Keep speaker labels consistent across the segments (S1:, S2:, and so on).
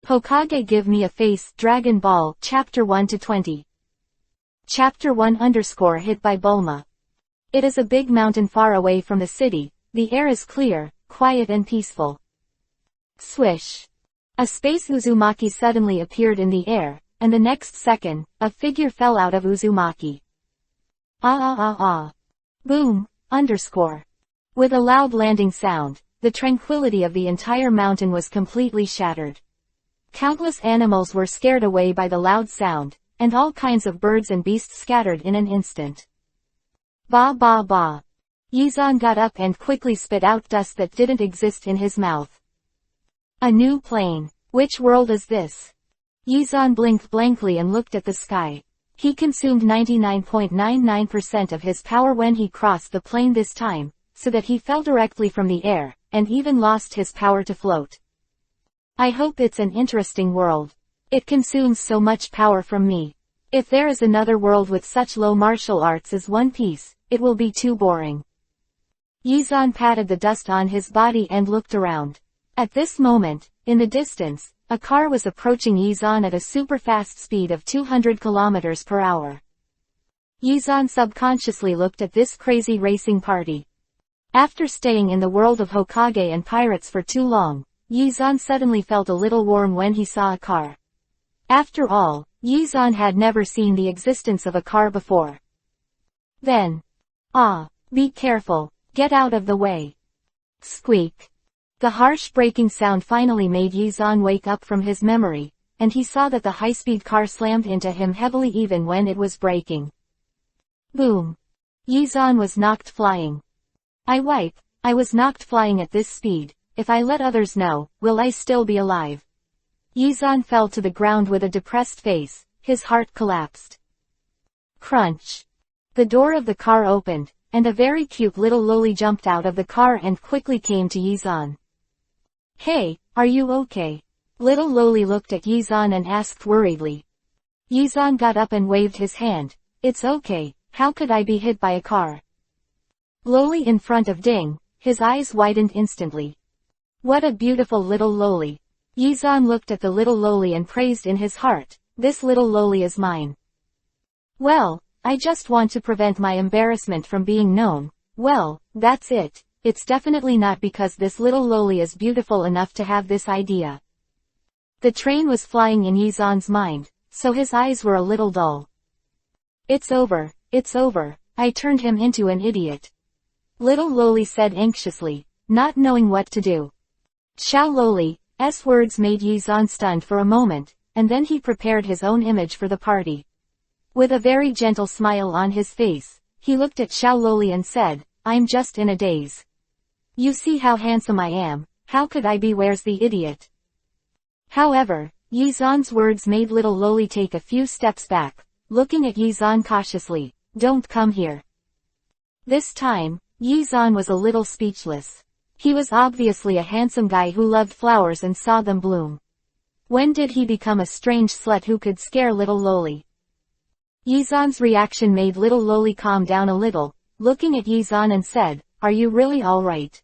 S1: Hokage give me a face. Dragon Ball, Chapter 1-20. Chapter 1 _ hit by Bulma. It is a big mountain far away from the city. The air is clear, quiet and peaceful. Swish. A space Uzumaki suddenly appeared in the air, and the next second, a figure fell out of Uzumaki. Boom, _ With a loud landing sound, the tranquility of the entire mountain was completely shattered. Countless animals were scared away by the loud sound, and all kinds of birds and beasts scattered in an instant. Ba ba ba. Yizan got up and quickly spit out dust that didn't exist in his mouth. A new plane. Which world is this? Yizan blinked blankly and looked at the sky. He consumed 99.99% of his power when he crossed the plane this time, so that he fell directly from the air, and even lost his power to float. I hope it's an interesting world. It consumes so much power from me. If there is another world with such low martial arts as One Piece, it will be too boring. Yizan patted the dust on his body and looked around. At this moment, in the distance, a car was approaching Yizan at a super fast speed of 200 kilometers per hour. Yizan subconsciously looked at this crazy racing party. After staying in the world of Hokage and pirates for too long, Yizan suddenly felt a little warm when he saw a car. After all, Yizan had never seen the existence of a car before. Then, be careful, get out of the way. Squeak. The harsh braking sound finally made Yizan wake up from his memory, and he saw that the high-speed car slammed into him heavily even when it was braking. Boom. Yizan was knocked flying. I was knocked flying at this speed. If I let others know, will I still be alive? Yizan fell to the ground with a depressed face, his heart collapsed. Crunch. The door of the car opened, and a very cute little loli jumped out of the car and quickly came to Yizan. Hey, are you okay? Little loli looked at Yizan and asked worriedly. Yizan got up and waved his hand. It's okay, how could I be hit by a car? Loli in front of Ding, his eyes widened instantly. What a beautiful little loli. Yizan looked at the little loli and praised in his heart, this little loli is mine. Well, I just want to prevent my embarrassment from being known. Well, that's it. It's definitely not because this little loli is beautiful enough to have this idea. The train was flying in Yizan's mind, so his eyes were a little dull. It's over, I turned him into an idiot. Little loli said anxiously, not knowing what to do. Xiao Loli's words made Yizan stunned for a moment, and then he prepared his own image for the party. With a very gentle smile on his face, he looked at Xiao Loli and said, I'm just in a daze. You see how handsome I am, how could I be where's the idiot? However, Yizan's words made little loli take a few steps back, looking at Yizan cautiously, don't come here. This time, Yizan was a little speechless. He was obviously a handsome guy who loved flowers and saw them bloom. When did he become a strange slut who could scare little loli? Yizan's reaction made little loli calm down a little, looking at Yizan and said, are you really alright?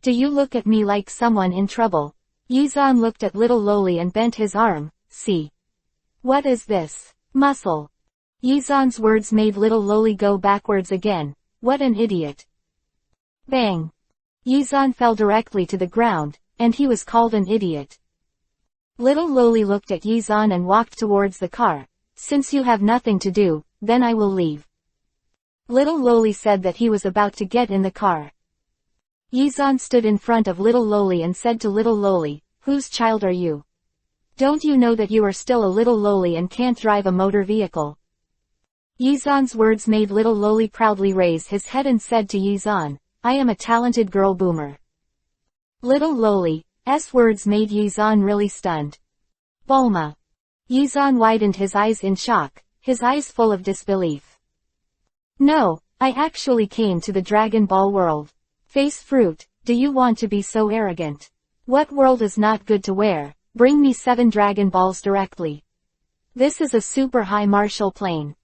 S1: Do you look at me like someone in trouble? Yizan looked at little loli and bent his arm, see. What is this? Muscle. Yizan's words made little loli go backwards again, what an idiot. Bang. Yizan fell directly to the ground, and he was called an idiot. Little loli looked at Yizan and walked towards the car. Since you have nothing to do, then I will leave. Little loli said that he was about to get in the car. Yizan stood in front of little loli and said to little loli, whose child are you? Don't you know that you are still a little loli and can't drive a motor vehicle? Yizan's words made little loli proudly raise his head and said to Yizan, I am a talented girl boomer. Little loli's words made Yizan really stunned. Bulma. Yizan widened his eyes in shock, his eyes full of disbelief. No, I actually came to the Dragon Ball world. Face fruit, do you want to be so arrogant? What world is not good to wear? Bring me 7 Dragon Balls directly. This is a super high martial plane.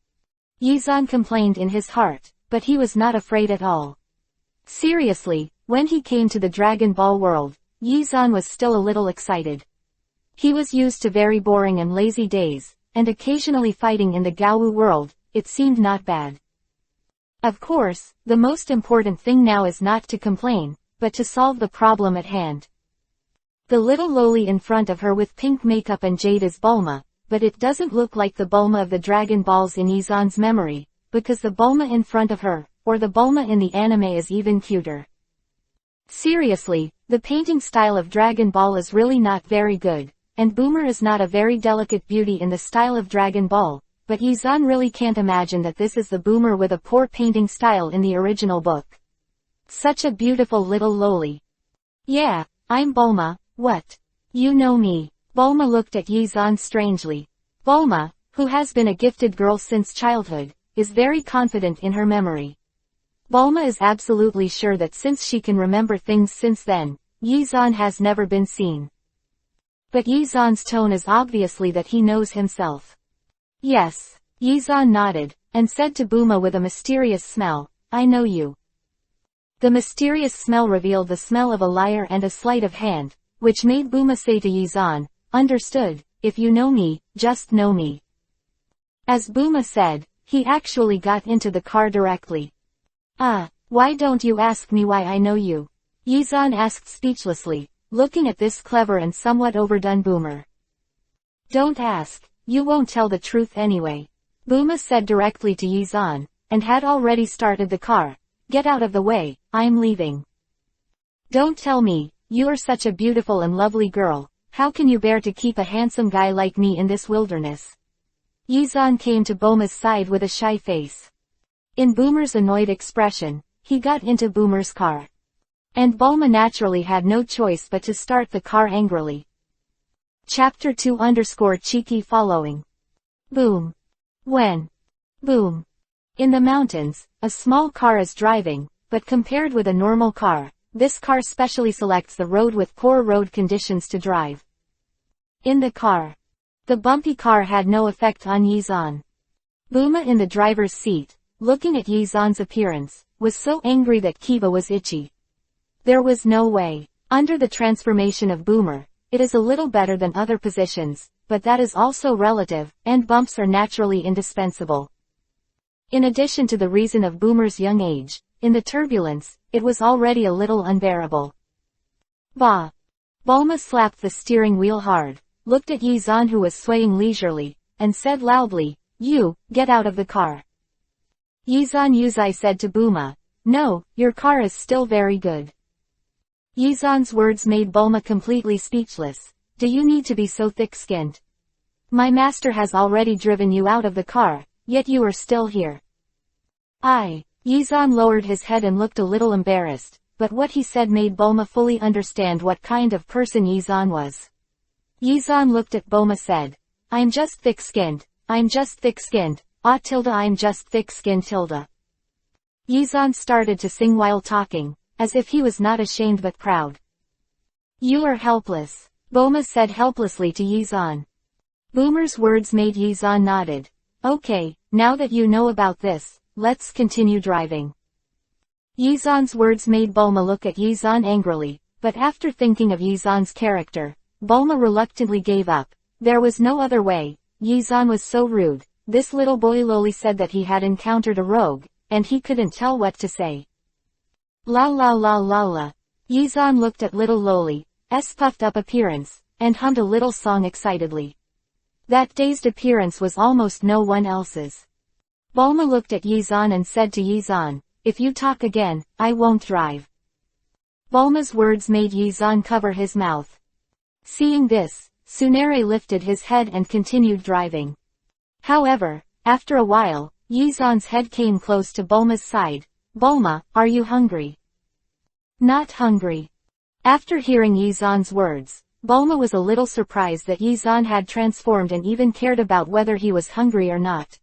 S1: Yizan complained in his heart, but he was not afraid at all. Seriously, when he came to the Dragon Ball world, Yizan was still a little excited. He was used to very boring and lazy days, and occasionally fighting in the Gaowu world. It seemed not bad. Of course, the most important thing now is not to complain, but to solve the problem at hand. The little loli in front of her with pink makeup and jade is Bulma, but it doesn't look like the Bulma of the Dragon Balls in Izan's memory, because the Bulma in front of her, or the Bulma in the anime, is even cuter. Seriously, the painting style of Dragon Ball is really not very good, and Boomer is not a very delicate beauty in the style of Dragon Ball, but Izan really can't imagine that this is the Boomer with a poor painting style in the original book. Such a beautiful little loli. Yeah, I'm Bulma, what? You know me. Bulma looked at Izan strangely. Bulma, who has been a gifted girl since childhood, is very confident in her memory. Bulma is absolutely sure that since she can remember things since then, Izan has never been seen. But Izan's tone is obviously that he knows himself. Yes, Izan nodded, and said to Bulma with a mysterious smell, I know you. The mysterious smell revealed the smell of a liar and a sleight of hand, which made Bulma say to Izan, understood, if you know me, just know me. As Bulma said, he actually got into the car directly. Why don't you ask me why I know you? Izan asked speechlessly, looking at this clever and somewhat overdone Boomer. Don't ask, you won't tell the truth anyway. Bulma said directly to Izan, and had already started the car. Get out of the way, I'm leaving. Don't tell me, you're such a beautiful and lovely girl, how can you bear to keep a handsome guy like me in this wilderness? Izan came to Bulma's side with a shy face. In Boomer's annoyed expression, he got into Boomer's car. And Bulma naturally had no choice but to start the car angrily. Chapter 2_cheeky following. Boom. When. Boom. In the mountains, a small car is driving, but compared with a normal car, this car specially selects the road with poor road conditions to drive. In the car. The bumpy car had no effect on Izan. Bulma in the driver's seat, looking at Izan's appearance, was so angry that Kiba was itchy. There was no way. Under the transformation of Boomer, it is a little better than other positions, but that is also relative, and bumps are naturally indispensable. In addition to the reason of Boomer's young age, in the turbulence, it was already a little unbearable. Bah! Bulma slapped the steering wheel hard, looked at Izan who was swaying leisurely, and said loudly, you, get out of the car. Izan Yuzai said to Bulma, no, your car is still very good. Izan's words made Bulma completely speechless. Do you need to be so thick-skinned? My master has already driven you out of the car, yet you are still here. Izan lowered his head and looked a little embarrassed, but what he said made Bulma fully understand what kind of person Izan was. Izan looked at Bulma said, I'm just thick-skinned, I'm just thick-skinned, I'm just thick-skinned tilde. Izan started to sing while talking, as if he was not ashamed but proud. You are helpless, Bulma said helplessly to Izan. Boomer's words made Izan nodded. Okay, now that you know about this, let's continue driving. Izan's words made Bulma look at Izan angrily, but after thinking of Izan's character, Bulma reluctantly gave up. There was no other way. Izan was so rude. This little boy loli said that he had encountered a rogue, and he couldn't tell what to say. La la la la la. Izan looked at little loli's puffed up appearance, and hummed a little song excitedly. That dazed appearance was almost no one else's. Bulma looked at Izan and said to Izan, if you talk again, I won't drive. Bulma's words made Izan cover his mouth. Seeing this, Tsunere lifted his head and continued driving. However, after a while, Izan's head came close to Bulma's side. Bulma, are you hungry? Not hungry. After hearing Izan's words, Bulma was a little surprised that Izan had transformed and even cared about whether he was hungry or not.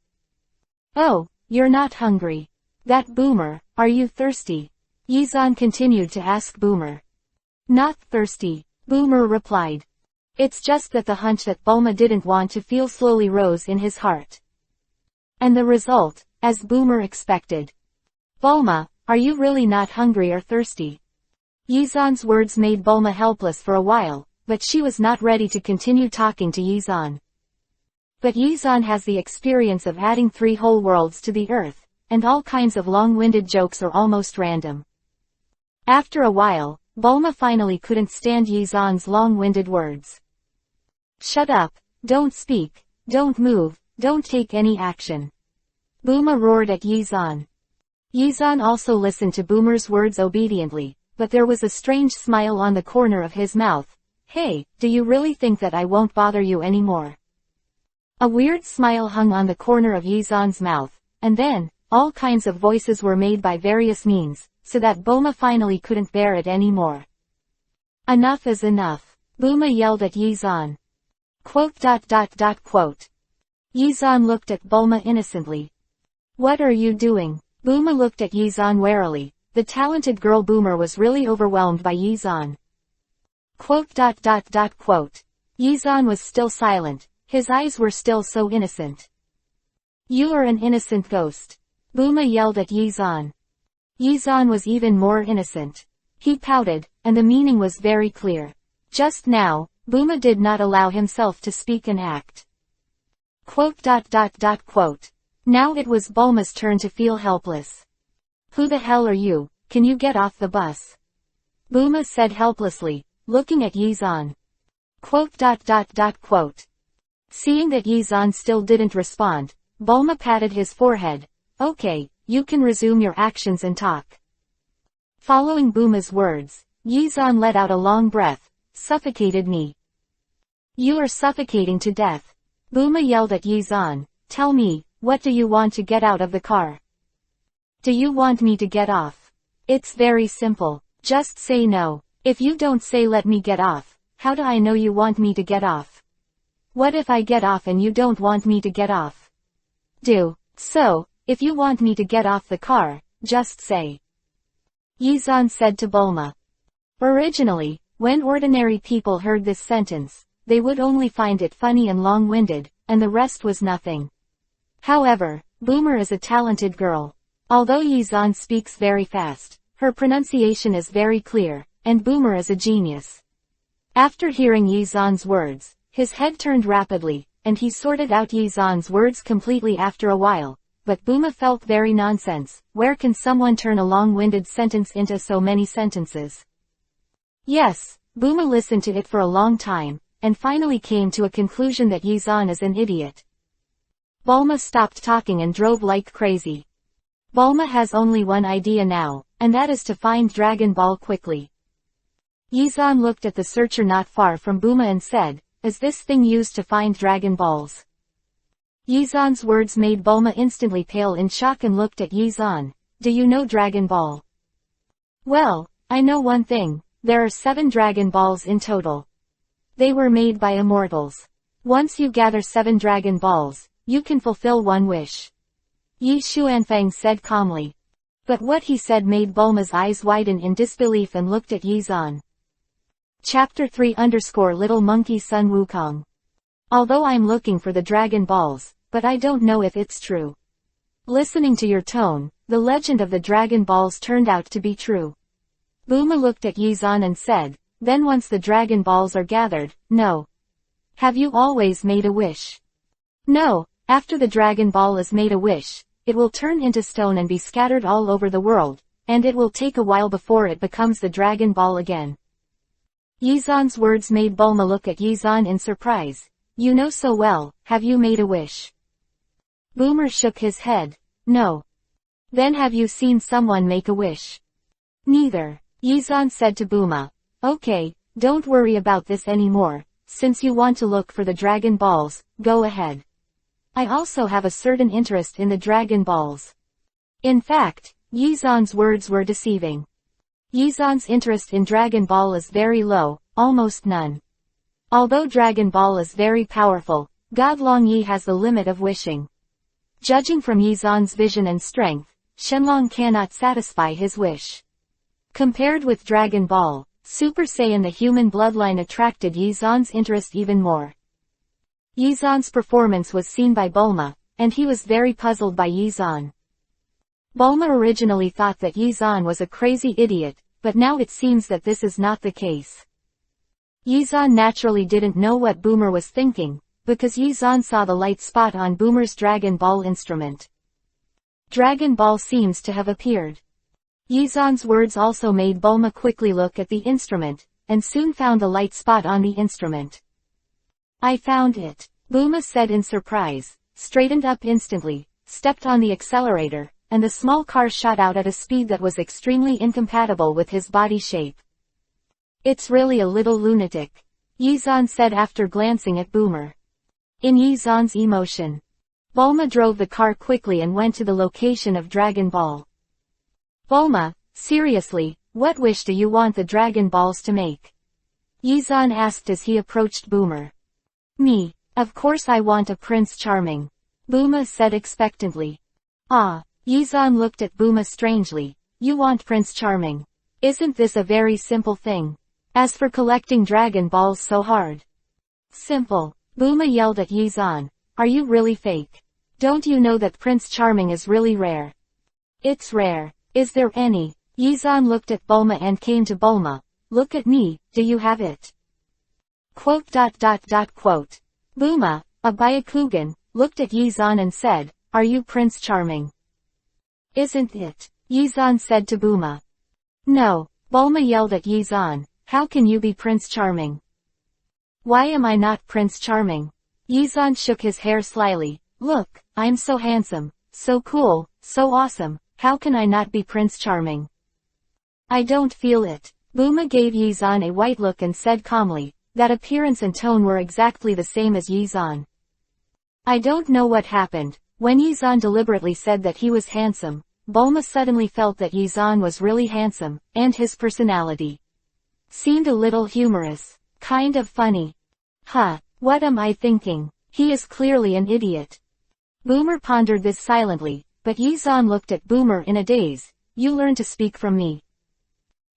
S1: Oh, you're not hungry. That Boomer, are you thirsty? Izan continued to ask Boomer. Not thirsty, Boomer replied. It's just that the hunch that Bulma didn't want to feel slowly rose in his heart. And the result, as Boomer expected. Bulma, are you really not hungry or thirsty? Izan's words made Bulma helpless for a while, but she was not ready to continue talking to Yizan. But Yizan has the experience of adding 3 whole worlds to the earth, and all kinds of long-winded jokes are almost random. After a while, Bulma finally couldn't stand Yizan's long-winded words. "Shut up, don't speak, don't move, don't take any action." Bulma roared at Yizan. Yizan also listened to Boomer's words obediently, but there was a strange smile on the corner of his mouth. "Hey, do you really think that I won't bother you anymore?" A weird smile hung on the corner of Yizan's mouth, and then, all kinds of voices were made by various means, so that Bulma finally couldn't bear it anymore. "Enough is enough," Bulma yelled at Yizan. Yizan looked at Bulma innocently. "What are you doing?" Bulma looked at Yizan warily. The talented girl Boomer was really overwhelmed by Yizan. Yizan was still silent. His eyes were still so innocent. "You are an innocent ghost," Bulma yelled at Yizan. Yizan was even more innocent. He pouted, and the meaning was very clear. Just now, Bulma did not allow himself to speak and act. Now it was Bulma's turn to feel helpless. "Who the hell are you? Can you get off the bus?" Bulma said helplessly, looking at Yizan. Seeing that Yizan still didn't respond, Bulma patted his forehead. "Okay, you can resume your actions and talk." Following Bulma's words, Yizan let out a long breath. "Suffocated me." "You are suffocating to death." Bulma yelled at Yizan. "Tell me, what do you want to get out of the car? Do you want me to get off? It's very simple. Just say no. If you don't say let me get off, how do I know you want me to get off? What if I get off and you don't want me to get off? So, if you want me to get off the car, just say." Yizan said to Bulma. Originally, when ordinary people heard this sentence, they would only find it funny and long-winded, and the rest was nothing. However, Boomer is a talented girl. Although Yizan speaks very fast, her pronunciation is very clear, and Boomer is a genius. After hearing Yizan's words, his head turned rapidly, and he sorted out Yizan's words completely after a while, but Bulma felt very nonsense. Where can someone turn a long-winded sentence into so many sentences? Yes, Bulma listened to it for a long time, and finally came to a conclusion that Yizan is an idiot. Bulma stopped talking and drove like crazy. Bulma has only one idea now, and that is to find Dragon Ball quickly. Yizan looked at the searcher not far from Bulma and said, "Is this thing used to find Dragon Balls?" Yizan's words made Bulma instantly pale in shock and looked at Yizan. "Do you know Dragon Ball?" "Well, I know one thing. There are 7 Dragon Balls in total. They were made by immortals. Once you gather 7 Dragon Balls, you can fulfill one wish," Yi Xuanfang said calmly. But what he said made Bulma's eyes widen in disbelief and looked at Yizan. Chapter 3 Little Monkey Sun Wukong. Although I'm looking for the Dragon Balls, but I don't know if it's true. Listening to your tone, the legend of the Dragon Balls turned out to be true. Bulma looked at Yizan and said, "Then once the Dragon Balls are gathered, no. Have you always made a wish?" "No, after the Dragon Ball is made a wish, it will turn into stone and be scattered all over the world, and it will take a while before it becomes the Dragon Ball again." Yizan's words made Bulma look at Yizan in surprise. "You know so well, have you made a wish?" Boomer shook his head. "No." "Then have you seen someone make a wish?" "Neither." Yizan said to Bulma. "Okay, don't worry about this anymore. Since you want to look for the Dragon Balls, go ahead. I also have a certain interest in the Dragon Balls." In fact, Yizan's words were deceiving. Yizan's interest in Dragon Ball is very low, almost none. Although Dragon Ball is very powerful, God Long Yi has the limit of wishing. Judging from Yizan's vision and strength, Shenlong cannot satisfy his wish. Compared with Dragon Ball, Super Saiyan the human bloodline attracted Yizan's interest even more. Yizan's performance was seen by Bulma, and he was very puzzled by Yizan. Bulma originally thought that Yizan was a crazy idiot, but now it seems that this is not the case. Yizan naturally didn't know what Boomer was thinking, because Yizan saw the light spot on Boomer's Dragon Ball instrument. Dragon Ball seems to have appeared. Yizan's words also made Bulma quickly look at the instrument, and soon found the light spot on the instrument. I found it, Bulma said in surprise, straightened up instantly, stepped on the accelerator, and the small car shot out at a speed that was extremely incompatible with his body shape. It's really a little lunatic, Yizan said after glancing at Boomer. In Yizan's emotion, Bulma drove the car quickly and went to the location of Dragon Ball. Bulma, seriously, what wish do you want the Dragon Balls to make? Yizan asked as he approached Boomer. Me, of course I want a Prince Charming, Bulma said expectantly. Ah, Yizan looked at Bulma strangely. You want Prince Charming? Isn't this a very simple thing? As for collecting Dragon Balls so hard? Simple, Bulma yelled at Yizan. Are you really fake? Don't you know that Prince Charming is really rare? It's rare. Is there any? Yizan looked at Bulma and came to Bulma. Look at me, do you have it? Quote. Bulma, a Byakugan, looked at Yizan and said, Are you Prince Charming? Isn't it? Yizan said to Bulma. No, Bulma yelled at Yizan. How can you be Prince Charming? Why am I not Prince Charming? Yizan shook his hair slyly. Look, I'm so handsome, so cool, so awesome, how can I not be Prince Charming? I don't feel it. Bulma gave Yizan a white look and said calmly, that appearance and tone were exactly the same as Yizan. I don't know what happened. When Yizan deliberately said that he was handsome, Bulma suddenly felt that Yizan was really handsome, and his personality seemed a little humorous, kind of funny. Huh, what am I thinking? He is clearly an idiot. Boomer pondered this silently, but Yizan looked at Boomer in a daze. You learn to speak from me.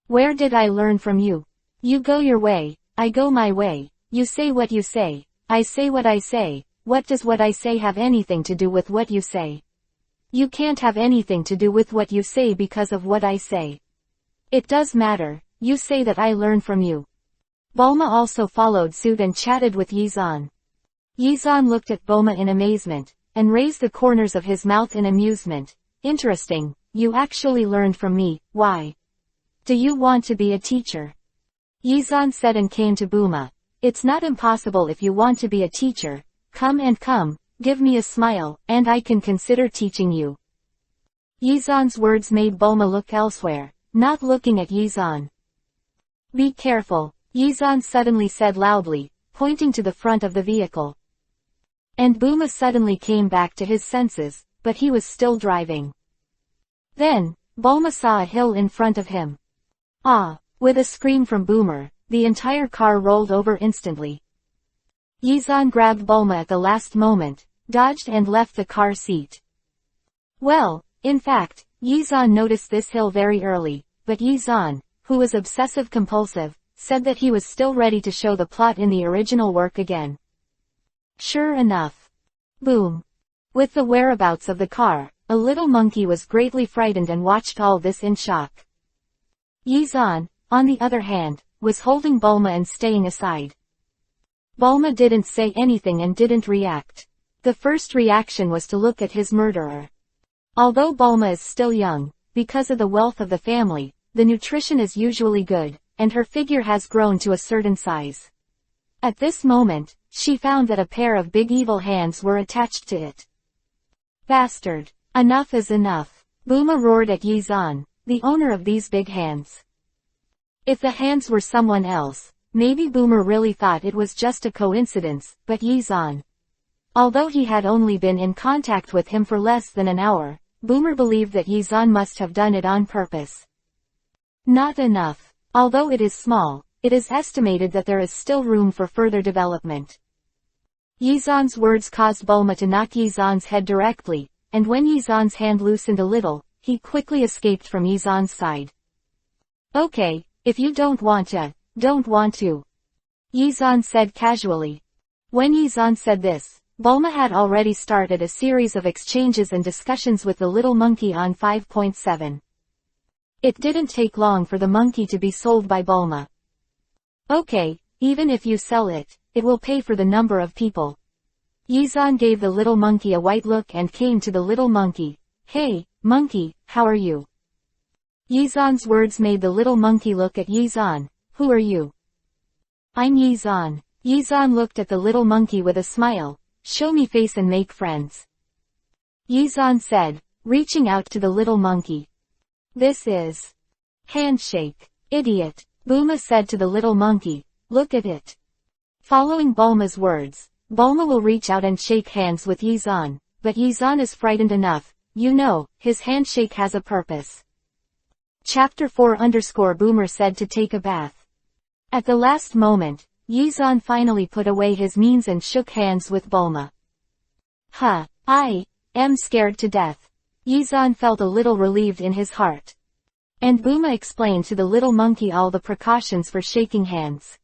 S1: Where did I learn from you? You go your way, I go my way. You say what you say, I say what I say. What does what I say have anything to do with what you say? You can't have anything to do with what you say because of what I say. It does matter, you say that I learn from you. Bulma also followed suit and chatted with Yizan. Yizan looked at Bulma in amazement, and raised the corners of his mouth in amusement. Interesting, you actually learned from me, why? Do you want to be a teacher? Yizan said and came to Bulma. It's not impossible if you want to be a teacher. Come, give me a smile, and I can consider teaching you. Yizan's words made Bulma look elsewhere, not looking at Yizan. Be careful, Yizan suddenly said loudly, pointing to the front of the vehicle. And Bulma suddenly came back to his senses, but he was still driving. Then, Bulma saw a hill in front of him. Ah! With a scream from Boomer, the entire car rolled over instantly. Yizan grabbed Bulma at the last moment, dodged and left the car seat. Well, in fact, Yizan noticed this hill very early, but Yizan, who was obsessive-compulsive, said that he was still ready to show the plot in the original work again. Sure enough. Boom. With the whereabouts of the car, a little monkey was greatly frightened and watched all this in shock. Yizan, on the other hand, was holding Bulma and staying aside. Bulma didn't say anything and didn't react. The first reaction was to look at his murderer. Although Bulma is still young, because of the wealth of the family, the nutrition is usually good, and her figure has grown to a certain size. At this moment, she found that a pair of big evil hands were attached to it. Bastard! Enough is enough! Bulma roared at Yizan, the owner of these big hands. If the hands were someone else, maybe Boomer really thought it was just a coincidence, but Yizan, although he had only been in contact with him for less than an hour, Boomer believed that Yizan must have done it on purpose. Not enough. Although it is small, it is estimated that there is still room for further development. Yizan's words caused Bulma to knock Yizan's head directly, and when Yizan's hand loosened a little, he quickly escaped from Yizan's side. Okay, if you don't want to, Yizan said casually. When Yizan said this, Bulma had already started a series of exchanges and discussions with the little monkey on 5.7. It didn't take long for the monkey to be sold by Bulma. Okay, Even if you sell it, it will pay for the number of people. Yizan gave the little monkey a white look and came to the little monkey. Hey, monkey, how are you? Yizan's words made the little monkey look at Yizan. Who are you? I'm Yizan. Yizan looked at the little monkey with a smile. Show me face and make friends. Yizan said, reaching out to the little monkey. This is handshake. Idiot. Bulma said to the little monkey. Look at it. Following Bulma's words, Bulma will reach out and shake hands with Yizan, but Yizan is frightened enough. You know, his handshake has a purpose. Chapter 4 Boomer said to take a bath. At the last moment, Yizan finally put away his means and shook hands with Bulma. I am scared to death. Yizan felt a little relieved in his heart. And Bulma explained to the little monkey all the precautions for shaking hands.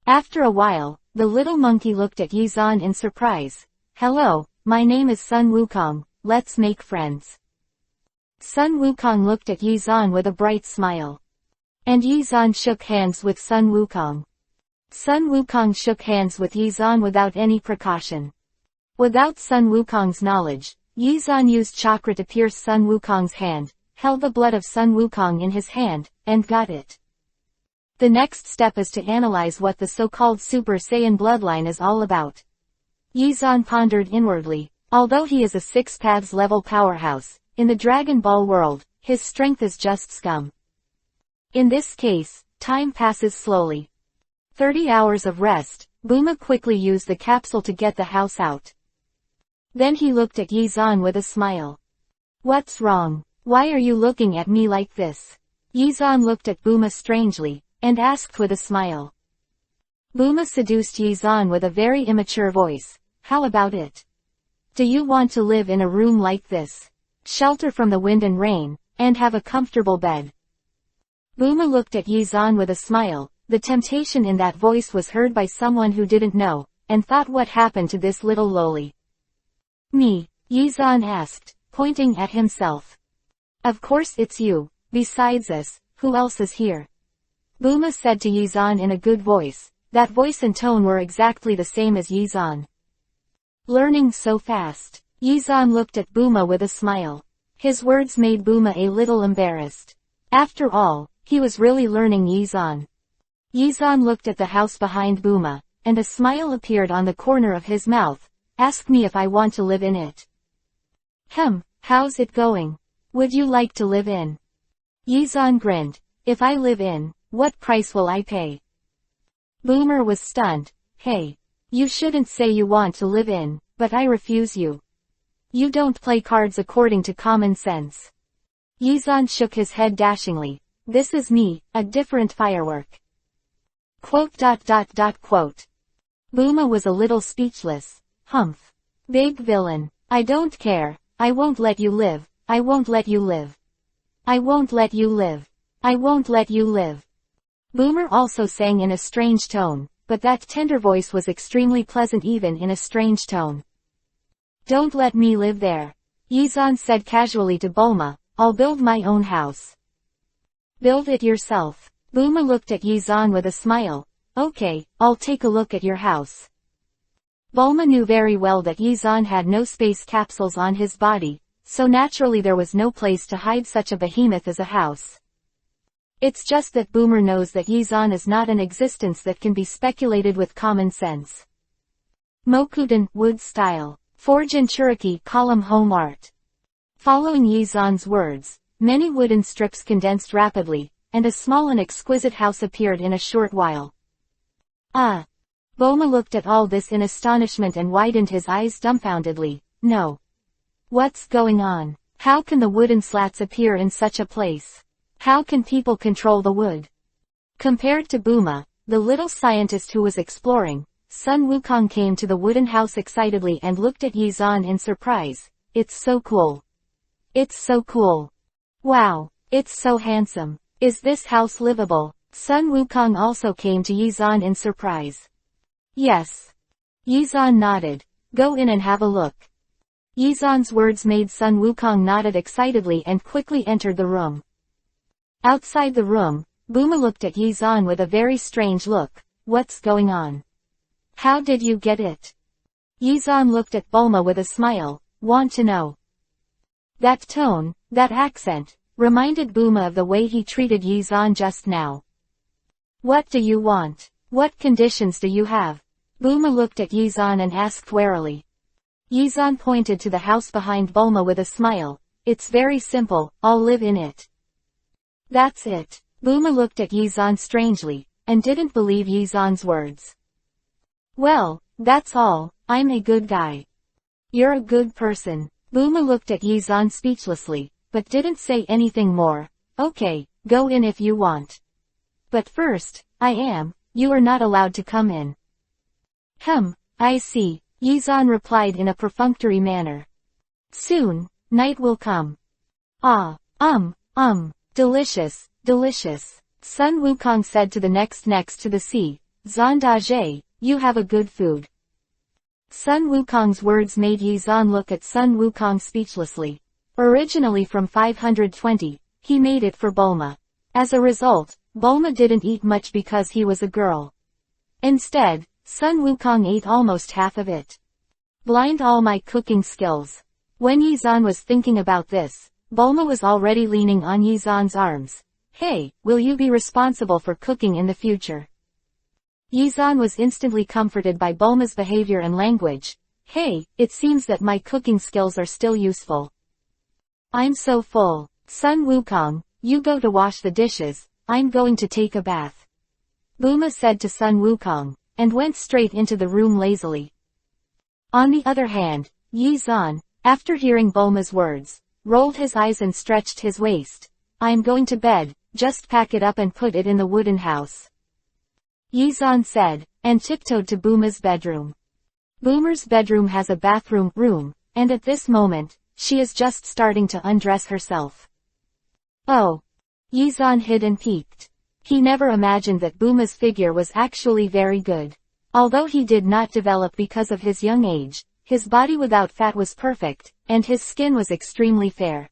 S1: After a while, the little monkey looked at Yizan in surprise. Hello, my name is Sun Wukong, let's make friends. Sun Wukong looked at Yizan with a bright smile. And Yizan shook hands with Sun Wukong. Sun Wukong shook hands with Yizan without any precaution. Without Sun Wukong's knowledge, Yizan used chakra to pierce Sun Wukong's hand, held the blood of Sun Wukong in his hand, and got it. The next step is to analyze what the so-called Super Saiyan bloodline is all about. Yizan pondered inwardly. Although he is a 6 paths level powerhouse, in the Dragon Ball world, his strength is just scum. In this case, time passes slowly. 30 hours of rest, Bulma quickly used the capsule to get the house out. Then he looked at Yizan with a smile. What's wrong? Why are you looking at me like this? Yizan looked at Bulma strangely, and asked with a smile. Bulma seduced Yizan with a very immature voice. How about it? Do you want to live in a room like this? Shelter from the wind and rain, and have a comfortable bed? Bulma looked at Yizan with a smile. The temptation in that voice was heard by someone who didn't know, and thought what happened to this little loli. Me, Yizan asked, pointing at himself. Of course it's you. Besides us, who else is here? Bulma said to Yizan in a good voice. That voice and tone were exactly the same as Yizan. Learning so fast. Yizan looked at Bulma with a smile. His words made Bulma a little embarrassed. After all, he was really learning Yizan. Yizan looked at the house behind Bulma, and a smile appeared on the corner of his mouth. Ask me if I want to live in it. How's it going? Would you like to live in? Yizan grinned. If I live in, what price will I pay? Boomer was stunned. Hey. You shouldn't say you want to live in, but I refuse you. You don't play cards according to common sense. Yizan shook his head dashingly. This is me, a different firework. Quote. Bulma was a little speechless. Humph. Big villain. I don't care. I won't let you live. I won't let you live. I won't let you live. I won't let you live. Boomer also sang in a strange tone, but that tender voice was extremely pleasant even in a strange tone. Don't let me live there. Yizan said casually to Bulma, I'll build my own house. Build it yourself. Bulma looked at Yizan with a smile. Okay, I'll take a look at your house. Bulma knew very well that Yizan had no space capsules on his body, so naturally there was no place to hide such a behemoth as a house. It's just that Boomer knows that Yizan is not an existence that can be speculated with common sense. Mokudan, wood style. Forge in Cherokee column home art. Following Yizan's words, many wooden strips condensed rapidly, and a small and exquisite house appeared in a short while. Bulma looked at all this in astonishment and widened his eyes dumbfoundedly. No. What's going on? How can the wooden slats appear in such a place? How can people control the wood? Compared to Bulma, the little scientist who was exploring, Sun Wukong came to the wooden house excitedly and looked at Yizan in surprise. It's so cool. It's so cool. Wow, it's so handsome. Is this house livable? Sun Wukong also came to Yizan in surprise. Yes. Yizan nodded. Go in and have a look. Yizan's words made Sun Wukong nodded excitedly and quickly entered the room. Outside the room, Bulma looked at Yizan with a very strange look. what's going on? How did you get it? Yizan looked at Bulma with a smile, want to know. That tone, that accent, reminded Bulma of the way he treated Yizan just now. What do you want? What conditions do you have? Bulma looked at Yizan and asked warily. Yizan pointed to the house behind Bulma with a smile. It's very simple, I'll live in it. That's it. Bulma looked at Yizan strangely, and didn't believe Yizan's words. Well, that's all, I'm a good guy. You're a good person. Bulma looked at Yizan speechlessly, but didn't say anything more. Okay, go in if you want. But first, you are not allowed to come in. I see, Yizan replied in a perfunctory manner. Soon, night will come. Delicious, delicious. Sun Wukong said to the next to the sea, Zandaje, you have a good food. Sun Wukong's words made Yizan look at Sun Wukong speechlessly. Originally from 520, he made it for Bulma. As a result, Bulma didn't eat much because he was a girl. Instead, Sun Wukong ate almost half of it. Blind all my cooking skills. When Yizan was thinking about this, Bulma was already leaning on Yizan's arms. Hey, will you be responsible for cooking in the future? Yizan was instantly comforted by Bulma's behavior and language. Hey, it seems that my cooking skills are still useful. I'm so full. Sun Wukong, you go to wash the dishes, I'm going to take a bath. Bulma said to Sun Wukong, and went straight into the room lazily. On the other hand, Yizan, after hearing Bulma's words, rolled his eyes and stretched his waist. I'm going to bed, just pack it up and put it in the wooden house. Yizan said, and tiptoed to Bulma's bedroom. Bulma's bedroom has a bathroom, and at this moment, she is just starting to undress herself. Oh! Yizan hid and peeked. He never imagined that Bulma's figure was actually very good. Although he did not develop because of his young age, his body without fat was perfect, and his skin was extremely fair.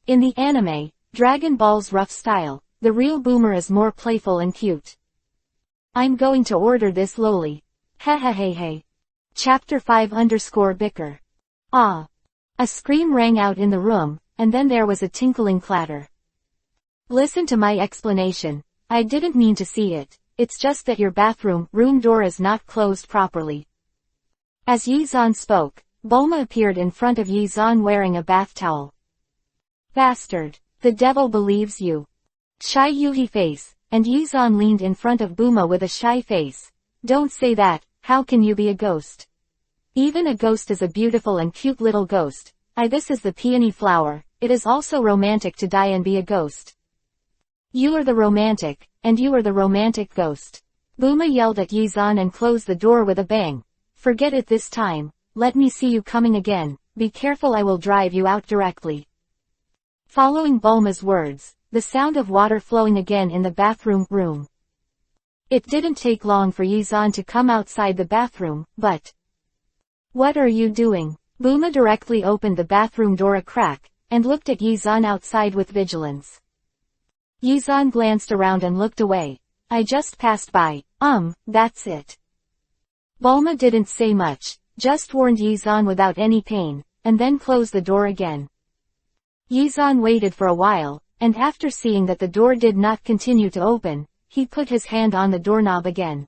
S1: In the anime, Dragon Ball's rough style, the real Bulma is more playful and cute. I'm going to order this loli. Hey. Chapter 5_bicker. Ah! A scream rang out in the room, and then there was a tinkling clatter. Listen to my explanation. I didn't mean to see it. It's just that your room door is not closed properly. As Yizan spoke, Bulma appeared in front of Yizan wearing a bath towel. Bastard! The devil believes you. Shy Yuhi face, and Yizan leaned in front of Bulma with a shy face. Don't say that, how can you be a ghost? Even a ghost is a beautiful and cute little ghost. This is the peony flower, it is also romantic to die and be a ghost. You are the romantic, and you are the romantic ghost. Bulma yelled at Yizan and closed the door with a bang. Forget it this time, let me see you coming again, be careful I will drive you out directly. Following Bulma's words, the sound of water flowing again in the bathroom. It didn't take long for Yizan to come outside the bathroom, but... What are you doing? Bulma directly opened the bathroom door a crack, and looked at Yizan outside with vigilance. Yizan glanced around and looked away. I just passed by, that's it. Bulma didn't say much, just warned Yizan without any pain, and then closed the door again. Yizan waited for a while, and after seeing that the door did not continue to open, he put his hand on the doorknob again.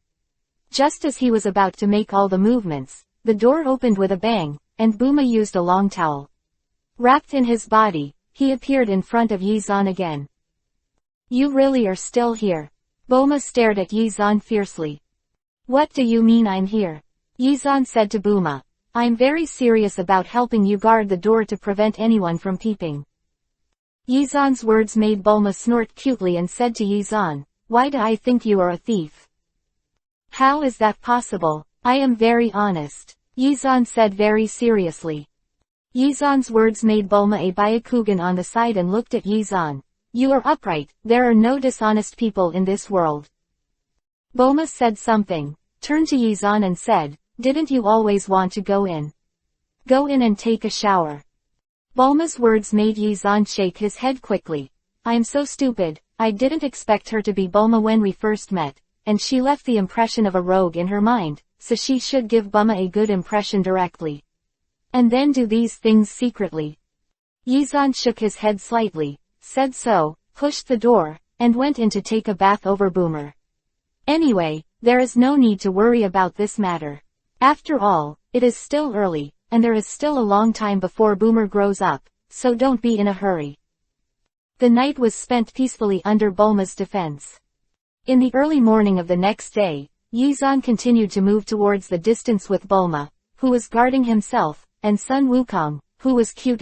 S1: Just as he was about to make all the movements, the door opened with a bang, and Bulma used a long towel. Wrapped in his body, he appeared in front of Yizan again. You really are still here? Bulma stared at Yizan fiercely. What do you mean I'm here? Yizan said to Bulma. I'm very serious about helping you guard the door to prevent anyone from peeping. Yizan's words made Bulma snort cutely and said to Yizan, why do I think you are a thief? How is that possible? I am very honest. Yizan said very seriously. Yizan's words made Bulma a Byakugan on the side and looked at Yizan. You are upright, there are no dishonest people in this world. Bulma said something, turned to Yizan and said, didn't you always want to go in? Go in and take a shower. Bulma's words made Yizan shake his head quickly. I'm so stupid, I didn't expect her to be Bulma when we first met, and she left the impression of a rogue in her mind, so she should give Bulma a good impression directly. And then do these things secretly. Yizan shook his head slightly, said so, pushed the door, and went in to take a bath over Boomer. Anyway, there is no need to worry about this matter. After all, it is still early, and there is still a long time before Boomer grows up, so don't be in a hurry. The night was spent peacefully under Bulma's defense. In the early morning of the next day, Yizan continued to move towards the distance with Bulma, who was guarding himself, and Sun Wukong, who was cute.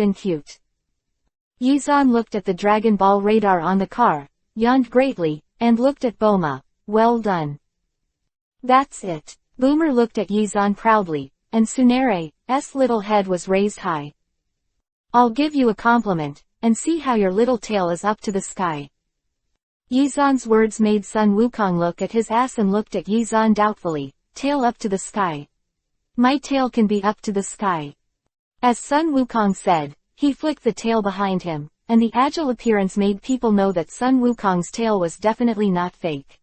S1: Yizan looked at the Dragon Ball radar on the car, yawned greatly, and looked at Bulma. Well done. That's it. Boomer looked at Yizan proudly, and Tsunere's little head was raised high. I'll give you a compliment, and see how your little tail is up to the sky. Yizan's words made Sun Wukong look at his ass and looked at Yizan doubtfully. Tail up to the sky. My tail can be up to the sky. As Sun Wukong said, he flicked the tail behind him, and the agile appearance made people know that Sun Wukong's tail was definitely not fake.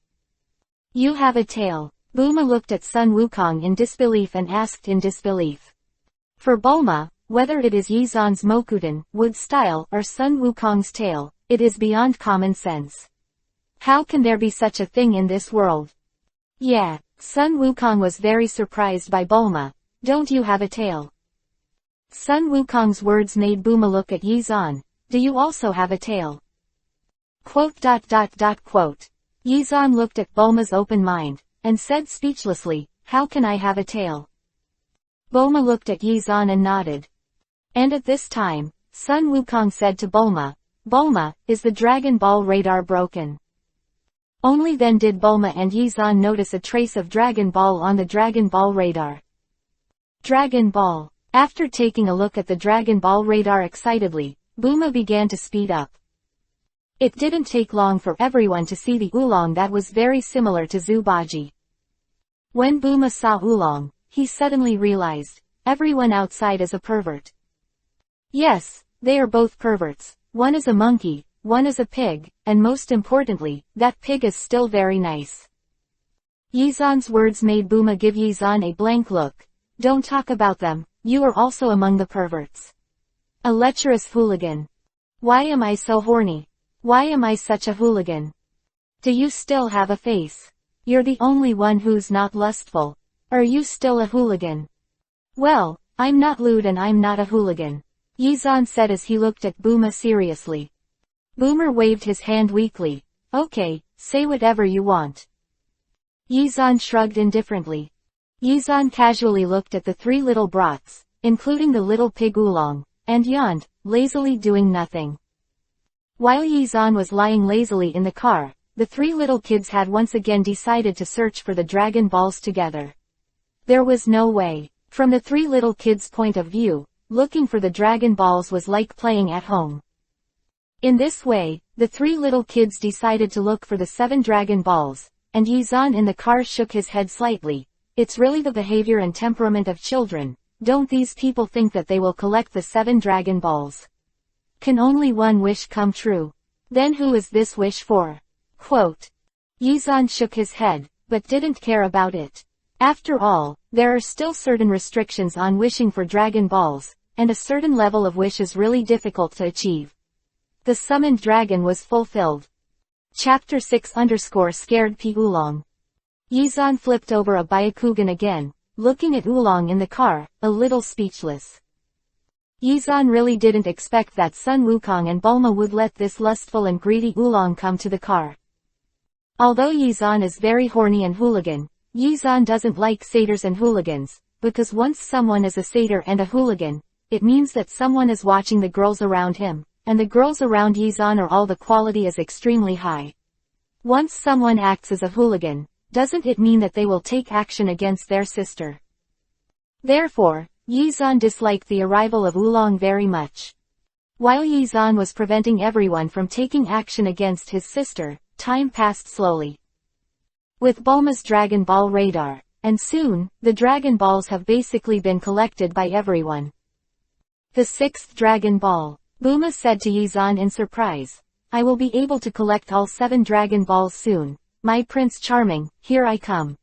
S1: You have a tail. Bulma looked at Sun Wukong in disbelief and asked in disbelief. For Bulma, whether it is Yizan's Mokuten, wood style, or Sun Wukong's tail, it is beyond common sense. How can there be such a thing in this world? Yeah, Sun Wukong was very surprised by Bulma. Don't you have a tail? Sun Wukong's words made Bulma look at Yizan. Do you also have a tail? Quote. Yizan looked at Bulma's open mind, and said speechlessly, how can I have a tail? Bulma looked at Yizan and nodded. And at this time, Sun Wukong said to Bulma, Bulma, is the Dragon Ball radar broken? Only then did Bulma and Yizan notice a trace of Dragon Ball on the Dragon Ball radar. Dragon Ball. After taking a look at the Dragon Ball radar excitedly, Bulma began to speed up. It didn't take long for everyone to see the oolong that was very similar to Zubaji. When Bulma saw oolong, he suddenly realized, everyone outside is a pervert. Yes, they are both perverts. One is a monkey, one is a pig, and most importantly, that pig is still very nice. Yizan's words made Bulma give Yizan a blank look. Don't talk about them, you are also among the perverts. A lecherous hooligan. Why am I so horny? Why am I such a hooligan? Do you still have a face? You're the only one who's not lustful. Are you still a hooligan? Well, I'm not lewd and I'm not a hooligan, Yizan said as he looked at Bulma seriously. Boomer waved his hand weakly. Okay, say whatever you want. Yizan shrugged indifferently. Yizan casually looked at the three little brats, including the little pig oolong, and yawned, lazily doing nothing. While Yizan was lying lazily in the car, the three little kids had once again decided to search for the Dragon Balls together. There was no way. From the three little kids' point of view, looking for the Dragon Balls was like playing at home. In this way, the three little kids decided to look for the 7 Dragon Balls, and Yizan in the car shook his head slightly. It's really the behavior and temperament of children. Don't these people think that they will collect the 7 Dragon Balls? Can only one wish come true? Then who is this wish for? Quote. Yizan shook his head, but didn't care about it. After all, there are still certain restrictions on wishing for Dragon Balls, and a certain level of wish is really difficult to achieve. The summoned dragon was fulfilled. Chapter 6_Scared P. Oolong. Yizan flipped over a Byakugan again, looking at Oolong in the car, a little speechless. Yizan really didn't expect that Sun Wukong and Bulma would let this lustful and greedy Oolong come to the car. Although Yizan is very horny and hooligan, Yizan doesn't like satyrs and hooligans, because once someone is a satyr and a hooligan, it means that someone is watching the girls around him, and the girls around Yizan are all the quality is extremely high. Once someone acts as a hooligan, doesn't it mean that they will take action against their sister? Therefore, Yizan disliked the arrival of Oolong very much. While Yizan was preventing everyone from taking action against his sister, time passed slowly. With Bulma's Dragon Ball radar, and soon, the Dragon Balls have basically been collected by everyone. The 6th Dragon Ball. Bulma said to Yizan in surprise. I will be able to collect all 7 Dragon Balls soon. my Prince Charming, here I come.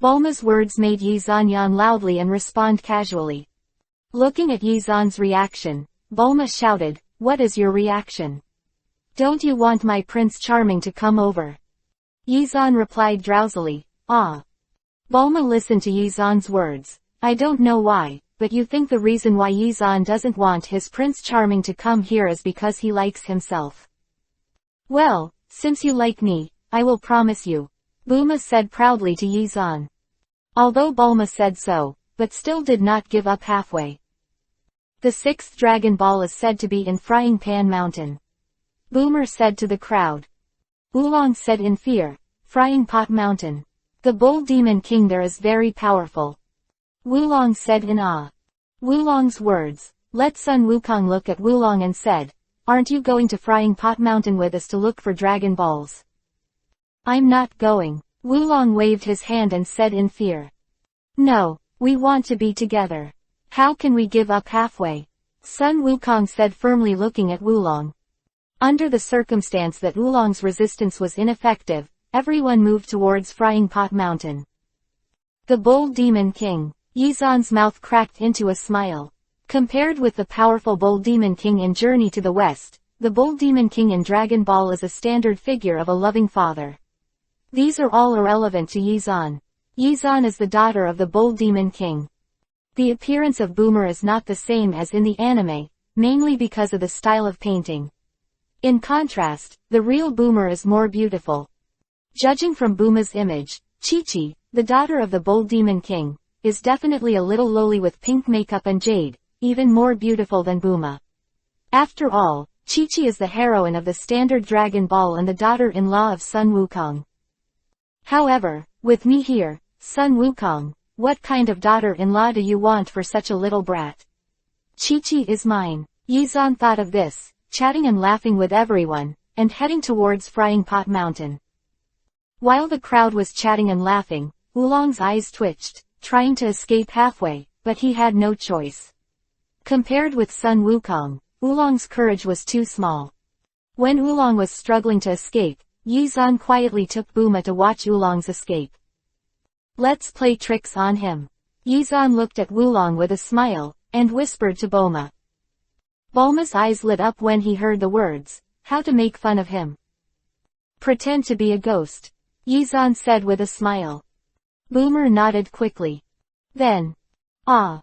S1: Bulma's words made Yizan yawn loudly and respond casually. Looking at Yizan's reaction, Bulma shouted, what is your reaction? Don't you want my Prince Charming to come over? Yizan replied drowsily, ah. Bulma listened to Yizan's words. I don't know why, but you think the reason why Yizan doesn't want his Prince Charming to come here is because he likes himself. Well, since you like me, I will promise you, Bulma said proudly to Yizan. Although Bulma said so, but still did not give up halfway. The sixth Dragon Ball is said to be in Frying Pan Mountain. Boomer said to the crowd. Oolong said in fear, Frying Pot Mountain. The Bull Demon King there is very powerful. Wulong said in awe. Wulong's words, let Sun Wukong look at Wulong and said, aren't you going to Frying Pot Mountain with us to look for Dragon Balls? I'm not going. Wulong waved his hand and said in fear. No, we want to be together. How can we give up halfway? Sun Wukong said firmly looking at Wulong. Under the circumstance that Wulong's resistance was ineffective, everyone moved towards Frying Pot Mountain. The Bull Demon King. Yizan's mouth cracked into a smile. Compared with the powerful Bull Demon King in Journey to the West, the Bull Demon King in Dragon Ball is a standard figure of a loving father. These are all irrelevant to Yizan. Yizan is the daughter of the Bull Demon King. The appearance of Boomer is not the same as in the anime, mainly because of the style of painting. In contrast, the real Boomer is more beautiful. Judging from Boomer's image, Chi-Chi, the daughter of the Bull Demon King, is definitely a little lowly with pink makeup and jade, even more beautiful than Bulma. After all, Chi-Chi is the heroine of the standard Dragon Ball and the daughter-in-law of Sun Wukong. However, with me here, Sun Wukong, what kind of daughter-in-law do you want for such a little brat? Chi-Chi is mine. Yizan thought of this, chatting and laughing with everyone, and heading towards Frying Pot Mountain. While the crowd was chatting and laughing, Oolong's eyes twitched, trying to escape halfway, but he had no choice. Compared with Sun Wukong, Oolong's courage was too small. When Oolong was struggling to escape, Yizan quietly took Bulma to watch Oolong's escape. Let's play tricks on him. Yizan looked at Oolong with a smile, and whispered to Bulma. Bulma's eyes lit up when he heard the words, how to make fun of him. Pretend to be a ghost, Yizan said with a smile. Boomer nodded quickly. Then, ah!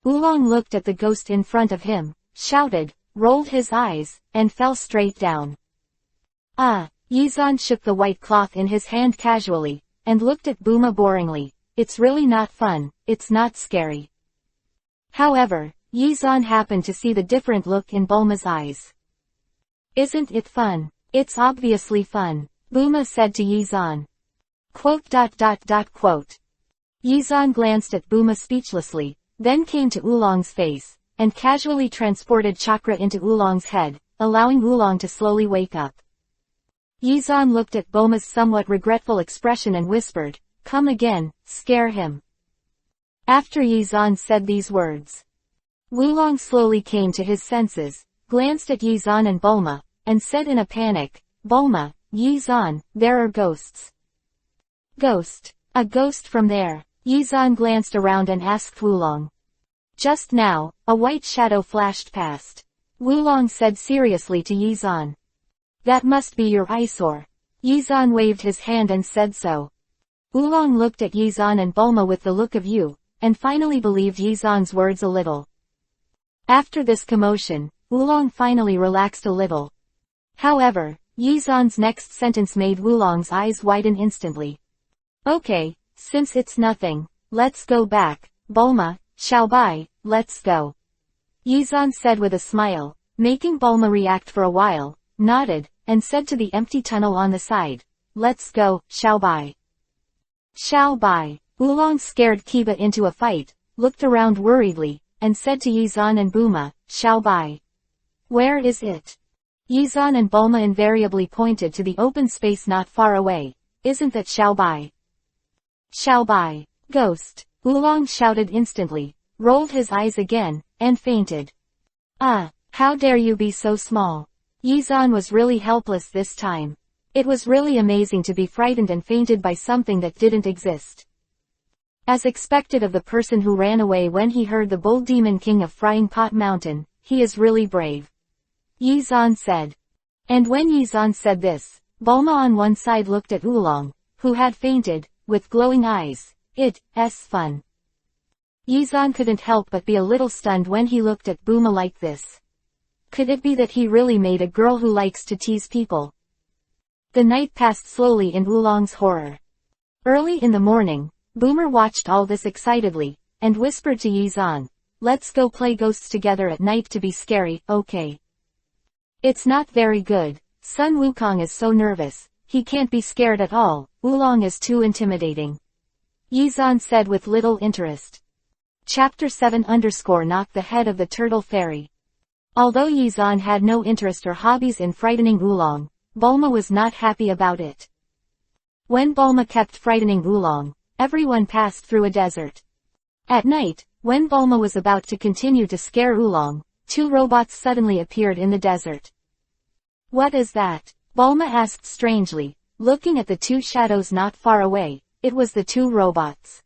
S1: Oolong looked at the ghost in front of him, shouted, rolled his eyes, and fell straight down. Ah! Yizan shook the white cloth in his hand casually, and looked at Bulma boringly. It's really not fun, it's not scary. However, Yizan happened to see the different look in Bulma's eyes. Isn't it fun? It's obviously fun, Bulma said to Yizan. Quote. Yizan glanced at Bulma speechlessly, then came to Oolong's face, and casually transported chakra into Oolong's head, allowing Oolong to slowly wake up. Yizan looked at Bulma's somewhat regretful expression and whispered, come again, scare him. After Yizan said these words, Oolong slowly came to his senses, glanced at Yizan and Bulma, and said in a panic, Bulma, Yizan, there are ghosts. Ghost. A ghost from there. Yizan glanced around and asked Oolong. Just now, a white shadow flashed past. Oolong said seriously to Yizan. That must be your eyesore. Yizan waved his hand and said so. Oolong looked at Yizan and Bulma with the look of you, and finally believed Yizan's words a little. After this commotion, Oolong finally relaxed a little. However, Yizan's next sentence made Oolong's eyes widen instantly. Okay, since it's nothing, let's go back, Bulma, Xiaobai, let's go. Yizan said with a smile, making Bulma react for a while, nodded, and said to the empty tunnel on the side, let's go, Xiaobai. Xiaobai. Oolong scared Kiba into a fight, looked around worriedly, and said to Yizan and Bulma, Xiaobai. Where is it? Yizan and Bulma invariably pointed to the open space not far away. Isn't that Xiaobai? Xiaobai. Ghost. Oolong shouted instantly, rolled his eyes again, and fainted. Ah, how dare you be so small. Yizan was really helpless this time. It was really amazing to be frightened and fainted by something that didn't exist. As expected of the person who ran away when he heard the bold demon king of Frying Pot Mountain, he is really brave. Yi-zan said. And when Yi-zan said this, Bulma on one side looked at Oolong, who had fainted, with glowing eyes. It's fun. Yi-zan couldn't help but be a little stunned when he looked at Bulma like this. Could it be that he really made a girl who likes to tease people? The night passed slowly in Oolong's horror. Early in the morning, Boomer watched all this excitedly, and whispered to Yi-zan, "Let's go play ghosts together at night to be scary, okay?" "It's not very good. Sun Wukong is so nervous, he can't be scared at all. Oolong is too intimidating," Yi-zan said with little interest. Chapter 7 Knock the Head of the Turtle Fairy. Although Yi-zan had no interest or hobbies in frightening Oolong, Bulma was not happy about it. When Bulma kept frightening Oolong, everyone passed through a desert. At night, when Bulma was about to continue to scare Oolong, 2 robots suddenly appeared in the desert. "What is that?" Bulma asked strangely, looking at the 2 shadows not far away. It was the 2 robots.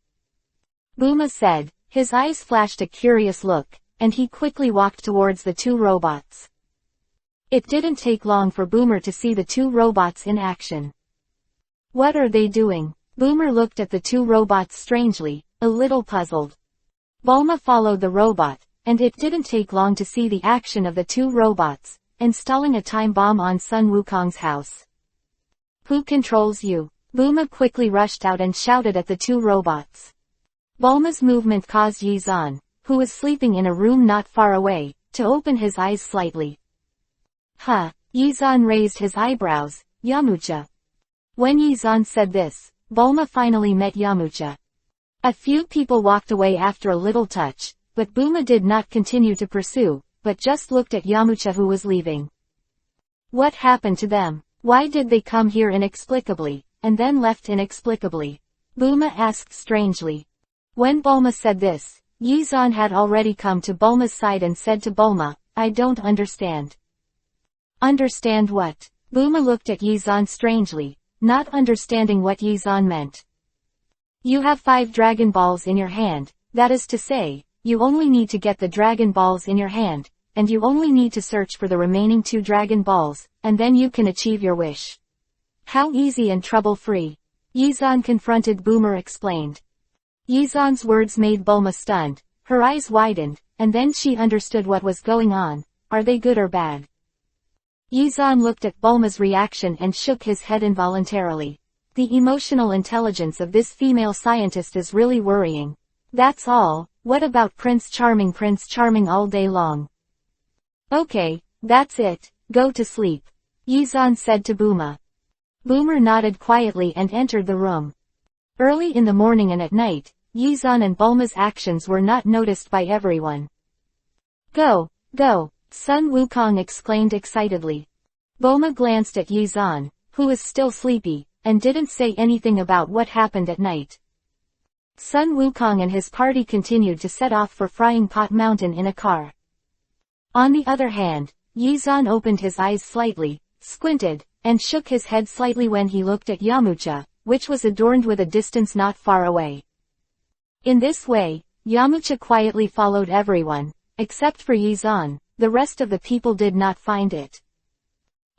S1: Bulma said. His eyes flashed a curious look, and he quickly walked towards the 2 robots. It didn't take long for Boomer to see the 2 robots in action. "What are they doing?" Boomer looked at the 2 robots strangely, a little puzzled. Bulma followed the robot, and it didn't take long to see the action of the 2 robots, installing a time bomb on Sun Wukong's house. "Who controls you?" Bulma quickly rushed out and shouted at the 2 robots. Bulma's movement caused Yi-zan, who was sleeping in a room not far away, to open his eyes slightly. "Huh?" Yi-zan raised his eyebrows. "Yamcha." When Yi-zan said this, Bulma finally met Yamcha. A few people walked away after a little touch, but Bulma did not continue to pursue, but just looked at Yamcha who was leaving. What happened to them? Why did they come here inexplicably, and then left inexplicably? Bulma asked strangely. When Bulma said this, Yi-zan had already come to Bulma's side and said to Bulma, "I don't understand." "Understand what?" Bulma looked at Yi-zan strangely, not understanding what Yi-zan meant. "You have 5 Dragon Balls in your hand, that is to say, you only need to get the Dragon Balls in your hand, and you only need to search for the remaining 2 Dragon Balls, and then you can achieve your wish. How easy and trouble-free." Yi-zan confronted Boomer explained. Yi-zan's words made Bulma stunned, her eyes widened, and then she understood what was going on. Are they good or bad? Yi-zan looked at Bulma's reaction and shook his head involuntarily. The emotional intelligence of this female scientist is really worrying. That's all. What about Prince Charming all day long? Okay, that's it, go to sleep, Yi-zan said to Bulma. Boomer nodded quietly and entered the room. Early in the morning and at night, Yi-zan and Bulma's actions were not noticed by everyone. Go, go, Sun Wukong exclaimed excitedly. Bulma glanced at Yi-zan, who was still sleepy, and didn't say anything about what happened at night. Sun Wukong and his party continued to set off for Frying Pot Mountain in a car. On the other hand, Yi-zan opened his eyes slightly, squinted, and shook his head slightly when he looked at Yamcha, which was adorned with a distance not far away. In this way, Yamcha quietly followed everyone, except for Yi-zan. The rest of the people did not find it.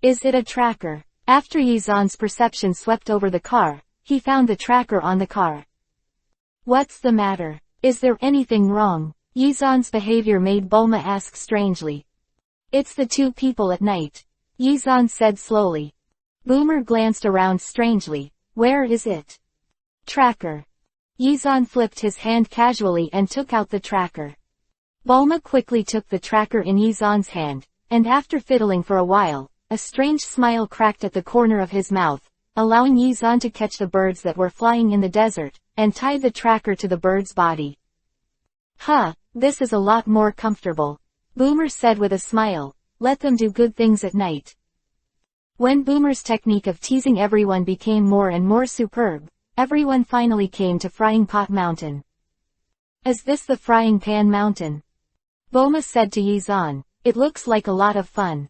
S1: Is it a tracker? After Yi-zan's perception swept over the car, he found the tracker on the car. What's the matter? Is there anything wrong? Yi-zan's behavior made Bulma ask strangely. It's the 2 people at night, Yi-zan said slowly. Boomer glanced around strangely. Where is it? Tracker. Yi-zan flipped his hand casually and took out the tracker. Bulma quickly took the tracker in Yi-zan's hand, and after fiddling for a while, a strange smile cracked at the corner of his mouth, allowing Yi-zan to catch the birds that were flying in the desert, and tie the tracker to the bird's body. Huh, this is a lot more comfortable, Boomer said with a smile. Let them do good things at night. When Boomer's technique of teasing everyone became more and more superb, everyone finally came to Frying Pot Mountain. Is this the Frying Pan Mountain? Bulma said to Yi-zan. It looks like a lot of fun.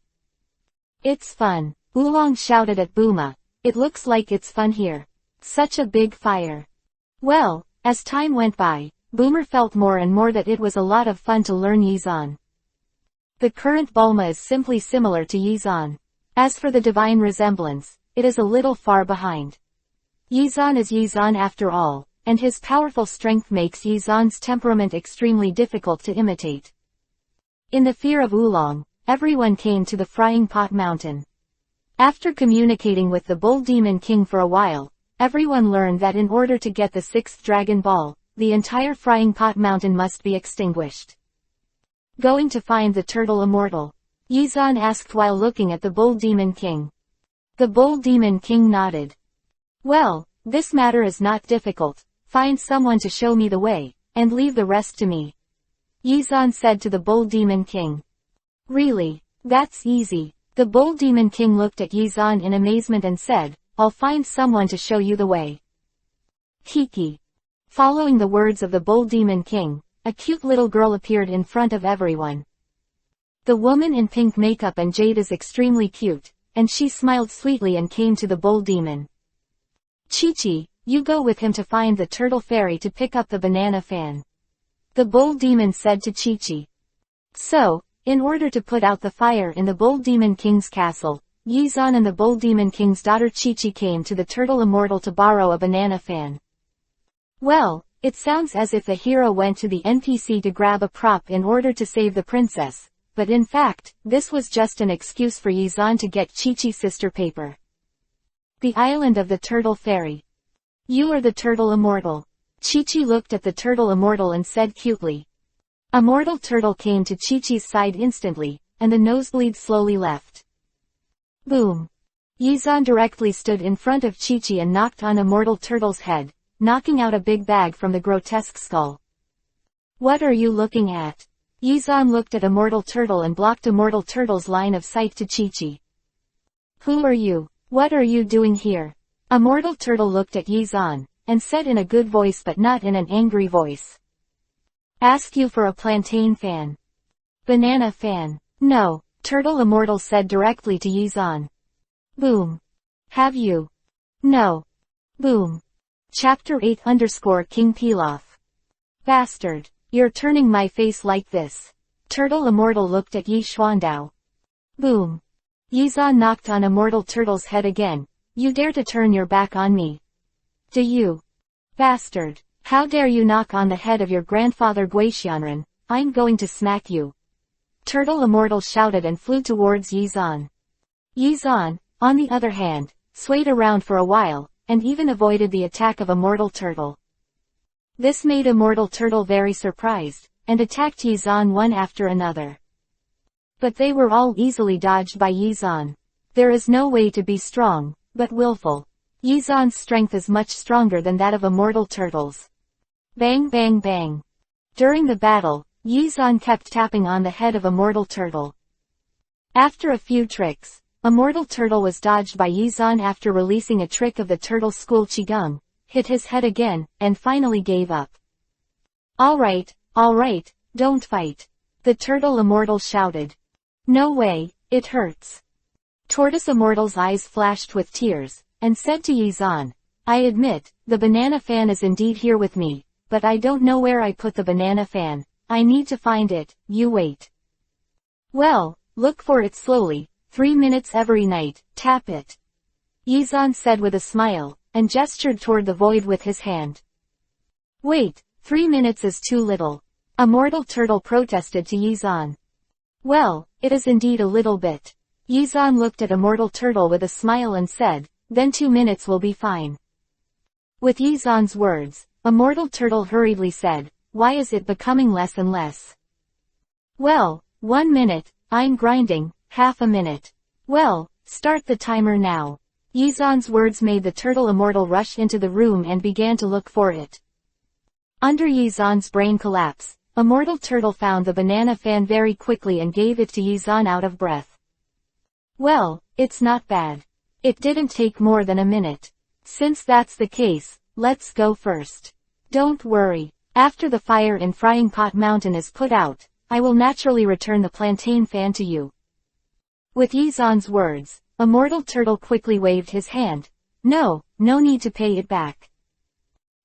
S1: It's fun, Oolong shouted at Bulma, It looks like it's fun here. Such a big fire. Well, as time went by, Boomer felt more and more that it was a lot of fun to learn Yizan. The current Bulma is simply similar to Yizan. As for the divine resemblance, it is a little far behind. Yizan is Yizan after all, and his powerful strength makes Yizan's temperament extremely difficult to imitate. In the fear of Oolong, everyone came to the Frying Pot Mountain. After communicating with the Bull Demon King for a while, everyone learned that in order to get the 6th Dragon Ball, the entire Frying Pot Mountain must be extinguished. Going to find the Turtle Immortal? Yizan asked while looking at the Bull Demon King. The Bull Demon King nodded. Well, this matter is not difficult. Find someone to show me the way, and leave the rest to me. Yizan said to the Bull Demon King. Really? That's easy. The Bull Demon King looked at Yizan in amazement and said, I'll find someone to show you the way. Kiki. Following the words of the Bull Demon King, a cute little girl appeared in front of everyone. The woman in pink makeup and jade is extremely cute, and she smiled sweetly and came to the Bull Demon. Chi-Chi, you go with him to find the Turtle Fairy to pick up the banana fan. The Bull Demon said to Chi-Chi. So, in order to put out the fire in the Bull Demon King's castle, Yizan and the Bull Demon King's daughter Chi-Chi came to the Turtle Immortal to borrow a banana fan. Well, it sounds as if the hero went to the NPC to grab a prop in order to save the princess, but in fact, this was just an excuse for Yizan to get Chi-Chi's sister paper. The Island of the Turtle Fairy. You are the Turtle Immortal. Chi-Chi looked at the Turtle Immortal and said cutely. Immortal Turtle came to Chi-Chi's side instantly, and the nosebleed slowly left. Boom. Yizan directly stood in front of Chi-Chi and knocked on Immortal Turtle's head, knocking out a big bag from the grotesque skull. What are you looking at? Yizan looked at Immortal Turtle and blocked Immortal Turtle's line of sight to Chi-Chi. Who are you? What are you doing here? Immortal Turtle looked at Yizan, and said in a good voice but not in an angry voice. Ask you for a plantain fan. Banana fan. No, Turtle Immortal said directly to Yizan. Boom. Have you? No. Boom. Chapter 8_King Pilaf. Bastard. You're turning my face like this. Turtle Immortal looked at Yi Xuandao. Boom. Yizan knocked on Immortal Turtle's head again. You dare to turn your back on me? Do you? Bastard. How dare you knock on the head of your grandfather Guixianren? I'm going to smack you. Turtle Immortal shouted and flew towards Yizan. Yizan, on the other hand, swayed around for a while, and even avoided the attack of Immortal Turtle. This made Immortal Turtle very surprised, and attacked Yizan one after another. But they were all easily dodged by Yizan. There is no way to be strong, but willful. Yizan's strength is much stronger than that of Immortal Turtle's. Bang bang bang. During the battle, Yizan kept tapping on the head of Immortal Turtle. After a few tricks, Immortal Turtle was dodged by Yizan after releasing a trick of the Turtle School Qigong, hit his head again, and finally gave up. Alright, don't fight. The Turtle Immortal shouted. No way, it hurts. Tortoise Immortal's eyes flashed with tears, and said to Yizan, I admit, the banana fan is indeed here with me, but I don't know where I put the banana fan. I need to find it, you wait. Well, look for it slowly, 3 minutes every night, tap it. Yizan said with a smile, and gestured toward the void with his hand. Wait, 3 minutes is too little. Immortal Turtle protested to Yizan. Well, it is indeed a little bit. Yizan looked at Immortal Turtle with a smile and said, then 2 minutes will be fine. With Yizan's words, Immortal Turtle hurriedly said, why is it becoming less and less? Well, 1 minute, I'm grinding, half a minute. Well, start the timer now. Yizan's words made the Turtle Immortal rush into the room and began to look for it. Under Yizan's brain collapse, Immortal Turtle found the banana fan very quickly and gave it to Yizan out of breath. Well, it's not bad. It didn't take more than a minute. Since that's the case, let's go first. Don't worry. After the fire in Frying Pot Mountain is put out, I will naturally return the plantain fan to you. With Yizan's words, Immortal Turtle quickly waved his hand, No need to pay it back.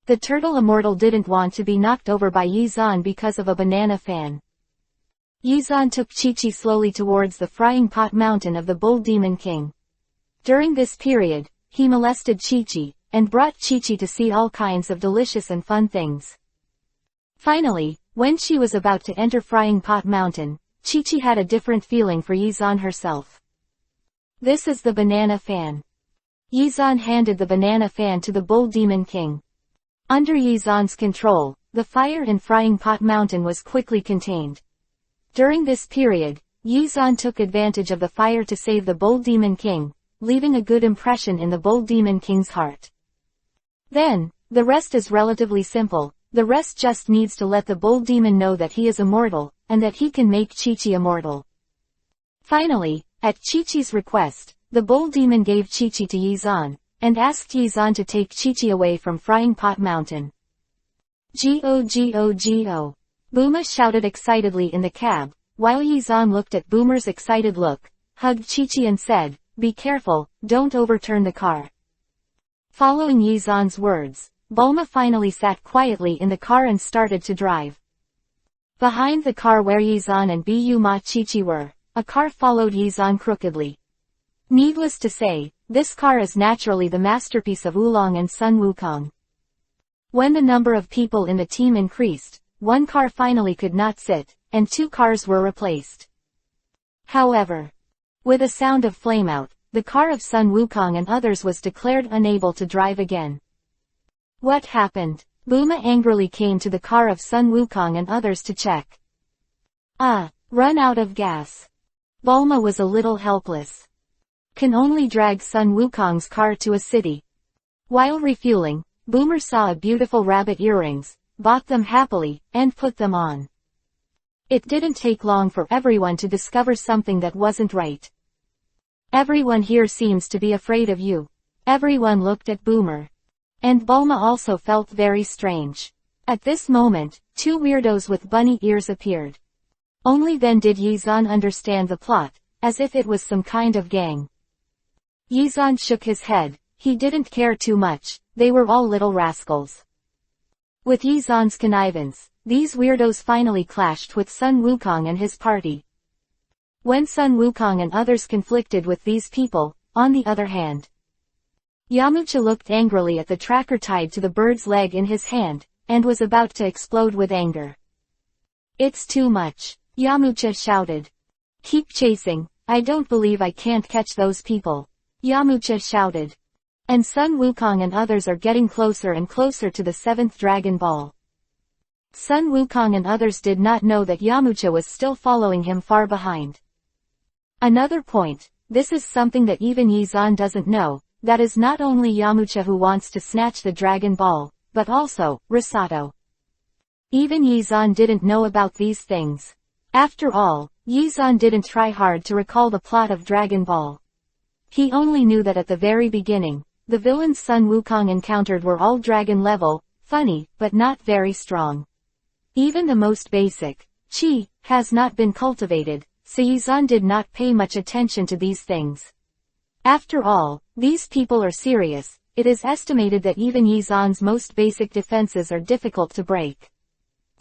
S1: The turtle immortal didn't want to be knocked over by Yizan because of a banana fan. Yizan took Chi-Chi slowly towards the frying pot mountain of the Bull Demon King. During this period, he molested Chi-Chi, and brought Chi-Chi to see all kinds of delicious and fun things. Finally, when she was about to enter Frying Pot Mountain, Chi-Chi had a different feeling for Yizan herself. This is the banana fan. Yizan handed the banana fan to the Bull Demon King. Under Yizan's control, the fire in Frying Pot Mountain was quickly contained. During this period, Yizan took advantage of the fire to save the Bull Demon King, leaving a good impression in the Bull Demon King's heart. Then, the rest is relatively simple. The rest just needs to let the Bull Demon know that he is immortal, and that he can make Chi-Chi immortal. Finally, at Chi-Chi's request, the Bull Demon gave Chi-Chi to Yizan, and asked Yizan to take Chi-Chi away from Frying Pot Mountain. Go. Booma shouted excitedly in the cab, while Yizan looked at Boomer's excited look, hugged Chi-Chi and said, "Be careful, don't overturn the car." Following Yizan's words, Bulma finally sat quietly in the car and started to drive. Behind the car where Yizan and Bu-Ma Chi-Chi were, a car followed Yizan crookedly. Needless to say, this car is naturally the masterpiece of Oolong and Sun Wukong. When the number of people in the team increased, one car finally could not sit, and two cars were replaced. However, with a sound of flameout, the car of Sun Wukong and others was declared unable to drive again. What happened? Booma angrily came to the car of Sun Wukong and others to check. Run out of gas. Bulma was a little helpless. Can only drag Sun Wukong's car to a city. While refueling, Boomer saw a beautiful rabbit earrings, bought them happily, and put them on. It didn't take long for everyone to discover something that wasn't right. Everyone here seems to be afraid of you. Everyone looked at Boomer. And Bulma also felt very strange. At this moment, two weirdos with bunny ears appeared. Only then did Yizan understand the plot, as if it was some kind of gang. Yizan shook his head. He didn't care too much, they were all little rascals. With Yizan's connivance, these weirdos finally clashed with Sun Wukong and his party. When Sun Wukong and others conflicted with these people, on the other hand, Yamcha looked angrily at the tracker tied to the bird's leg in his hand, and was about to explode with anger. "It's too much," Yamcha shouted. "Keep chasing, I don't believe I can't catch those people," Yamcha shouted. And Sun Wukong and others are getting closer and closer to the 7th Dragon Ball. Sun Wukong and others did not know that Yamcha was still following him far behind. Another point, this is something that even Yizan doesn't know, that is not only Yamcha who wants to snatch the Dragon Ball, but also, Risato. Even Yizan didn't know about these things. After all, Yizan didn't try hard to recall the plot of Dragon Ball. He only knew that at the very beginning, the villains Sun Wukong encountered were all dragon level, funny, but not very strong. Even the most basic, Chi, has not been cultivated, so Yizan did not pay much attention to these things. After all, these people are serious. It is estimated that even Yizan's most basic defenses are difficult to break.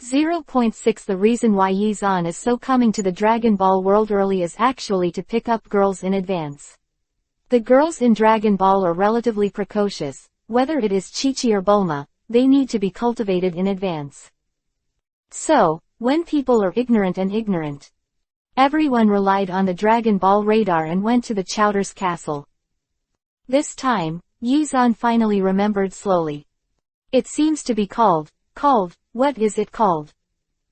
S1: 0.6 The reason why Yizan is so coming to the Dragon Ball world early is actually to pick up girls in advance. The girls in Dragon Ball are relatively precocious, whether it is Chi-Chi or Bulma, they need to be cultivated in advance. So, when people are ignorant, everyone relied on the Dragon Ball radar and went to the Chowder's castle. This time, Yizan finally remembered slowly. It seems to be called, what is it called?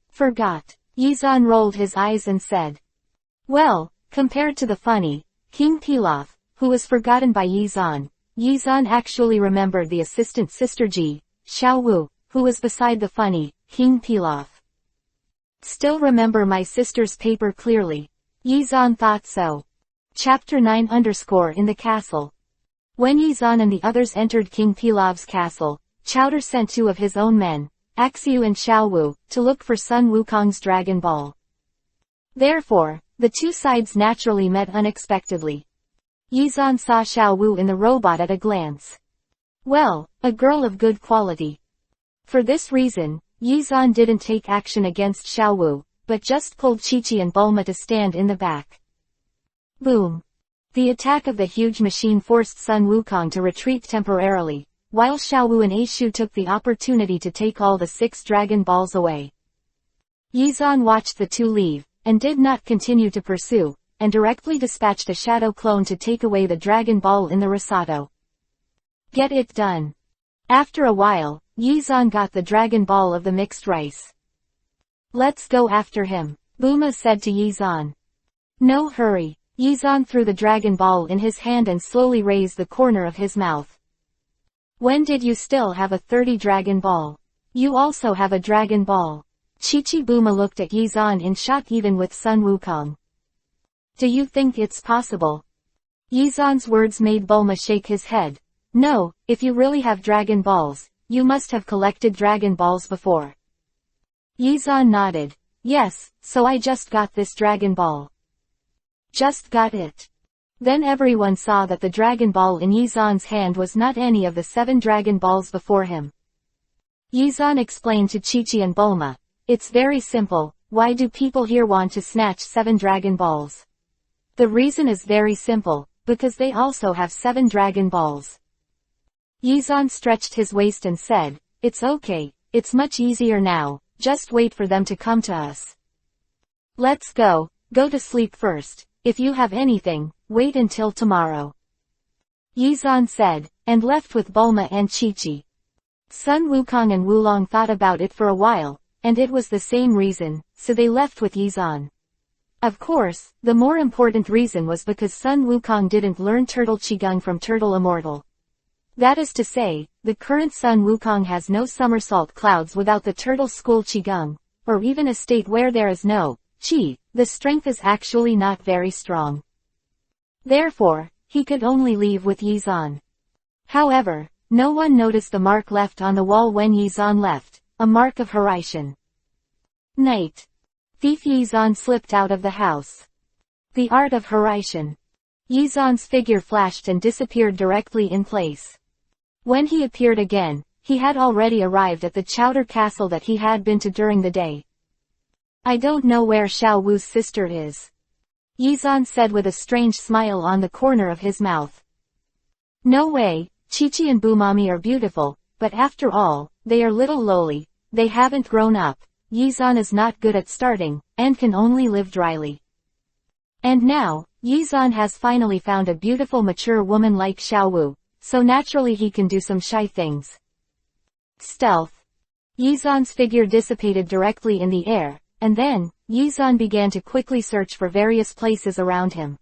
S1: Forgot. Yizan rolled his eyes and said. Well, compared to the funny, King Pilaf, who was forgotten by Yizan actually remembered the assistant sister Ji, Xiao Wu, who was beside the funny, King Pilaf. Still remember my sister's paper clearly. Yizan thought so. Chapter 9 In the castle. When Yizan and the others entered King Pilaf's castle, Chowder sent two of his own men, Axiu and Xiao Wu, to look for Sun Wukong's Dragon Ball. Therefore, the two sides naturally met unexpectedly. Yizan saw Xiao Wu in the robot at a glance. Well, a girl of good quality. For this reason, Yizan didn't take action against Xiao Wu, but just pulled Qiqi and Bulma to stand in the back. Boom. The attack of the huge machine forced Sun Wukong to retreat temporarily, while Xiao Wu and Aishu took the opportunity to take all the 6 Dragon Balls away. Yizan watched the two leave, and did not continue to pursue, and directly dispatched a shadow clone to take away the Dragon Ball in the Risato. Get it done. After a while, Yizan got the Dragon Ball of the mixed rice. Let's go after him, Bulma said to Yizan. No hurry. Yizan threw the Dragon Ball in his hand and slowly raised the corner of his mouth. When did you still have a 30 Dragon Ball? You also have a Dragon Ball. Qiqi Bulma looked at Yizan in shock even with Sun Wukong. Do you think it's possible? Yizan's words made Bulma shake his head. No, if you really have Dragon Balls, you must have collected Dragon Balls before. Yizan nodded. Yes, so I just got this Dragon Ball. Just got it. Then everyone saw that the Dragon Ball in Yizan's hand was not any of the 7 Dragon Balls before him. Yizan explained to Qiqi and Bulma. It's very simple, why do people here want to snatch 7 Dragon Balls? The reason is very simple, because they also have 7 Dragon Balls. Yizan stretched his waist and said, it's okay, it's much easier now, just wait for them to come to us. Let's go to sleep first. If you have anything, wait until tomorrow. Yizan said, and left with Bulma and Qiqi. Sun Wukong and Wulong thought about it for a while, and it was the same reason, so they left with Yizan. Of course, the more important reason was because Sun Wukong didn't learn Turtle Qigong from Turtle Immortal. That is to say, the current Sun Wukong has no somersault clouds without the Turtle School Qigong, or even a state where there is no Qi, the strength is actually not very strong. Therefore, he could only leave with Yizan. However, no one noticed the mark left on the wall when Yizan left, a mark of Hiraishin. Night. Thief Yizan slipped out of the house. The art of Hiraishin. Yizan's figure flashed and disappeared directly in place. When he appeared again, he had already arrived at the Chowder Castle that he had been to during the day. I don't know where Xiao Wu's sister is. Yizan said with a strange smile on the corner of his mouth. No way, Qiqi and Bumami are beautiful, but after all, they are little lowly, they haven't grown up. Yizan is not good at starting, and can only live dryly. And now, Yizan has finally found a beautiful mature woman like Xiao Wu, so naturally he can do some shy things. Stealth. Yizan's figure dissipated directly in the air, and then, Yizan began to quickly search for various places around him.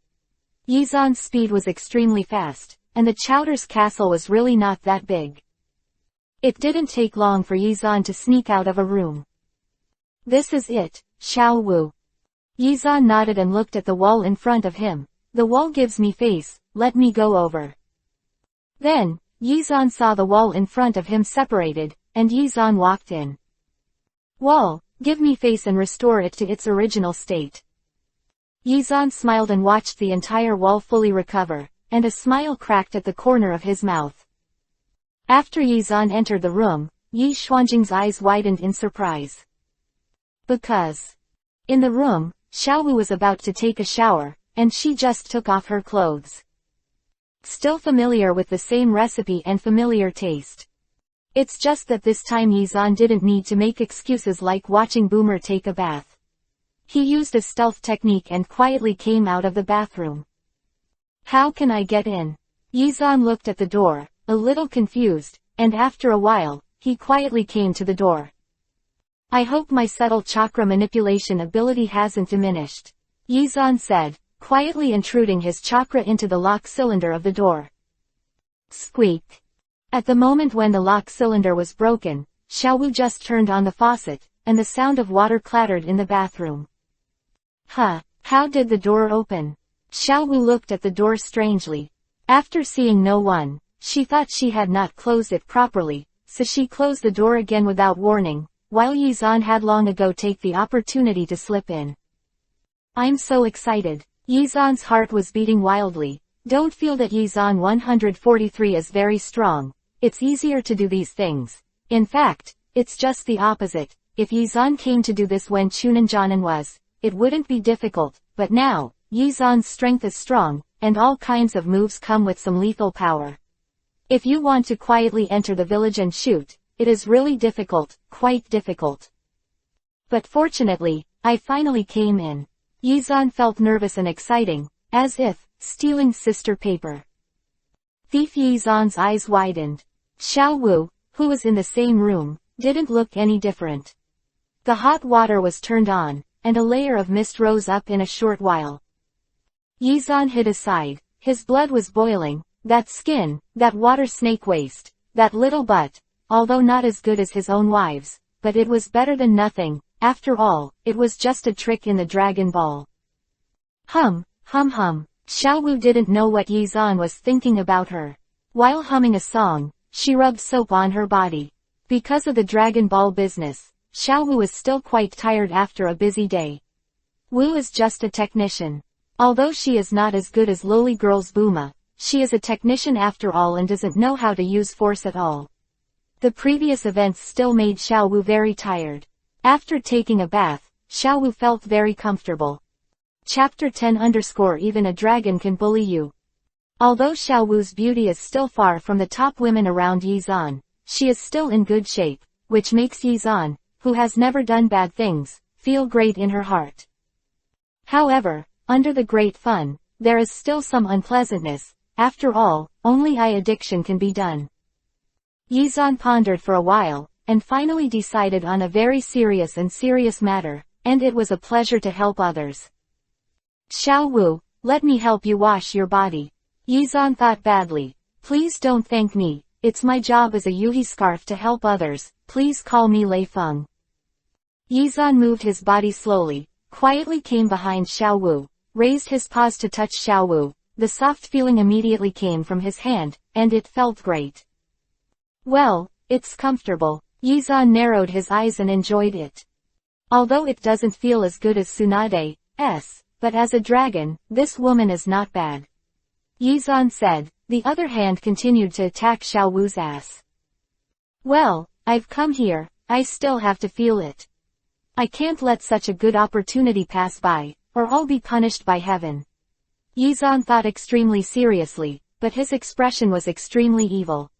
S1: Yizan's speed was extremely fast, and the Chowder's castle was really not that big. It didn't take long for Yizan to sneak out of a room. This is it, Xiao Wu. Yizan nodded and looked at the wall in front of him. The wall gives me face, let me go over. Then, Yizan saw the wall in front of him separated, and Yizan walked in. Wall, give me face and restore it to its original state. Yizan smiled and watched the entire wall fully recover, and a smile cracked at the corner of his mouth. After Yizan entered the room, Yi Xuanjing's eyes widened in surprise. Because in the room, Xiao Wu was about to take a shower, and she just took off her clothes. Still familiar with the same recipe and familiar taste. It's just that this time Yizan didn't need to make excuses like watching Boomer take a bath. He used a stealth technique and quietly came out of the bathroom. How can I get in? Yizan looked at the door, a little confused, and after a while, he quietly came to the door. I hope my subtle chakra manipulation ability hasn't diminished. Yizan said, quietly intruding his chakra into the lock cylinder of the door. Squeak. At the moment when the lock cylinder was broken, Xiao Wu just turned on the faucet, and the sound of water clattered in the bathroom. Huh, how did the door open? Xiao Wu looked at the door strangely. After seeing no one, she thought she had not closed it properly, so she closed the door again without warning, while Yizan had long ago taken the opportunity to slip in. I'm so excited. Yizan's heart was beating wildly. Don't feel that Yizan 143 is very strong. It's easier to do these things. In fact, it's just the opposite. If Yizan came to do this when Chunanjanan was, it wouldn't be difficult, but now, Yizan's strength is strong, and all kinds of moves come with some lethal power. If you want to quietly enter the village and shoot, it is really difficult, quite difficult. But fortunately, I finally came in. Yizan felt nervous and exciting, as if, stealing sister paper. Thief Yizan's eyes widened. Xiao Wu, who was in the same room, didn't look any different. The hot water was turned on, and a layer of mist rose up in a short while. Yizan hid aside. His blood was boiling. That skin, that water snake waste, that little butt, although not as good as his own wives, but it was better than nothing. After all, it was just a trick in the Dragon Ball. Hum. Xiao Wu didn't know what Yizan was thinking about her. While humming a song, she rubbed soap on her body. Because of the Dragon Ball business, Xiao Wu is still quite tired after a busy day. Wu is just a technician. Although she is not as good as lowly girl's Buma, she is a technician after all and doesn't know how to use force at all. The previous events still made Xiao Wu very tired. After taking a bath, Xiao Wu felt very comfortable. Chapter 10 _ Even a dragon can bully you. Although Xiao Wu's beauty is still far from the top women around Yizan, she is still in good shape, which makes Yizan, who has never done bad things, feel great in her heart. However, under the great fun, there is still some unpleasantness. After all, only eye addiction can be done. Yizan pondered for a while, and finally decided on a very serious matter, and it was a pleasure to help others. Xiao Wu, let me help you wash your body. Yizan thought badly. Please don't thank me, it's my job as a Yuhi scarf to help others, please call me Lei Feng. Yizan moved his body slowly, quietly came behind Xiao Wu, raised his paws to touch Xiao Wu. The soft feeling immediately came from his hand, and it felt great. Well, it's comfortable. Yizan narrowed his eyes and enjoyed it. Although it doesn't feel as good as Tsunade's, but as a dragon, this woman is not bad. Yizan said. The other hand continued to attack Xiao Wu's ass. Well, I've come here, I still have to feel it. I can't let such a good opportunity pass by, or I'll be punished by heaven. Yizan thought extremely seriously, but his expression was extremely evil.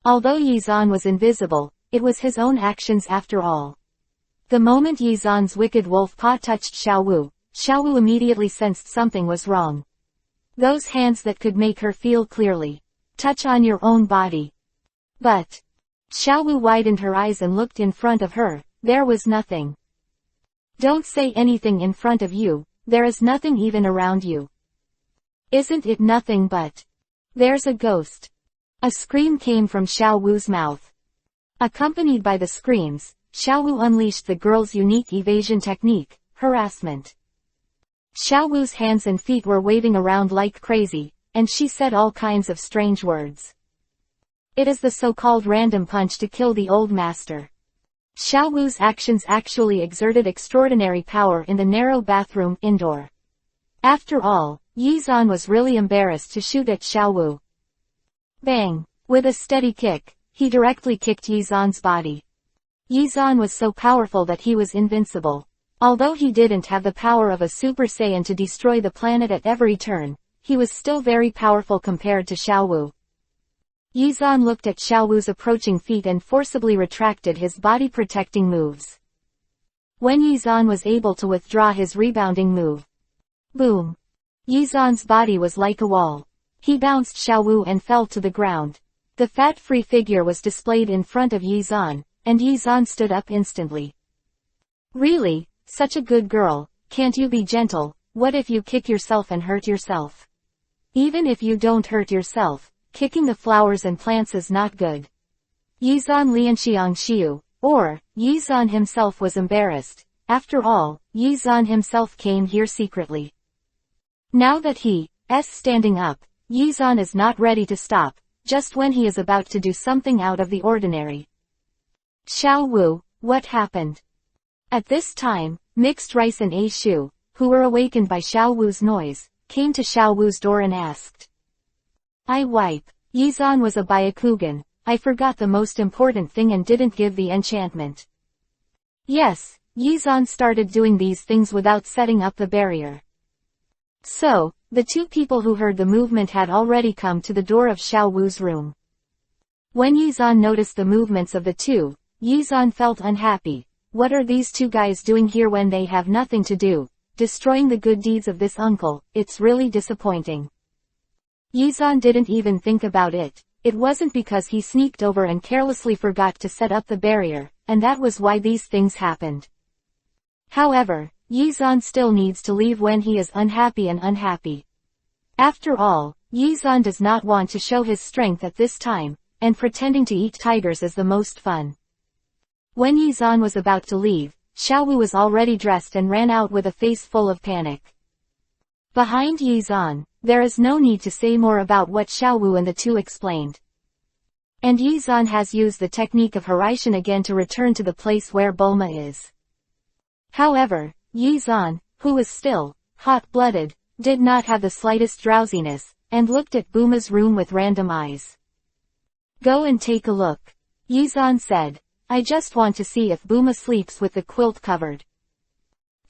S1: Although Yizan was invisible, it was his own actions after all. The moment Yizan's wicked wolf paw touched Xiao Wu immediately sensed something was wrong. Those hands that could make her feel clearly. Touch on your own body. But Xiao Wu widened her eyes and looked in front of her. There was nothing. Don't say anything in front of you, there is nothing even around you. Isn't it nothing but... There's a ghost. A scream came from Xiao Wu's mouth. Accompanied by the screams, Xiao Wu unleashed the girl's unique evasion technique, harassment. Xiao Wu's hands and feet were waving around like crazy, and she said all kinds of strange words. It is the so-called random punch to kill the old master. Xiao Wu's actions actually exerted extraordinary power in the narrow bathroom indoor. After all, Yizan was really embarrassed to shoot at Xiao Wu. Bang! With a steady kick, he directly kicked Yizan's body. Yizan was so powerful that he was invincible. Although he didn't have the power of a Super Saiyan to destroy the planet at every turn, he was still very powerful compared to Xiao Wu. Yizan looked at Xiao Wu's approaching feet and forcibly retracted his body-protecting moves. When Yizan was able to withdraw his rebounding move. Boom! Yizan's body was like a wall. He bounced Xiao Wu and fell to the ground. The fat-free figure was displayed in front of Yizan, and Yizan stood up instantly. Really? Such a good girl, can't you be gentle? What if you kick yourself and hurt yourself? Even if you don't hurt yourself, kicking the flowers and plants is not good. Yizan Lianxiang Xiu, or, Yizan himself was embarrassed. After all, Yizan himself came here secretly. Now that he's standing up, Yizan is not ready to stop, just when he is about to do something out of the ordinary. Xiao Wu, what happened? At this time, Mixed Rice and A Shu, who were awakened by Xiao Wu's noise, came to Xiao Wu's door and asked. I wipe. Yizan was a Byakugan. I forgot the most important thing and didn't give the enchantment. Yes, Yizan started doing these things without setting up the barrier. So, the two people who heard the movement had already come to the door of Xiao Wu's room. When Yizan noticed the movements of the two, Yizan felt unhappy. What are these two guys doing here when they have nothing to do? Destroying the good deeds of this uncle, it's really disappointing. Yizan didn't even think about it. It wasn't because he sneaked over and carelessly forgot to set up the barrier, and that was why these things happened. However, Yizan still needs to leave when he is unhappy. After all, Yizan does not want to show his strength at this time, and pretending to eat tigers is the most fun. When Yizan was about to leave, Xiao Wu was already dressed and ran out with a face full of panic. Behind Yizan, there is no need to say more about what Xiao Wu and the two explained. And Yizan has used the technique of Hiraishin again to return to the place where Bulma is. However, Yizan, who was still hot-blooded, did not have the slightest drowsiness, and looked at Bulma's room with random eyes. Go and take a look. Yizan said. I just want to see if Bulma sleeps with the quilt covered.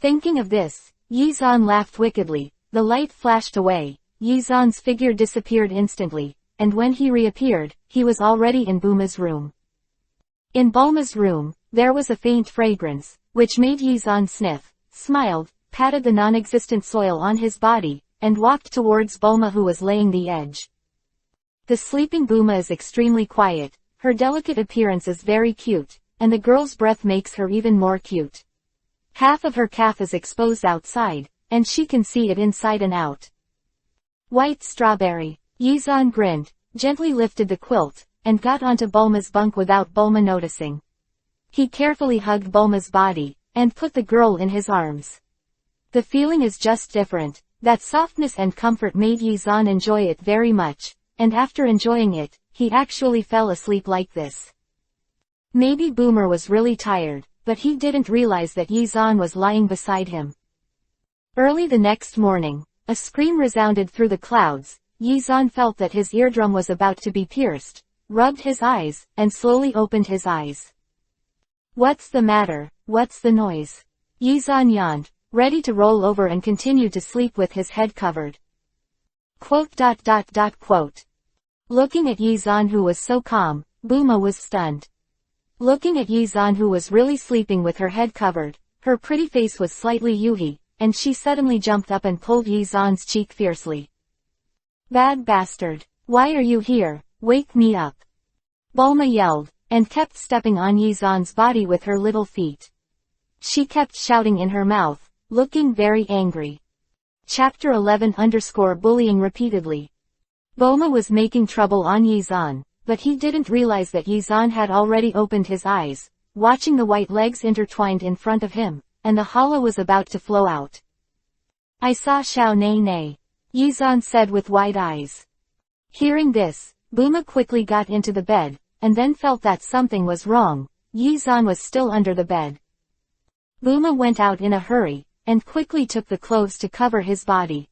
S1: Thinking of this, Yizan laughed wickedly. The light flashed away, Yizan's figure disappeared instantly, and when he reappeared, he was already in Bulma's room. In Bulma's room, there was a faint fragrance, which made Yizan sniff, smiled, patted the non-existent soil on his body, and walked towards Bulma who was laying the edge. The sleeping Bulma is extremely quiet, her delicate appearance is very cute, and the girl's breath makes her even more cute. Half of her calf is exposed outside, and she can see it inside and out. White strawberry. Yizan grinned, gently lifted the quilt, and got onto Bulma's bunk without Bulma noticing. He carefully hugged Bulma's body, and put the girl in his arms. The feeling is just different. That softness and comfort made Yizan enjoy it very much, and after enjoying it, he actually fell asleep like this. Maybe Boomer was really tired, but he didn't realize that Yizan was lying beside him. Early the next morning, a scream resounded through the clouds. Yizan felt that his eardrum was about to be pierced, rubbed his eyes, and slowly opened his eyes. What's the matter? What's the noise? Yizan yawned, ready to roll over and continue to sleep with his head covered. Quote. Looking at Yizan who was so calm, Bulma was stunned. Looking at Yizan who was really sleeping with her head covered, her pretty face was slightly yuhi, and she suddenly jumped up and pulled Yizan's cheek fiercely. Bad bastard! Why are you here? Wake me up! Bulma yelled, and kept stepping on Yizan's body with her little feet. She kept shouting in her mouth, looking very angry. Chapter 11 Bullying repeatedly. Bulma was making trouble on Yizan, but he didn't realize that Yizan had already opened his eyes, watching the white legs intertwined in front of him, and the hollow was about to flow out. I saw Xiao Nei Nei, Yizan said with wide eyes. Hearing this, Bulma quickly got into the bed, and then felt that something was wrong. Yizan was still under the bed. Bulma went out in a hurry, and quickly took the clothes to cover his body.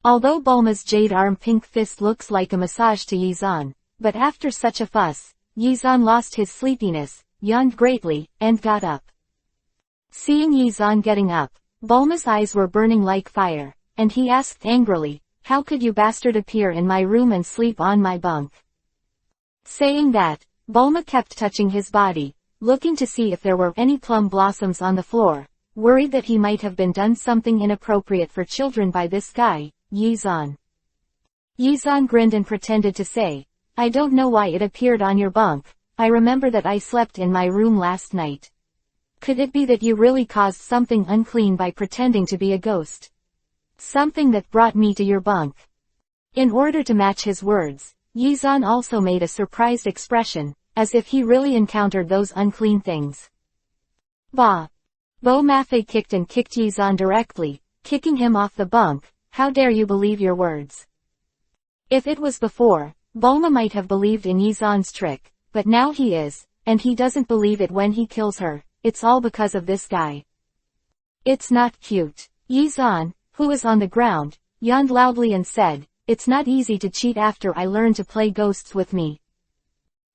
S1: Although Bulma's jade arm pink fist looks like a massage to Yizan, but after such a fuss, Yizan lost his sleepiness, yawned greatly, and got up. Seeing Yizan getting up, Bulma's eyes were burning like fire, and he asked angrily, how could you bastard appear in my room and sleep on my bunk? Saying that, Bulma kept touching his body, looking to see if there were any plum blossoms on the floor, worried that he might have been done something inappropriate for children by this guy, Yizan. Yizan grinned and pretended to say, I don't know why it appeared on your bunk, I remember that I slept in my room last night. Could it be that you really caused something unclean by pretending to be a ghost? Something that brought me to your bunk. In order to match his words, Yizan also made a surprised expression, as if he really encountered those unclean things. Bah! Bo Maffei kicked Yizan directly, kicking him off the bunk. How dare you believe your words? If it was before, Bulma might have believed in Yizan's trick, but now he is, and he doesn't believe it when he kills her. It's all because of this guy. It's not cute. Yizan, who was on the ground, yawned loudly and said, "It's not easy to cheat after I learned to play ghosts with me."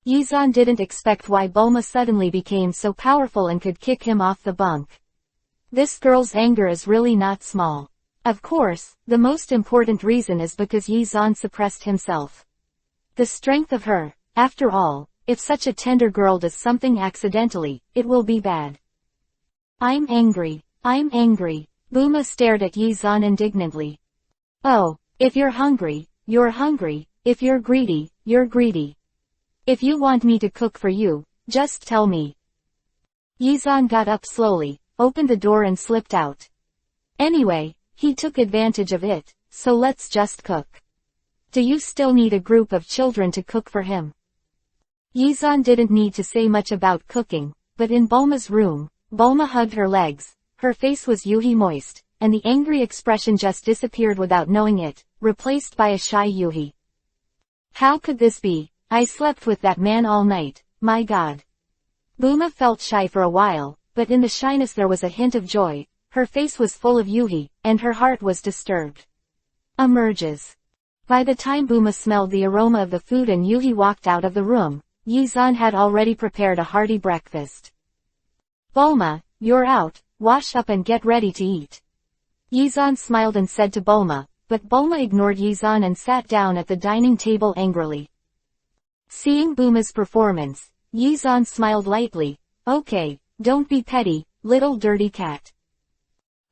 S1: Yizan didn't expect why Bulma suddenly became so powerful and could kick him off the bunk. This girl's anger is really not small. Of course, the most important reason is because Yizan suppressed himself. The strength of her, after all, if such a tender girl does something accidentally, it will be bad. I'm angry. I'm angry. Bulma stared at Yizan indignantly. Oh, if you're hungry, you're hungry. If you're greedy, you're greedy. If you want me to cook for you, just tell me. Yizan got up slowly, opened the door and slipped out. Anyway, he took advantage of it, so let's just cook. Do you still need a group of children to cook for him? Yizan didn't need to say much about cooking, but in Bulma's room, Bulma hugged her legs, her face was Yuhi moist, and the angry expression just disappeared without knowing it, replaced by a shy Yuhi. How could this be? I slept with that man all night, my god. Bulma felt shy for a while, but in the shyness there was a hint of joy, her face was full of Yuhi, and her heart was disturbed. Emerges. By the time Bulma smelled the aroma of the food and Yuhi walked out of the room, Yizan had already prepared a hearty breakfast. Bulma, you're out, wash up and get ready to eat. Yizan smiled and said to Bulma, but Bulma ignored Yizan and sat down at the dining table angrily. Seeing Bulma's performance, Yizan smiled lightly. Okay, don't be petty, little dirty cat.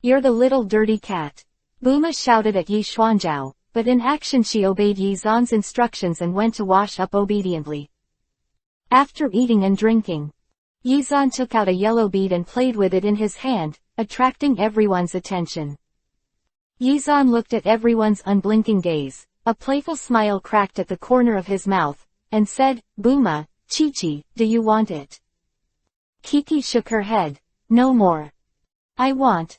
S1: You're the little dirty cat. Bulma shouted at Yi Xuanzhao, but in action she obeyed Yizan's instructions and went to wash up obediently. After eating and drinking, Yizan took out a yellow bead and played with it in his hand, attracting everyone's attention. Yizan looked at everyone's unblinking gaze, a playful smile cracked at the corner of his mouth, and said, Bulma, Chi-Chi, do you want it? Kiki shook her head. No more. I want.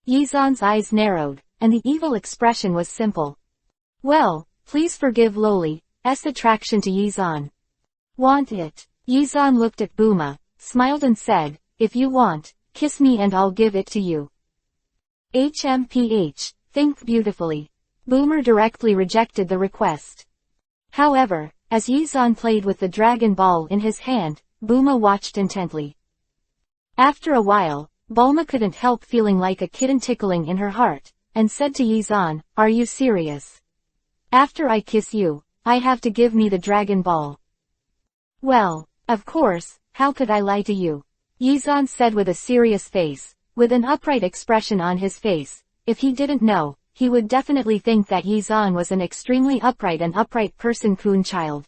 S1: Yizan's eyes narrowed, and the evil expression was simple. Well, please forgive Loli's attraction to Yizan. Want it? Yizan looked at Bulma, smiled and said, if you want, kiss me and I'll give it to you. HMPH, think beautifully. Bulma directly rejected the request. However, as Yizan played with the Dragon Ball in his hand, Bulma watched intently. After a while, Bulma couldn't help feeling like a kitten tickling in her heart, and said to Yizan, are you serious? After I kiss you, I have to give me the Dragon Ball. Well, of course, how could I lie to you? Yizan said with a serious face, with an upright expression on his face. If he didn't know, he would definitely think that Yizan was an extremely upright person Kun child.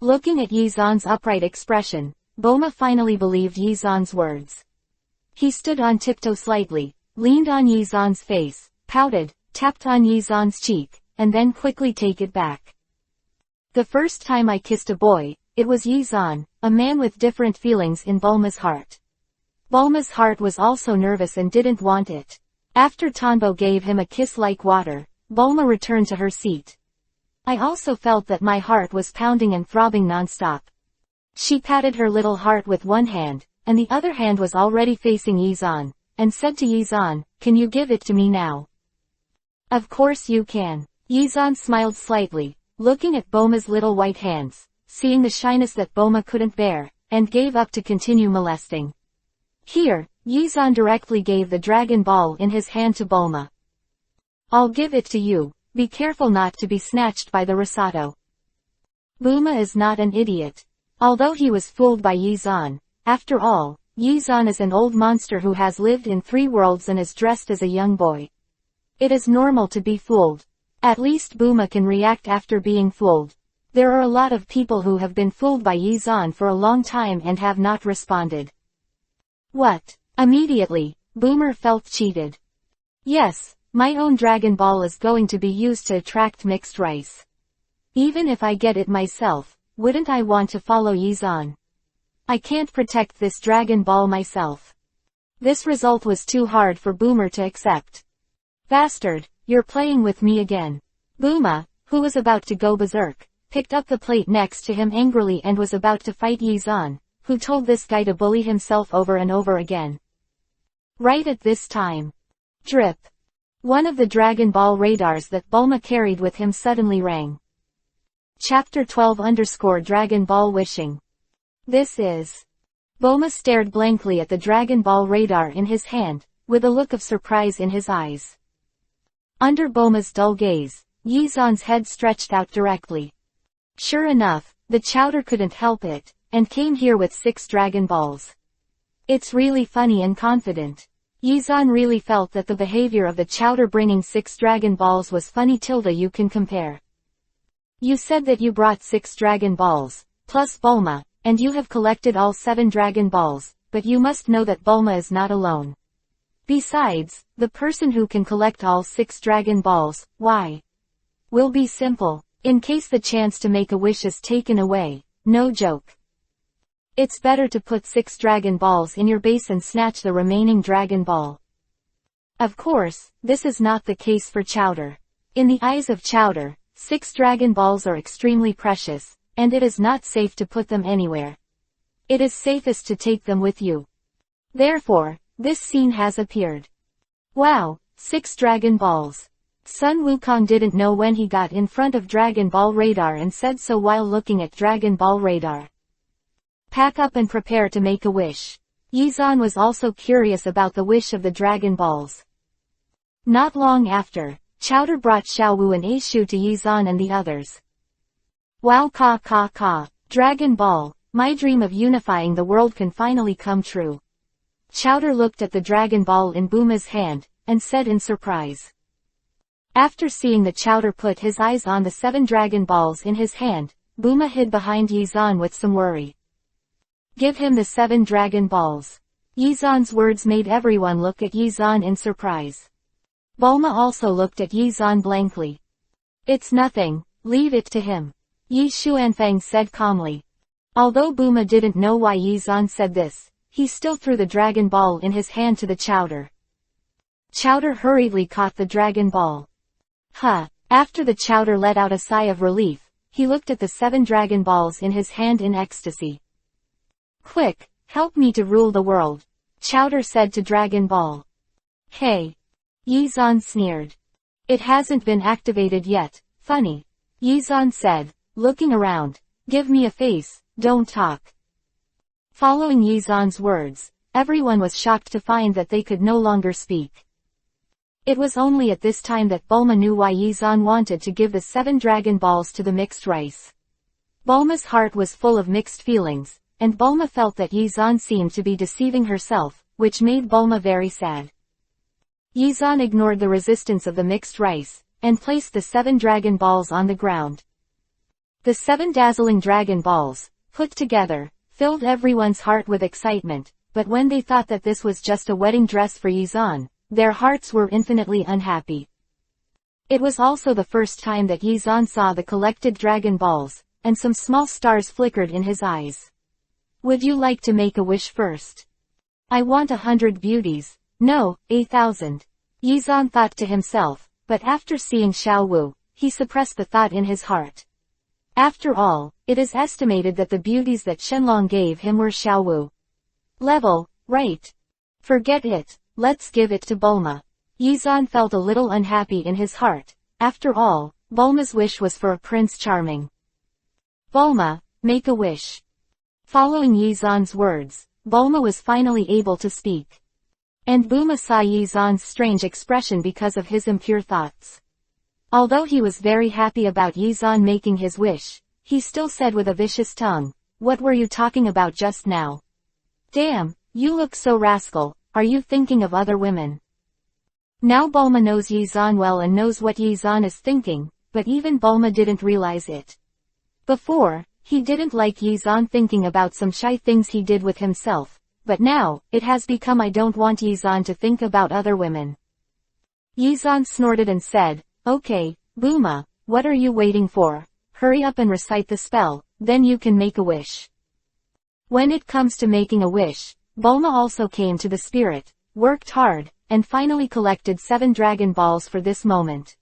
S1: Looking at Yizan's upright expression, Bulma finally believed Yizan's words. He stood on tiptoe slightly, leaned on Yizan's face, pouted, tapped on Yizan's cheek, and then quickly take it back. The first time I kissed a boy, it was Yizan, a man with different feelings in Bulma's heart. Bulma's heart was also nervous and didn't want it. After Tanbo gave him a kiss like water, Bulma returned to her seat. I also felt that my heart was pounding and throbbing nonstop. She patted her little heart with one hand, and the other hand was already facing Yizan, and said to Yizan, can you give it to me now? Of course you can. Yizan smiled slightly, looking at Bulma's little white hands, seeing the shyness that Bulma couldn't bear, and gave up to continue molesting. Here, Yizan directly gave the Dragon Ball in his hand to Bulma. I'll give it to you, be careful not to be snatched by the Rasato. Bulma is not an idiot. Although he was fooled by Yizan, after all, Yizan is an old monster who has lived in 3 worlds and is dressed as a young boy. It is normal to be fooled. At least Bulma can react after being fooled. There are a lot of people who have been fooled by Yizan for a long time and have not responded. What? Immediately, Bulma felt cheated. Yes, my own Dragon Ball is going to be used to attract mixed rice. Even if I get it myself, wouldn't I want to follow Yizan? I can't protect this Dragon Ball myself. This result was too hard for Bulma to accept. Bastard, you're playing with me again. Bulma, who was about to go berserk, picked up the plate next to him angrily and was about to fight Yizan, who told this guy to bully himself over and over again. Right at this time. Drip. One of the Dragon Ball radars that Bulma carried with him suddenly rang. Chapter 12 Dragon Ball Wishing. This is. Bulma stared blankly at the Dragon Ball radar in his hand, with a look of surprise in his eyes. Under Bulma's dull gaze, Yizan's head stretched out directly. Sure enough, the chowder couldn't help it, and came here with 6 Dragon Balls. It's really funny and confident. Yizan really felt that the behavior of the chowder bringing 6 Dragon Balls was funny. You can compare. You said that you brought 6 Dragon Balls, plus Bulma, and you have collected all 7 Dragon Balls, but you must know that Bulma is not alone. Besides, the person who can collect all 6 Dragon Balls, will be simple, in case the chance to make a wish is taken away, no joke. It's better to put 6 Dragon Balls in your base and snatch the remaining Dragon Ball. Of course, this is not the case for Chowder. In the eyes of Chowder, 6 Dragon Balls are extremely precious, and it is not safe to put them anywhere. It is safest to take them with you. Therefore, this scene has appeared. Wow, 6 Dragon Balls. Sun Wukong didn't know when he got in front of Dragon Ball radar and said so while looking at Dragon Ball radar. Pack up and prepare to make a wish. Yizan was also curious about the wish of the Dragon Balls. Not long after, Chowder brought Xiaowu and Aishu to Yizan and the others. Wow, Dragon Ball, my dream of unifying the world can finally come true. Chowder looked at the Dragon Ball in Bulma's hand, and said in surprise. After seeing the Chowder put his eyes on the 7 Dragon Balls in his hand, Bulma hid behind Yizan with some worry. Give him the 7 Dragon Balls. Yizan's words made everyone look at Yizan in surprise. Bulma also looked at Yizan blankly. It's nothing, leave it to him. Yi Xuanfang said calmly. Although Bulma didn't know why Yizan said this, he still threw the Dragon Ball in his hand to the Chowder. Chowder hurriedly caught the Dragon Ball. After the Chowder let out a sigh of relief, he looked at the 7 Dragon Balls in his hand in ecstasy. Quick, help me to rule the world, Chowder said to Dragon Ball. Hey! Yizan sneered. It hasn't been activated yet, funny. Yizan said, looking around. Give me a face, don't talk. Following Yizan's words, everyone was shocked to find that they could no longer speak. It was only at this time that Bulma knew why Yizan wanted to give the 7 Dragon Balls to the mixed rice. Bulma's heart was full of mixed feelings, and Bulma felt that Yizan seemed to be deceiving herself, which made Bulma very sad. Yizan ignored the resistance of the mixed rice, and placed the 7 Dragon Balls on the ground. The 7 dazzling Dragon Balls, put together, filled everyone's heart with excitement, but when they thought that this was just a wedding dress for Yizan, their hearts were infinitely unhappy. It was also the first time that Yizan saw the collected Dragon Balls, and some small stars flickered in his eyes. Would you like to make a wish first? I want 100 beauties. No, 1,000. Yizan thought to himself, but after seeing Xiaowu, he suppressed the thought in his heart. After all, it is estimated that the beauties that Shenlong gave him were Xiaowu level, right? Forget it, let's give it to Bulma. Yizan felt a little unhappy in his heart. After all, Bulma's wish was for a Prince Charming. Bulma, make a wish. Following Yizan's words, Bulma was finally able to speak. And Bulma saw Yizan's strange expression because of his impure thoughts. Although he was very happy about Yizan making his wish, he still said with a vicious tongue, what were you talking about just now? Damn, you look so rascal, are you thinking of other women? Now Bulma knows Yizan well and knows what Yizan is thinking, but even Bulma didn't realize it. Before, he didn't like Yizan thinking about some shy things he did with himself, but now, it has become I don't want Yizan to think about other women. Yizan snorted and said, okay, Bulma, what are you waiting for? Hurry up and recite the spell, then you can make a wish. When it comes to making a wish, Bulma also came to the spirit, worked hard, and finally collected 7 Dragon Balls for this moment.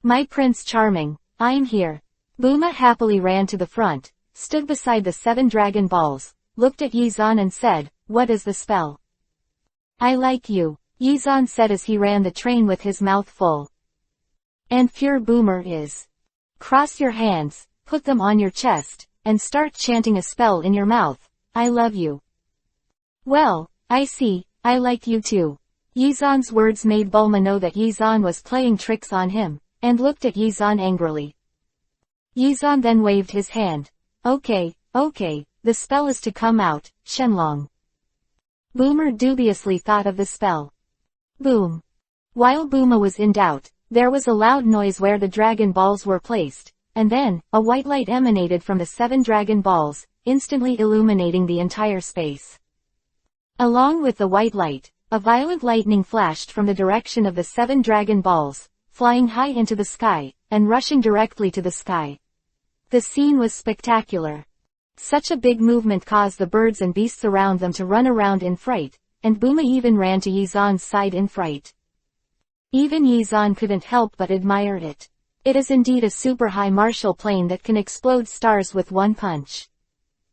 S1: My Prince Charming, I'm here. Bulma happily ran to the front, stood beside the 7 Dragon Balls, looked at Yizan and said, what is the spell? I like you. Yizan said as he ran the train with his mouth full. And pure Boomer is. Cross your hands, put them on your chest, and start chanting a spell in your mouth. I love you. Well, I see, I like you too. Yizan's words made Bulma know that Yizan was playing tricks on him, and looked at Yizan angrily. Yizan then waved his hand. Okay, the spell is to come out, Shenlong. Boomer dubiously thought of the spell. Boom. While Bulma was in doubt, there was a loud noise where the Dragon Balls were placed, and then, a white light emanated from the 7 Dragon Balls, instantly illuminating the entire space. Along with the white light, a violent lightning flashed from the direction of the 7 Dragon Balls, flying high into the sky, and rushing directly to the sky. The scene was spectacular. Such a big movement caused the birds and beasts around them to run around in fright, and Bulma even ran to Yizan's side in fright. Even Yizan couldn't help but admire it. It is indeed a super high martial plane that can explode stars with one punch.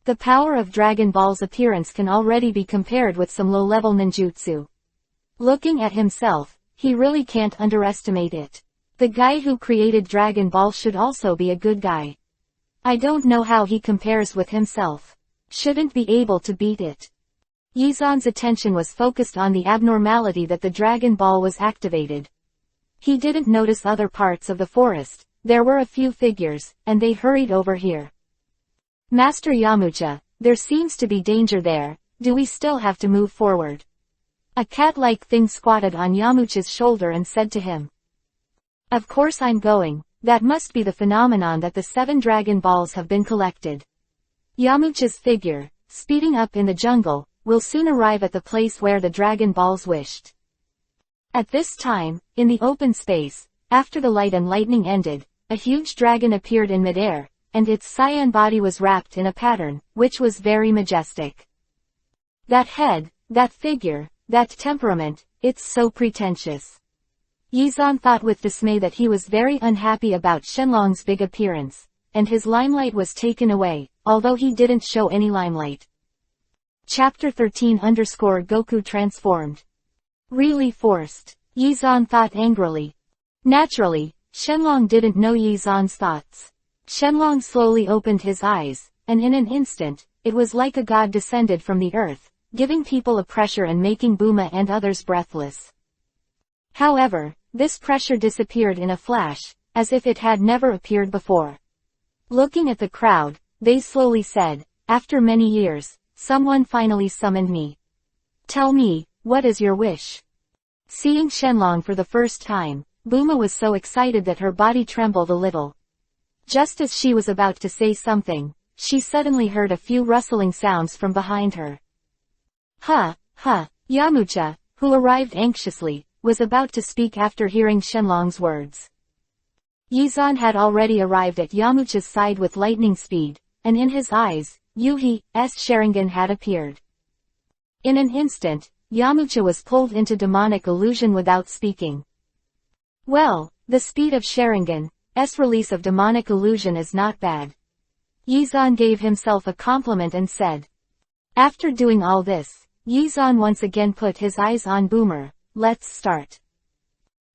S1: The power of Dragon Ball's appearance can already be compared with some low-level ninjutsu. Looking at himself, he really can't underestimate it. The guy who created Dragon Ball should also be a good guy. I don't know how he compares with himself. Shouldn't be able to beat it. Yizan's attention was focused on the abnormality that the Dragon Ball was activated. He didn't notice other parts of the forest. There were a few figures, and they hurried over here. Master Yamcha, there seems to be danger there. Do we still have to move forward? A cat-like thing squatted on Yamcha's shoulder and said to him. Of course I'm going. That must be the phenomenon that the 7 Dragon Balls have been collected. Yamcha's figure, speeding up in the jungle, will soon arrive at the place where the Dragon Balls wished. At this time, in the open space, after the light and lightning ended, a huge dragon appeared in midair, and its cyan body was wrapped in a pattern, which was very majestic. That head, that figure, that temperament, it's so pretentious. Yizan thought with dismay that he was very unhappy about Shenlong's big appearance, and his limelight was taken away, although he didn't show any limelight. Chapter 13 _ Goku transformed. Really forced. Yizan thought angrily. Naturally, Shenlong didn't know Yizan's thoughts. Shenlong slowly opened his eyes, and in an instant, it was like a god descended from the earth, giving people a pressure and making Bulma and others breathless. However, this pressure disappeared in a flash, as if it had never appeared before. Looking at the crowd, they slowly said, after many years, someone finally summoned me. Tell me, what is your wish? Seeing Shenlong for the first time, Bulma was so excited that her body trembled a little. Just as she was about to say something, she suddenly heard a few rustling sounds from behind her. Yamcha, who arrived anxiously, was about to speak after hearing Shenlong's words. Yizan had already arrived at Yamcha's side with lightning speed, and in his eyes, Yuhi's Sharingan had appeared. In an instant, Yamcha was pulled into demonic illusion without speaking. Well, the speed of Sharingan's release of demonic illusion is not bad. Yizan gave himself a compliment and said. After doing all this, Yizan once again put his eyes on Boomer. Let's start.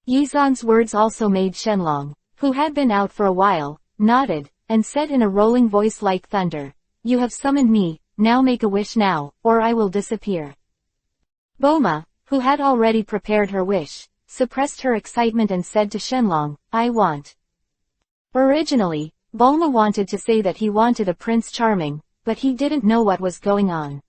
S1: Yizan's words also made Shenlong, who had been out for a while, nodded, and said in a rolling voice like thunder, You have summoned me, now make a wish now, or I will disappear. Bulma, who had already prepared her wish, suppressed her excitement and said to Shenlong, I want. Originally, Bulma wanted to say that he wanted a Prince Charming, but he didn't know what was going on.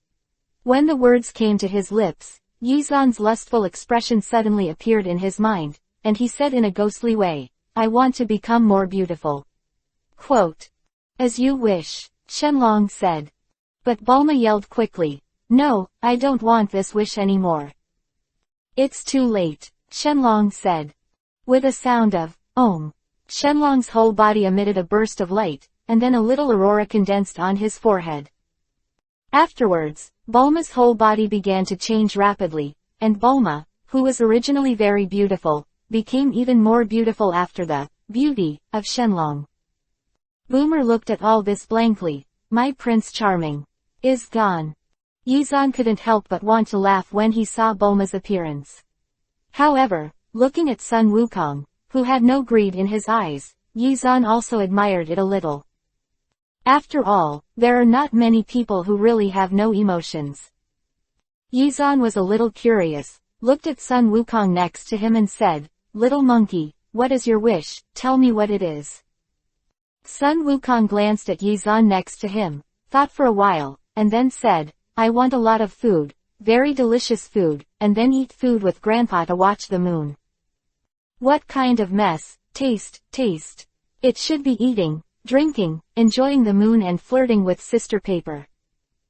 S1: When the words came to his lips, Yizan's lustful expression suddenly appeared in his mind, and he said in a ghostly way, I want to become more beautiful. Quote. As you wish, Shenlong said. But Bulma yelled quickly, No, I don't want this wish anymore. It's too late, Shenlong said. With a sound of, Om. Shenlong's whole body emitted a burst of light, and then a little aurora condensed on his forehead. Afterwards, Bulma's whole body began to change rapidly, and Bulma, who was originally very beautiful, became even more beautiful after the beauty of Shenlong. Boomer looked at all this blankly. My Prince Charming is gone. Yizan couldn't help but want to laugh when he saw Bulma's appearance. However, looking at Sun Wukong, who had no greed in his eyes, Yi Zhan also admired it a little. After all, there are not many people who really have no emotions. Yi Zhan was a little curious, looked at Sun Wukong next to him and said, "Little monkey, what is your wish? Tell me what it is." Sun Wukong glanced at Yi Zhan next to him, thought for a while, and then said, "I want a lot of food, very delicious food, and then eat food with Grandpa to watch the moon." What kind of mess? Taste. It should be eating, drinking, enjoying the moon and flirting with sister paper.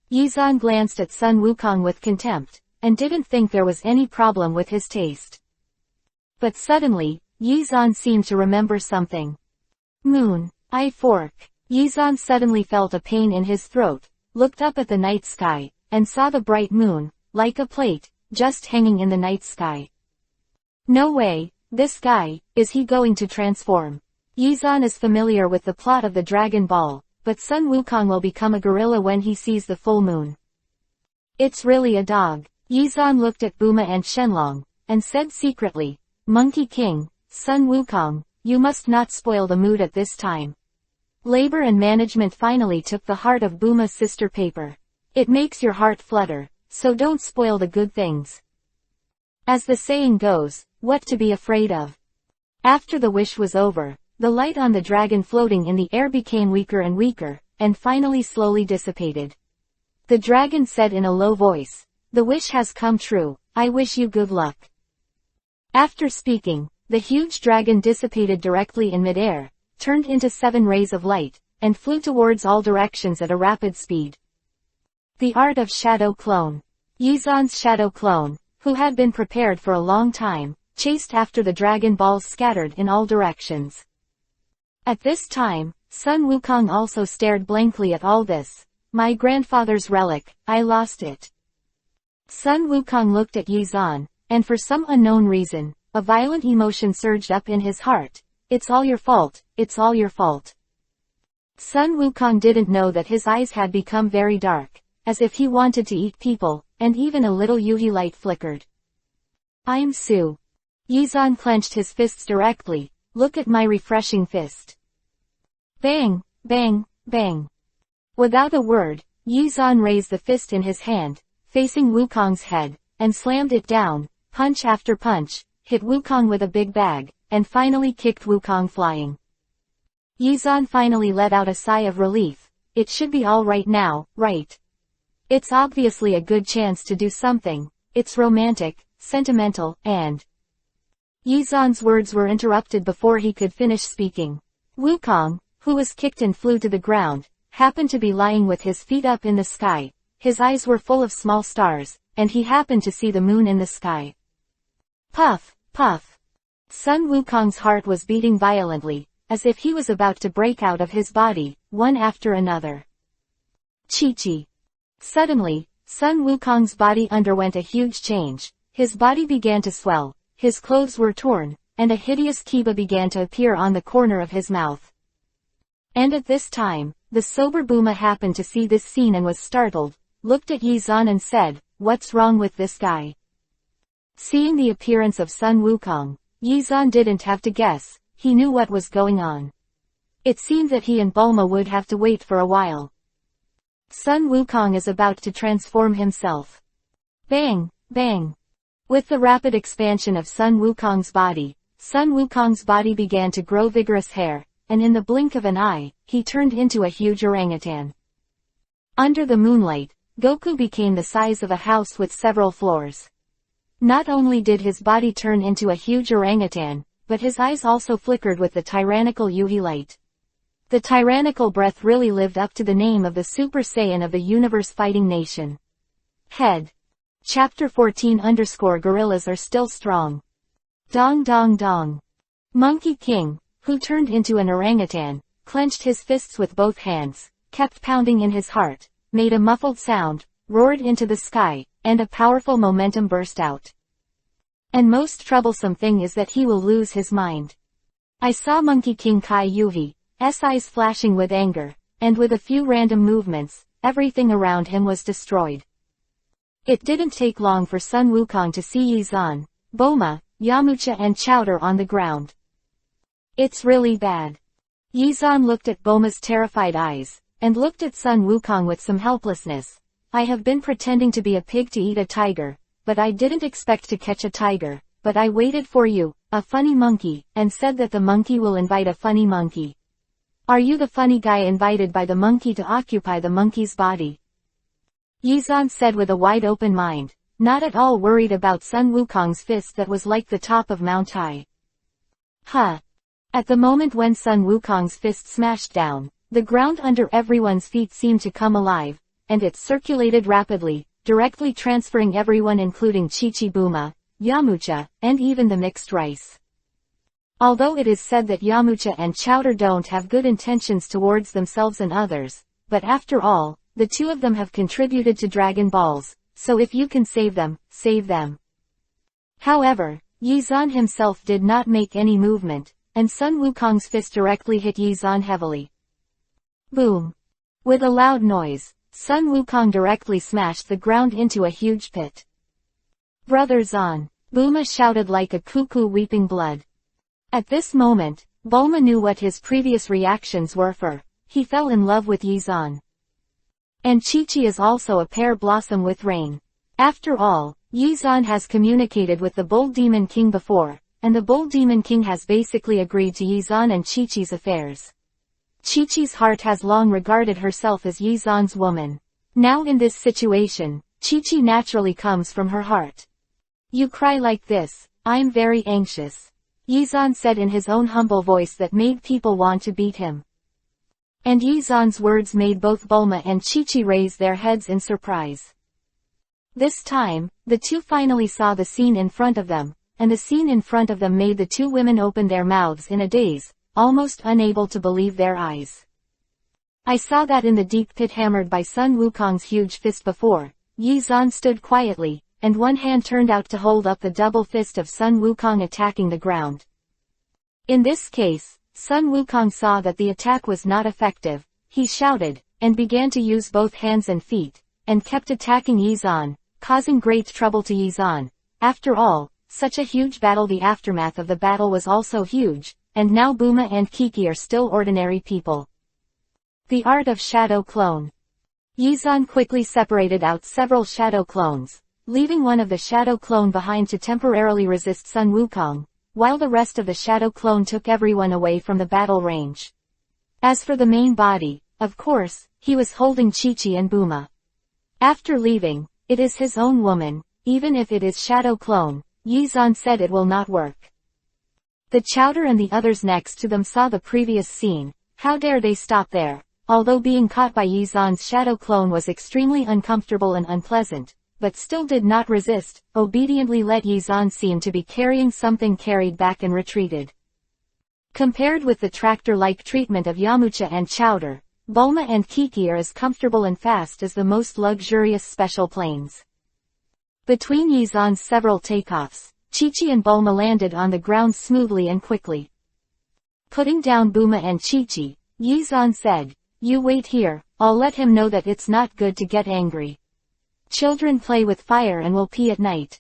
S1: Yi Zhan glanced at Sun Wukong with contempt, and didn't think there was any problem with his taste. But suddenly, Yi Zhan seemed to remember something. Moon. I fork. Yi Zhan suddenly felt a pain in his throat, looked up at the night sky, and saw the bright moon, like a plate, just hanging in the night sky. No way, this guy, is he going to transform? Yi Zhan is familiar with the plot of the Dragon Ball, but Sun Wukong will become a gorilla when he sees the full moon. It's really a dog. Yi Zhan looked at Buma and Shenlong, and said secretly, "Monkey King, Sun Wukong, you must not spoil the mood at this time." Labor and management finally took the heart of Buma's sister paper. It makes your heart flutter, so don't spoil the good things. As the saying goes, what to be afraid of? After the wish was over, the light on the dragon floating in the air became weaker and weaker, and finally slowly dissipated. The dragon said in a low voice, "The wish has come true, I wish you good luck." After speaking, the huge dragon dissipated directly in midair, turned into 7 rays of light, and flew towards all directions at a rapid speed. The art of shadow clone. Yi Zhan's shadow clone, who had been prepared for a long time, chased after the dragon balls scattered in all directions. At this time, Sun Wukong also stared blankly at all this. "My grandfather's relic, I lost it." Sun Wukong looked at Yi Zhan, and for some unknown reason, a violent emotion surged up in his heart. "It's all your fault, it's all your fault." Sun Wukong didn't know that his eyes had become very dark, as if he wanted to eat people, and even a little Yuhi light flickered. "I'm Su." Yi Zhan clenched his fists directly. "Look at my refreshing fist." Bang, bang, bang. Without a word, Yi Zhan raised the fist in his hand, facing Wukong's head, and slammed it down, punch after punch, hit Wukong with a big bag, and finally kicked Wukong flying. Yi Zhan finally let out a sigh of relief. It should be all right now, right? It's obviously a good chance to do something. It's romantic, sentimental, and... Yi Zhan's words were interrupted before he could finish speaking. Wukong, who was kicked and flew to the ground, happened to be lying with his feet up in the sky. His eyes were full of small stars, and he happened to see the moon in the sky. Puff, puff. Sun Wukong's heart was beating violently, as if he was about to break out of his body, one after another. Chi-chi. Suddenly, Sun Wukong's body underwent a huge change. His body began to swell, his clothes were torn, and a hideous kiba began to appear on the corner of his mouth. And at this time, the sober Buma happened to see this scene and was startled, looked at Yi Zhan and said, "What's wrong with this guy?" Seeing the appearance of Sun Wukong, Yi Zhan didn't have to guess, he knew what was going on. It seemed that he and Bulma would have to wait for a while. Sun Wukong is about to transform himself. Bang, bang. With the rapid expansion of Sun Wukong's body began to grow vigorous hair, and in the blink of an eye, he turned into a huge orangutan. Under the moonlight, Goku became the size of a house with several floors. Not only did his body turn into a huge orangutan, but his eyes also flickered with the tyrannical Yuhi light. The tyrannical breath really lived up to the name of the Super Saiyan of the universe fighting nation. Head. Chapter 14 _ Gorillas are still strong. Dong dong dong. Monkey King, who turned into an orangutan, clenched his fists with both hands, kept pounding in his heart, made a muffled sound, roared into the sky, and a powerful momentum burst out. And most troublesome thing is that he will lose his mind. I saw Monkey King Kai Yuhi's eyes flashing with anger, and with a few random movements, everything around him was destroyed. It didn't take long for Sun Wukong to see Yi Zhan, Bulma, Yamcha and Chowder on the ground. It's really bad. Yizan looked at Bulma's terrified eyes, and looked at Sun Wukong with some helplessness. I have been pretending to be a pig to eat a tiger, but I didn't expect to catch a tiger, but I waited for you, a funny monkey, and said that the monkey will invite a funny monkey. Are you the funny guy invited by the monkey to occupy the monkey's body? Yizan said with a wide open mind, not at all worried about Sun Wukong's fist that was like the top of Mount High. Huh. At the moment when Sun Wukong's fist smashed down, the ground under everyone's feet seemed to come alive, and it circulated rapidly, directly transferring everyone including Chi-Chi, Bulma, Yamcha, and even the mixed rice. Although it is said that Yamcha and Chowder don't have good intentions towards themselves and others, but after all, the two of them have contributed to Dragon Balls, so if you can save them, save them. However, Yizan himself did not make any movement, and Sun Wukong's fist directly hit Yizan heavily. Boom! With a loud noise, Sun Wukong directly smashed the ground into a huge pit. Brother Zan! Bulma shouted like a cuckoo weeping blood. At this moment, Bulma knew what his previous reactions were for. He fell in love with Yizan. And Chi-Chi is also a pear blossom with rain. After all, Yizan has communicated with the Bull Demon King before, and the Bull Demon King has basically agreed to Yizan and Chi-Chi's affairs. Chi-Chi's heart has long regarded herself as Yizan's woman. Now in this situation, Chi-Chi naturally comes from her heart. You cry like this, I'm very anxious. Yizan said in his own humble voice that made people want to beat him. And Yizan's words made both Bulma and Chi-Chi raise their heads in surprise. This time, the two finally saw the scene in front of them, and the scene in front of them made the two women open their mouths in a daze, almost unable to believe their eyes. I saw that in the deep pit hammered by Sun Wukong's huge fist before. Yizan stood quietly, and one hand turned out to hold up the double fist of Sun Wukong attacking the ground. In this case, Sun Wukong saw that the attack was not effective. He shouted, and began to use both hands and feet, and kept attacking Yizan, causing great trouble to Yizan. After all, such a huge battle, the aftermath of the battle was also huge, and now Bulma and Kiki are still ordinary people. The art of shadow clone. Yizan quickly separated out several shadow clones, leaving one of the shadow clone behind to temporarily resist Sun Wukong, while the rest of the shadow clone took everyone away from the battle range. As for the main body, of course, he was holding Chi-Chi and Bulma. After leaving, it is his own woman, even if it is shadow clone, Yizan said it will not work. The Chowder and the others next to them saw the previous scene. How dare they stop there? Although being caught by Yizan's shadow clone was extremely uncomfortable and unpleasant, but still did not resist, obediently let Yizan seem to be carrying something, carried back and retreated. Compared with the tractor-like treatment of Yamcha and Chowder, Bulma and Kiki are as comfortable and fast as the most luxurious special planes. Between Yizan's several takeoffs, Chi-Chi and Bulma landed on the ground smoothly and quickly. Putting down Bulma and Chi-Chi, Yizan said, "You wait here, I'll let him know that it's not good to get angry. Children play with fire and will pee at night."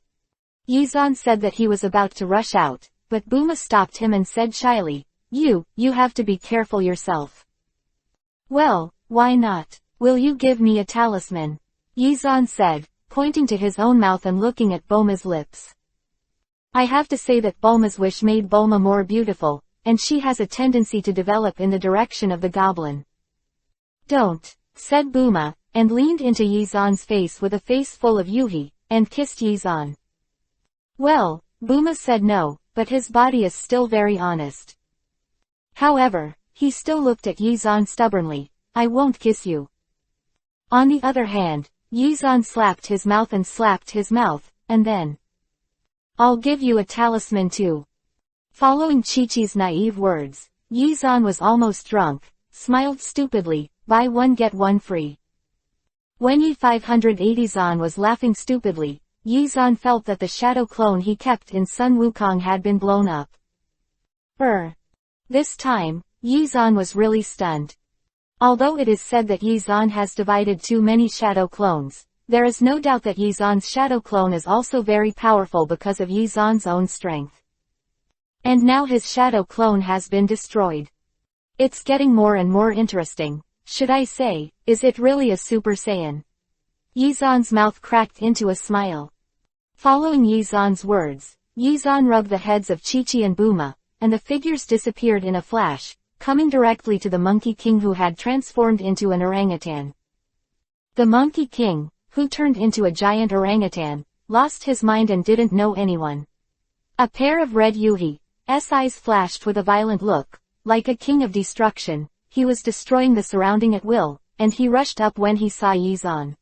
S1: Yizan said that he was about to rush out, but Bulma stopped him and said shyly, You have to be careful yourself." "Well, why not? Will you give me a talisman?" Yizan said, pointing to his own mouth and looking at Bulma's lips. I have to say that Bulma's wish made Bulma more beautiful, and she has a tendency to develop in the direction of the goblin. "Don't," said Bulma, and leaned into Yizan's face with a face full of yuhi, and kissed Yizan. Well, Bulma said no, but his body is still very honest. However, he still looked at Yizan stubbornly. "I won't kiss you." On the other hand, Yizan slapped his mouth and slapped his mouth, and then, "I'll give you a talisman too." Following Chi-Chi's naive words, Yizan was almost drunk, smiled stupidly, "Buy one get one free." When Yi-580 was laughing stupidly, Yizan felt that the shadow clone he kept in Sun Wukong had been blown up. This time, Yizan was really stunned. Although it is said that Yizan has divided too many shadow clones, There is no doubt that Yizan's shadow clone is also very powerful because of Yizan's own strength. And now his shadow clone has been destroyed. It's getting more and more interesting. Should I say, is it really a Super Saiyan? Yizan's mouth cracked into a smile. Following Yizan's words, Yizan rubbed the heads of Chi-Chi and Buma, and the figures disappeared in a flash, coming directly to the Monkey King who had transformed into an orangutan. The Monkey King, who turned into a giant orangutan, lost his mind and didn't know anyone. A pair of red Yuhi's eyes flashed with a violent look. Like a king of destruction, he was destroying the surrounding at will, and he rushed up when he saw Yizan.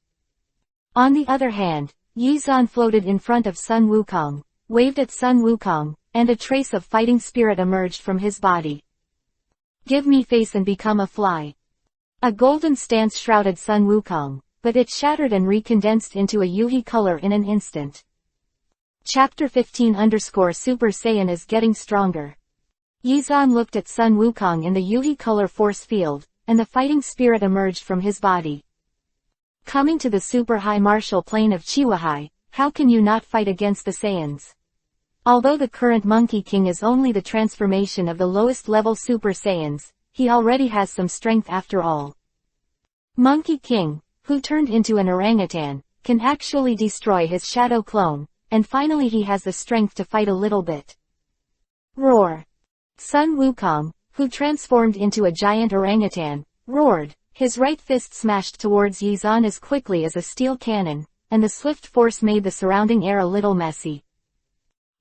S1: On the other hand, Yizan floated in front of Sun Wukong, waved at Sun Wukong, and a trace of fighting spirit emerged from his body. Give me face and become a fly. A golden stance shrouded Sun Wukong, but it shattered and recondensed into a Yuhi color in an instant. Chapter 15_Super Saiyan is getting stronger. Yizan looked at Sun Wukong in the Yuhi color force field, and the fighting spirit emerged from his body. Coming to the super high martial plane of Chihuahai, how can you not fight against the Saiyans? Although the current Monkey King is only the transformation of the lowest level Super Saiyans, he already has some strength after all. Monkey King, who turned into an orangutan, can actually destroy his shadow clone, and finally he has the strength to fight a little bit. Roar! Sun Wukong, who transformed into a giant orangutan, roared. His right fist smashed towards Yizan as quickly as a steel cannon, and the swift force made the surrounding air a little messy.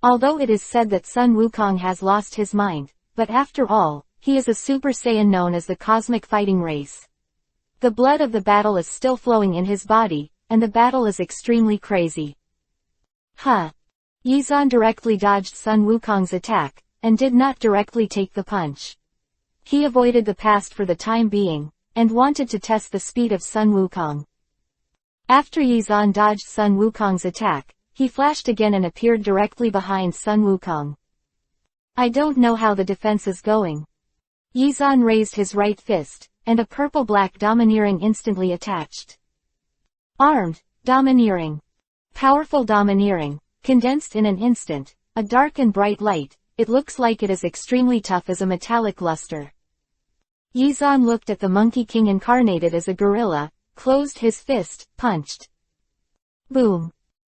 S1: Although it is said that Sun Wukong has lost his mind, but after all, he is a Super Saiyan known as the Cosmic Fighting Race. The blood of the battle is still flowing in his body, and the battle is extremely crazy. Huh! Yizan directly dodged Sun Wukong's attack, and did not directly take the punch. He avoided the past for the time being, and wanted to test the speed of Sun Wukong. After Yizan dodged Sun Wukong's attack, he flashed again and appeared directly behind Sun Wukong. I don't know how the defense is going. Yizan raised his right fist, and a purple-black domineering instantly attached. Armed, domineering. Powerful domineering, condensed in an instant, a dark and bright light, it looks like it is extremely tough as a metallic luster. Yizan looked at the Monkey King incarnated as a gorilla, closed his fist, punched. Boom!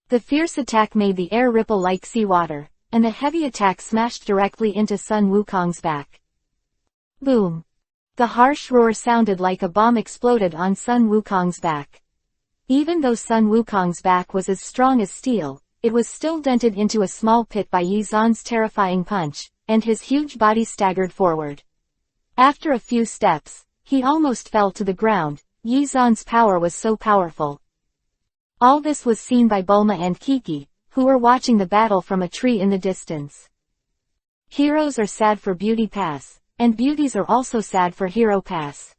S1: The fierce attack made the air ripple like seawater, and the heavy attack smashed directly into Sun Wukong's back. Boom! The harsh roar sounded like a bomb exploded on Sun Wukong's back. Even though Sun Wukong's back was as strong as steel, it was still dented into a small pit by Yizan's terrifying punch, and his huge body staggered forward. After a few steps, he almost fell to the ground. Yizan's power was so powerful. All this was seen by Bulma and Kiki, who were watching the battle from a tree in the distance. Heroes are sad for Beauty Pass, and beauties are also sad for Hero Pass.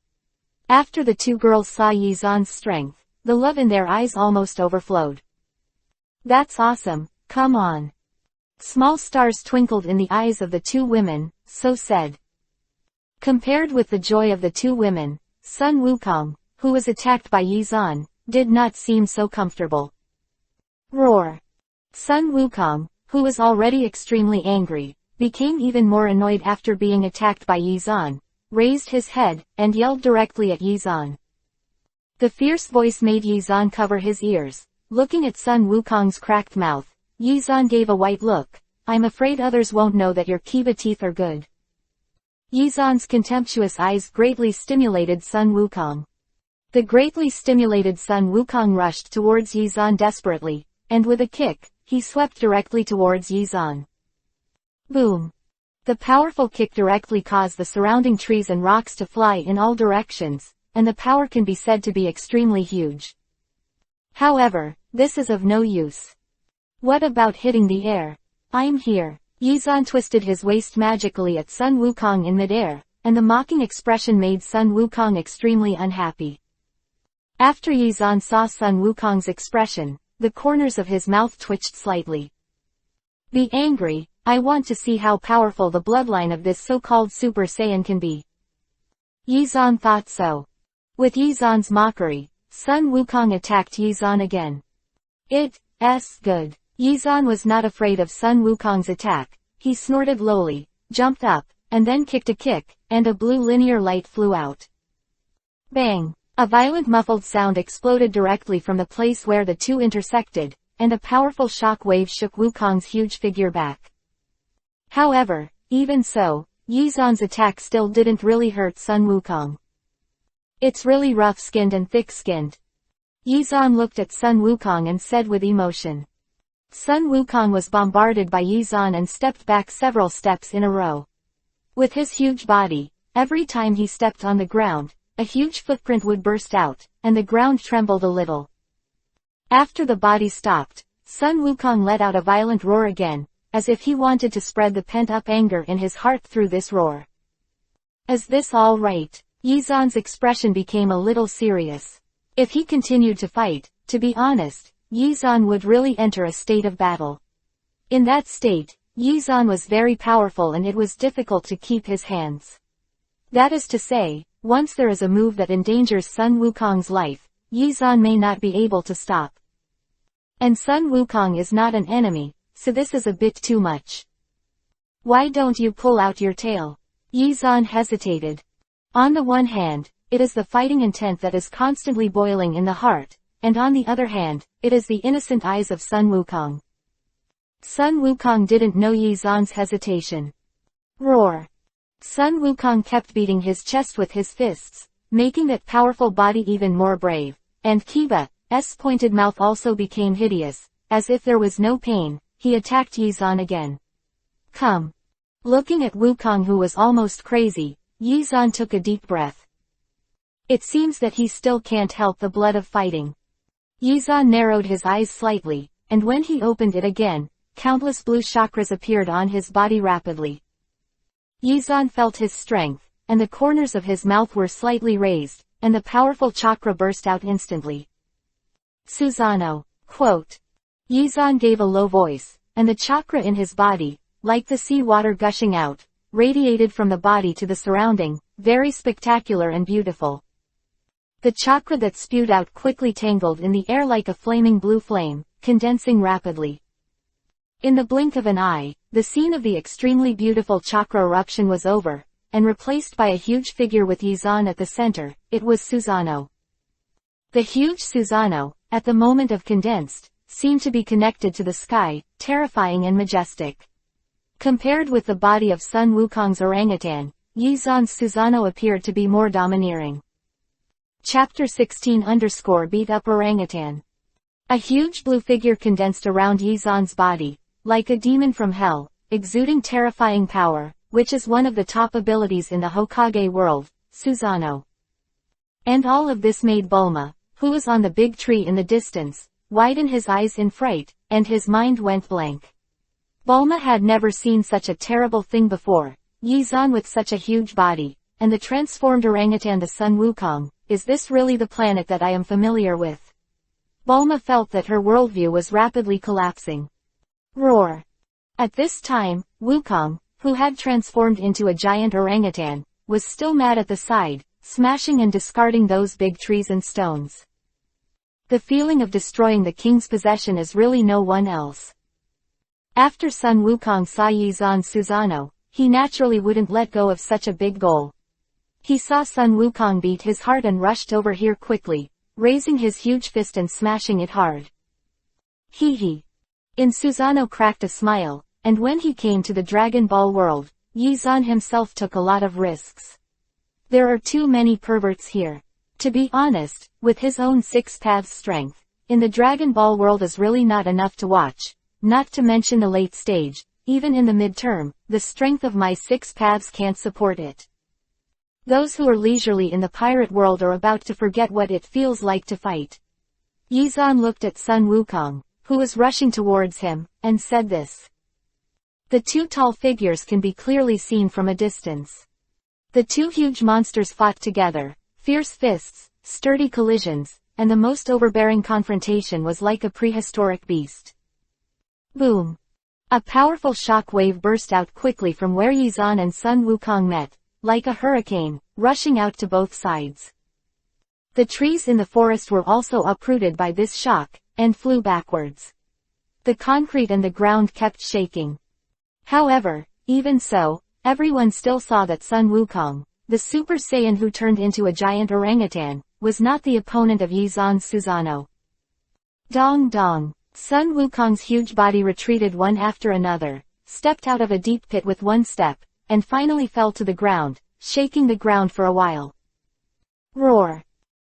S1: After the two girls saw Yizan's strength, the love in their eyes almost overflowed. That's awesome, come on. Small stars twinkled in the eyes of the two women, so said. Compared with the joy of the two women, Sun Wukong, who was attacked by Yizan, did not seem so comfortable. Roar! Sun Wukong, who was already extremely angry, became even more annoyed after being attacked by Yizan, raised his head, and yelled directly at Yizan. The fierce voice made Yizan cover his ears. Looking at Sun Wukong's cracked mouth, Yizan gave a white look. I'm afraid others won't know that your Kiba teeth are good. Yizan's contemptuous eyes greatly stimulated Sun Wukong. The greatly stimulated Sun Wukong rushed towards Yizan desperately, and with a kick, he swept directly towards Yizan. Boom! The powerful kick directly caused the surrounding trees and rocks to fly in all directions, and the power can be said to be extremely huge. However, this is of no use. What about hitting the air? I'm here. Yizan twisted his waist magically at Sun Wukong in midair, and the mocking expression made Sun Wukong extremely unhappy. After Yizan saw Sun Wukong's expression, the corners of his mouth twitched slightly. Be angry, I want to see how powerful the bloodline of this so-called Super Saiyan can be. Yizan thought so. With Yizan's mockery, Sun Wukong attacked Yizan again. It's good. Yizan was not afraid of Sun Wukong's attack. He snorted lowly, jumped up, and then kicked a kick, and a blue linear light flew out. Bang! A violent muffled sound exploded directly from the place where the two intersected, and a powerful shock wave shook Wukong's huge figure back. However, even so, Yizan's attack still didn't really hurt Sun Wukong. It's really rough-skinned and thick-skinned. Yizan looked at Sun Wukong and said with emotion. Sun Wukong was bombarded by Yizan and stepped back several steps in a row. With his huge body, every time he stepped on the ground, a huge footprint would burst out, and the ground trembled a little. After the body stopped, Sun Wukong let out a violent roar again, as if he wanted to spread the pent-up anger in his heart through this roar. Is this all right? Yizan's expression became a little serious. If he continued to fight, to be honest, Yizan would really enter a state of battle. In that state, Yizan was very powerful and it was difficult to keep his hands. That is to say, once there is a move that endangers Sun Wukong's life, Yizan may not be able to stop. And Sun Wukong is not an enemy, so this is a bit too much. Why don't you pull out your tail? Yizan hesitated. On the one hand, it is the fighting intent that is constantly boiling in the heart, and on the other hand, it is the innocent eyes of Sun Wukong. Sun Wukong didn't know Yizan's hesitation. Roar! Sun Wukong kept beating his chest with his fists, making that powerful body even more brave, and Kiba's pointed mouth also became hideous. As if there was no pain, he attacked Yizan again. Come! Looking at Wukong, who was almost crazy, Yizan took a deep breath. It seems that he still can't help the blood of fighting. Yizan narrowed his eyes slightly, and when he opened it again, countless blue chakras appeared on his body rapidly. Yizan felt his strength, and the corners of his mouth were slightly raised, and the powerful chakra burst out instantly. Susanoo, quote. Yizan gave a low voice, and the chakra in his body, like the sea water gushing out, radiated from the body to the surrounding, very spectacular and beautiful. The chakra that spewed out quickly tangled in the air like a flaming blue flame, condensing rapidly. In the blink of an eye, the scene of the extremely beautiful chakra eruption was over, and replaced by a huge figure with Yizan at the center. It was Susanoo. The huge Susanoo, at the moment of condensed, seemed to be connected to the sky, terrifying and majestic. Compared with the body of Sun Wukong's orangutan, Yizan's Susanoo appeared to be more domineering. Chapter 16 _ Beat Up Orangutan. A huge blue figure condensed around Yizan's body, like a demon from hell, exuding terrifying power, which is one of the top abilities in the Hokage world, Susanoo. And all of this made Bulma, who was on the big tree in the distance, widen his eyes in fright, and his mind went blank. Bulma had never seen such a terrible thing before, Yizan with such a huge body, and the transformed orangutan the Sun Wukong. Is this really the planet that I am familiar with? Bulma felt that her worldview was rapidly collapsing. Roar! At this time, Wukong, who had transformed into a giant orangutan, was still mad at the side, smashing and discarding those big trees and stones. The feeling of destroying the king's possession is really no one else. After Sun Wukong saw Yizan's Susanoo, he naturally wouldn't let go of such a big goal. He saw Sun Wukong beat his heart and rushed over here quickly, raising his huge fist and smashing it hard. Hee hee. In Susanoo cracked a smile, and when he came to the Dragon Ball world, Yizan himself took a lot of risks. There are too many perverts here. To be honest, with his own 6 paths strength, in the Dragon Ball world is really not enough to watch, not to mention the late stage, even in the midterm, the strength of my 6 paths can't support it. Those who are leisurely in the pirate world are about to forget what it feels like to fight. Yizan looked at Sun Wukong, who was rushing towards him, and said this. The two tall figures can be clearly seen from a distance. The two huge monsters fought together, fierce fists, sturdy collisions, and the most overbearing confrontation was like a prehistoric beast. Boom! A powerful shock wave burst out quickly from where Yizan and Sun Wukong met, like a hurricane, rushing out to both sides. The trees in the forest were also uprooted by this shock, and flew backwards. The concrete and the ground kept shaking. However, even so, everyone still saw that Sun Wukong, the Super Saiyan who turned into a giant orangutan, was not the opponent of Yizan's Susanoo. Dong dong. Sun Wukong's huge body retreated one after another, stepped out of a deep pit with one step, and finally fell to the ground, shaking the ground for a while. Roar.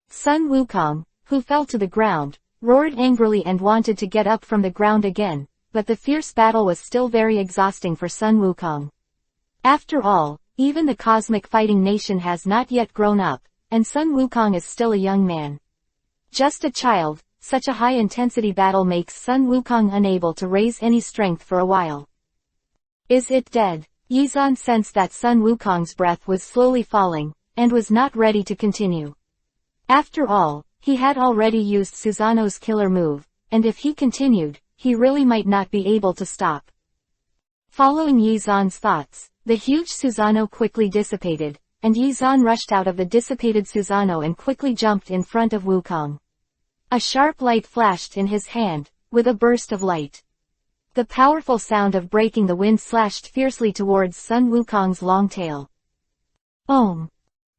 S1: Sun Wukong, who fell to the ground, roared angrily and wanted to get up from the ground again, but the fierce battle was still very exhausting for Sun Wukong. After all, even the cosmic fighting nation has not yet grown up, and Sun Wukong is still a young man. Just a child, such a high-intensity battle makes Sun Wukong unable to raise any strength for a while. Is it dead? Yizan sensed that Sun Wukong's breath was slowly falling, and was not ready to continue. After all, he had already used Susanoo's killer move, and if he continued, he really might not be able to stop. Following Yizan's thoughts, the huge Susanoo quickly dissipated, and Yizan rushed out of the dissipated Susanoo and quickly jumped in front of Wukong. A sharp light flashed in his hand, with a burst of light. The powerful sound of breaking the wind slashed fiercely towards Sun Wukong's long tail. Om!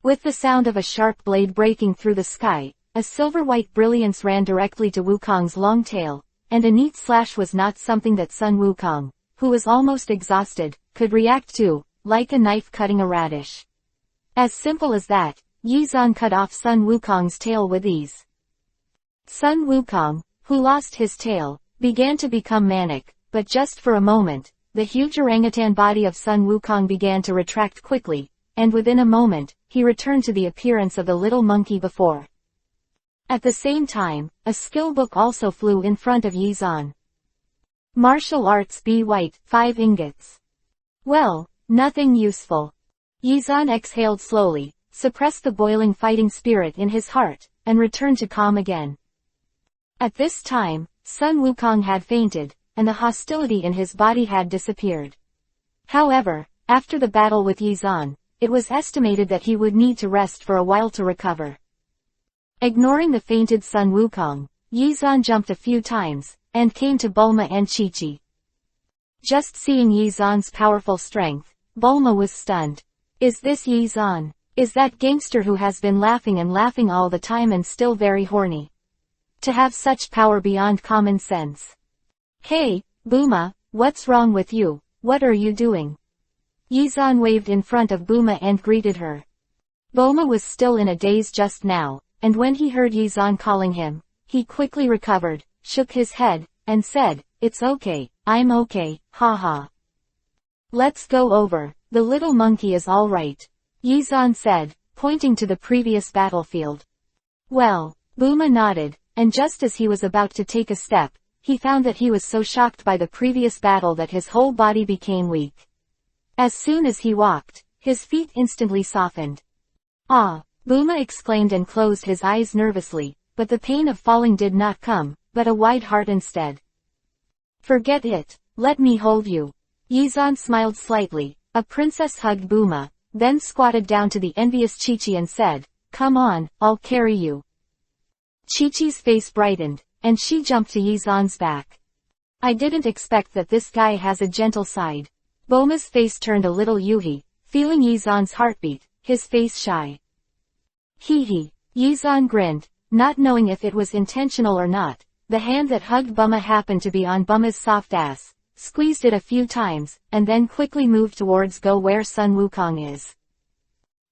S1: With the sound of a sharp blade breaking through the sky, a silver-white brilliance ran directly to Wukong's long tail, and a neat slash was not something that Sun Wukong, who was almost exhausted, could react to, like a knife cutting a radish. As simple as that, Yizan cut off Sun Wukong's tail with ease. Sun Wukong, who lost his tail, began to become manic, but just for a moment, the huge orangutan body of Sun Wukong began to retract quickly, and within a moment, he returned to the appearance of the little monkey before. At the same time, a skill book also flew in front of Yizan. Martial Arts B White, 5 ingots. Well, nothing useful. Yizan exhaled slowly, suppressed the boiling fighting spirit in his heart, and returned to calm again. At this time, Sun Wukong had fainted, and the hostility in his body had disappeared. However, after the battle with Yizan, it was estimated that he would need to rest for a while to recover. Ignoring the fainted Sun Wukong, Yizan jumped a few times, and came to Bulma and Chi-Chi. Just seeing Yizan's powerful strength, Bulma was stunned. Is this Yizan? Is that gangster who has been laughing and laughing all the time and still very horny? To have such power beyond common sense. Hey, Bulma, what's wrong with you? What are you doing? Yizan waved in front of Bulma and greeted her. Bulma was still in a daze just now, and when he heard Yizan calling him, he quickly recovered, shook his head, and said, "It's okay, I'm okay, haha. Let's go over, the little monkey is all right," Yizan said, pointing to the previous battlefield. Well, Bulma nodded, and just as he was about to take a step, he found that he was so shocked by the previous battle that his whole body became weak. As soon as he walked, his feet instantly softened. Ah! Bulma exclaimed and closed his eyes nervously, but the pain of falling did not come, but a wide heart instead. Forget it, let me hold you. Yizan smiled slightly, a princess hugged Bulma, then squatted down to the envious Chi-Chi and said, "Come on, I'll carry you." Chi-Chi's face brightened, and she jumped to Yizan's back. I didn't expect that this guy has a gentle side. Bulma's face turned a little yuhi, feeling Yizan's heartbeat, his face shy. Hee. Yizan grinned, not knowing if it was intentional or not. The hand that hugged Bulma happened to be on Bulma's soft ass, squeezed it a few times, and then quickly moved towards go where Sun Wukong is.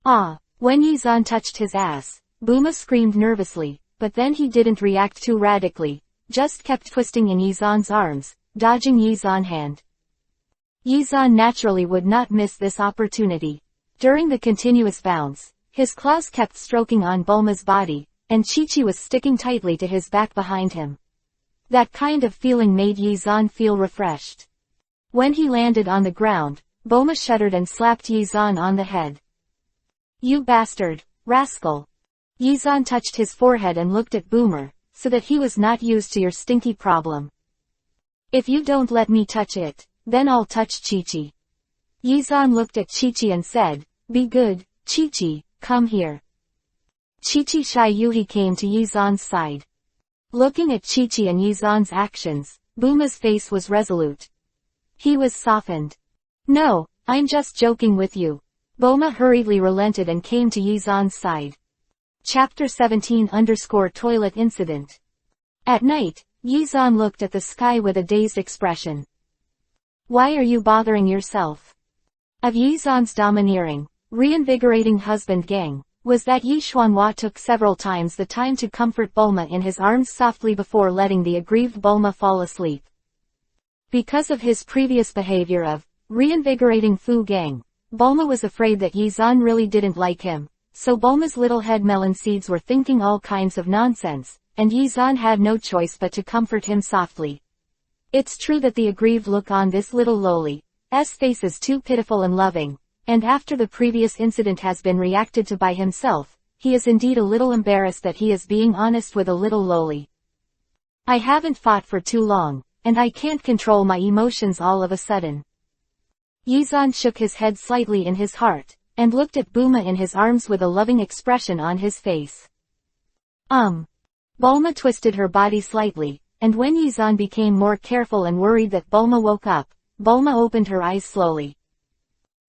S1: Ah! When Yizan touched his ass, Bulma screamed nervously, but then he didn't react too radically, just kept twisting in Yizan's arms, dodging Yizan's hand. Yizan naturally would not miss this opportunity. During the continuous bounce, his claws kept stroking on Bulma's body, and Chi-Chi was sticking tightly to his back behind him. That kind of feeling made Yizan feel refreshed. When he landed on the ground, Bulma shuddered and slapped Yizan on the head. You bastard, rascal. Yizan touched his forehead and looked at Boomer, so that he was not used to your stinky problem. If you don't let me touch it, then I'll touch Chi-Chi. Yizan looked at Chi-Chi and said, Be good, Chi-Chi, come here. Chi-Chi Shai Yuhi came to Yizan's side. Looking at Chi-Chi and Yizan's actions, Buma's face was resolute. He was softened. No, I'm just joking with you. Boma hurriedly relented and came to Yizan's side. Chapter 17_Toilet Incident. At night, Yizan looked at the sky with a dazed expression. Why are you bothering yourself? Of Yizan's domineering, reinvigorating husband gang, was that Yi Xuanhua took several times the time to comfort Bulma in his arms softly before letting the aggrieved Bulma fall asleep. Because of his previous behavior of reinvigorating Fu gang, Bulma was afraid that Yizan really didn't like him, so Bulma's little head melon seeds were thinking all kinds of nonsense, and Yizan had no choice but to comfort him softly. It's true that the aggrieved look on this little lowly's face is too pitiful and loving, and after the previous incident has been reacted to by himself, he is indeed a little embarrassed that he is being honest with a little lowly. I haven't fought for too long, and I can't control my emotions all of a sudden. Yizan shook his head slightly in his heart, and looked at Bulma in his arms with a loving expression on his face. Bulma twisted her body slightly, and when Yizan became more careful and worried that Bulma woke up, Bulma opened her eyes slowly.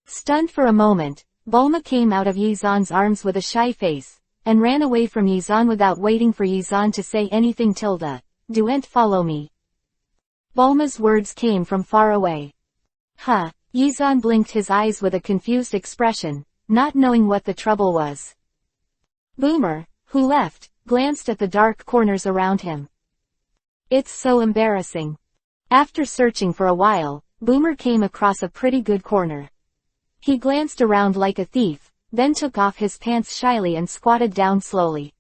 S1: Stunned for a moment, Bulma came out of Yizan's arms with a shy face, and ran away from Yizan without waiting for Yizan to say anything. Don't follow me. Bulma's words came from far away. Huh? Yizan blinked his eyes with a confused expression, not knowing what the trouble was. Boomer, who left, glanced at the dark corners around him. It's so embarrassing. After searching for a while, Boomer came across a pretty good corner. He glanced around like a thief, then took off his pants shyly and squatted down slowly.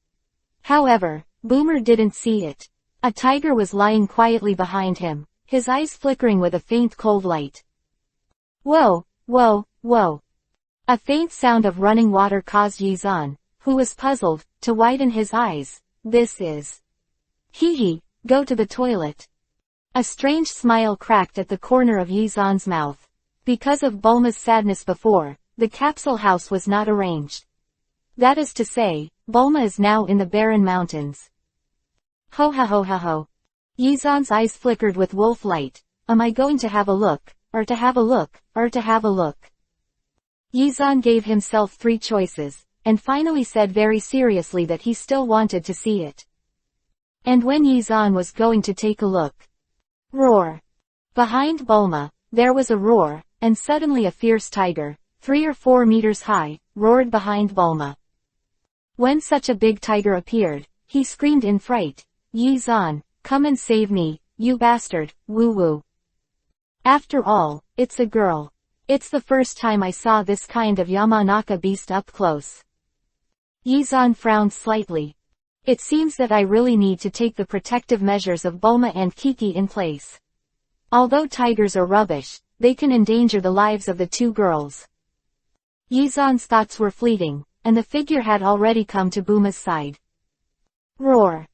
S1: However, Boomer didn't see it. A tiger was lying quietly behind him, his eyes flickering with a faint cold light. Whoa, whoa, whoa. A faint sound of running water caused Yizan, who was puzzled, to widen his eyes. This is... Hee, go to the toilet. A strange smile cracked at the corner of Yizan's mouth. Because of Bulma's sadness before, the capsule house was not arranged. That is to say, Bulma is now in the barren mountains. Ho ha ho ha ho. Yizan's eyes flickered with wolf light. Am I going to have a look, or to have a look, or to have a look? Yizan gave himself 3 choices, and finally said very seriously that he still wanted to see it. And when Yizan was going to take a look. Roar! Behind Bulma, there was a roar, and suddenly a fierce tiger, 3 or 4 meters high, roared behind Bulma. When such a big tiger appeared, he screamed in fright, Yizan, come and save me, you bastard, woo-woo. After all, it's a girl. It's the first time I saw this kind of Yamanaka beast up close. Yizan frowned slightly. It seems that I really need to take the protective measures of Bulma and Kiki in place. Although tigers are rubbish, they can endanger the lives of the 2 girls. Yizan's thoughts were fleeting, and the figure had already come to Bulma's side. Roar!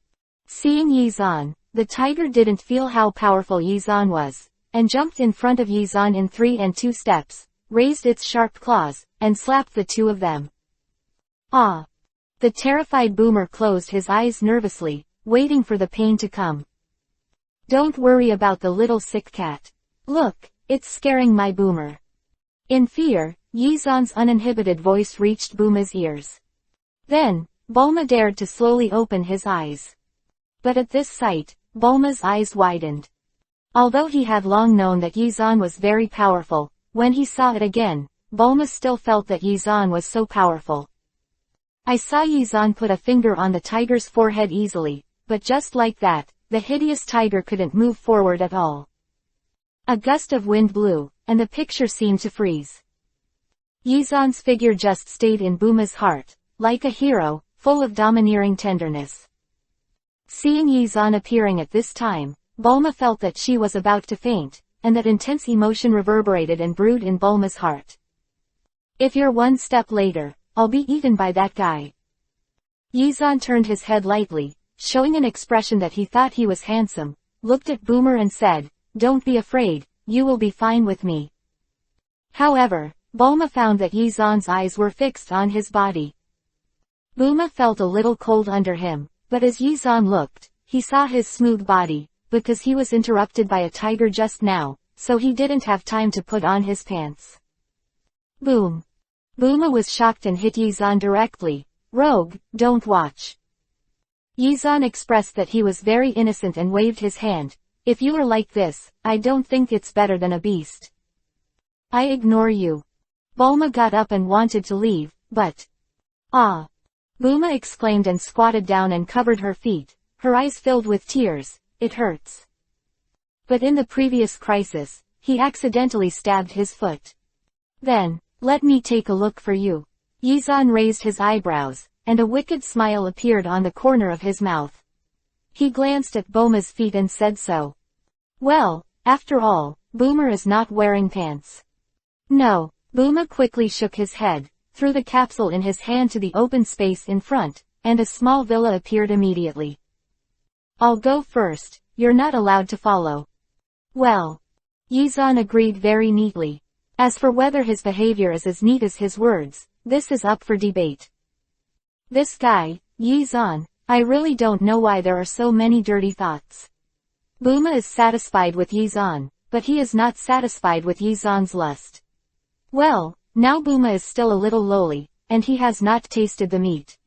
S1: Seeing Yizan, the tiger didn't feel how powerful Yizan was, and jumped in front of Yizan in 3 and 2 steps, raised its sharp claws, and slapped the 2 of them. Ah! The terrified Boomer closed his eyes nervously, waiting for the pain to come. Don't worry about the little sick cat. Look, it's scaring my Boomer. In fear, Yizan's uninhibited voice reached Bulma's ears. Then, Bulma dared to slowly open his eyes. But at this sight, Bulma's eyes widened. Although he had long known that Yizan was very powerful, when he saw it again, Bulma still felt that Yizan was so powerful. I saw Yizan put a finger on the tiger's forehead easily, but just like that, the hideous tiger couldn't move forward at all. A gust of wind blew, and the picture seemed to freeze. Yizan's figure just stayed in Bulma's heart, like a hero, full of domineering tenderness. Seeing Yizan appearing at this time, Bulma felt that she was about to faint, and that intense emotion reverberated and brewed in Bulma's heart. If you're 1 step later, I'll be eaten by that guy. Yizan turned his head lightly, showing an expression that he thought he was handsome, looked at Boomer and said, Don't be afraid, you will be fine with me. However, Bulma found that Yizan's eyes were fixed on his body. Buma felt a little cold under him, but as Yizan looked, he saw his smooth body, because he was interrupted by a tiger just now, so he didn't have time to put on his pants. Boom. Buma was shocked and hit Yizan directly. Rogue, don't watch. Yizan expressed that he was very innocent and waved his hand. If you are like this, I don't think it's better than a beast. I ignore you. Bulma got up and wanted to leave, but... Ah! Buma exclaimed and squatted down and covered her feet, her eyes filled with tears. It hurts. But in the previous crisis, he accidentally stabbed his foot. Then, let me take a look for you. Yizan raised his eyebrows, and a wicked smile appeared on the corner of his mouth. He glanced at Bulma's feet and said so. Well, after all, Boomer is not wearing pants. No, Buma quickly shook his head, threw the capsule in his hand to the open space in front, and a small villa appeared immediately. I'll go first, you're not allowed to follow. Well. Yizan agreed very neatly. As for whether his behavior is as neat as his words, this is up for debate. This guy, Yizan, I really don't know why there are so many dirty thoughts. Buma is satisfied with Yizan, but he is not satisfied with Yizan's lust. Well, now Buma is still a little lowly, and he has not tasted the meat.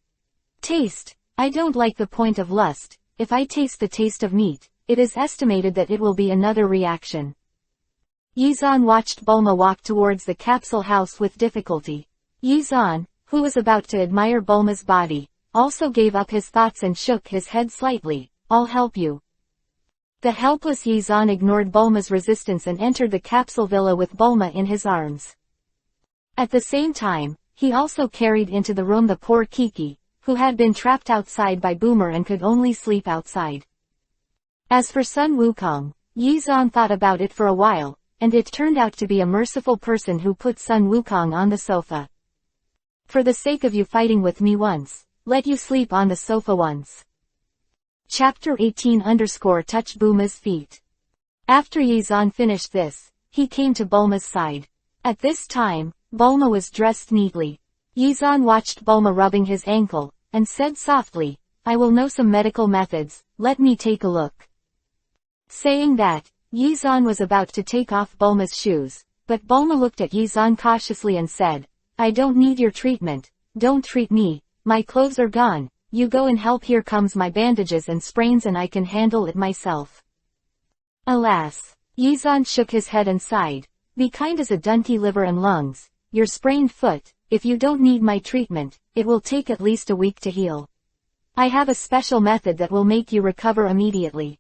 S1: Taste, I don't like the point of lust. If I taste the taste of meat, it is estimated that it will be another reaction. Yizan watched Bulma walk towards the capsule house with difficulty. Yizan, who was about to admire Bulma's body, also gave up his thoughts and shook his head slightly. I'll help you. The helpless Yizan ignored Bulma's resistance and entered the capsule villa with Bulma in his arms. At the same time, he also carried into the room the poor Kiki, who had been trapped outside by Boomer and could only sleep outside. As for Sun Wukong, Yizan thought about it for a while, and it turned out to be a merciful person who put Sun Wukong on the sofa. For the sake of you fighting with me once, let you sleep on the sofa once. Chapter 18 Touch Bulma's feet. After Yizan finished this, he came to Bulma's side. At this time, Bulma was dressed neatly. Yizan watched Bulma rubbing his ankle, and said softly, I will know some medical methods, let me take a look. Saying that, Yizan was about to take off Bulma's shoes, but Bulma looked at Yizan cautiously and said, I don't need your treatment, don't treat me, my clothes are gone, you go and help, here comes my bandages and sprains and I can handle it myself. Alas! Yizan shook his head and sighed, be kind as a donkey liver and lungs, your sprained foot, if you don't need my treatment, it will take at least a week to heal. I have a special method that will make you recover immediately.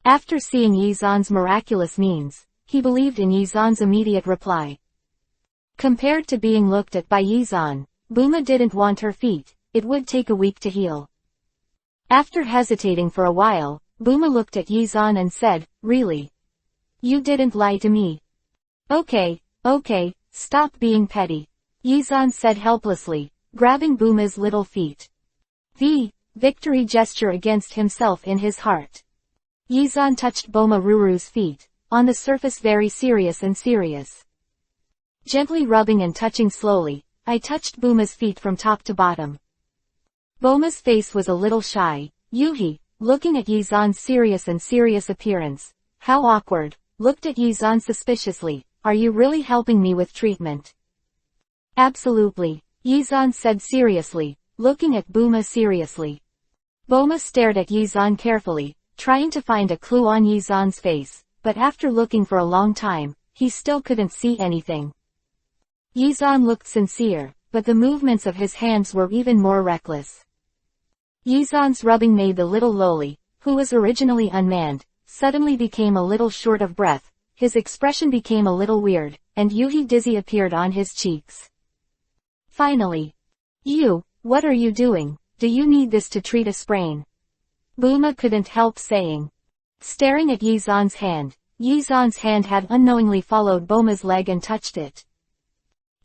S1: After seeing Yizan's miraculous means, he believed in Yizan's immediate reply. Compared to being looked at by Yizan, Buma didn't want her feet, it would take a week to heal. After hesitating for a while, Buma looked at Yizan and said, really? You didn't lie to me. Okay, stop being petty. Yizan said helplessly, grabbing Buma's little feet. The victory gesture against himself in his heart. Yizan touched Boma Ruru's feet, on the surface very serious. Gently rubbing and touching slowly, I touched Buma's feet from top to bottom. Boma's face was a little shy. Yuhi, looking at Yizan's serious appearance, how awkward, looked at Yizan suspiciously, are you really helping me with treatment? Absolutely, Yizan said seriously, looking at Buma seriously. Boma stared at Yizan carefully, trying to find a clue on Yizan's face, but after looking for a long time, he still couldn't see anything. Yizan looked sincere, but the movements of his hands were even more reckless. Yizan's rubbing made the little loli, who was originally unmanned, suddenly became a little short of breath, his expression became a little weird, and Yuhi dizzy appeared on his cheeks. Finally. You, what are you doing? Do you need this to treat a sprain? Buma couldn't help saying. Staring at Yizan's hand had unknowingly followed Boma's leg and touched it.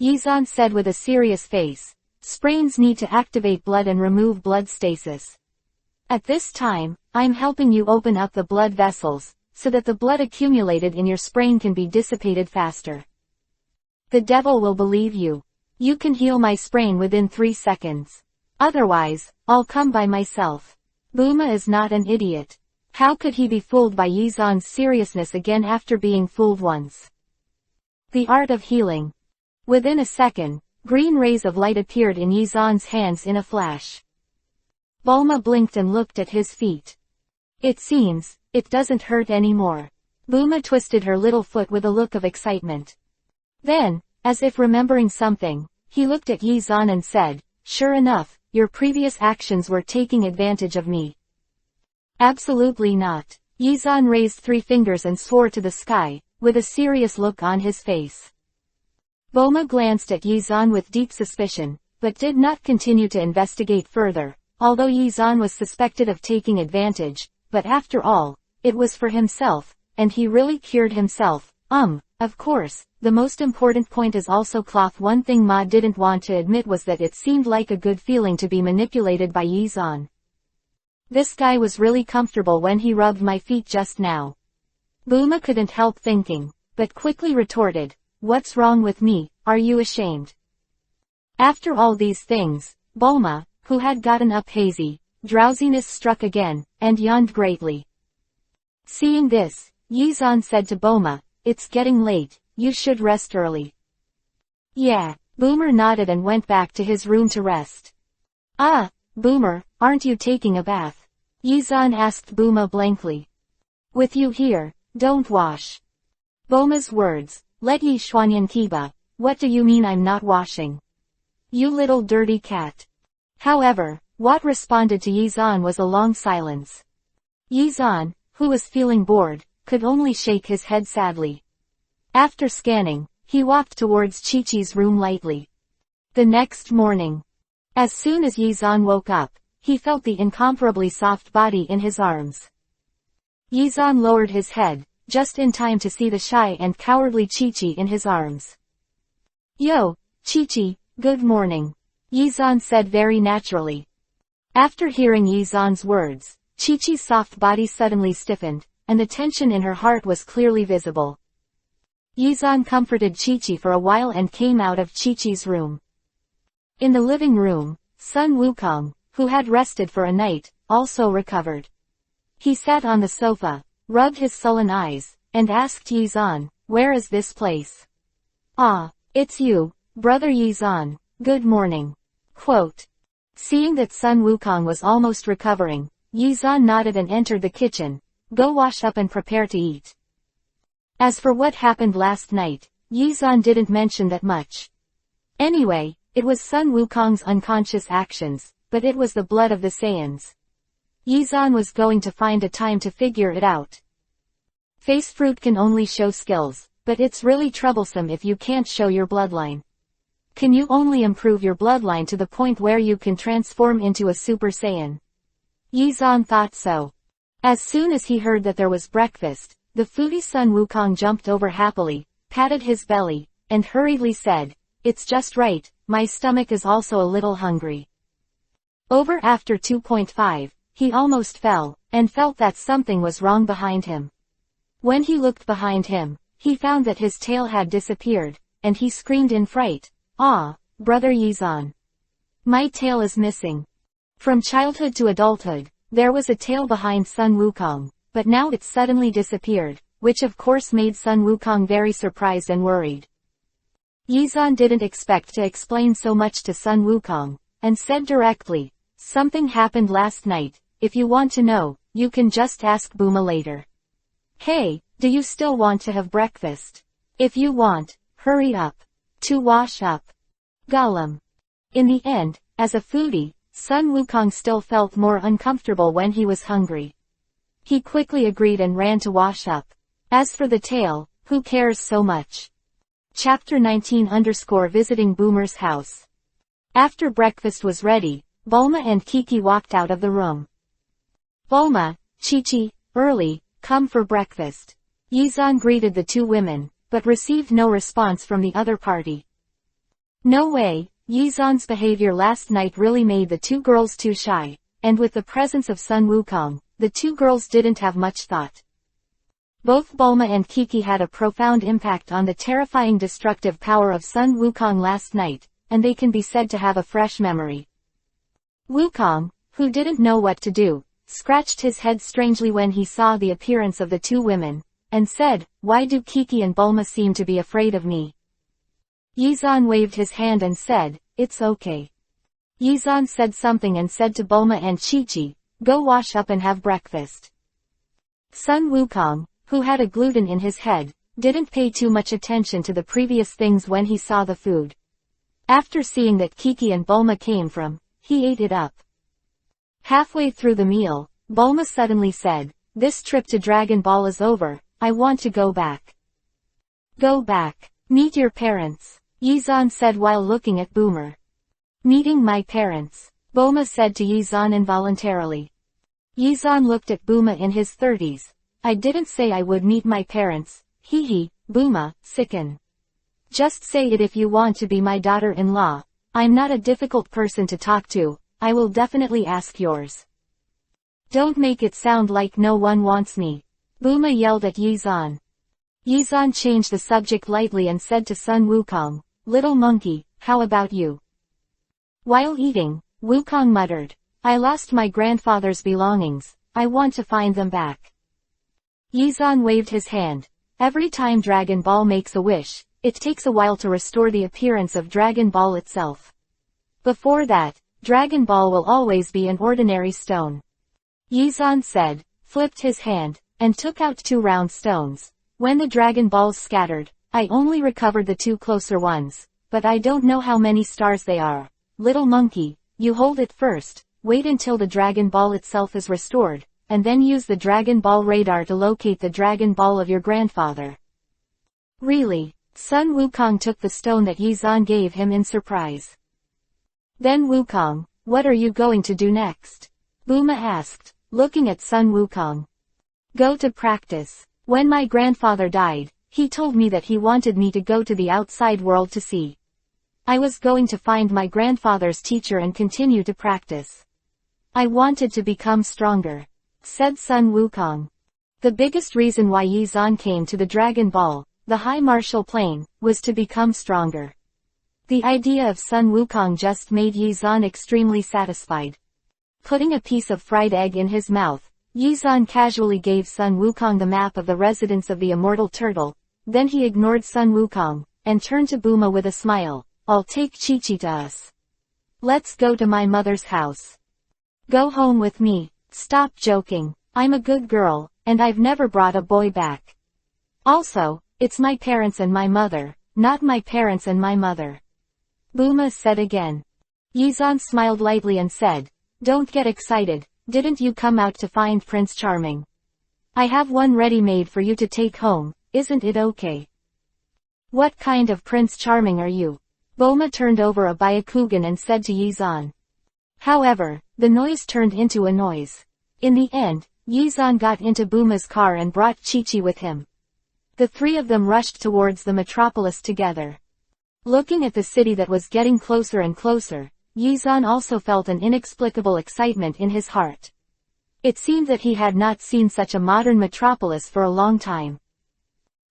S1: Yizan said with a serious face, sprains need to activate blood and remove blood stasis. At this time, I'm helping you open up the blood vessels, so that the blood accumulated in your sprain can be dissipated faster. The devil will believe you. You can heal my sprain within 3 seconds. Otherwise, I'll come by myself. Buma is not an idiot. How could he be fooled by Yizan's seriousness again after being fooled once? The art of healing. Within a second, green rays of light appeared in Yizan's hands in a flash. Bulma blinked and looked at his feet. It seems, it doesn't hurt anymore. Buma twisted her little foot with a look of excitement. Then, as if remembering something, he looked at Yizan and said, "Sure enough, your previous actions were taking advantage of me." Absolutely not. Yizan raised 3 fingers and swore to the sky, with a serious look on his face. Bulma glanced at Yizan with deep suspicion, but did not continue to investigate further, although Yizan was suspected of taking advantage, but after all, it was for himself, and he really cured himself. Of course, the most important point is also cloth. One thing Ma didn't want to admit was that it seemed like a good feeling to be manipulated by Yizan. This guy was really comfortable when he rubbed my feet just now. Buma couldn't help thinking, but quickly retorted, "What's wrong with me, are you ashamed?" After all these things, Bulma, who had gotten up hazy, drowsiness struck again, and yawned greatly. Seeing this, Yizan said to Bulma, "It's getting late, you should rest early." Yeah, Boomer nodded and went back to his room to rest. "Ah, Boomer, aren't you taking a bath?" Yizan asked Buma blankly. "With you here, don't wash." Bulma's words, "Let Yi Xuanyan Kiba, what do you mean I'm not washing? You little dirty cat." However, what responded to Yizan was a long silence. Yizan, who was feeling bored, could only shake his head sadly. After scanning, he walked towards Chi-Chi's room lightly. The next morning, as soon as Yizan woke up, he felt the incomparably soft body in his arms. Yizan lowered his head, just in time to see the shy and cowardly Chi-Chi in his arms. "Yo, Chi-Chi, good morning," Yizan said very naturally. After hearing Yizan's words, Chi-Chi's soft body suddenly stiffened, and the tension in her heart was clearly visible. Yizan comforted Chi-Chi for a while and came out of Chi-Chi's room. In the living room, Sun Wukong, who had rested for a night, also recovered. He sat on the sofa, rubbed his sullen eyes, and asked Yizan, "Where is this place?" "Ah, it's you, brother Yizan, good morning." Quote. Seeing that Sun Wukong was almost recovering, Yizan nodded and entered the kitchen. "Go wash up and prepare to eat." As for what happened last night, Yizan didn't mention that much. Anyway, it was Sun Wukong's unconscious actions, but it was the blood of the Saiyans. Yizan was going to find a time to figure it out. Face fruit can only show skills, but it's really troublesome if you can't show your bloodline. Can you only improve your bloodline to the point where you can transform into a Super Saiyan? Yizan thought so. As soon as he heard that there was breakfast, the foodie Sun Wukong jumped over happily, patted his belly, and hurriedly said, "It's just right, my stomach is also a little hungry." Over after 2.5, he almost fell, and felt that something was wrong behind him. When he looked behind him, he found that his tail had disappeared, and he screamed in fright, "Ah, brother Yizan. My tail is missing." From childhood to adulthood, there was a tail behind Sun Wukong, but now it suddenly disappeared, which of course made Sun Wukong very surprised and worried. Yizan didn't expect to explain so much to Sun Wukong, and said directly, "Something happened last night, if you want to know, you can just ask Buma later. Hey, do you still want to have breakfast? If you want, hurry up. To wash up." Gollum. In the end, as a foodie, Sun Wukong still felt more uncomfortable when he was hungry. He quickly agreed and ran to wash up. As for the tail, who cares so much? Chapter 19_Visiting Boomer's house. After breakfast was ready, Bulma and Kiki walked out of the room. "Bulma, Chi-Chi, early, come for breakfast." Yizan greeted the two women, but received no response from the other party. No way, Yizan's behavior last night really made the two girls too shy, and with the presence of Sun Wukong, the two girls didn't have much thought. Both Bulma and Kiki had a profound impact on the terrifying destructive power of Sun Wukong last night, and they can be said to have a fresh memory. Wukong, who didn't know what to do, scratched his head strangely when he saw the appearance of the two women, and said, "Why do Kiki and Bulma seem to be afraid of me?" Yizan waved his hand and said, "It's okay." Yizan said something and said to Bulma and Chi-Chi, "Go wash up and have breakfast." Sun Wukong, who had a gluten in his head, didn't pay too much attention to the previous things when he saw the food. After seeing that Kiki and Bulma came from, he ate it up. Halfway through the meal, Bulma suddenly said, "This trip to Dragon Ball is over, I want to go back." "Go back. Meet your parents," Yizan said while looking at Boomer. "Meeting my parents," Bulma said to Yizan involuntarily. Yizan looked at Boomer in his 30s. "I didn't say I would meet my parents, hee, Boomer, sicken. Just say it if you want to be my daughter-in-law. I'm not a difficult person to talk to, I will definitely ask yours." "Don't make it sound like no one wants me," Boomer yelled at Yizan. Yizan changed the subject lightly and said to Sun Wukong, "Little monkey, how about you?" While eating, Wukong muttered, "I lost my grandfather's belongings, I want to find them back." Yizan waved his hand. Every time Dragon Ball makes a wish, it takes a while to restore the appearance of Dragon Ball itself. Before that, Dragon Ball will always be an ordinary stone. Yizan said, flipped his hand, and took out 2 round stones. When the Dragon Balls scattered, I only recovered the 2 closer ones, but I don't know how many stars they are. Little monkey, you hold it first, wait until the Dragon Ball itself is restored, and then use the Dragon Ball radar to locate the Dragon Ball of your grandfather. Really? Sun Wukong took the stone that Yizan gave him in surprise. Then Wukong, what are you going to do next? Boomer asked, looking at Sun Wukong. Go to practice. When my grandfather died, he told me that he wanted me to go to the outside world to see. I was going to find my grandfather's teacher and continue to practice. I wanted to become stronger, said Sun Wukong. The biggest reason why Yizan came to the Dragon Ball, the High Martial Plane, was to become stronger. The idea of Sun Wukong just made Yizan extremely satisfied. Putting a piece of fried egg in his mouth, Yizan casually gave Sun Wukong the map of the residence of the immortal turtle. Then he ignored Sun Wukong, and turned to Bulma with a smile. I'll take Chi-Chi to us. Let's go to my mother's house. Go home with me. Stop joking. I'm a good girl, and I've never brought a boy back. Also, it's my parents and my mother, not my parents and my mother. Bulma said again. Yizan smiled lightly and said, don't get excited, didn't you come out to find Prince Charming? I have one ready-made for you to take home, isn't it okay? What kind of Prince Charming are you? Bulma turned over a Byakugan and said to Yizan. However, the noise turned into a noise. In the end, Yizan got into Bulma's car and brought Chi-Chi with him. The 3 of them rushed towards the metropolis together. Looking at the city that was getting closer and closer, Yizan also felt an inexplicable excitement in his heart. It seemed that he had not seen such a modern metropolis for a long time.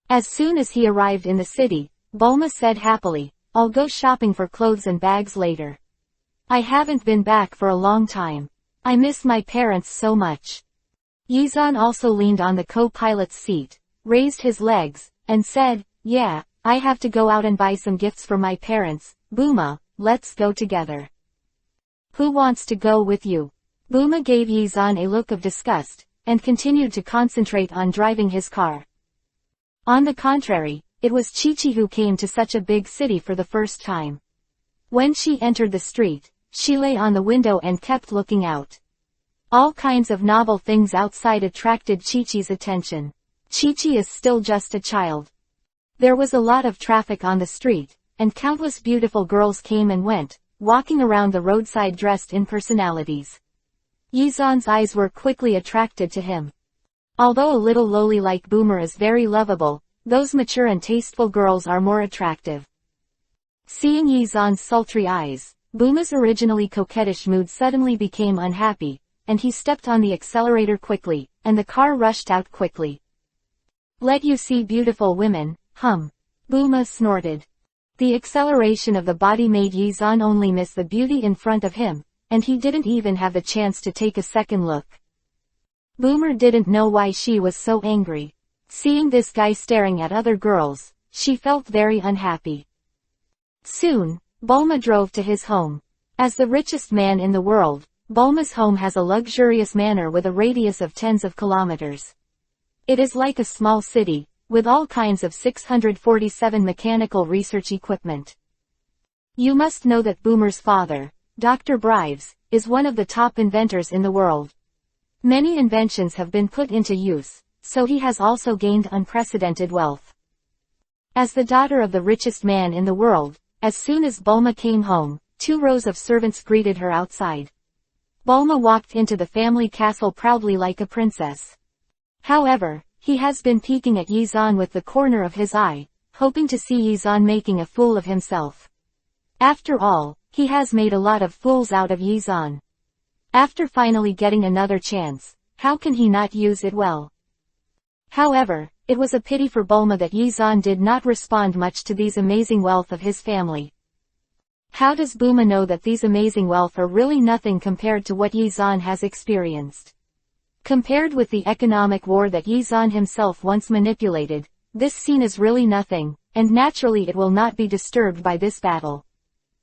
S1: As soon as he arrived in the city, Bulma said happily, I'll go shopping for clothes and bags later. I haven't been back for a long time. I miss my parents so much. Yizan also leaned on the co-pilot's seat, raised his legs, and said, yeah, I have to go out and buy some gifts for my parents. Bulma, let's go together. Who wants to go with you? Bulma gave Yizan a look of disgust, and continued to concentrate on driving his car. On the contrary, it was Chi-Chi who came to such a big city for the first time. When she entered the street, she lay on the window and kept looking out. All kinds of novel things outside attracted Chi-Chi's attention. Chi-Chi is still just a child. There was a lot of traffic on the street, and countless beautiful girls came and went, walking around the roadside dressed in personalities. Yizan's eyes were quickly attracted to him. Although a little lowly like Boomer is very lovable, those mature and tasteful girls are more attractive. Seeing Yizan's sultry eyes, Boomer's originally coquettish mood suddenly became unhappy, and he stepped on the accelerator quickly, and the car rushed out quickly. Let you see beautiful women, Boomer snorted. The acceleration of the body made Yizan only miss the beauty in front of him, and he didn't even have the chance to take a second look. Boomer didn't know why she was so angry. Seeing this guy staring at other girls, she felt very unhappy. Soon, Bulma drove to his home. As the richest man in the world, Bulma's home has a luxurious manor with a radius of tens of kilometers. It is like a small city, with all kinds of 647 mechanical research equipment. You must know that Boomer's father, Dr. Brives, is one of the top inventors in the world. Many inventions have been put into use, so he has also gained unprecedented wealth. As the daughter of the richest man in the world, as soon as Bulma came home, 2 rows of servants greeted her outside. Bulma walked into the family castle proudly like a princess. However, he has been peeking at Yizan with the corner of his eye, hoping to see Yizan making a fool of himself. After all, he has made a lot of fools out of Yizan. After finally getting another chance, how can he not use it well? However, it was a pity for Bulma that Yizan did not respond much to these amazing wealth of his family. How does Bulma know that these amazing wealth are really nothing compared to what Yizan has experienced? Compared with the economic war that Yizan himself once manipulated, this scene is really nothing, and naturally it will not be disturbed by this battle.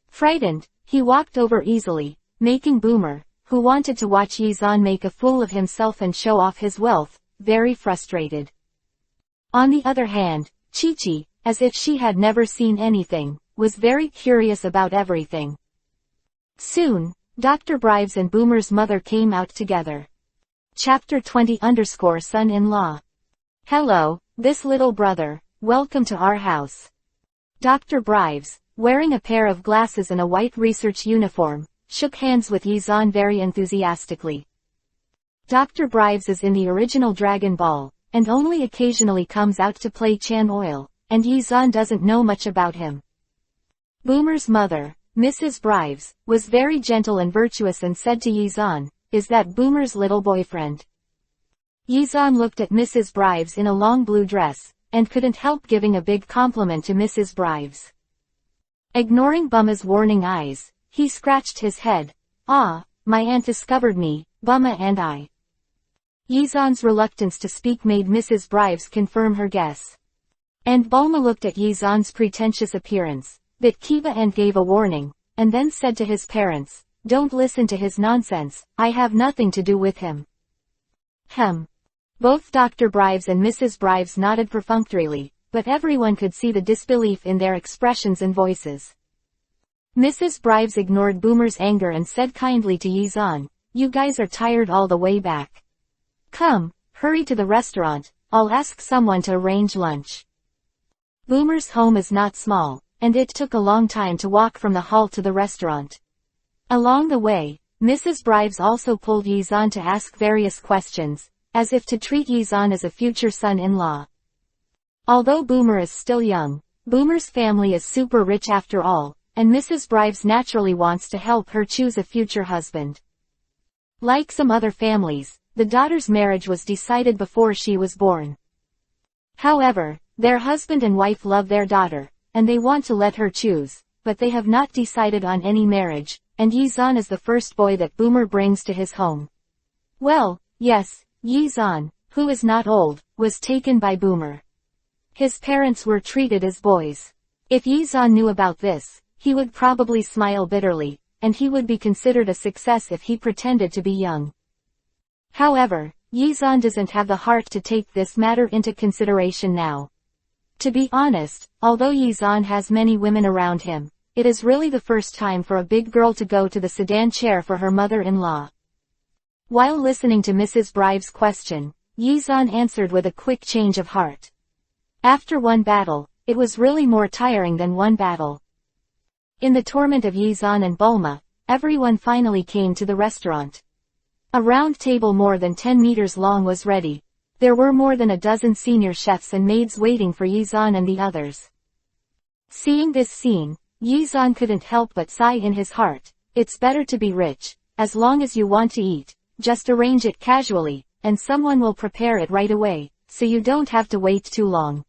S1: Frightened, he walked over easily, making Boomer, who wanted to watch Yizan make a fool of himself and show off his wealth, very frustrated. On the other hand, Chi-Chi, as if she had never seen anything, was very curious about everything. Soon, Dr. Brives and Boomer's mother came out together. Chapter 20_Son-in-Law. Hello, this little brother, welcome to our house. Dr. Brives, wearing a pair of glasses and a white research uniform, shook hands with Yizan very enthusiastically. Dr. Brives is in the original Dragon Ball, and only occasionally comes out to play Chan Oil, and Yizan doesn't know much about him. Boomer's mother, Mrs. Brives, was very gentle and virtuous and said to Yizan, "Is that Boomer's little boyfriend?" Yizan looked at Mrs. Brives in a long blue dress, and couldn't help giving a big compliment to Mrs. Brives. Ignoring Bulma's warning eyes, he scratched his head. "Ah, my aunt discovered me, Bulma and I." Yizan's reluctance to speak made Mrs. Brives confirm her guess. And Bulma looked at Yizan's pretentious appearance, bit Kiba and gave a warning, and then said to his parents, "Don't listen to his nonsense, I have nothing to do with him." Both Dr. Brives and Mrs. Brives nodded perfunctorily, but everyone could see the disbelief in their expressions and voices. Mrs. Brives ignored Boomer's anger and said kindly to Yizan, "You guys are tired all the way back. Come, hurry to the restaurant, I'll ask someone to arrange lunch." Boomer's home is not small, and it took a long time to walk from the hall to the restaurant. Along the way, Mrs. Brives also pulled Yizan to ask various questions, as if to treat Yizan as a future son-in-law. Although Boomer is still young, Boomer's family is super rich after all, and Mrs. Brives naturally wants to help her choose a future husband. Like some other families, the daughter's marriage was decided before she was born. However, their husband and wife love their daughter, and they want to let her choose, but they have not decided on any marriage, and Yizan is the first boy that Boomer brings to his home. Well, yes, Yizan, who is not old, was taken by Boomer. His parents were treated as boys. If Yizan knew about this, he would probably smile bitterly, and he would be considered a success if he pretended to be young. However, Yizan doesn't have the heart to take this matter into consideration now. To be honest, although Yizan has many women around him, it is really the first time for a big girl to go to the sedan chair for her mother-in-law. While listening to Mrs. Brives' question, Yizan answered with a quick change of heart. After one battle, it was really more tiring than one battle. In the torment of Yizan and Bulma, everyone finally came to the restaurant. A round table more than 10 meters long was ready. There were more than a dozen senior chefs and maids waiting for Yizan and the others. Seeing this scene, Yizan couldn't help but sigh in his heart. It's better to be rich, as long as you want to eat, just arrange it casually, and someone will prepare it right away, so you don't have to wait too long.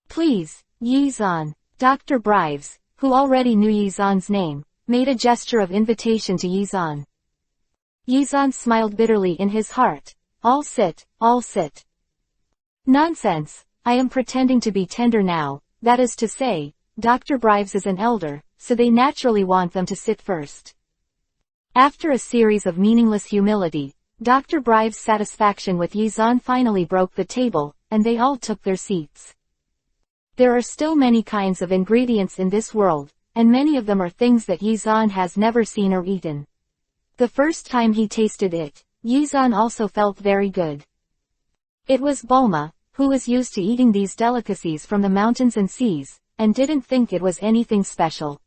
S1: Please, Yizan. Dr. Brives, who already knew Yizan's name, made a gesture of invitation to Yizan. Yizan smiled bitterly in his heart. I'll sit, I'll sit. Nonsense, I am pretending to be tender now, that is to say, Dr. Brives is an elder, so they naturally want them to sit first. After a series of meaningless humility, Dr. Brives' satisfaction with Yizan finally broke the table, and they all took their seats. There are still many kinds of ingredients in this world, and many of them are things that Yizan has never seen or eaten. The first time he tasted it, Yizan also felt very good. It was Bulma, who was used to eating these delicacies from the mountains and seas, and didn't think it was anything special.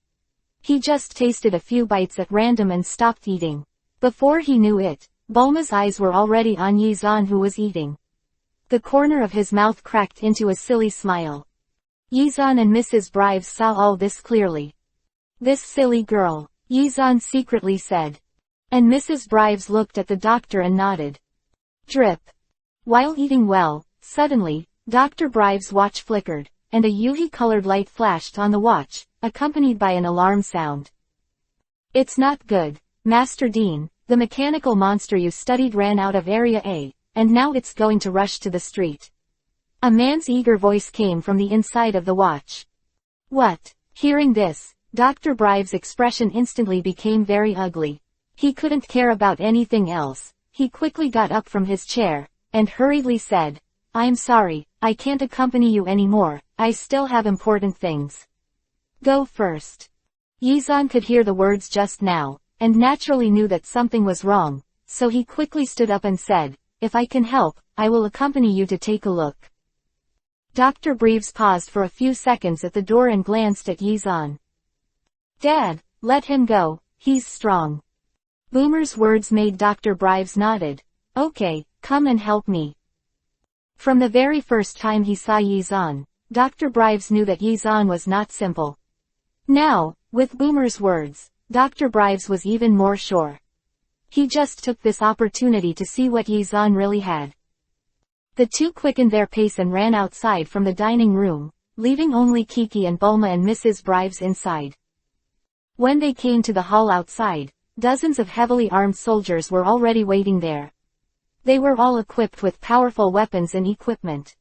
S1: He just tasted a few bites at random and stopped eating. Before he knew it, Bulma's eyes were already on Yizan, who was eating. The corner of his mouth cracked into a silly smile. Yizan and Mrs. Brives saw all this clearly. This silly girl, Yizan secretly said. And Mrs. Brives looked at the doctor and nodded. Drip. While eating well, suddenly, Dr. Brives' watch flickered, and a Yuhi-colored light flashed on the watch, accompanied by an alarm sound. It's not good, Master Dean, the mechanical monster you studied ran out of Area A, and now it's going to rush to the street. A man's eager voice came from the inside of the watch. What? Hearing this, Dr. Brives' expression instantly became very ugly. He couldn't care about anything else. He quickly got up from his chair, and hurriedly said, I'm sorry, I can't accompany you anymore, I still have important things. Go first. Yizan could hear the words just now, and naturally knew that something was wrong, so he quickly stood up and said, if I can help, I will accompany you to take a look. Dr. Brives paused for a few seconds at the door and glanced at Yizan. Dad, let him go, he's strong. Boomer's words made Dr. Brives nodded. Okay, come and help me. From the very first time he saw Yizan, Dr. Brives knew that Yizan was not simple. Now, with Boomer's words, Dr. Brives was even more sure. He just took this opportunity to see what Yizan really had. The two quickened their pace and ran outside from the dining room, leaving only Kiki and Bulma and Mrs. Brives inside. When they came to the hall outside, dozens of heavily armed soldiers were already waiting there. They were all equipped with powerful weapons and equipment.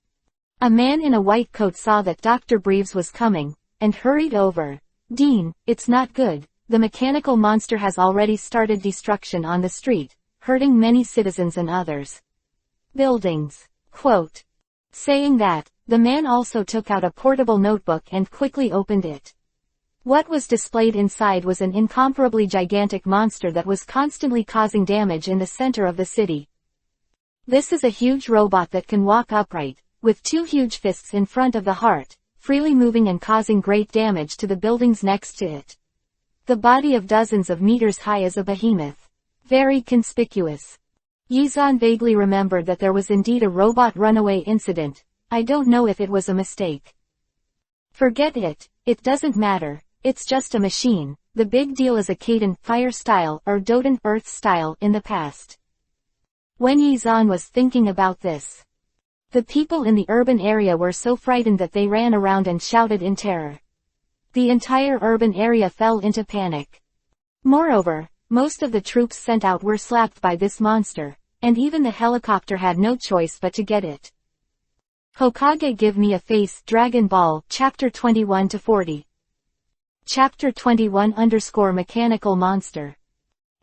S1: A man in a white coat saw that Dr. Brives was coming, and hurried over. Dean, it's not good, the mechanical monster has already started destruction on the street, hurting many citizens and others. Buildings. Quote. Saying that, the man also took out a portable notebook and quickly opened it. What was displayed inside was an incomparably gigantic monster that was constantly causing damage in the center of the city. This is a huge robot that can walk upright, with two huge fists in front of the heart, freely moving and causing great damage to the buildings next to it. The body of dozens of meters high is a behemoth. Very conspicuous. Yizan vaguely remembered that there was indeed a robot runaway incident. I don't know if it was a mistake. Forget it, it doesn't matter. It's just a machine. The big deal is a Kaden fire style or Doden earth style in the past. When Yizan was thinking about this, the people in the urban area were so frightened that they ran around and shouted in terror. The entire urban area fell into panic. Moreover, most of the troops sent out were slapped by this monster, and even the helicopter had no choice but to get it. Hokage give me a face. Dragon Ball, Chapter 21-40. Chapter 21_Mechanical Monster.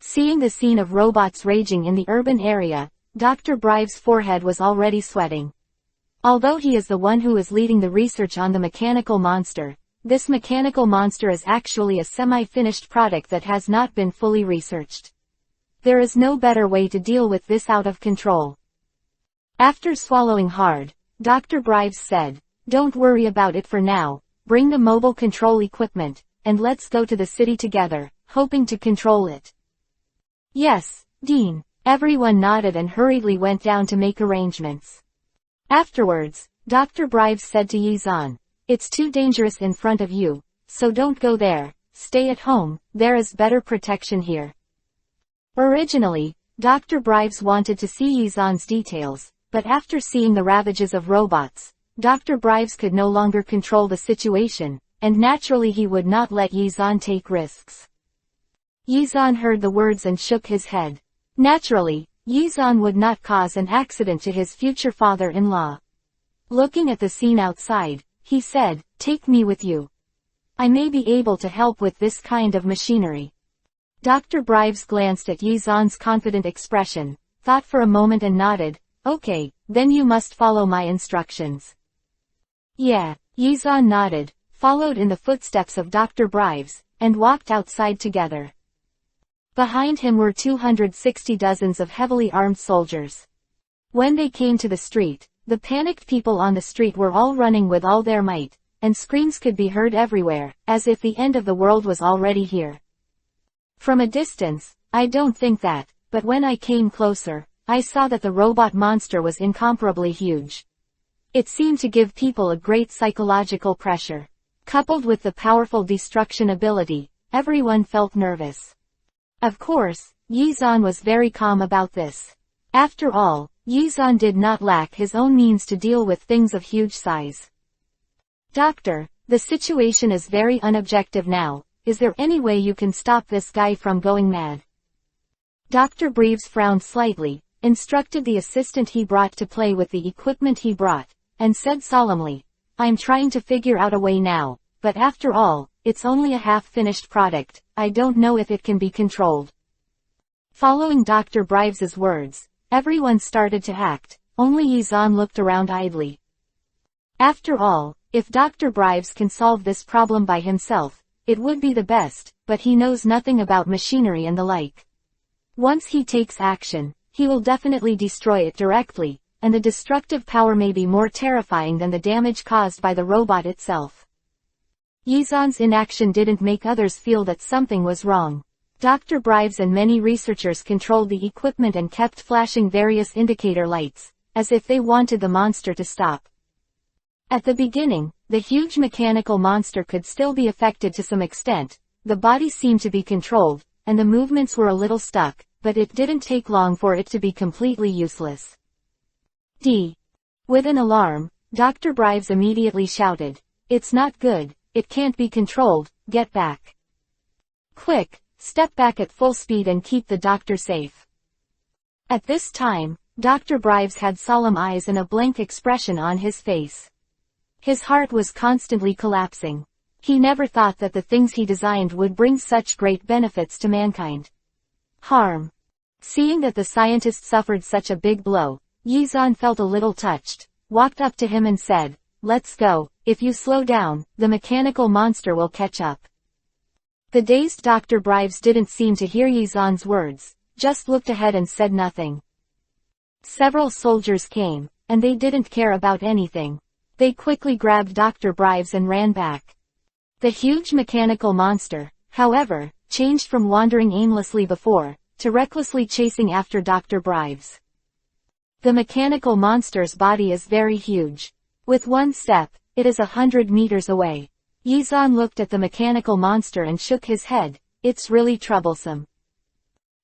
S1: Seeing the scene of robots raging in the urban area, Dr. Brives' forehead was already sweating. Although he is the one who is leading the research on the mechanical monster, this mechanical monster is actually a semi-finished product that has not been fully researched. There is no better way to deal with this out of control. After swallowing hard, Dr. Brives said, don't worry about it for now, bring the mobile control equipment, and let's go to the city together, hoping to control it. Yes, Dean. Everyone nodded and hurriedly went down to make arrangements. Afterwards, Dr. Brives said to Yizan, it's too dangerous in front of you, so don't go there, stay at home, there is better protection here. Originally, Dr. Brives wanted to see Yizan's details, but after seeing the ravages of robots, Dr. Brives could no longer control the situation, and naturally he would not let Yizan take risks. Yizan heard the words and shook his head. Naturally, Yizan would not cause an accident to his future father-in-law. Looking at the scene outside, he said, "Take me with you. I may be able to help with this kind of machinery." Dr. Brives glanced at Yizan's confident expression, thought for a moment and nodded. "Okay, then you must follow my instructions." "Yeah." Yizan nodded, followed in the footsteps of Dr. Brives, and walked outside together. Behind him were 260 dozens of heavily armed soldiers. When they came to the street, the panicked people on the street were all running with all their might, and screams could be heard everywhere, as if the end of the world was already here. From a distance, I don't think that, but when I came closer, I saw that the robot monster was incomparably huge. It seemed to give people a great psychological pressure. Coupled with the powerful destruction ability, everyone felt nervous. Of course, Yizan was very calm about this. After all, Yizan did not lack his own means to deal with things of huge size. "Doctor, the situation is very unobjective now. Is there any way you can stop this guy from going mad?" Dr. Brives frowned slightly, instructed the assistant he brought to play with the equipment he brought, and said solemnly, "I'm trying to figure out a way now, but after all, it's only a half-finished product. I don't know if it can be controlled." Following Dr. Brives's words, everyone started to act, only Yizan looked around idly. After all, if Dr. Brives can solve this problem by himself, it would be the best, but he knows nothing about machinery and the like. Once he takes action, he will definitely destroy it directly, and the destructive power may be more terrifying than the damage caused by the robot itself. Yizan's inaction didn't make others feel that something was wrong. Dr. Brives and many researchers controlled the equipment and kept flashing various indicator lights, as if they wanted the monster to stop. At the beginning, the huge mechanical monster could still be affected to some extent, the body seemed to be controlled, and the movements were a little stuck, but it didn't take long for it to be completely useless. With an alarm, Dr. Brives immediately shouted, "It's not good, it can't be controlled, get back. Quick, step back at full speed and keep the doctor safe." At this time, Dr. Brives had solemn eyes and a blank expression on his face. His heart was constantly collapsing. He never thought that the things he designed would bring such great benefits to mankind. Seeing that the scientist suffered such a big blow, Yizan felt a little touched, walked up to him and said, "Let's go. If you slow down, the mechanical monster will catch up." The dazed Dr. Brives didn't seem to hear Yizan's words, just looked ahead and said nothing. Several soldiers came, and they didn't care about anything. They quickly grabbed Dr. Brives and ran back. The huge mechanical monster, however, changed from wandering aimlessly before, to recklessly chasing after Dr. Brives. The mechanical monster's body is very huge. With one step, it is 100 meters away. Yizan looked at the mechanical monster and shook his head. "It's really troublesome."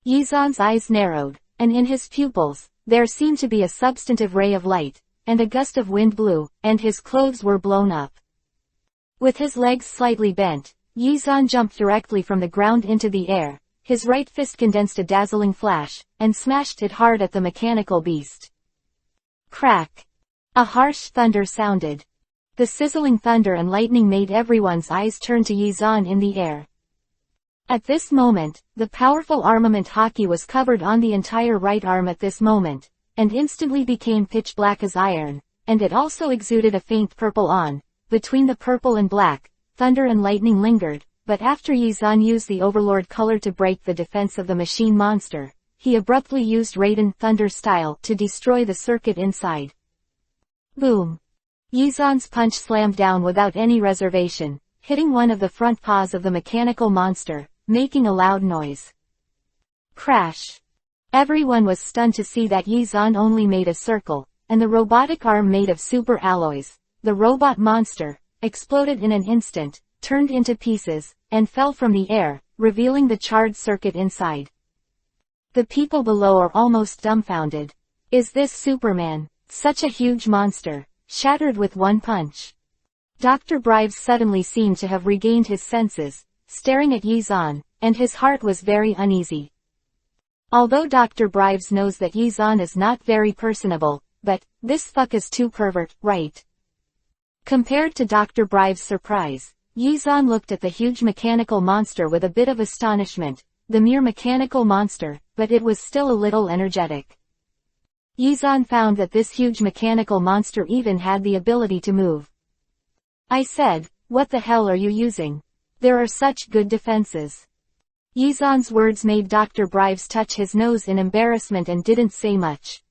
S1: Yizan's eyes narrowed, and in his pupils, there seemed to be a substantive ray of light, and a gust of wind blew, and his clothes were blown up. With his legs slightly bent, Yizan jumped directly from the ground into the air. His right fist condensed a dazzling flash, and smashed it hard at the mechanical beast. Crack! A harsh thunder sounded. The sizzling thunder and lightning made everyone's eyes turn to Yizan in the air. At this moment, the powerful armament Hokage was covered on the entire right arm at this moment, and instantly became pitch black as iron, and it also exuded a faint purple on. Between the purple and black, thunder and lightning lingered, but after Yizan used the Overlord color to break the defense of the machine monster, he abruptly used Raiden Thunder style to destroy the circuit inside. Boom! Yizan's punch slammed down without any reservation, hitting one of the front paws of the mechanical monster, making a loud noise. Crash! Everyone was stunned to see that Yizan only made a circle, and the robotic arm made of super alloys. The robot monster exploded in an instant, turned into pieces, and fell from the air, revealing the charred circuit inside. The people below are almost dumbfounded. Is this Superman? Such a huge monster, shattered with one punch. Dr. Brives suddenly seemed to have regained his senses, staring at Yizan, and his heart was very uneasy. Although Dr. Brives knows that Yizan is not very personable, but, this fuck is too pervert, right? Compared to Dr. Brives' surprise, Yizan looked at the huge mechanical monster with a bit of astonishment, the mere mechanical monster, but it was still a little energetic. Yizan found that this huge mechanical monster even had the ability to move. I said, what the hell are you using? There are such good defenses. Yizan's words made Dr. Brives touch his nose in embarrassment and didn't say much.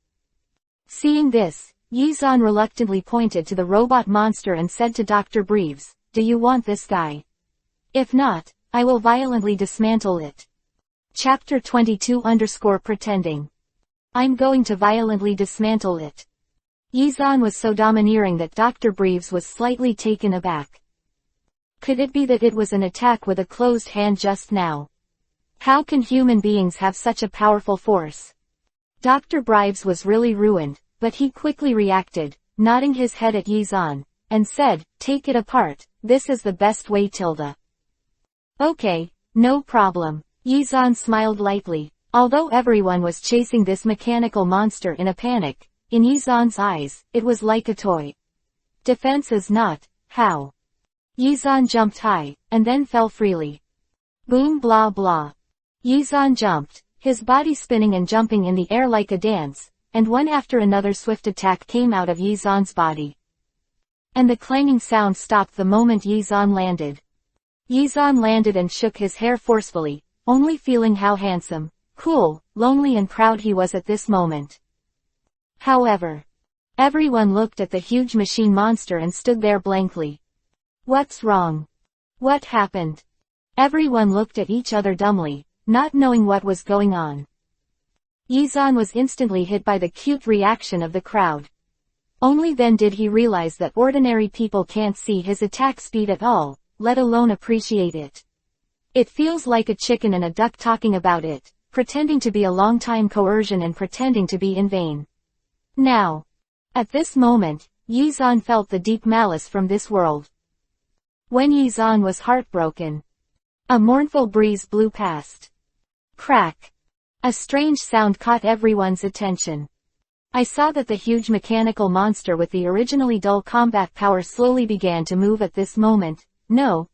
S1: Seeing this, Yizan reluctantly pointed to the robot monster and said to Dr. Brives, do you want this guy? If not, I will violently dismantle it. Chapter 22_Pretending. I'm going to violently dismantle it. Yizan was so domineering that Dr. Brives was slightly taken aback. Could it be that it was an attack with a closed hand just now? How can human beings have such a powerful force? Dr. Brives was really ruined, but he quickly reacted, nodding his head at Yizan, and said, take it apart, this is the best way tilde. Okay, no problem. Yizan smiled lightly. Although everyone was chasing this mechanical monster in a panic, in Yizan's eyes, it was like a toy. Defense is not, how? Yizan jumped high, and then fell freely. Boom blah blah. Yizan jumped, his body spinning and jumping in the air like a dance, and one after another swift attack came out of Yizan's body. And the clanging sound stopped the moment Yizan landed. Yizan landed and shook his hair forcefully, only feeling how handsome, cool, lonely and proud he was at this moment. However, everyone looked at the huge machine monster and stood there blankly. What's wrong? What happened? Everyone looked at each other dumbly, not knowing what was going on. Yizan was instantly hit by the cute reaction of the crowd. Only then did he realize that ordinary people can't see his attack speed at all, let alone appreciate it. It feels like a chicken and a duck talking about it, pretending to be a long-time coercion and pretending to be in vain. Now. At this moment, Yizan felt the deep malice from this world. When Yizan was heartbroken, a mournful breeze blew past. Crack. A strange sound caught everyone's attention. I saw that the huge mechanical monster with the originally dull combat power slowly began to move at this moment. No.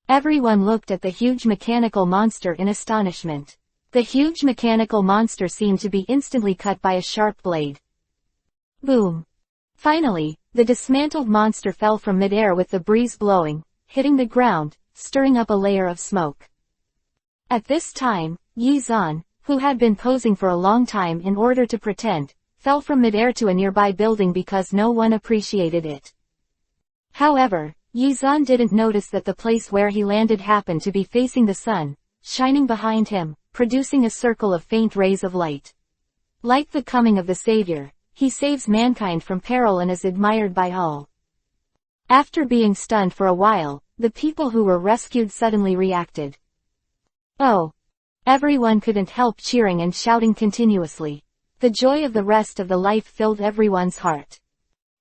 S1: Everyone looked at the huge mechanical monster in astonishment. The huge mechanical monster seemed to be instantly cut by a sharp blade. Boom. Finally, the dismantled monster fell from midair with the breeze blowing, hitting the ground, stirring up a layer of smoke. At this time, Yizan, who had been posing for a long time in order to pretend, fell from midair to a nearby building because no one appreciated it. However, Yizan didn't notice that the place where he landed happened to be facing the sun, shining behind him, producing a circle of faint rays of light. Like the coming of the Savior, he saves mankind from peril and is admired by all. After being stunned for a while, the people who were rescued suddenly reacted. Oh! Everyone couldn't help cheering and shouting continuously. The joy of the rest of the life filled everyone's heart.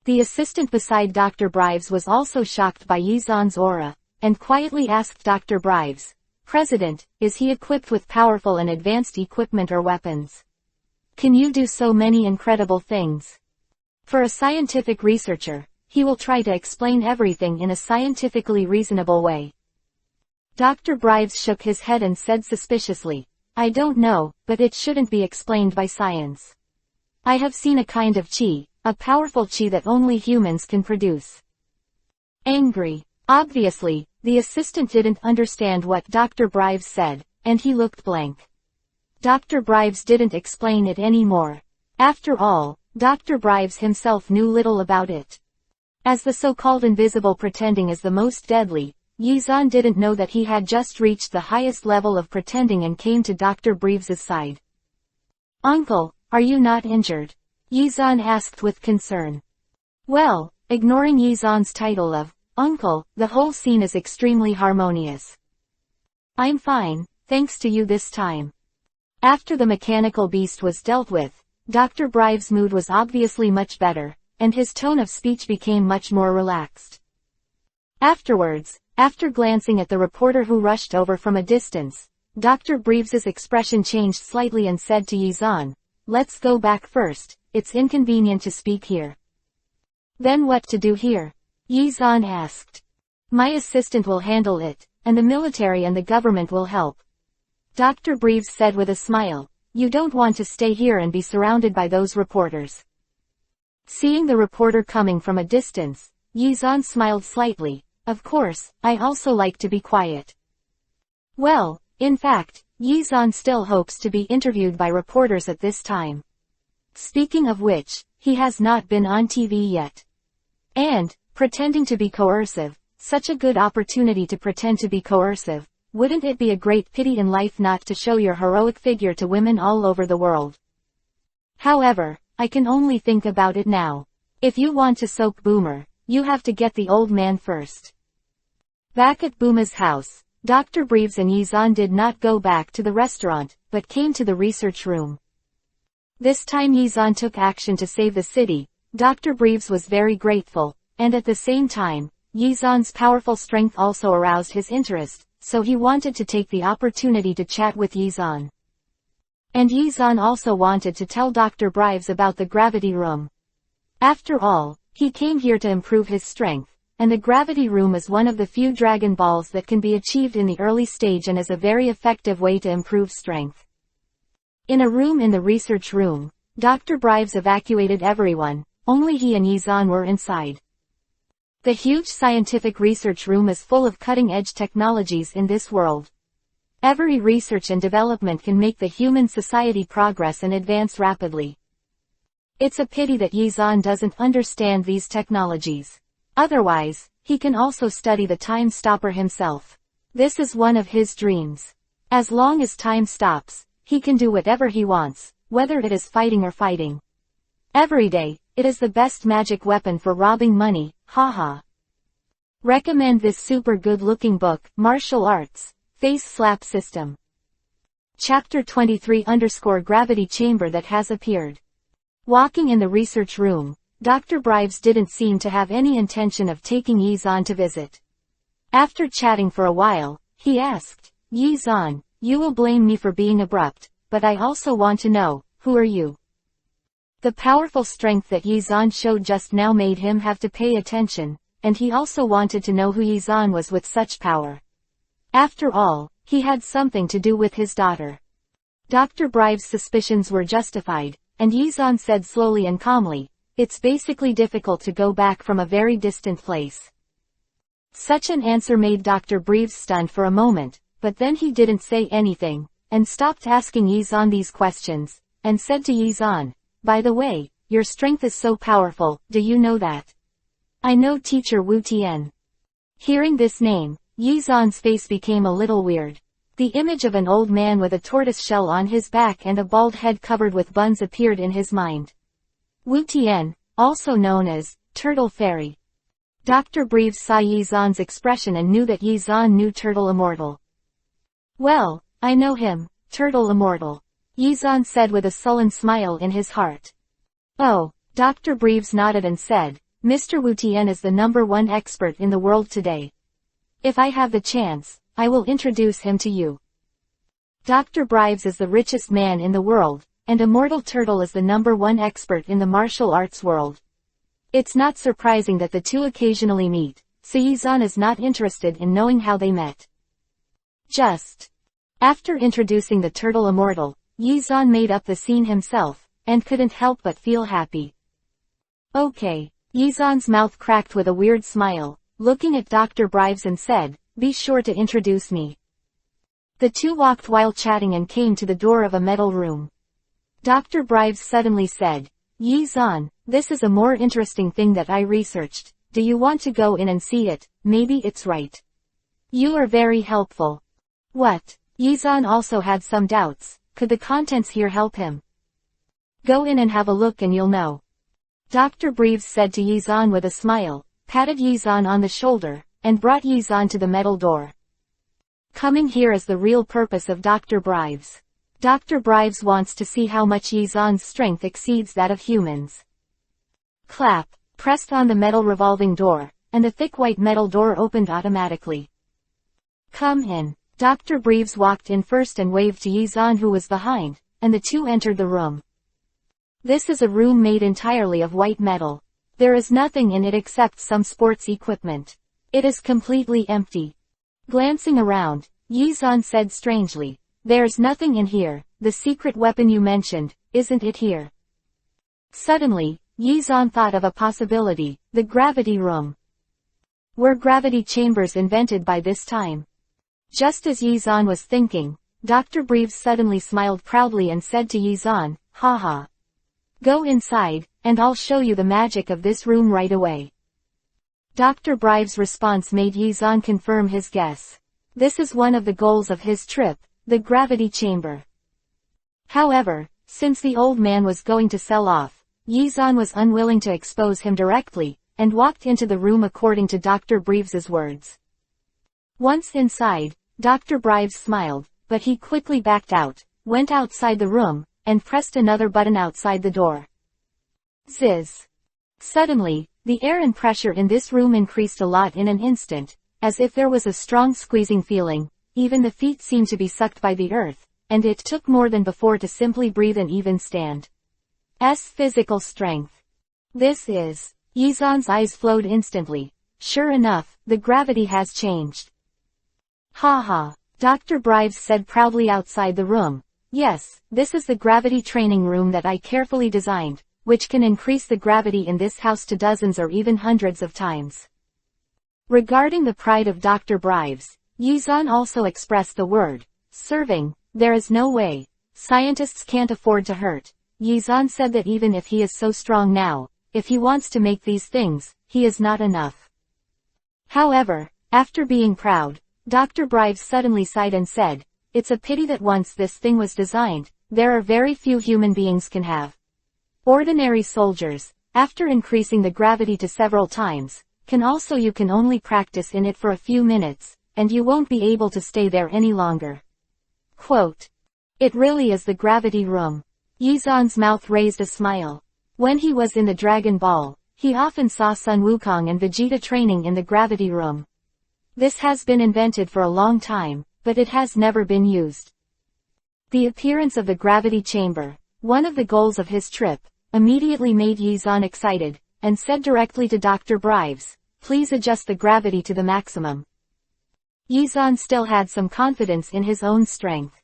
S1: The assistant beside Dr. Brives was also shocked by Yizan's aura, and quietly asked Dr. Brives, President, is he equipped with powerful and advanced equipment or weapons? Can you do so many incredible things? For a scientific researcher, he will try to explain everything in a scientifically reasonable way. Dr. Brives shook his head and said suspiciously, I don't know, but it shouldn't be explained by science. I have seen a kind of chi, a powerful chi that only humans can produce. Angry. Obviously, the assistant didn't understand what Dr. Brives said, and he looked blank. Dr. Brives didn't explain it anymore. After all, Dr. Brives himself knew little about it. As the so-called invisible pretending is the most deadly, Yizan didn't know that he had just reached the highest level of pretending and came to Dr. Brieves's side. Uncle, are you not injured? Yizan asked with concern. Well, ignoring Yizan's title of uncle, the whole scene is extremely harmonious. I'm fine, thanks to you this time. After the mechanical beast was dealt with, Dr. Brives' mood was obviously much better, and his tone of speech became much more relaxed. Afterwards, After glancing at the reporter who rushed over from a distance, Dr. Brieves's expression changed slightly and said to Yizan, "Let's go back first, it's inconvenient to speak here." "Then what to do here?" Yizan asked. "My assistant will handle it, and the military and the government will help." Dr. Brieves said with a smile, "You don't want to stay here and be surrounded by those reporters." Seeing the reporter coming from a distance, Yizan smiled slightly. "Of course, I also like to be quiet." Well, in fact, Yizan still hopes to be interviewed by reporters at this time. Speaking of which, he has not been on TV yet. And, pretending to be coercive, such a good opportunity to pretend to be coercive, wouldn't it be a great pity in life not to show your heroic figure to women all over the world? However, I can only think about it now. If you want to soak Boomer, you have to get the old man first. Back at Boomer's house, Dr. Brieves and Yizan did not go back to the restaurant, but came to the research room. This time Yizan took action to save the city. Dr. Brieves was very grateful, and at the same time, Yizan's powerful strength also aroused his interest, so he wanted to take the opportunity to chat with Yizan. And Yizan also wanted to tell Dr. Brieves about the gravity room. After all, he came here to improve his strength, and the gravity room is one of the few Dragon Balls that can be achieved in the early stage and is a very effective way to improve strength. In a room in the research room, Dr. Brieves evacuated everyone, only he and Yizan were inside. The huge scientific research room is full of cutting-edge technologies in this world. Every research and development can make the human society progress and advance rapidly. It's a pity that Yizan doesn't understand these technologies. Otherwise, he can also study the time stopper himself. This is one of his dreams. As long as time stops, he can do whatever he wants, whether it is fighting or fighting. Every day, it is the best magic weapon for robbing money, haha. Recommend this super good-looking book, Martial Arts, Face Slap System. Chapter 23 Gravity Chamber that has appeared. Walking in the research room, Dr. Brieves didn't seem to have any intention of taking Yizan to visit. After chatting for a while, he asked, "Yizan, you will blame me for being abrupt, but I also want to know, who are you?" The powerful strength that Yizan showed just now made him have to pay attention, and he also wanted to know who Yizan was with such power. After all, he had something to do with his daughter. Dr. Brieves' suspicions were justified, and Yizan said slowly and calmly, "It's basically difficult to go back from a very distant place." Such an answer made Dr. Brieves stunned for a moment, but then he didn't say anything, and stopped asking Yizan these questions, and said to Yizan, "By the way, your strength is so powerful, do you know that?" "I know Teacher Wu Tian." Hearing this name, Yizan's face became a little weird. The image of an old man with a tortoise shell on his back and a bald head covered with buns appeared in his mind. Wu Tian, also known as Turtle Fairy. Dr. Brieves saw Yizan's expression and knew that Yizan knew Turtle Immortal. "Well, I know him, Turtle Immortal," Yizan said with a sullen smile in his heart. "Oh," Dr. Brieves nodded and said, "Mr. Wu Tian is the #1 expert in the world today. If I have the chance, I will introduce him to you." Dr. Brieves is the richest man in the world, and Immortal Turtle is the #1 expert in the martial arts world. It's not surprising that the two occasionally meet, so Yizan is not interested in knowing how they met. Just after introducing the Turtle Immortal, Yizan made up the scene himself, and couldn't help but feel happy. "Okay." Yizan's mouth cracked with a weird smile, looking at Dr. Brieves and said, "Be sure to introduce me." The two walked while chatting and came to the door of a metal room. Dr. Brieves suddenly said, "Yizan, this is a more interesting thing that I researched. Do you want to go in and see it? Maybe it's right. You are very helpful." What? Yizan also had some doubts. Could the contents here help him? "Go in and have a look and you'll know." Dr. Brieves said to Yizan with a smile, patted Yizan on the shoulder, and brought Yizan to the metal door. Coming here is the real purpose of Dr. Brieves. Dr. Brieves wants to see how much Yizan's strength exceeds that of humans. Clap, pressed on the metal revolving door, and the thick white metal door opened automatically. "Come in." Dr. Breves walked in first and waved to Yizan, who was behind, and the two entered the room. This is a room made entirely of white metal. There is nothing in it except some sports equipment. It is completely empty. Glancing around, Yizan said strangely, "There's nothing in here. The secret weapon you mentioned, isn't it here?" Suddenly, Yizan thought of a possibility, the gravity room. Were gravity chambers invented by this time? Just as Yizan was thinking, Dr. Breves suddenly smiled proudly and said to Yizan, "Haha. Go inside, and I'll show you the magic of this room right away." Dr. Breves' response made Yizan confirm his guess. This is one of the goals of his trip, the gravity chamber. However, since the old man was going to sell off, Yizan was unwilling to expose him directly, and walked into the room according to Dr. Breves's words. Once inside, Dr. Breves smiled, but he quickly backed out, went outside the room, and pressed another button outside the door. Zizz. Suddenly, the air and pressure in this room increased a lot in an instant, as if there was a strong squeezing feeling. Even the feet seemed to be sucked by the earth, and it took more than before to simply breathe and even stand. Physical strength. This is. Yizan's eyes flowed instantly. Sure enough, the gravity has changed. "Haha," Dr. Breves said proudly outside the room. "Yes, this is the gravity training room that I carefully designed, which can increase the gravity in this house to dozens or even hundreds of times." Regarding the pride of Dr. Breves, Yizan also expressed the word, "Serving, there is no way. Scientists can't afford to hurt." Yizan said that even if he is so strong now, if he wants to make these things, he is not enough. However, after being proud, Dr. Breves suddenly sighed and said, "It's a pity that once this thing was designed, there are very few human beings can have. Ordinary soldiers, after increasing the gravity to several times, you can only practice in it for a few minutes, and you won't be able to stay there any longer." Quote. It really is the gravity room. Yizan's mouth raised a smile. When he was in the Dragon Ball, he often saw Sun Wukong and Vegeta training in the gravity room. This has been invented for a long time, but it has never been used. The appearance of the gravity chamber, one of the goals of his trip, immediately made Yizan excited, and said directly to Dr. Breves, "Please adjust the gravity to the maximum." Yizan still had some confidence in his own strength.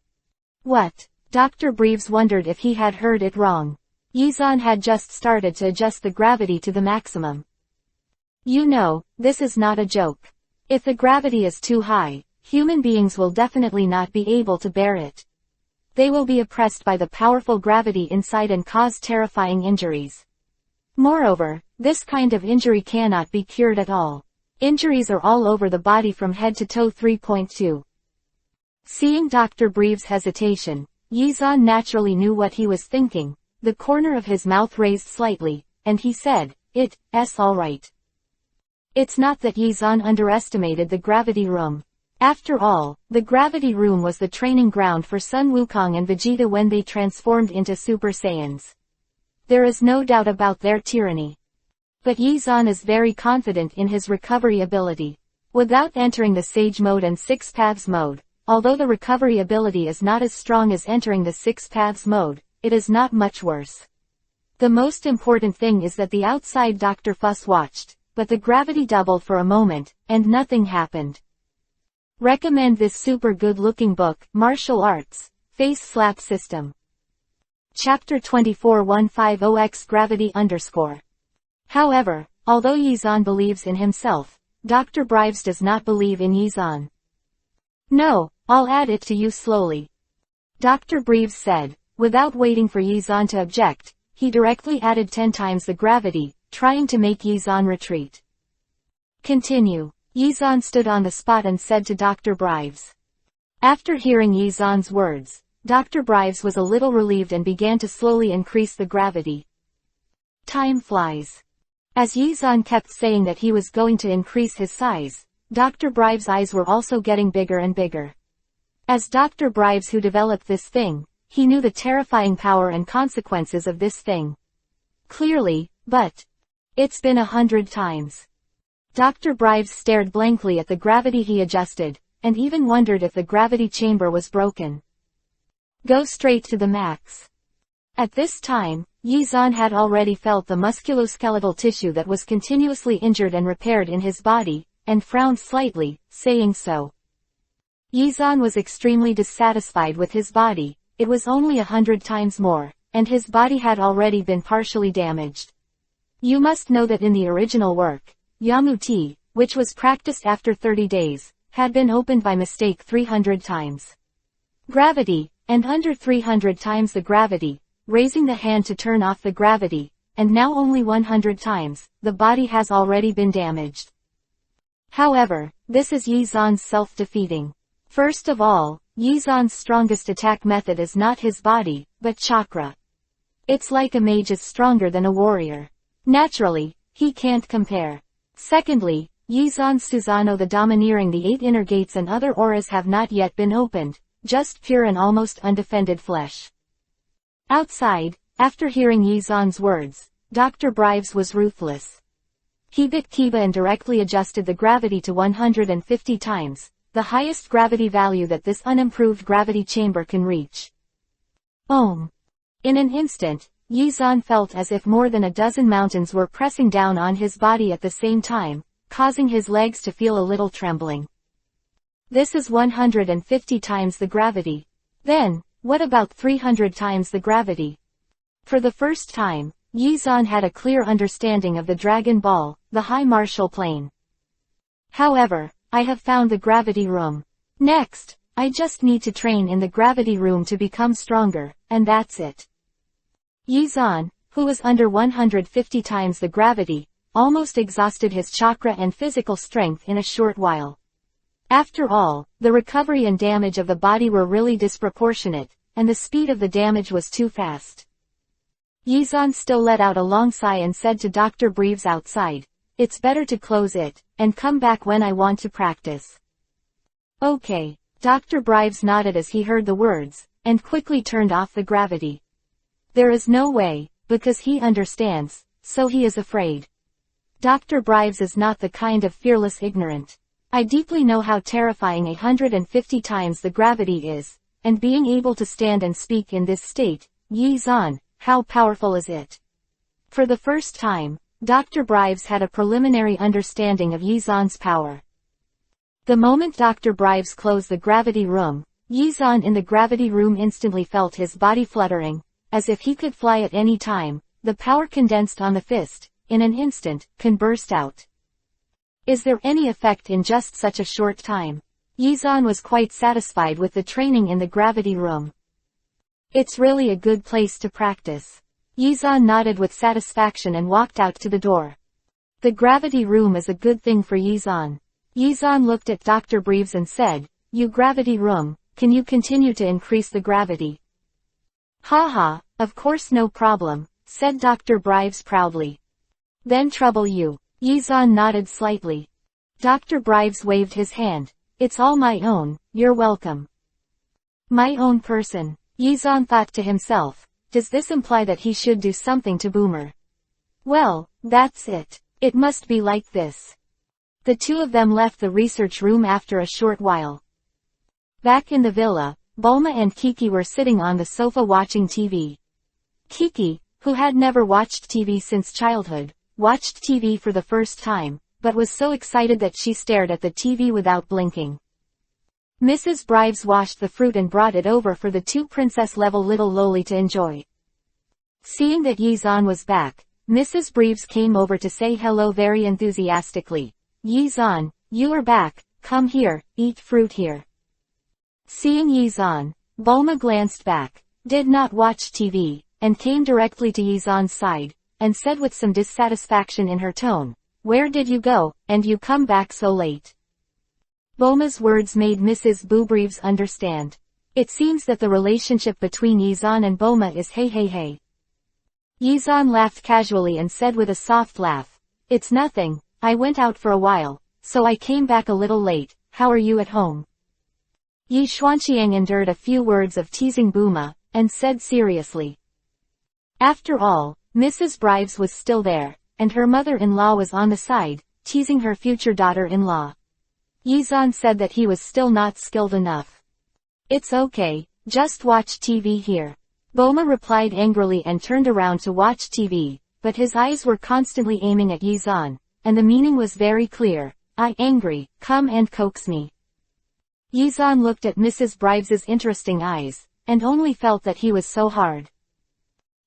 S1: What? Dr. Breves wondered if he had heard it wrong. Yizan had just started to adjust the gravity to the maximum. "You know, this is not a joke. If the gravity is too high, human beings will definitely not be able to bear it. They will be oppressed by the powerful gravity inside and cause terrifying injuries. Moreover, this kind of injury cannot be cured at all. Injuries are all over the body from head to toe. 3.2. Seeing Dr. Breves' hesitation, Yizan naturally knew what he was thinking. The corner of his mouth raised slightly, and he said, "It's all right." It's not that Yizan underestimated the gravity room. After all, the gravity room was the training ground for Sun Wukong and Vegeta when they transformed into Super Saiyans. There is no doubt about their tyranny. But Yizan is very confident in his recovery ability. Without entering the Sage mode and Six Paths mode, although the recovery ability is not as strong as entering the Six Paths mode, it is not much worse. The most important thing is that the outside Dr. Fuss watched, but the gravity doubled for a moment, and nothing happened. Recommend this super good-looking book, Martial Arts, Face Slap System. Chapter 24 150x Gravity _. However, although Yizan believes in himself, Dr. Breves does not believe in Yizan. "No, I'll add it to you slowly," Dr. Breves said. Without waiting for Yizan to object, he directly added 10 times the gravity, trying to make Yizan retreat. Continue. Yizan stood on the spot and said to Dr. Breves. After hearing Yizan's words, Dr. Breves was a little relieved and began to slowly increase the gravity. Time flies. As Yizan kept saying that he was going to increase his size, Dr. Breves' eyes were also getting bigger and bigger. As Dr. Breves who developed this thing, he knew the terrifying power and consequences of this thing. Clearly, but it's been 100 times. Dr. Brives stared blankly at the gravity he adjusted, and even wondered if the gravity chamber was broken. Go straight to the max. At this time, Yizan had already felt the musculoskeletal tissue that was continuously injured and repaired in his body, and frowned slightly, saying so. Yizan was extremely dissatisfied with his body. It was only 100 times more, and his body had already been partially damaged. You must know that in the original work, Yamuti, which was practiced after 30 days, had been opened by mistake 300 times. Gravity, and under 300 times the gravity, raising the hand to turn off the gravity, and now only 100 times, the body has already been damaged. However, this is Yizan's self-defeating. First of all, Yizan's strongest attack method is not his body, but chakra. It's like a mage is stronger than a warrior. Naturally, he can't compare. Secondly, Yizan Susanoo the domineering the 8 inner gates and other auras have not yet been opened, just pure and almost undefended flesh. Outside, after hearing Yizan's words, Dr. Brives was ruthless. He bit Kiba and directly adjusted the gravity to 150 times, the highest gravity value that this unimproved gravity chamber can reach. Om. In an instant, Yizan felt as if more than a dozen mountains were pressing down on his body at the same time, causing his legs to feel a little trembling. This is 150 times the gravity. Then, what about 300 times the gravity? For the first time, Yizan had a clear understanding of the Dragon Ball, the High Martial Plane. However, I have found the gravity room. Next, I just need to train in the gravity room to become stronger, and that's it. Yizan, who was under 150 times the gravity, almost exhausted his chakra and physical strength in a short while. After all, the recovery and damage of the body were really disproportionate, and the speed of the damage was too fast. Yizan still let out a long sigh and said to Dr. Brives outside, "It's better to close it, and come back when I want to practice." Okay. Dr. Brives nodded as he heard the words, and quickly turned off the gravity. There is no way, because he understands, so he is afraid. Dr. Brives is not the kind of fearless ignorant. I deeply know how terrifying 150 times the gravity is, and being able to stand and speak in this state, Yizan, how powerful is it? For the first time, Dr. Brives had a preliminary understanding of Yizan's power. The moment Dr. Brives closed the gravity room, Yizan in the gravity room instantly felt his body fluttering, as if he could fly at any time. The power condensed on the fist, in an instant, can burst out. Is there any effect in just such a short time? Yizan was quite satisfied with the training in the gravity room. It's really a good place to practice. Yizan nodded with satisfaction and walked out to the door. The gravity room is a good thing for Yizan. Yizan looked at Dr. Brives and said, "You gravity room, can you continue to increase the gravity?" "Haha, of course no problem," said Dr. Brives proudly. "Then trouble you." Yizan nodded slightly. Dr. Brives waved his hand. "It's all my own, you're welcome." My own person. Yizan thought to himself, does this imply that he should do something to Boomer? Well, that's it. It must be like this. The two of them left the research room after a short while. Back in the villa, Bulma and Kiki were sitting on the sofa watching TV. Kiki, who had never watched TV since childhood, watched TV for the first time, but was so excited that she stared at the TV without blinking. Mrs. Brives washed the fruit and brought it over for the two princess-level little loli to enjoy. Seeing that Yizan was back, Mrs. Brives came over to say hello very enthusiastically. "Yizan, you are back, come here, eat fruit here." Seeing Yizan, Bulma glanced back, did not watch TV, and came directly to Yizan's side, and said with some dissatisfaction in her tone, "Where did you go, and you come back so late?" Bulma's words made Mrs. Brives understand. It seems that the relationship between Yizan and Bulma is hey hey hey. Yizan laughed casually and said with a soft laugh, "It's nothing, I went out for a while, so I came back a little late. How are you at home?" Yi Xuanqiang endured a few words of teasing Bulma, and said seriously. After all, Mrs. Brives was still there, and her mother-in-law was on the side, teasing her future daughter-in-law. Yizan said that he was still not skilled enough. It's okay, just watch TV here. Bulma replied angrily and turned around to watch TV, but his eyes were constantly aiming at Yizan, and the meaning was very clear. I angry, come and coax me. Yizan looked at Mrs. Bribes's interesting eyes, and only felt that he was so hard.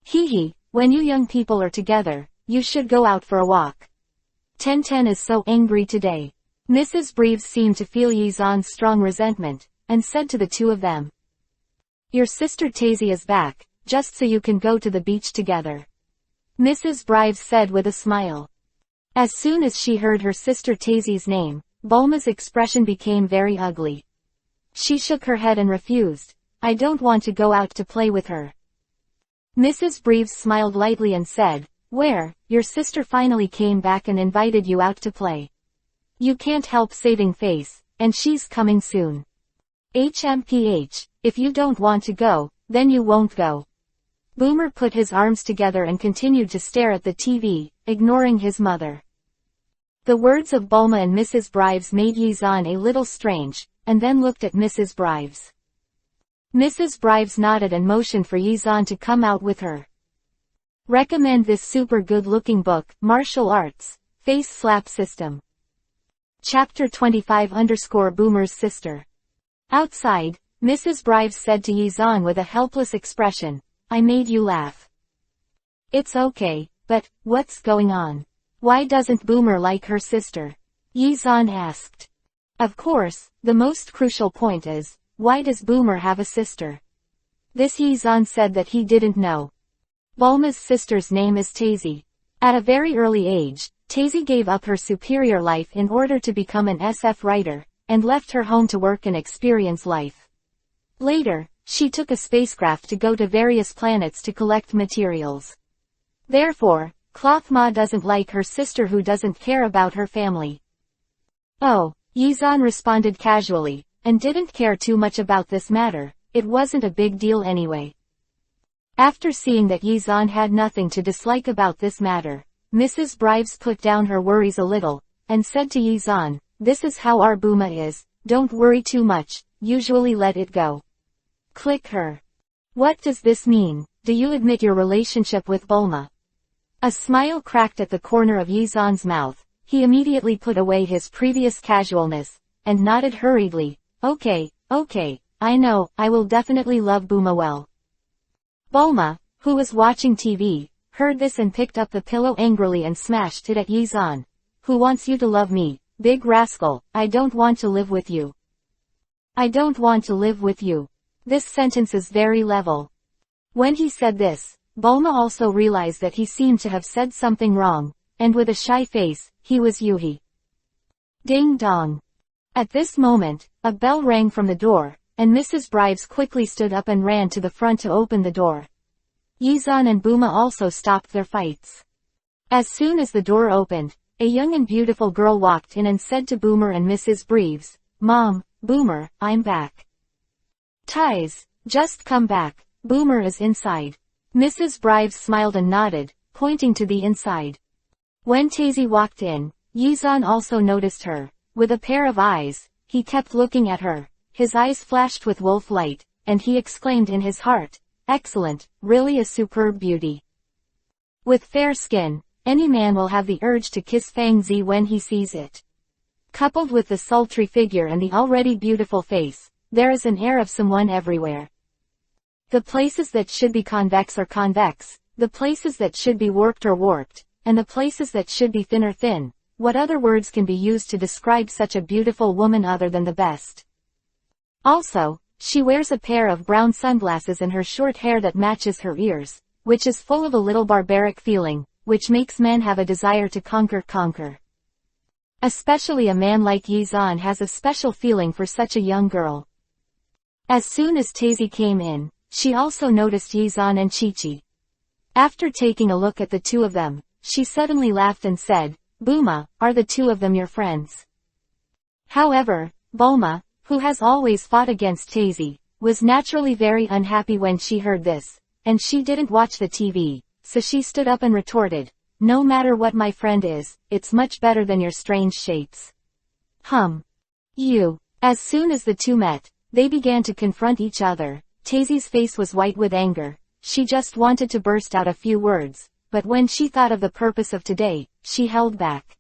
S1: Hee, when you young people are together, you should go out for a walk. Ten is so angry today. Mrs. Breves seemed to feel Yizan's strong resentment, and said to the two of them. Your sister Tazy is back, just so you can go to the beach together. Mrs. Breves said with a smile. As soon as she heard her sister Tazy's name, Bulma's expression became very ugly. She shook her head and refused. I don't want to go out to play with her. Mrs. Breves smiled lightly and said, Where, your sister finally came back and invited you out to play. You can't help saving face, and she's coming soon. HMPH, if you don't want to go, then you won't go. Boomer put his arms together and continued to stare at the TV, ignoring his mother. The words of Bulma and Mrs. Brives made Yizan a little strange, and then looked at Mrs. Brives. Mrs. Brives nodded and motioned for Yizan to come out with her. Recommend this super good-looking book, Martial Arts, Face Slap System. Chapter 25_Boomer's Sister. Outside, Mrs. Brives said to Yizan with a helpless expression, I made you laugh. It's okay, but, what's going on? Why doesn't Boomer like her sister? Yizan asked. Of course, the most crucial point is, why does Boomer have a sister? This Yizan said that he didn't know. Bulma's sister's name is Tazy. At a very early age, Tazy gave up her superior life in order to become an SF writer, and left her home to work and experience life. Later, she took a spacecraft to go to various planets to collect materials. Therefore, Cloth Ma doesn't like her sister who doesn't care about her family. Oh, Yizan responded casually, and didn't care too much about this matter, it wasn't a big deal anyway. After seeing that Yizan had nothing to dislike about this matter, Mrs. Brives put down her worries a little, and said to Yizan, this is how our Booma is, don't worry too much, usually let it go. Click her. What does this mean? Do you admit your relationship with Bulma? A smile cracked at the corner of Yizan's mouth. He immediately put away his previous casualness, and nodded hurriedly. Okay, I know, I will definitely love Booma well. Bulma, who was watching TV, heard this and picked up the pillow angrily and smashed it at Yizan. Who wants you to love me, big rascal? I don't want to live with you. I don't want to live with you. This sentence is very level. When he said this, Bulma also realized that he seemed to have said something wrong, and with a shy face, he was Yuhi. Ding dong. At this moment, a bell rang from the door, and Mrs. Brives quickly stood up and ran to the front to open the door. Yizan and Booma also stopped their fights. As soon as the door opened, a young and beautiful girl walked in and said to Boomer and Mrs. Brives, Mom, Boomer, I'm back. Ties, just come back, Boomer is inside. Mrs. Brives smiled and nodded, pointing to the inside. When Tazy walked in, Yizan also noticed her. With a pair of eyes, he kept looking at her. His eyes flashed with wolf light, and he exclaimed in his heart, Excellent, really a superb beauty. With fair skin, any man will have the urge to kiss Fang Zi when he sees it. Coupled with the sultry figure and the already beautiful face, there is an air of someone everywhere. The places that should be convex are convex, the places that should be warped are warped, and the places that should be thin are thin. What other words can be used to describe such a beautiful woman other than the best? Also, she wears a pair of brown sunglasses and her short hair that matches her ears, which is full of a little barbaric feeling, which makes men have a desire to conquer. Especially a man like Yizan has a special feeling for such a young girl. As soon as Tazy came in, she also noticed Yizan and Chi-Chi. After taking a look at the two of them, she suddenly laughed and said, Booma, are the two of them your friends? However, Bulma, who has always fought against Tazy, was naturally very unhappy when she heard this, and she didn't watch the TV, so she stood up and retorted, no matter what my friend is, it's much better than your strange shapes. You. As soon as the two met, they began to confront each other. Taisy's face was white with anger. She just wanted to burst out a few words, but when she thought of the purpose of today, she held back.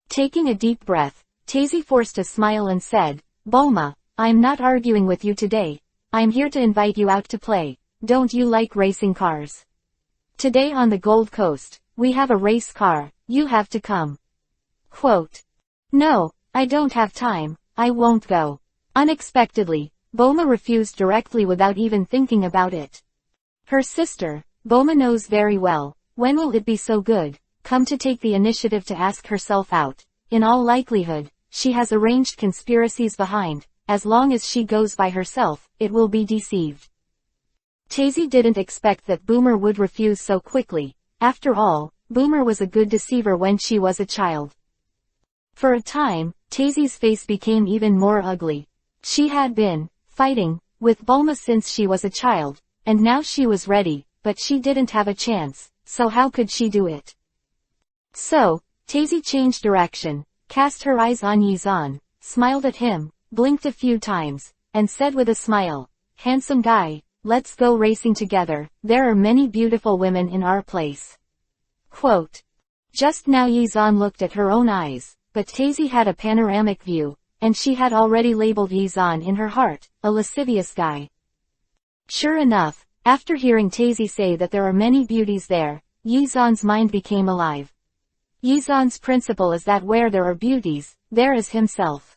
S1: Taking a deep breath, Taisy forced a smile and said, "Bulma, I'm not arguing with you today. I'm here to invite you out to play. Don't you like racing cars? Today on the Gold Coast, we have a race car, you have to come." Quote. "No, I don't have time, I won't go." Unexpectedly, Bulma refused directly without even thinking about it. Her sister, Bulma, knows very well, when will it be so good, come to take the initiative to ask herself out. In all likelihood, she has arranged conspiracies behind. As long as she goes by herself, it will be deceived. Taisy didn't expect that Boomer would refuse so quickly. After all, Boomer was a good deceiver when she was a child. For a time, Taisy's face became even more ugly. She had been fighting with Bulma since she was a child, and now she was ready, but she didn't have a chance, so how could she do it? So, Taisy changed direction, cast her eyes on Yizan, smiled at him, blinked a few times, and said with a smile, "Handsome guy, let's go racing together, there are many beautiful women in our place." Quote. Just now Yizan looked at her own eyes, but Taisy had a panoramic view, and she had already labeled Yizan in her heart, a lascivious guy. Sure enough, after hearing Taisy say that there are many beauties there, Yizan's mind became alive. Yizan's principle is that where there are beauties, there is himself.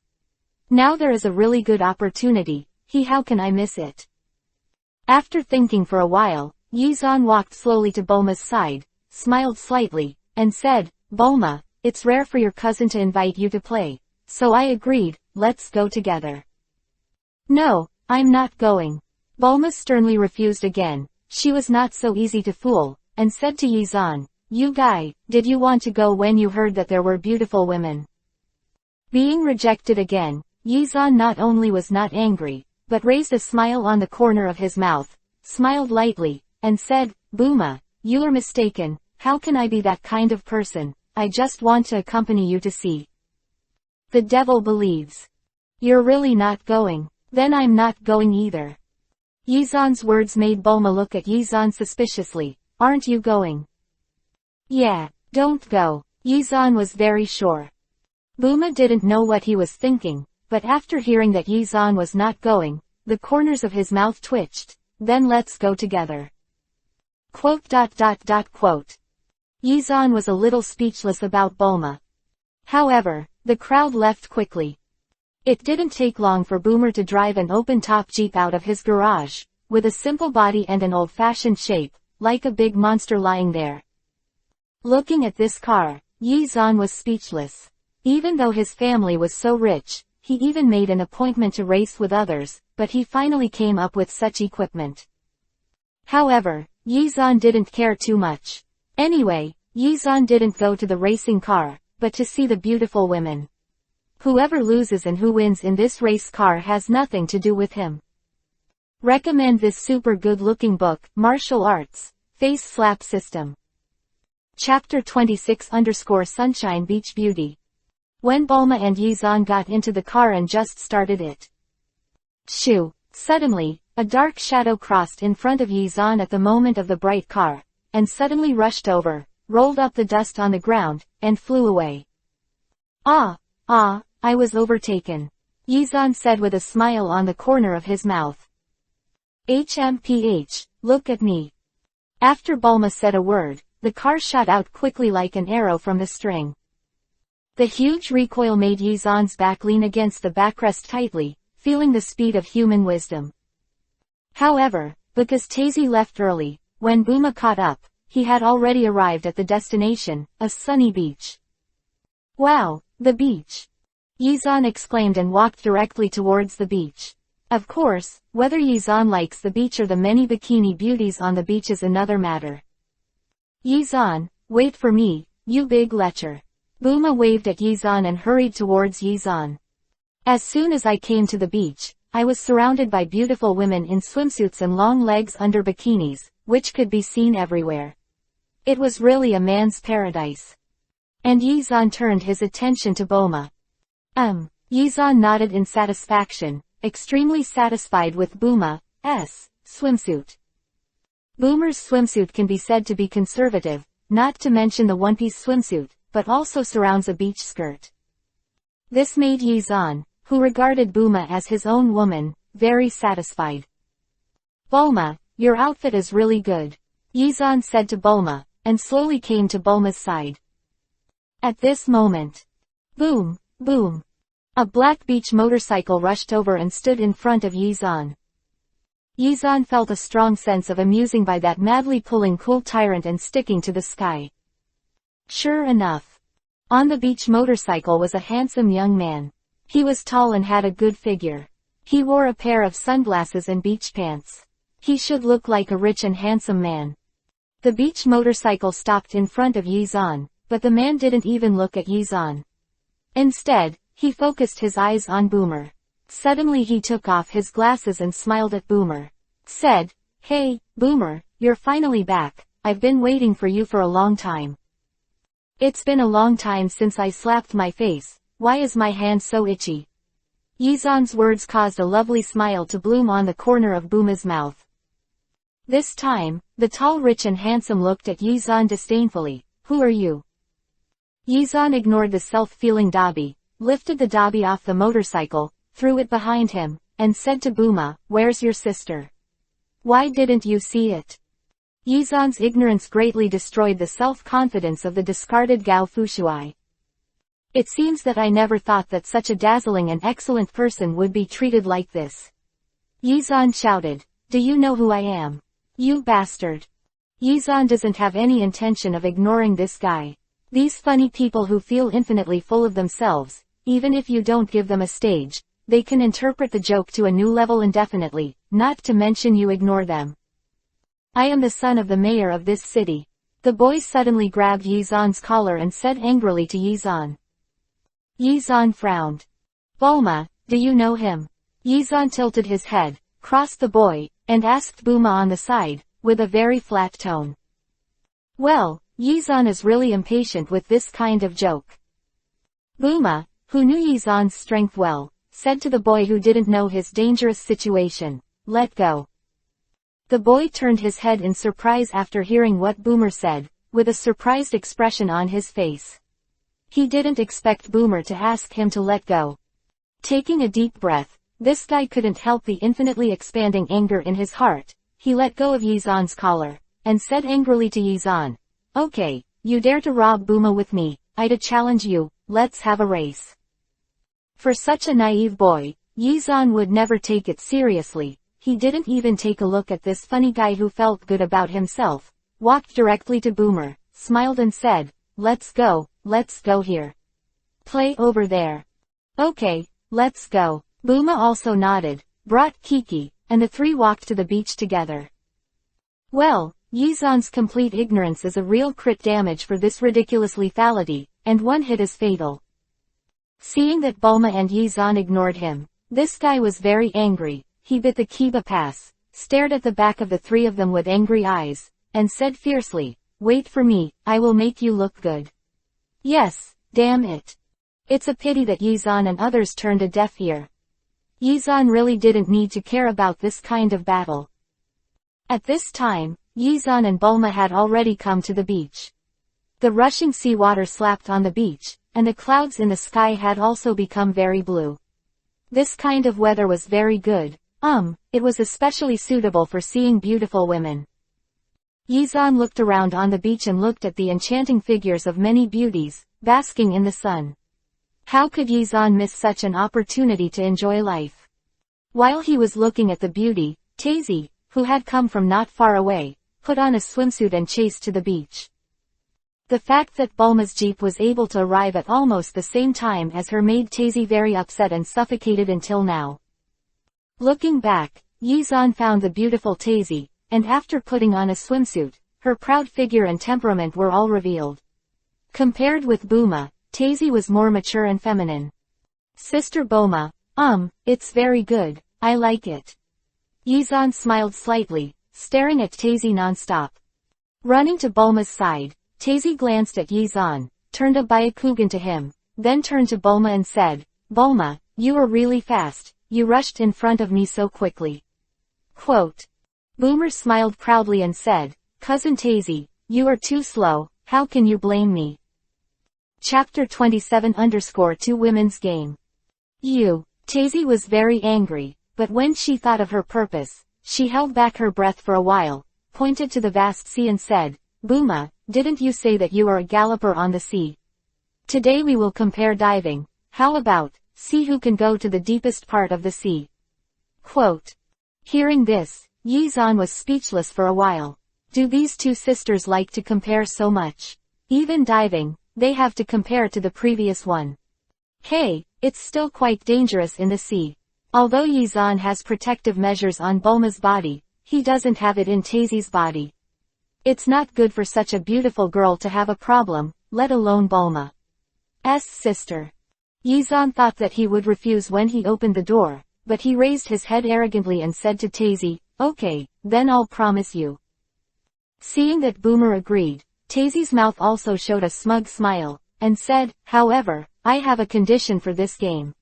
S1: Now there is a really good opportunity, how can I miss it? After thinking for a while, Yizan walked slowly to Bulma's side, smiled slightly, and said, "Bulma, it's rare for your cousin to invite you to play, so I agreed, let's go together." "No, I'm not going." Bulma sternly refused again. She was not so easy to fool, and said to Yizan, "You guy, did you want to go when you heard that there were beautiful women?" Being rejected again, Yizan not only was not angry, but raised a smile on the corner of his mouth, smiled lightly, and said, "Bulma, you are mistaken, how can I be that kind of person? I just want to accompany you to see." The devil believes. You're really not going? Then I'm not going either. Yizan's words made Bulma look at Yizan suspiciously. Aren't you going? Yeah, don't go. Yizan was very sure. Bulma didn't know what he was thinking, but after hearing that Yizan was not going, the corners of his mouth twitched. Then let's go together. Quote. Yizan was a little speechless about Bulma. However, the crowd left quickly. It didn't take long for Boomer to drive an open-top Jeep out of his garage, with a simple body and an old-fashioned shape, like a big monster lying there. Looking at this car, Yizan was speechless. Even though his family was so rich, he even made an appointment to race with others, but he finally came up with such equipment. However, Yizan didn't care too much. Anyway, Yizan didn't go to the racing car, but to see the beautiful women. Whoever loses and who wins in this race car has nothing to do with him. Recommend this super good looking book, Martial Arts, Face Slap System. Chapter 26_Sunshine Beach Beauty. When Bulma and Yizan got into the car and just started it. Shoo! Suddenly, a dark shadow crossed in front of Yizan at the moment of the bright car, and suddenly rushed over, rolled up the dust on the ground, and flew away. I was overtaken. Yizan said with a smile on the corner of his mouth. HMPH, look at me. After Bulma said a word, the car shot out quickly like an arrow from the string. The huge recoil made Yizan's back lean against the backrest tightly, feeling the speed of human wisdom. However, because Taisy left early, when Bulma caught up, he had already arrived at the destination, a sunny beach. Wow, the beach! Yizan exclaimed and walked directly towards the beach. Of course, whether Yizan likes the beach or the many bikini beauties on the beach is another matter. Yizan, wait for me, you big lecher. Bulma waved at Yizan and hurried towards Yizan. As soon as I came to the beach, I was surrounded by beautiful women in swimsuits and long legs under bikinis, which could be seen everywhere. It was really a man's paradise. And Yizan turned his attention to Bulma. Yizan nodded in satisfaction, extremely satisfied with Bulma's swimsuit. Boomer's swimsuit can be said to be conservative, not to mention the one-piece swimsuit, but also surrounds a beach skirt. This made Yizan, who regarded Bulma as his own woman, very satisfied. Bulma, your outfit is really good, Yizan said to Bulma, and slowly came to Bulma's side. At this moment, boom, boom, a black beach motorcycle rushed over and stood in front of Yizan. Yizan felt a strong sense of amusing by that madly pulling cool tyrant and sticking to the sky. Sure enough, on the beach motorcycle was a handsome young man. He was tall and had a good figure. He wore a pair of sunglasses and beach pants. He should look like a rich and handsome man. The beach motorcycle stopped in front of Yizan, but the man didn't even look at Yizan. Instead, he focused his eyes on Boomer. Suddenly he took off his glasses and smiled at Boomer. Said, "Hey, Boomer, you're finally back. I've been waiting for you for a long time." "It's been a long time since I slapped my face. Why is my hand so itchy?" Yizan's words caused a lovely smile to bloom on the corner of Boomer's mouth. This time, the tall, rich and handsome looked at Yizan disdainfully. "Who are you?" Yizan ignored the self-feeling Dobby, lifted the Dobby off the motorcycle, threw it behind him, and said to Bulma, "Where's your sister? Why didn't you see it?" Yizan's ignorance greatly destroyed the self-confidence of the discarded Gao Fushuai. "It seems that I never thought that such a dazzling and excellent person would be treated like this." Yizan shouted, "Do you know who I am? You bastard." Yizan doesn't have any intention of ignoring this guy. These funny people who feel infinitely full of themselves, even if you don't give them a stage, they can interpret the joke to a new level indefinitely, not to mention you ignore them. "I am the son of the mayor of this city." The boy suddenly grabbed Yizan's collar and said angrily to Yizan. Yizan frowned. "Bulma, do you know him?" Yizan tilted his head, crossed the boy, and asked Bulma on the side, with a very flat tone. Well, Yizan is really impatient with this kind of joke. Bulma, who knew Yizan's strength well, said to the boy who didn't know his dangerous situation, "Let go." The boy turned his head in surprise after hearing what Boomer said, with a surprised expression on his face. He didn't expect Boomer to ask him to let go. Taking a deep breath, this guy couldn't help the infinitely expanding anger in his heart. He let go of Yizan's collar, and said angrily to Yizan, "Okay, you dare to rob Bulma with me, I'd challenge you, let's have a race." For such a naive boy, Yizan would never take it seriously. He didn't even take a look at this funny guy who felt good about himself, walked directly to Boomer, smiled and said, let's go here. Play over there." "Okay, let's go." Bulma also nodded, brought Kiki, and the three walked to the beach together. Well, Yizan's complete ignorance is a real crit damage for this ridiculous lethality, and one hit is fatal. Seeing that Bulma and Yizan ignored him, this guy was very angry. He bit the Kiba pass, stared at the back of the three of them with angry eyes, and said fiercely, "Wait for me, I will make you look good." Yes, damn it. It's a pity that Yizan and others turned a deaf ear. Yizan really didn't need to care about this kind of battle. At this time, Yizan and Bulma had already come to the beach. The rushing seawater slapped on the beach, and the clouds in the sky had also become very blue. This kind of weather was very good. It was especially suitable for seeing beautiful women. Yizan looked around on the beach and looked at the enchanting figures of many beauties, basking in the sun. How could Yizan miss such an opportunity to enjoy life? While he was looking at the beauty, Tazy, who had come from not far away, put on a swimsuit and chased to the beach. The fact that Bulma's jeep was able to arrive at almost the same time as her made Tazy very upset and suffocated until now. Looking back, Yizan found the beautiful Tazy, and after putting on a swimsuit, her proud figure and temperament were all revealed. Compared with Bulma, Tazy was more mature and feminine. "Sister Bulma, it's very good, I like it." Yizan smiled slightly, staring at Tazy non-stop. Running to Bulma's side, Tazy glanced at Yizan, turned a Byakugan to him, then turned to Bulma and said, "Bulma, you are really fast, you rushed in front of me so quickly." Quote. Boomer smiled proudly and said, "Cousin Tazy, you are too slow, how can you blame me?" Chapter 27_2 Women's Game. Tazy was very angry, but when she thought of her purpose, she held back her breath for a while, pointed to the vast sea and said, "Bulma, didn't you say that you are a galloper on the sea? Today we will compare diving. How about, see who can go to the deepest part of the sea?" Quote. Hearing this, Yizan was speechless for a while. Do these two sisters like to compare so much? Even diving, they have to compare to the previous one. Hey, it's still quite dangerous in the sea. Although Yizan has protective measures on Bulma's body, he doesn't have it in Tazy's body. It's not good for such a beautiful girl to have a problem, let alone Bulma's sister. Yizan thought that he would refuse when he opened the door, but he raised his head arrogantly and said to Tazy, "Okay, then I'll promise you." Seeing that Boomer agreed, Tazy's mouth also showed a smug smile, and said, "However, I have a condition for this game.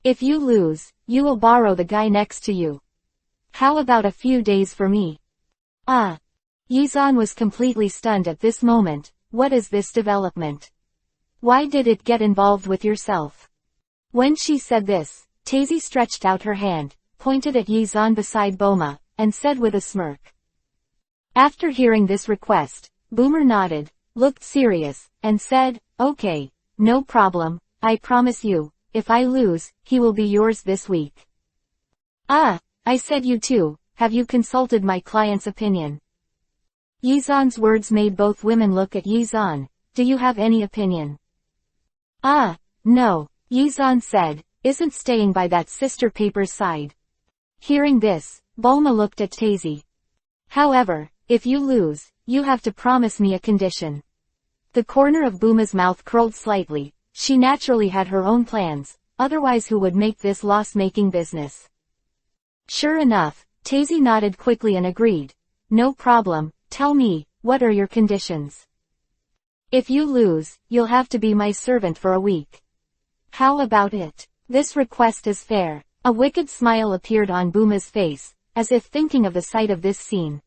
S1: If you lose, you will borrow the guy next to you. How about a few days for me?" Yizan was completely stunned at this moment. What is this development? Why did it get involved with yourself? When she said this, Tazy stretched out her hand, pointed at Yizan beside Bulma, and said with a smirk. After hearing this request, Boomer nodded, looked serious, and said, "Okay, no problem, I promise you, if I lose, he will be yours this week." I said you too, have you consulted my client's opinion? Yizan's words made both women look at Yizan. Do you have any opinion? No, Yizan said, isn't staying by that sister paper's side. Hearing this, Bulma looked at Tazy. However, if you lose, you have to promise me a condition. The corner of Bulma's mouth curled slightly. She naturally had her own plans, otherwise who would make this loss-making business? Sure enough, Tazy nodded quickly and agreed. No problem, tell me, what are your conditions? If you lose, you'll have to be my servant for a week. How about it? This request is fair. A wicked smile appeared on Bulma's face, as if thinking of the sight of this scene.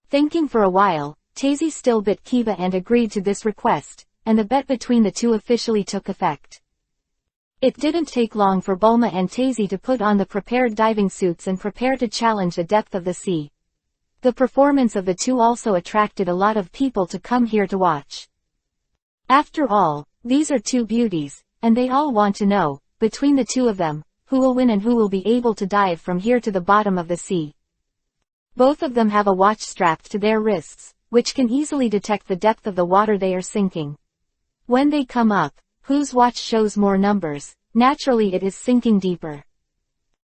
S1: Thinking for a while, Tazy still bit Kiba and agreed to this request, and the bet between the two officially took effect. It didn't take long for Bulma and Tazy to put on the prepared diving suits and prepare to challenge the depth of the sea. The performance of the two also attracted a lot of people to come here to watch. After all, these are two beauties, and they all want to know, between the two of them, who will win and who will be able to dive from here to the bottom of the sea. Both of them have a watch strapped to their wrists, which can easily detect the depth of the water they are sinking. When they come up, whose watch shows more numbers, naturally it is sinking deeper.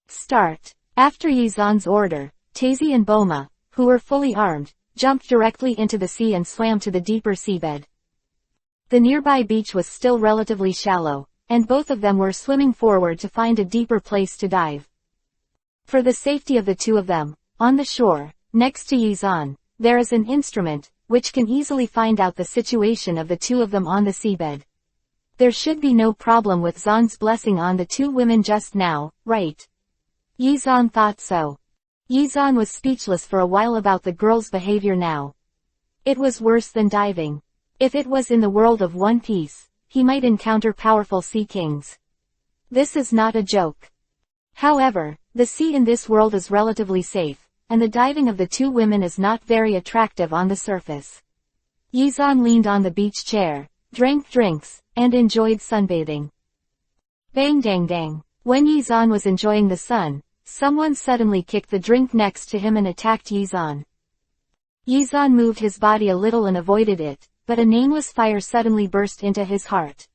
S1: Start. After Yizan's order, Tazy and Bulma, who were fully armed, jumped directly into the sea and swam to the deeper seabed. The nearby beach was still relatively shallow, and both of them were swimming forward to find a deeper place to dive. For the safety of the two of them, on the shore, next to Yizan, there is an instrument, which can easily find out the situation of the two of them on the seabed. There should be no problem with Zan's blessing on the two women just now, right? Yizan thought so. Yizan was speechless for a while about the girl's behavior now. It was worse than diving. If it was in the world of One Piece, he might encounter powerful sea kings. This is not a joke. However, the sea in this world is relatively safe, and the diving of the two women is not very attractive on the surface. Yizan leaned on the beach chair, drank drinks, and enjoyed sunbathing. Bang dang dang. When Yizan was enjoying the sun, someone suddenly kicked the drink next to him and attacked Yizan. Yizan moved his body a little and avoided it, but a nameless fire suddenly burst into his heart.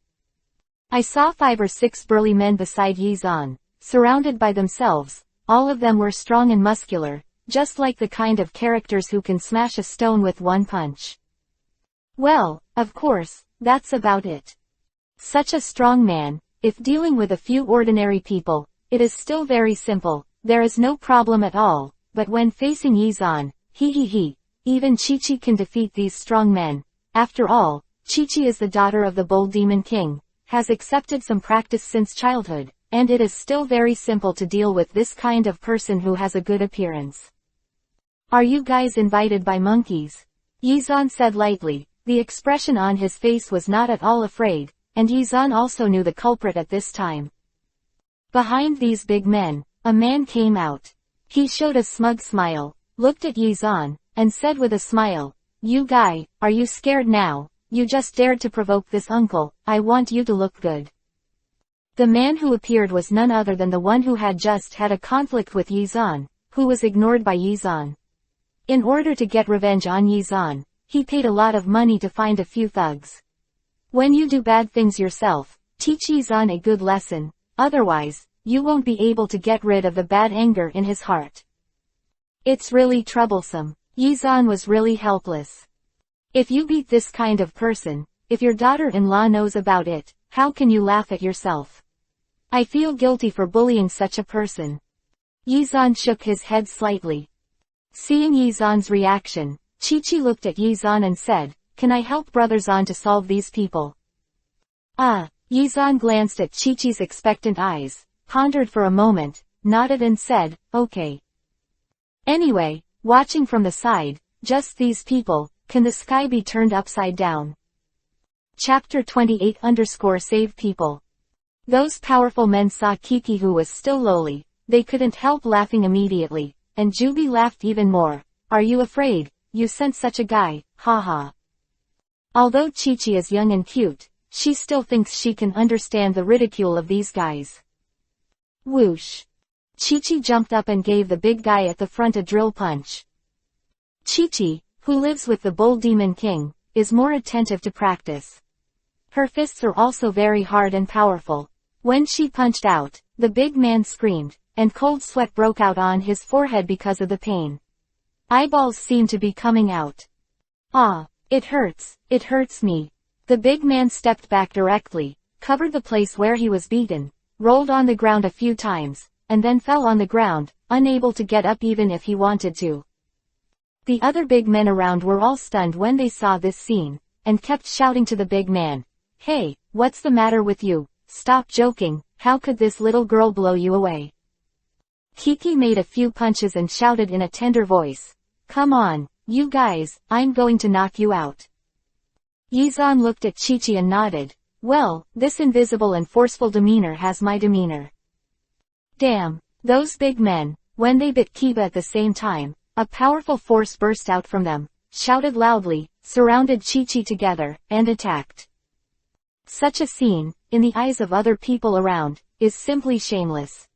S1: I saw 5 or 6 burly men beside Yizan, surrounded by themselves. All of them were strong and muscular, just like the kind of characters who can smash a stone with one punch. Well, of course, that's about it. Such a strong man, if dealing with a few ordinary people, it is still very simple, there is no problem at all, but when facing Yizan, Even Chi-Chi can defeat these strong men. After all, Chi-Chi is the daughter of the bold demon king, has accepted some practice since childhood, and it is still very simple to deal with this kind of person who has a good appearance. Are you guys invited by monkeys? Yizan said lightly. The expression on his face was not at all afraid, and Yizan also knew the culprit at this time. Behind these big men, a man came out. He showed a smug smile, looked at Yizan, and said with a smile, "You guy, are you scared now? You just dared to provoke this uncle, I want you to look good." The man who appeared was none other than the one who had just had a conflict with Yizan, who was ignored by Yizan. In order to get revenge on Yizan, he paid a lot of money to find a few thugs. When you do bad things yourself, teach Yizan a good lesson, otherwise, you won't be able to get rid of the bad anger in his heart. It's really troublesome. Yizan was really helpless. If you beat this kind of person, if your daughter-in-law knows about it, how can you laugh at yourself? I feel guilty for bullying such a person. Yizan shook his head slightly. Seeing Yizan's reaction, Chi-Chi looked at Yizan and said, "Can I help Brother Zan to solve these people?" Yizan glanced at Chi-Chi's expectant eyes, pondered for a moment, nodded and said, "Okay." Anyway, watching from the side, just these people, can the sky be turned upside down? Chapter 28_Save People. Those powerful men saw Kiki, who was still lowly. They couldn't help laughing immediately, and Jubi laughed even more. "Are you afraid? You sent such a guy, haha." Although Chi-Chi is young and cute, she still thinks she can understand the ridicule of these guys. Whoosh! Chi-Chi jumped up and gave the big guy at the front a drill punch. Chi-Chi, who lives with the bold demon king, is more attentive to practice. Her fists are also very hard and powerful. When she punched out, the big man screamed, and cold sweat broke out on his forehead because of the pain. Eyeballs seemed to be coming out. It hurts me. The big man stepped back directly, covered the place where he was beaten, rolled on the ground a few times, and then fell on the ground, unable to get up even if he wanted to. The other big men around were all stunned when they saw this scene, and kept shouting to the big man, "Hey, what's the matter with you? Stop joking, how could this little girl blow you away?" Kiki made a few punches and shouted in a tender voice, "Come on, you guys, I'm going to knock you out." Yizan looked at Chi-Chi and nodded. "Well, this invisible and forceful demeanor has my demeanor." Damn, those big men, when they bit Kiba at the same time, a powerful force burst out from them, shouted loudly, surrounded Chi-Chi together, and attacked. Such a scene, in the eyes of other people around, is simply shameless.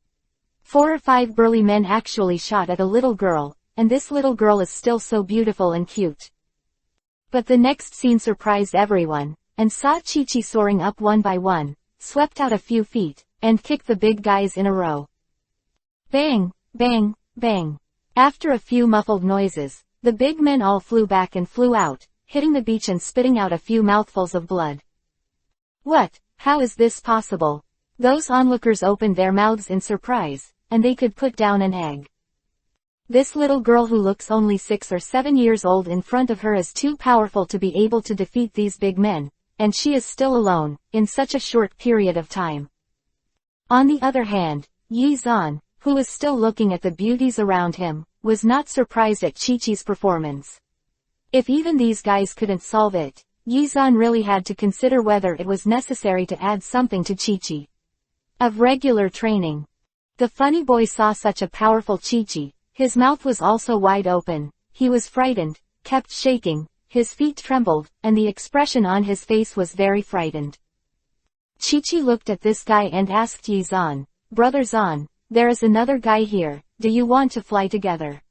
S1: 4 or 5 burly men actually shot at a little girl, and this little girl is still so beautiful and cute. But the next scene surprised everyone, and saw Chi-Chi soaring up one by one, swept out a few feet, and kicked the big guys in a row. Bang, bang, bang. After a few muffled noises, the big men all flew back and flew out, hitting the beach and spitting out a few mouthfuls of blood. What? How is this possible? Those onlookers opened their mouths in surprise, and they could put down an egg. This little girl who looks only 6 or 7 years old in front of her is too powerful to be able to defeat these big men, and she is still alone, in such a short period of time. On the other hand, Yizan, who was still looking at the beauties around him, was not surprised at Chi-Chi's performance. If even these guys couldn't solve it, Yizan really had to consider whether it was necessary to add something to Chi-Chi. Of regular training. The funny boy saw such a powerful Chi-Chi. His mouth was also wide open, he was frightened, kept shaking, his feet trembled, and the expression on his face was very frightened. Chi-Chi looked at this guy and asked Yizan, "Brother Zan, there is another guy here, do you want to fly together?"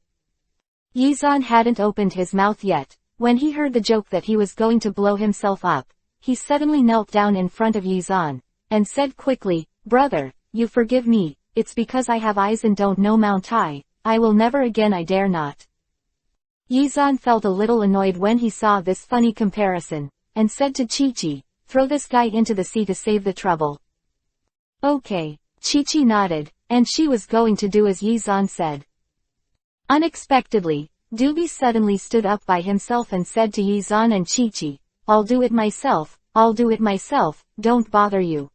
S1: Yizan hadn't opened his mouth yet. When he heard the joke that he was going to blow himself up, he suddenly knelt down in front of Yizan, and said quickly, "Brother, you forgive me, it's because I have eyes and don't know Mount High. I will never again, I dare not." Yizan felt a little annoyed when he saw this funny comparison, and said to Chi-Chi, "Throw this guy into the sea to save the trouble." Okay. Chi-Chi nodded, and she was going to do as Yizan said. Unexpectedly, Doobie suddenly stood up by himself and said to Yizan and Chi-Chi, "I'll do it myself, I'll do it myself, don't bother you."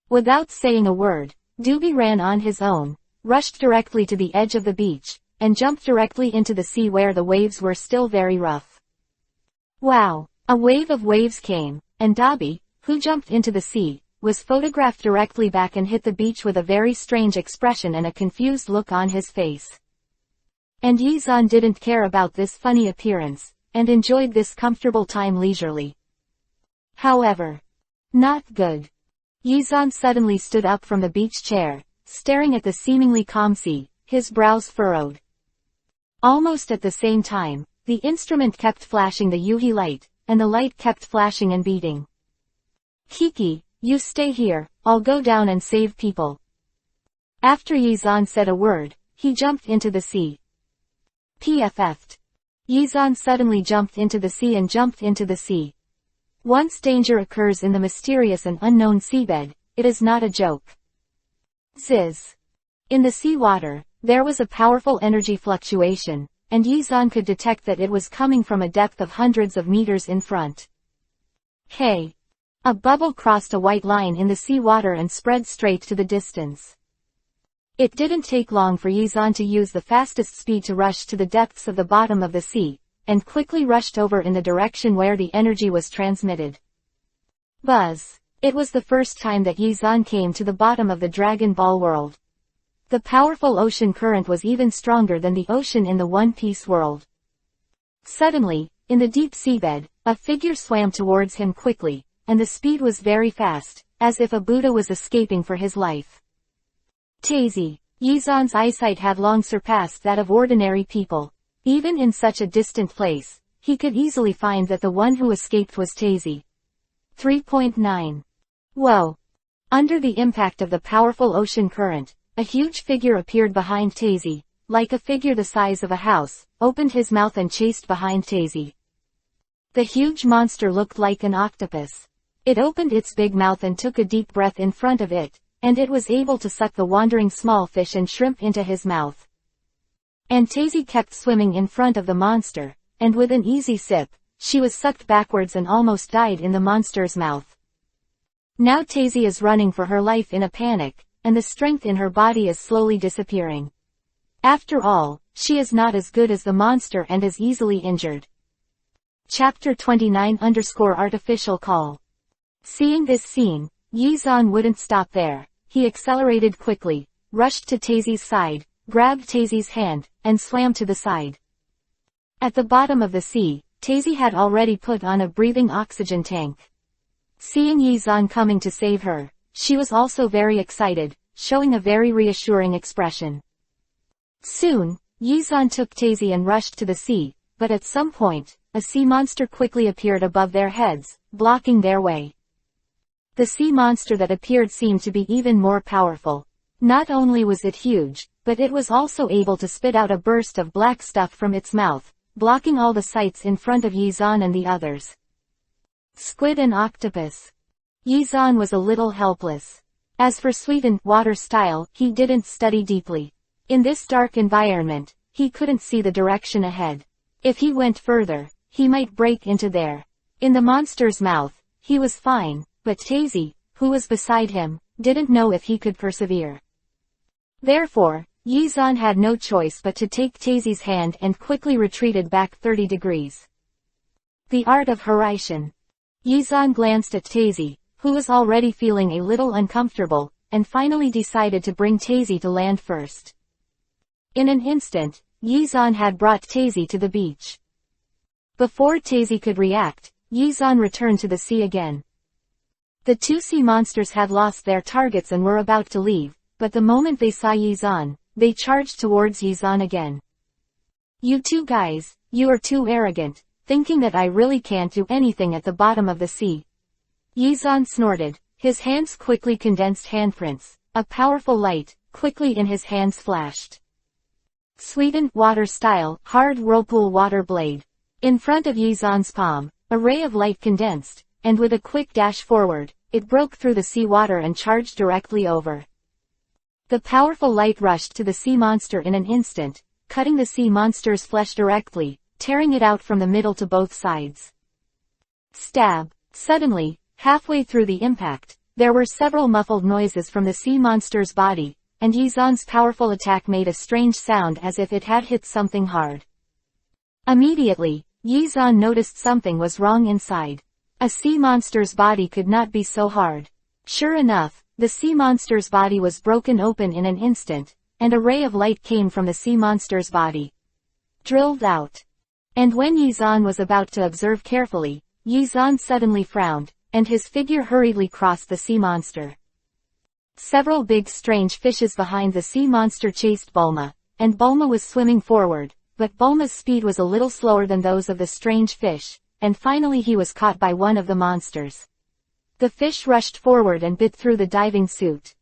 S1: Without saying a word, Doobie ran on his own, rushed directly to the edge of the beach, and jumped directly into the sea where the waves were still very rough. Wow! A wave of waves came, and Doobie, who jumped into the sea, was photographed directly back and hit the beach with a very strange expression and a confused look on his face. And Yizan didn't care about this funny appearance, and enjoyed this comfortable time leisurely. However, not good. Yizan suddenly stood up from the beach chair, staring at the seemingly calm sea, his brows furrowed. Almost at the same time, the instrument kept flashing the Yuhi light, and the light kept flashing and beating. "Kiki, you stay here, I'll go down and save people." After Yizan said a word, he jumped into the sea. PFF'd. Yizan suddenly jumped into the sea and jumped into the sea. Once danger occurs in the mysterious and unknown seabed, it is not a joke. Ziz. In the sea water, there was a powerful energy fluctuation, and Yizan could detect that it was coming from a depth of hundreds of meters in front. Hey! A bubble crossed a white line in the sea water and spread straight to the distance. It didn't take long for Yizan to use the fastest speed to rush to the depths of the bottom of the sea, and quickly rushed over in the direction where the energy was transmitted. Buzz! It was the first time that Yizan came to the bottom of the Dragon Ball world. The powerful ocean current was even stronger than the ocean in the One Piece world. Suddenly, in the deep seabed, a figure swam towards him quickly, and the speed was very fast, as if a Buddha was escaping for his life. Tazy. Yizan's eyesight had long surpassed that of ordinary people. Even in such a distant place, he could easily find that the one who escaped was Tazy. 3.9. Whoa! Under the impact of the powerful ocean current, a huge figure appeared behind Tazy, like a figure the size of a house, opened his mouth and chased behind Tazy. The huge monster looked like an octopus. It opened its big mouth and took a deep breath in front of it, and it was able to suck the wandering small fish and shrimp into his mouth. And Tazy kept swimming in front of the monster, and with an easy sip, she was sucked backwards and almost died in the monster's mouth. Now Tazy is running for her life in a panic, and the strength in her body is slowly disappearing. After all, she is not as good as the monster and is easily injured. Chapter 29_Artificial Call. Seeing this scene, Yizan wouldn't stop there. He accelerated quickly, rushed to Tazy's side, grabbed Tazy's hand, and swam to the side. At the bottom of the sea, Tazy had already put on a breathing oxygen tank. Seeing Yizan coming to save her, she was also very excited, showing a very reassuring expression. Soon, Yizan took Tazy and rushed to the sea, but at some point, a sea monster quickly appeared above their heads, blocking their way. The sea monster that appeared seemed to be even more powerful. Not only was it huge, but it was also able to spit out a burst of black stuff from its mouth, blocking all the sights in front of Yizan and the others. Squid and octopus. Yizan was a little helpless. As for Sweetened Water Style, he didn't study deeply. In this dark environment, he couldn't see the direction ahead. If he went further, he might break into there. In the monster's mouth, he was fine, but Tazy, who was beside him, didn't know if he could persevere. Therefore, Yizan had no choice but to take Tazy's hand and quickly retreated back 30 degrees. The art of Hiraishin. Yizan glanced at Tazy, who was already feeling a little uncomfortable, and finally decided to bring Tazy to land first. In an instant, Yizan had brought Tazy to the beach. Before Tazy could react, Yizan returned to the sea again. The two sea monsters had lost their targets and were about to leave, but the moment they saw Yizan, they charged towards Yizan again. "You two guys, you are too arrogant, thinking that I really can't do anything at the bottom of the sea." Yizan snorted, his hands quickly condensed handprints, a powerful light, quickly in his hands flashed. Sweetened Water Style, Hard Whirlpool Water Blade. In front of Yizan's palm, a ray of light condensed, and with a quick dash forward, it broke through the sea water and charged directly over. The powerful light rushed to the sea monster in an instant, cutting the sea monster's flesh directly, tearing it out from the middle to both sides. Stab. Suddenly, halfway through the impact, there were several muffled noises from the sea monster's body, and Yizan's powerful attack made a strange sound as if it had hit something hard. Immediately, Yizan noticed something was wrong inside. A sea monster's body could not be so hard. Sure enough, the sea monster's body was broken open in an instant, and a ray of light came from the sea monster's body. Drilled out. And when Yizan was about to observe carefully, Yizan suddenly frowned, and his figure hurriedly crossed the sea monster. Several big strange fishes behind the sea monster chased Bulma, and Bulma was swimming forward, but Bulma's speed was a little slower than those of the strange fish, and finally he was caught by one of the monsters. The fish rushed forward and bit through the diving suit.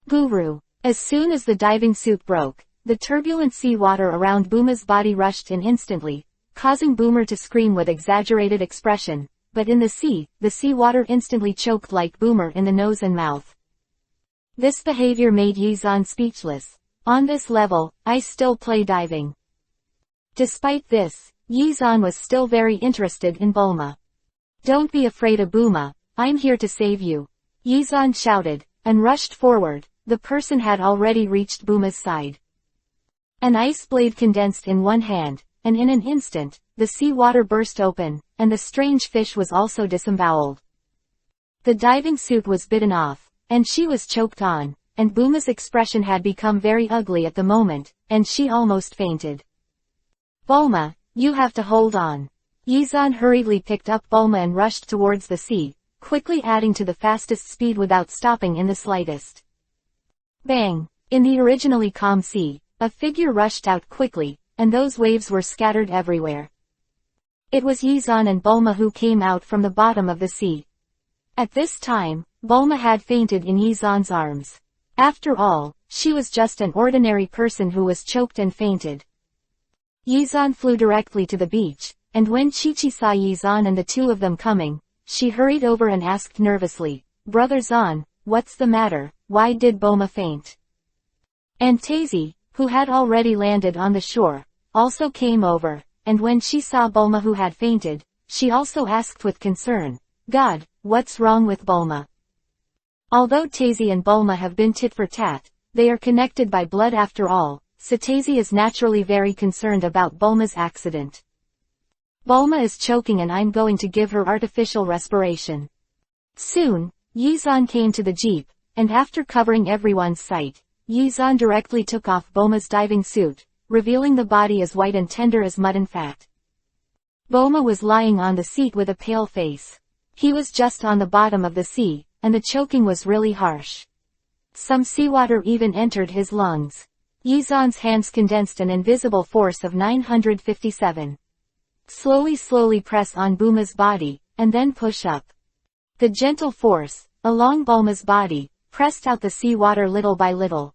S1: Guru. As soon as the diving suit broke, the turbulent sea water around Bulma's body rushed in instantly, causing Boomer to scream with exaggerated expression, but in the sea water instantly choked like Boomer in the nose and mouth. This behavior made Yizan speechless. On this level, I still play diving. Despite this, Yizan was still very interested in Bulma. Don't be afraid of Bulma, I'm here to save you. Yizan shouted, and rushed forward. The person had already reached Bulma's side. An ice blade condensed in one hand, and in an instant, the sea water burst open, and the strange fish was also disemboweled. The diving suit was bitten off, and she was choked on, and Bulma's expression had become very ugly at the moment, and she almost fainted. Bulma, you have to hold on. Yizan hurriedly picked up Bulma and rushed towards the sea, quickly adding to the fastest speed without stopping in the slightest. Bang! In the originally calm sea, a figure rushed out quickly, and those waves were scattered everywhere. It was Yizan and Bulma who came out from the bottom of the sea. At this time, Bulma had fainted in Yizan's arms. After all, she was just an ordinary person who was choked and fainted. Yizan flew directly to the beach, and when Chi-Chi saw Yizan and the two of them coming, she hurried over and asked nervously, "Brother Zan, what's the matter, why did Bulma faint?" And Tazy, who had already landed on the shore, also came over, and when she saw Bulma who had fainted, she also asked with concern, "God, what's wrong with Bulma?" Although Tazy and Bulma have been tit for tat, they are connected by blood after all, so Tazy is naturally very concerned about Bulma's accident. Bulma is choking and I'm going to give her artificial respiration. Soon, Yizan came to the jeep, and after covering everyone's sight, Yizan directly took off Bulma's diving suit, revealing the body as white and tender as mutton fat. Bulma was lying on the seat with a pale face. He was just on the bottom of the sea, and the choking was really harsh. Some seawater even entered his lungs. Yizan's hands condensed an invisible force of 957. Slowly press on Bulma's body, and then push up. The gentle force, along Bulma's body, pressed out the seawater little by little.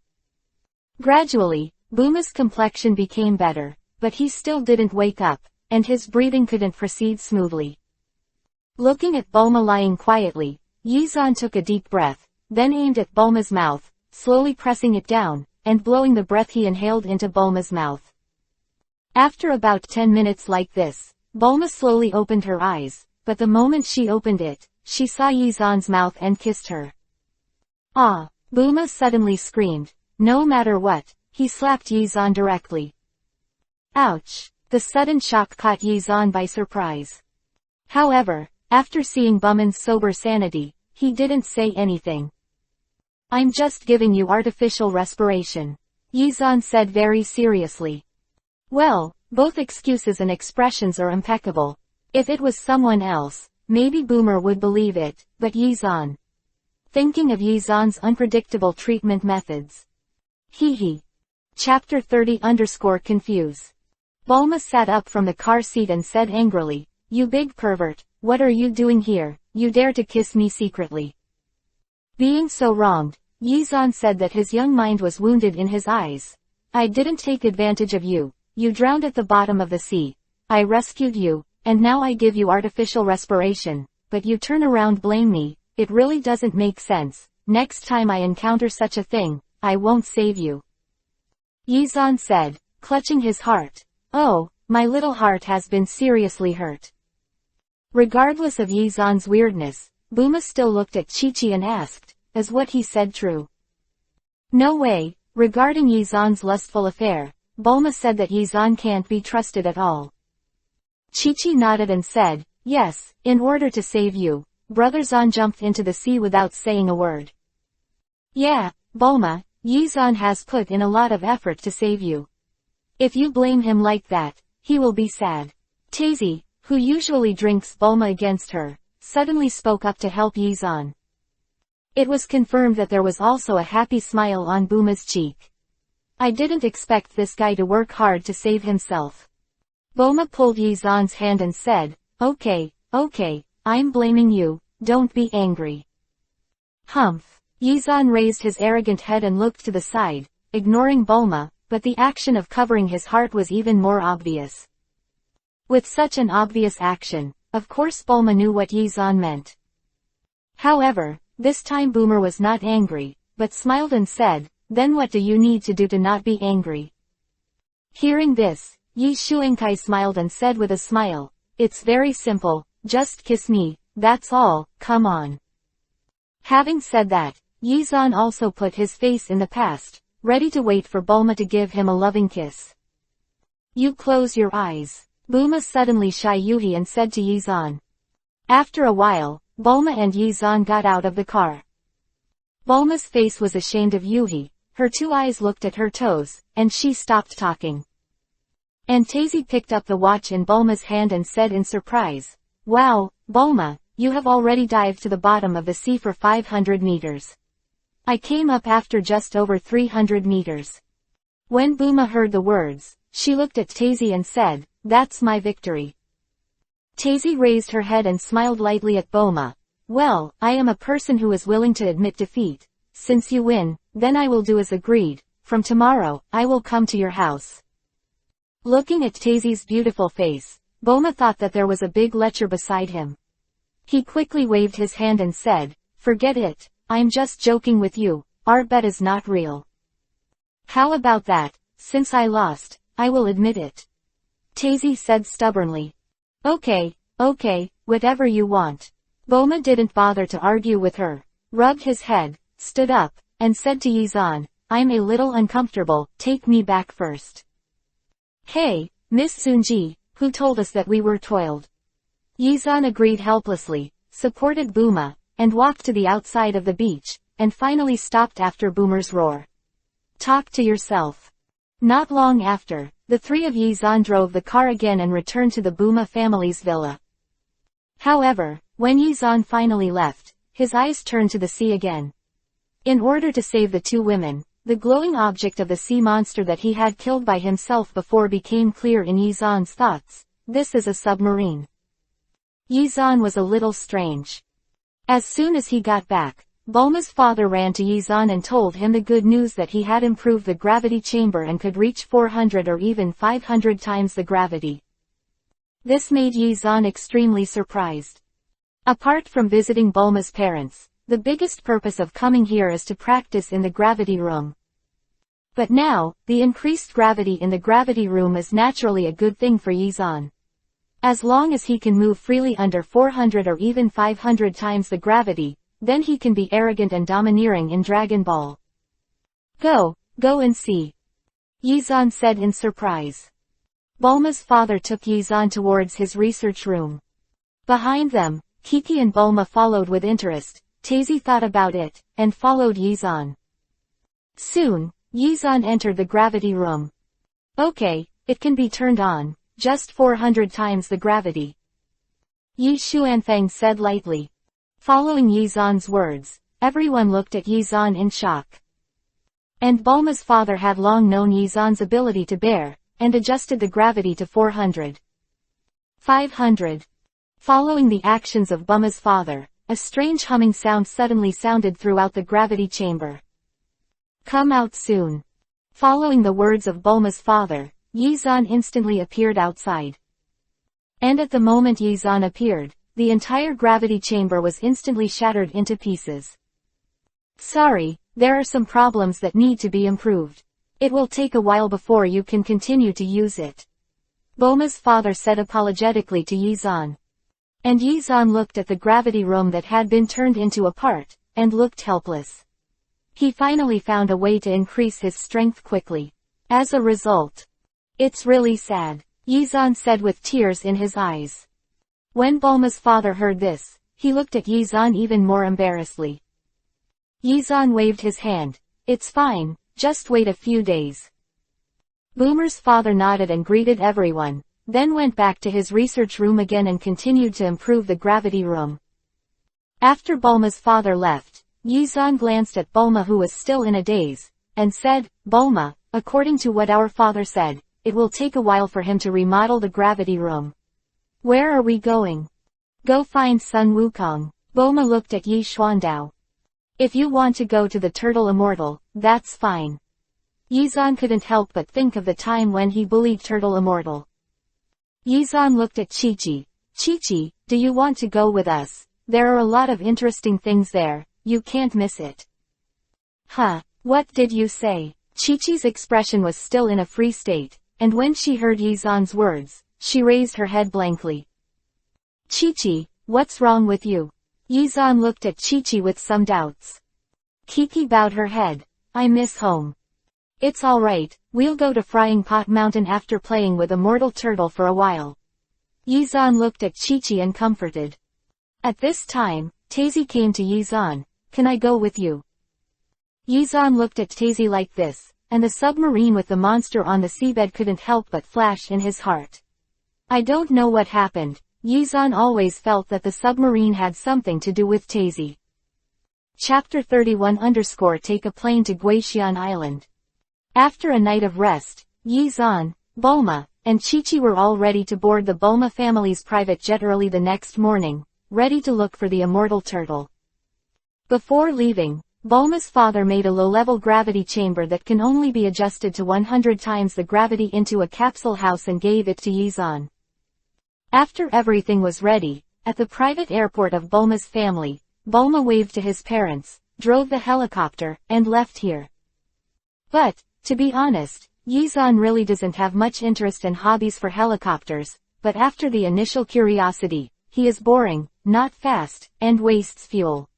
S1: Gradually, Bulma's complexion became better, but he still didn't wake up, and his breathing couldn't proceed smoothly. Looking at Bulma lying quietly, Yizan took a deep breath, then aimed at Bulma's mouth, slowly pressing it down, and blowing the breath he inhaled into Bulma's mouth. After about 10 minutes like this, Bulma slowly opened her eyes, but the moment she opened it, she saw Yizan's mouth and kissed her. Ah! Bulma suddenly screamed. No matter what, he slapped Yizan directly. Ouch! The sudden shock caught Yizan by surprise. However, after seeing Bulma's sober sanity, he didn't say anything. I'm just giving you artificial respiration, Yizan said very seriously. Well, both excuses and expressions are impeccable. If it was someone else, maybe Boomer would believe it, but Yizan. Thinking of Yizan's unpredictable treatment methods. Hee. Chapter 30_confuse. Bulma sat up from the car seat and said angrily, "You big pervert, what are you doing here? You dare to kiss me secretly." Being so wronged, Yizan said that his young mind was wounded in his eyes. I didn't take advantage of you. You drowned at the bottom of the sea. I rescued you, and now I give you artificial respiration, but you turn around blame me. It really doesn't make sense. Next time I encounter such a thing, I won't save you. Yizan said, clutching his heart. Oh, my little heart has been seriously hurt. Regardless of Yizan's weirdness, Buma still looked at Chi-Chi and asked, is what he said true? No way. Regarding Yizan's lustful affair, Bulma said that Yizan can't be trusted at all. Chi-Chi nodded and said, yes, in order to save you, Brother Zan jumped into the sea without saying a word. Yeah, Bulma, Yizan has put in a lot of effort to save you. If you blame him like that, he will be sad. Tazy, who usually drinks Bulma against her, suddenly spoke up to help Yizan. It was confirmed that there was also a happy smile on Buma's cheek. I didn't expect this guy to work hard to save himself. Bulma pulled Yizan's hand and said, okay, I'm blaming you, don't be angry. Humph. Yizan raised his arrogant head and looked to the side, ignoring Bulma, but the action of covering his heart was even more obvious. With such an obvious action, of course Bulma knew what Yizan meant. However, this time Boomer was not angry, but smiled and said, then what do you need to do to not be angry? Hearing this, Yi Shuankai smiled and said with a smile, it's very simple, just kiss me, that's all, come on. Having said that, Yizan also put his face in the past, ready to wait for Bulma to give him a loving kiss. You close your eyes. Bulma suddenly shied Yuhi and said to Yizan. After a while, Bulma and Yizan got out of the car. Bulma's face was ashamed of Yuhi, her two eyes looked at her toes, and she stopped talking. And Tazy picked up the watch in Bulma's hand and said in surprise, wow, Bulma, you have already dived to the bottom of the sea for 500 meters. I came up after just over 300 meters. When Bulma heard the words, she looked at Tazy and said, that's my victory. Tazy raised her head and smiled lightly at Bulma. Well, I am a person who is willing to admit defeat. Since you win, then I will do as agreed. From tomorrow, I will come to your house. Looking at Tazy's beautiful face, Bulma thought that there was a big lecher beside him. He quickly waved his hand and said, forget it, I'm just joking with you, our bet is not real. How about that, since I lost, I will admit it. Tazy said stubbornly. Okay, whatever you want. Bulma didn't bother to argue with her, rubbed his head, stood up, and said to Yizan, I'm a little uncomfortable, take me back first. Hey, Miss Sunji, who told us that we were toiled? Yizan agreed helplessly, supported Bulma, and walked to the outside of the beach, and finally stopped after Boomer's roar. Talk to yourself. Not long after, the three of Yizan drove the car again and returned to the Buma family's villa. However, when Yizan finally left, his eyes turned to the sea again. In order to save the two women, the glowing object of the sea monster that he had killed by himself before became clear in Yizan's thoughts. This is a submarine. Yizan was a little strange. As soon as he got back, Bulma's father ran to Yizan and told him the good news that he had improved the gravity chamber and could reach 400 or even 500 times the gravity. This made Yizan extremely surprised. Apart from visiting Bulma's parents, the biggest purpose of coming here is to practice in the gravity room. But now, the increased gravity in the gravity room is naturally a good thing for Yizan. As long as he can move freely under 400 or even 500 times the gravity, then he can be arrogant and domineering in Dragon Ball. Go and see. Yizan said in surprise. Bulma's father took Yizan towards his research room. Behind them, Kiki and Bulma followed with interest. Tazy thought about it, and followed Yizan. Soon, Yizan entered the gravity room. Okay, it can be turned on, just 400 times the gravity. Yi Xuanfang said lightly. Following Yizan's words, everyone looked at Yizan in shock. And Bulma's father had long known Yizan's ability to bear, and adjusted the gravity to 400. 500. Following the actions of Bulma's father, a strange humming sound suddenly sounded throughout the gravity chamber. Come out soon. Following the words of Bulma's father, Yizan instantly appeared outside. And at the moment Yizan appeared, the entire gravity chamber was instantly shattered into pieces. Sorry, there are some problems that need to be improved. It will take a while before you can continue to use it. Bulma's father said apologetically to Yizan. And Yizan looked at the gravity room that had been turned into a part, and looked helpless. He finally found a way to increase his strength quickly. As a result, it's really sad, Yizan said with tears in his eyes. When Bulma's father heard this, he looked at Yizan even more embarrassedly. Yizan waved his hand. It's fine, just wait a few days. Boomer's father nodded and greeted everyone, then went back to his research room again and continued to improve the gravity room. After Bulma's father left, Yizan glanced at Bulma, who was still in a daze, and said, Bulma, according to what our father said, it will take a while for him to remodel the gravity room. Where are we going? Go find Sun Wukong. Bulma looked at Yi Xuandao. If you want to go to the Turtle Immortal, that's fine. Yizan couldn't help but think of the time when he bullied Turtle Immortal. Yizan looked at Chi-Chi. Chi-Chi, do you want to go with us? There are a lot of interesting things there, you can't miss it. Huh, what did you say? Chi-Chi's expression was still in a free state, and when she heard Yizan's words, she raised her head blankly. Chi-Chi, what's wrong with you? Yizan looked at Chi-Chi with some doubts. Kiki bowed her head. I miss home. It's alright, we'll go to Frying Pot Mountain after playing with a mortal turtle for a while. Yizan looked at Chi-Chi and comforted. At this time, Tazy came to Yizan. Can I go with you? Yizan looked at Tazy like this, and the submarine with the monster on the seabed couldn't help but flash in his heart. I don't know what happened. Yizan always felt that the submarine had something to do with Tazy. Chapter 31 _ Take a plane to Guixian Island. After a night of rest, Yizan, Bulma, and Chi-Chi were all ready to board the Bulma family's private jet early the next morning, ready to look for the immortal turtle. Before leaving, Bulma's father made a low-level gravity chamber that can only be adjusted to 100 times the gravity into a capsule house and gave it to Yizan. After everything was ready, at the private airport of Bulma's family, Bulma waved to his parents, drove the helicopter, and left here. But, to be honest, Yizan really doesn't have much interest and hobbies for helicopters, but after the initial curiosity, he is boring, not fast, and wastes fuel.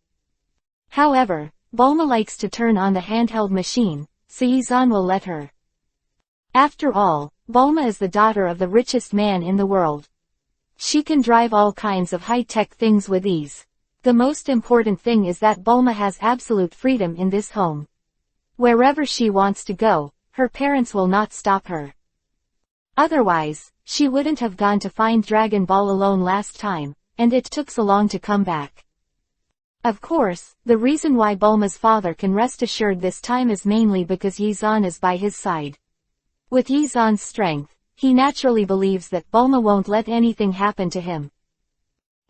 S1: However, Bulma likes to turn on the handheld machine, so Yizan will let her. After all, Bulma is the daughter of the richest man in the world. She can drive all kinds of high-tech things with ease. The most important thing is that Bulma has absolute freedom in this home. Wherever she wants to go, her parents will not stop her. Otherwise, she wouldn't have gone to find Dragon Ball alone last time, and it took so long to come back. Of course, the reason why Bulma's father can rest assured this time is mainly because Yizan is by his side. With Yizan's strength, he naturally believes that Bulma won't let anything happen to him.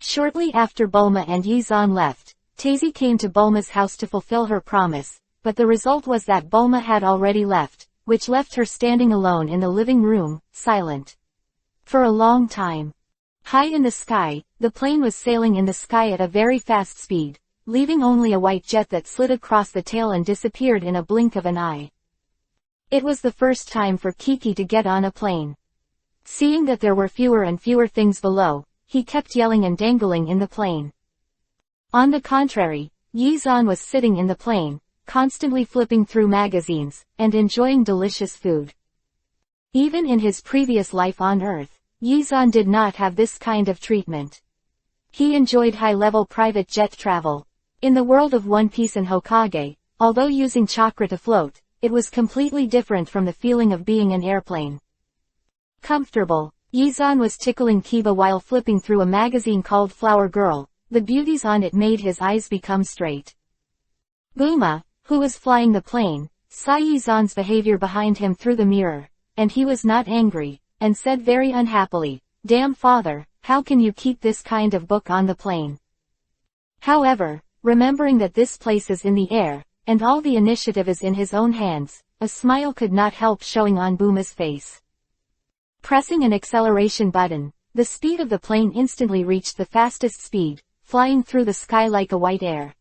S1: Shortly after Bulma and Yizan left, Tazy came to Bulma's house to fulfill her promise, but the result was that Bulma had already left, which left her standing alone in the living room, silent. For a long time. High in the sky, the plane was sailing in the sky at a very fast speed, leaving only a white jet that slid across the tail and disappeared in a blink of an eye. It was the first time for Kiki to get on a plane. Seeing that there were fewer and fewer things below, he kept yelling and dangling in the plane. On the contrary, Yizan was sitting in the plane, constantly flipping through magazines, and enjoying delicious food. Even in his previous life on Earth, Yizan did not have this kind of treatment. He enjoyed high-level private jet travel. In the world of One Piece and Hokage, although using chakra to float, it was completely different from the feeling of being an airplane. Comfortable, Yizan was tickling Kiba while flipping through a magazine called Flower Girl. The beauties on it made his eyes become straight. Bulma, who was flying the plane, saw Yizan's behavior behind him through the mirror, and he was not angry, and said very unhappily, "Damn father, how can you keep this kind of book on the plane?" However, remembering that this place is in the air, and all the initiative is in his own hands, a smile could not help showing on Bulma's face. Pressing an acceleration button, the speed of the plane instantly reached the fastest speed, flying through the sky like a white air.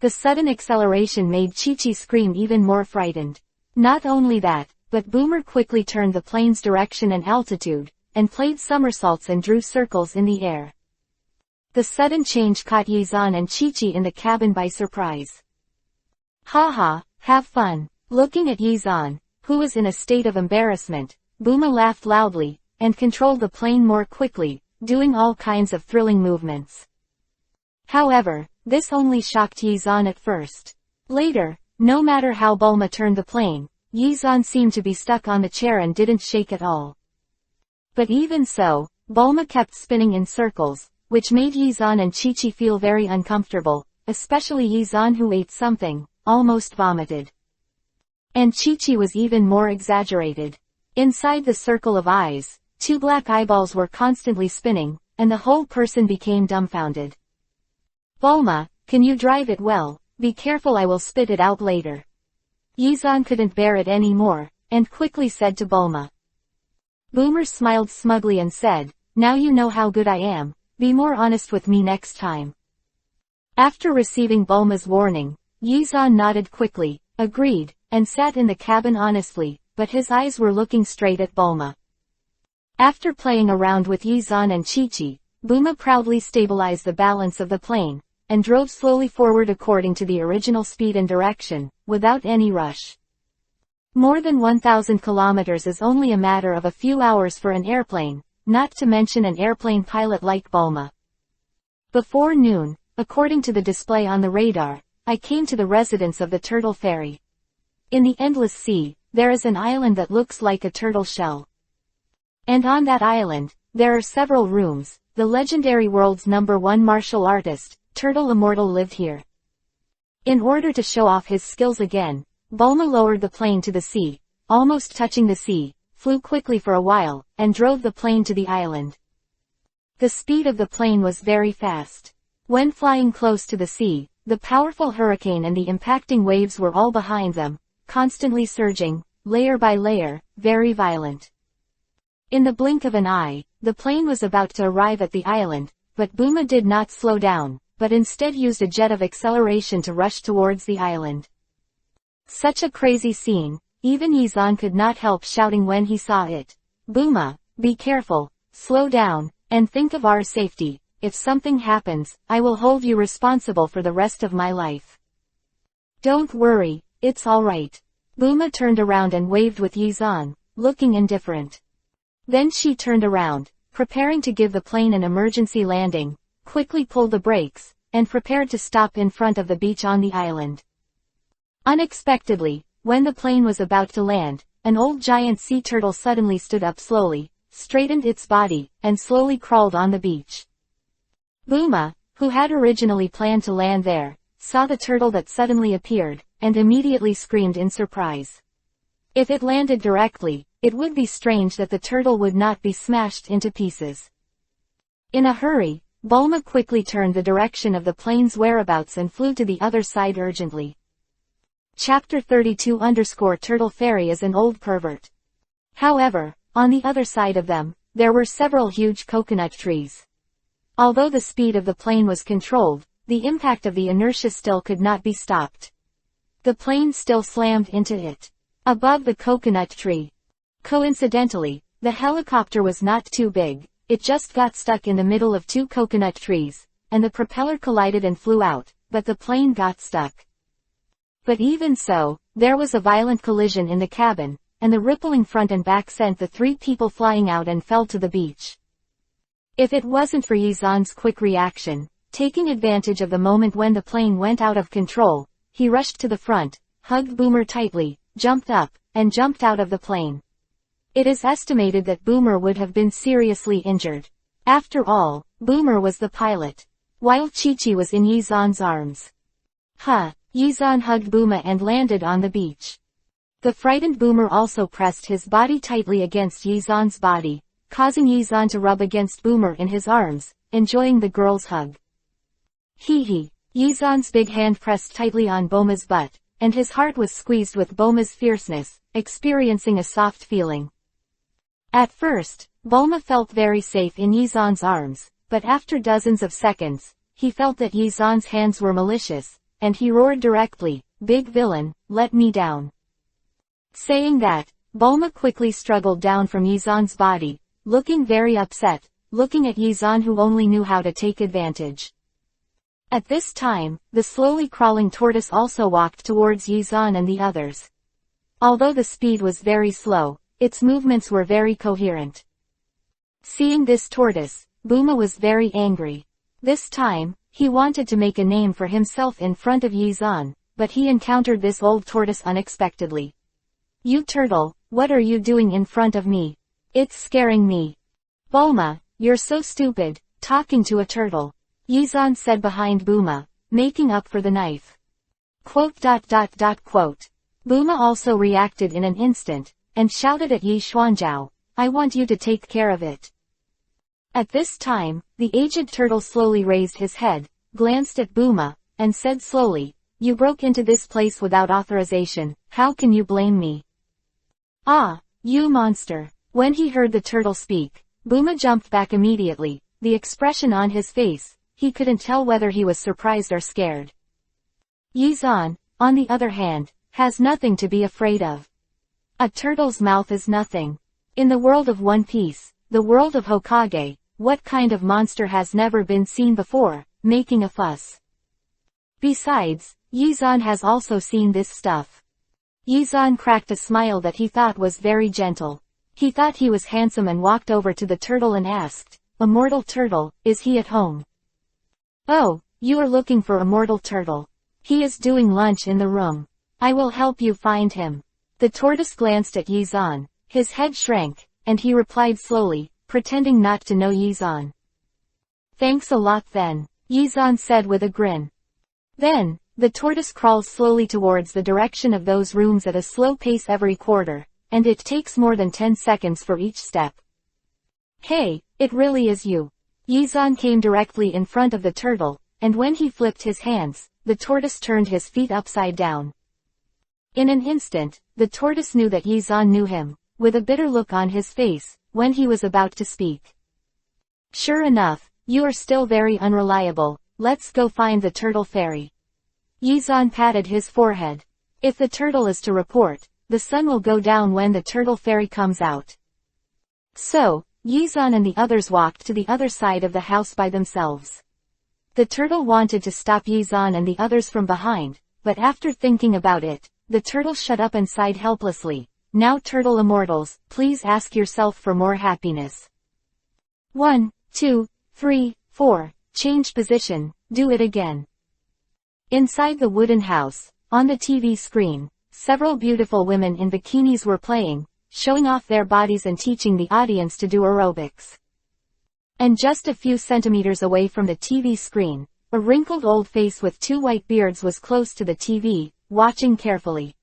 S1: The sudden acceleration made Chi-Chi scream even more frightened. Not only that, but Boomer quickly turned the plane's direction and altitude, and played somersaults and drew circles in the air. The sudden change caught Yizan and Chi-Chi in the cabin by surprise. "Haha, have fun." Looking at Yizan, who was in a state of embarrassment, Boomer laughed loudly, and controlled the plane more quickly, doing all kinds of thrilling movements. However, this only shocked Yizan at first. Later, no matter how Bulma turned the plane, Yizan seemed to be stuck on the chair and didn't shake at all. But even so, Bulma kept spinning in circles, which made Yizan and Chi-Chi feel very uncomfortable, especially Yizan, who ate something, almost vomited. And Chi-Chi was even more exaggerated. Inside the circle of eyes, 2 black eyeballs were constantly spinning, and the whole person became dumbfounded. "Bulma, can you drive it well? Be careful, I will spit it out later." Yizan couldn't bear it anymore, and quickly said to Bulma. Boomer smiled smugly and said, "Now you know how good I am, be more honest with me next time." After receiving Bulma's warning, Yizan nodded quickly, agreed, and sat in the cabin honestly, but his eyes were looking straight at Bulma. After playing around with Yizan and Chi-Chi, Bulma proudly stabilized the balance of the plane, and drove slowly forward according to the original speed and direction, without any rush. More than 1,000 kilometers is only a matter of a few hours for an airplane, not to mention an airplane pilot like Bulma. Before noon, according to the display on the radar, I came to the residence of the Turtle Fairy. In the endless sea, there is an island that looks like a turtle shell. And on that island, there are several rooms. The legendary world's #1 martial artist, Turtle Immortal, lived here. In order to show off his skills again, Bulma lowered the plane to the sea, almost touching the sea, flew quickly for a while, and drove the plane to the island. The speed of the plane was very fast. When flying close to the sea, the powerful hurricane and the impacting waves were all behind them, constantly surging, layer by layer, very violent. In the blink of an eye, the plane was about to arrive at the island, but Bulma did not slow down, but instead used a jet of acceleration to rush towards the island. Such a crazy scene, even Yizan could not help shouting when he saw it. "Bulma, be careful, slow down, and think of our safety. If something happens, I will hold you responsible for the rest of my life." "Don't worry, it's alright." Bulma turned around and waved with Yizan, looking indifferent. Then she turned around, preparing to give the plane an emergency landing, quickly pulled the brakes, and prepared to stop in front of the beach on the island. Unexpectedly, when the plane was about to land, an old giant sea turtle suddenly stood up slowly, straightened its body, and slowly crawled on the beach. Bulma, who had originally planned to land there, saw the turtle that suddenly appeared, and immediately screamed in surprise. If it landed directly, it would be strange that the turtle would not be smashed into pieces. In a hurry, Bulma quickly turned the direction of the plane's whereabouts and flew to the other side urgently. Chapter 32 Turtle Fairy is an old pervert. However, on the other side of them, there were several huge coconut trees. Although the speed of the plane was controlled, the impact of the inertia still could not be stopped. The plane still slammed into it. Above the coconut tree. Coincidentally, the helicopter was not too big, it just got stuck in the middle of 2 coconut trees, and the propeller collided and flew out, but the plane got stuck. But even so, there was a violent collision in the cabin, and the rippling front and back sent the 3 people flying out and fell to the beach. If it wasn't for Yizan's quick reaction, taking advantage of the moment when the plane went out of control, he rushed to the front, hugged Boomer tightly, jumped up, and jumped out of the plane. It is estimated that Boomer would have been seriously injured. After all, Boomer was the pilot, while Chi-Chi was in Yizan's arms. Yizan hugged Boomer and landed on the beach. The frightened Boomer also pressed his body tightly against Yizan's body, causing Yizan to rub against Boomer in his arms, enjoying the girl's hug. Hee. Yizan's big hand pressed tightly on Bulma's butt, and his heart was squeezed with Bulma's fierceness, experiencing a soft feeling. At first, Bulma felt very safe in Yizan's arms, but after dozens of seconds, he felt that Yizan's hands were malicious, and he roared directly, "Big villain, let me down." Saying that, Bulma quickly struggled down from Yizan's body, looking very upset, looking at Yizan who only knew how to take advantage. At this time, the slowly crawling tortoise also walked towards Yizan and the others. Although the speed was very slow, its movements were very coherent. Seeing this tortoise, Bulma was very angry. This time, he wanted to make a name for himself in front of Yizan, but he encountered this old tortoise unexpectedly. "You turtle, what are you doing in front of me? It's scaring me." "Bulma, you're so stupid, talking to a turtle," Yizan said behind Bulma, making up for the knife. Bulma also reacted in an instant, and shouted at Yi Xuanzhao, "I want you to take care of it." At this time, the aged turtle slowly raised his head, glanced at Bulma, and said slowly, "You broke into this place without authorization, how can you blame me?" "Ah, you monster." When he heard the turtle speak, Bulma jumped back immediately, the expression on his face, he couldn't tell whether he was surprised or scared. Yizan, on the other hand, has nothing to be afraid of. A turtle's mouth is nothing. In the world of One Piece, the world of Hokage, what kind of monster has never been seen before, making a fuss? Besides, Yizan has also seen this stuff. Yizan cracked a smile that he thought was very gentle. He thought he was handsome and walked over to the turtle and asked, "Immortal Turtle, is he at home?" "Oh, you are looking for Immortal Turtle. He is doing lunch in the room. I will help you find him." The tortoise glanced at Yizan, his head shrank, and he replied slowly, pretending not to know Yizan. "Thanks a lot then," Yizan said with a grin. Then, the tortoise crawls slowly towards the direction of those rooms at a slow pace every quarter, and it takes more than 10 seconds for each step. "Hey, it really is you." Yizan came directly in front of the turtle, and when he flipped his hands, the tortoise turned his feet upside down. In an instant, the tortoise knew that Yizan knew him, with a bitter look on his face, when he was about to speak. "Sure enough, you are still very unreliable, let's go find the turtle fairy." Yizan patted his forehead. "If the turtle is to report, the sun will go down when the turtle fairy comes out." So, Yizan and the others walked to the other side of the house by themselves. The turtle wanted to stop Yizan and the others from behind, but after thinking about it, the turtle shut up and sighed helplessly. "Now turtle immortals, please ask yourself for more happiness. 1, 2, 3, 4, change position, do it again." Inside the wooden house, on the TV screen, several beautiful women in bikinis were playing, showing off their bodies and teaching the audience to do aerobics. And just a few centimeters away from the TV screen, a wrinkled old face with 2 white beards was close to the TV, watching carefully.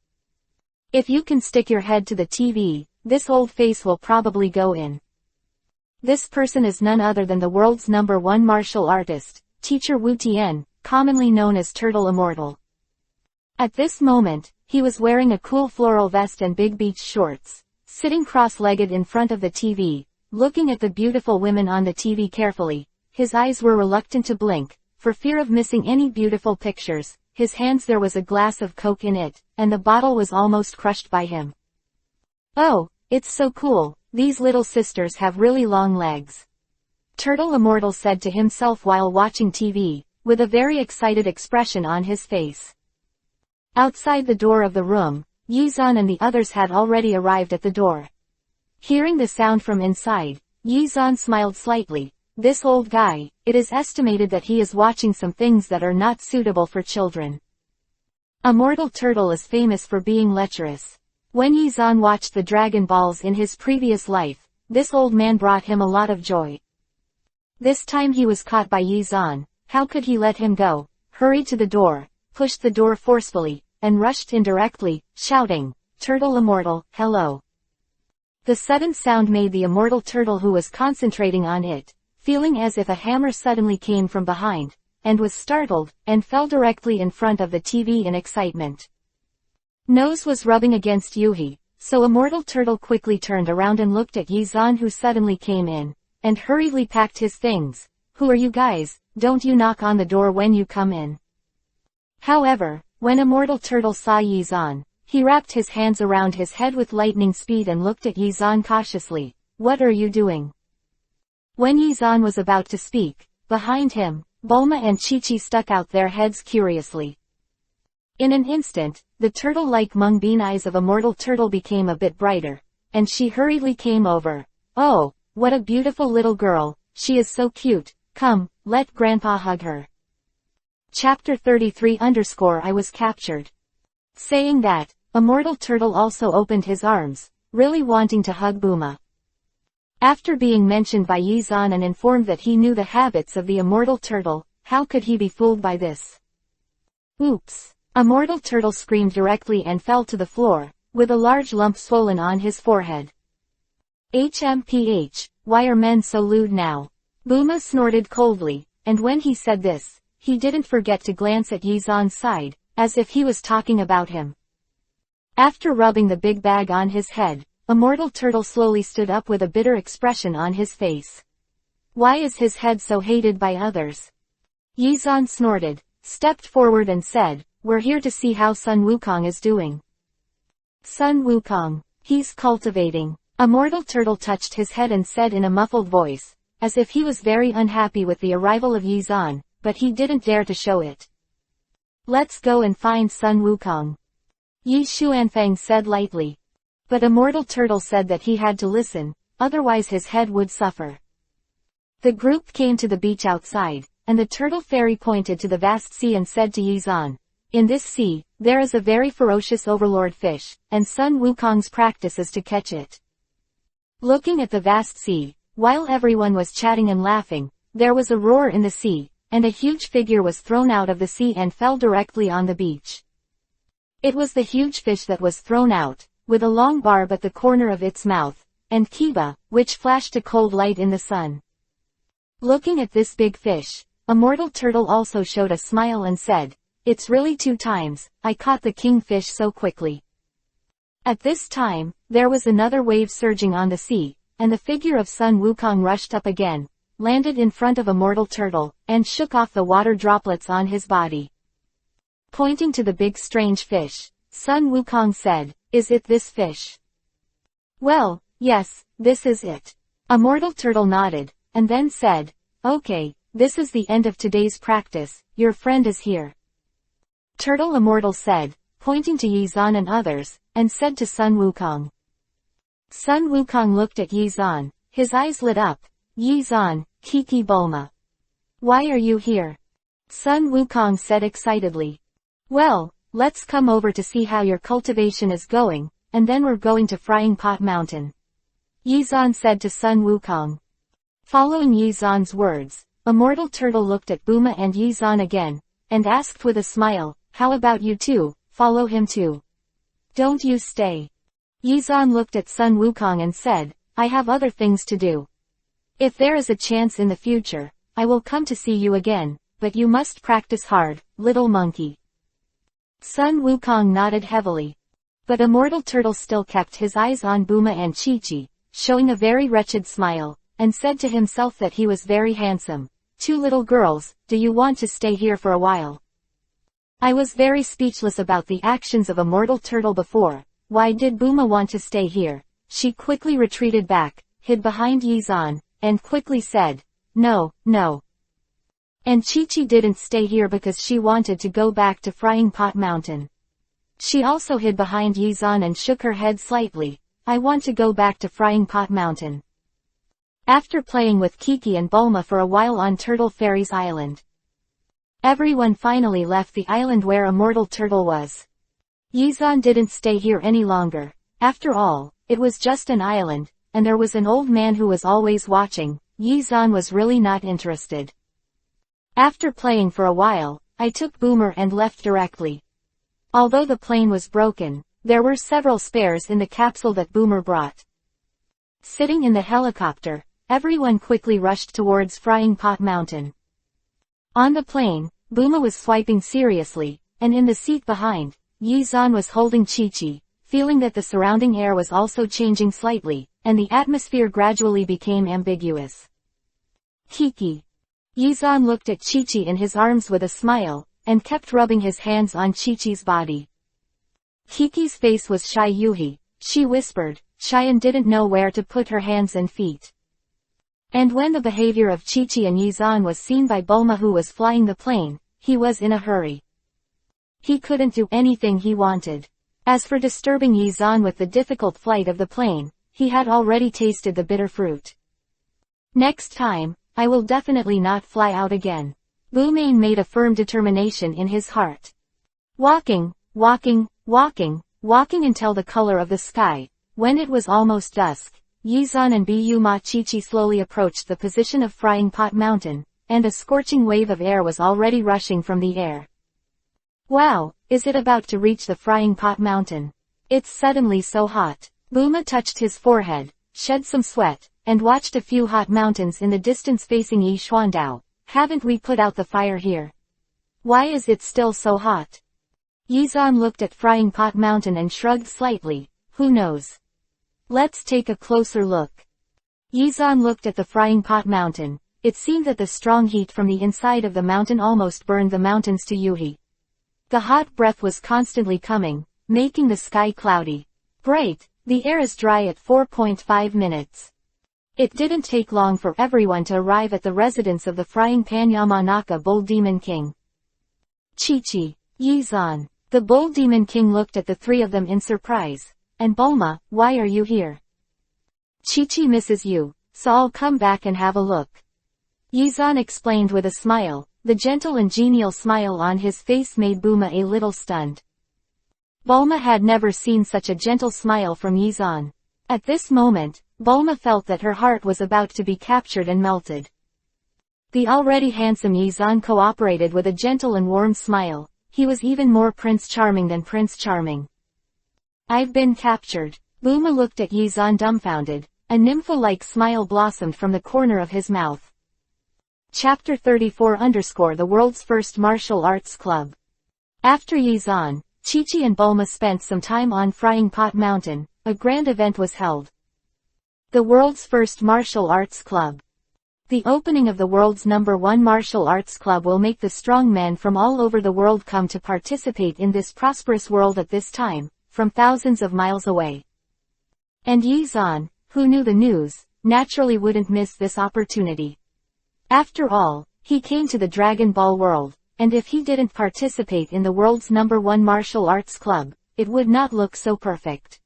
S1: If you can stick your head to the TV, this old face will probably go in. This person is none other than the world's #1 martial artist, Teacher Wu Tian, commonly known as Turtle Immortal. At this moment, he was wearing a cool floral vest and big beach shorts, sitting cross-legged in front of the TV, looking at the beautiful women on the TV carefully. His eyes were reluctant to blink, for fear of missing any beautiful pictures. His hands, there was a glass of Coke in it, and the bottle was almost crushed by him. "Oh, it's so cool, these little sisters have really long legs," Turtle Immortal said to himself while watching TV, with a very excited expression on his face. Outside the door of the room, Yizan and the others had already arrived at the door. Hearing the sound from inside, Yizan smiled slightly. "This old guy, it is estimated that he is watching some things that are not suitable for children." Immortal Turtle is famous for being lecherous. When Yizan watched the Dragon Balls in his previous life, this old man brought him a lot of joy. This time he was caught by Yizan. How could he let him go? Hurried to the door, pushed the door forcefully, and rushed in directly, shouting, "Turtle Immortal, hello." The sudden sound made the Immortal Turtle, who was concentrating on it, feeling as if a hammer suddenly came from behind, and was startled, and fell directly in front of the TV in excitement. Nose was rubbing against Yuhi, so Immortal Turtle quickly turned around and looked at Yizan, who suddenly came in, and hurriedly packed his things. "Who are you guys? Don't you knock on the door when you come in." However, when Immortal Turtle saw Yizan, He wrapped his hands around his head with lightning speed and looked at Yizan cautiously. What are you doing? When Yizan was about to speak, behind him, Bulma and Chi-Chi stuck out their heads curiously. In an instant, the turtle-like mung-bean eyes of a mortal turtle became a bit brighter, and she hurriedly came over. Oh, what a beautiful little girl, she is so cute, come, let Grandpa hug her. Chapter 33 I was captured. Saying that, a mortal turtle also opened his arms, really wanting to hug Bulma. After being mentioned by Yizan and informed that he knew the habits of the immortal turtle, how could he be fooled by this? Oops! A mortal turtle screamed directly and fell to the floor, with a large lump swollen on his forehead. HMPH, why are men so lewd now? Bulma snorted coldly, and when he said this, he didn't forget to glance at Yizan's side, as if he was talking about him. After rubbing the big bag on his head, a mortal turtle slowly stood up with a bitter expression on his face. Why is his head so hated by others? Yizan snorted, stepped forward and said, we're here to see how Sun Wukong is doing. Sun Wukong, he's cultivating. A mortal turtle touched his head and said in a muffled voice, as if he was very unhappy with the arrival of Yizan, but he didn't dare to show it. Let's go and find Sun Wukong. Yi Xuanfang said lightly. But a mortal turtle said that he had to listen, otherwise his head would suffer. The group came to the beach outside, and the turtle fairy pointed to the vast sea and said to Yizan, in this sea, there is a very ferocious overlord fish, and Sun Wukong's practice is to catch it. Looking at the vast sea, while everyone was chatting and laughing, there was a roar in the sea, and a huge figure was thrown out of the sea and fell directly on the beach. It was the huge fish that was thrown out, with a long barb at the corner of its mouth, and kiba, which flashed a cold light in the sun. Looking at this big fish, a mortal turtle also showed a smile and said, it's really 2 times, I caught the kingfish so quickly. At this time, there was another wave surging on the sea, and the figure of Sun Wukong rushed up again, landed in front of a mortal turtle, and shook off the water droplets on his body. Pointing to the big strange fish, Sun Wukong said, is it this fish? Well, yes, this is it. A mortal turtle nodded, and then said, okay, this is the end of today's practice, your friend is here. Turtle Immortal said, pointing to Yizan and others, and said to Sun Wukong. Sun Wukong looked at Yizan, his eyes lit up. Yizan, Kiki Bulma. Why are you here? Sun Wukong said excitedly. Well, let's come over to see how your cultivation is going, and then we're going to Frying Pot Mountain. Yizan said to Sun Wukong. Following Yizan's words, Immortal Turtle looked at Bulma and Yizan again, and asked with a smile, how about you two, follow him too. Don't you stay. Yizan looked at Sun Wukong and said, I have other things to do. If there is a chance in the future, I will come to see you again, but you must practice hard, little monkey. Sun Wukong nodded heavily. But Immortal Turtle still kept his eyes on Bulma and Chi-Chi, showing a very wretched smile, and said to himself that he was very handsome. 2 little girls, do you want to stay here for a while? I was very speechless about the actions of Immortal Turtle before. Why did Bulma want to stay here? She quickly retreated back, hid behind Yizan, and quickly said, no, no. And Chi-Chi didn't stay here because she wanted to go back to Frying Pot Mountain. She also hid behind Yizan and shook her head slightly. I want to go back to Frying Pot Mountain. After playing with Kiki and Bulma for a while on Turtle Fairy's Island, everyone finally left the island where Immortal Turtle was. Yizan didn't stay here any longer. After all, it was just an island, and there was an old man who was always watching. Yizan was really not interested. After playing for a while, I took Boomer and left directly. Although the plane was broken, there were several spares in the capsule that Boomer brought. Sitting in the helicopter, everyone quickly rushed towards Frying Pot Mountain. On the plane, Boomer was swiping seriously, and in the seat behind, Yizan was holding Chi-Chi, feeling that the surrounding air was also changing slightly, and the atmosphere gradually became ambiguous. Kiki. Yizan looked at Chi-Chi in his arms with a smile, and kept rubbing his hands on Chi-Chi's body. Kiki's face was shy. Yuhi, she whispered, shy and didn't know where to put her hands and feet. And when the behavior of Chi-Chi and Yizan was seen by Bulma, who was flying the plane, he was in a hurry. He couldn't do anything he wanted. As for disturbing Yizan with the difficult flight of the plane, he had already tasted the bitter fruit. Next time, I will definitely not fly out again. Boomane made a firm determination in his heart. Walking until the color of the sky. When it was almost dusk, Yizan and Buma Chi-Chi slowly approached the position of Frying Pot Mountain, and a scorching wave of air was already rushing from the air. Wow, is it about to reach the Frying Pot Mountain? It's suddenly so hot. Buma touched his forehead, shed some sweat, and watched a few hot mountains in the distance facing Yishuandao. Haven't we put out the fire here? Why is it still so hot? Yizan looked at Frying Pot Mountain and shrugged slightly. Who knows? Let's take a closer look. Yizan looked at the Frying Pot Mountain. It seemed that the strong heat from the inside of the mountain almost burned the mountains to Yuhi. The hot breath was constantly coming, making the sky cloudy. Bright, the air is dry at 4.5 minutes. It didn't take long for everyone to arrive at the residence of the Frying Pan Yamanaka Bull Demon King. Chi-Chi, Yizan. The Bull Demon King looked at the three of them in surprise. And Bulma, why are you here? Chi-Chi misses you, so I'll come back and have a look. Yizan explained with a smile. The gentle and genial smile on his face made Buma a little stunned. Bulma had never seen such a gentle smile from Yizan. At this moment, Bulma felt that her heart was about to be captured and melted. The already handsome Yizan cooperated with a gentle and warm smile. He was even more Prince Charming than Prince Charming. I've been captured. Buma looked at Yizan dumbfounded. A nympho-like smile blossomed from the corner of his mouth. Chapter 34 _ The World's First Martial Arts Club. After Yizan, Chi-Chi and Bulma spent some time on Frying Pot Mountain, a grand event was held. The World's First Martial Arts Club. The opening of the world's #1 martial arts club will make the strong men from all over the world come to participate in this prosperous world at this time, from thousands of miles away. And Yizan, who knew the news, naturally wouldn't miss this opportunity. After all, he came to the Dragon Ball world, and if he didn't participate in the world's #1 martial arts club, it would not look so perfect.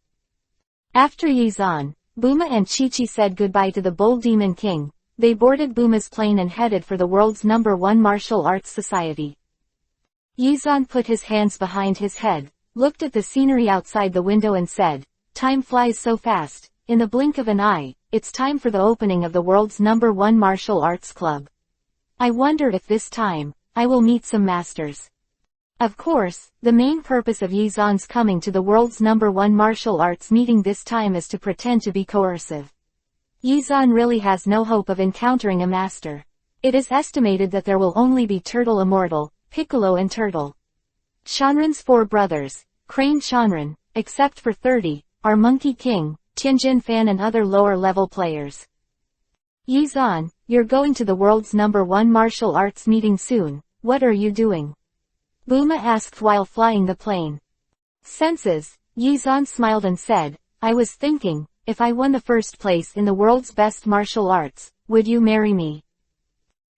S1: After Yizan, Buma and Chi-Chi said goodbye to the Bull Demon King. They boarded Buma's plane and headed for the world's #1 martial arts society. Yizan put his hands behind his head, looked at the scenery outside the window and said, time flies so fast, in the blink of an eye, it's time for the opening of the world's #1 martial arts club. I wonder if this time, I will meet some masters. Of course, the main purpose of Yizan's coming to the world's #1 martial arts meeting this time is to pretend to be coercive. Yizan really has no hope of encountering a master. It is estimated that there will only be Turtle Immortal, Piccolo and Turtle. Shanran's 4 brothers, Crane Shanran, except for 30, are Monkey King, Tianjin Fan and other lower-level players. Yizan, you're going to the world's #1 martial arts meeting soon, what are you doing? Buma asked while flying the plane. Senses, Yizan smiled and said, I was thinking, if I won the first place in the world's best martial arts, would you marry me?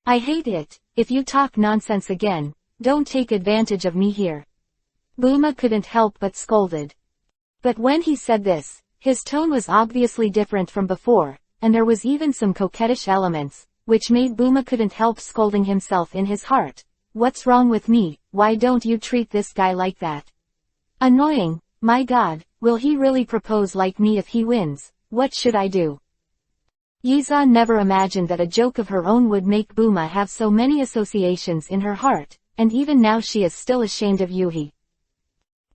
S1: I hate it, if you talk nonsense again, don't take advantage of me here. Buma couldn't help but scolded. But when he said this, his tone was obviously different from before, and there was even some coquettish elements, which made Buma couldn't help scolding himself in his heart. What's wrong with me, why don't you treat this guy like that? Annoying, my god, will he really propose like me if he wins, what should I do? Yizan never imagined that a joke of her own would make Buma have so many associations in her heart, and even now she is still ashamed of Yuhi.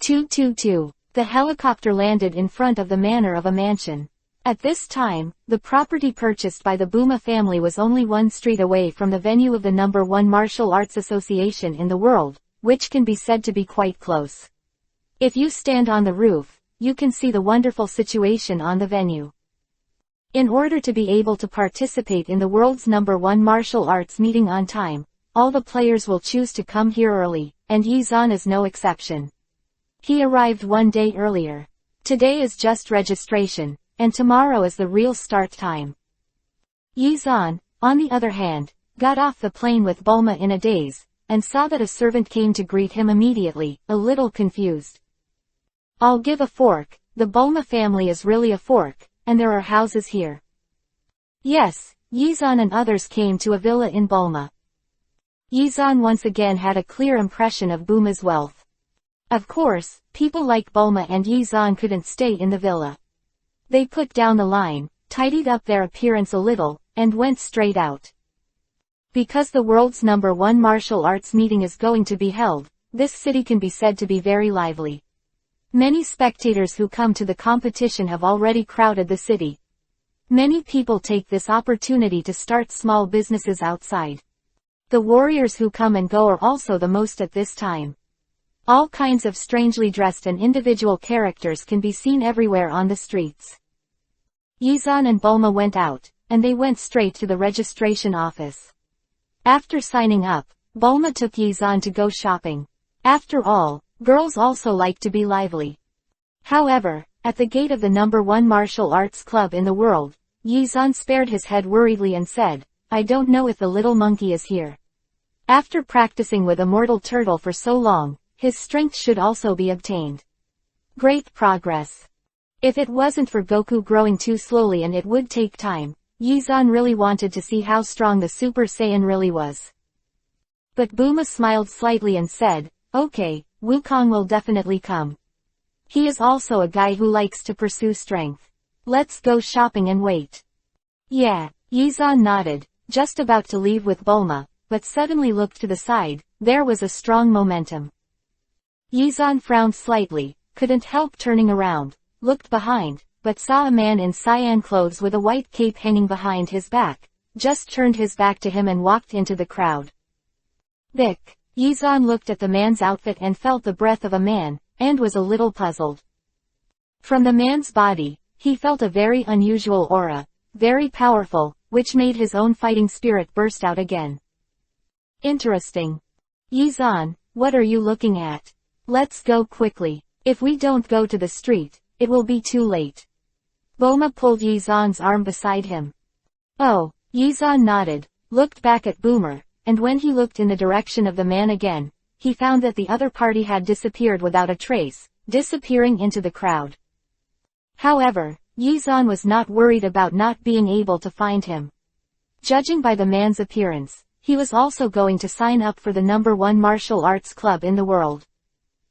S1: 222. The helicopter landed in front of the manor of a mansion. At this time, the property purchased by the Buma family was only 1 street away from the venue of the #1 martial arts association in the world, which can be said to be quite close. If you stand on the roof, you can see the wonderful situation on the venue. In order to be able to participate in the world's #1 martial arts meeting on time, all the players will choose to come here early, and Yizan is no exception. He arrived one day earlier. Today is just registration, and tomorrow is the real start time. Yizan, on the other hand, got off the plane with Bulma in a daze, and saw that a servant came to greet him immediately, a little confused. I'll give a fork, the Bulma family is really a fork, and there are houses here. Yes, Yizan and others came to a villa in Bulma. Yizan once again had a clear impression of Bulma's wealth. Of course, people like Bulma and Yizan couldn't stay in the villa. They put down the line, tidied up their appearance a little, and went straight out. Because the world's #1 martial arts meeting is going to be held, this city can be said to be very lively. Many spectators who come to the competition have already crowded the city. Many people take this opportunity to start small businesses outside. The warriors who come and go are also the most at this time. All kinds of strangely dressed and individual characters can be seen everywhere on the streets. Yizan and Bulma went out, and they went straight to the registration office. After signing up, Bulma took Yizan to go shopping. After all, girls also like to be lively. However, at the gate of the #1 martial arts club in the world, Yizan spared his head worriedly and said, I don't know if the little monkey is here. After practicing with a mortal turtle for so long, his strength should also be obtained. Great progress. If it wasn't for Goku growing too slowly and it would take time, Yizan really wanted to see how strong the Super Saiyan really was. But Bulma smiled slightly and said, okay, Wukong will definitely come. He is also a guy who likes to pursue strength. Let's go shopping and wait. Yeah, Yizan nodded, just about to leave with Bulma, but suddenly looked to the side. There was a strong momentum. Yizan frowned slightly, couldn't help turning around, looked behind, but saw a man in cyan clothes with a white cape hanging behind his back, just turned his back to him and walked into the crowd. Vic. Yizan looked at the man's outfit and felt the breath of a man, and was a little puzzled. From the man's body, he felt a very unusual aura, very powerful, which made his own fighting spirit burst out again. Interesting. Yizan, what are you looking at? Let's go quickly. If we don't go to the street, it will be too late. Bulma pulled Yizan's arm beside him. Oh, Yizan nodded, looked back at Boomer, and when he looked in the direction of the man again, he found that the other party had disappeared without a trace, disappearing into the crowd. However, Yizan was not worried about not being able to find him. Judging by the man's appearance, he was also going to sign up for the #1 martial arts club in the world.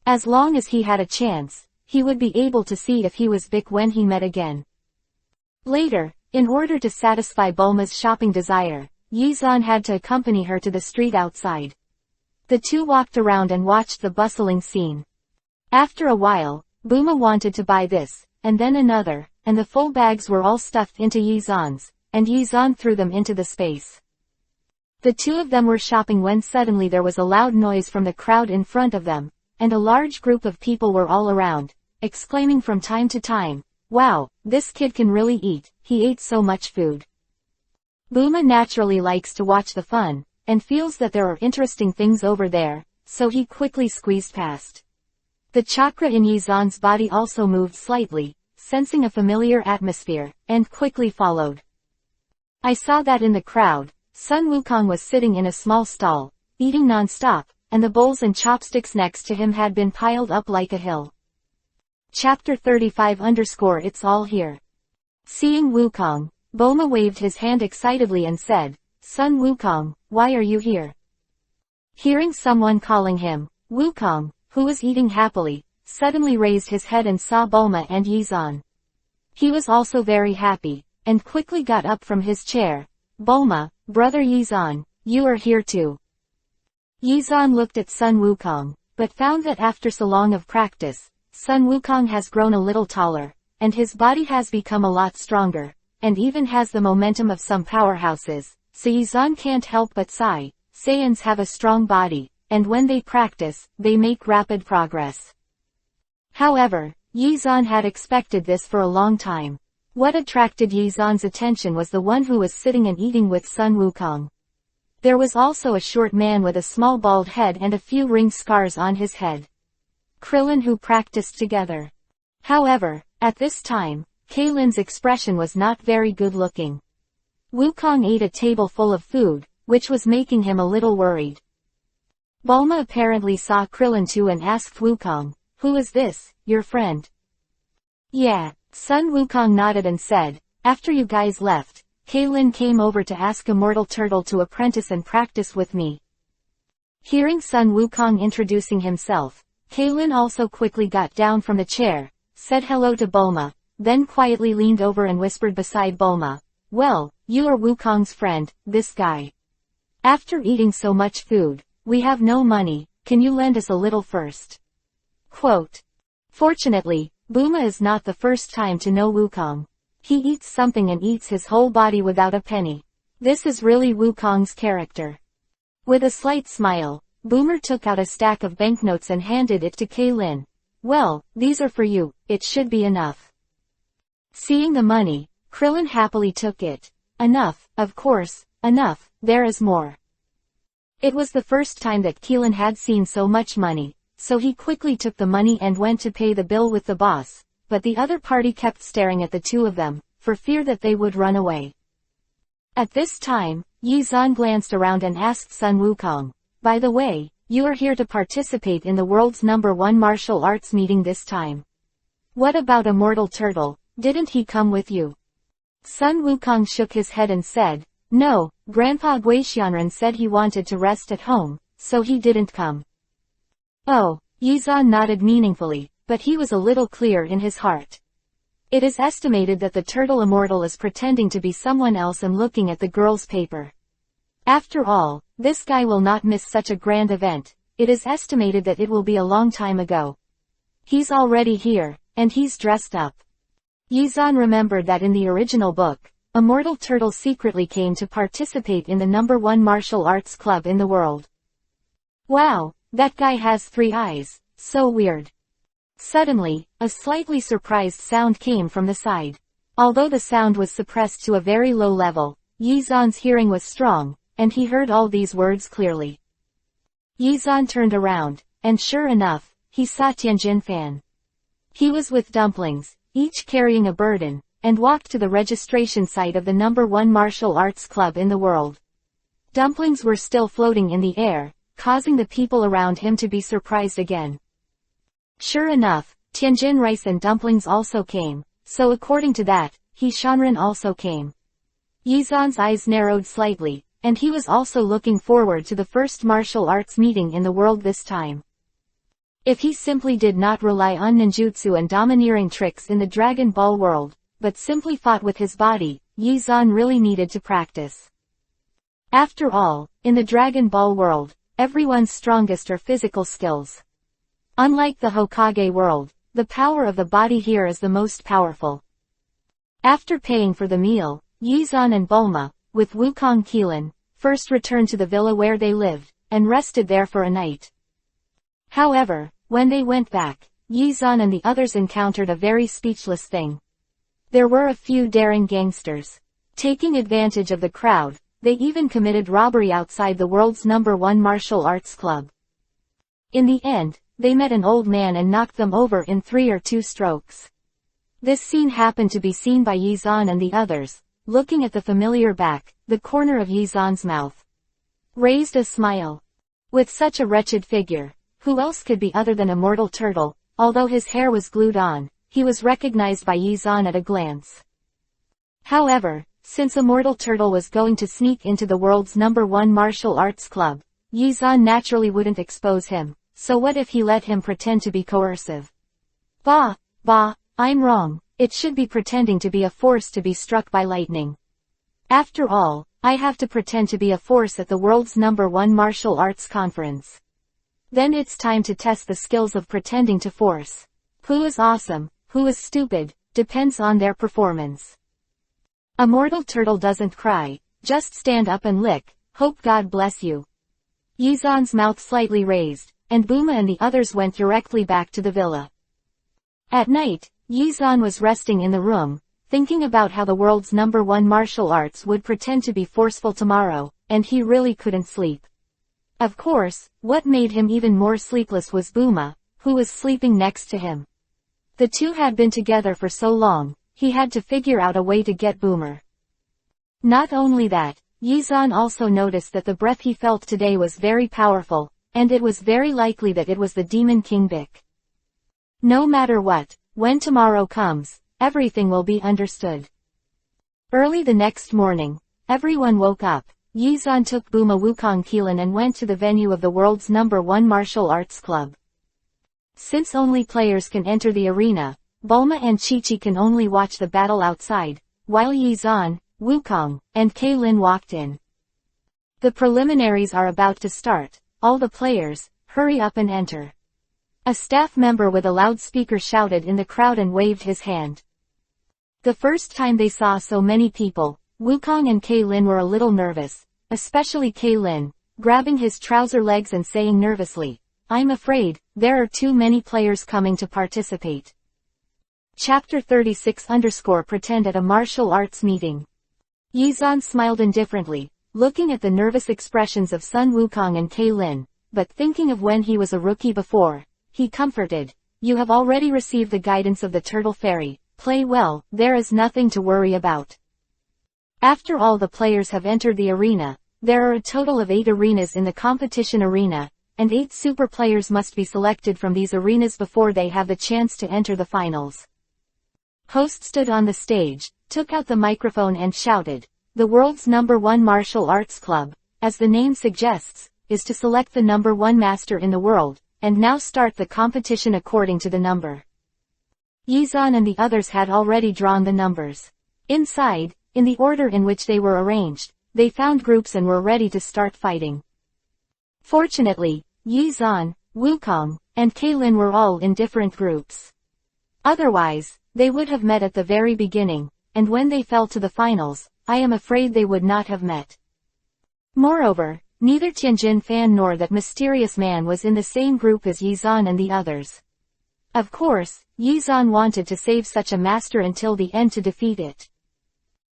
S1: As long as he had a chance, he would be able to see if he was Vic when he met again. Later, in order to satisfy Bulma's shopping desire, Yizan had to accompany her to the street outside. The two walked around and watched the bustling scene. After a while, Bulma wanted to buy this, and then another, and the full bags were all stuffed into Yizan's, and Yizan threw them into the space. The two of them were shopping when suddenly there was a loud noise from the crowd in front of them, and a large group of people were all around, exclaiming from time to time, wow, this kid can really eat, he ate so much food. Bulma naturally likes to watch the fun, and feels that there are interesting things over there, so he quickly squeezed past. The chakra in Yizan's body also moved slightly, sensing a familiar atmosphere, and quickly followed. I saw that in the crowd, Sun Wukong was sitting in a small stall, eating non-stop, and the bowls and chopsticks next to him had been piled up like a hill. Chapter 35 _ It's all here. Seeing Wukong, Bulma waved his hand excitedly and said, Sun Wukong, why are you here? Hearing someone calling him, Wukong, who was eating happily, suddenly raised his head and saw Bulma and Yizan. He was also very happy, and quickly got up from his chair. Bulma, brother Yizan, you are here too. Yizan looked at Sun Wukong, but found that after so long of practice, Sun Wukong has grown a little taller, and his body has become a lot stronger, and even has the momentum of some powerhouses, so Yizan can't help but sigh. Saiyans have a strong body, and when they practice, they make rapid progress. However, Yizan had expected this for a long time. What attracted Yizan's attention was the one who was sitting and eating with Sun Wukong. There was also a short man with a small bald head and a few ring scars on his head. Krillin who practiced together. However, at this time, Kaylin's expression was not very good looking. Wukong ate a table full of food, which was making him a little worried. Bulma apparently saw Krillin too and asked Wukong, "Who is this, your friend?" "Yeah." Son Wukong nodded and said, "After you guys left, Kaylin came over to ask Immortal Turtle to apprentice and practice with me." Hearing Son Wukong introducing himself, Kaylin also quickly got down from the chair, said hello to Bulma, then quietly leaned over and whispered beside Bulma, "Well, you are Wukong's friend, this guy. After eating so much food, we have no money, can you lend us a little first?" Quote. Fortunately, Bulma is not the first time to know Wukong. He eats something and eats his whole body without a penny. This is really Wukong's character. With a slight smile, Boomer took out a stack of banknotes and handed it to Kaylin. "Well, these are for you, it should be enough." Seeing the money, Krillin happily took it. "Enough, of course, enough, there is more." It was the first time that Kaylin had seen so much money, so he quickly took the money and went to pay the bill with the boss, but the other party kept staring at the two of them, for fear that they would run away. At this time, Yi Zhan glanced around and asked Sun Wukong, "By the way, you are here to participate in the world's #1 martial arts meeting this time. What about Immortal Turtle, didn't he come with you?" Sun Wukong shook his head and said, "No, Grandpa Guixianren said he wanted to rest at home, so he didn't come." Oh, Yi Zhan nodded meaningfully, but he was a little clear in his heart. It is estimated that the turtle immortal is pretending to be someone else and looking at the girl's paper. After all, this guy will not miss such a grand event. It is estimated that it will be a long time ago. He's already here, and he's dressed up. Yi Zhan remembered that in the original book, Immortal Turtle secretly came to participate in the #1 martial arts club in the world. Wow, that guy has 3 eyes, so weird. Suddenly, a slightly surprised sound came from the side. Although the sound was suppressed to a very low level, Yi Zhan's hearing was strong, and he heard all these words clearly. Yi Zhan turned around, and sure enough, he saw Tianjin Fan. He was with dumplings, each carrying a burden, and walked to the registration site of the #1 martial arts club in the world. Dumplings were still floating in the air, causing the people around him to be surprised again. Sure enough, Tianjin rice and dumplings also came, so according to that, He Shanren also came. Yi Zhan's eyes narrowed slightly, and he was also looking forward to the first martial arts meeting in the world this time. If he simply did not rely on ninjutsu and domineering tricks in the Dragon Ball world, but simply fought with his body, Yi Zhan really needed to practice. After all, in the Dragon Ball world, everyone's strongest are physical skills. Unlike the Hokage world, the power of the body here is the most powerful. After paying for the meal, Yi Zhan and Bulma, with Wukong Kaylin, first returned to the villa where they lived, and rested there for a night. However, when they went back, Yi Zhan and the others encountered a very speechless thing. There were a few daring gangsters. Taking advantage of the crowd, they even committed robbery outside the world's #1 martial arts club. In the end, they met an old man and knocked them over in 3 or 2 strokes. This scene happened to be seen by Yi Zhan and the others, looking at the familiar back, the corner of Yi Zhan's mouth raised a smile. With such a wretched figure, who else could be other than Immortal Turtle? Although his hair was glued on, he was recognized by Yi Zhan at a glance. However, since Immortal Turtle was going to sneak into the world's #1 martial arts club, Yi Zhan naturally wouldn't expose him. So what if he let him pretend to be coercive? Bah, I'm wrong, it should be pretending to be a force to be struck by lightning. After all, I have to pretend to be a force at the world's #1 martial arts conference. Then it's time to test the skills of pretending to force. Who is awesome, who is stupid, depends on their performance. Immortal Turtle doesn't cry, just stand up and lick, hope God bless you. Yi Zhan's mouth slightly raised, and Bulma and the others went directly back to the villa. At night, Yi Zhan was resting in the room, thinking about how the world's #1 martial arts would pretend to be forceful tomorrow, and he really couldn't sleep. Of course, what made him even more sleepless was Bulma, who was sleeping next to him. The two had been together for so long, he had to figure out a way to get Boomer. Not only that, Yizan also noticed that the breath he felt today was very powerful, and it was very likely that it was the Demon King Bic. No matter what, when tomorrow comes, everything will be understood. Early the next morning, everyone woke up. Yizan took Buma Wukong Keelan and went to the venue of the world's #1 martial arts club. Since only players can enter the arena, Bulma and Chi-Chi can only watch the battle outside, while Yizan, Wukong, and Keilin walked in. The preliminaries are about to start. All the players, hurry up and enter. A staff member with a loudspeaker shouted in the crowd and waved his hand. The first time they saw so many people, Wukong and Keilin were a little nervous, especially Keilin, grabbing his trouser legs and saying nervously, "I'm afraid, there are too many players coming to participate." Chapter 36_Pretend at a martial arts meeting. Yizan smiled indifferently, looking at the nervous expressions of Sun Wukong and Keilin, but thinking of when he was a rookie before, he comforted, "You have already received the guidance of the Turtle Fairy, play well, there is nothing to worry about." After all the players have entered the arena, there are a total of 8 arenas in the competition arena, and 8 super players must be selected from these arenas before they have the chance to enter the finals. Host stood on the stage, took out the microphone and shouted, "The world's #1 martial arts club, as the name suggests, is to select the #1 master in the world, and now start the competition according to the number." Yizan and the others had already drawn the numbers. Inside, in the order in which they were arranged, they found groups and were ready to start fighting. Fortunately, Yizan, Wukong, and Keilin were all in different groups. Otherwise, they would have met at the very beginning, and when they fell to the finals, I am afraid they would not have met. Moreover, neither Tianjin Fan nor that mysterious man was in the same group as Yizan and the others. Of course, Yizan wanted to save such a master until the end to defeat it.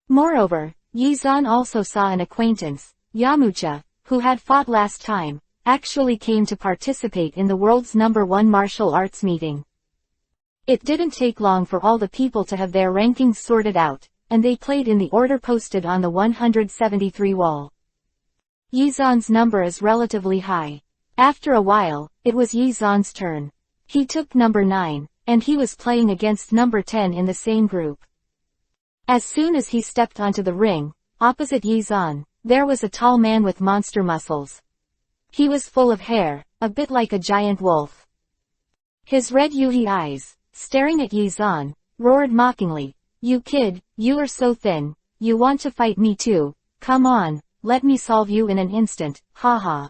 S1: Moreover, Yizan also saw an acquaintance, Yamucha, who had fought last time, actually came to participate in the world's #1 martial arts meeting. It didn't take long for all the people to have their rankings sorted out, and they played in the order posted on the 173 wall. Yizan's number is relatively high. After a while, it was Yizan's turn. He took number 9, and he was playing against number 10 in the same group. As soon as he stepped onto the ring, opposite Yizan, there was a tall man with monster muscles. He was full of hair, a bit like a giant wolf. His red Yuhi eyes, staring at Yizan, roared mockingly, "You kid, you are so thin, you want to fight me too, come on, let me solve you in an instant, haha."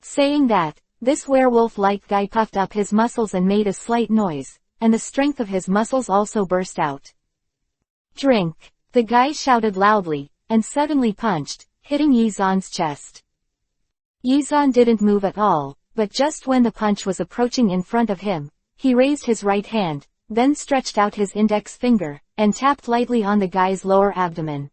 S1: Saying that, this werewolf-like guy puffed up his muscles and made a slight noise, and the strength of his muscles also burst out. "Drink!" The guy shouted loudly, and suddenly punched, hitting Yizan's chest. Yizan didn't move at all, but just when the punch was approaching in front of him, he raised his right hand, then stretched out his index finger, and tapped lightly on the guy's lower abdomen.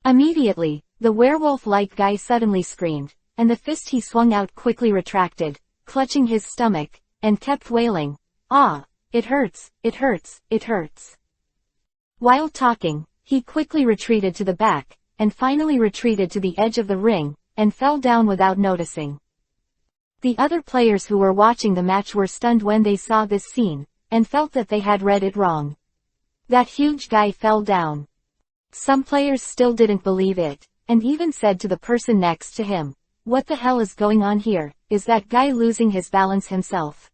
S1: Immediately, the werewolf-like guy suddenly screamed, and the fist he swung out quickly retracted, clutching his stomach, and kept wailing, "Ah, it hurts, it hurts, it hurts." While talking, he quickly retreated to the back, and finally retreated to the edge of the ring, and fell down without noticing. The other players who were watching the match were stunned when they saw this scene, and felt that they had read it wrong. That huge guy fell down. Some players still didn't believe it, and even said to the person next to him, "What the hell is going on here, is that guy losing his balance himself?"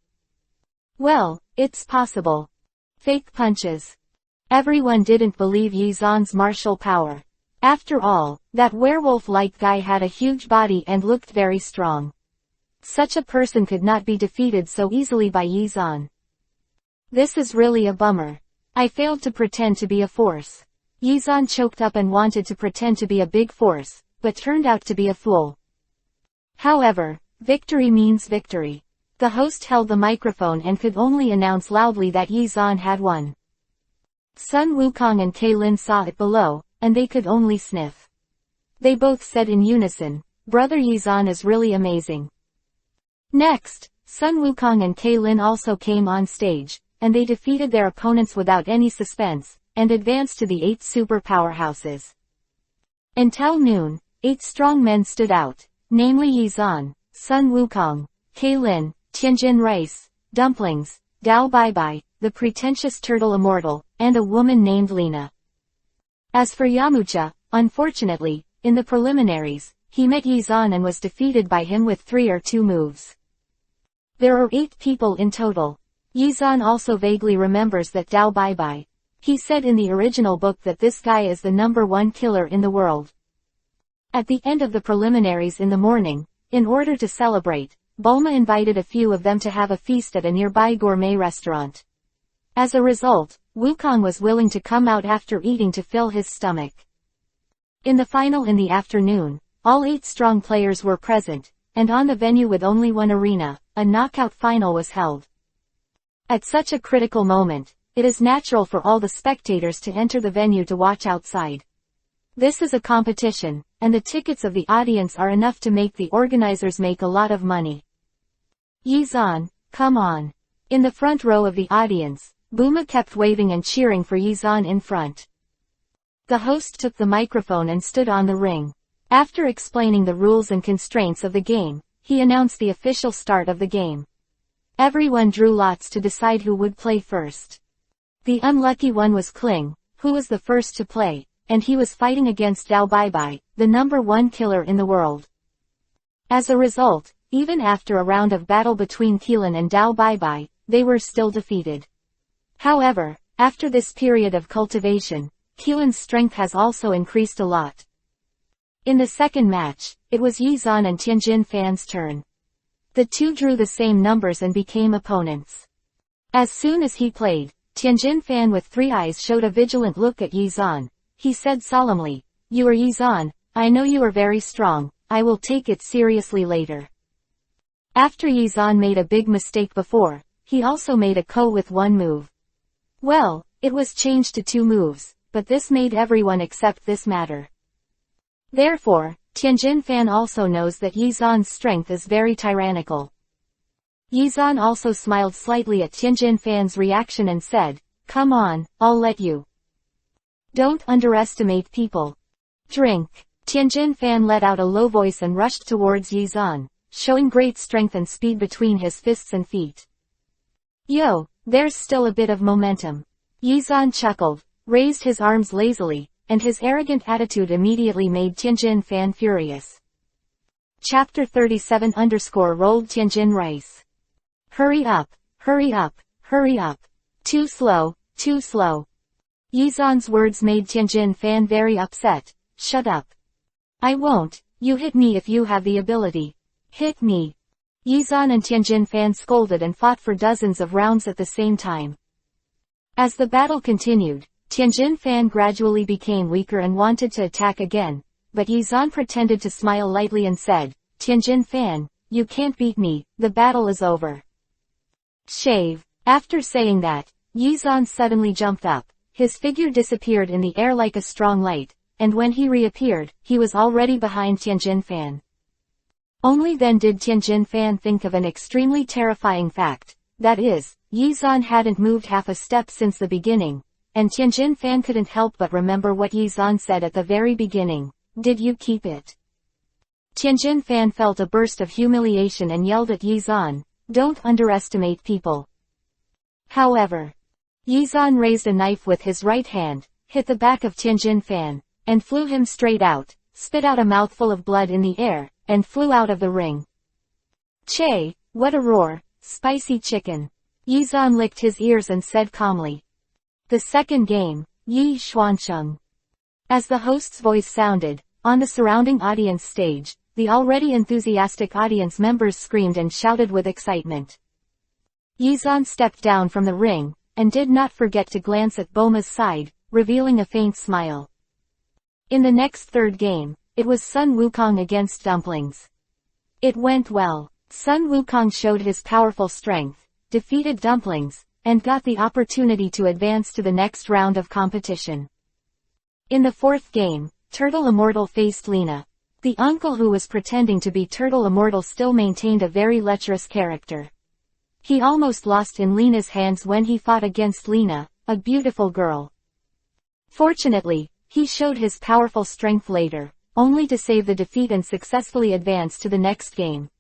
S1: Well, it's possible. Fake punches. Everyone didn't believe Yizan's martial power. After all, that werewolf-like guy had a huge body and looked very strong. Such a person could not be defeated so easily by Yizan. This is really a bummer. I failed to pretend to be a force. Yizan choked up and wanted to pretend to be a big force, but turned out to be a fool. However, victory means victory. The host held the microphone and could only announce loudly that Yizan had won. Sun Wukong and Keilin saw it below, and they could only sniff. They both said in unison, "Brother Yizan is really amazing." Next, Sun Wukong and Kaylin also came on stage, and they defeated their opponents without any suspense, and advanced to the 8 super powerhouses. Until noon, 8 strong men stood out, namely Yizan, Sun Wukong, Kaylin, Tianjin Rice, Dumplings, Dao Baibai, the pretentious turtle immortal, and a woman named Lena. As for Yamucha, unfortunately, in the preliminaries, he met Yizan and was defeated by him with 3 or 2 moves. There are 8 people in total. Yizan also vaguely remembers that Dao Baibai. He said in the original book that this guy is the #1 killer in the world. At the end of the preliminaries in the morning, in order to celebrate, Bulma invited a few of them to have a feast at a nearby gourmet restaurant. As a result, Wukong was willing to come out after eating to fill his stomach. In the final in the afternoon, all 8 strong players were present, and on the venue with only one arena, a knockout final was held. At such a critical moment, it is natural for all the spectators to enter the venue to watch outside. This is a competition, and the tickets of the audience are enough to make the organizers make a lot of money. Yizan, come on. In the front row of the audience, Bulma kept waving and cheering for Yizan in front. The host took the microphone and stood on the ring. After explaining the rules and constraints of the game, he announced the official start of the game. Everyone drew lots to decide who would play first. The unlucky one was Kling, who was the first to play, and he was fighting against Dao Baibai, the #1 killer in the world. As a result, even after a round of battle between Keelan and Dao Baibai, they were still defeated. However, after this period of cultivation, Keelan's strength has also increased a lot. In the second match, it was Yizan and Tianjin Fan's turn. The two drew the same numbers and became opponents. As soon as he played, Tianjin Fan with 3 eyes showed a vigilant look at Yizan. He said solemnly, "You are Yizan, I know you are very strong, I will take it seriously later." After Yizan made a big mistake before, he also made a ko with 1 move. Well, it was changed to 2 moves, but this made everyone accept this matter. Therefore, Tianjin Fan also knows that Yizan's strength is very tyrannical. Yizan also smiled slightly at Tianjin Fan's reaction and said, "Come on, I'll let you. Don't underestimate people. Drink." Tianjin Fan let out a low voice and rushed towards Yizan, showing great strength and speed between his fists and feet. "Yo, there's still a bit of momentum." Yizan chuckled, raised his arms lazily, and his arrogant attitude immediately made Tianjin Fan furious. Chapter 37 rolled Tianjin Rice. Hurry up, hurry up, hurry up. Too slow, too slow. Yizan's words made Tianjin Fan very upset. Shut up. I won't, you hit me if you have the ability. Hit me. Yizan and Tianjin Fan scolded and fought for dozens of rounds at the same time. As the battle continued, Tianjin Fan gradually became weaker and wanted to attack again, but Yizan pretended to smile lightly and said, "Tianjin Fan, you can't beat me, the battle is over." Shave. After saying that, Yizan suddenly jumped up, his figure disappeared in the air like a strong light, and when he reappeared, he was already behind Tianjin Fan. Only then did Tianjin Fan think of an extremely terrifying fact, that is, Yizan hadn't moved half a step since the beginning, and Tianjin Fan couldn't help but remember what Yizan said at the very beginning, "Did you keep it?" Tianjin Fan felt a burst of humiliation and yelled at Yizan, "Don't underestimate people." However, Yizan raised a knife with his right hand, hit the back of Tianjin Fan, and flew him straight out, spit out a mouthful of blood in the air, and flew out of the ring. "Che, what a roar, spicy chicken." Yizan licked his ears and said calmly. The second game, Yi Xuancheng. As the host's voice sounded, on the surrounding audience stage, the already enthusiastic audience members screamed and shouted with excitement. Yizan stepped down from the ring, and did not forget to glance at Bulma's side, revealing a faint smile. In the next third game, it was Sun Wukong against Dumplings. It went well. Sun Wukong showed his powerful strength, defeated Dumplings, and got the opportunity to advance to the next round of competition. In the fourth game, Turtle Immortal faced Lena. The uncle who was pretending to be Turtle Immortal still maintained a very lecherous character. He almost lost in Lena's hands when he fought against Lena, a beautiful girl. Fortunately, he showed his powerful strength later, only to save the defeat and successfully advance to the next game.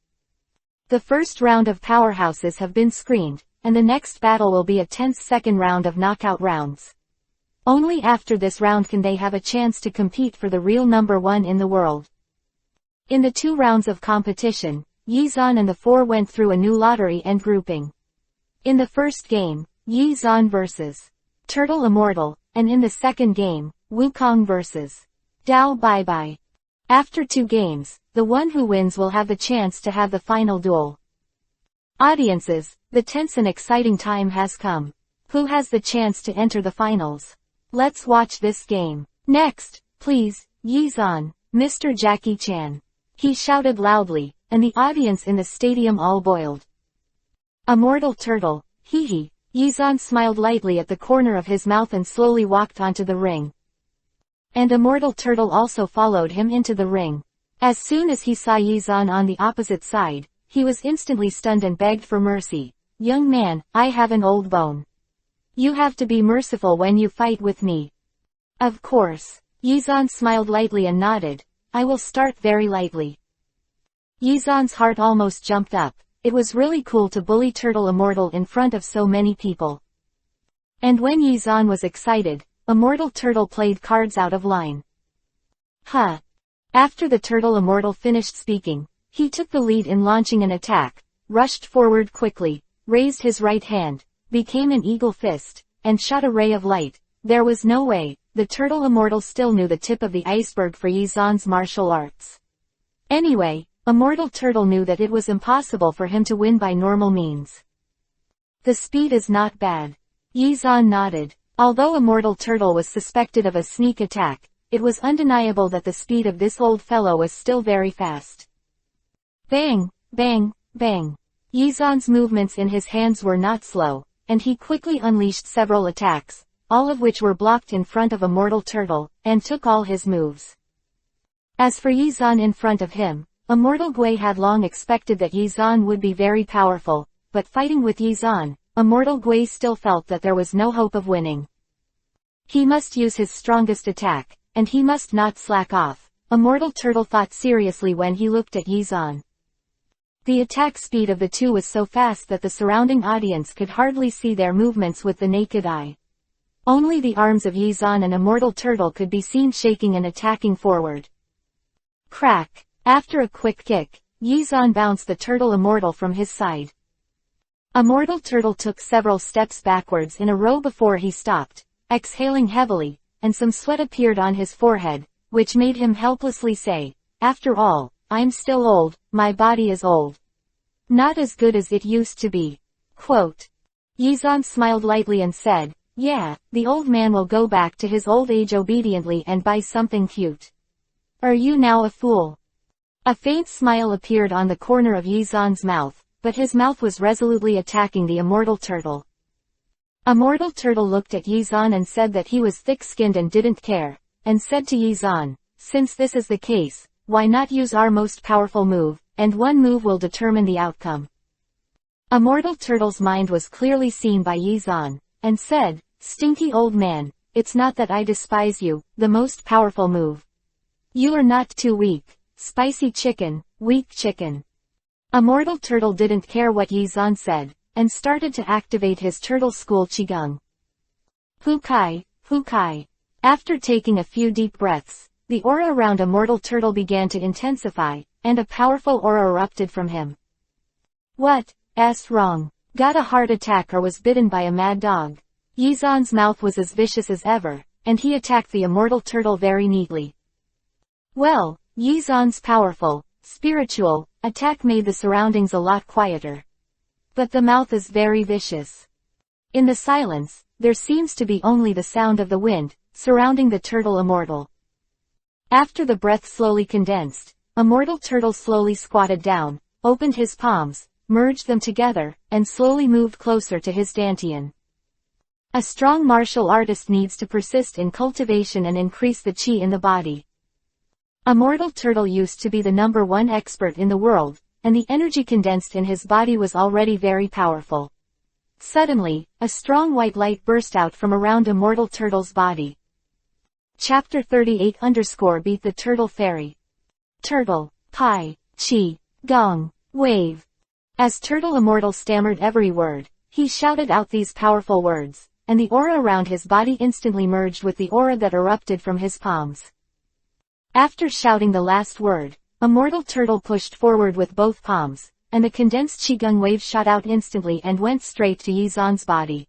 S1: The first round of powerhouses have been screened, and the next battle will be a tense second round of knockout rounds. Only after this round can they have a chance to compete for the real number one in the world. In the 2 rounds of competition, Yi-zan and the 4 went through a new lottery and grouping. In the first game, Yi-zan vs. Turtle Immortal, and in the second game, Wukong vs. Dao Bye-bye. After 2 games, the one who wins will have the chance to have the final duel. Audiences, the tense and exciting time has come. Who has the chance to enter the finals? Let's watch this game. Next, please, Yi-zan, Mr. Jackie Chan. He shouted loudly, and the audience in the stadium all boiled. Immortal Turtle, hee. Yi-zan smiled lightly at the corner of his mouth and slowly walked onto the ring. And Immortal Turtle also followed him into the ring. As soon as he saw Yi-zan on the opposite side, he was instantly stunned and begged for mercy. Young man, I have an old bone. You have to be merciful when you fight with me. Of course. Yi-zan smiled lightly and nodded. I will start very lightly. Yi-zan's heart almost jumped up. It was really cool to bully Turtle Immortal in front of so many people. And when Yi-zan was excited, Immortal Turtle played cards out of line. After the Turtle Immortal finished speaking, he took the lead in launching an attack, rushed forward quickly, raised his right hand, became an eagle fist, and shot a ray of light. There was no way, the Turtle Immortal still knew the tip of the iceberg for Yi-zan's martial arts. Anyway, Immortal Turtle knew that it was impossible for him to win by normal means. The speed is not bad. Yi-zan nodded. Although Immortal Turtle was suspected of a sneak attack, it was undeniable that the speed of this old fellow was still very fast. Bang, bang, bang. Yi-zan's movements in his hands were not slow, and he quickly unleashed several attacks, all of which were blocked in front of Immortal Turtle, and took all his moves. As for Yi-zan in front of him, Immortal Gui had long expected that Yi-zan would be very powerful, but fighting with Yi-zan, Immortal Gui still felt that there was no hope of winning. He must use his strongest attack, and he must not slack off. Immortal Turtle thought seriously when he looked at Yi-zan. The attack speed of the two was so fast that the surrounding audience could hardly see their movements with the naked eye. Only the arms of Yi-zan and Immortal Turtle could be seen shaking and attacking forward. Crack! After a quick kick, Yi-zan bounced the Turtle Immortal from his side. Immortal Turtle took several steps backwards in a row before he stopped, exhaling heavily, and some sweat appeared on his forehead, which made him helplessly say, "After all, I'm still old, my body is old. Not as good as it used to be." Quote. Yi-zan smiled lightly and said, "Yeah, the old man will go back to his old age obediently and buy something cute. Are you now a fool?" A faint smile appeared on the corner of Yi-zan's mouth, but his mouth was resolutely attacking the Immortal Turtle. Immortal Turtle looked at Yi-zan and said that he was thick-skinned and didn't care, and said to Yi-zan, "Since this is the case, why not use our most powerful move, and one move will determine the outcome." Immortal Turtle's mind was clearly seen by Yi-zan, and said, "Stinky old man, it's not that I despise you, the most powerful move. You are not too weak. Spicy chicken, weak chicken." Immortal Turtle didn't care what Yi-zan said, and started to activate his Turtle School Qigong. Hokage, Hokage. After taking a few deep breaths, the aura around Immortal Turtle began to intensify, and a powerful aura erupted from him. What's wrong? Got a heart attack or was bitten by a mad dog? Yi-zan's mouth was as vicious as ever, and he attacked the Immortal Turtle very neatly. Well, Yi-zan's powerful, spiritual, attack made the surroundings a lot quieter. But the mouth is very vicious. In the silence, there seems to be only the sound of the wind, surrounding the Turtle Immortal. After the breath slowly condensed, Immortal Turtle slowly squatted down, opened his palms, merged them together, and slowly moved closer to his dantian. A strong martial artist needs to persist in cultivation and increase the chi in the body. Immortal Turtle used to be the #1 expert in the world, and the energy condensed in his body was already very powerful. Suddenly, a strong white light burst out from around Immortal Turtle's body. Chapter 38 _ Beat the Turtle Fairy. Turtle, Pi, Chi, Gong, Wave. As Turtle Immortal stammered every word, he shouted out these powerful words, and the aura around his body instantly merged with the aura that erupted from his palms. After shouting the last word, Immortal Turtle pushed forward with both palms, and the condensed Qigong wave shot out instantly and went straight to Yizan's body.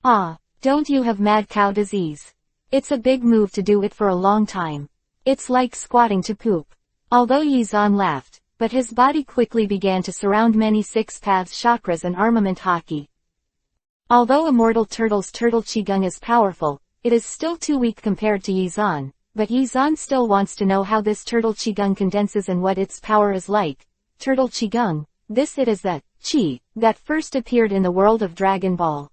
S1: Ah, don't you have mad cow disease? It's a big move to do it for a long time. It's like squatting to poop. Although Yizan laughed, but his body quickly began to surround many six paths chakras and armament haki. Although Immortal Turtle's Turtle Qigong is powerful, it is still too weak compared to Yizan, but Yizan still wants to know how this Turtle Qigong condenses and what its power is like. Turtle Qigong, it is that Qi that first appeared in the world of Dragon Ball.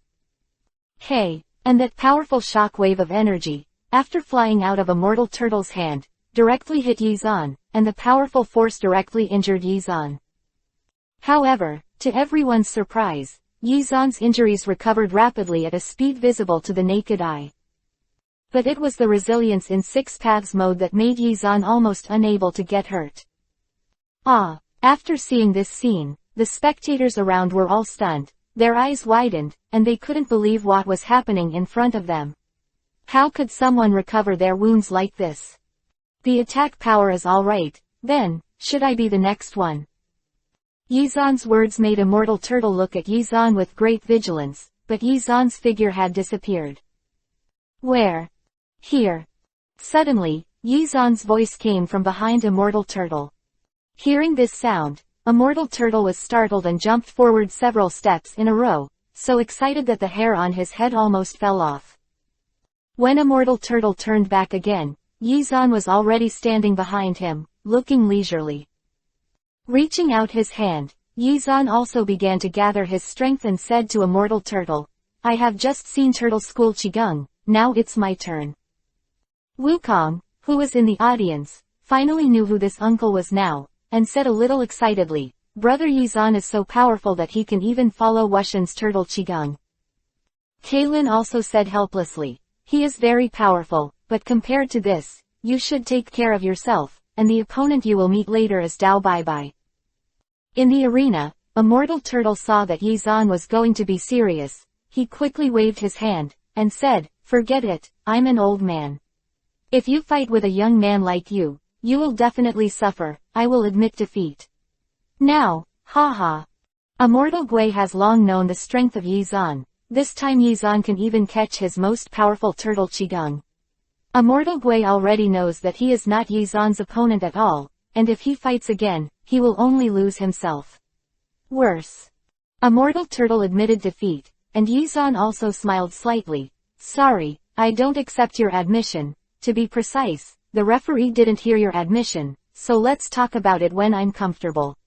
S1: Hey, and that powerful shock wave of energy, after flying out of Immortal Turtle's hand, directly hit Yizan, and the powerful force directly injured Yizan. However, to everyone's surprise, Yizan's injuries recovered rapidly at a speed visible to the naked eye. But it was the resilience in Six Paths mode that made Yizan almost unable to get hurt. Ah! After seeing this scene, the spectators around were all stunned, their eyes widened, and they couldn't believe what was happening in front of them. How could someone recover their wounds like this? The attack power is alright, then, should I be the next one? Yizan's words made Immortal Turtle look at Yizan with great vigilance, but Yizan's figure had disappeared. Where? Here. Suddenly, Yizan's voice came from behind Immortal Turtle. Hearing this sound, Immortal Turtle was startled and jumped forward several steps in a row, so excited that the hair on his head almost fell off. When Immortal Turtle turned back again, Yizan was already standing behind him, looking leisurely. Reaching out his hand, Yizan also began to gather his strength and said to Immortal Turtle, I have just seen Turtle School Qigong, now it's my turn. Wukong, who was in the audience, finally knew who this uncle was now, and said a little excitedly, Brother Yizan is so powerful that he can even follow Wushan's Turtle Qigong. Kaylin also said helplessly, he is very powerful, but compared to this, you should take care of yourself, and the opponent you will meet later is Dao Baibai. In the arena, Immortal Turtle saw that Yizan was going to be serious. He quickly waved his hand, and said, forget it, I'm an old man. If you fight with a young man like you will definitely suffer, I will admit defeat. Now, haha. Immortal Gui has long known the strength of Yizan. This time Yizan can even catch his most powerful Turtle Qigong. Immortal Gui already knows that he is not Yizan's opponent at all, and if he fights again, he will only lose himself. Worse. Immortal Turtle admitted defeat, and Yizan also smiled slightly. Sorry, I don't accept your admission. To be precise, the referee didn't hear your admission, so let's talk about it when I'm comfortable.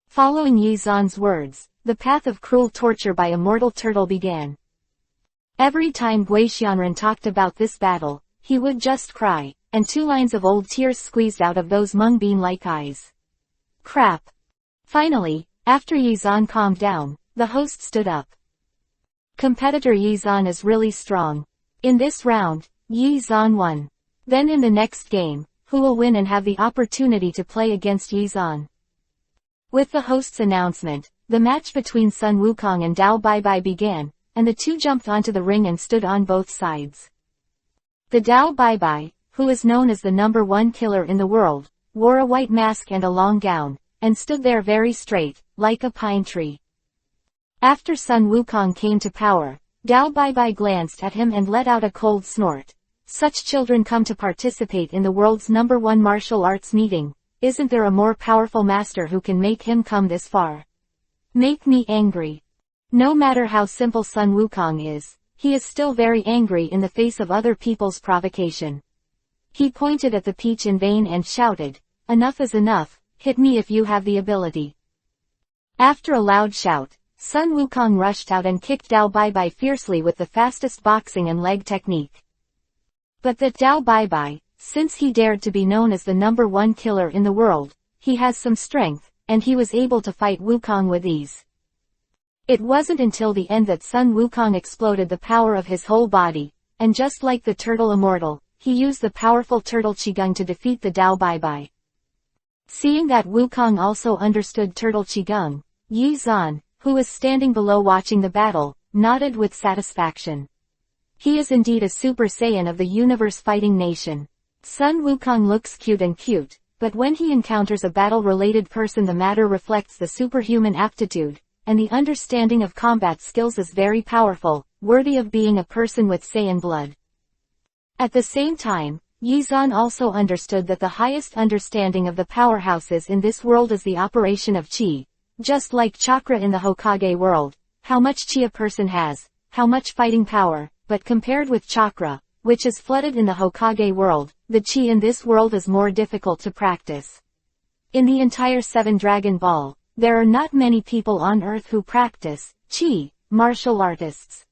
S1: Following Yizan's words, the path of cruel torture by Immortal Turtle began. Every time Guixianren talked about this battle, he would just cry, and 2 lines of old tears squeezed out of those mung bean-like eyes. Crap. Finally, after Yizan calmed down, the host stood up. Competitor Yizan is really strong. In this round, Yizan won. Then in the next game, who will win and have the opportunity to play against Yizan? With the host's announcement, the match between Sun Wukong and Dao Baibai began, and the two jumped onto the ring and stood on both sides. The Dao Baibai, who is known as the #1 killer in the world, wore a white mask and a long gown, and stood there very straight, like a pine tree. After Sun Wukong came to power, Dao Baibai glanced at him and let out a cold snort. Such children come to participate in the world's #1 martial arts meeting. Isn't there a more powerful master who can make him come this far? Make me angry. No matter how simple Sun Wukong is, he is still very angry in the face of other people's provocation. He pointed at the peach in vain and shouted, enough is enough, hit me if you have the ability. After a loud shout, Sun Wukong rushed out and kicked Dao Baibai fiercely with the fastest boxing and leg technique. But that Dao Baibai, since he dared to be known as the #1 killer in the world, he has some strength, and he was able to fight Wukong with ease. It wasn't until the end that Sun Wukong exploded the power of his whole body, and just like the turtle immortal, he used the powerful turtle Qigong to defeat the Dao Baibai. Seeing that Wukong also understood turtle Qigong, Yi Zan, who was standing below watching the battle, nodded with satisfaction. He is indeed a Super Saiyan of the universe fighting nation. Sun Wukong looks cute, but when he encounters a battle-related person the matter reflects the superhuman aptitude, and the understanding of combat skills is very powerful, worthy of being a person with Saiyan blood. At the same time, Yi Zan also understood that the highest understanding of the powerhouses in this world is the operation of Qi. Just like chakra in the Hokage world, how much Qi a person has, how much fighting power, but compared with chakra, which is flooded in the Hokage world, the Qi in this world is more difficult to practice. In the entire 7 Dragon Ball, there are not many people on Earth who practice Qi, martial artists.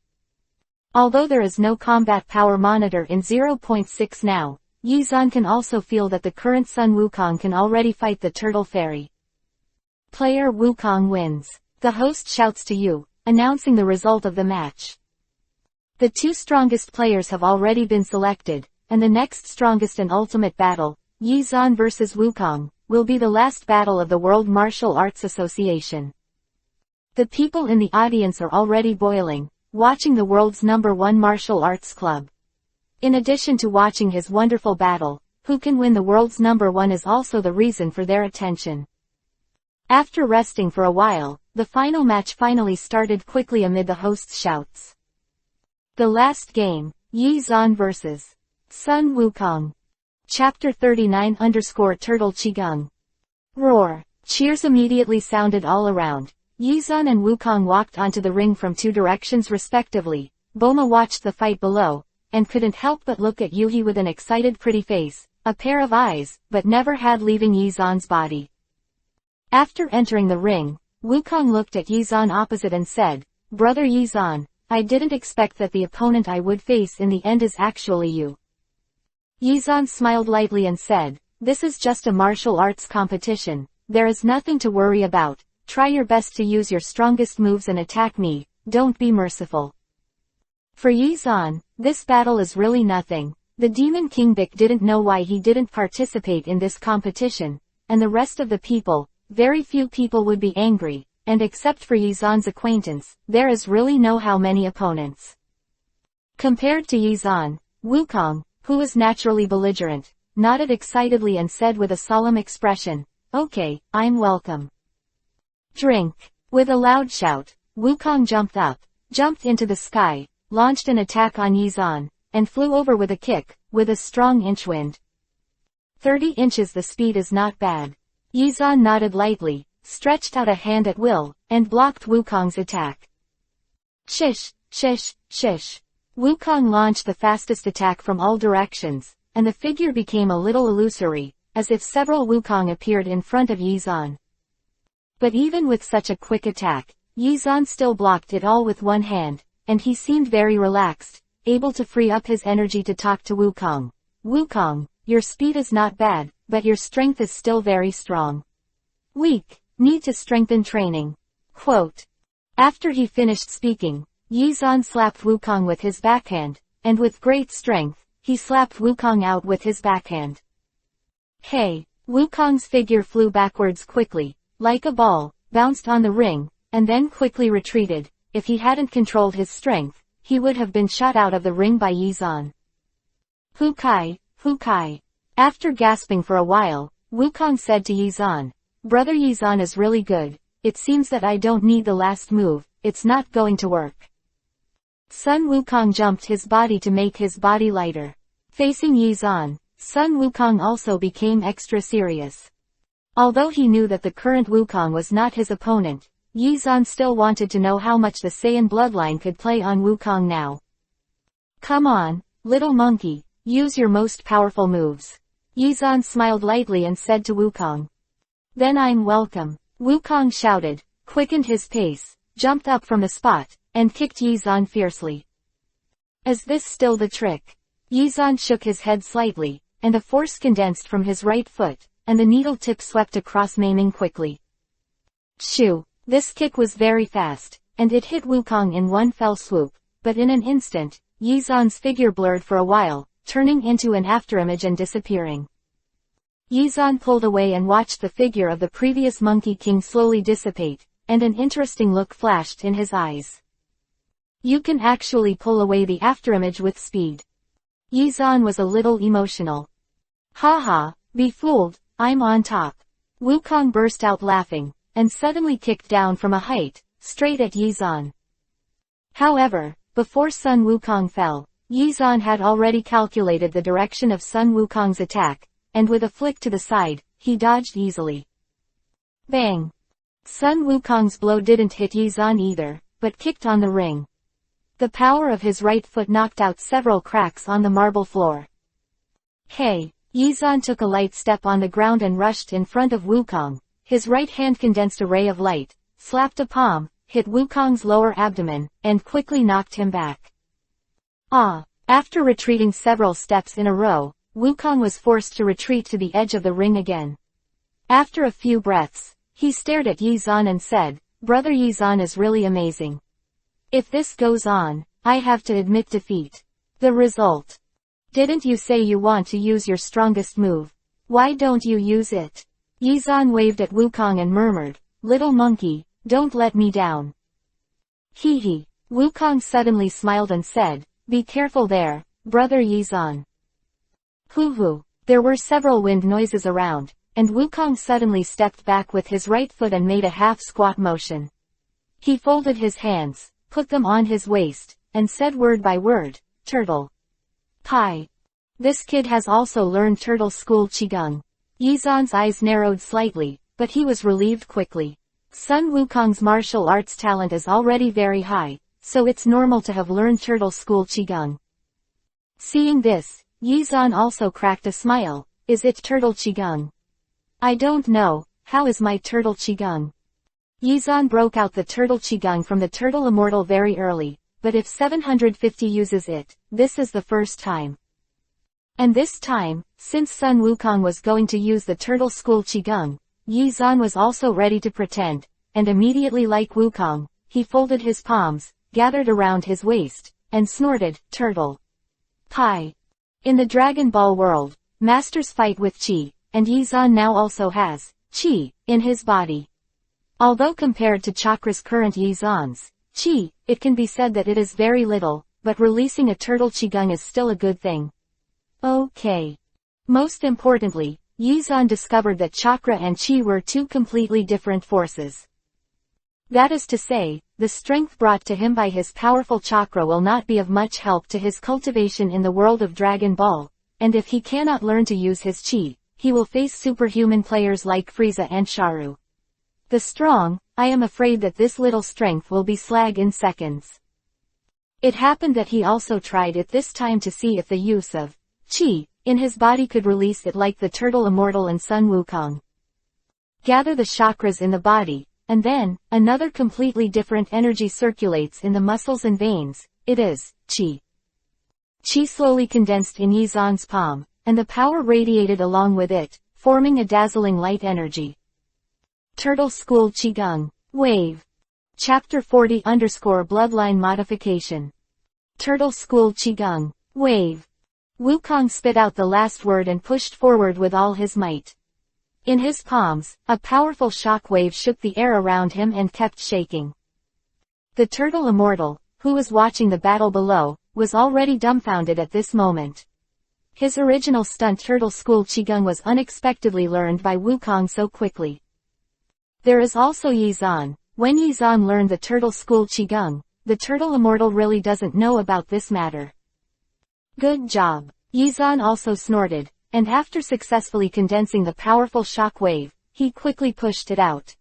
S1: Although there is no combat power monitor in 0.6 now, Yi Zan can also feel that the current Sun Wukong can already fight the Turtle Fairy. Player Wukong wins. The host shouts to you, announcing the result of the match. The 2 strongest players have already been selected, and the next strongest and ultimate battle, Yi Zan vs Wukong, will be the last battle of the World Martial Arts Association. The people in the audience are already boiling, watching the world's #1 martial arts club. In addition to watching his wonderful battle, who can win the world's #1 is also the reason for their attention. After resting for a while, the final match finally started quickly amid the host's shouts. The last game, Yi Zan vs. Sun Wukong. Chapter 39_Turtle Qigong. Roar. Cheers immediately sounded all around. Yi Zan and Wukong walked onto the ring from 2 directions respectively. Boma watched the fight below, and couldn't help but look at Yuhi with an excited pretty face, a pair of eyes, but never had leaving Yi Zan's body. After entering the ring, Wukong looked at Yi Zan opposite and said, "Brother Yi Zan, I didn't expect that the opponent I would face in the end is actually you." Yi Zan smiled lightly and said, "This is just a martial arts competition, there is nothing to worry about. Try your best to use your strongest moves and attack me, don't be merciful." For Yi Zan, this battle is really nothing. The Demon King Bik didn't know why he didn't participate in this competition, and the rest of the people, very few people would be angry, and except for Yi Zan's acquaintance, there is really no how many opponents. Compared to Yi Zan, Wukong, who was naturally belligerent, nodded excitedly and said with a solemn expression, "Okay, I'm welcome." Drink. With a loud shout, Wukong jumped up, jumped into the sky, launched an attack on Yi Zan, and flew over with a kick, with a strong inchwind. 30 inches the speed is not bad. Yi Zan nodded lightly, stretched out a hand at will, and blocked Wukong's attack. Shish, shish, shish. Wukong launched the fastest attack from all directions, and the figure became a little illusory, as if several Wukong appeared in front of Yi Zan. But even with such a quick attack, Yi Zan still blocked it all with one hand, and he seemed very relaxed, able to free up his energy to talk to Wukong. "Wukong, your speed is not bad, but your strength is still very strong. Weak, need to strengthen training." Quote. After he finished speaking, Yi Zan slapped Wukong with his backhand, and with great strength, he slapped Wukong out with his backhand. Hey! Wukong's figure flew backwards quickly, like a ball, bounced on the ring, and then quickly retreated. If he hadn't controlled his strength, he would have been shot out of the ring by Yi Zan. Hokage, Hokage. After gasping for a while, Wukong said to Yi Zan, "Brother Yi Zan is really good, it seems that I don't need the last move, it's not going to work." Sun Wukong jumped his body to make his body lighter. Facing Yi Zan, Sun Wukong also became extra serious. Although he knew that the current Wukong was not his opponent, Yi Zan still wanted to know how much the Saiyan bloodline could play on Wukong now. "Come on, little monkey, use your most powerful moves." Yi Zan smiled lightly and said to Wukong. "Then I'm welcome." Wukong shouted, quickened his pace, jumped up from the spot, and kicked Yi Zan fiercely. "Is this still the trick?" Yi Zan shook his head slightly, and a force condensed from his right foot, and the needle tip swept across maiming quickly. Shoo! This kick was very fast, and it hit Wukong in one fell swoop, but in an instant, Yizan's figure blurred for a while, turning into an afterimage and disappearing. Yizan pulled away and watched the figure of the previous Monkey King slowly dissipate, and an interesting look flashed in his eyes. You can actually pull away the afterimage with speed. Yizan was a little emotional. Haha, be fooled, I'm on top. Wukong burst out laughing, and suddenly kicked down from a height, straight at Yizan. However, before Sun Wukong fell, Yizan had already calculated the direction of Sun Wukong's attack, and with a flick to the side, he dodged easily. Bang! Sun Wukong's blow didn't hit Yizan either, but kicked on the ring. The power of his right foot knocked out several cracks on the marble floor. Hey! Yizan took a light step on the ground and rushed in front of Wukong. His right hand condensed a ray of light, slapped a palm, hit Wukong's lower abdomen, and quickly knocked him back. After retreating several steps in a row, Wukong was forced to retreat to the edge of the ring again. After a few breaths, he stared at Yizan and said, "Brother Yizan is really amazing. If this goes on, I have to admit defeat. The result. Didn't you say you want to use your strongest move? Why don't you use it?" Yizan waved at Wukong and murmured, "Little monkey, don't let me down." Hee hee. Wukong suddenly smiled and said, "Be careful there, brother Yizan." Hoo hoo. There were several wind noises around, and Wukong suddenly stepped back with his right foot and made a half-squat motion. He folded his hands, put them on his waist, and said word by word, "Turtle." Pie. This kid has also learned turtle school Qigong. Yizan's eyes narrowed slightly, but he was relieved quickly. Sun Wukong's martial arts talent is already very high, so it's normal to have learned turtle school Qigong. Seeing this, Yizan also cracked a smile. Is it turtle Qigong? I don't know, how is my turtle Qigong? Yizan broke out the turtle Qigong from the turtle immortal very early, but if 750 uses it, this is the first time. And this time, since Sun Wukong was going to use the turtle school Qigong, Yizan was also ready to pretend, and immediately like Wukong, he folded his palms, gathered around his waist, and snorted, "Turtle." Pie. In the Dragon Ball world, masters fight with Qi, and Yizan now also has Qi in his body. Although compared to Chakra's current Yizan's Qi, it can be said that it is very little, but releasing a turtle Qigong is still a good thing. Okay. Most importantly, Yizan discovered that Chakra and Qi were two completely different forces. That is to say, the strength brought to him by his powerful Chakra will not be of much help to his cultivation in the world of Dragon Ball, and if he cannot learn to use his Qi, he will face superhuman players like Frieza and Sharu. The strong, I am afraid that this little strength will be slag in seconds. It happened that he also tried it this time to see if the use of Qi in his body could release it like the turtle immortal and Sun Wukong. Gather the chakras in the body, and then, another completely different energy circulates in the muscles and veins, it is Qi. Qi slowly condensed in Yizan's palm, and the power radiated along with it, forming a dazzling light energy. Turtle School Qigong. Wave. Chapter 40 _Bloodline Modification. Turtle School Qigong. Wave. Wukong spit out the last word and pushed forward with all his might. In his palms, a powerful shock wave shook the air around him and kept shaking. The turtle immortal, who was watching the battle below, was already dumbfounded at this moment. His original stunt Turtle School Qigong was unexpectedly learned by Wukong so quickly. There is also Yizan. When Yizan learned the Turtle School Qigong, the turtle immortal really doesn't know about this matter. Good job. Yizan also snorted, and after successfully condensing the powerful shock wave, he quickly pushed it out.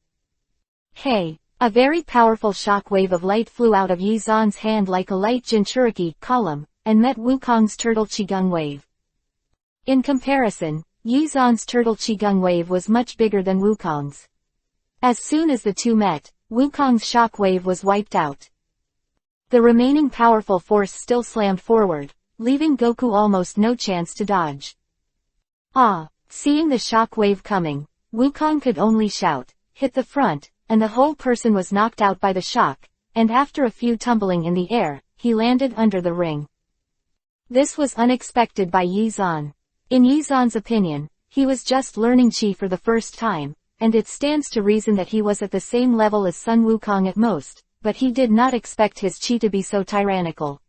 S1: Hey! A very powerful shock wave of light flew out of Yizan's hand like a light Jinchuriki column, and met Wukong's Turtle Qigong wave. In comparison, Yizan's Turtle Qigong wave was much bigger than Wukong's. As soon as the two met, Wukong's shock wave was wiped out. The remaining powerful force still slammed forward, leaving Goku almost no chance to dodge. Seeing the shock wave coming, Wukong could only shout, "Hit the front," and the whole person was knocked out by the shock, and after a few tumbling in the air, he landed under the ring. This was unexpected by Yi Zan. In Yi Zan's opinion, he was just learning qi for the first time, and it stands to reason that he was at the same level as Sun Wukong at most, but he did not expect his qi to be so tyrannical.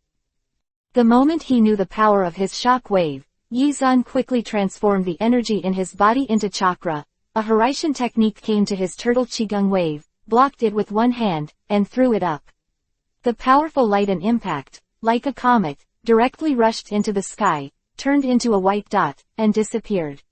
S1: The moment he knew the power of his shock wave, Yi Zan quickly transformed the energy in his body into chakra. A Hiraishin technique came to his turtle qigong wave, blocked it with one hand, and threw it up. The powerful light and impact, like a comet, directly rushed into the sky, turned into a white dot, and disappeared.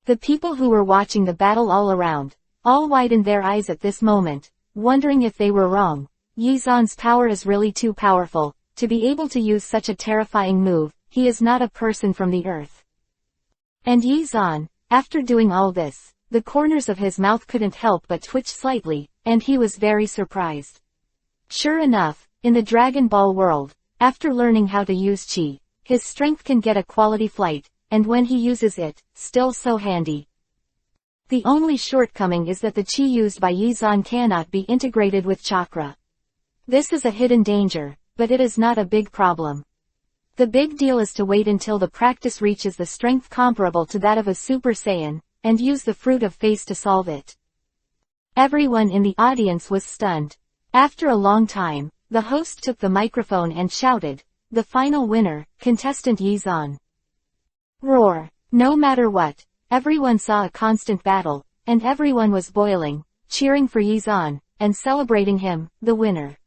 S1: The people who were watching the battle all around, all widened their eyes at this moment, wondering if they were wrong. Yi Zan's power is really too powerful, to be able to use such a terrifying move. He is not a person from the earth. And Yi Zan, after doing all this, the corners of his mouth couldn't help but twitch slightly, and he was very surprised. Sure enough, in the Dragon Ball world, after learning how to use qi, his strength can get a quality flight, and when he uses it, still so handy. The only shortcoming is that the qi used by Yi Zan cannot be integrated with chakra. This is a hidden danger, but it is not a big problem. The big deal is to wait until the practice reaches the strength comparable to that of a Super Saiyan, and use the fruit of face to solve it. Everyone in the audience was stunned. After a long time, the host took the microphone and shouted, "The final winner, contestant Yi Zan." Roar. No matter what, everyone saw a constant battle, and everyone was boiling, cheering for Yi Zan, and celebrating him, the winner.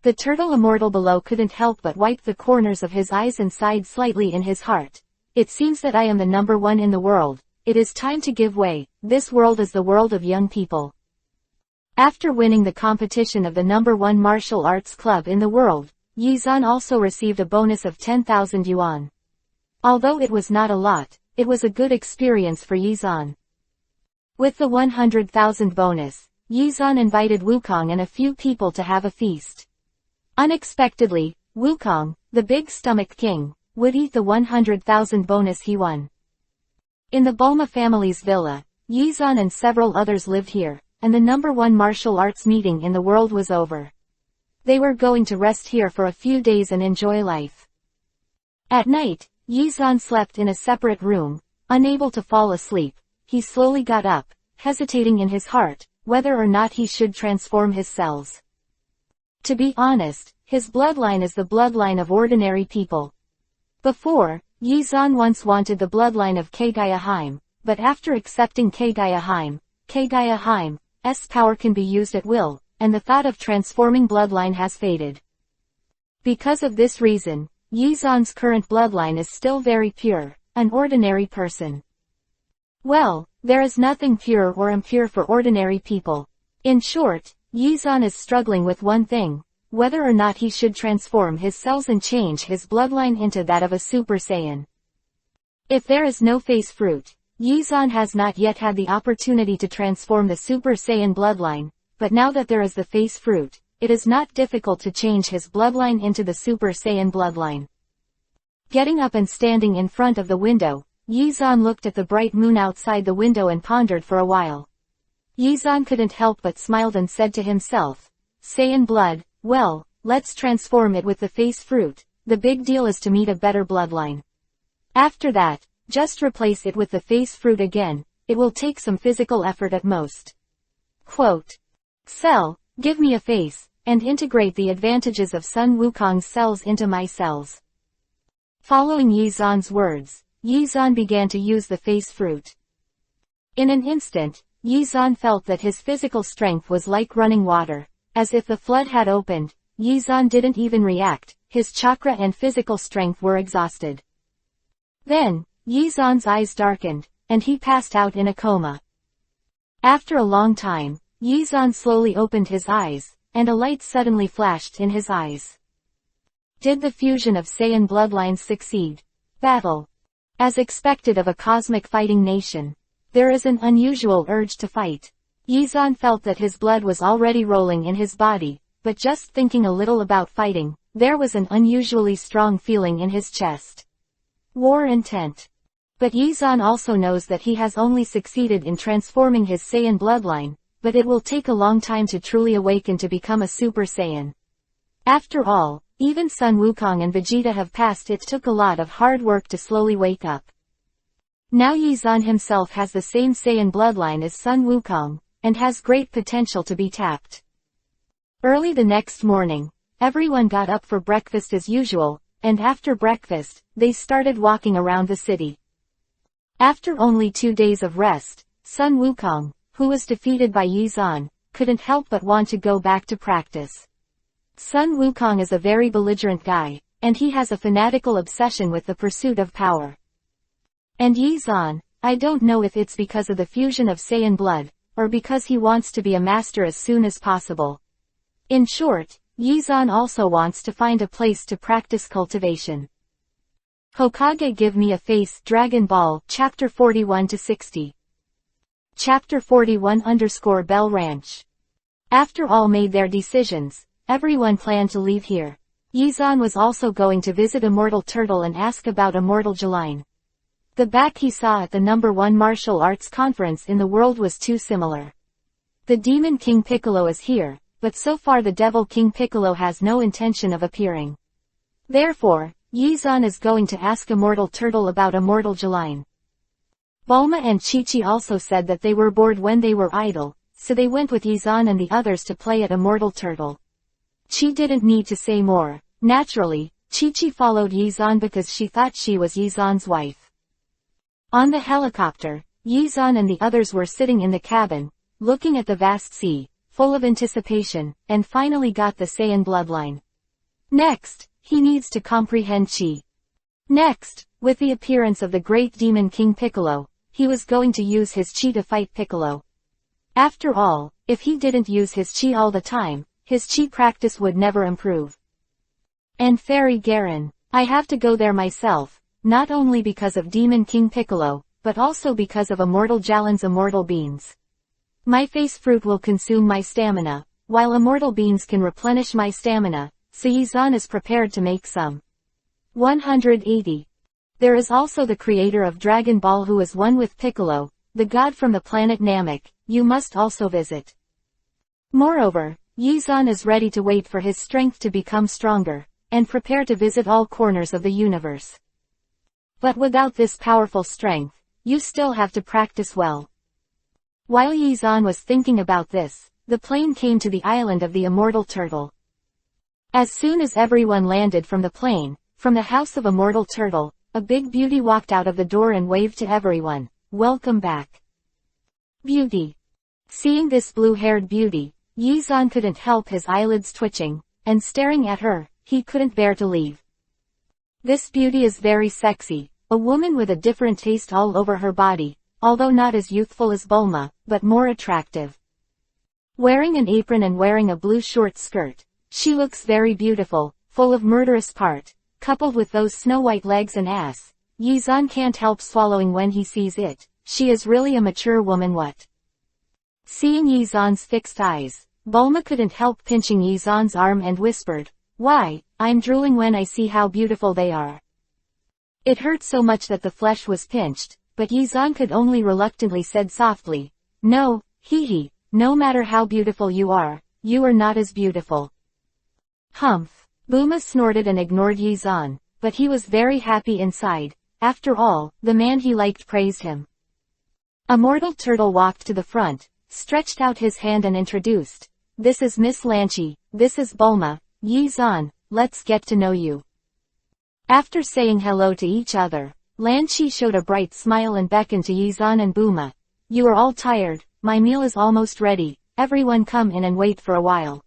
S1: The turtle immortal below couldn't help but wipe the corners of his eyes and sighed slightly in his heart. It seems that I am the number one in the world. It is time to give way. This world is the world of young people. After winning the competition of the number one martial arts club in the world, Yi Zan also received a bonus of 10,000 yuan. Although it was not a lot, it was a good experience for Yi Zan. With the 100,000 bonus, Yi Zan invited Wukong and a few people to have a feast. Unexpectedly, Wukong, the big stomach king, would eat the 100,000 bonus he won. In the Bulma family's villa, Yi Zan and several others lived here, and the number one martial arts meeting in the world was over. They were going to rest here for a few days and enjoy life. At night, Yi Zan slept in a separate room. Unable to fall asleep, he slowly got up, hesitating in his heart, whether or not he should transform his cells. To be honest, his bloodline is the bloodline of ordinary people. Before, Yi Zan once wanted the bloodline of Kagaya-Heim, but after accepting Kagaya-Heim's power can be used at will, and the thought of transforming bloodline has faded. Because of this reason, Yi Zan's current bloodline is still very pure, an ordinary person. Well, there is nothing pure or impure for ordinary people. In short, Yi Zan is struggling with one thing, whether or not he should transform his cells and change his bloodline into that of a Super Saiyan. If there is no face fruit, Yi Zan has not yet had the opportunity to transform the Super Saiyan bloodline, but now that there is the face fruit, it is not difficult to change his bloodline into the Super Saiyan bloodline. Getting up and standing in front of the window, Yi Zan looked at the bright moon outside the window and pondered for a while. Yi Zan couldn't help but smiled and said to himself, "Saiyan blood, well, let's transform it with the face fruit. The big deal is to meet a better bloodline. After that, just replace it with the face fruit again. It will take some physical effort at most. Quote, cell, give me a face, and integrate the advantages of Sun Wukong's cells into my cells." Following Yi Zan's words, Yi Zan began to use the face fruit. In an instant, Yi Zan felt that his physical strength was like running water. As if the flood had opened, Yi Zan didn't even react, his chakra and physical strength were exhausted. Then, Yi Zan's eyes darkened, and he passed out in a coma. After a long time, Yi Zan slowly opened his eyes, and a light suddenly flashed in his eyes. Did the fusion of Saiyan bloodlines succeed? Battle. As expected of a cosmic fighting nation, there is an unusual urge to fight. Yi Zan felt that his blood was already rolling in his body, but just thinking a little about fighting, there was an unusually strong feeling in his chest. War intent. But Yi Zan also knows that he has only succeeded in transforming his Saiyan bloodline, but it will take a long time to truly awaken to become a Super Saiyan. After all, even Sun Wukong and Vegeta have passed. It took a lot of hard work to slowly wake up. Now Yizan himself has the same Saiyan bloodline as Sun Wukong, and has great potential to be tapped. Early the next morning, everyone got up for breakfast as usual, and after breakfast, they started walking around the city. After only 2 days of rest, Sun Wukong, who was defeated by Yizan, couldn't help but want to go back to practice. Sun Wukong is a very belligerent guy, and he has a fanatical obsession with the pursuit of power. And Yizan, I don't know if it's because of the fusion of Saiyan blood, or because he wants to be a master as soon as possible. In short, Yizan also wants to find a place to practice cultivation. Hokage Give Me a Face. Dragon Ball, Chapter 41-60. Chapter 41_Bell Ranch. After all made their decisions, everyone planned to leave here. Yizan was also going to visit Immortal Turtle and ask about Immortal Jeline. The back he saw at the #1 martial arts conference in the world was too similar. The Demon King Piccolo is here, but so far the Devil King Piccolo has no intention of appearing. Therefore, Yizan is going to ask Immortal Turtle about Immortal Jeline. Bulma and Chi-Chi also said that they were bored when they were idle, so they went with Yizan and the others to play at Immortal Turtle. Chi didn't need to say more. Naturally, Chi-Chi followed Yizan because she thought she was Yizan's wife. On the helicopter, Yizan and the others were sitting in the cabin, looking at the vast sea, full of anticipation, and finally got the Saiyan bloodline. Next, he needs to comprehend Chi. Next, with the appearance of the great Demon King Piccolo, he was going to use his Chi to fight Piccolo. After all, if he didn't use his Chi all the time, his Chi practice would never improve. And Fairy Garen, I have to go there myself, not only because of Demon King Piccolo, but also because of Immortal Jalen's immortal beans. My face fruit will consume my stamina, while immortal beans can replenish my stamina, so Yizan is prepared to make some. 180. There is also the creator of Dragon Ball who is one with Piccolo, the god from the planet Namek. You must also visit. Moreover, Yizan is ready to wait for his strength to become stronger, and prepare to visit all corners of the universe. But without this powerful strength, you still have to practice well. While Yizan was thinking about this, the plane came to the island of the Immortal Turtle. As soon as everyone landed from the plane, from the house of Immortal Turtle, a big beauty walked out of the door and waved to everyone, "Welcome back." Beauty. Seeing this blue-haired beauty, Yizan couldn't help his eyelids twitching, and staring at her, he couldn't bear to leave. This beauty is very sexy, a woman with a different taste all over her body, although not as youthful as Bulma, but more attractive. Wearing an apron and wearing a blue short skirt, she looks very beautiful, full of murderous part, coupled with those snow-white legs and ass. Yizan can't help swallowing when he sees it. She is really a mature woman. What? Seeing Yizan's fixed eyes, Bulma couldn't help pinching Yizan's arm and whispered, "Why, I'm drooling when I see how beautiful they are." It hurt so much that the flesh was pinched, but Yizan could only reluctantly said softly, "No, hee, no matter how beautiful you are not as beautiful." Humph. Bulma snorted and ignored Yizan, but he was very happy inside. After all, the man he liked praised him. Immortal Turtle walked to the front, stretched out his hand and introduced, "This is Miss Lanchi, this is Bulma, Yizan, let's get to know you." After saying hello to each other, Lanchi showed a bright smile and beckoned to Yizan and Bulma. "You are all tired, my meal is almost ready, everyone come in and wait for a while."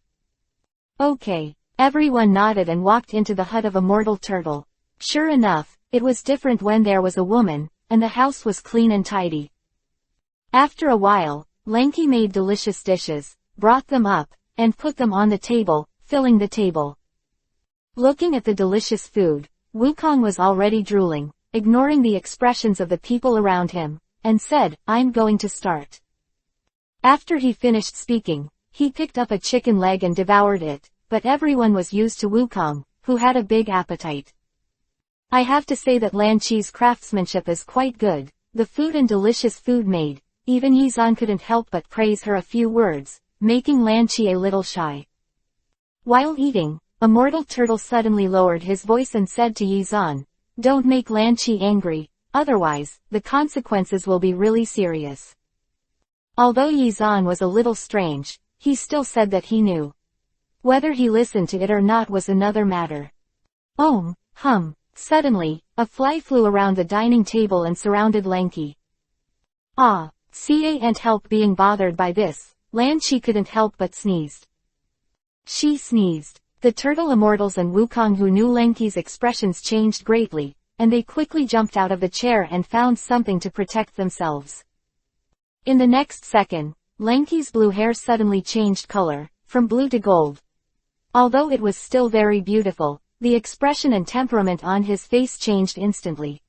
S1: Okay. Everyone nodded and walked into the hut of Immortal Turtle. Sure enough, it was different when there was a woman, and the house was clean and tidy. After a while, Lanky made delicious dishes, brought them up, and put them on the table, filling the table. Looking at the delicious food, Wukong was already drooling, ignoring the expressions of the people around him, and said, "I'm going to start." After he finished speaking, he picked up a chicken leg and devoured it. But everyone was used to Wukong, who had a big appetite. I have to say that Lanchi's craftsmanship is quite good. The food and delicious food made, even Yizan couldn't help but praise her a few words, making Lanqi a little shy. While eating, Immortal Turtle suddenly lowered his voice and said to Yizan, "Don't make Lanqi angry, otherwise, the consequences will be really serious." Although Yizan was a little strange, he still said that he knew. Whether he listened to it or not was another matter. Hum. Suddenly, a fly flew around the dining table and surrounded Lanqi. Can't help being bothered by this, Lanqi couldn't help but sneezed. She sneezed. The turtle immortals and Wukong who knew Lanqi's expressions changed greatly, and they quickly jumped out of the chair and found something to protect themselves. In the next second, Lanqi's blue hair suddenly changed color, from blue to gold. Although it was still very beautiful, the expression and temperament on his face changed instantly.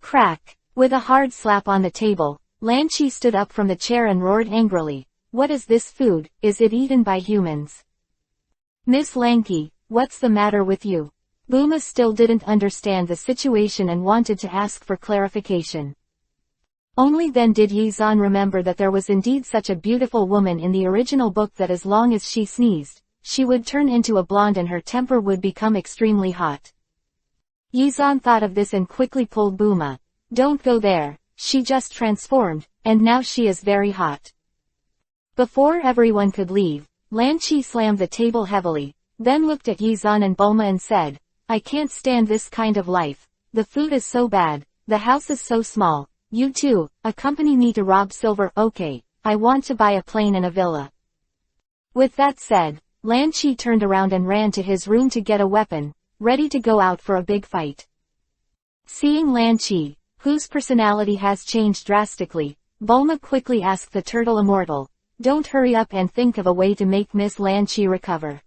S1: Crack! With a hard slap on the table, Lanqi stood up from the chair and roared angrily, "What is this food? Is it eaten by humans?" "Miss Lanqi, what's the matter with you?" Buma still didn't understand the situation and wanted to ask for clarification. Only then did Yizan remember that there was indeed such a beautiful woman in the original book that as long as she sneezed, she would turn into a blonde and her temper would become extremely hot. Yizan thought of this and quickly pulled Buma. "Don't go there, she just transformed, and now she is very hot." Before everyone could leave, Lanqi slammed the table heavily, then looked at Yizan and Bulma and said, "I can't stand this kind of life. The food is so bad, the house is so small. You two, accompany me to rob silver. Okay, I want to buy a plane and a villa." With that said, Lanqi turned around and ran to his room to get a weapon, ready to go out for a big fight. Seeing Lanqi, whose personality has changed drastically, Bulma quickly asked the turtle immortal, "Don't hurry up and think of a way to make Miss Lanqi recover."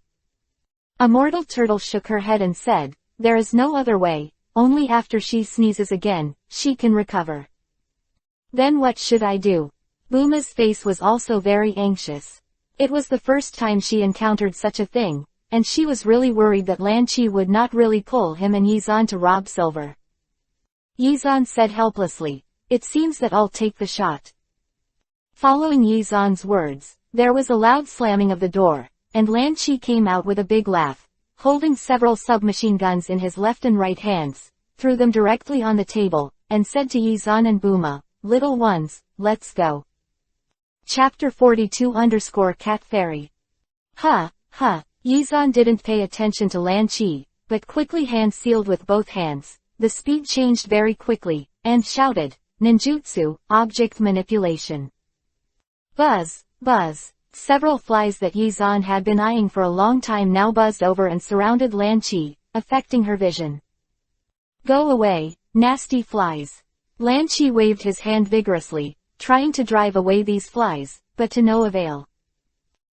S1: Immortal Turtle shook her head and said, "There is no other way, only after she sneezes again, she can recover." "Then what should I do?" Buma's face was also very anxious. It was the first time she encountered such a thing, and she was really worried that Lanqi would not really pull him and Yizan to rob silver. Yizan said helplessly, "It seems that I'll take the shot." Following Yizan's words, there was a loud slamming of the door, and Lanqi came out with a big laugh, holding several submachine guns in his left and right hands, threw them directly on the table, and said to Yizan and Buma, "Little ones, let's go." Chapter 42_Cat Fairy. Yizan didn't pay attention to Lanqi, but quickly hand-sealed with both hands, the speed changed very quickly, and shouted, "Ninjutsu, object manipulation." Buzz, buzz. Several flies that Yizan had been eyeing for a long time now buzzed over and surrounded Lanqi, affecting her vision. "Go away, nasty flies." Lanqi waved his hand vigorously, trying to drive away these flies, but to no avail.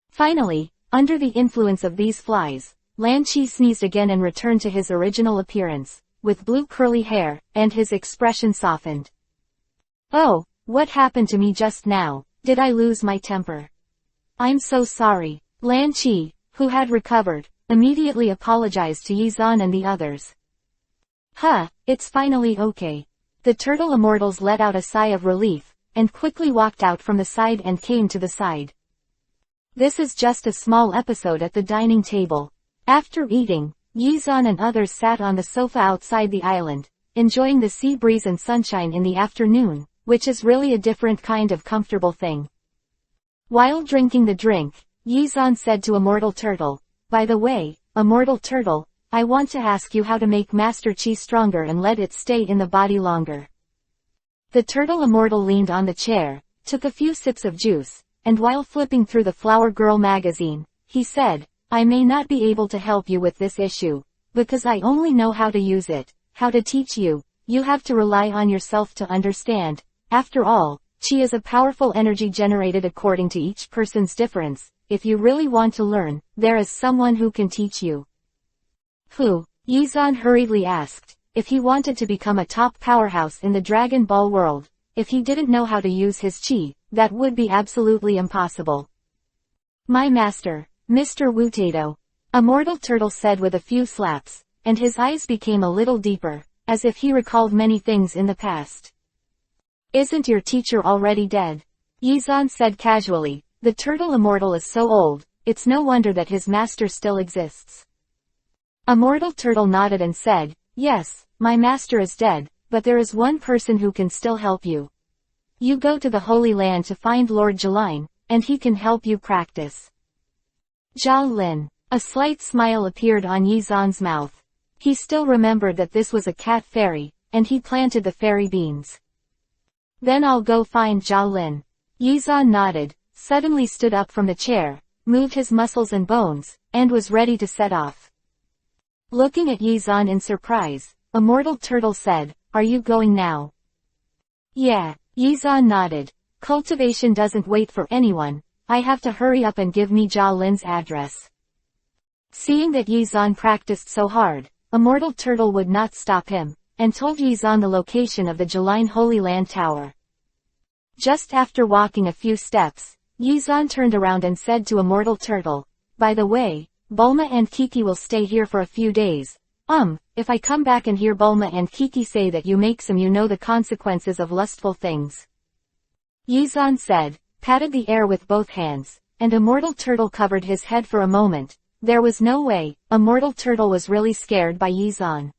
S1: Finally, under the influence of these flies, Lanqi sneezed again and returned to his original appearance, with blue curly hair, and his expression softened. "Oh, what happened to me just now? Did I lose my temper? I'm so sorry." Lanqi, who had recovered, immediately apologized to Yizan and the others. It's finally okay." The turtle immortals let out a sigh of relief, and quickly walked out from the side and came to the side. This is just a small episode at the dining table. After eating, Yizan and others sat on the sofa outside the island, enjoying the sea breeze and sunshine in the afternoon, which is really a different kind of comfortable thing. While drinking the drink, Yizan said to Immortal Turtle, "By the way, Immortal Turtle, I want to ask you how to make Master Chi stronger and let it stay in the body longer." The turtle immortal leaned on the chair, took a few sips of juice, and while flipping through the Flower Girl magazine, he said, "I may not be able to help you with this issue, because I only know how to use it. How to teach you? You have to rely on yourself to understand. After all, Chi is a powerful energy generated according to each person's difference. If you really want to learn, there is someone who can teach you." Who? Yizan hurriedly asked. If he wanted to become a top powerhouse in the Dragon Ball world, if he didn't know how to use his chi, that would be absolutely impossible. "My master, Mr. Wutato," Immortal Turtle said with a few slaps, and his eyes became a little deeper, as if he recalled many things in the past. Isn't your teacher already dead? Yizan said casually. The turtle immortal is so old, it's no wonder that his master still exists. Immortal Turtle nodded and said, yes, my master is dead, but there is one person who can still help you. You go to the Holy Land to find Lord Jaline, and he can help you practice. Jalin. A slight smile appeared on Yizan's mouth. He still remembered that this was a cat fairy, and he planted the fairy beans. Then I'll go find Jalin. Yizan nodded, suddenly stood up from the chair, moved his muscles and bones, and was ready to set off. Looking at Yizan in surprise, Immortal Turtle said, are you going now? Yeah, Yizan nodded. Cultivation doesn't wait for anyone, I have to hurry up and give me Jalin's address. Seeing that Yizan practiced so hard, Immortal Turtle would not stop him, and told Yizan the location of the Jaline Holy Land Tower. Just after walking a few steps, Yizan turned around and said to Immortal Turtle, by the way, Bulma and Kiki will stay here for a few days. If I come back and hear Bulma and Kiki say that you make some, you know the consequences of lustful things. Yizan said, patted the air with both hands, and Immortal Turtle covered his head for a moment. There was no way, Immortal Turtle was really scared by Yizan.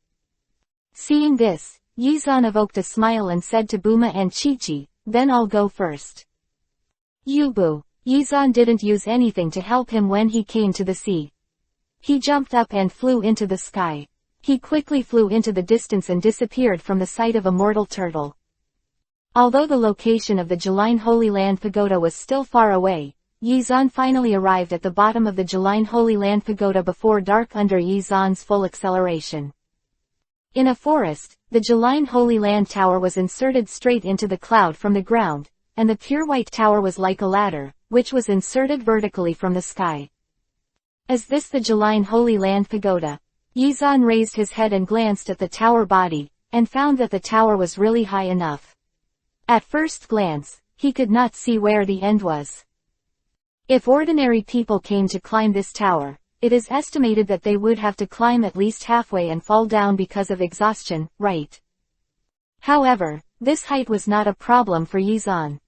S1: Seeing this, Yizan evoked a smile and said to Bulma and Chi-Chi, then I'll go first. Yubu. Yizan didn't use anything to help him when he came to the sea. He jumped up and flew into the sky. He quickly flew into the distance and disappeared from the sight of Immortal Turtle. Although the location of the Jaline Holy Land Pagoda was still far away, Yizan finally arrived at the bottom of the Jaline Holy Land Pagoda before dark under Yizan's full acceleration. In a forest, the Jaline Holy Land Tower was inserted straight into the cloud from the ground, and the pure white tower was like a ladder, which was inserted vertically from the sky. Is this the Jaline Holy Land Pagoda? Yizan raised his head and glanced at the tower body, and found that the tower was really high enough. At first glance, he could not see where the end was. If ordinary people came to climb this tower, it is estimated that they would have to climb at least halfway and fall down because of exhaustion, right? However, this height was not a problem for Yizan.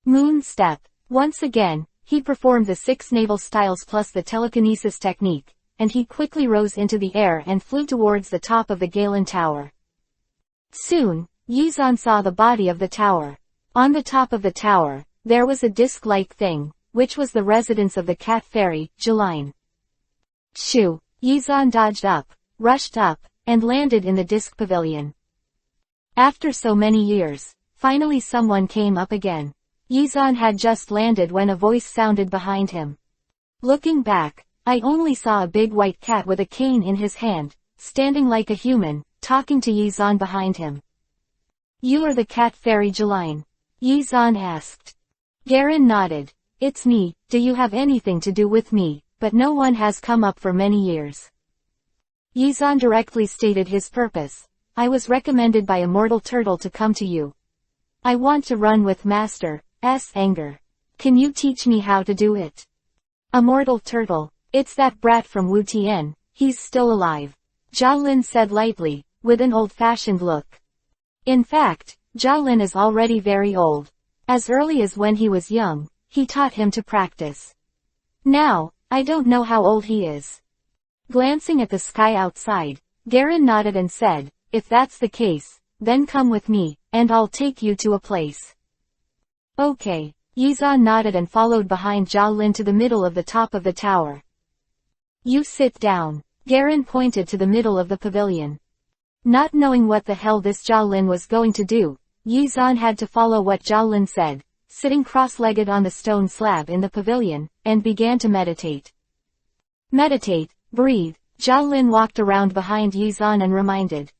S1: Moon Step. Once again, he performed the 6 naval styles plus the telekinesis technique, and he quickly rose into the air and flew towards the top of the Galen Tower. Soon, Yizan saw the body of the tower. On the top of the tower, there was a disc-like thing, which was the residence of the cat fairy, Jaline. Shoo! Yizan dodged up, rushed up, and landed in the disc pavilion. After so many years, finally someone came up again. Yizan had just landed when a voice sounded behind him. Looking back, I only saw a big white cat with a cane in his hand, standing like a human, talking to Yizan behind him. You are the cat fairy Jaline? Yizan asked. Garen nodded. It's me, do you have anything to do with me? But no one has come up for many years. Yizan directly stated his purpose. I was recommended by Immortal Turtle to come to you. I want to run with Master's anger. Can you teach me how to do it? Immortal Turtle. It's that brat from Wu Tian, he's still alive. Jalin said lightly, with an old-fashioned look. In fact, Jalin is already very old. As early as when he was young, he taught him to practice. Now, I don't know how old he is. Glancing at the sky outside, Garen nodded and said, if that's the case, then come with me, and I'll take you to a place. Okay. Yizan nodded and followed behind Jalin to the middle of the top of the tower. You sit down. Garen pointed to the middle of the pavilion. Not knowing what the hell this Jalin was going to do, Yizan had to follow what Jalin said, sitting cross-legged on the stone slab in the pavilion, and began to meditate. Meditate, breathe. Jalin walked around behind Yizan and reminded.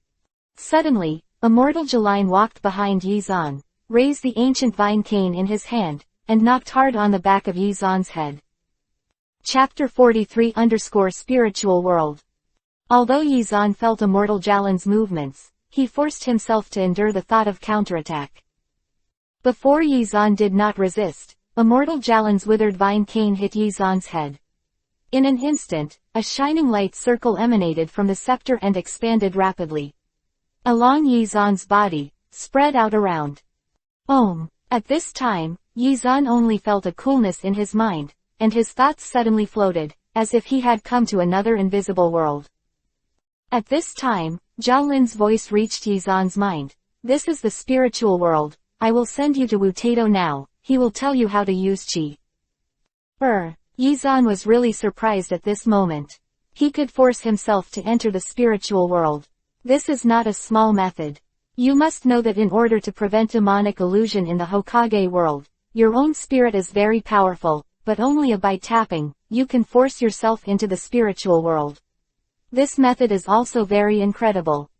S1: Suddenly, Immortal Jaline walked behind Yizan, raised the ancient vine cane in his hand, and knocked hard on the back of Yizan's head. Chapter 43 Spiritual World. Although Yizan felt Immortal Jalin's movements, he forced himself to endure the thought of counterattack. Before Yizan did not resist, Immortal Jalin's withered vine cane hit Yizan's head. In an instant, a shining light circle emanated from the scepter and expanded rapidly. Along Yizan's body, spread out around. At this time, Yizan only felt a coolness in his mind, and his thoughts suddenly floated, as if he had come to another invisible world. At this time, Zhao Lin's voice reached Yizan's mind. This is the spiritual world. I will send you to Wu Tato now. He will tell you how to use qi. Yizan was really surprised at this moment. He could force himself to enter the spiritual world. This is not a small method. You must know that in order to prevent demonic illusion in the Hokage world, your own spirit is very powerful, but only by tapping, you can force yourself into the spiritual world. This method is also very incredible.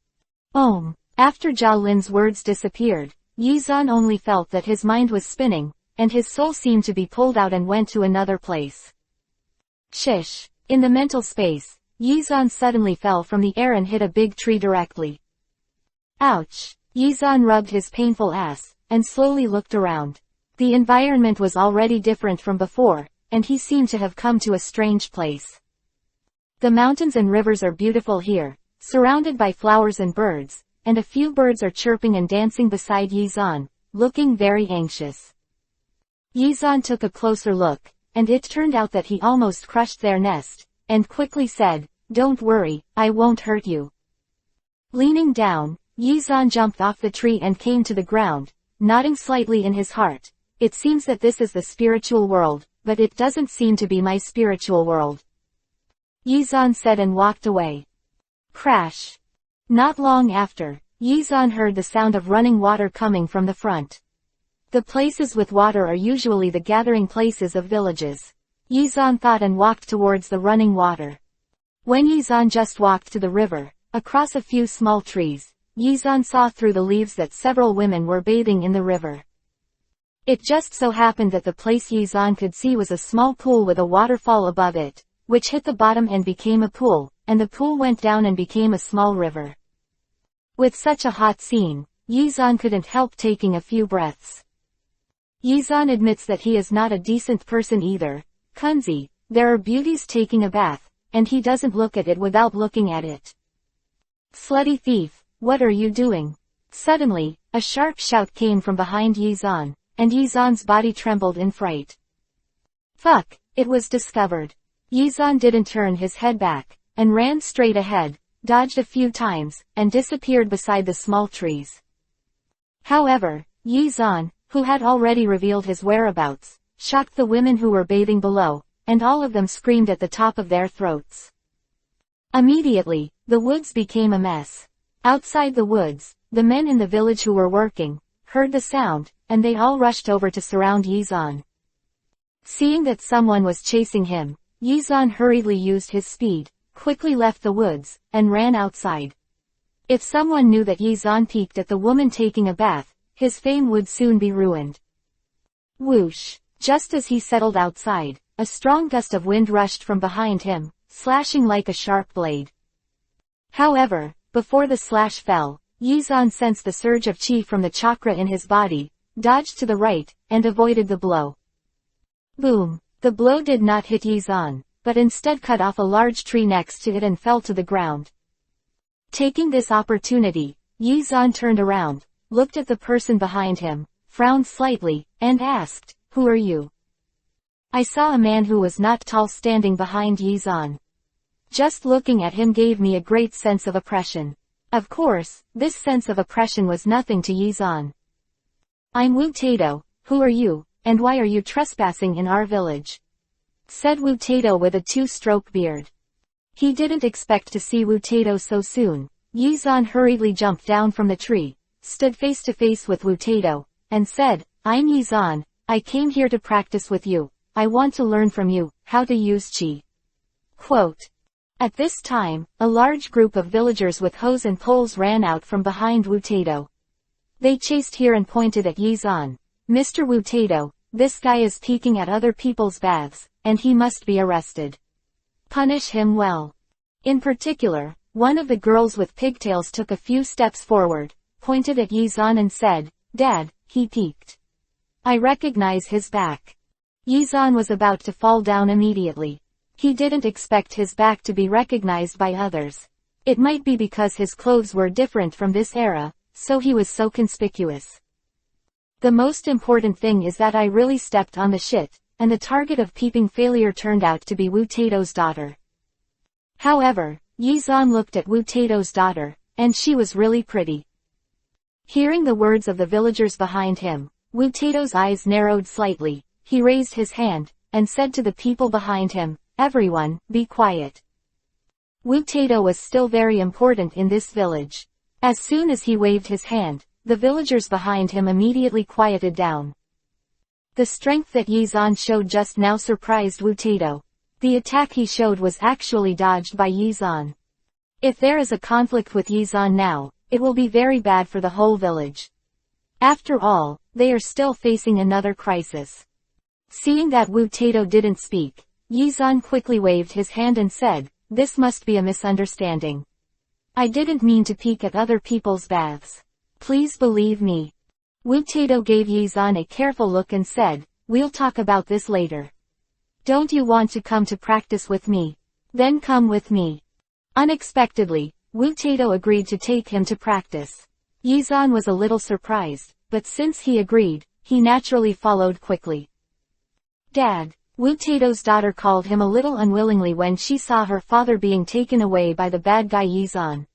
S1: After Zhao Lin's words disappeared, Yizan only felt that his mind was spinning, and his soul seemed to be pulled out and went to another place. Shish! In the mental space, Yizan suddenly fell from the air and hit a big tree directly. Ouch! Yizan rubbed his painful ass, and slowly looked around. The environment was already different from before, and he seemed to have come to a strange place. The mountains and rivers are beautiful here, surrounded by flowers and birds, and a few birds are chirping and dancing beside Yizan, looking very anxious. Yizan took a closer look, and it turned out that he almost crushed their nest, and quickly said, "Don't worry, I won't hurt you." Leaning down, Yizan jumped off the tree and came to the ground, nodding slightly in his heart. It seems that this is the spiritual world, but it doesn't seem to be my spiritual world. Yizan said and walked away. Crash! Not long after, Yizan heard the sound of running water coming from the front. The places with water are usually the gathering places of villages. Yizan thought and walked towards the running water. When Yizan just walked to the river, across a few small trees, Yizan saw through the leaves that several women were bathing in the river. It just so happened that the place Yizan could see was a small pool with a waterfall above it, which hit the bottom and became a pool, and the pool went down and became a small river. With such a hot scene, Yizan couldn't help taking a few breaths. Yizan admits that he is not a decent person either. Kunzi, there are beauties taking a bath, and he doesn't look at it without looking at it. Slutty thief, what are you doing? Suddenly, a sharp shout came from behind Yizan, and Yizan's body trembled in fright. Fuck, it was discovered. Yizan didn't turn his head back, and ran straight ahead, dodged a few times, and disappeared beside the small trees. However, Yizan, who had already revealed his whereabouts, shocked the women who were bathing below, and all of them screamed at the top of their throats. Immediately, the woods became a mess. Outside the woods, the men in the village who were working, heard the sound, and they all rushed over to surround Yizan. Seeing that someone was chasing him, Yizan hurriedly used his speed, quickly left the woods, and ran outside. If someone knew that Yizan peeked at the woman taking a bath, his fame would soon be ruined. Whoosh! Just as he settled outside, a strong gust of wind rushed from behind him, slashing like a sharp blade. However, before the slash fell, Yizan sensed the surge of qi from the chakra in his body, dodged to the right, and avoided the blow. Boom! The blow did not hit Yizan, but instead cut off a large tree next to it and fell to the ground. Taking this opportunity, Yizan turned around, looked at the person behind him, frowned slightly, and asked, "Who are you?" I saw a man who was not tall standing behind Yizan. Just looking at him gave me a great sense of oppression. Of course, this sense of oppression was nothing to Yizan. "I'm Wu Tato, who are you, and why are you trespassing in our village?" said Wu Tato with a two-stroke beard. He didn't expect to see Wu Tato so soon. Yizan hurriedly jumped down from the tree, stood face to face with Wu Tato, and said, "I'm Yizan, I came here to practice with you. I want to learn from you how to use qi." Quote. At this time, a large group of villagers with hoes and poles ran out from behind Wu Tato. They chased here and pointed at Yizan. "Mr. Wu Tato, this guy is peeking at other people's baths, and he must be arrested. Punish him well." In particular, one of the girls with pigtails took a few steps forward, pointed at Yizan and said, "Dad, he peeked. I recognize his back." Yizan was about to fall down immediately. He didn't expect his back to be recognized by others. It might be because his clothes were different from this era, so he was so conspicuous. The most important thing is that I really stepped on the shit, and the target of peeping failure turned out to be Wu Tato's daughter. However, Yizan looked at Wu Tato's daughter, and she was really pretty. Hearing the words of the villagers behind him, Wu Tato's eyes narrowed slightly. He raised his hand, and said to the people behind him, "Everyone, be quiet." Wu Tato was still very important in this village. As soon as he waved his hand, the villagers behind him immediately quieted down. The strength that Yizan showed just now surprised Wu Tato. The attack he showed was actually dodged by Yizan. If there is a conflict with Yizan now, it will be very bad for the whole village. After all, they are still facing another crisis. Seeing that Wu Tato didn't speak, Yizan quickly waved his hand and said, "This must be a misunderstanding. I didn't mean to peek at other people's baths. Please believe me." Wu Tato gave Yizan a careful look and said, "We'll talk about this later. Don't you want to come to practice with me? Then come with me." Unexpectedly, Wu Tato agreed to take him to practice. Yizan was a little surprised, but since he agreed, he naturally followed quickly. "Dad." Wu Tato's daughter called him a little unwillingly when she saw her father being taken away by the bad guy Yizan.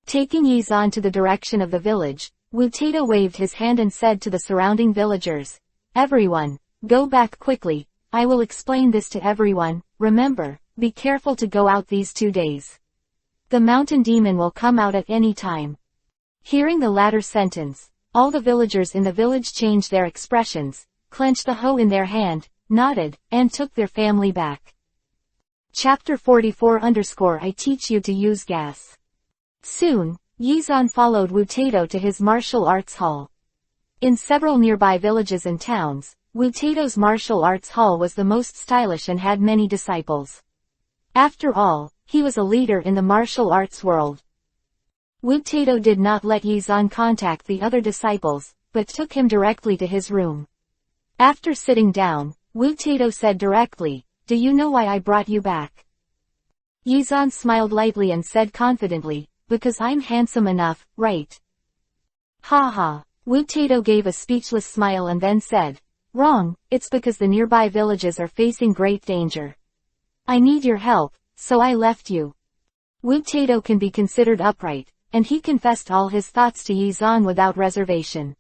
S1: Taking Yizan to the direction of the village, Wu Tato waved his hand and said to the surrounding villagers, "Everyone, go back quickly. I will explain this to everyone. Remember, be careful to go out these 2 days. The mountain demon will come out at any time." Hearing the latter sentence, all the villagers in the village changed their expressions, clenched the hoe in their hand, nodded, and took their family back. Chapter 44 I teach you to use gas. Soon, Yizan followed Wu Tato to his martial arts hall. In several nearby villages and towns, Wu Tato's martial arts hall was the most stylish and had many disciples. After all, he was a leader in the martial arts world. Wu Tato did not let Yizan contact the other disciples, but took him directly to his room. After sitting down, Wu Tato said directly, "Do you know why I brought you back?" Yizan smiled lightly and said confidently, "Because I'm handsome enough, right?" "Ha ha." Wu Tato gave a speechless smile and then said, "Wrong, it's because the nearby villages are facing great danger. I need your help, so I left you." Wu Tato can be considered upright, and he confessed all his thoughts to Yizan without reservation.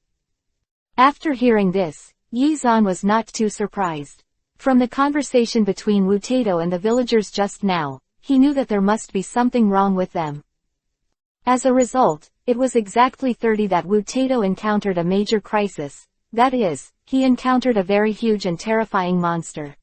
S1: After hearing this, Yizan was not too surprised. From the conversation between Wu Tato and the villagers just now, he knew that there must be something wrong with them. As a result, it was exactly 30 that Wu Tato encountered a major crisis. That is, he encountered a very huge and terrifying monster.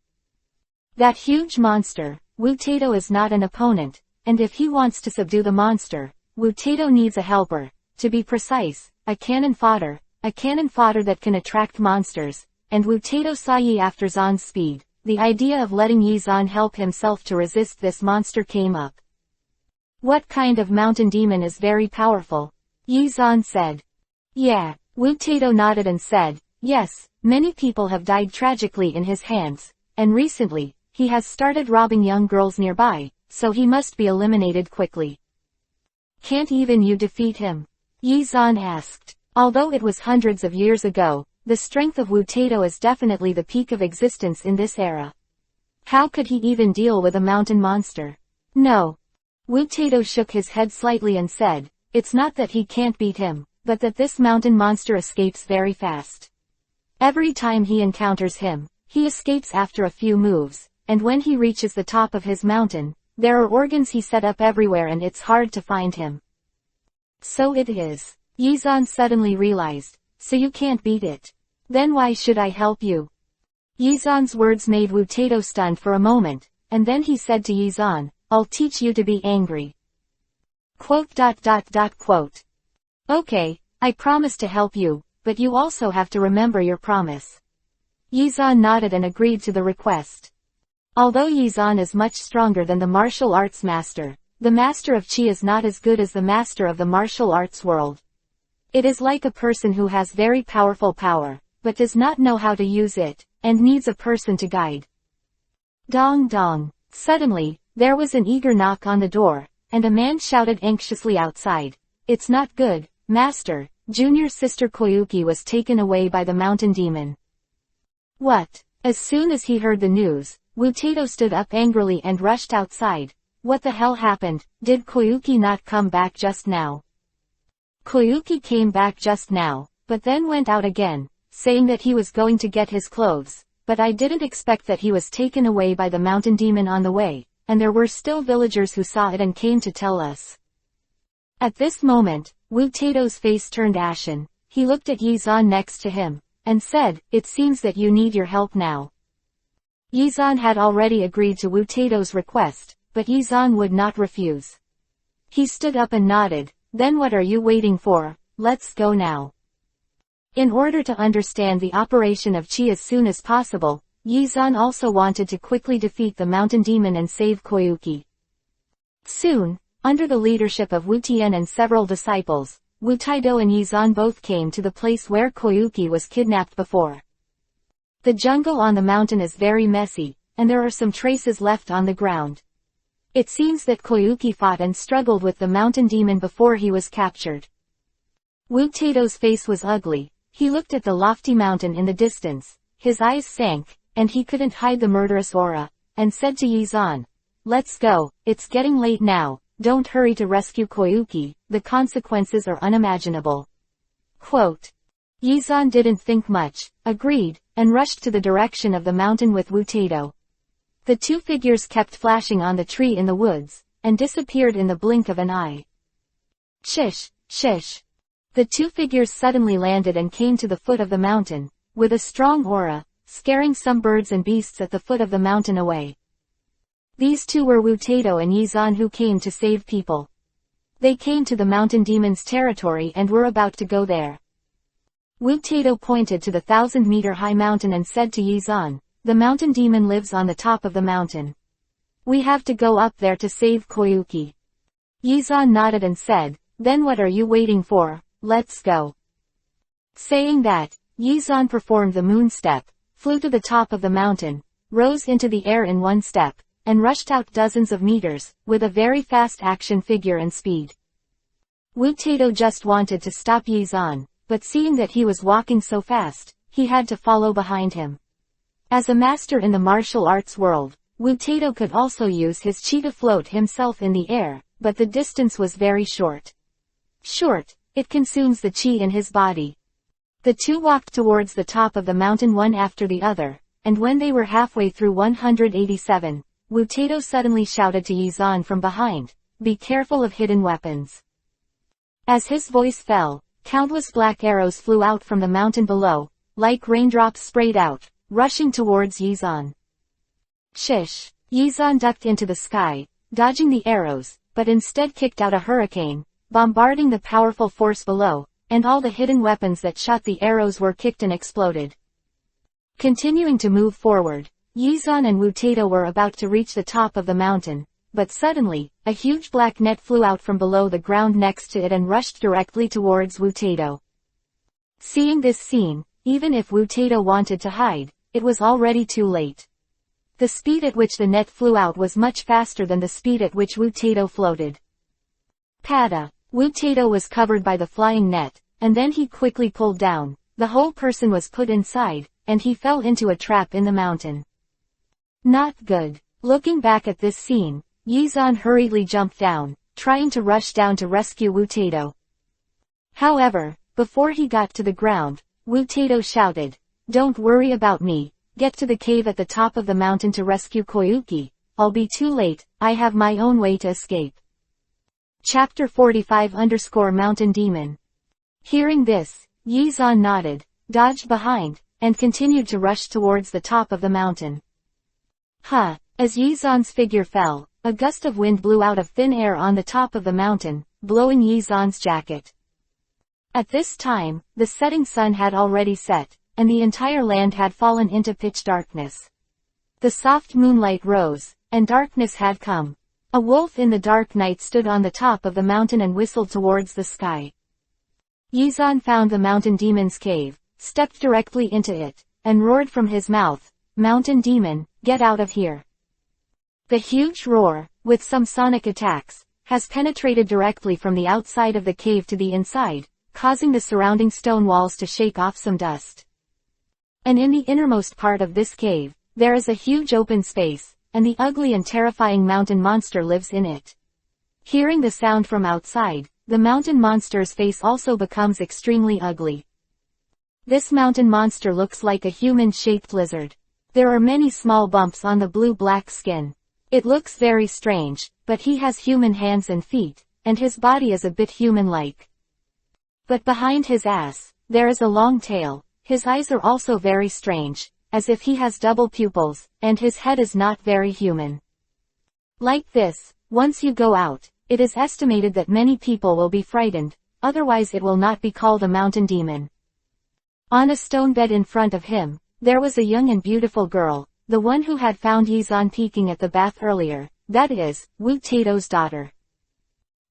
S1: That huge monster, Wu Tato is not an opponent, and if he wants to subdue the monster, Wu Tato needs a helper, to be precise, a cannon fodder that can attract monsters, and Wu Tato saw Yi after Zan's speed. The idea of letting Yizan help himself to resist this monster came up. "What kind of mountain demon is very powerful?" Yizan said. "Yeah." Wu Tato nodded and said, "Yes, many people have died tragically in his hands, and recently, he has started robbing young girls nearby, so he must be eliminated quickly." "Can't even you defeat him?" Yizan asked. Although it was hundreds of years ago, the strength of Wu Tato is definitely the peak of existence in this era. How could he even deal with a mountain monster? No. Wu Tato shook his head slightly and said, "It's not that he can't beat him, but that this mountain monster escapes very fast. Every time he encounters him, he escapes after a few moves, and when he reaches the top of his mountain, there are organs he set up everywhere and it's hard to find him." "So it is." Yizan suddenly realized. "So you can't beat it. Then why should I help you?" Yizan's words made Wu Tato stunned for a moment, and then he said to Yizan, "I'll teach you to be angry." "Okay, I promise to help you, but you also have to remember your promise." Yizan nodded and agreed to the request. Although Yizan is much stronger than the martial arts master, the master of Qi is not as good as the master of the martial arts world. It is like a person who has very powerful power, but does not know how to use it, and needs a person to guide. Dong dong. Suddenly, there was an eager knock on the door, and a man shouted anxiously outside, "It's not good, master, junior sister Koyuki was taken away by the mountain demon. What? As soon as he heard the news, Wutato stood up angrily and rushed outside. What the hell happened? Did Koyuki not come back just now? Koyuki came back just now, but then went out again, saying that he was going to get his clothes, but I didn't expect that he was taken away by the mountain demon on the way, and there were still villagers who saw it and came to tell us. At this moment, Wutato's face turned ashen. He looked at Yizan next to him, and said, "It seems that you need your help now." Yizan had already agreed to Wutato's request, but Yizan would not refuse. He stood up and nodded. "Then what are you waiting for? Let's go now." In order to understand the operation of Chi as soon as possible, Yizan also wanted to quickly defeat the mountain demon and save Koyuki. Soon, under the leadership of Wutian and several disciples, Wutaido and Yizan both came to the place where Koyuki was kidnapped before. The jungle on the mountain is very messy, and there are some traces left on the ground. It seems that Koyuki fought and struggled with the mountain demon before he was captured. Wutato's face was ugly. He looked at the lofty mountain in the distance, his eyes sank, and he couldn't hide the murderous aura, and said to Yizan, "Let's go, it's getting late now, don't hurry to rescue Koyuki, the consequences are unimaginable." Quote. Yizan didn't think much, agreed, and rushed to the direction of the mountain with Wutato. The two figures kept flashing on the tree in the woods, and disappeared in the blink of an eye. Shish, shish. The two figures suddenly landed and came to the foot of the mountain, with a strong aura, scaring some birds and beasts at the foot of the mountain away. These two were Wutato and Yizan who came to save people. They came to the mountain demon's territory and were about to go there. Wutato pointed to the 1,000-meter-high mountain and said to Yizan, "The mountain demon lives on the top of the mountain. We have to go up there to save Koyuki." Yizan nodded and said, "Then what are you waiting for? Let's go." Saying that, Yizan performed the moon step, flew to the top of the mountain, rose into the air in one step, and rushed out dozens of meters, with a very fast action figure and speed. Wutato just wanted to stop Yizan, but seeing that he was walking so fast, he had to follow behind him. As a master in the martial arts world, Wutato could also use his chi to float himself in the air, but the distance was very short. It consumes the chi in his body. The two walked towards the top of the mountain one after the other, and when they were halfway through 187, Wutato suddenly shouted to Yizan from behind, "Be careful of hidden weapons." As his voice fell, countless black arrows flew out from the mountain below, like raindrops sprayed out, rushing towards Yizan. Shish! Yizan ducked into the sky, dodging the arrows, but instead kicked out a hurricane, bombarding the powerful force below, and all the hidden weapons that shot the arrows were kicked and exploded. Continuing to move forward, Yizan and Wutato were about to reach the top of the mountain, but suddenly, a huge black net flew out from below the ground next to it and rushed directly towards Wutato. Seeing this scene, even if Wutato wanted to hide, it was already too late. The speed at which the net flew out was much faster than the speed at which Wutato floated. Pada! Wutato was covered by the flying net, and then he quickly pulled down. The whole person was put inside, and he fell into a trap in the mountain. Not good. Looking back at this scene, Yizan hurriedly jumped down, trying to rush down to rescue Wutato. However, before he got to the ground, Wutato shouted, "Don't worry about me, get to the cave at the top of the mountain to rescue Koyuki, I'll be too late, I have my own way to escape." Chapter 45_Mountain Demon. Hearing this, Yizan nodded, dodged behind, and continued to rush towards the top of the mountain. As Yizan's figure fell, a gust of wind blew out of thin air on the top of the mountain, blowing Yizan's jacket. At this time, the setting sun had already set, and the entire land had fallen into pitch darkness. The soft moonlight rose, and darkness had come. A wolf in the dark night stood on the top of the mountain and whistled towards the sky. Yizan found the mountain demon's cave, stepped directly into it, and roared from his mouth, "Mountain demon, get out of here." The huge roar, with some sonic attacks, has penetrated directly from the outside of the cave to the inside, causing the surrounding stone walls to shake off some dust. And in the innermost part of this cave, there is a huge open space, and the ugly and terrifying mountain monster lives in it. Hearing the sound from outside, the mountain monster's face also becomes extremely ugly. This mountain monster looks like a human-shaped lizard. There are many small bumps on the blue-black skin. It looks very strange, but he has human hands and feet, and his body is a bit human-like. But behind his ass, there is a long tail. His eyes are also very strange, as if he has double pupils, and his head is not very human. Like this, once you go out, it is estimated that many people will be frightened, otherwise it will not be called a mountain demon. On a stone bed in front of him, there was a young and beautiful girl, the one who had found Yizan peeking at the bath earlier, that is, Wu Tato's daughter.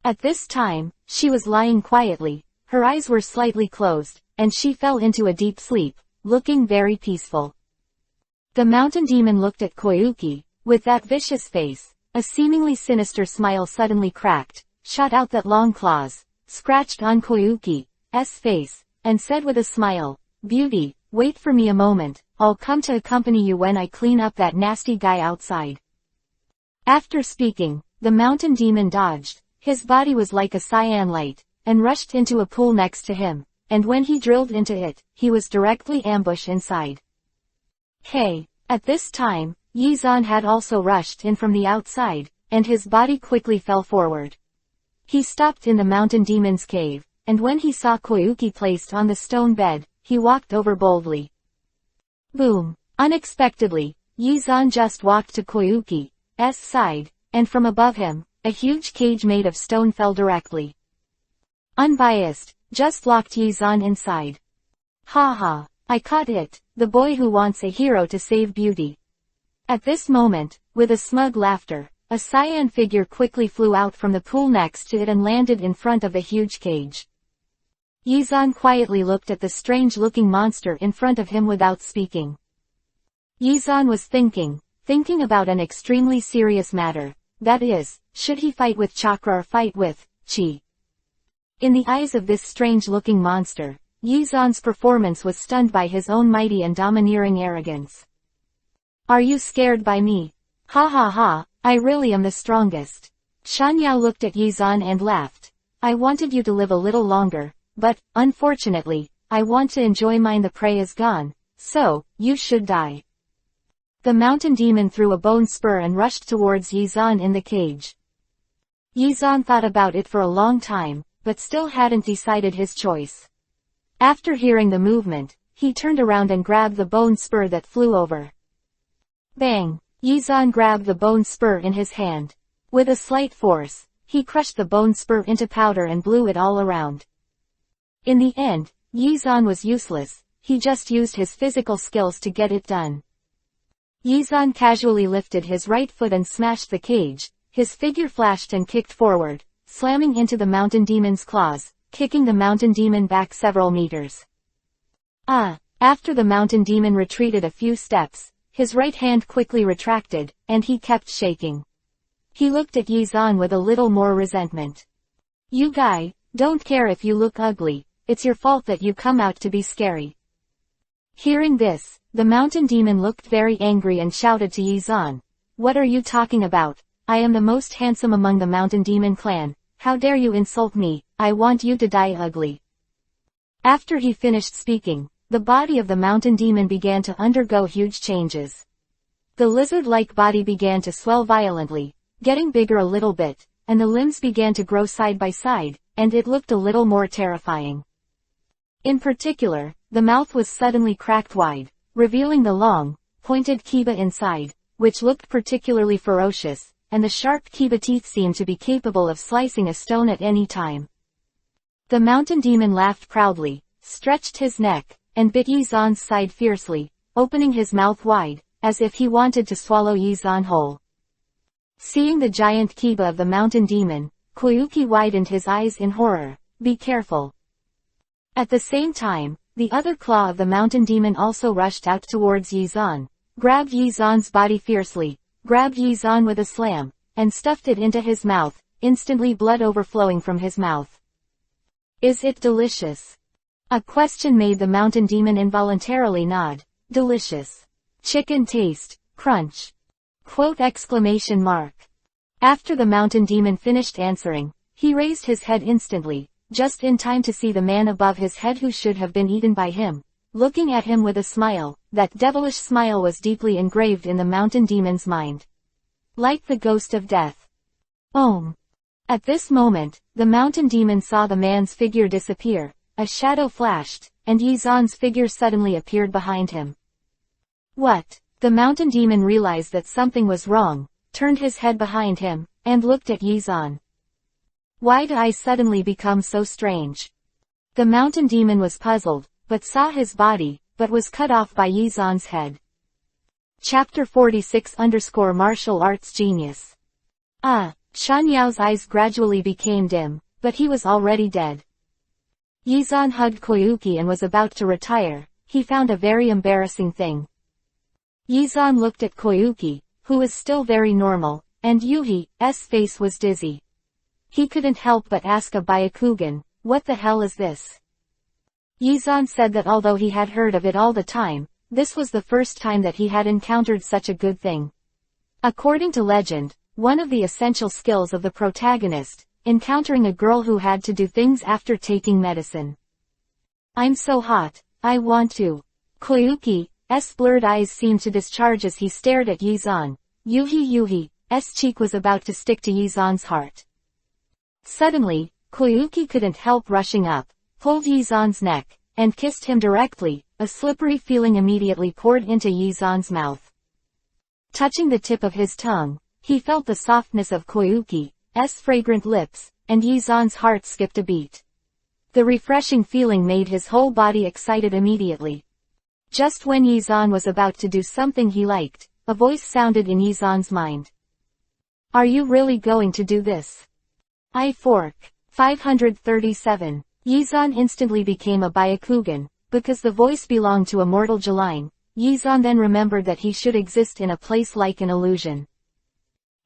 S1: At this time, she was lying quietly, her eyes were slightly closed, and she fell into a deep sleep, looking very peaceful. The mountain demon looked at Koyuki, with that vicious face. A seemingly sinister smile suddenly cracked, shot out that long claws, scratched on Koyuki's face, and said with a smile, "Beauty, wait for me a moment, I'll come to accompany you when I clean up that nasty guy outside." After speaking, the mountain demon dodged, his body was like a cyan light, and rushed into a pool next to him, and when he drilled into it, he was directly ambushed inside. Hey! At this time, Yizan had also rushed in from the outside, and his body quickly fell forward. He stopped in the mountain demon's cave, and when he saw Koyuki placed on the stone bed, he walked over boldly. Boom! Unexpectedly, Yizan just walked to Koyuki's side, and from above him, a huge cage made of stone fell directly. Unbiased, just locked Yizan inside. Ha ha! I caught it, the boy who wants a hero to save beauty. At this moment, with a smug laughter, a cyan figure quickly flew out from the pool next to it and landed in front of the huge cage. Yizan quietly looked at the strange-looking monster in front of him without speaking. Yizan was thinking about an extremely serious matter, that is, should he fight with chakra or fight with chi? In the eyes of this strange-looking monster, Yizan's performance was stunned by his own mighty and domineering arrogance. Are you scared by me? Ha ha ha, I really am the strongest. Shanyao looked at Yizan and laughed. I wanted you to live a little longer, but, unfortunately, I want to enjoy mine. The prey is gone, so, you should die. The mountain demon threw a bone spur and rushed towards Yizan in the cage. Yizan thought about it for a long time, but still hadn't decided his choice. After hearing the movement, he turned around and grabbed the bone spur that flew over. Bang! Yizan grabbed the bone spur in his hand. With a slight force, he crushed the bone spur into powder and blew it all around. In the end, Yizan was useless, he just used his physical skills to get it done. Yizan casually lifted his right foot and smashed the cage, his figure flashed and kicked forward, slamming into the mountain demon's claws, kicking the mountain demon back several meters. After the mountain demon retreated a few steps, his right hand quickly retracted, and he kept shaking. He looked at Yizan with a little more resentment. You guy, don't care if you look ugly, it's your fault that you come out to be scary. Hearing this, the mountain demon looked very angry and shouted to Yizan. What are you talking about? I am the most handsome among the mountain demon clan, how dare you insult me, I want you to die ugly. After he finished speaking, the body of the mountain demon began to undergo huge changes. The lizard-like body began to swell violently, getting bigger a little bit, and the limbs began to grow side by side, and it looked a little more terrifying. In particular, the mouth was suddenly cracked wide, revealing the long, pointed kiba inside, which looked particularly ferocious, and the sharp kiba teeth seemed to be capable of slicing a stone at any time. The mountain demon laughed proudly, stretched his neck, and bit Yizan's side fiercely, opening his mouth wide, as if he wanted to swallow Yizan whole. Seeing the giant kiba of the mountain demon, Koyuki widened his eyes in horror. Be careful. At the same time, the other claw of the mountain demon also rushed out towards Yizan, grabbed Yizan's body fiercely, grabbed Yizan with a slam, and stuffed it into his mouth, instantly blood overflowing from his mouth. Is it delicious? A question made the mountain demon involuntarily nod. Delicious. Chicken taste, crunch. Quote exclamation mark. After the mountain demon finished answering, he raised his head instantly, just in time to see the man above his head who should have been eaten by him, looking at him with a smile. That devilish smile was deeply engraved in the mountain demon's mind. Like the ghost of death. Om. At this moment, the mountain demon saw the man's figure disappear, a shadow flashed, and Yizan's figure suddenly appeared behind him. What? The mountain demon realized that something was wrong, turned his head behind him, and looked at Yizan. Why did I suddenly become so strange? The mountain demon was puzzled, but saw his body, but was cut off by Yizan's head. Chapter 46 Martial Arts Genius. Shan Yao's eyes gradually became dim, but he was already dead. Yizan hugged Koyuki and was about to retire. He found a very embarrassing thing. Yizan looked at Koyuki, who was still very normal, and Yuhi's face was dizzy. He couldn't help but ask a Byakugan, what the hell is this? Yizan said that although he had heard of it all the time, this was the first time that he had encountered such a good thing. According to legend, one of the essential skills of the protagonist, encountering a girl who had to do things after taking medicine. I'm so hot, I want to. Koyuki's blurred eyes seemed to discharge as he stared at Yizan. Yuhi's cheek was about to stick to Yizan's heart. Suddenly, Koyuki couldn't help rushing up, pulled Yizan's neck, and kissed him directly. A slippery feeling immediately poured into Yizan's mouth. Touching the tip of his tongue, he felt the softness of Koyuki's fragrant lips, and Yizan's heart skipped a beat. The refreshing feeling made his whole body excited immediately. Just when Yizan was about to do something he liked, a voice sounded in Yizan's mind. Are you really going to do this? I fork. 537. Yizan instantly became a Byakugan, because the voice belonged to a mortal Jaline. Yizan then remembered that he should exist in a place like an illusion.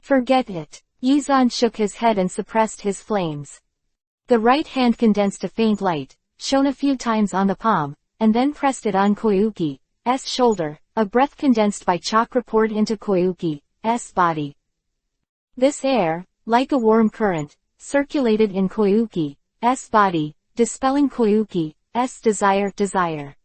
S1: Forget it. Yizan shook his head and suppressed his flames. The right hand condensed a faint light, shone a few times on the palm, and then pressed it on Koyuki's shoulder. A breath condensed by chakra poured into Koyuki's body. This air, like a warm current, circulated in Koyuki's body, dispelling Koyuki's desire.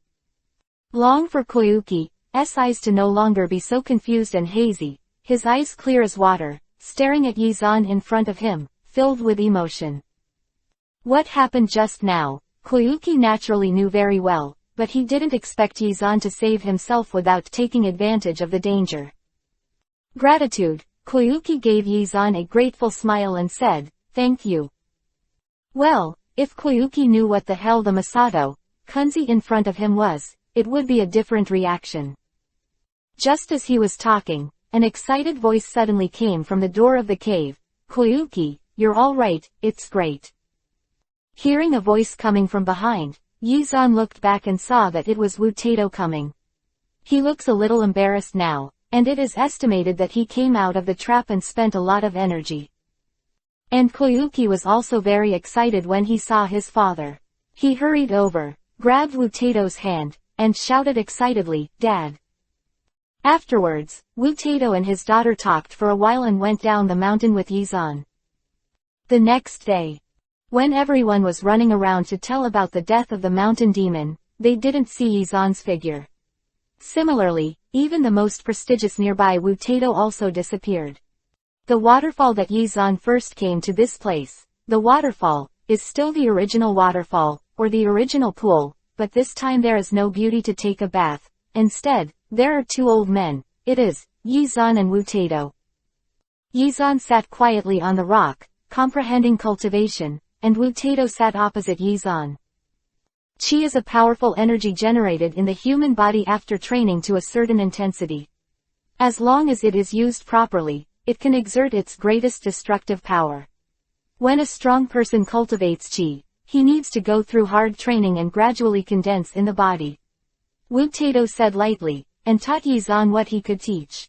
S1: Long for Koyuki's eyes to no longer be so confused and hazy, his eyes clear as water, staring at Yizan in front of him, filled with emotion. What happened just now, Koyuki naturally knew very well, but he didn't expect Yizan to save himself without taking advantage of the danger. Gratitude. Koyuki gave Yizan a grateful smile and said, thank you. Well, if Koyuki knew what the hell the Masato Kunzi in front of him was, it would be a different reaction. Just as he was talking, an excited voice suddenly came from the door of the cave. Koyuki, you're all right, it's great. Hearing a voice coming from behind, Yizan looked back and saw that it was Wutato coming. He looks a little embarrassed now, and it is estimated that he came out of the trap and spent a lot of energy. And Koyuki was also very excited when he saw his father. He hurried over, grabbed Wutato's hand, and shouted excitedly, Dad. Afterwards, Wutato and his daughter talked for a while and went down the mountain with Yizan. The next day, when everyone was running around to tell about the death of the mountain demon, they didn't see Yizan's figure. Similarly, even the most prestigious nearby Wutato also disappeared. The waterfall that Yizan first came to this place, the waterfall, is still the original waterfall, or the original pool, but this time there is no beauty to take a bath. Instead, there are two old men, it is, Yizan and Wutato. Yizan sat quietly on the rock, comprehending cultivation, and Wutato sat opposite Yizan. Qi is a powerful energy generated in the human body after training to a certain intensity. As long as it is used properly, it can exert its greatest destructive power. When a strong person cultivates Qi, he needs to go through hard training and gradually condense in the body. Wutato said lightly, and taught Yizan what he could teach.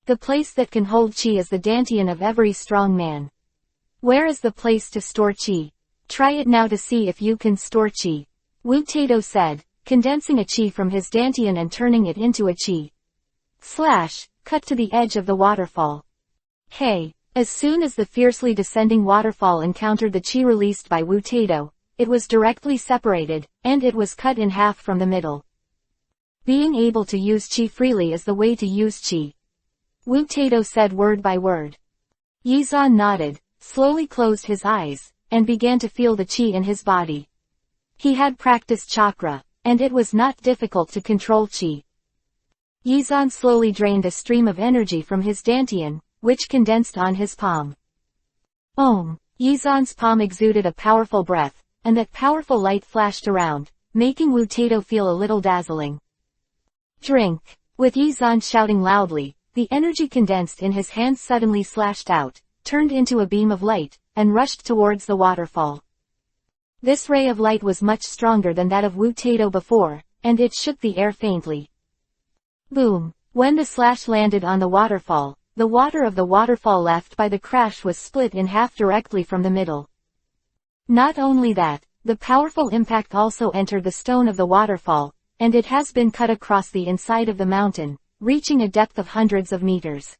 S1: The place that can hold Qi is the dantian of every strong man. Where is the place to store Qi? Try it now to see if you can store chi. Wu Tato said, condensing a chi from his dantian and turning it into a chi. Slash, cut to the edge of the waterfall. Hey! As soon as the fiercely descending waterfall encountered the chi released by Wu Tato, it was directly separated, and it was cut in half from the middle. Being able to use chi freely is the way to use chi. Wu Tato said word by word. Yizan nodded, slowly closed his eyes, and began to feel the chi in his body. He had practiced chakra, and it was not difficult to control chi. Yizan slowly drained a stream of energy from his dantian, which condensed on his palm. Om! Yizan's palm exuded a powerful breath, and that powerful light flashed around, making Wu Tato feel a little dazzling. Drink! With Yizan shouting loudly, the energy condensed in his hands suddenly slashed out, turned into a beam of light, and rushed towards the waterfall. This ray of light was much stronger than that of Wu Tato before, and it shook the air faintly. Boom! When the slash landed on the waterfall, the water of the waterfall left by the crash was split in half directly from the middle. Not only that, the powerful impact also entered the stone of the waterfall, and it has been cut across the inside of the mountain, reaching a depth of hundreds of meters.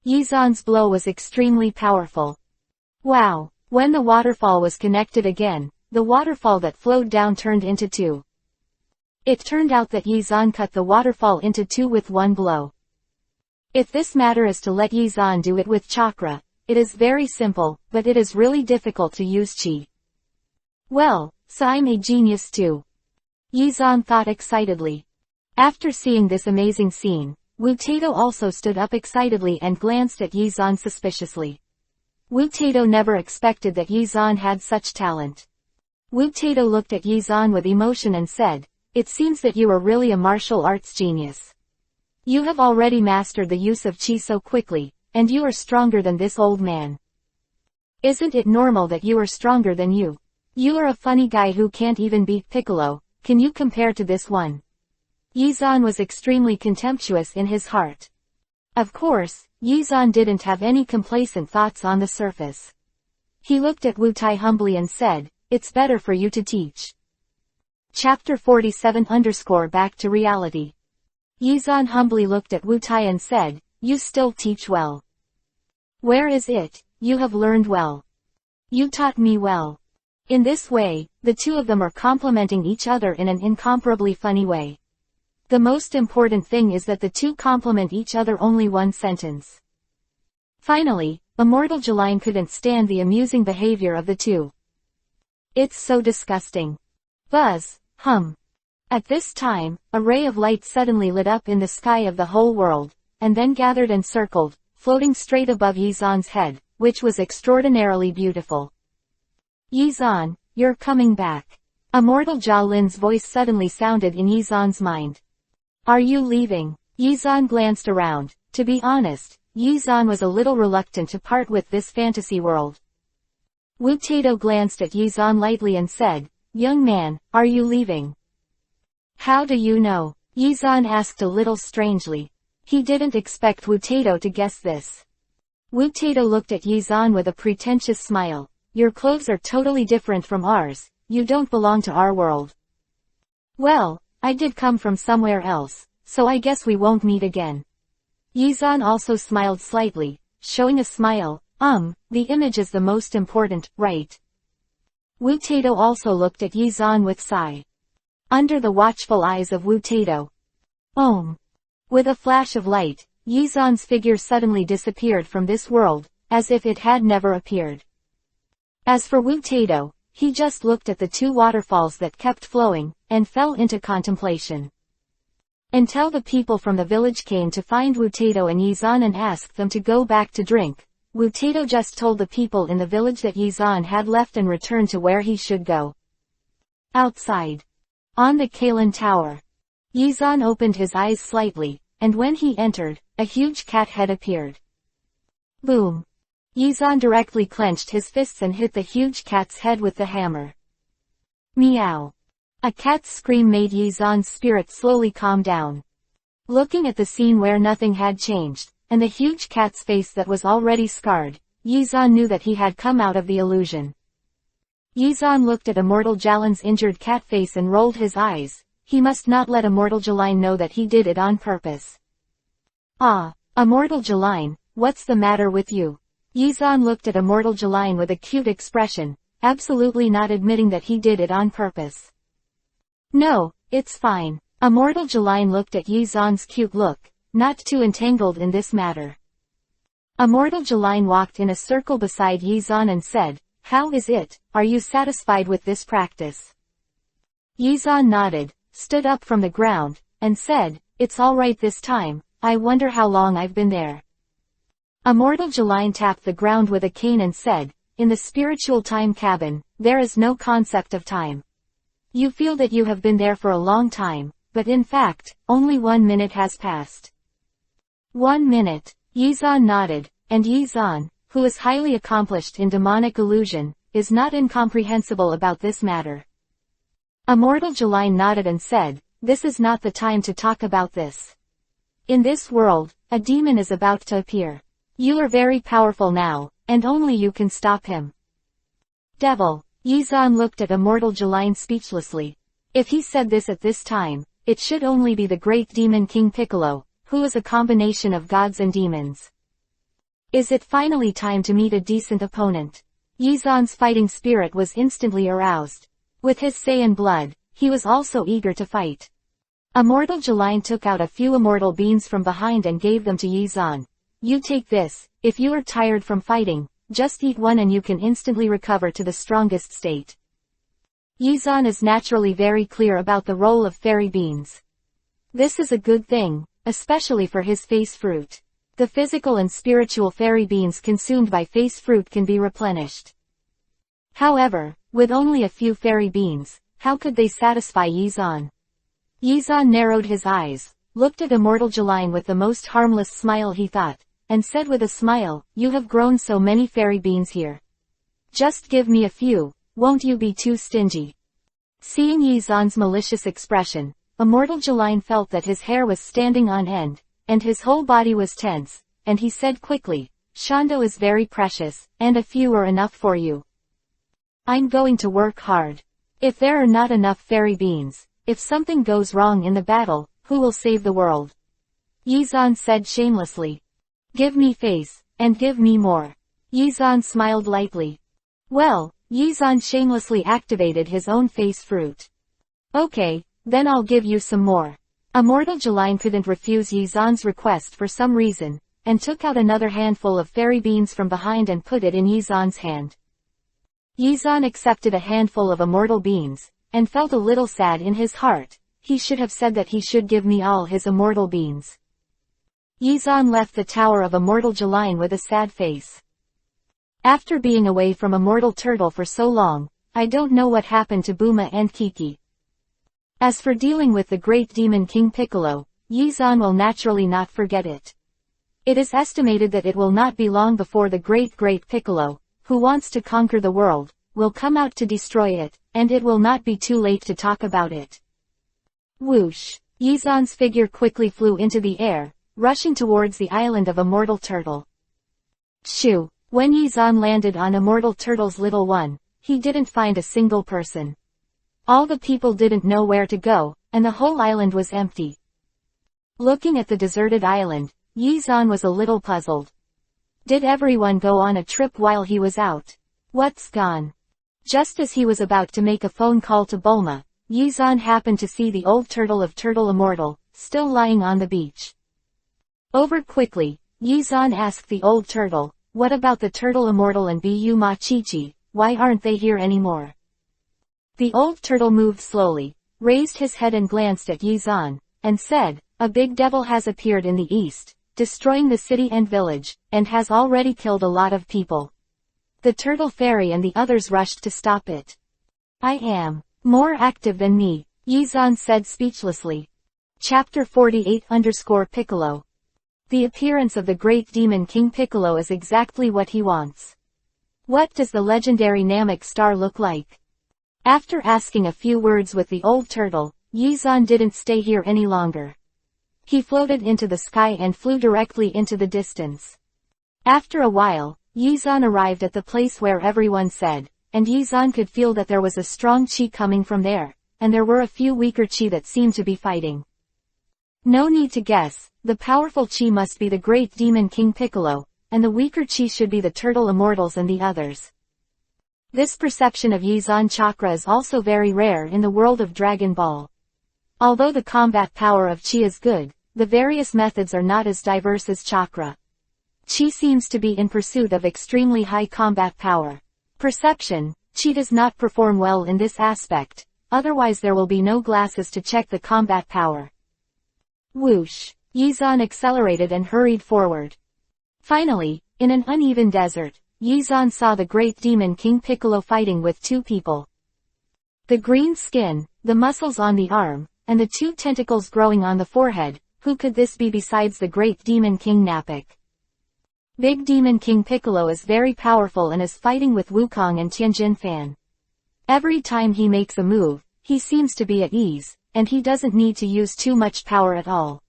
S1: Yizan's blow was extremely powerful. Wow! When the waterfall was connected again, the waterfall that flowed down turned into two. It turned out that Yizan cut the waterfall into two with one blow. If this matter is to let Yizan do it with chakra, it is very simple, but it is really difficult to use chi. Well, so I'm a genius too. Yizan thought excitedly. After seeing this amazing scene, Wu Tato also stood up excitedly and glanced at Yizan suspiciously. Wu Tato never expected that Yizan had such talent. Wu Tato looked at Yizan with emotion and said, "It seems that you are really a martial arts genius. You have already mastered the use of chi so quickly, and you are stronger than this old man. Isn't it normal that you are stronger than you? You are a funny guy who can't even beat Piccolo, can you compare to this one?" Yizan was extremely contemptuous in his heart. Of course, Yizan didn't have any complacent thoughts on the surface. He looked at Wu Tai humbly and said, "It's better for you to teach." Chapter 47 _ Back to reality. Yizan humbly looked at Wu Tai and said, "You still teach well. Where is it? You have learned well. You taught me well." In this way, the two of them are complementing each other in an incomparably funny way. The most important thing is that the two complement each other only one sentence. Finally, Immortal Jeline couldn't stand the amusing behavior of the two. "It's so disgusting. Buzz, hum." At this time, a ray of light suddenly lit up in the sky of the whole world, and then gathered and circled, floating straight above Yizan's head, which was extraordinarily beautiful. "Yizan, you're coming back." Immortal Jalin's voice suddenly sounded in Yizan's mind. "Are you leaving?" Yizan glanced around. To be honest, Yizan was a little reluctant to part with this fantasy world. Wu Tato glanced at Yizan lightly and said, "Young man, are you leaving?" "How do you know?" Yizan asked a little strangely. He didn't expect Wu Tato to guess this. Wu Tato looked at Yizan with a pretentious smile. "Your clothes are totally different from ours, you don't belong to our world." "Well, I did come from somewhere else, so I guess we won't meet again." Yizan also smiled slightly, showing a smile. The image is the most important, right?" Wu Tato also looked at Yizan with sigh. Under the watchful eyes of Wu Tato. With a flash of light, Yizan's figure suddenly disappeared from this world, as if it had never appeared. As for Wu Tato, he just looked at the two waterfalls that kept flowing, and fell into contemplation. Until the people from the village came to find Wu Tato and Yizan and asked them to go back to drink, Wu Tato just told the people in the village that Yizan had left and returned to where he should go. Outside. On the Kalen Tower. Yizan opened his eyes slightly, and when he entered, a huge cat head appeared. Boom. Yizan directly clenched his fists and hit the huge cat's head with the hammer. Meow. A cat's scream made Yizan's spirit slowly calm down. Looking at the scene where nothing had changed, and the huge cat's face that was already scarred, Yizan knew that he had come out of the illusion. Yizan looked at Immortal Jalin's injured cat face and rolled his eyes. He must not let Immortal Jalin know that he did it on purpose. Ah, Immortal Jalin, what's the matter with you? Yizan looked at Immortal Jalin with a cute expression, absolutely not admitting that he did it on purpose. No, it's fine. Immortal Jalin looked at Yizan's cute look, not too entangled in this matter. Immortal Jalin walked in a circle beside Yizan and said, "How is it? Are you satisfied with this practice?" Yizan nodded, stood up from the ground, and said, "It's alright this time. I wonder how long I've been there." Immortal Jalin tapped the ground with a cane and said, "In the spiritual time cabin, there is no concept of time. You feel that you have been there for a long time, but in fact, only 1 minute has passed." 1 minute. Yizan nodded, and Yizan, who is highly accomplished in demonic illusion, is not incomprehensible about this matter. Immortal Jalin nodded and said, "This is not the time to talk about this. In this world, a demon is about to appear. You are very powerful now, and only you can stop him." Devil. Yizan looked at Immortal Jalin speechlessly. If he said this at this time, it should only be the great demon King Piccolo, who is a combination of gods and demons. Is it finally time to meet a decent opponent? Yizan's fighting spirit was instantly aroused. With his Saiyan blood, he was also eager to fight. Immortal Jalin took out a few immortal beans from behind and gave them to Yizan. "You take this, if you are tired from fighting, just eat one and you can instantly recover to the strongest state." Yizan is naturally very clear about the role of fairy beans. This is a good thing, especially for his face fruit. The physical and spiritual fairy beans consumed by face fruit can be replenished. However, with only a few fairy beans, how could they satisfy Yizan? Yizan narrowed his eyes, looked at Immortal Jalin with the most harmless smile he thought, and said with a smile, "You have grown so many fairy beans here. Just give me a few, won't you be too stingy?" Seeing Yizan's malicious expression, Immortal Jalin felt that his hair was standing on end, and his whole body was tense, and he said quickly, "Shondo is very precious, and a few are enough for you. I'm going to work hard. If there are not enough fairy beans, if something goes wrong in the battle, who will save the world?" Yizan said shamelessly. "Give me face, and give me more." Yizan smiled lightly. Well, Yizan shamelessly activated his own face fruit. "Okay, then I'll give you some more." Immortal Jalin couldn't refuse Yizan's request for some reason, and took out another handful of fairy beans from behind and put it in Yizan's hand. Yizan accepted a handful of immortal beans, and felt a little sad in his heart. He should have said that he should give me all his immortal beans. Yizan left the tower of Immortal Jalin with a sad face. After being away from Immortal Turtle for so long, I don't know what happened to Buma and Kiki. As for dealing with the great demon King Piccolo, Yizan will naturally not forget it. It is estimated that it will not be long before the great Piccolo, who wants to conquer the world, will come out to destroy it, and it will not be too late to talk about it. Whoosh! Yizan's figure quickly flew into the air, rushing towards the island of Immortal Turtle. Shoo! When Yizan landed on Immortal Turtle's little one, he didn't find a single person. All the people didn't know where to go, and the whole island was empty. Looking at the deserted island, Yizan was a little puzzled. Did everyone go on a trip while he was out? What's gone? Just as he was about to make a phone call to Bulma, Yizan happened to see the old turtle of Turtle Immortal, still lying on the beach. Over quickly, Yizan asked the old turtle, "What about the Turtle Immortal and Bu Machichi, why aren't they here anymore?" The old turtle moved slowly, raised his head and glanced at Yizan, and said, "A big devil has appeared in the east, destroying the city and village, and has already killed a lot of people. The Turtle Fairy and the others rushed to stop it. I am more active than me," Yizan said speechlessly. Chapter 48_Piccolo. The appearance of the great demon King Piccolo is exactly what he wants. What does the legendary Namek star look like? After asking a few words with the old turtle, Yizan didn't stay here any longer. He floated into the sky and flew directly into the distance. After a while, Yizan arrived at the place where everyone said, and Yizan could feel that there was a strong chi coming from there, and there were a few weaker chi that seemed to be fighting. No need to guess, the powerful chi must be the great demon King Piccolo, and the weaker chi should be the turtle immortals and the others. This perception of Yizan chakra is also very rare in the world of Dragon Ball. Although the combat power of chi is good, the various methods are not as diverse as chakra. Chi seems to be in pursuit of extremely high combat power. Perception, chi does not perform well in this aspect, otherwise there will be no glasses to check the combat power. Whoosh! Yizan accelerated and hurried forward. Finally, in an uneven desert, Yizan saw the great demon King Piccolo fighting with two people. The green skin, the muscles on the arm, and the two tentacles growing on the forehead, who could this be besides the great demon King Nappak? Big Demon King Piccolo is very powerful and is fighting with Wukong and Tianjin Fan. Every time he makes a move, he seems to be at ease, and he doesn't need to use too much power at all.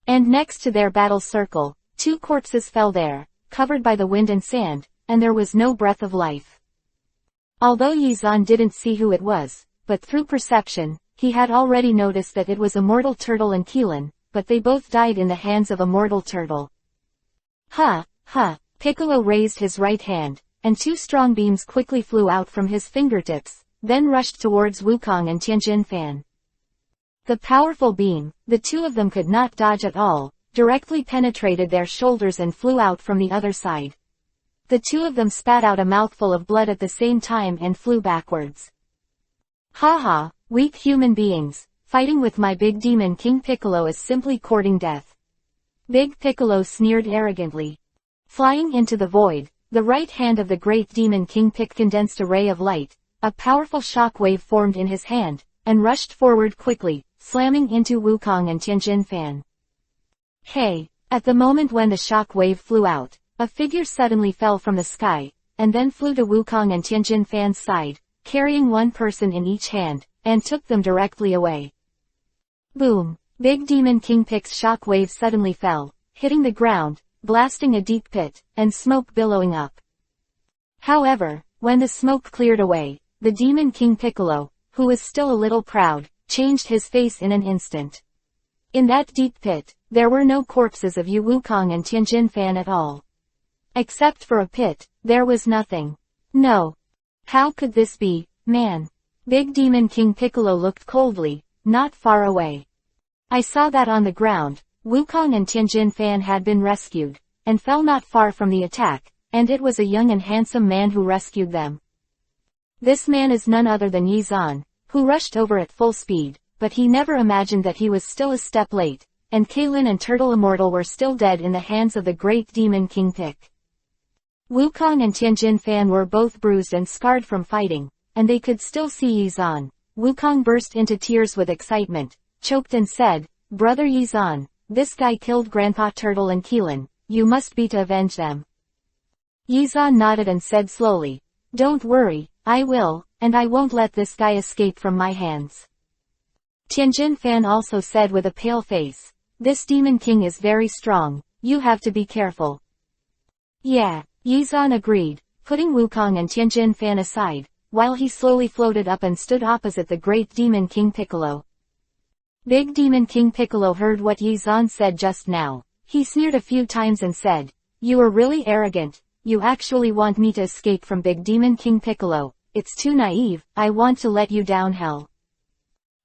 S1: And next to their battle circle, two corpses fell there, covered by the wind and sand, and there was no breath of life. Although Yizan didn't see who it was, but through perception, he had already noticed that it was Immortal Turtle and Keelan, but they both died in the hands of Immortal Turtle. Ha! Piccolo raised his right hand, and two strong beams quickly flew out from his fingertips, then rushed towards Wukong and Tianjin Fan. The powerful beam, the two of them could not dodge at all, directly penetrated their shoulders and flew out from the other side. The two of them spat out a mouthful of blood at the same time and flew backwards. Ha! Weak human beings, fighting with my big demon King Piccolo is simply courting death. Big Piccolo sneered arrogantly. Flying into the void, the right hand of the great demon King Pic condensed a ray of light, a powerful shock wave formed in his hand, and rushed forward quickly, slamming into Wukong and Tianjin Fan. Hey! At the moment when the shock wave flew out, a figure suddenly fell from the sky, and then flew to Wukong and Tianjin Fan's side, carrying one person in each hand, and took them directly away. Boom! Big Demon King Pic's shock wave suddenly fell, hitting the ground, blasting a deep pit, and smoke billowing up. However, when the smoke cleared away, the Demon King Piccolo, who was still a little proud, changed his face in an instant. In that deep pit, there were no corpses of Yu Wukong and Tianjin Fan at all. Except for a pit, there was nothing. No. How could this be, man? Big Demon King Piccolo looked coldly, not far away. I saw that on the ground, Wukong and Tianjin Fan had been rescued, and fell not far from the attack, and it was a young and handsome man who rescued them. This man is none other than Yizan, who rushed over at full speed, but he never imagined that he was still a step late, and Keelan and Turtle Immortal were still dead in the hands of the great demon King Pic. Wukong and Tianjin Fan were both bruised and scarred from fighting, and they could still see Yizan. Wukong burst into tears with excitement, choked and said, "Brother Yizan, this guy killed Grandpa Turtle and Keelan, you must be to avenge them." Yizan nodded and said slowly, "Don't worry, I will, and I won't let this guy escape from my hands." Tianjin Fan also said with a pale face, "This Demon King is very strong, you have to be careful." Yeah, Yizan agreed, putting Wukong and Tianjin Fan aside, while he slowly floated up and stood opposite the great Demon King Piccolo. Big Demon King Piccolo heard what Yizan said just now. He sneered a few times and said, "You are really arrogant. You actually want me to escape from Big Demon King Piccolo. It's too naive. I want to let you down hell."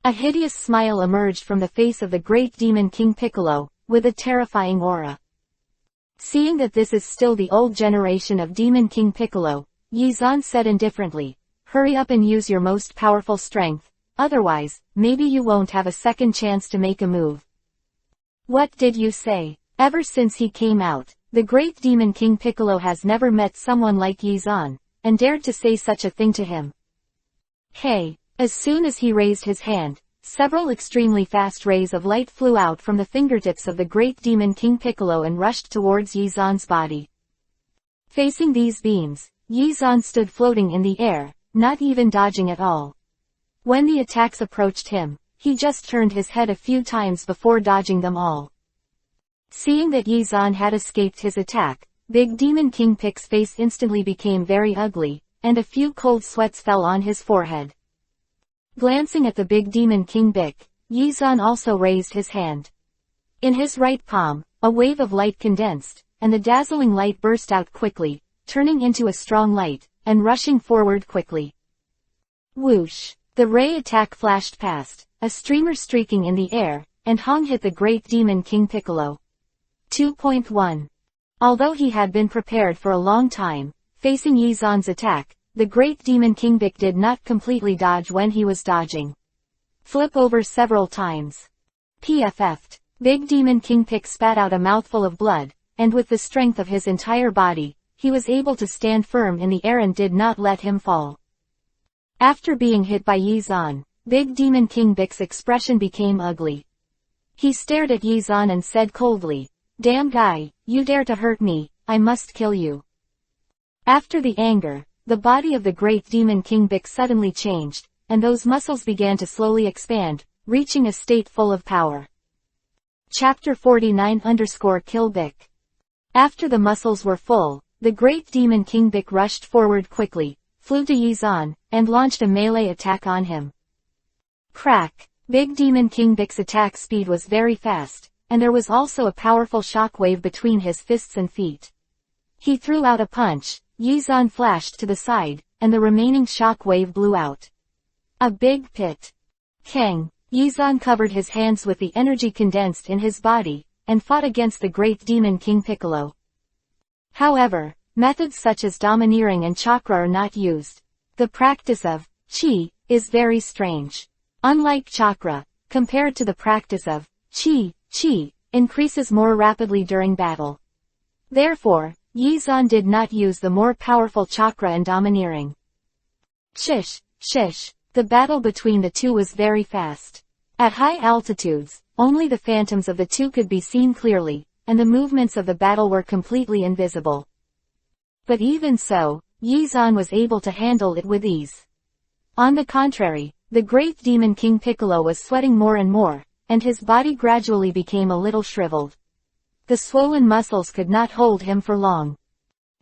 S1: A hideous smile emerged from the face of the great Demon King Piccolo, with a terrifying aura. Seeing that this is still the old generation of Demon King Piccolo, Yizan said indifferently, "Hurry up and use your most powerful strength, otherwise, maybe you won't have a second chance to make a move." What did you say? Ever since he came out, the great Demon King Piccolo has never met someone like Yizan, and dared to say such a thing to him. Hey! As soon as he raised his hand, several extremely fast rays of light flew out from the fingertips of the great Demon King Piccolo and rushed towards Yizan's body. Facing these beams, Yizan stood floating in the air, not even dodging at all. When the attacks approached him, he just turned his head a few times before dodging them all. Seeing that Yizan had escaped his attack, Big Demon King Pic's face instantly became very ugly, and a few cold sweats fell on his forehead. Glancing at the big demon King Bic, Yizan also raised his hand. In his right palm, a wave of light condensed, and the dazzling light burst out quickly, turning into a strong light, and rushing forward quickly. Whoosh! The ray attack flashed past, a streamer streaking in the air, and Hong hit the great demon King Piccolo. 2.1. Although he had been prepared for a long time, facing Yizan's attack, the great demon King Bic did not completely dodge when he was dodging. Flip over several times. PFF'd. Big demon King Bic spat out a mouthful of blood, and with the strength of his entire body, he was able to stand firm in the air and did not let him fall. After being hit by Yizan, Big Demon King Bic's expression became ugly. He stared at Yizan and said coldly, "Damn guy, you dare to hurt me, I must kill you." After the anger, the body of the great demon King Bic suddenly changed, and those muscles began to slowly expand, reaching a state full of power. Chapter 49_Kill Bic. After the muscles were full, the great demon King Bic rushed forward quickly, flew to Yizan, and launched a melee attack on him. Crack! Big demon King Bic's attack speed was very fast, and there was also a powerful shock wave between his fists and feet. He threw out a punch, Yizan flashed to the side, and the remaining shock wave blew out. A big pit. Kang! Yizan covered his hands with the energy condensed in his body, and fought against the great demon King Piccolo. However, methods such as domineering and chakra are not used. The practice of qi is very strange. Unlike chakra, compared to the practice of qi increases more rapidly during battle. Therefore, Yizan did not use the more powerful chakra and domineering. Shish. The battle between the two was very fast. At high altitudes, only the phantoms of the two could be seen clearly, and the movements of the battle were completely invisible. But even so, Yizan was able to handle it with ease. On the contrary, the great demon King Piccolo was sweating more and more, and his body gradually became a little shriveled. The swollen muscles could not hold him for long.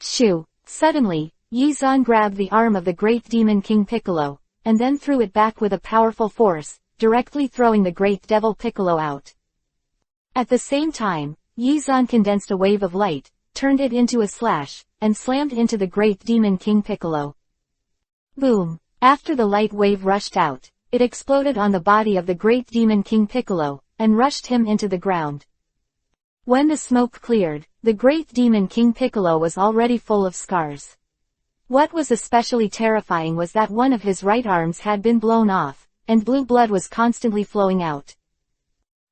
S1: Shoo! Suddenly, Yizan grabbed the arm of the great demon King Piccolo, and then threw it back with a powerful force, directly throwing the great devil Piccolo out. At the same time, Yizan condensed a wave of light, turned it into a slash, and slammed into the great demon King Piccolo. Boom! After the light wave rushed out, it exploded on the body of the great demon King Piccolo, and rushed him into the ground. When the smoke cleared, the great demon King Piccolo was already full of scars. What was especially terrifying was that one of his right arms had been blown off, and blue blood was constantly flowing out.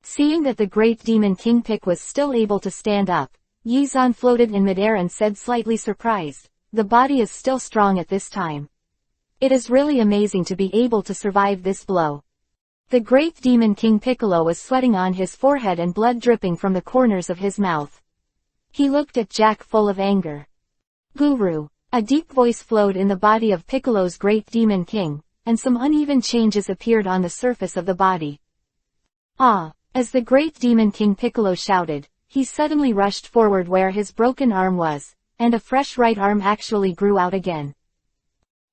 S1: Seeing that the great demon King Pic was still able to stand up, Yizan floated in midair and said slightly surprised, "The body is still strong at this time. It is really amazing to be able to survive this blow." The great demon King Piccolo was sweating on his forehead and blood dripping from the corners of his mouth. He looked at Jack full of anger. "Guru!" A deep voice flowed in the body of Piccolo's great demon king, and some uneven changes appeared on the surface of the body. Ah! As the great demon King Piccolo shouted, he suddenly rushed forward where his broken arm was, and a fresh right arm actually grew out again.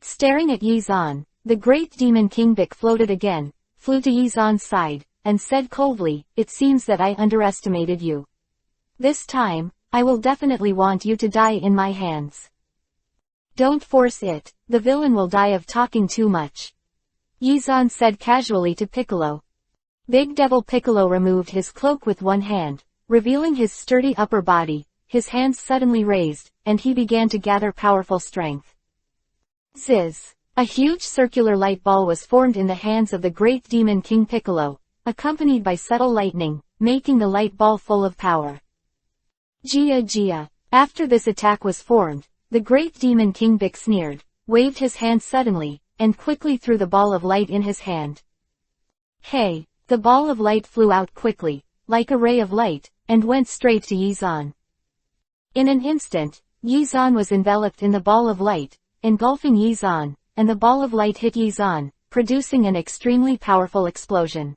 S1: Staring at Yizan, the great demon King Bic floated again, flew to Yizan's side, and said coldly, "It seems that I underestimated you. This time, I will definitely want you to die in my hands." "Don't force it, the villain will die of talking too much," Yizan said casually to Piccolo. Big Devil Piccolo removed his cloak with one hand, revealing his sturdy upper body. His hands suddenly raised, and he began to gather powerful strength. Ziz! A huge circular light ball was formed in the hands of the great demon King Piccolo, accompanied by subtle lightning, making the light ball full of power. Gia! After this attack was formed, the great demon King Bic sneered, waved his hand suddenly, and quickly threw the ball of light in his hand. Hey! The ball of light flew out quickly, like a ray of light, and went straight to Yizan. In an instant, Yizan was enveloped in the ball of light, engulfing Yizan, and the ball of light hit Yizan, producing an extremely powerful explosion.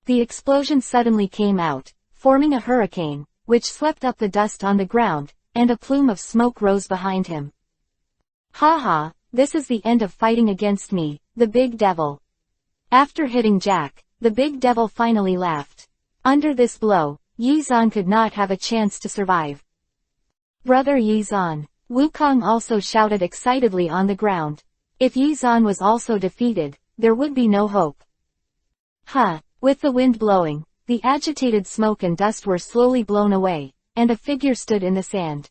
S1: The explosion suddenly came out, forming a hurricane, which swept up the dust on the ground, and a plume of smoke rose behind him. Ha, this is the end of fighting against me, the big devil. After hitting Jack, the big devil finally laughed. Under this blow, Yi-zan could not have a chance to survive. Brother Yi-zan. Wukong also shouted excitedly on the ground. If Yi-zan was also defeated, there would be no hope. With the wind blowing, the agitated smoke and dust were slowly blown away, and a figure stood in the sand.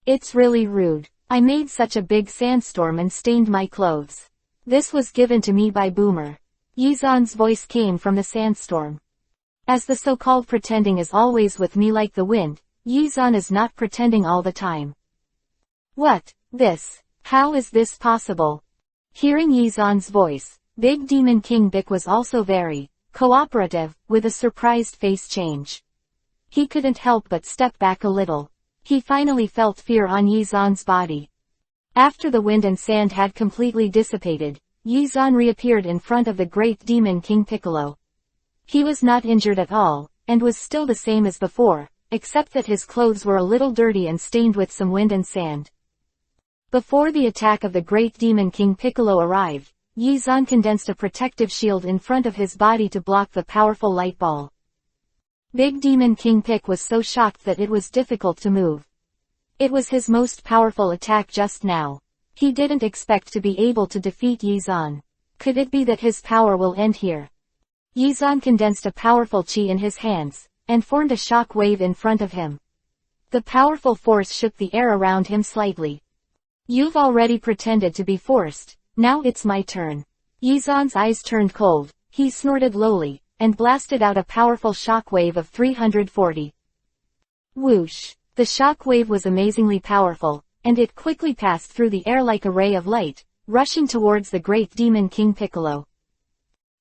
S1: It's really rude. I made such a big sandstorm and stained my clothes. This was given to me by Boomer. Yi-zan's voice came from the sandstorm. As the so-called pretending is always with me like the wind, Yi-zan is not pretending all the time. What? This? How is this possible? Hearing Yi-zan's voice, Big Demon King Bick was also very cooperative, with a surprised face change. He couldn't help but step back a little. He finally felt fear on Yi-zan's body. After the wind and sand had completely dissipated, Yi-zan reappeared in front of the great demon King Piccolo. He was not injured at all, and was still the same as before, except that his clothes were a little dirty and stained with some wind and sand. Before the attack of the great demon King Piccolo arrived, Yi-zan condensed a protective shield in front of his body to block the powerful light ball. Big Demon King Pick was so shocked that it was difficult to move. It was his most powerful attack just now. He didn't expect to be able to defeat Yi-zan. Could it be that his power will end here? Yi-zan condensed a powerful chi in his hands, and formed a shock wave in front of him. The powerful force shook the air around him slightly. You've already pretended to be forced, now it's my turn. Yi-zan's eyes turned cold, he snorted lowly, and blasted out a powerful shock wave of 340. Whoosh! The shock wave was amazingly powerful, and it quickly passed through the air like a ray of light, rushing towards the great demon King Piccolo.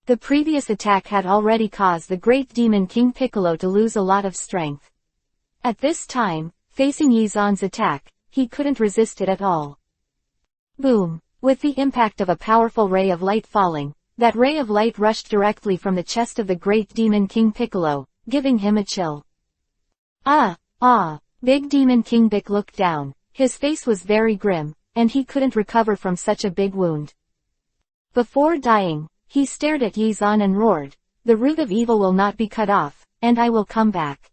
S1: The previous attack had already caused the great demon King Piccolo to lose a lot of strength. At this time, facing Yi-zan's attack, he couldn't resist it at all. Boom! With the impact of a powerful ray of light falling, that ray of light rushed directly from the chest of the great demon King Piccolo, giving him a chill. Big Demon King Bick looked down. His face was very grim, and he couldn't recover from such a big wound. Before dying, he stared at Yi-zan and roared, "The root of evil will not be cut off, and I will come back."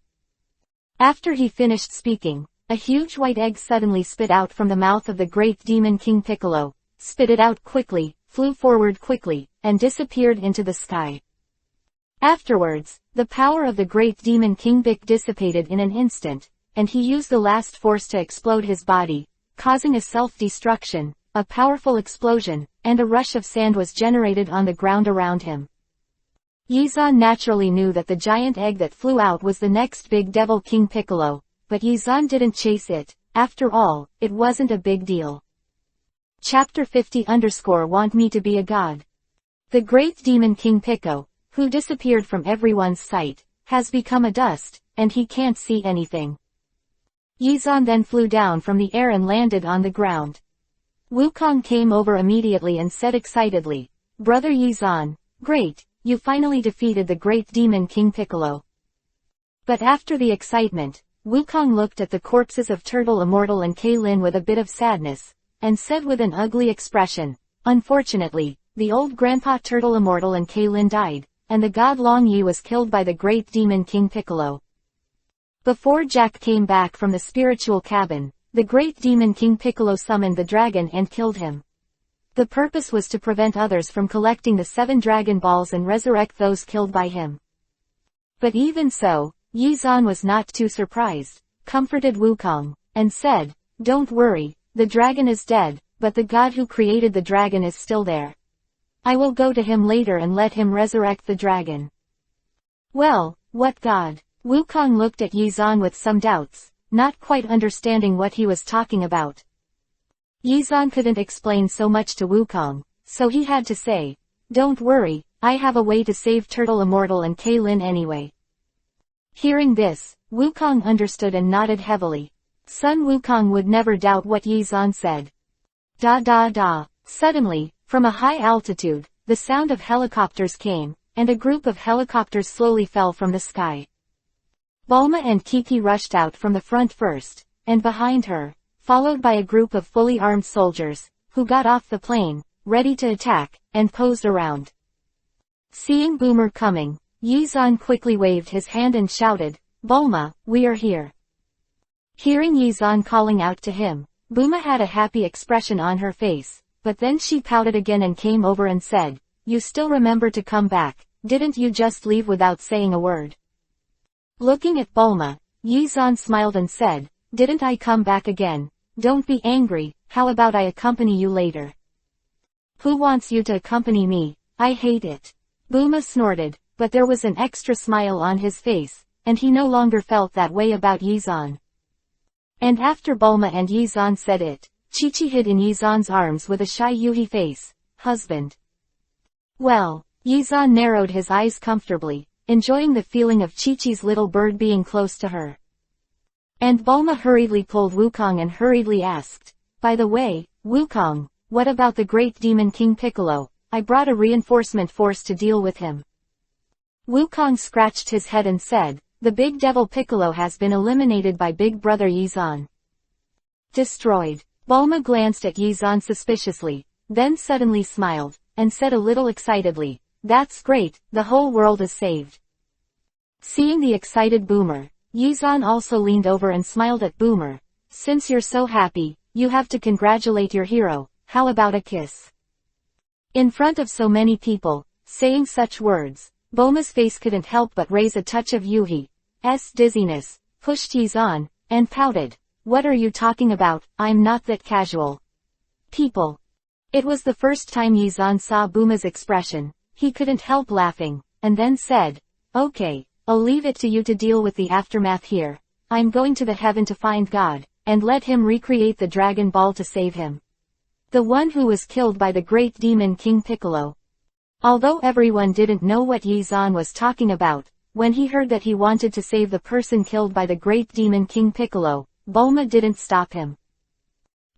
S1: After he finished speaking, a huge white egg suddenly spit out from the mouth of the great demon King Piccolo, spit it out quickly, flew forward quickly, and disappeared into the sky. Afterwards, the power of the great demon King Bick dissipated in an instant, and he used the last force to explode his body, causing a self-destruction, a powerful explosion, and a rush of sand was generated on the ground around him. Yi-zan naturally knew that the giant egg that flew out was the next big devil King Piccolo, but Yi-zan didn't chase it. After all, it wasn't a big deal. Chapter 50_Want me to be a god. The great demon King Pico, who disappeared from everyone's sight, has become a dust, and he can't see anything. Yi-zan then flew down from the air and landed on the ground. Wukong came over immediately and said excitedly, "Brother Yi-zan, great, you finally defeated the great demon King Piccolo." But after the excitement, Wukong looked at the corpses of Turtle Immortal and Kaylin with a bit of sadness, and said with an ugly expression, "Unfortunately, the old Grandpa Turtle Immortal and Kaylin died, and the god Long Yi was killed by the great demon King Piccolo." Before Jack came back from the spiritual cabin, the great demon King Piccolo summoned the dragon and killed him. The purpose was to prevent others from collecting the 7 Dragon Balls and resurrect those killed by him. But even so, Yi-zan was not too surprised, comforted Wukong, and said, "Don't worry, the dragon is dead, but the god who created the dragon is still there. I will go to him later and let him resurrect the dragon." Well, what god? Wukong looked at Yi-zan with some doubts, not quite understanding what he was talking about. Yi-zan couldn't explain so much to Wukong, so he had to say, "Don't worry, I have a way to save Turtle Immortal and Kaylin anyway." Hearing this, Wukong understood and nodded heavily. Sun Wukong would never doubt what Yi-zan said. Suddenly, from a high altitude, the sound of helicopters came, and a group of helicopters slowly fell from the sky. Bulma and Kiki rushed out from the front first, and behind her, followed by a group of fully armed soldiers, who got off the plane, ready to attack, and posed around. Seeing Boomer coming, Yizan quickly waved his hand and shouted, "Bulma, we are here." Hearing Yizan calling out to him, Bulma had a happy expression on her face, but then she pouted again and came over and said, "You still remember to come back, didn't you just leave without saying a word?" Looking at Bulma, Yizan smiled and said, "Didn't I come back again? Don't be angry, how about I accompany you later?" "Who wants you to accompany me? I hate it." Bulma snorted, but there was an extra smile on his face, and he no longer felt that way about Yizan. And after Bulma and Yizan said it, Chi-Chi hid in Yizan's arms with a shy Yuhi face, "Husband." Well, Yizan narrowed his eyes comfortably, enjoying the feeling of Chi-Chi's little bird being close to her. And Bulma hurriedly pulled Wukong and hurriedly asked, "By the way, Wukong, what about the great demon King Piccolo? I brought a reinforcement force to deal with him." Wukong scratched his head and said, "The big devil Piccolo has been eliminated by Big Brother Yizan." Destroyed. Bulma glanced at Yizan suspiciously, then suddenly smiled, and said a little excitedly, "That's great, the whole world is saved." Seeing the excited Boomer, Yizan also leaned over and smiled at Boomer. "Since you're so happy, you have to congratulate your hero, how about a kiss?" In front of so many people, saying such words, Bulma's face couldn't help but raise a touch of Yuhi's dizziness, pushed Yizan, and pouted, "What are you talking about? I'm not that casual." People. It was the first time Yizan saw Bulma's expression. He couldn't help laughing, and then said, "Okay, I'll leave it to you to deal with the aftermath here. I'm going to the heaven to find God, and let him recreate the Dragon Ball to save him. The one who was killed by the great demon King Piccolo." Although everyone didn't know what Yizan was talking about, when he heard that he wanted to save the person killed by the great demon King Piccolo, Bulma didn't stop him.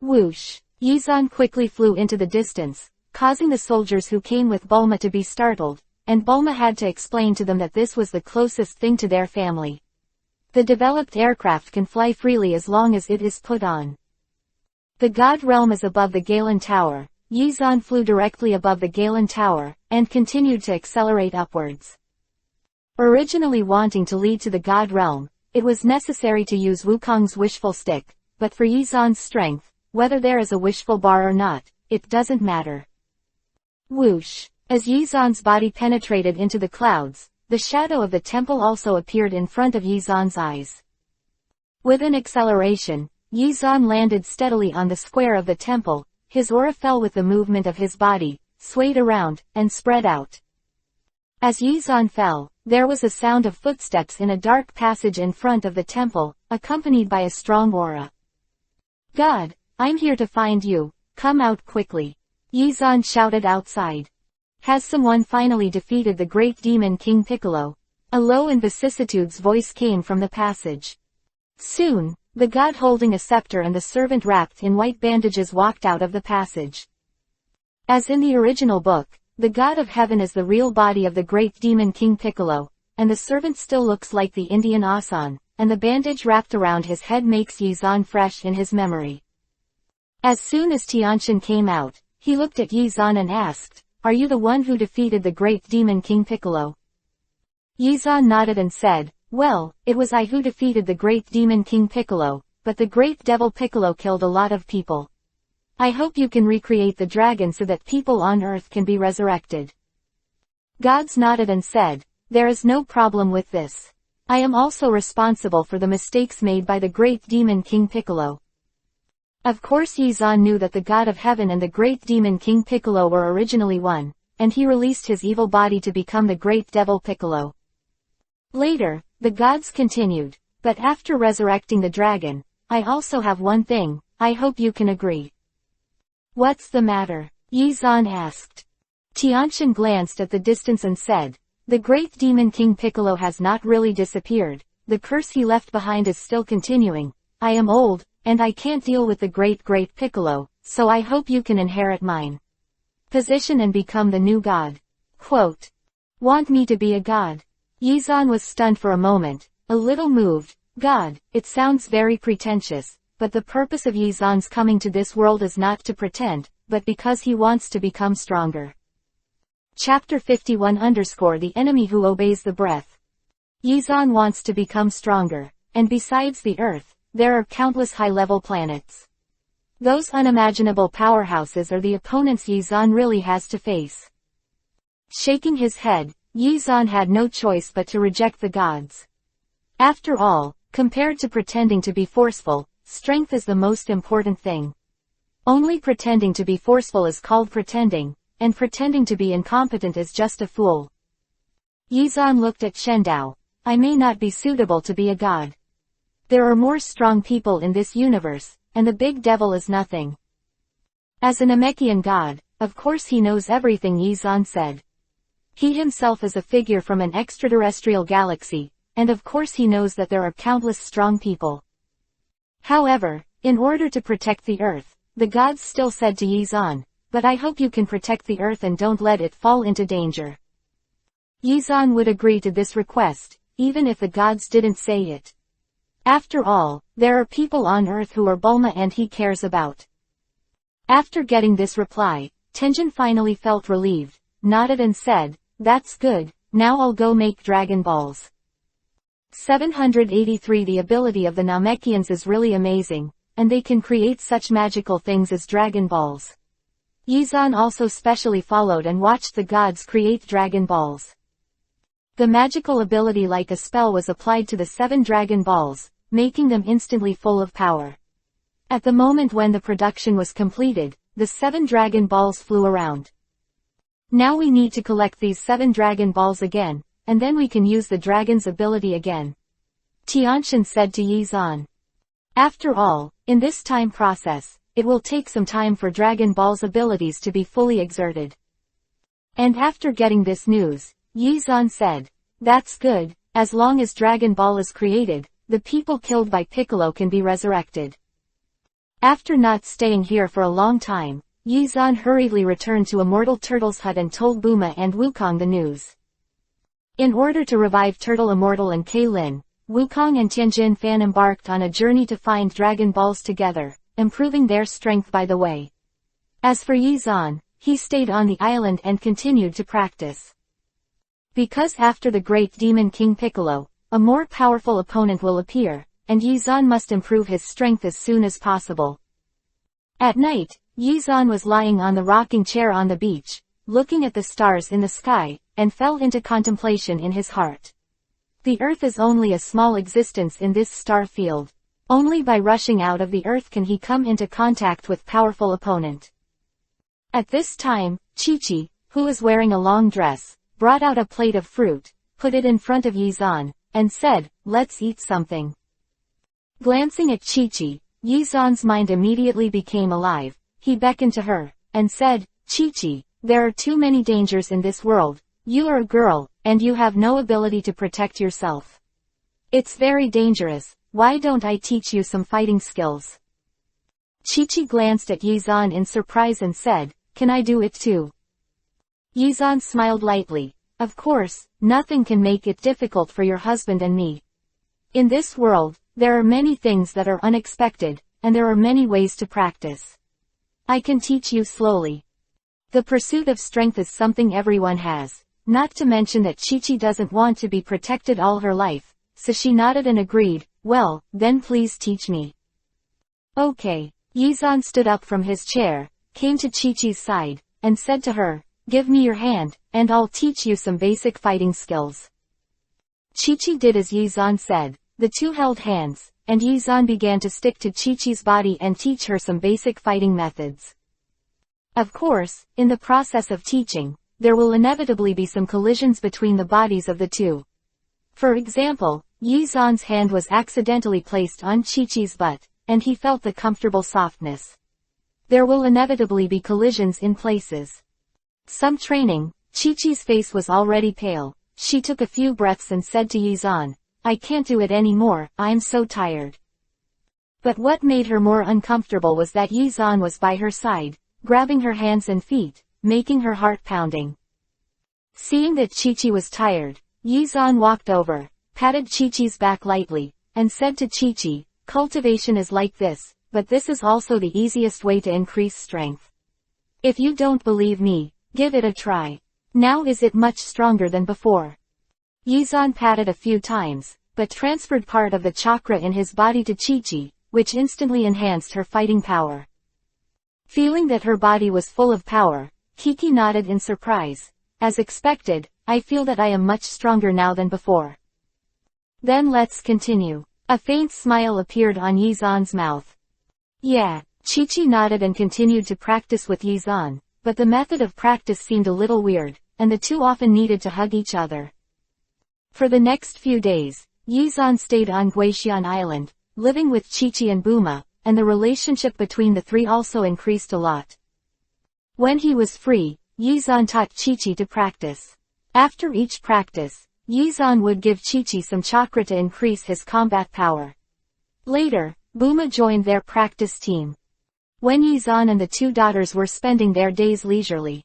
S1: Whoosh! Yizan quickly flew into the distance, causing the soldiers who came with Bulma to be startled, and Bulma had to explain to them that this was the closest thing to their family. The developed aircraft can fly freely as long as it is put on. The God Realm is above the Galen Tower. Yizan flew directly above the Galen Tower, and continued to accelerate upwards. Originally wanting to lead to the God Realm, it was necessary to use Wukong's wishful stick, but for Yizan's strength, whether there is a wishful bar or not, it doesn't matter. Whoosh! As Yizan's body penetrated into the clouds, the shadow of the temple also appeared in front of Yizan's eyes. With an acceleration, Yizan landed steadily on the square of the temple. His aura fell with the movement of his body, swayed around, and spread out. As Yizan fell, there was a sound of footsteps in a dark passage in front of the temple, accompanied by a strong aura. "God, I'm here to find you, come out quickly," Yizan shouted outside. "Has someone finally defeated the great demon King Piccolo?" A low and vicissitudes voice came from the passage. Soon, the god holding a scepter and the servant wrapped in white bandages walked out of the passage. As in the original book, the god of heaven is the real body of the great demon King Piccolo, and the servant still looks like the Indian Asan, and the bandage wrapped around his head makes Yizan fresh in his memory. As soon as Tiantian came out, he looked at Yizan and asked, "Are you the one who defeated the great demon King Piccolo?" Yizan nodded and said, "Well, it was I who defeated the great demon King Piccolo, but the great devil Piccolo killed a lot of people. I hope you can recreate the dragon so that people on Earth can be resurrected." Gods nodded and said, "There is no problem with this. I am also responsible for the mistakes made by the great demon King Piccolo." Of course Yizan knew that the god of heaven and the great demon King Piccolo were originally one, and he released his evil body to become the great devil Piccolo. Later, the gods continued, "But after resurrecting the dragon, I also have one thing, I hope you can agree." "What's the matter?" Yizan asked. Tiantian glanced at the distance and said, "The great demon King Piccolo has not really disappeared, the curse he left behind is still continuing. I am old, and I can't deal with the great Piccolo, so I hope you can inherit mine position and become the new god." Quote. "Want me to be a god?" Yizan was stunned for a moment, a little moved. "God, it sounds very pretentious, but the purpose of Yizan's coming to this world is not to pretend, but because he wants to become stronger. Chapter 51 The enemy who obeys the breath. Yizan wants to become stronger, and besides the Earth, there are countless high-level planets. Those unimaginable powerhouses are the opponents Yizan really has to face. Shaking his head, Yizan had no choice but to reject the gods. After all, compared to pretending to be forceful, strength is the most important thing. Only pretending to be forceful is called pretending, and pretending to be incompetent is just a fool. Yizan looked at Shendao. I may not be suitable to be a god. There are more strong people in this universe, and the big devil is nothing. As a Namekian god, of course he knows everything, Yizan said. He himself is a figure from an extraterrestrial galaxy, and of course he knows that there are countless strong people. However, in order to protect the Earth, the gods still said to Yizan, but I hope you can protect the Earth and don't let it fall into danger. Yizan would agree to this request, even if the gods didn't say it. After all, there are people on Earth who are Bulma and he cares about. After getting this reply, Tenjin finally felt relieved, nodded and said, that's good, now I'll go make Dragon Balls. 783 The ability of the Namekians is really amazing, and they can create such magical things as Dragon Balls. Yizan also specially followed and watched the gods create Dragon Balls. The magical ability like a spell was applied to the 7 Dragon Balls, making them instantly full of power. At the moment when the production was completed, the 7 Dragon Balls flew around. Now we need to collect these 7 Dragon Balls again, and then we can use the dragon's ability again. Tianxian said to Yizan. After all, in this time process, it will take some time for Dragon Ball's abilities to be fully exerted. And after getting this news, Yizan said, that's good, as long as Dragon Ball is created, the people killed by Piccolo can be resurrected. After not staying here for a long time, Yizan hurriedly returned to Immortal Turtle's hut and told Bulma and Wukong the news. In order to revive Turtle Immortal and Kaylin, Wukong and Tianjin Fan embarked on a journey to find Dragon Balls together, improving their strength by the way. As for Yizan, he stayed on the island and continued to practice. Because after the great demon King Piccolo, a more powerful opponent will appear, and Yizan must improve his strength as soon as possible. At night, Yizan was lying on the rocking chair on the beach, looking at the stars in the sky, and fell into contemplation in his heart. The Earth is only a small existence in this star field. Only by rushing out of the Earth can he come into contact with powerful opponent. At this time, Chi-Chi, who was wearing a long dress, brought out a plate of fruit, put it in front of Yizan, and said, let's eat something. Glancing at Chi-Chi, Yizan's mind immediately became alive. He beckoned to her, and said, Chi-Chi, there are too many dangers in this world. You are a girl, and you have no ability to protect yourself. It's very dangerous. Why don't I teach you some fighting skills? Chi-Chi glanced at Yizan in surprise and said, can I do it too? Yizan smiled lightly. Of course, nothing can make it difficult for your husband and me. In this world, there are many things that are unexpected, and there are many ways to practice. I can teach you slowly. The pursuit of strength is something everyone has, not to mention that Chi-Chi doesn't want to be protected all her life, so she nodded and agreed, well, then please teach me. Okay. Yizan stood up from his chair, came to Chi-Chi's side, and said to her, give me your hand, and I'll teach you some basic fighting skills. Chi-Chi did as Yizan said. The two held hands, and Yizan began to stick to Chi-Chi's body and teach her some basic fighting methods. Of course, in the process of teaching, there will inevitably be some collisions between the bodies of the two. For example, Yizan's hand was accidentally placed on Chi-Chi's butt, and he felt the comfortable softness. There will inevitably be collisions in places. Some training, Chi-Chi's face was already pale. She took a few breaths and said to Yizan, I can't do it anymore, I'm so tired. But what made her more uncomfortable was that Yizan was by her side, grabbing her hands and feet, making her heart pounding. Seeing that Chi-Chi was tired, Yizan walked over, patted Chi-Chi's back lightly, and said to Chi-Chi, cultivation is like this, but this is also the easiest way to increase strength. If you don't believe me, give it a try. Now is it much stronger than before? Yizan patted a few times, but transferred part of the chakra in his body to Chi-Chi, which instantly enhanced her fighting power. Feeling that her body was full of power, Kiki nodded in surprise. As expected, I feel that I am much stronger now than before. Then let's continue. A faint smile appeared on Yizan's mouth. Yeah, Chi-Chi nodded and continued to practice with Yizan, but the method of practice seemed a little weird, and the two often needed to hug each other. For the next few days, Yizan stayed on Guixian Island, living with Chi-Chi and Buma, and the relationship between the three also increased a lot. When he was free, Yizan taught Chi-Chi to practice. After each practice, Yizan would give Chi-Chi some chakra to increase his combat power. Later, Buma joined their practice team. When Yizan and the two daughters were spending their days leisurely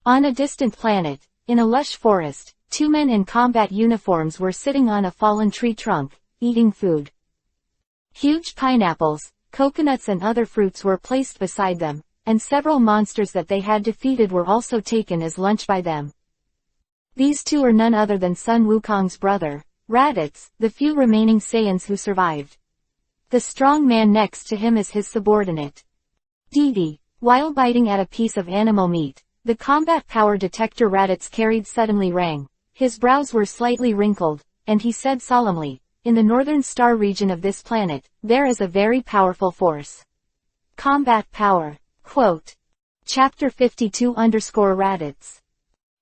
S1: on a distant planet, in a lush forest, two men in combat uniforms were sitting on a fallen tree trunk, eating food. Huge pineapples, coconuts and other fruits were placed beside them, and several monsters that they had defeated were also taken as lunch by them. These two are none other than Sun Wukong's brother, Raditz, the few remaining Saiyans who survived. The strong man next to him is his subordinate, Didi. While biting at a piece of animal meat, the combat power detector Raditz carried suddenly rang. His brows were slightly wrinkled, and he said solemnly, in the northern star region of this planet, there is a very powerful force. Combat power. Quote. Chapter 52_Raditz.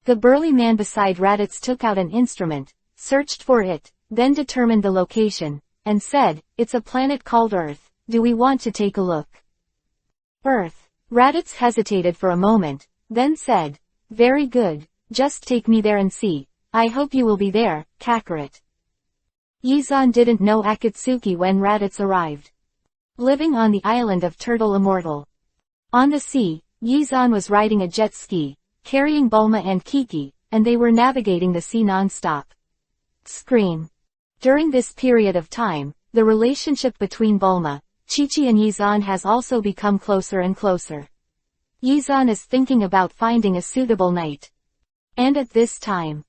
S1: The burly man beside Raditz took out an instrument, searched for it, then determined the location, and said, it's a planet called Earth, do we want to take a look? Earth. Raditz hesitated for a moment, then said, very good, just take me there and see. I hope you will be there, Kakarot. Yizan didn't know Akatsuki when Raditz arrived. Living on the island of Turtle Immortal. On the sea, Yizan was riding a jet ski, carrying Bulma and Kiki, and they were navigating the sea non-stop. Scream. During this period of time, the relationship between Bulma, Chi-Chi and Yizan has also become closer and closer. Yizan is thinking about finding a suitable knight. And at this time,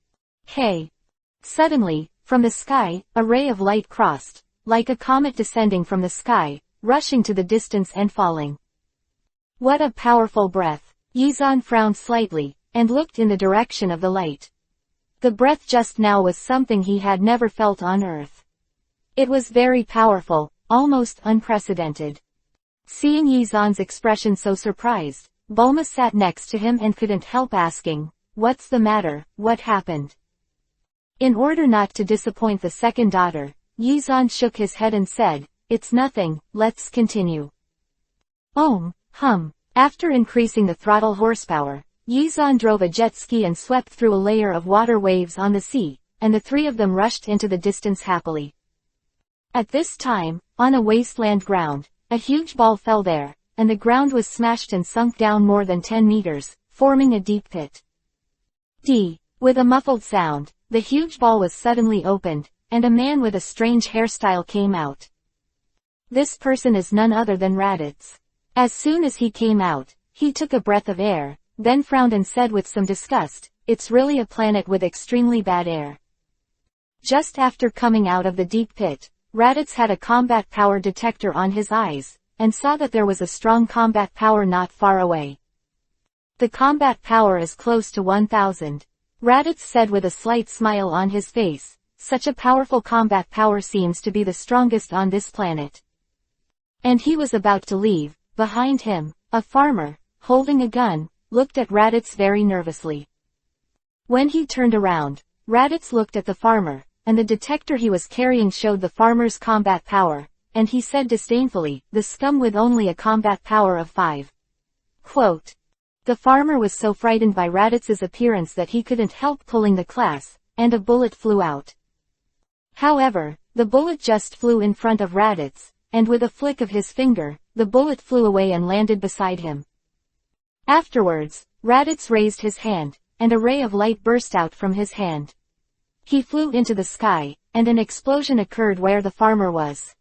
S1: hey! Suddenly, from the sky, a ray of light crossed, like a comet descending from the sky, rushing to the distance and falling. What a powerful breath! Yizan frowned slightly, and looked in the direction of the light. The breath just now was something he had never felt on Earth. It was very powerful, almost unprecedented. Seeing Yizan's expression so surprised, Bulma sat next to him and couldn't help asking, what's the matter, what happened? In order not to disappoint the second daughter, Yizan shook his head and said, it's nothing, let's continue. After increasing the throttle horsepower, Yizan drove a jet ski and swept through a layer of water waves on the sea, and the three of them rushed into the distance happily. At this time, on a wasteland ground, a huge ball fell there, and the ground was smashed and sunk down more than 10 meters, forming a deep pit. With a muffled sound, the huge ball was suddenly opened, and a man with a strange hairstyle came out. This person is none other than Raditz. As soon as he came out, he took a breath of air, then frowned and said with some disgust, it's really a planet with extremely bad air. Just after coming out of the deep pit, Raditz had a combat power detector on his eyes, and saw that there was a strong combat power not far away. The combat power is close to 1000. Raditz said with a slight smile on his face, such a powerful combat power seems to be the strongest on this planet. And he was about to leave. Behind him, a farmer, holding a gun, looked at Raditz very nervously. When he turned around, Raditz looked at the farmer, and the detector he was carrying showed the farmer's combat power, and he said disdainfully, the scum with only a combat power of 5. Quote. The farmer was so frightened by Raditz's appearance that he couldn't help pulling the class, and a bullet flew out. However, the bullet just flew in front of Raditz, and with a flick of his finger, the bullet flew away and landed beside him. Afterwards, Raditz raised his hand, and a ray of light burst out from his hand. He flew into the sky, and an explosion occurred where the farmer was.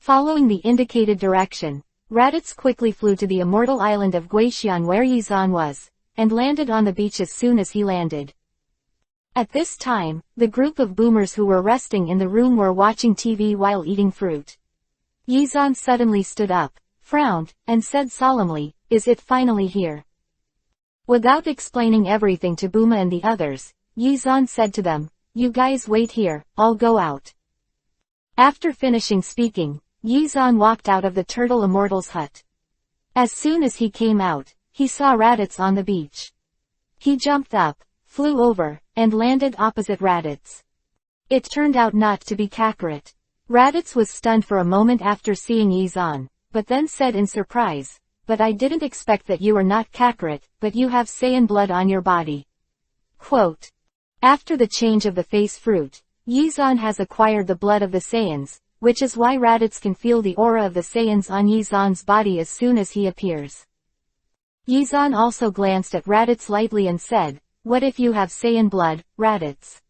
S1: Following the indicated direction, Raditz quickly flew to the immortal island of Guixian where Yizan was, and landed on the beach as soon as he landed. At this time, the group of boomers who were resting in the room were watching TV while eating fruit. Yizan suddenly stood up, frowned, and said solemnly, "Is it finally here?" Without explaining everything to Booma and the others, Yizan said to them, "You guys wait here, I'll go out." After finishing speaking, Yizan walked out of the Turtle Immortal's hut. As soon as he came out, he saw Raditz on the beach. He jumped up, flew over, and landed opposite Raditz. It turned out not to be Kakarot. Raditz was stunned for a moment after seeing Yizan, but then said in surprise, "But I didn't expect that you were not Kakarot, but you have Saiyan blood on your body." Quote. After the change of the face fruit, Yizan has acquired the blood of the Saiyans, which is why Raditz can feel the aura of the Saiyans on Yizan's body as soon as he appears. Yizan also glanced at Raditz lightly and said, "What if you have Saiyan blood, Raditz?"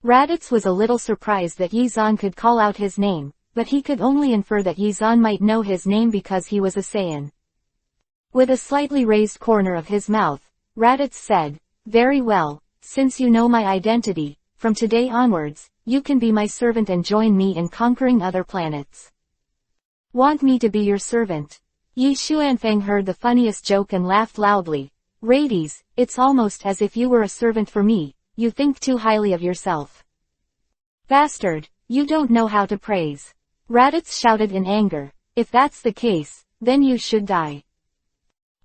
S1: Raditz was a little surprised that Yizan could call out his name, but he could only infer that Yizan might know his name because he was a Saiyan. With a slightly raised corner of his mouth, Raditz said, "Very well, since you know my identity, from today onwards, you can be my servant and join me in conquering other planets." "Want me to be your servant?" Yi Xuanfang heard the funniest joke and laughed loudly. "Rades, it's almost as if you were a servant for me, you think too highly of yourself." "Bastard, you don't know how to praise." Raditz shouted in anger, "If that's the case, then you should die."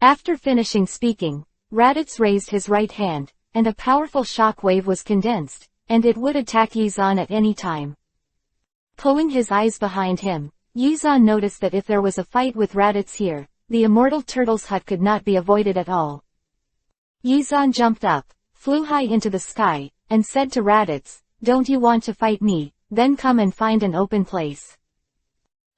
S1: After finishing speaking, Raditz raised his right hand, and a powerful shock wave was condensed, and it would attack Yizan at any time. Pulling his eyes behind him, Yizan noticed that if there was a fight with Raditz here, the immortal turtle's hut could not be avoided at all. Yizan jumped up, flew high into the sky, and said to Raditz, "Don't you want to fight me? Then come and find an open place."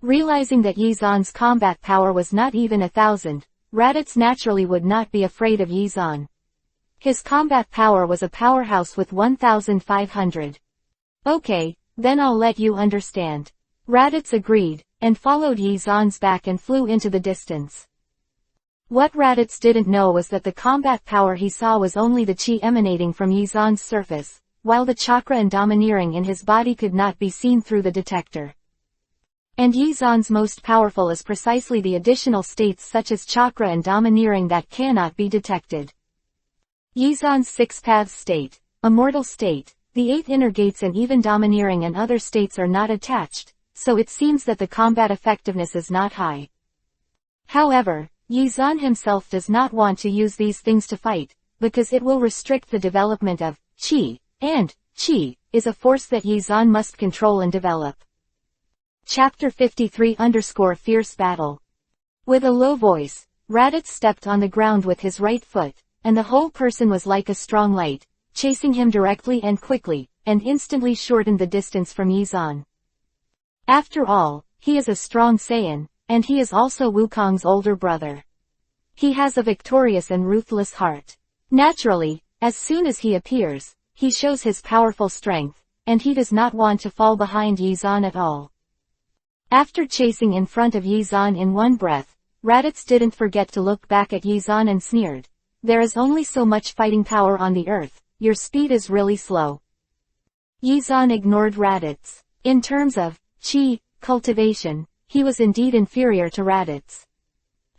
S1: Realizing that Yizan's combat power was not even 1,000, Raditz naturally would not be afraid of Yizan. His combat power was a powerhouse with 1,500. "Okay, then I'll let you understand." Raditz agreed, and followed Yizan's back and flew into the distance. What Raditz didn't know was that the combat power he saw was only the chi emanating from Yizan's surface, while the chakra and domineering in his body could not be seen through the detector. And Yizan's most powerful is precisely the additional states such as chakra and domineering that cannot be detected. Yizan's six-path state, immortal state, the 8 inner gates and even domineering and other states are not attached, so it seems that the combat effectiveness is not high. However, Yizan himself does not want to use these things to fight, because it will restrict the development of chi, and chi is a force that Yizan must control and develop. Chapter 53_Fierce Battle. With a low voice, Raditz stepped on the ground with his right foot, and the whole person was like a strong light, chasing him directly and quickly, and instantly shortened the distance from Yizan. After all, he is a strong Saiyan, and he is also Wukong's older brother. He has a victorious and ruthless heart. Naturally, as soon as he appears, he shows his powerful strength, and he does not want to fall behind Yizan at all. After chasing in front of Yizan in one breath, Raditz didn't forget to look back at Yizan and sneered, "There is only so much fighting power on the earth, your speed is really slow." Yizan ignored Raditz. In terms of chi cultivation, he was indeed inferior to Raditz.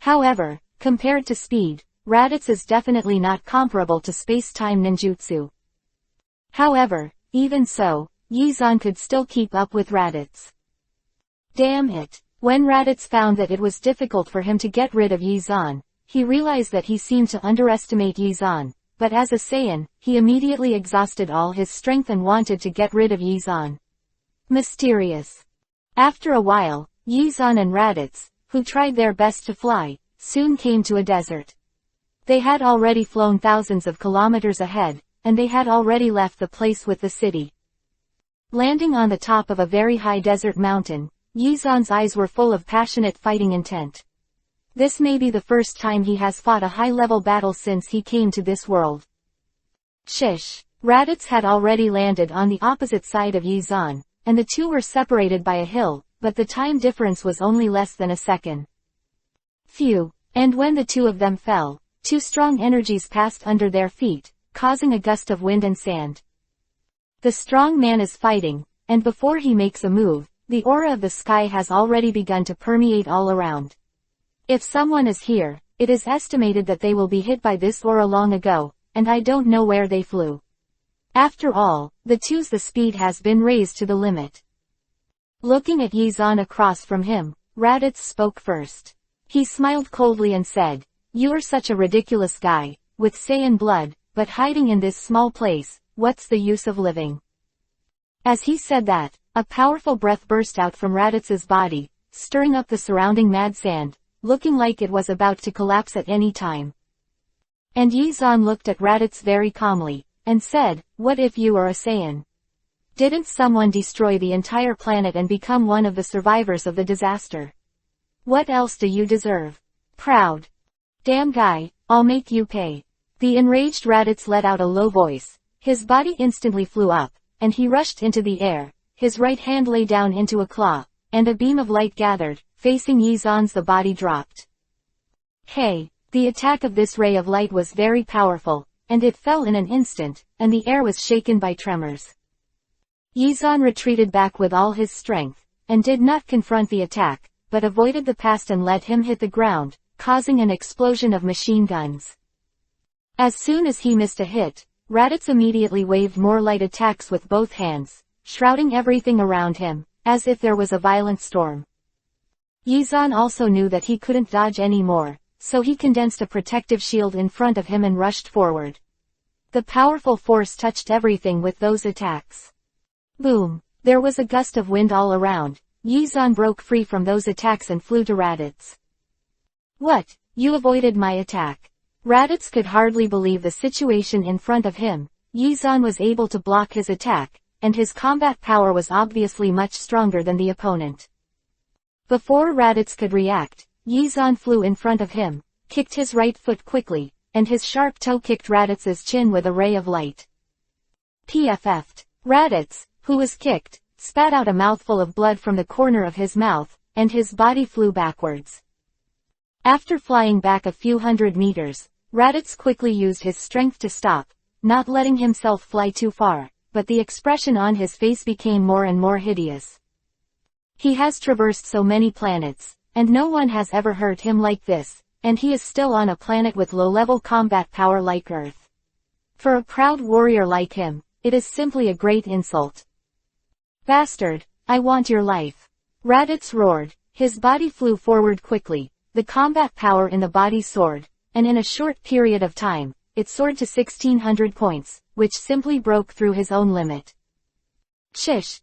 S1: However, compared to speed, Raditz is definitely not comparable to space-time ninjutsu. However, even so, Yizan could still keep up with Raditz. Damn it! When Raditz found that it was difficult for him to get rid of Yizan, he realized that he seemed to underestimate Yizan, but as a Saiyan, he immediately exhausted all his strength and wanted to get rid of Yizan. Mysterious. After a while, Yizan and Raditz, who tried their best to fly, soon came to a desert. They had already flown thousands of kilometers ahead, and they had already left the place with the city. Landing on the top of a very high desert mountain, Yizan's eyes were full of passionate fighting intent. This may be the first time he has fought a high-level battle since he came to this world. Shish! Raditz had already landed on the opposite side of Yizan, and the two were separated by a hill, but the time difference was only less than a second. Phew, and when the two of them fell, two strong energies passed under their feet, causing a gust of wind and sand. The strong man is fighting, and before he makes a move, the aura of the sky has already begun to permeate all around. If someone is here, it is estimated that they will be hit by this aura long ago, and I don't know where they flew. After all, the speed has been raised to the limit. Looking at Yizan across from him, Raditz spoke first. He smiled coldly and said, "You're such a ridiculous guy, with Saiyan blood, but hiding in this small place, what's the use of living?" As he said that, a powerful breath burst out from Raditz's body, stirring up the surrounding mad sand, looking like it was about to collapse at any time. And Yizan looked at Raditz very calmly, and said, "What if you are a Saiyan? Didn't someone destroy the entire planet and become one of the survivors of the disaster? What else do you deserve? Proud. Damn guy, I'll make you pay." The enraged Raditz let out a low voice. His body instantly flew up, and he rushed into the air. His right hand lay down into a claw, and a beam of light gathered, facing Yizan's. The body dropped. Hey! The attack of this ray of light was very powerful, and it fell in an instant, and the air was shaken by tremors. Yizan retreated back with all his strength, and did not confront the attack, but avoided the past and let him hit the ground, causing an explosion of machine guns. As soon as he missed a hit, Raditz immediately waved more light attacks with both hands, shrouding everything around him, as if there was a violent storm. Yizan also knew that he couldn't dodge anymore, so he condensed a protective shield in front of him and rushed forward. The powerful force touched everything with those attacks. Boom! There was a gust of wind all around. Yizan broke free from those attacks and flew to Raditz. "What? You avoided my attack?" Raditz could hardly believe the situation in front of him. Yizan was able to block his attack, and his combat power was obviously much stronger than the opponent. Before Raditz could react, Yizan flew in front of him, kicked his right foot quickly, and his sharp toe kicked Raditz's chin with a ray of light. PFF'd. Raditz, who was kicked, spat out a mouthful of blood from the corner of his mouth, and his body flew backwards. After flying back a few hundred meters, Raditz quickly used his strength to stop, not letting himself fly too far, but the expression on his face became more and more hideous. He has traversed so many planets, and no one has ever hurt him like this, and he is still on a planet with low-level combat power like Earth. For a proud warrior like him, it is simply a great insult. "Bastard, I want your life." Raditz roared. His body flew forward quickly, the combat power in the body soared, and in a short period of time, it soared to 1600 points, which simply broke through his own limit. Shish!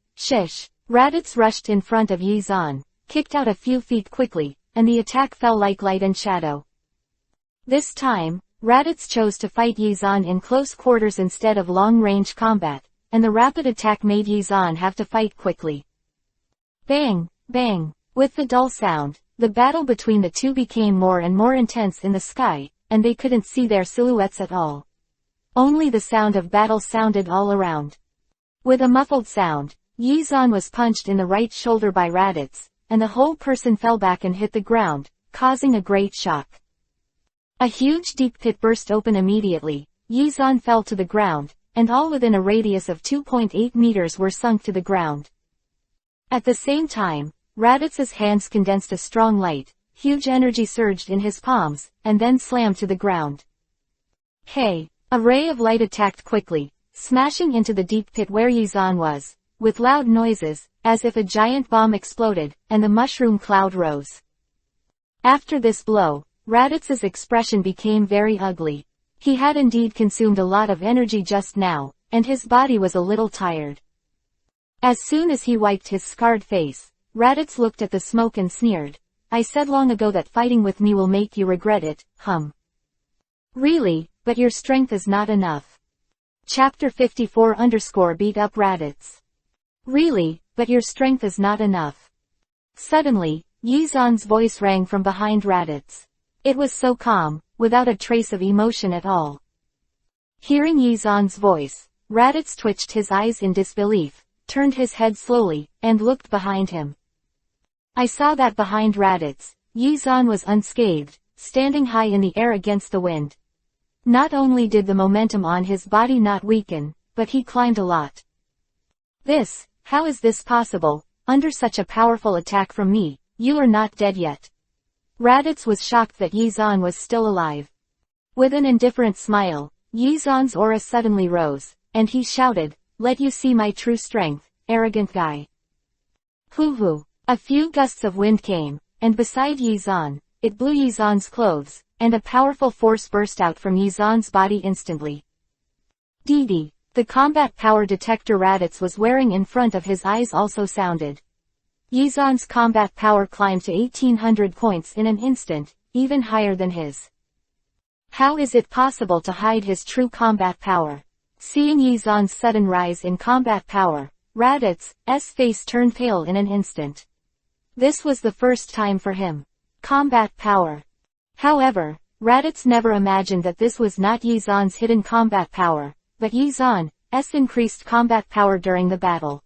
S1: Raditz rushed in front of Yizan, kicked out a few feet quickly, and the attack fell like light and shadow. This time, Raditz chose to fight Yizan in close quarters instead of long-range combat, and the rapid attack made Yizan have to fight quickly. Bang! Bang! With the dull sound, the battle between the two became more and more intense in the sky, and they couldn't see their silhouettes at all. Only the sound of battle sounded all around. With a muffled sound, Yizan was punched in the right shoulder by Raditz, and the whole person fell back and hit the ground, causing a great shock. A huge deep pit burst open immediately. Yizan fell to the ground, and all within a radius of 2.8 meters were sunk to the ground. At the same time, Raditz's hands condensed a strong light, huge energy surged in his palms, and then slammed to the ground. Hey! A ray of light attacked quickly, smashing into the deep pit where Yizan was, with loud noises, as if a giant bomb exploded, and the mushroom cloud rose. After this blow, Raditz's expression became very ugly. He had indeed consumed a lot of energy just now, and his body was a little tired. As soon as he wiped his scarred face, Raditz looked at the smoke and sneered. "I said long ago that fighting with me will make you regret it, Really, but your strength is not enough." Chapter 54 Beat up Raditz. Really, but your strength is not enough. Suddenly, Yizan's voice rang from behind Raditz. It was so calm, without a trace of emotion at all. Hearing Yizan's voice, Raditz twitched his eyes in disbelief, turned his head slowly, and looked behind him. I saw that behind Raditz, Yizan was unscathed, standing high in the air against the wind. Not only did the momentum on his body not weaken, but he climbed a lot. How is this possible, under such a powerful attack from me? You are not dead yet. Raditz was shocked that Yizan was still alive. With an indifferent smile, Yizan's aura suddenly rose, and he shouted, "Let you see my true strength, arrogant guy." Hoo-hoo. A few gusts of wind came, and beside Yizan, it blew Yizan's clothes, and a powerful force burst out from Yizan's body instantly. Dee. The combat power detector Raditz was wearing in front of his eyes also sounded. Yizan's combat power climbed to 1800 points in an instant, even higher than his. How is it possible to hide his true combat power? Seeing Yizan's sudden rise in combat power, Raditz's face turned pale in an instant. This was the first time for him. Combat power. However, Raditz never imagined that this was not Yizan's hidden combat power, but Yizan's increased combat power during the battle.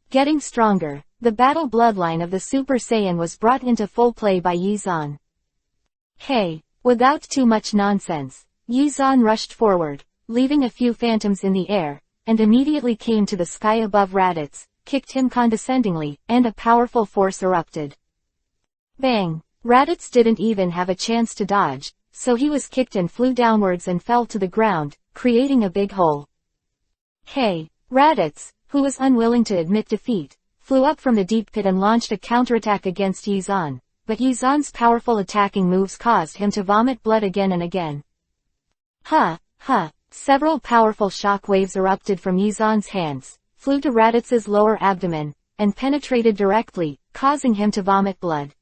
S1: Getting stronger, the battle bloodline of the Super Saiyan was brought into full play by Yizan. Hey! Without too much nonsense, Yizan rushed forward, leaving a few phantoms in the air, and immediately came to the sky above Raditz, kicked him condescendingly, and a powerful force erupted. Bang! Raditz didn't even have a chance to dodge, so he was kicked and flew downwards and fell to the ground, creating a big hole. Hey! Raditz, who was unwilling to admit defeat, flew up from the deep pit and launched a counterattack against Yizan, but Yizan's powerful attacking moves caused him to vomit blood again and again. Several powerful shock waves erupted from Yizan's hands, flew to Raditz's lower abdomen, and penetrated directly, causing him to vomit blood.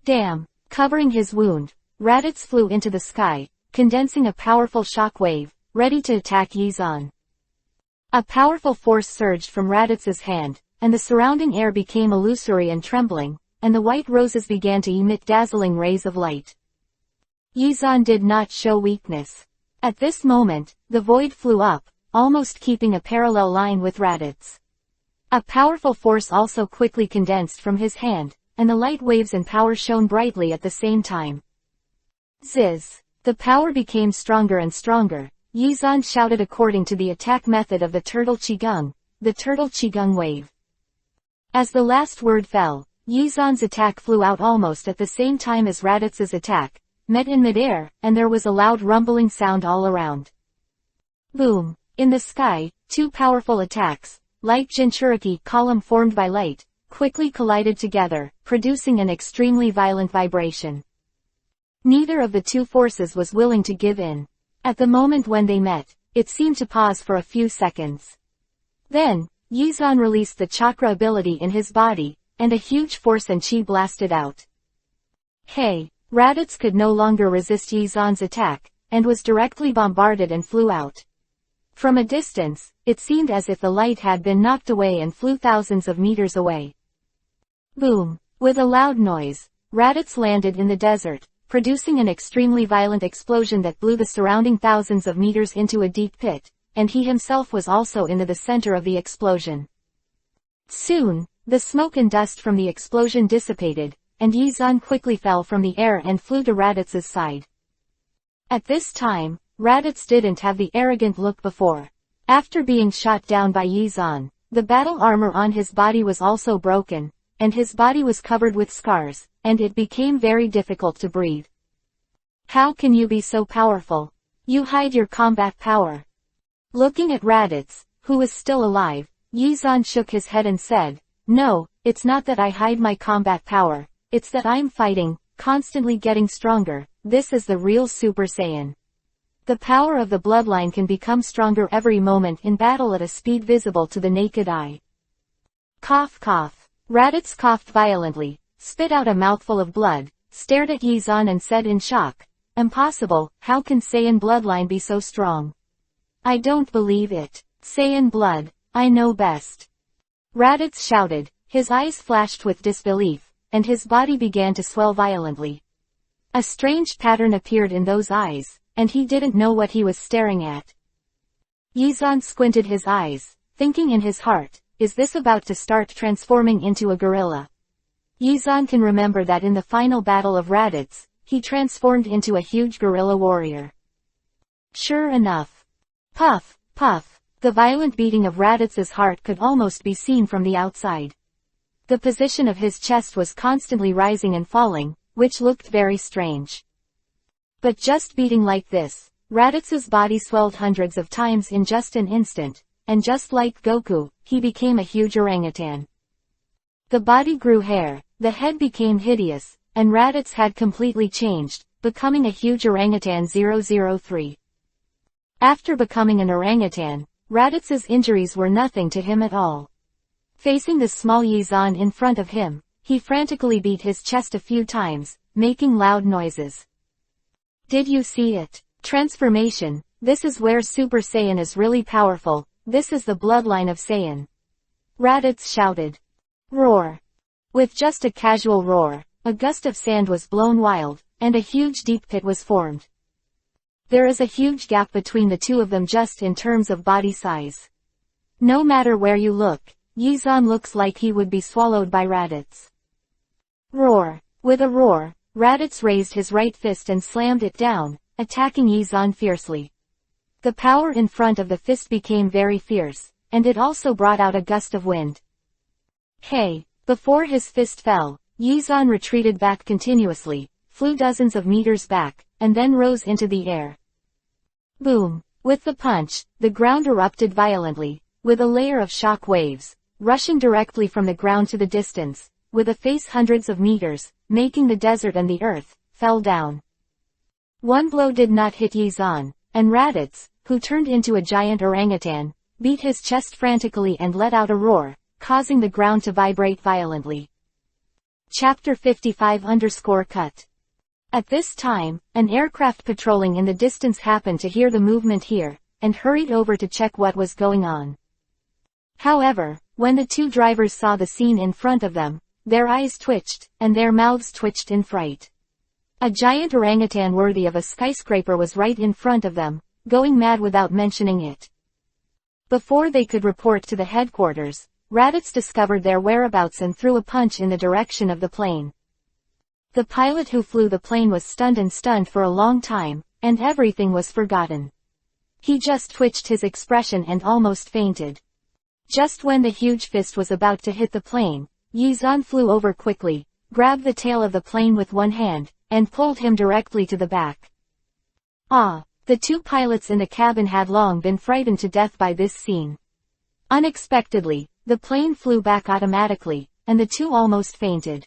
S1: Damn! Covering his wound, Raditz flew into the sky, condensing a powerful shock wave, ready to attack Yizan. A powerful force surged from Raditz's hand, and the surrounding air became illusory and trembling, and the white roses began to emit dazzling rays of light. Yizan did not show weakness. At this moment, the void flew up, almost keeping a parallel line with Raditz. A powerful force also quickly condensed from his hand, and the light waves and power shone brightly at the same time. Ziz! The power became stronger and stronger. Yizan shouted according to the attack method of the Turtle Qigong, the Turtle Qigong wave. As the last word fell, Yizan's attack flew out almost at the same time as Raditz's attack, met in midair, and there was a loud rumbling sound all around. Boom! In the sky, two powerful attacks, light Jinchuriki column formed by light, quickly collided together, producing an extremely violent vibration. Neither of the two forces was willing to give in. At the moment when they met, it seemed to pause for a few seconds. Then, Yizan released the chakra ability in his body, and a huge force and chi blasted out. Hey! Raditz could no longer resist Yizan's attack, and was directly bombarded and flew out. From a distance, it seemed as if the light had been knocked away and flew thousands of meters away. Boom! With a loud noise, Raditz landed in the desert, producing an extremely violent explosion that blew the surrounding thousands of meters into a deep pit, and he himself was also in the center of the explosion. Soon, the smoke and dust from the explosion dissipated, and Yizan quickly fell from the air and flew to Raditz's side. At this time, Raditz didn't have the arrogant look before. After being shot down by Yizan, the battle armor on his body was also broken, and his body was covered with scars, and it became very difficult to breathe. How can you be so powerful? You hide your combat power. Looking at Raditz, who was still alive, Yizan shook his head and said, "No, it's not that I hide my combat power, it's that I'm fighting, constantly getting stronger. This is the real Super Saiyan. The power of the bloodline can become stronger every moment in battle at a speed visible to the naked eye." Cough cough. Raditz coughed violently, spit out a mouthful of blood, stared at Yizan and said in shock, "Impossible, how can Saiyan bloodline be so strong? I don't believe it. Saiyan blood, I know best." Raditz shouted, his eyes flashed with disbelief, and his body began to swell violently. A strange pattern appeared in those eyes, and he didn't know what he was staring at. Yizan squinted his eyes, thinking in his heart, is this about to start transforming into a gorilla? Yizan can remember that in the final battle of Raditz, he transformed into a huge gorilla warrior. Sure enough. Puff, puff, the violent beating of Raditz's heart could almost be seen from the outside. The position of his chest was constantly rising and falling, which looked very strange. But just beating like this, Raditz's body swelled hundreds of times in just an instant, and just like Goku, he became a huge orangutan. The body grew hair, the head became hideous, and Raditz had completely changed, becoming a huge orangutan 003. After becoming an orangutan, Raditz's injuries were nothing to him at all. Facing the small Yizan in front of him, he frantically beat his chest a few times, making loud noises. Did you see it? Transformation, this is where Super Saiyan is really powerful, this is the bloodline of Saiyan. Raditz shouted. Roar. With just a casual roar, a gust of sand was blown wild, and a huge deep pit was formed. There is a huge gap between the two of them just in terms of body size. No matter where you look, Yizan looks like he would be swallowed by Raditz. Roar. With a roar, Raditz raised his right fist and slammed it down, attacking Yizan fiercely. The power in front of the fist became very fierce, and it also brought out a gust of wind. Hey! Before his fist fell, Yizan retreated back continuously, flew dozens of meters back, and then rose into the air. Boom! With the punch, the ground erupted violently, with a layer of shock waves, rushing directly from the ground to the distance, with a face hundreds of meters, making the desert and the earth, fell down. One blow did not hit Yizan, and Raditz, who turned into a giant orangutan, beat his chest frantically and let out a roar, causing the ground to vibrate violently. Chapter 55_cut. At this time, an aircraft patrolling in the distance happened to hear the movement here, and hurried over to check what was going on. However, when the two drivers saw the scene in front of them, their eyes twitched, and their mouths twitched in fright. A giant orangutan worthy of a skyscraper was right in front of them, going mad without mentioning it. Before they could report to the headquarters, Raditz discovered their whereabouts and threw a punch in the direction of the plane. The pilot who flew the plane was stunned for a long time, and everything was forgotten. He just twitched his expression and almost fainted. Just when the huge fist was about to hit the plane, Yizan flew over quickly, grabbed the tail of the plane with one hand, and pulled him directly to the back. The two pilots in the cabin had long been frightened to death by this scene. Unexpectedly, the plane flew back automatically, and the two almost fainted.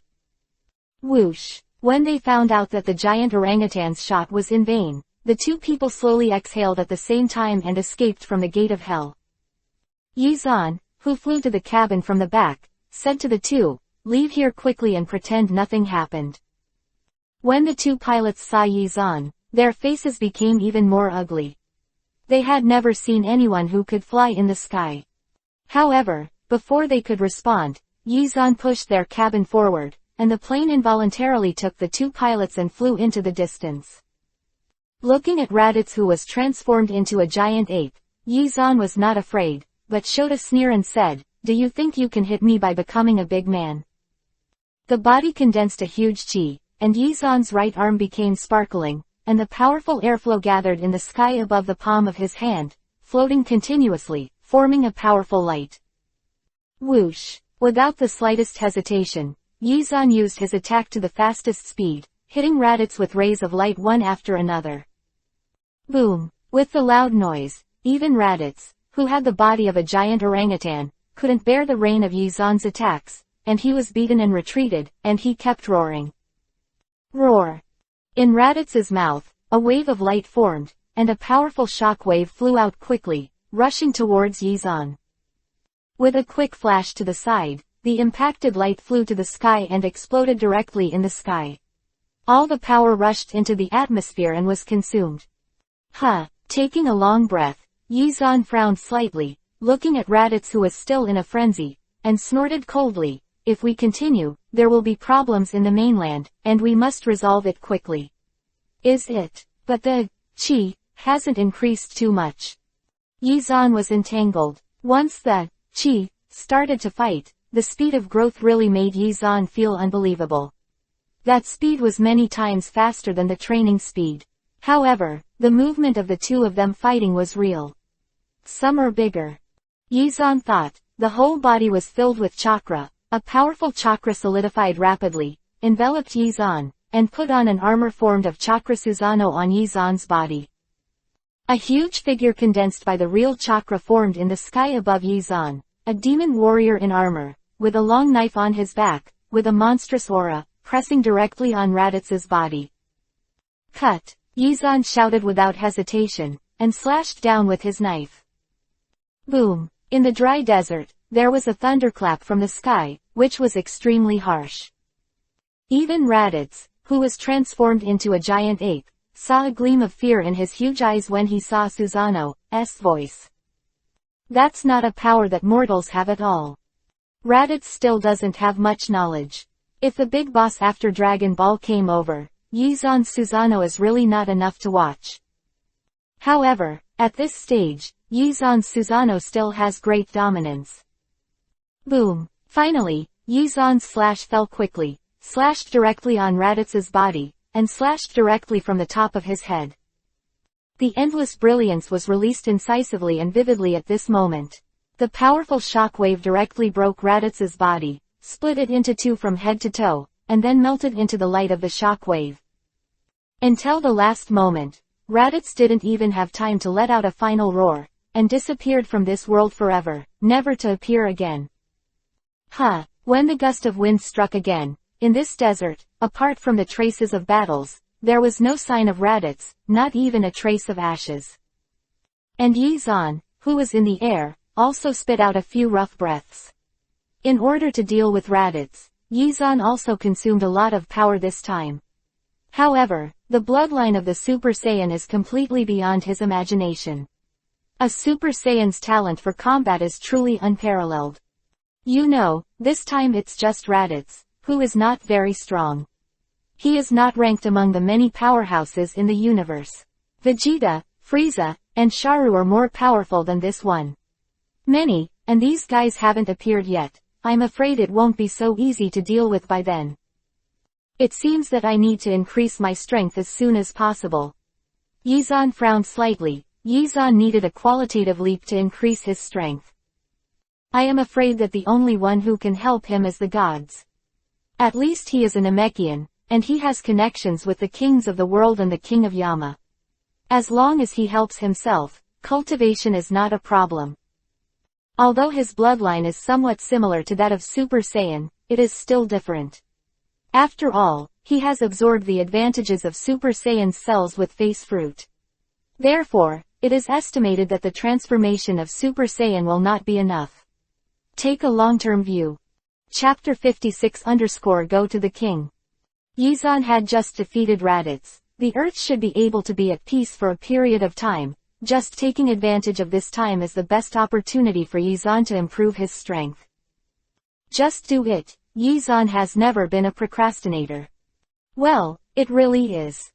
S1: Whoosh! When they found out that the giant orangutan's shot was in vain, the two people slowly exhaled at the same time and escaped from the gate of hell. Yizan, who flew to the cabin from the back, said to the two, "Leave here quickly and pretend nothing happened." When the two pilots saw Yizan, their faces became even more ugly. They had never seen anyone who could fly in the sky. However, before they could respond, Yizan pushed their cabin forward, and the plane involuntarily took the two pilots and flew into the distance. Looking at Raditz, who was transformed into a giant ape, Yizan was not afraid, but showed a sneer and said, "Do you think you can hit me by becoming a big man?" The body condensed a huge chi, and Yizan's right arm became sparkling, and the powerful airflow gathered in the sky above the palm of his hand, floating continuously, forming a powerful light. Whoosh! Without the slightest hesitation, Yizan used his attack to the fastest speed, hitting Raditz with rays of light one after another. Boom! With the loud noise, even Raditz, who had the body of a giant orangutan, couldn't bear the rain of Yizan's attacks, and he was beaten and retreated, and he kept roaring. Roar! In Raditz's mouth, a wave of light formed, and a powerful shock wave flew out quickly, rushing towards Yizan. With a quick flash to the side, the impacted light flew to the sky and exploded directly in the sky. All the power rushed into the atmosphere and was consumed. Taking a long breath, Yizan frowned slightly, looking at Raditz, who was still in a frenzy, and snorted coldly, "If we continue, there will be problems in the mainland, and we must resolve it quickly." Is it? But the chi hasn't increased too much. Yizan was entangled. Once the chi started to fight, the speed of growth really made Yizan feel unbelievable. That speed was many times faster than the training speed. However, the movement of the two of them fighting was real. Some are bigger. Yizan thought. The whole body was filled with chakra. A powerful chakra solidified rapidly, enveloped Yizan, and put on an armor formed of chakra Susanoo on Yizan's body. A huge figure condensed by the real chakra formed in the sky above Yizan, a demon warrior in armor, with a long knife on his back, with a monstrous aura, pressing directly on Raditz's body. Cut! Yizan shouted without hesitation, and slashed down with his knife. Boom! In the dry desert, there was a thunderclap from the sky, which was extremely harsh. Even Raditz, who was transformed into a giant ape, saw a gleam of fear in his huge eyes when he saw Susanoo's voice. That's not a power that mortals have at all. Raditz still doesn't have much knowledge. If the big boss after Dragon Ball came over, Yizan's Susanoo is really not enough to watch. However, at this stage, Yizan's Susanoo still has great dominance. Boom! Finally, Yizan's slash fell quickly, slashed directly on Raditz's body, and slashed directly from the top of his head. The endless brilliance was released incisively and vividly at this moment. The powerful shock wave directly broke Raditz's body, split it into two from head to toe, and then melted into the light of the shock wave. Until the last moment, Raditz didn't even have time to let out a final roar, and disappeared from this world forever, never to appear again. When the gust of wind struck again, in this desert, apart from the traces of battles, there was no sign of Raditz, not even a trace of ashes. And Yizan, who was in the air, also spit out a few rough breaths. In order to deal with Raditz, Yizan also consumed a lot of power this time. However, the bloodline of the Super Saiyan is completely beyond his imagination. A Super Saiyan's talent for combat is truly unparalleled. You know, this time it's just Raditz, who is not very strong. He is not ranked among the many powerhouses in the universe. Vegeta, Frieza, and Sharu are more powerful than this one. Many, and these guys haven't appeared yet. I'm afraid it won't be so easy to deal with by then. It seems that I need to increase my strength as soon as possible. Yizan frowned slightly. Yizan needed a qualitative leap to increase his strength. I am afraid that the only one who can help him is the gods. At least he is a Namekian, and he has connections with the kings of the world and the king of Yama. As long as he helps himself, cultivation is not a problem. Although his bloodline is somewhat similar to that of Super Saiyan, it is still different. After all, he has absorbed the advantages of Super Saiyan's cells with face fruit. Therefore, it is estimated that the transformation of Super Saiyan will not be enough. Take a long-term view. Chapter 56_Go to the King. Yizan had just defeated Raditz. The Earth should be able to be at peace for a period of time. Just taking advantage of this time is the best opportunity for Yizan to improve his strength. Just do it. Yizan has never been a procrastinator. Well, it really is.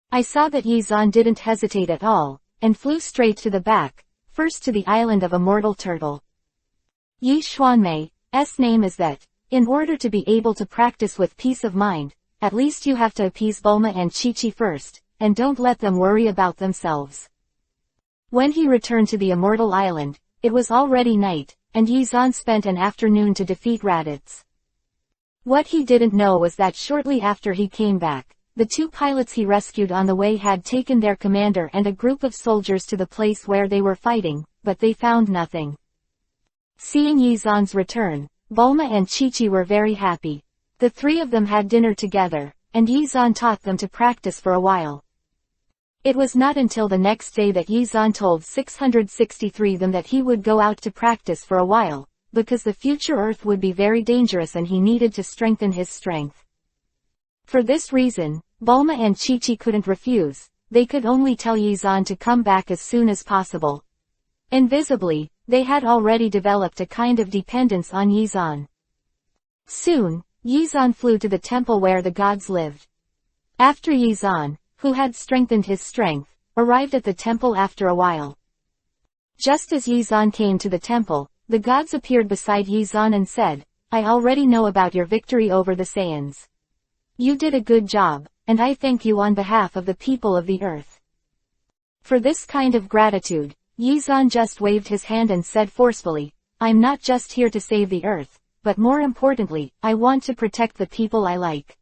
S1: I saw that Yizan didn't hesitate at all, and flew straight to the back, first to the island of Immortal Turtle. Yi Xuanmei's name is that. In order to be able to practice with peace of mind, at least you have to appease Bulma and Chi-Chi first, and don't let them worry about themselves. When he returned to the Immortal Island, it was already night, and Yizan spent an afternoon to defeat Raditz. What he didn't know was that shortly after he came back, the two pilots he rescued on the way had taken their commander and a group of soldiers to the place where they were fighting, but they found nothing. Seeing Yizan's return, Bulma and Chi-Chi were very happy. The three of them had dinner together, and Yizan taught them to practice for a while. It was not until the next day that Yizan told 663 them that he would go out to practice for a while, because the future Earth would be very dangerous and he needed to strengthen his strength. For this reason, Bulma and Chi-Chi couldn't refuse. They could only tell Yizan to come back as soon as possible. Invisibly, they had already developed a kind of dependence on Yizan. Soon, Yizan flew to the temple where the gods lived. After Yizan, who had strengthened his strength, arrived at the temple after a while. Just as Yizan came to the temple, the gods appeared beside Yizan and said, I already know about your victory over the Saiyans. You did a good job, and I thank you on behalf of the people of the earth. For this kind of gratitude, Yizan just waved his hand and said forcefully, I'm not just here to save the earth, but more importantly, I want to protect the people I like.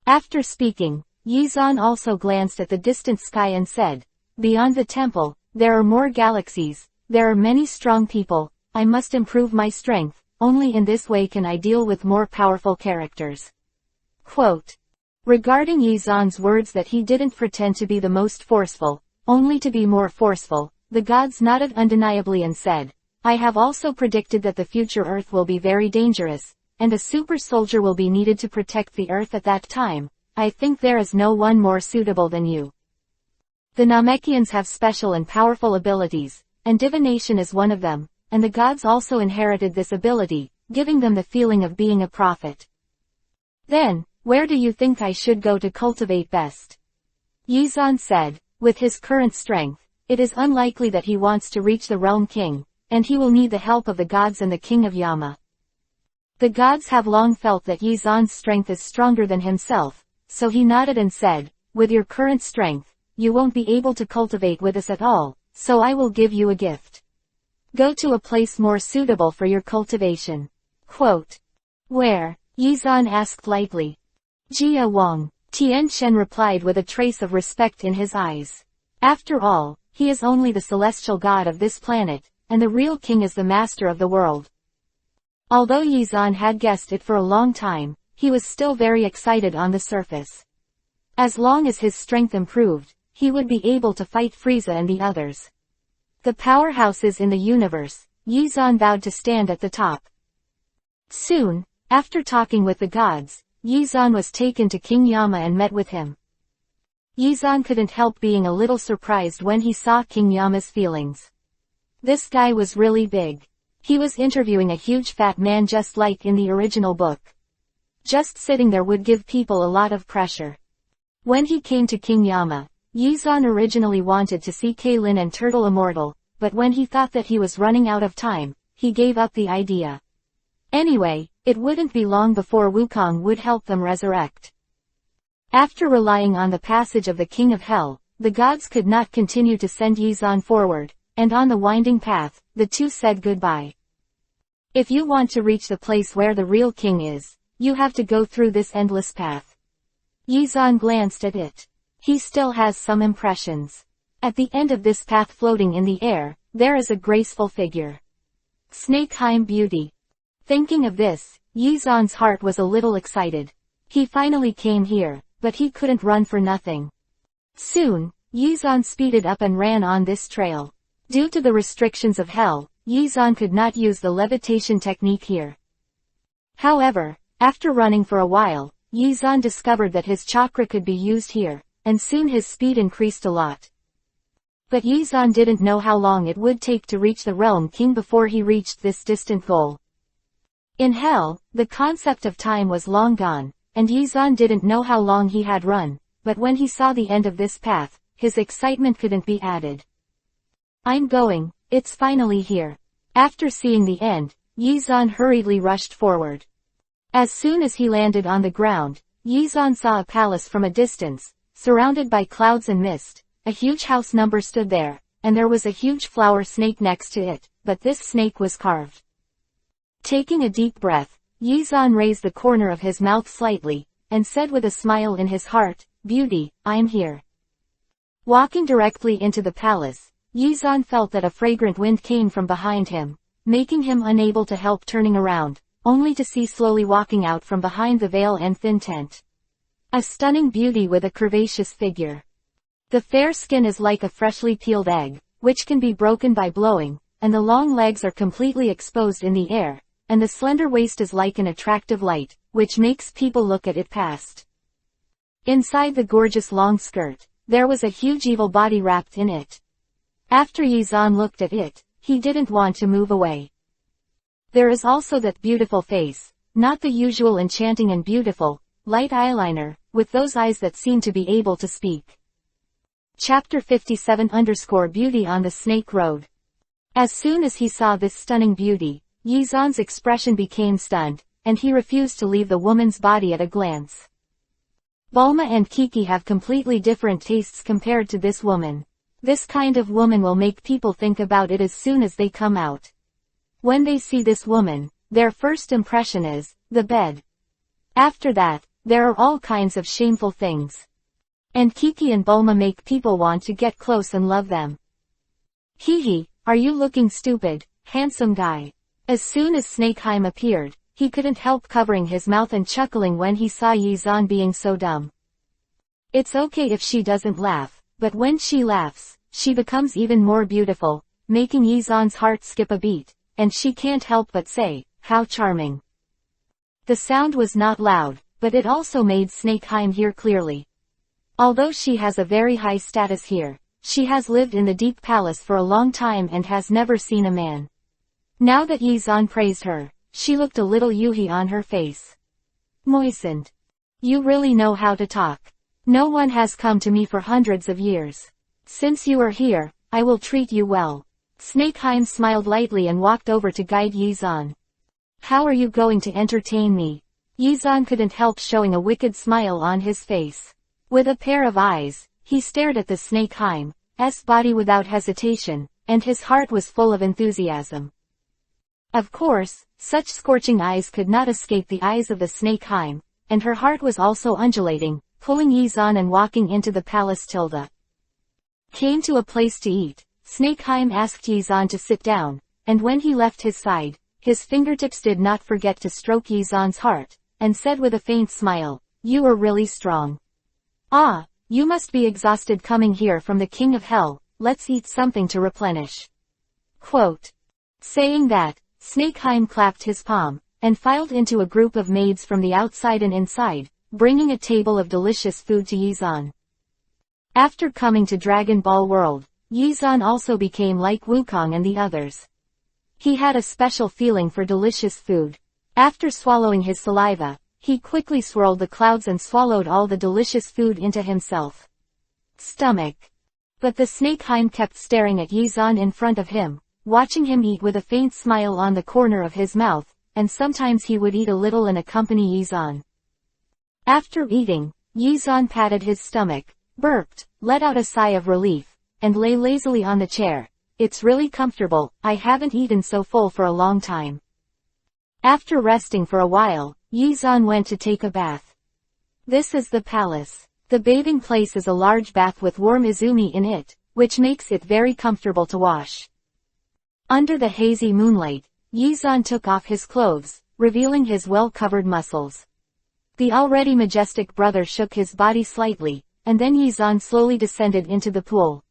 S1: After speaking, Yizan also glanced at the distant sky and said, beyond the temple, there are more galaxies, there are many strong people, I must improve my strength, only in this way can I deal with more powerful characters. Quote. Regarding Yizan's words that he didn't pretend to be the most forceful, only to be more forceful, the gods nodded undeniably and said, I have also predicted that the future Earth will be very dangerous, and a super soldier will be needed to protect the Earth at that time. I think there is no one more suitable than you. The Namekians have special and powerful abilities, and divination is one of them, and the gods also inherited this ability, giving them the feeling of being a prophet. Then, where do you think I should go to cultivate best? Yizan said, with his current strength, it is unlikely that he wants to reach the realm king, and he will need the help of the gods and the king of Yama. The gods have long felt that Yizan's strength is stronger than himself, so he nodded and said, with your current strength, you won't be able to cultivate with us at all, so I will give you a gift. Go to a place more suitable for your cultivation. Quote. Where? Yizan asked lightly. Jia Wang, Tian Shen replied with a trace of respect in his eyes. After all, he is only the celestial god of this planet, and the real king is the master of the world. Although Yizan had guessed it for a long time, he was still very excited on the surface. As long as his strength improved, he would be able to fight Frieza and the others. The powerhouses in the universe, Yizan vowed to stand at the top. Soon, after talking with the gods, Yizan was taken to King Yama and met with him. Yizan couldn't help being a little surprised when he saw King Yama's feelings. This guy was really big. He was interviewing a huge fat man just like in the original book. Just sitting there would give people a lot of pressure. When he came to King Yama, Yizan originally wanted to see Kaylin and Turtle Immortal, but when he thought that he was running out of time, he gave up the idea. Anyway, it wouldn't be long before Wukong would help them resurrect. After relying on the passage of the King of Hell, the gods could not continue to send Yizan forward, and on the winding path, the two said goodbye. If you want to reach the place where the real king is, you have to go through this endless path. Yizan glanced at it. He still has some impressions. At the end of this path floating in the air, there is a graceful figure. Snakeheim Beauty. Thinking of this, Yizan's heart was a little excited. He finally came here, but he couldn't run for nothing. Soon, Yizan speeded up and ran on this trail. Due to the restrictions of Hell, Yizan could not use the levitation technique here. However, after running for a while, Yizan discovered that his chakra could be used here, and soon his speed increased a lot. But Yizan didn't know how long it would take to reach the Realm King before he reached this distant goal. In Hell, the concept of time was long gone, and Yizan didn't know how long he had run, but when he saw the end of this path, his excitement couldn't be added. I'm going, it's finally here. After seeing the end, Yizan hurriedly rushed forward. As soon as he landed on the ground, Yizan saw a palace from a distance, surrounded by clouds and mist. A huge house number stood there, and there was a huge flower snake next to it, but this snake was carved. Taking a deep breath, Yizan raised the corner of his mouth slightly, and said with a smile in his heart, Beauty, I'm here. Walking directly into the palace, Yizan felt that a fragrant wind came from behind him, making him unable to help turning around, only to see slowly walking out from behind the veil and thin tent. A stunning beauty with a curvaceous figure. The fair skin is like a freshly peeled egg, which can be broken by blowing, and the long legs are completely exposed in the air, and the slender waist is like an attractive light, which makes people look at it past. Inside the gorgeous long skirt, there was a huge evil body wrapped in it. After Yizan looked at it, he didn't want to move away. There is also that beautiful face, not the usual enchanting and beautiful, light eyeliner, with those eyes that seem to be able to speak. Chapter 57 _ Beauty on the Snake Road. As soon as he saw this stunning beauty, Yizan's expression became stunned, and he refused to leave the woman's body at a glance. Bulma and Kiki have completely different tastes compared to this woman. This kind of woman will make people think about it as soon as they come out. When they see this woman, their first impression is, the bed. After that, there are all kinds of shameful things. And Kiki and Bulma make people want to get close and love them. Hee, are you looking stupid, handsome guy? As soon as Snakeheim appeared, he couldn't help covering his mouth and chuckling when he saw Yizan being so dumb. It's okay if she doesn't laugh, but when she laughs, she becomes even more beautiful, making Yizan's heart skip a beat, and she can't help but say, how charming. The sound was not loud, but it also made Snakeheim hear clearly. Although she has a very high status here, she has lived in the Deep Palace for a long time and has never seen a man. Now that Yizan praised her, she looked a little yuhi on her face. Moistened. You really know how to talk. No one has come to me for hundreds of years. Since you are here, I will treat you well. Snakeheim smiled lightly and walked over to guide Yizan. How are you going to entertain me? Yizan couldn't help showing a wicked smile on his face. With a pair of eyes, he stared at the Snakeheim's body without hesitation, and his heart was full of enthusiasm. Of course, such scorching eyes could not escape the eyes of the Snakeheim, and her heart was also undulating, pulling Yizan and walking into the palace. Tilda came to a place to eat. Snakeheim asked Yizan to sit down, and when he left his side, his fingertips did not forget to stroke Yizan's heart, and said with a faint smile, you are really strong. Ah, you must be exhausted coming here from the King of Hell, let's eat something to replenish. Quote. Saying that, Snakeheim clapped his palm, and filed into a group of maids from the outside and inside, bringing a table of delicious food to Yizan. After coming to Dragon Ball World, Yizan also became like Wukong and the others. He had a special feeling for delicious food. After swallowing his saliva, he quickly swirled the clouds and swallowed all the delicious food into himself. Stomach. But the Snakeheim kept staring at Yizan in front of him, watching him eat with a faint smile on the corner of his mouth, and sometimes he would eat a little and accompany Yizan. After eating, Yizan patted his stomach, burped, let out a sigh of relief, and lay lazily on the chair. It's really comfortable, I haven't eaten so full for a long time. After resting for a while, Yizan went to take a bath. This is the palace. The bathing place is a large bath with warm izumi in it, which makes it very comfortable to wash. Under the hazy moonlight, Yizan took off his clothes, revealing his well-covered muscles. The already majestic brother shook his body slightly, and then Yizan slowly descended into the pool.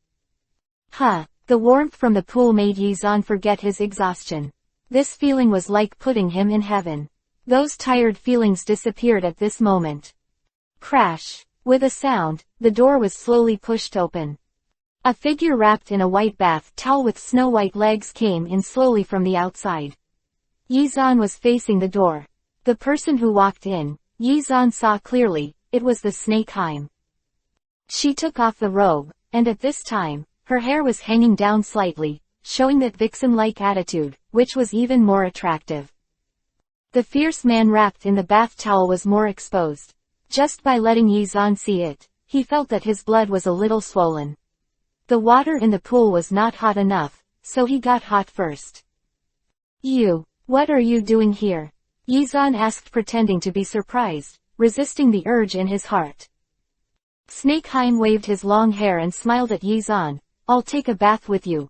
S1: The warmth from the pool made Yizan forget his exhaustion. This feeling was like putting him in heaven. Those tired feelings disappeared at this moment. Crash! With a sound, the door was slowly pushed open. A figure wrapped in a white bath towel with snow-white legs came in slowly from the outside. Yizan was facing the door. The person who walked in, Yizan saw clearly, it was the Snakeheim. She took off the robe, and at this time, her hair was hanging down slightly, showing that vixen-like attitude, which was even more attractive. The fierce man wrapped in the bath towel was more exposed. Just by letting Yizan see it, he felt that his blood was a little swollen. The water in the pool was not hot enough, so he got hot first. What are you doing here? Yizan asked, pretending to be surprised, resisting the urge in his heart. Snakeheim waved his long hair and smiled at Yizan. I'll take a bath with you.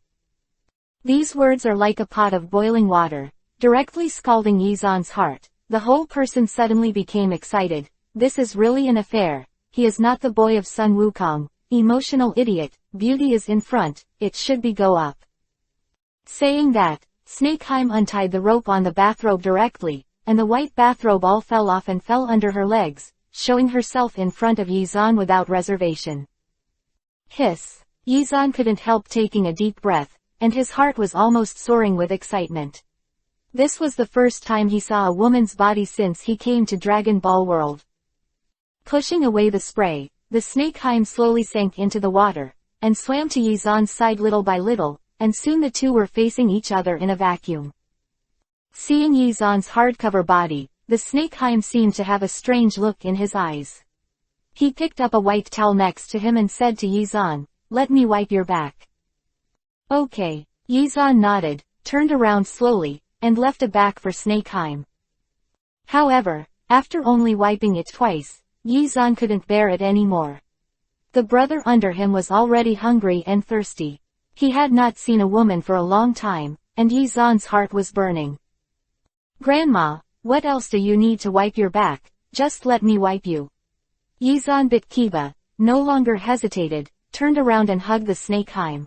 S1: These words are like a pot of boiling water, directly scalding Yizan's heart. The whole person suddenly became excited. This is really an affair. He is not the boy of Sun Wukong. Emotional idiot, beauty is in front, it should be go up. Saying that, Snakeheim untied the rope on the bathrobe directly, and the white bathrobe all fell off and fell under her legs, showing herself in front of Yizan without reservation. Hiss! Yizan couldn't help taking a deep breath, and his heart was almost soaring with excitement. This was the first time he saw a woman's body since he came to Dragon Ball World. Pushing away the spray, the Snakeheim slowly sank into the water, and swam to Yizan's side little by little, and soon the two were facing each other in a vacuum. Seeing Yizan's hardcover body, the Snakeheim seemed to have a strange look in his eyes. He picked up a white towel next to him and said to Yizan, "Let me wipe your back." "Okay." Yizan nodded, turned around slowly, and left a back for Snakeheim. However, after only wiping it twice, Yizan couldn't bear it anymore. The brother under him was already hungry and thirsty. He had not seen a woman for a long time, and Yizan's heart was burning. "Grandma, what else do you need to wipe your back? Just let me wipe you." Yizan bit Kiba, no longer hesitated, turned around and hugged the Snakeheim.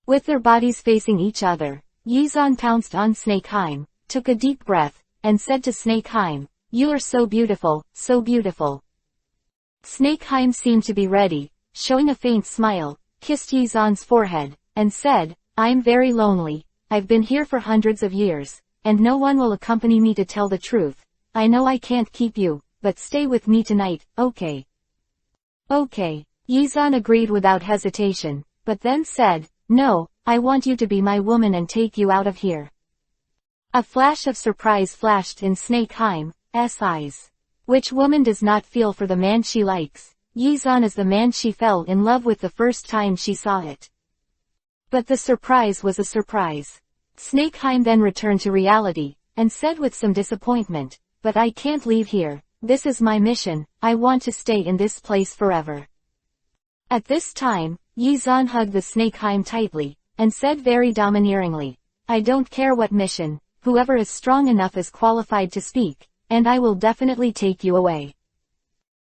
S1: With their bodies facing each other, Yizan pounced on Snakeheim, took a deep breath, and said to Snakeheim, "You are so beautiful, so beautiful." Snakeheim seemed to be ready, showing a faint smile, kissed Yizan's forehead, and said, "I'm very lonely, I've been here for hundreds of years, and no one will accompany me to tell the truth. I know I can't keep you, but stay with me tonight, okay?" "Okay." Yizan agreed without hesitation, but then said, "No, I want you to be my woman and take you out of here." A flash of surprise flashed in Snakeheim's eyes. Which woman does not feel for the man she likes? Yizan is the man she fell in love with the first time she saw it. But the surprise was a surprise. Snakeheim then returned to reality, and said with some disappointment, "But I can't leave here, this is my mission, I want to stay in this place forever." At this time, Yizan hugged the Snakeheim tightly, and said very domineeringly, "I don't care what mission, whoever is strong enough is qualified to speak, and I will definitely take you away."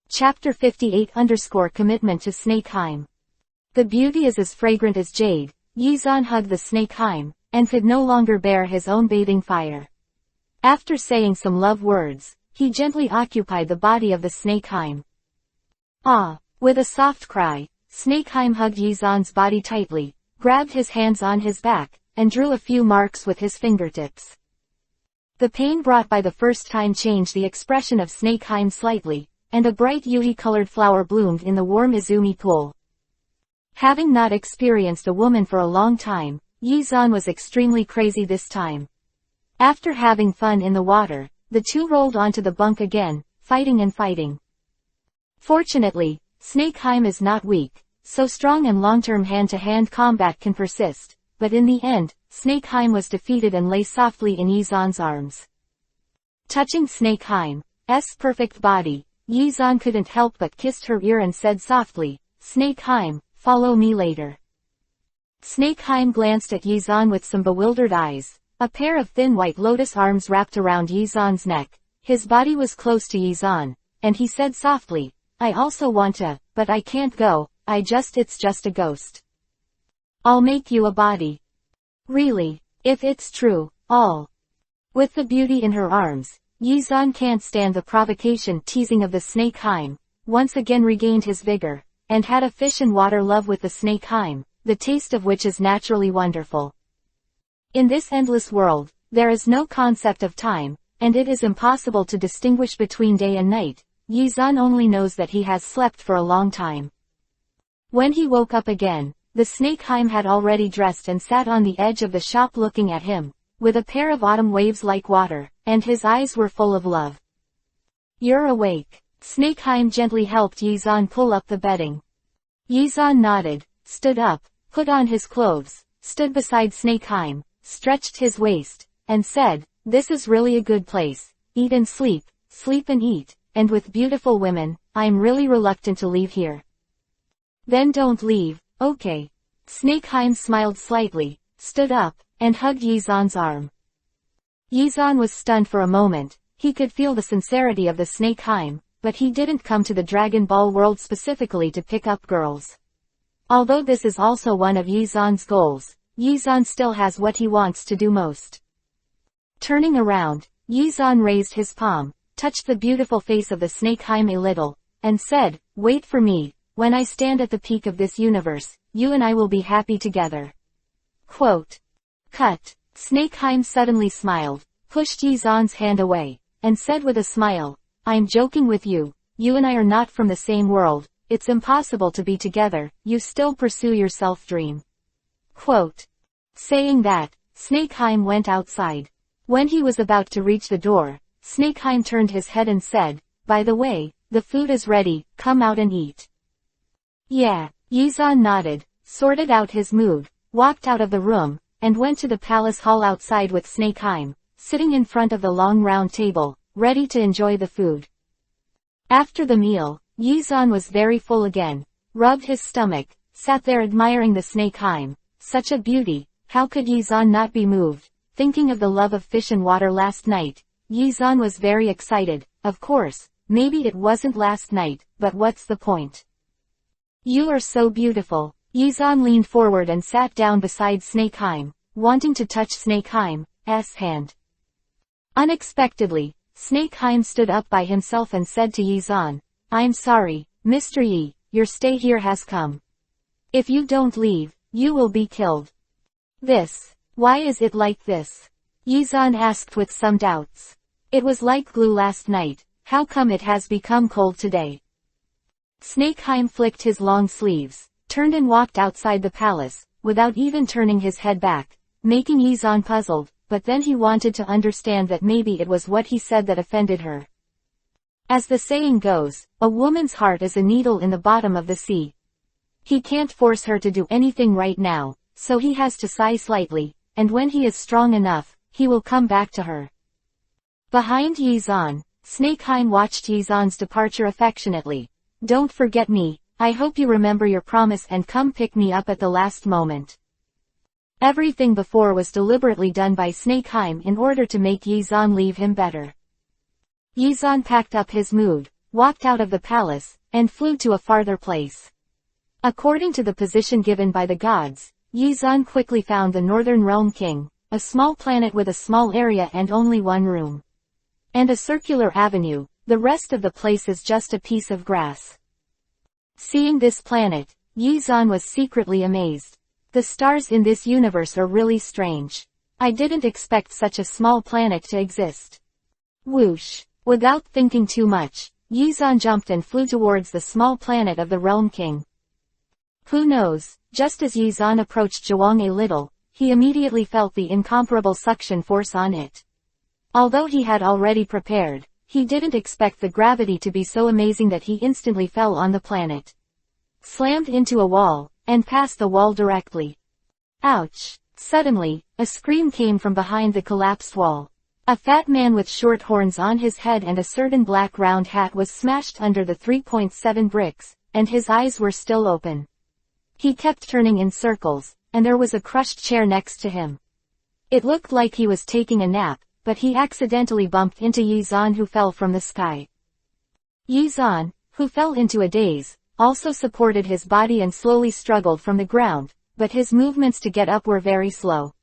S1: Chapter 58 Commitment to Snakeheim. The beauty is as fragrant as jade. Yizan hugged the Snakeheim, and could no longer bear his own bathing fire. After saying some love words, he gently occupied the body of the Snakeheim. "Ah!" With a soft cry, Snakeheim hugged Yizan's body tightly, grabbed his hands on his back, and drew a few marks with his fingertips. The pain brought by the first time changed the expression of Snakeheim slightly, and a bright yui-colored flower bloomed in the warm Izumi pool. Having not experienced a woman for a long time, Yizan was extremely crazy this time. After having fun in the water, the two rolled onto the bunk again, fighting and fighting. Fortunately, Snakeheim is not weak, so strong and long-term hand-to-hand combat can persist, but in the end, Snakeheim was defeated and lay softly in Yizan's arms. Touching Snakeheim's perfect body, Yizan couldn't help but kissed her ear and said softly, "Snakeheim, follow me later." Snakeheim glanced at Yizan with some bewildered eyes. A pair of thin white lotus arms wrapped around Yizan's neck. His body was close to Yizan, and he said softly, "I also want to, but I can't go, it's just a ghost. I'll make you a body." "Really? If it's true, I'll." With the beauty in her arms, Yizan can't stand the provocation teasing of the Snakeheim, once again regained his vigor, and had a fish and water love with the Snakeheim, the taste of which is naturally wonderful. In this endless world, there is no concept of time, and it is impossible to distinguish between day and night. Yizan only knows that he has slept for a long time. When he woke up again, the Snakeheim had already dressed and sat on the edge of the shop looking at him, with a pair of autumn waves like water, and his eyes were full of love. "You're awake." Snakeheim gently helped Yizan pull up the bedding. Yizan nodded, stood up, put on his clothes, stood beside Snakeheim, stretched his waist, and said, "This is really a good place. Eat and sleep and eat, and with beautiful women, I'm really reluctant to leave here." "Then don't leave, okay?" Snakeheim smiled slightly, stood up, and hugged Yizan's arm. Yizan was stunned for a moment. He could feel the sincerity of the Snakeheim, but he didn't come to the Dragon Ball world specifically to pick up girls. Although this is also one of Yizan's goals, Yizan still has what he wants to do most. Turning around, Yizan raised his palm, touched the beautiful face of the Snakeheim a little, and said, "Wait for me, when I stand at the peak of this universe, you and I will be happy together." Quote. Cut. Snakeheim suddenly smiled, pushed Yizan's hand away, and said with a smile, "I'm joking with you, you and I are not from the same world, it's impossible to be together, you still pursue your self-dream." Quote. Saying that, Snakeheim went outside. When he was about to reach the door, Snakeheim turned his head and said, "By the way, the food is ready, come out and eat." Yeah, Yizan nodded, sorted out his mood, walked out of the room, and went to the palace hall outside with Snakeheim, sitting in front of the long round table, ready to enjoy the food. After the meal, Yizan was very full again, rubbed his stomach, sat there admiring the Snakeheim. Such a beauty, how could Yizan not be moved? Thinking of the love of fish and water last night, Yizan was very excited. Of course, maybe it wasn't last night, but what's the point? You are so beautiful. Yizan leaned forward and sat down beside Snakeheim, wanting to touch Snakeheim's hand. Unexpectedly, Snakeheim stood up by himself and said to Yizan, "I'm sorry, Mr. Yi, your stay here has come. If you don't leave, you will be killed." Why is it like this? Yizan asked with some doubts. It was like glue last night, how come it has become cold today? Snakeheim flicked his long sleeves, turned and walked outside the palace, without even turning his head back, making Yizan puzzled, but then he wanted to understand that maybe it was what he said that offended her. As the saying goes, a woman's heart is a needle in the bottom of the sea. He can't force her to do anything right now, so he has to sigh slightly, and when he is strong enough, he will come back to her. Behind Yizan, Snakeheim watched Yizan's departure affectionately. "Don't forget me, I hope you remember your promise and come pick me up at the last moment." Everything before was deliberately done by Snakeheim in order to make Yizan leave him better. Yizan packed up his mood, walked out of the palace, and flew to a farther place. According to the position given by the gods, Yizan quickly found the Northern Realm King, a small planet with a small area and only one room. And a circular avenue, the rest of the place is just a piece of grass. Seeing this planet, Yizan was secretly amazed. The stars in this universe are really strange. I didn't expect such a small planet to exist. Whoosh! Without thinking too much, Yizan jumped and flew towards the small planet of the Realm King. Who knows, just as Yizan approached Zhuang a little, he immediately felt the incomparable suction force on it. Although he had already prepared, he didn't expect the gravity to be so amazing that he instantly fell on the planet. Slammed into a wall, and past the wall directly. Ouch! Suddenly, a scream came from behind the collapsed wall. A fat man with short horns on his head and a certain black round hat was smashed under the 3.7 bricks, and his eyes were still open. He kept turning in circles, and there was a crushed chair next to him. It looked like he was taking a nap, but he accidentally bumped into Yizan who fell from the sky. Yizan, who fell into a daze, also supported his body and slowly struggled from the ground, but his movements to get up were very slow.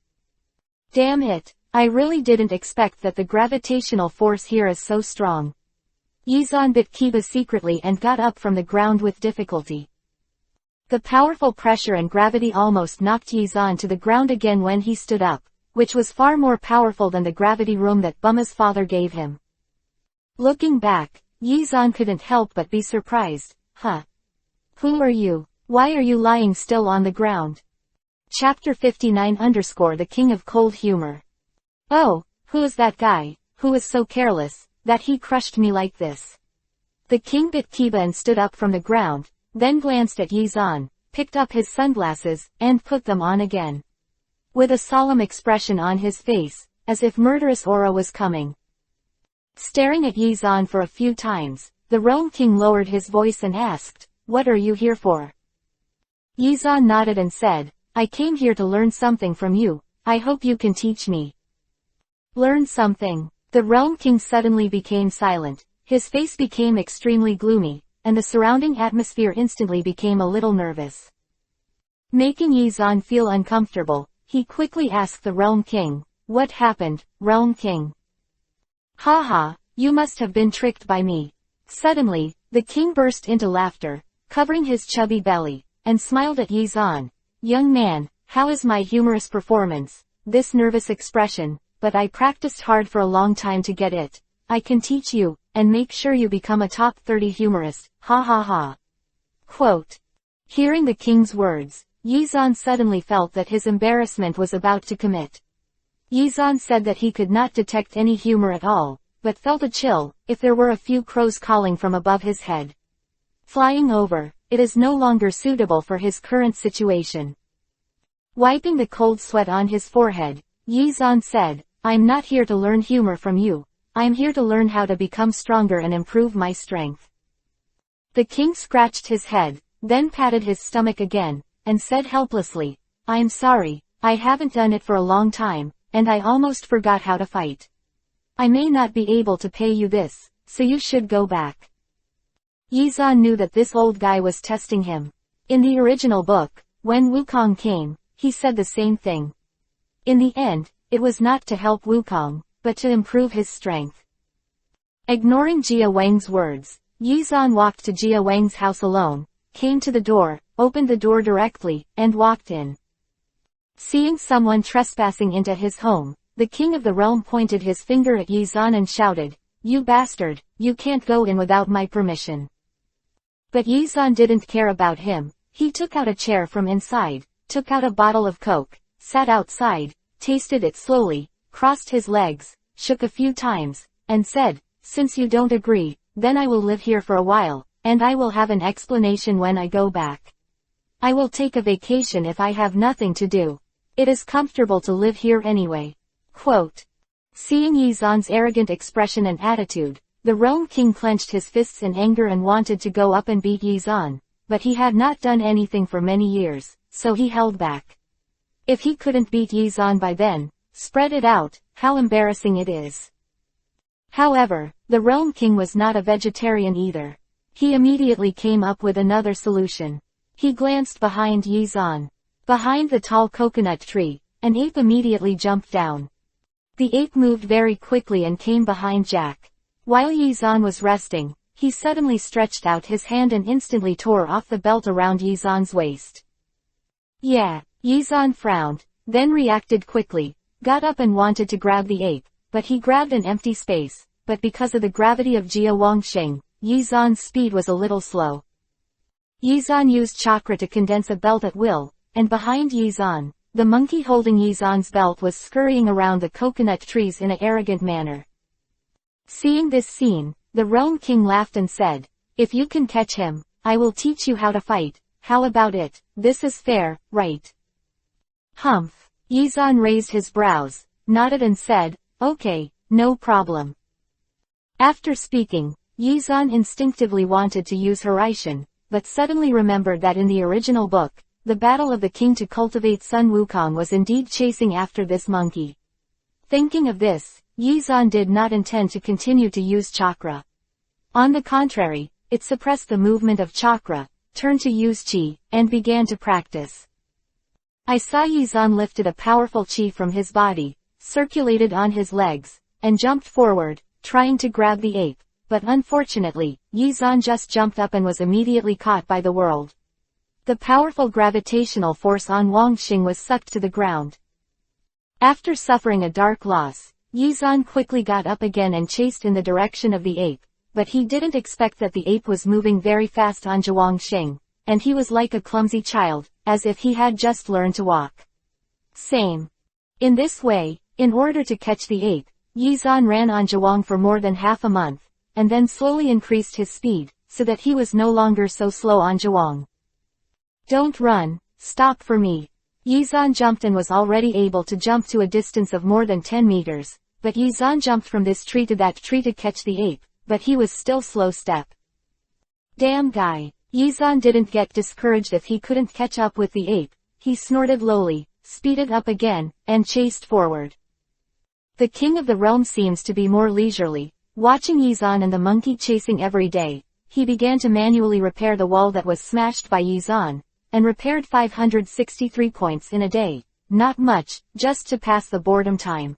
S1: Damn it, I really didn't expect that the gravitational force here is so strong. Yizan bit Kiba secretly and got up from the ground with difficulty. The powerful pressure and gravity almost knocked Yizan to the ground again when he stood up, which was far more powerful than the gravity room that Bumma's father gave him. Looking back, Yizan couldn't help but be surprised. Huh? Who are you? Why are you lying still on the ground? Chapter 59 _ The King of Cold Humor. Oh, who is that guy, who is so careless, that he crushed me like this? The king bit Kiba and stood up from the ground, then glanced at Yizan, picked up his sunglasses, and put them on again. With a solemn expression on his face, as if murderous aura was coming. Staring at Yizan for a few times, the Realm King lowered his voice and asked, "What are you here for?" Yizan nodded and said, "I came here to learn something from you, I hope you can teach me." Learn something? The Realm King suddenly became silent, his face became extremely gloomy, and the surrounding atmosphere instantly became a little nervous. Making Yizan feel uncomfortable, he quickly asked the Realm King, "What happened, Realm King?" "Haha, you must have been tricked by me." Suddenly, the king burst into laughter, covering his chubby belly, and smiled at Yizan. "Young man, how is my humorous performance? This nervous expression, but I practiced hard for a long time to get it. I can teach you, and make sure you become a top 30 humorist, ha ha ha." Quote. Hearing the king's words, Yizan suddenly felt that his embarrassment was about to commit. Yizan said that he could not detect any humor at all, but felt a chill, if there were a few crows calling from above his head. Flying over, it is no longer suitable for his current situation. Wiping the cold sweat on his forehead, Yizan said, I'm not here to learn humor from you, I'm here to learn how to become stronger and improve my strength. The king scratched his head, then patted his stomach again, and said helplessly, I'm sorry, I haven't done it for a long time, and I almost forgot how to fight. I may not be able to pay you this, so you should go back. Yizan knew that this old guy was testing him. In the original book, when Wukong came, he said the same thing. In the end, it was not to help Wukong, but to improve his strength. Ignoring Jia Wang's words, Yizan walked to Jia Wang's house alone, came to the door, opened the door directly, and walked in. Seeing someone trespassing into his home, the king of the realm pointed his finger at Yizan and shouted, You bastard, you can't go in without my permission. But Yizan didn't care about him. He took out a chair from inside, took out a bottle of Coke, sat outside, tasted it slowly, crossed his legs, shook a few times, and said, Since you don't agree, then I will live here for a while, and I will have an explanation when I go back. I will take a vacation if I have nothing to do. It is comfortable to live here anyway. Quote. Seeing Yizan's arrogant expression and attitude, the realm king clenched his fists in anger and wanted to go up and beat Yizan, but he had not done anything for many years, so he held back. If he couldn't beat Yizan by then, spread it out, how embarrassing it is. However, the realm king was not a vegetarian either. He immediately came up with another solution. He glanced behind Yizan. Behind the tall coconut tree, an ape immediately jumped down. The ape moved very quickly and came behind Jack. While Yizan was resting, he suddenly stretched out his hand and instantly tore off the belt around Yizan's waist. Yeah, Yizan frowned, then reacted quickly, got up and wanted to grab the ape, but he grabbed an empty space, but because of the gravity of Jia Wangsheng, Yizan's speed was a little slow. Yizan used chakra to condense a belt at will, and behind Yizan, the monkey holding Yizan's belt was scurrying around the coconut trees in an arrogant manner. Seeing this scene, the realm king laughed and said, If you can catch him, I will teach you how to fight. How about it? This is fair, right? Humph. Yizan raised his brows, nodded and said, Okay, no problem. After speaking, Yizan instinctively wanted to use Hiraishin, but suddenly remembered that in the original book, the battle of the king to cultivate Sun Wukong was indeed chasing after this monkey. Thinking of this, Yizan did not intend to continue to use chakra. On the contrary, it suppressed the movement of chakra, turned to use chi, and began to practice. I saw Yizan lifted a powerful chi from his body, circulated on his legs, and jumped forward, trying to grab the ape, but unfortunately, Yizan just jumped up and was immediately caught by the world. The powerful gravitational force on Wangxing was sucked to the ground. After suffering a dark loss, Yizan quickly got up again and chased in the direction of the ape, but he didn't expect that the ape was moving very fast on Wangxing, and he was like a clumsy child, as if he had just learned to walk. Same. In this way, in order to catch the ape, Yizan ran on Zhuang for more than half a month, and then slowly increased his speed, so that he was no longer so slow on Zhuang. Don't run, stop for me. Yizan jumped and was already able to jump to a distance of more than 10 meters, but Yizan jumped from this tree to that tree to catch the ape, but he was still slow step. Damn guy. Yizan didn't get discouraged if he couldn't catch up with the ape. He snorted lowly, speeded up again, and chased forward. The king of the realm seems to be more leisurely, watching Yizan and the monkey chasing every day. He began to manually repair the wall that was smashed by Yizan, and repaired 563 points in a day. Not much, just to pass the boredom time.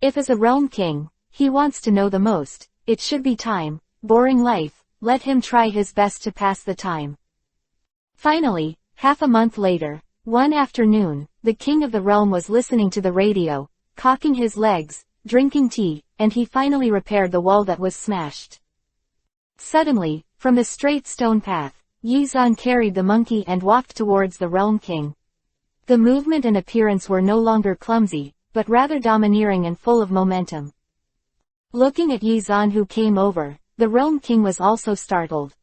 S1: If as a realm king, he wants to know the most, it should be time. Boring life, let him try his best to pass the time. Finally, half a month later, one afternoon, the king of the realm was listening to the radio, cocking his legs, drinking tea, and he finally repaired the wall that was smashed. Suddenly, from the straight stone path, Yizan carried the monkey and walked towards the realm king. The movement and appearance were no longer clumsy, but rather domineering and full of momentum. Looking at Yizan who came over, the Realm King was also startled.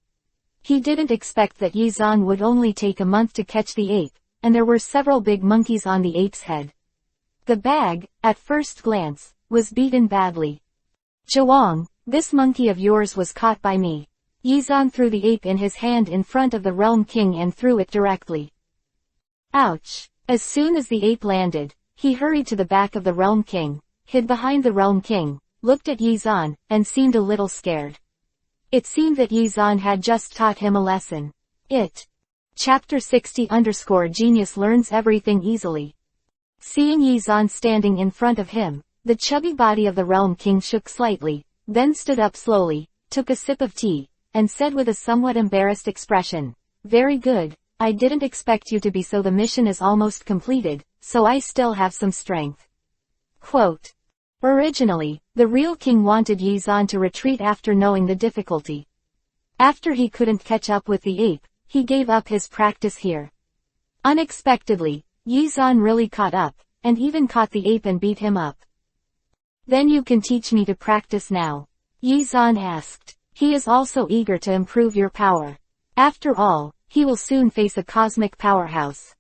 S1: He didn't expect that Yizan would only take a month to catch the ape, and there were several big monkeys on the ape's head. The bag, at first glance, was beaten badly. "Zhuang, this monkey of yours was caught by me." Yizan threw the ape in his hand in front of the Realm King and threw it directly. Ouch! As soon as the ape landed, he hurried to the back of the Realm King, hid behind the Realm King, looked at Yizan, and seemed a little scared. It seemed that Yizan had just taught him a lesson. Chapter 60_Genius learns everything easily. Seeing Yizan standing in front of him, the chubby body of the Realm King shook slightly, then stood up slowly, took a sip of tea, and said with a somewhat embarrassed expression, "Very good, I didn't expect you to be so. The mission is almost completed, so I still have some strength." Quote. Originally, the real king wanted Yizan to retreat after knowing the difficulty. After he couldn't catch up with the ape, he gave up his practice here. Unexpectedly, Yizan really caught up, and even caught the ape and beat him up. "Then you can teach me to practice now?" Yizan asked. He is also eager to improve your power. After all, he will soon face a cosmic powerhouse.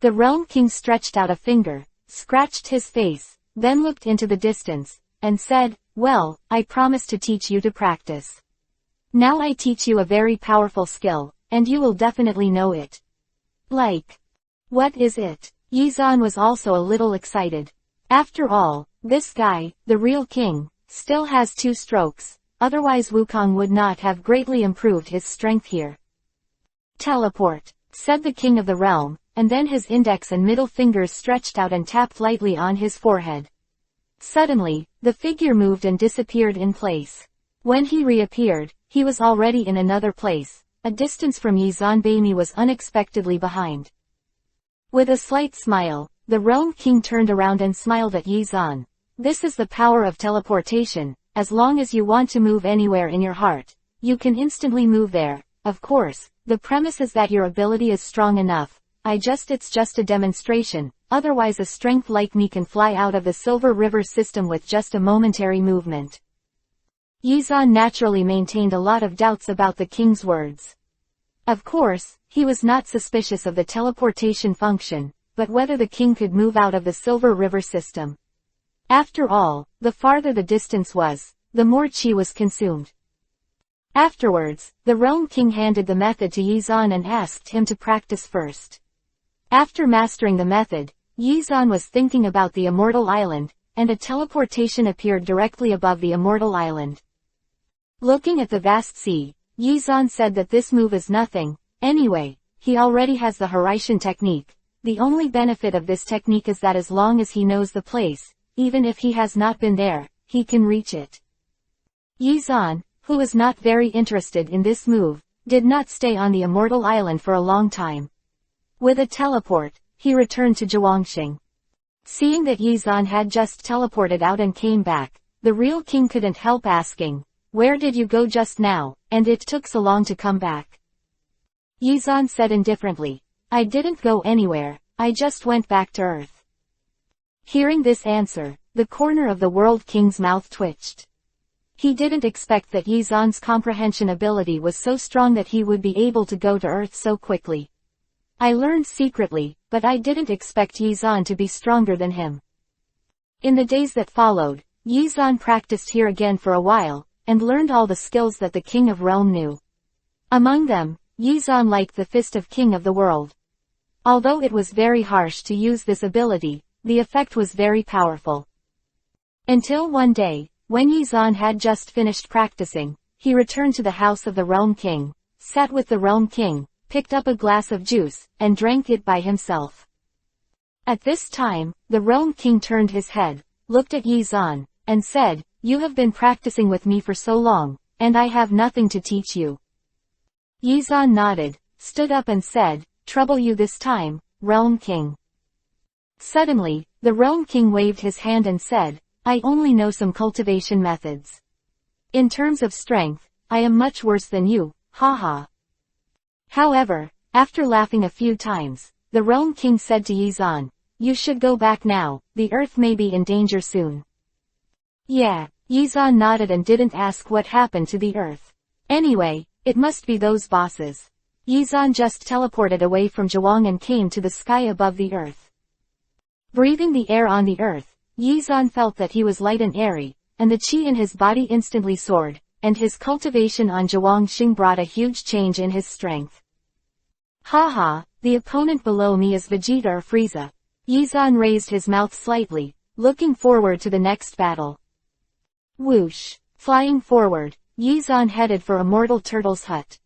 S1: The Realm King stretched out a finger, scratched his face, then looked into the distance, and said, "Well, I promise to teach you to practice. Now I teach you a very powerful skill, and you will definitely know it." "Like, what is it?" Yizan was also a little excited. After all, this guy, the real king, still has 2 strokes, otherwise Wukong would not have greatly improved his strength here. "Teleport," said the king of the realm, and then his index and middle fingers stretched out and tapped lightly on his forehead. Suddenly, the figure moved and disappeared in place. When he reappeared, he was already in another place. A distance from Yizan. Baimi was unexpectedly behind. With a slight smile, the Realm King turned around and smiled at Yizan. "This is the power of teleportation. As long as you want to move anywhere in your heart, you can instantly move there. Of course, the premise is that your ability is strong enough. It's just a demonstration, otherwise a strength like me can fly out of the Silver River system with just a momentary movement." Yizan naturally maintained a lot of doubts about the king's words. Of course, he was not suspicious of the teleportation function, but whether the king could move out of the Silver River system. After all, the farther the distance was, the more chi was consumed. Afterwards, the Realm King handed the method to Yizan and asked him to practice first. After mastering the method, Yizan was thinking about the Immortal Island, and a teleportation appeared directly above the Immortal Island. Looking at the vast sea, Yizan said that this move is nothing. Anyway, he already has the Horaitian technique. The only benefit of this technique is that as long as he knows the place, even if he has not been there, he can reach it. Yizan, who was not very interested in this move, did not stay on the Immortal Island for a long time. With a teleport, he returned to Zhuangxing. Seeing that Yizan had just teleported out and came back, the real king couldn't help asking, "Where did you go just now, and it took so long to come back?" Yizan said indifferently, "I didn't go anywhere, I just went back to Earth." Hearing this answer, the corner of the World King's mouth twitched. He didn't expect that Yizan's comprehension ability was so strong that he would be able to go to Earth so quickly. "I learned secretly, but I didn't expect Yizan to be stronger than him." In the days that followed, Yizan practiced here again for a while, and learned all the skills that the King of Realm knew. Among them, Yizan liked the Fist of King of the World. Although it was very harsh to use this ability, the effect was very powerful. Until one day, when Yizan had just finished practicing, he returned to the house of the Realm King, sat with the Realm King, picked up a glass of juice, and drank it by himself. At this time, the Realm King turned his head, looked at Yizan, and said, "You have been practicing with me for so long, and I have nothing to teach you." Yizan nodded, stood up and said, "Trouble you this time, Realm King?" Suddenly, the Realm King waved his hand and said, "I only know some cultivation methods. In terms of strength, I am much worse than you, haha." However, after laughing a few times, the Realm King said to Yizan, you should go back now, the earth may be in danger soon. Yeah, Yizan nodded and didn't ask what happened to the earth. Anyway, it must be those bosses. Yizan just teleported away from Zhuang and came to the sky above the earth. Breathing the air on the earth, Yizan felt that he was light and airy, and the qi in his body instantly soared, and his cultivation on Zhuang Xing brought a huge change in his strength. Haha, the opponent below me is Vegeta or Frieza. Yizan raised his mouth slightly, looking forward to the next battle. Whoosh! Flying forward, Yizan headed for Immortal Turtle's hut.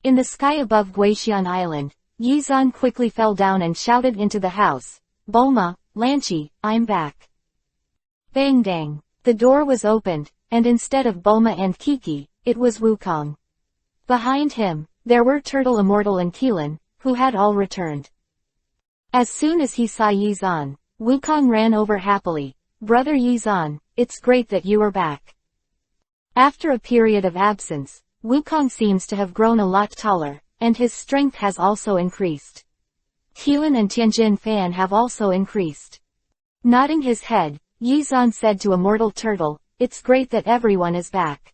S1: In the sky above Guixian Island, Yizan quickly fell down and shouted into the house, Bulma, Lanchi, I'm back. Bang dang. The door was opened, and instead of Bulma and Kiki, it was Wukong. Behind him, there were Turtle Immortal and Keelan, who had all returned. As soon as he saw Yizan, Wukong ran over happily. Brother Yizan, it's great that you are back. After a period of absence, Wukong seems to have grown a lot taller, and his strength has also increased. Keelan and Tianjin Fan have also increased. Nodding his head, Yizan said to Immortal Turtle, it's great that everyone is back.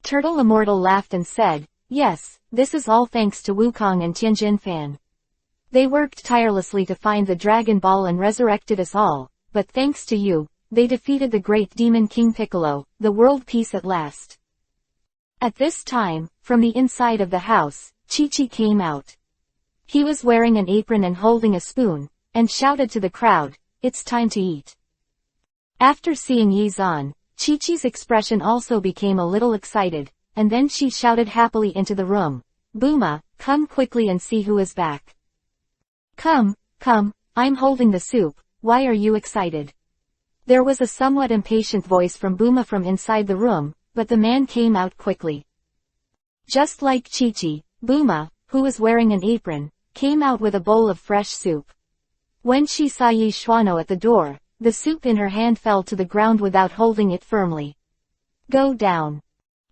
S1: Turtle Immortal laughed and said, yes, this is all thanks to Wukong and Tianjin Fan. They worked tirelessly to find the Dragon Ball and resurrected us all, but thanks to you, they defeated the great demon King Piccolo, the world peace at last. At this time, from the inside of the house, Chi-Chi came out. He was wearing an apron and holding a spoon, and shouted to the crowd, it's time to eat. After seeing Yizan, Chi-Chi's expression also became a little excited, and then she shouted happily into the room, Bulma, come quickly and see who is back. Come, I'm holding the soup, why are you excited? There was a somewhat impatient voice from Bulma from inside the room, but the man came out quickly. Just like Chi-Chi, Bulma, who was wearing an apron, came out with a bowl of fresh soup. When she saw Yi Xuano at the door, the soup in her hand fell to the ground without holding it firmly. Go down.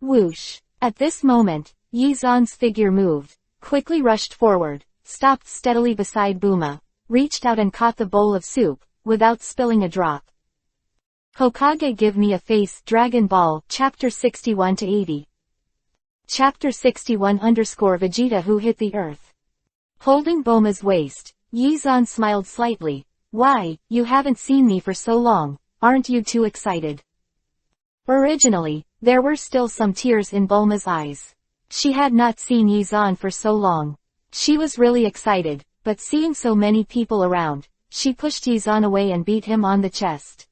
S1: Whoosh. At this moment, Yizan's figure moved, quickly rushed forward, stopped steadily beside Bulma, reached out and caught the bowl of soup, without spilling a drop. Hokage give me a face. Dragon Ball, Chapter 61-80. Chapter 61_Vegeta who hit the earth. Holding Bulma's waist, Yizan smiled slightly. Why, you haven't seen me for so long, aren't you too excited? Originally, there were still some tears in Bulma's eyes. She had not seen Yizan for so long. She was really excited, but seeing so many people around, she pushed Yizan away and beat him on the chest.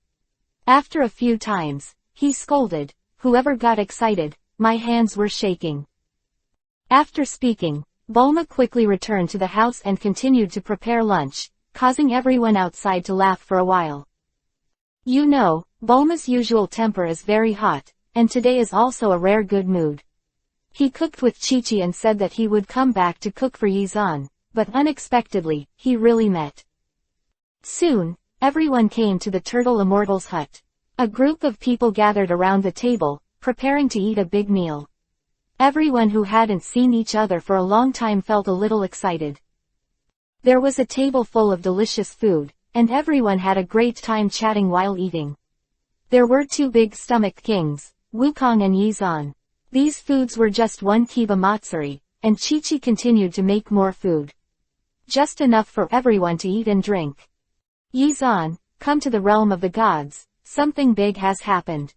S1: After a few times, he scolded, whoever got excited, my hands were shaking. After speaking, Bulma quickly returned to the house and continued to prepare lunch, causing everyone outside to laugh for a while. You know, Bulma's usual temper is very hot, and today is also a rare good mood. He cooked with Chi-Chi and said that he would come back to cook for Yizan, but unexpectedly, he really met. Soon, everyone came to the Turtle Immortal's hut. A group of people gathered around the table, preparing to eat a big meal. Everyone who hadn't seen each other for a long time felt a little excited. There was a table full of delicious food, and everyone had a great time chatting while eating. There were two big stomach kings, Wukong and Yizan. These foods were just one kiba matsuri, and Chi-Chi continued to make more food. Just enough for everyone to eat and drink. Yizan, come to the realm of the gods, something big has happened.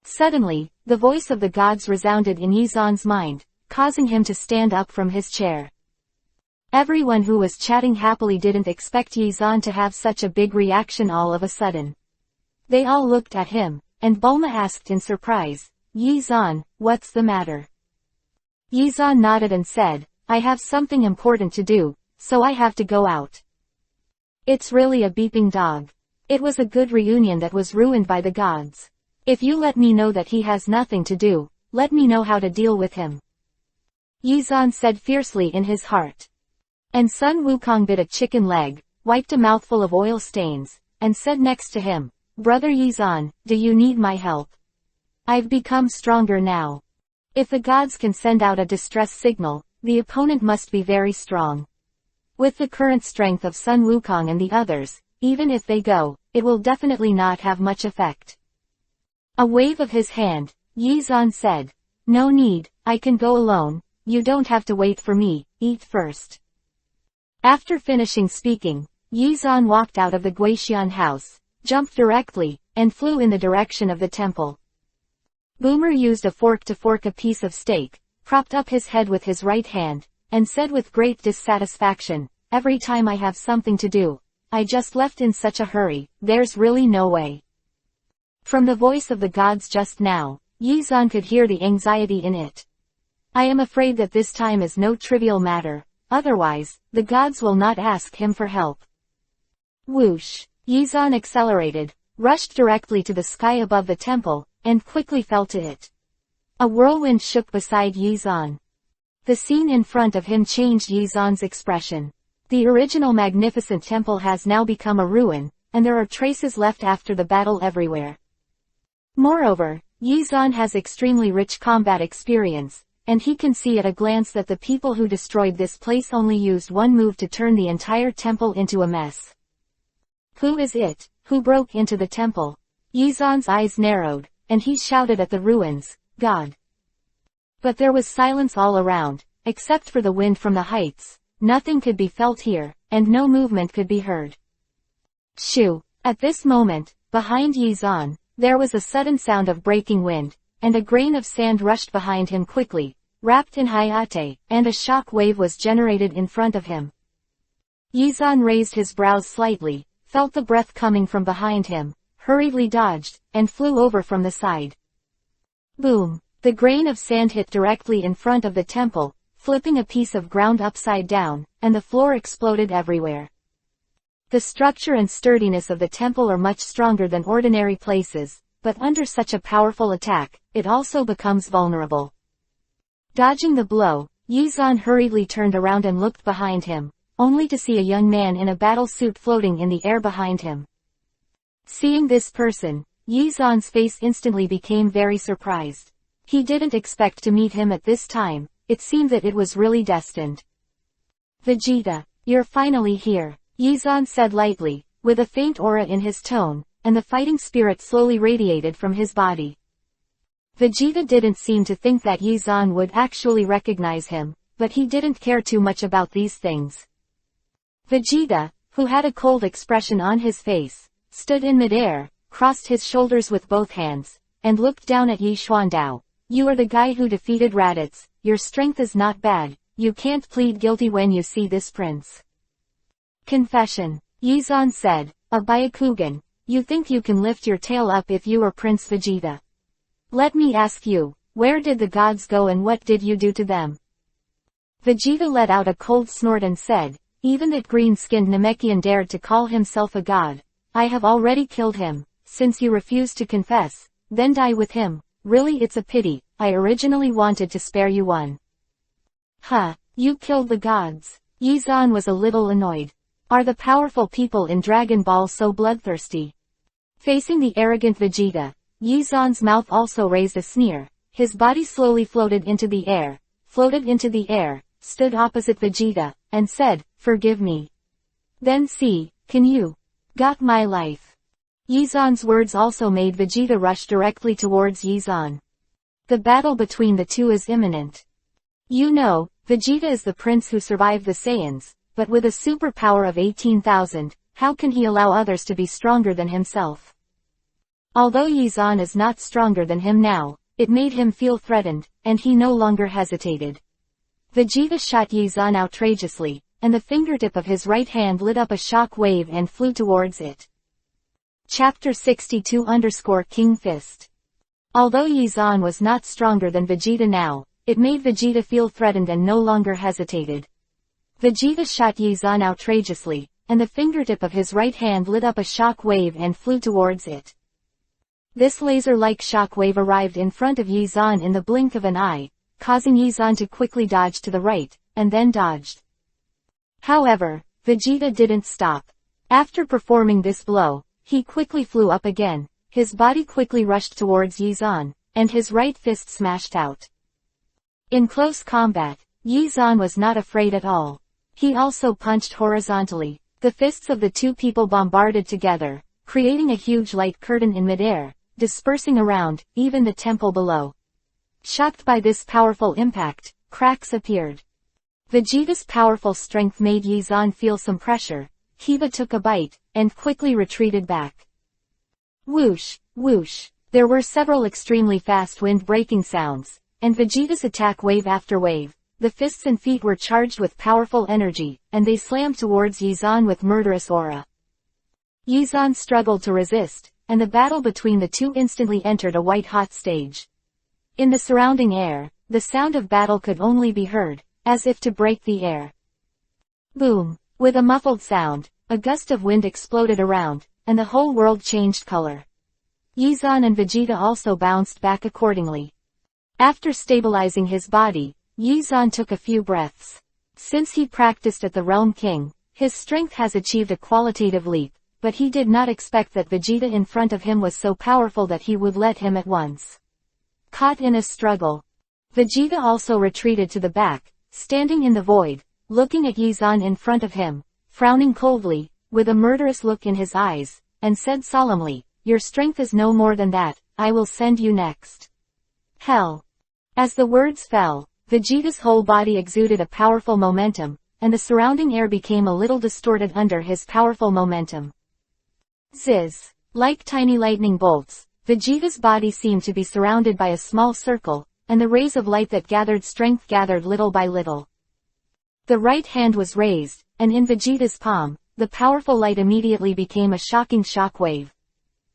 S1: Suddenly, the voice of the gods resounded in Yizan's mind, causing him to stand up from his chair. Everyone who was chatting happily didn't expect Yizan to have such a big reaction all of a sudden. They all looked at him, and Bulma asked in surprise, Yizan, what's the matter? Yizan nodded and said, I have something important to do, so I have to go out. It's really a beeping dog. It was a good reunion that was ruined by the gods. If you let me know that he has nothing to do, let me know how to deal with him. Yizan said fiercely in his heart. And Sun Wukong bit a chicken leg, wiped a mouthful of oil stains, and said next to him, Brother Yizan, do you need my help? I've become stronger now. If the gods can send out a distress signal, the opponent must be very strong. With the current strength of Sun Wukong and the others, even if they go, it will definitely not have much effect. A wave of his hand, Yi Zan said. No need, I can go alone, you don't have to wait for me, eat first. After finishing speaking, Yi Zan walked out of the Guixian house, jumped directly, and flew in the direction of the temple. Boomer used a fork to fork a piece of steak, propped up his head with his right hand, and said with great dissatisfaction, every time I have something to do, I just left in such a hurry, there's really no way. From the voice of the gods just now, Yi Zan could hear the anxiety in it. I am afraid that this time is no trivial matter, otherwise, the gods will not ask him for help. Whoosh! Yi Zan accelerated, rushed directly to the sky above the temple, and quickly fell to it. A whirlwind shook beside Yi Zan. The scene in front of him changed Yi Zan's expression. The original magnificent temple has now become a ruin, and there are traces left after the battle everywhere. Moreover, Yi Zan has extremely rich combat experience, and he can see at a glance that the people who destroyed this place only used one move to turn the entire temple into a mess. Who is it, who broke into the temple? Yi Zan's eyes narrowed, and he shouted at the ruins, God. But there was silence all around, except for the wind from the heights, nothing could be felt here, and no movement could be heard. Shoo! At this moment, behind Yi Zan, there was a sudden sound of breaking wind, and a grain of sand rushed behind him quickly, wrapped in hayate, and a shock wave was generated in front of him. Yi Zan raised his brows slightly, felt the breath coming from behind him, hurriedly dodged, and flew over from the side. Boom! The grain of sand hit directly in front of the temple, flipping a piece of ground upside down, and the floor exploded everywhere. The structure and sturdiness of the temple are much stronger than ordinary places, but under such a powerful attack, it also becomes vulnerable. Dodging the blow, Yi Zan hurriedly turned around and looked behind him, only to see a young man in a battle suit floating in the air behind him. Seeing this person, Yi Zan's face instantly became very surprised. He didn't expect to meet him at this time, it seemed that it was really destined. Vegeta, you're finally here, Yi Zan said lightly, with a faint aura in his tone, and the fighting spirit slowly radiated from his body. Vegeta didn't seem to think that Yi Zan would actually recognize him, but he didn't care too much about these things. Vegeta, who had a cold expression on his face, stood in midair, crossed his shoulders with both hands, and looked down at Yi Xuandao. You are the guy who defeated Raditz, your strength is not bad, you can't plead guilty when you see this prince. Confession, Yi Zan said, a Byakugan, you think you can lift your tail up if you are Prince Vegeta. Let me ask you, where did the gods go and what did you do to them? Vegeta let out a cold snort and said, even that green-skinned Namekian dared to call himself a god. I have already killed him, since you refuse to confess, then die with him, really it's a pity, I originally wanted to spare you one. Huh, you killed the gods. Yi Zan was a little annoyed. Are the powerful people in Dragon Ball so bloodthirsty? Facing the arrogant Vegeta, Yi Zan's mouth also raised a sneer, his body slowly floated into the air, stood opposite Vegeta, and said, forgive me. Then see, can you? Got my life. Yi Zan's words also made Vegeta rush directly towards Yi Zan. The battle between the two is imminent. You know, Vegeta is the prince who survived the Saiyans, but with a superpower of 18,000, how can he allow others to be stronger than himself? Although Yi Zan is not stronger than him now, it made him feel threatened, and he no longer hesitated. Vegeta shot Yi Zan outrageously, and the fingertip of his right hand lit up a shock wave and flew towards it. Chapter 62_King Fist. Although Yi Zan was not stronger than Vegeta now, it made Vegeta feel threatened and no longer hesitated. Vegeta shot Yi Zan outrageously, and the fingertip of his right hand lit up a shock wave and flew towards it. This laser-like shock wave arrived in front of Yi Zan in the blink of an eye, causing Yi Zan to quickly dodge to the right, and then dodged. However, Vegeta didn't stop. After performing this blow, he quickly flew up again, his body quickly rushed towards Yi Zan, and his right fist smashed out. In close combat, Yi Zan was not afraid at all. He also punched horizontally. The fists of the two people bombarded together, creating a huge light curtain in midair, dispersing around, even the temple below. Shocked by this powerful impact, cracks appeared. Vegeta's powerful strength made Yizan feel some pressure. Kiba took a bite, and quickly retreated back. Whoosh, whoosh. There were several extremely fast wind-breaking sounds, and Vegeta's attack wave after wave. The fists and feet were charged with powerful energy, and they slammed towards Yizan with murderous aura. Yizan struggled to resist, and the battle between the two instantly entered a white-hot stage. In the surrounding air, the sound of battle could only be heard, as if to break the air. Boom! With a muffled sound, a gust of wind exploded around, and the whole world changed color. Yizan and Vegeta also bounced back accordingly. After stabilizing his body, Yizan took a few breaths. Since he practiced at the Realm King, his strength has achieved a qualitative leap, but he did not expect that Vegeta in front of him was so powerful that he would let him at once. Caught in a struggle, Vegeta also retreated to the back, standing in the void, looking at Yizan in front of him, frowning coldly, with a murderous look in his eyes, and said solemnly, "Your strength is no more than that, I will send you next. Hell." As the words fell, Vegeta's whole body exuded a powerful momentum, and the surrounding air became a little distorted under his powerful momentum. Zizz! Like tiny lightning bolts, Vegeta's body seemed to be surrounded by a small circle, and the rays of light that gathered strength gathered little by little. The right hand was raised, and in Vegeta's palm, the powerful light immediately became a shocking shock wave.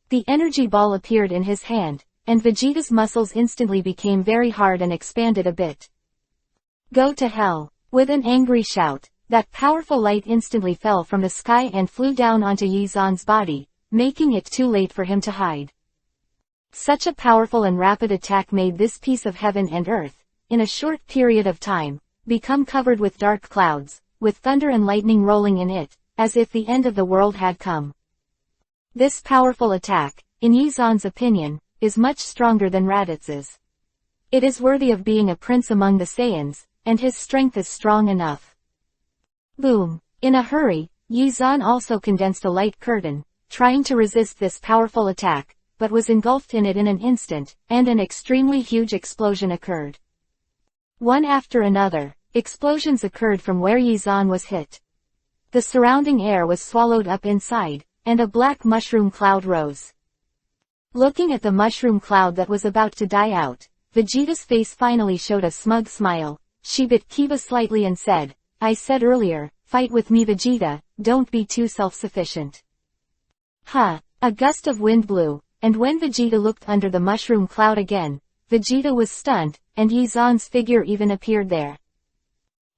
S1: The energy ball appeared in his hand, and Vegeta's muscles instantly became very hard and expanded a bit. Go to hell! With an angry shout, that powerful light instantly fell from the sky and flew down onto Yizan's body, making it too late for him to hide. Such a powerful and rapid attack made this piece of heaven and earth, in a short period of time, become covered with dark clouds, with thunder and lightning rolling in it, as if the end of the world had come. This powerful attack, in Yizan's opinion, is much stronger than Raditz's. It is worthy of being a prince among the Saiyans, and his strength is strong enough. Boom! In a hurry, Yizan also condensed a light curtain, trying to resist this powerful attack, but was engulfed in it in an instant, and an extremely huge explosion occurred. One after another, explosions occurred from where Yizan was hit. The surrounding air was swallowed up inside, and a black mushroom cloud rose. Looking at the mushroom cloud that was about to die out, Vegeta's face finally showed a smug smile. She bit Kiba slightly and said, "I said earlier, fight with me Vegeta, don't be too self-sufficient." Ha! A gust of wind blew, and when Vegeta looked under the mushroom cloud again, Vegeta was stunned, and Yizan's figure even appeared there.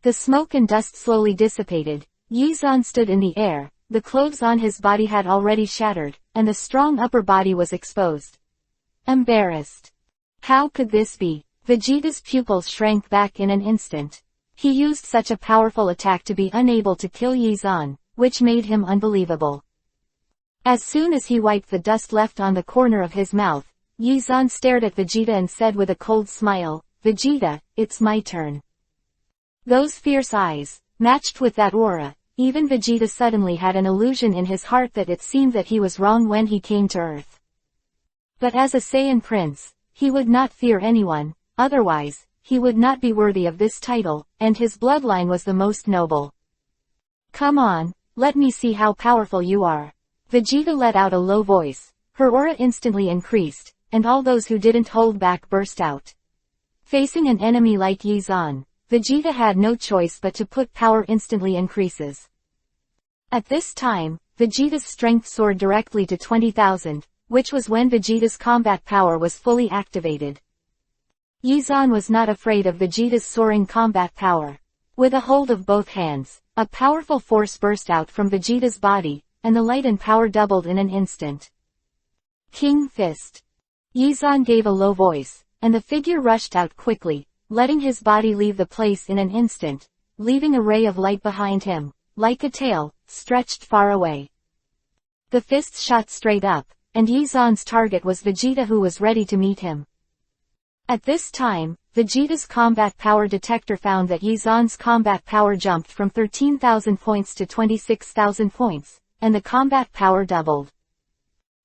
S1: The smoke and dust slowly dissipated. Yizan stood in the air, the clothes on his body had already shattered, and the strong upper body was exposed. Embarrassed. How could this be? Vegeta's pupils shrank back in an instant. He used such a powerful attack to be unable to kill Yizan, which made him unbelievable. As soon as he wiped the dust left on the corner of his mouth, Yizan stared at Vegeta and said with a cold smile, "Vegeta, it's my turn." Those fierce eyes, matched with that aura, even Vegeta suddenly had an illusion in his heart that it seemed that he was wrong when he came to Earth. But as a Saiyan prince, he would not fear anyone, otherwise, he would not be worthy of this title, and his bloodline was the most noble. "Come on, let me see how powerful you are." Vegeta let out a low voice. Her aura instantly increased, and all those who didn't hold back burst out. Facing an enemy like Yizan, Vegeta had no choice but to put power instantly increases. At this time, Vegeta's strength soared directly to 20,000, which was when Vegeta's combat power was fully activated. Yizan was not afraid of Vegeta's soaring combat power. With a hold of both hands, a powerful force burst out from Vegeta's body, and the light and power doubled in an instant. King Fist. Yizan gave a low voice, and the figure rushed out quickly, letting his body leave the place in an instant, leaving a ray of light behind him, like a tail, stretched far away. The fist shot straight up, and Yizan's target was Vegeta, who was ready to meet him. At this time, Vegeta's combat power detector found that Yizan's combat power jumped from 13,000 points to 26,000 points, and the combat power doubled.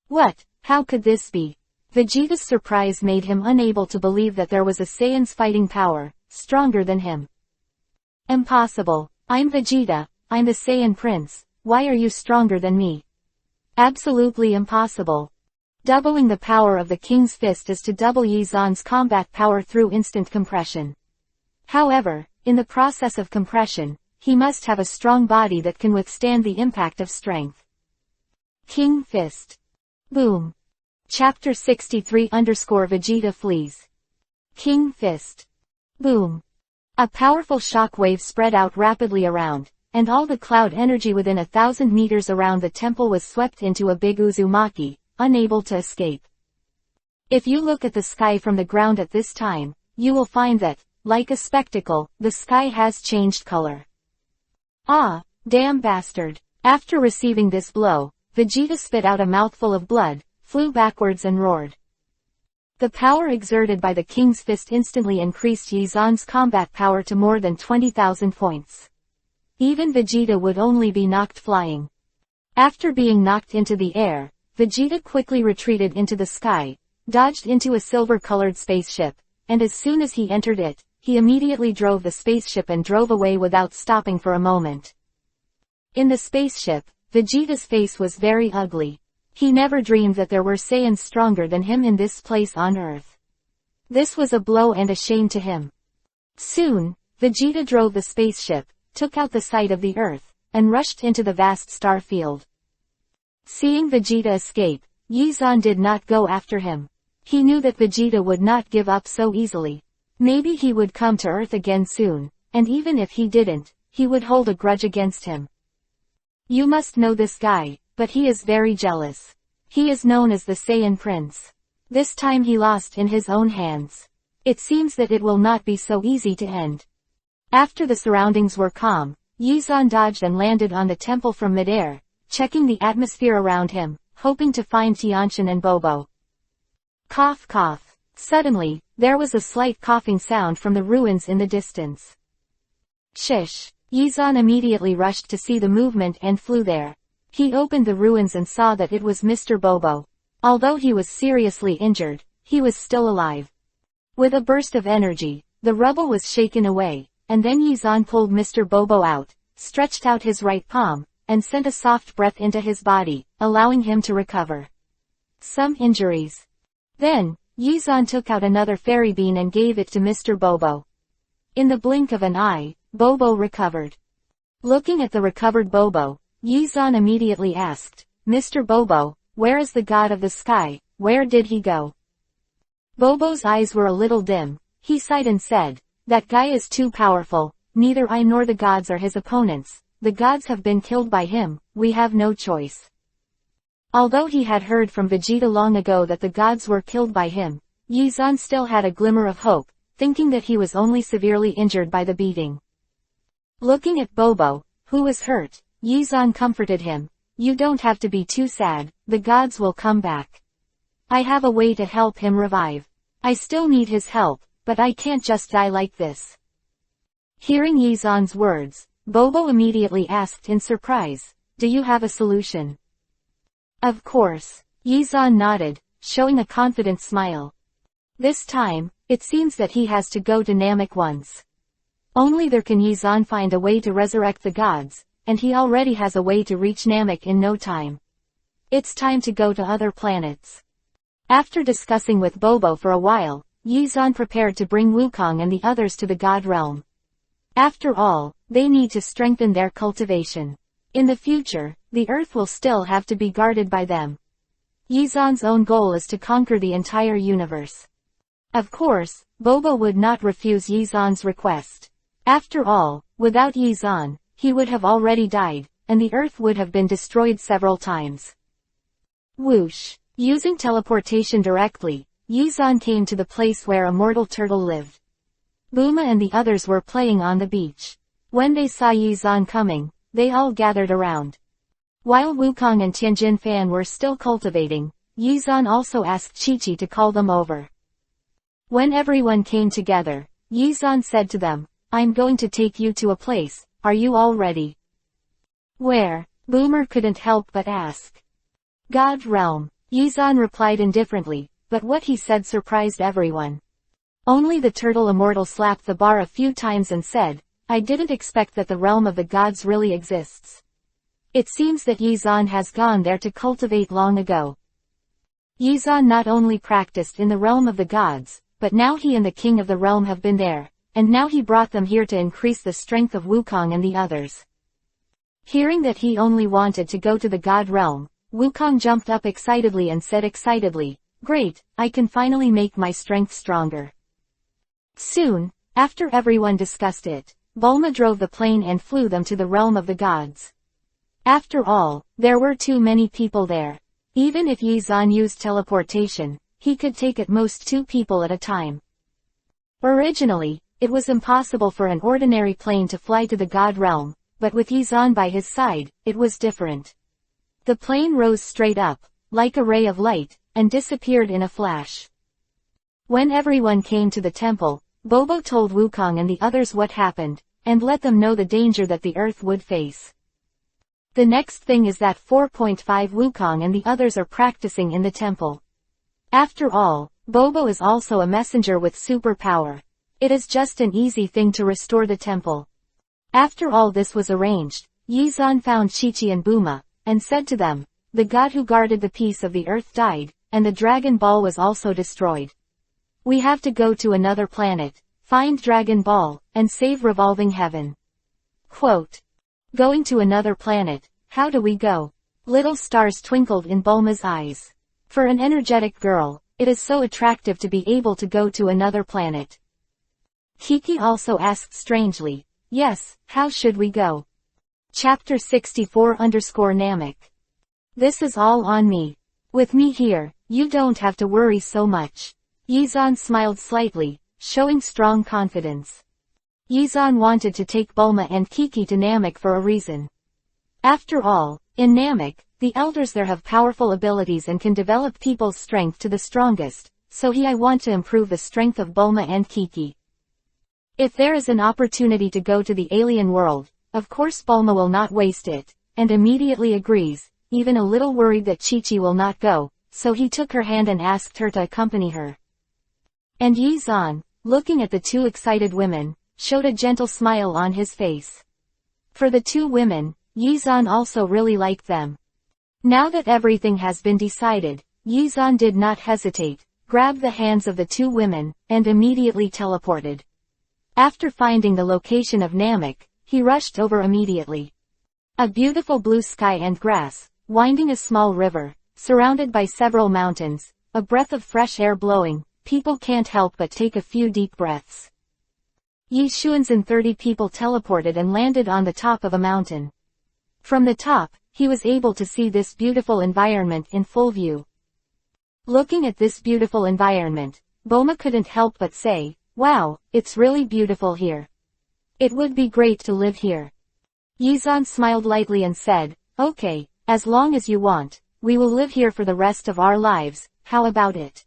S1: What? How could this be? Vegeta's surprise made him unable to believe that there was a Saiyan's fighting power, stronger than him. Impossible. I'm Vegeta, I'm the Saiyan Prince, why are you stronger than me? Absolutely impossible. Doubling the power of the King's Fist is to double Yizan's combat power through instant compression. However, in the process of compression, he must have a strong body that can withstand the impact of strength. King Fist. Boom. Chapter 63 Vegeta flees. King Fist. Boom. A powerful shockwave spread out rapidly around, and all the cloud energy within 1,000 meters around the temple was swept into a big Uzumaki, unable to escape. If you look at the sky from the ground at this time, you will find that, like a spectacle, the sky has changed color. Ah, damn bastard. After receiving this blow, Vegeta spit out a mouthful of blood, flew backwards and roared. The power exerted by the King's Fist instantly increased Yizan's combat power to more than 20,000 points. Even Vegeta would only be knocked flying. After being knocked into the air, Vegeta quickly retreated into the sky, dodged into a silver-colored spaceship, and as soon as he entered it, he immediately drove the spaceship and drove away without stopping for a moment. In the spaceship, Vegeta's face was very ugly. He never dreamed that there were Saiyans stronger than him in this place on Earth. This was a blow and a shame to him. Soon, Vegeta drove the spaceship, took out the sight of the Earth, and rushed into the vast star field. Seeing Vegeta escape, Yizan did not go after him. He knew that Vegeta would not give up so easily. Maybe he would come to Earth again soon, and even if he didn't, he would hold a grudge against him. You must know this guy, but he is very jealous. He is known as the Saiyan Prince. This time he lost in his own hands. It seems that it will not be so easy to end. After the surroundings were calm, Yizan dodged and landed on the temple from midair, checking the atmosphere around him, hoping to find Tianshan and Bobo. Cough cough. Suddenly, there was a slight coughing sound from the ruins in the distance. Shish. Yizan immediately rushed to see the movement and flew there. He opened the ruins and saw that it was Mr. Bobo. Although he was seriously injured, he was still alive. With a burst of energy, the rubble was shaken away, and then Yizan pulled Mr. Bobo out, stretched out his right palm, and sent a soft breath into his body, allowing him to recover. Some injuries. Then, Yizan took out another fairy bean and gave it to Mr. Bobo. In the blink of an eye, Bobo recovered. Looking at the recovered Bobo, Yizan immediately asked, Mr. Bobo, where is the god of the sky, where did he go? Bobo's eyes were a little dim. He sighed and said, that guy is too powerful, neither I nor the gods are his opponents, the gods have been killed by him, we have no choice. Although he had heard from Vegeta long ago that the gods were killed by him, Yizan still had a glimmer of hope, thinking that he was only severely injured by the beating. Looking at Bobo, who was hurt, Yizan comforted him. You don't have to be too sad, the gods will come back. I have a way to help him revive. I still need his help, but I can't just die like this. Hearing Yizan's words, Bobo immediately asked in surprise, do you have a solution? Of course. Yizan nodded, showing a confident smile. This time, it seems that he has to go to Namek once. Only there can Yizan find a way to resurrect the gods, and he already has a way to reach Namek in no time. It's time to go to other planets. After discussing with Bobo for a while, Yizan prepared to bring Wukong and the others to the God Realm. After all, they need to strengthen their cultivation. In the future, the Earth will still have to be guarded by them. Yizan's own goal is to conquer the entire universe. Of course, Bobo would not refuse Yizan's request. After all, without Yizan, he would have already died, and the Earth would have been destroyed several times. Whoosh! Using teleportation directly, Yizan came to the place where a mortal turtle lived. Buma and the others were playing on the beach. When they saw Yizan coming, they all gathered around. While Wukong and Tianjin Fan were still cultivating, Yizan also asked Chi-Chi to call them over. When everyone came together, Yizan said to them, "I'm going to take you to a place, are you all ready?" "Where?" Boomer couldn't help but ask. "God Realm," Yizan replied indifferently, but what he said surprised everyone. Only the turtle immortal slapped the bar a few times and said, "I didn't expect that the realm of the gods really exists. It seems that Yizan has gone there to cultivate long ago." Yizan not only practiced in the realm of the gods, but now he and the king of the realm have been there, and now he brought them here to increase the strength of Wukong and the others. Hearing that he only wanted to go to the god realm, Wukong jumped up excitedly and said excitedly, "Great, I can finally make my strength stronger." Soon, after everyone discussed it, Bulma drove the plane and flew them to the realm of the gods. After all, there were too many people there. Even if Yizan used teleportation, he could take at most 2 people at a time. Originally, it was impossible for an ordinary plane to fly to the god realm, but with Yizan by his side, it was different. The plane rose straight up, like a ray of light, and disappeared in a flash. When everyone came to the temple, Bobo told Wukong and the others what happened, and let them know the danger that the earth would face. The next thing is that 4.5 Wukong and the others are practicing in the temple. After all, Bobo is also a messenger with superpower. It is just an easy thing to restore the temple. After all this was arranged, Yizan found Chi-Chi and Buma, and said to them, "The god who guarded the peace of the earth died, and the Dragon Ball was also destroyed. We have to go to another planet, find Dragon Ball, and save revolving heaven." Quote. Going to another planet, how do we go? Little stars twinkled in Bulma's eyes. For an energetic girl, it is so attractive to be able to go to another planet. Kiki also asked strangely, "Yes, how should we go?" Chapter 64 Namek. This is all on me. With me here, you don't have to worry so much. Yizan smiled slightly, showing strong confidence. Yizan wanted to take Bulma and Kiki to Namek for a reason. After all, in Namek, the elders there have powerful abilities and can develop people's strength to the strongest, so I want to improve the strength of Bulma and Kiki. If there is an opportunity to go to the alien world, of course Bulma will not waste it, and immediately agrees, even a little worried that Chi-Chi will not go, so he took her hand and asked her to accompany her. And Yizan, looking at the 2 excited women, showed a gentle smile on his face. For the 2 women, Yizan also really liked them. Now that everything has been decided, Yizan did not hesitate, grabbed the hands of the 2 women, and immediately teleported. After finding the location of Namek, he rushed over immediately. A beautiful blue sky and grass, winding a small river, surrounded by several mountains, a breath of fresh air blowing, people can't help but take a few deep breaths. Yi Xuan's and 30 people teleported and landed on the top of a mountain. From the top, he was able to see this beautiful environment in full view. Looking at this beautiful environment, Bulma couldn't help but say, "Wow, it's really beautiful here. It would be great to live here." Yizan smiled lightly and said, "Okay, as long as you want, we will live here for the rest of our lives, how about it?"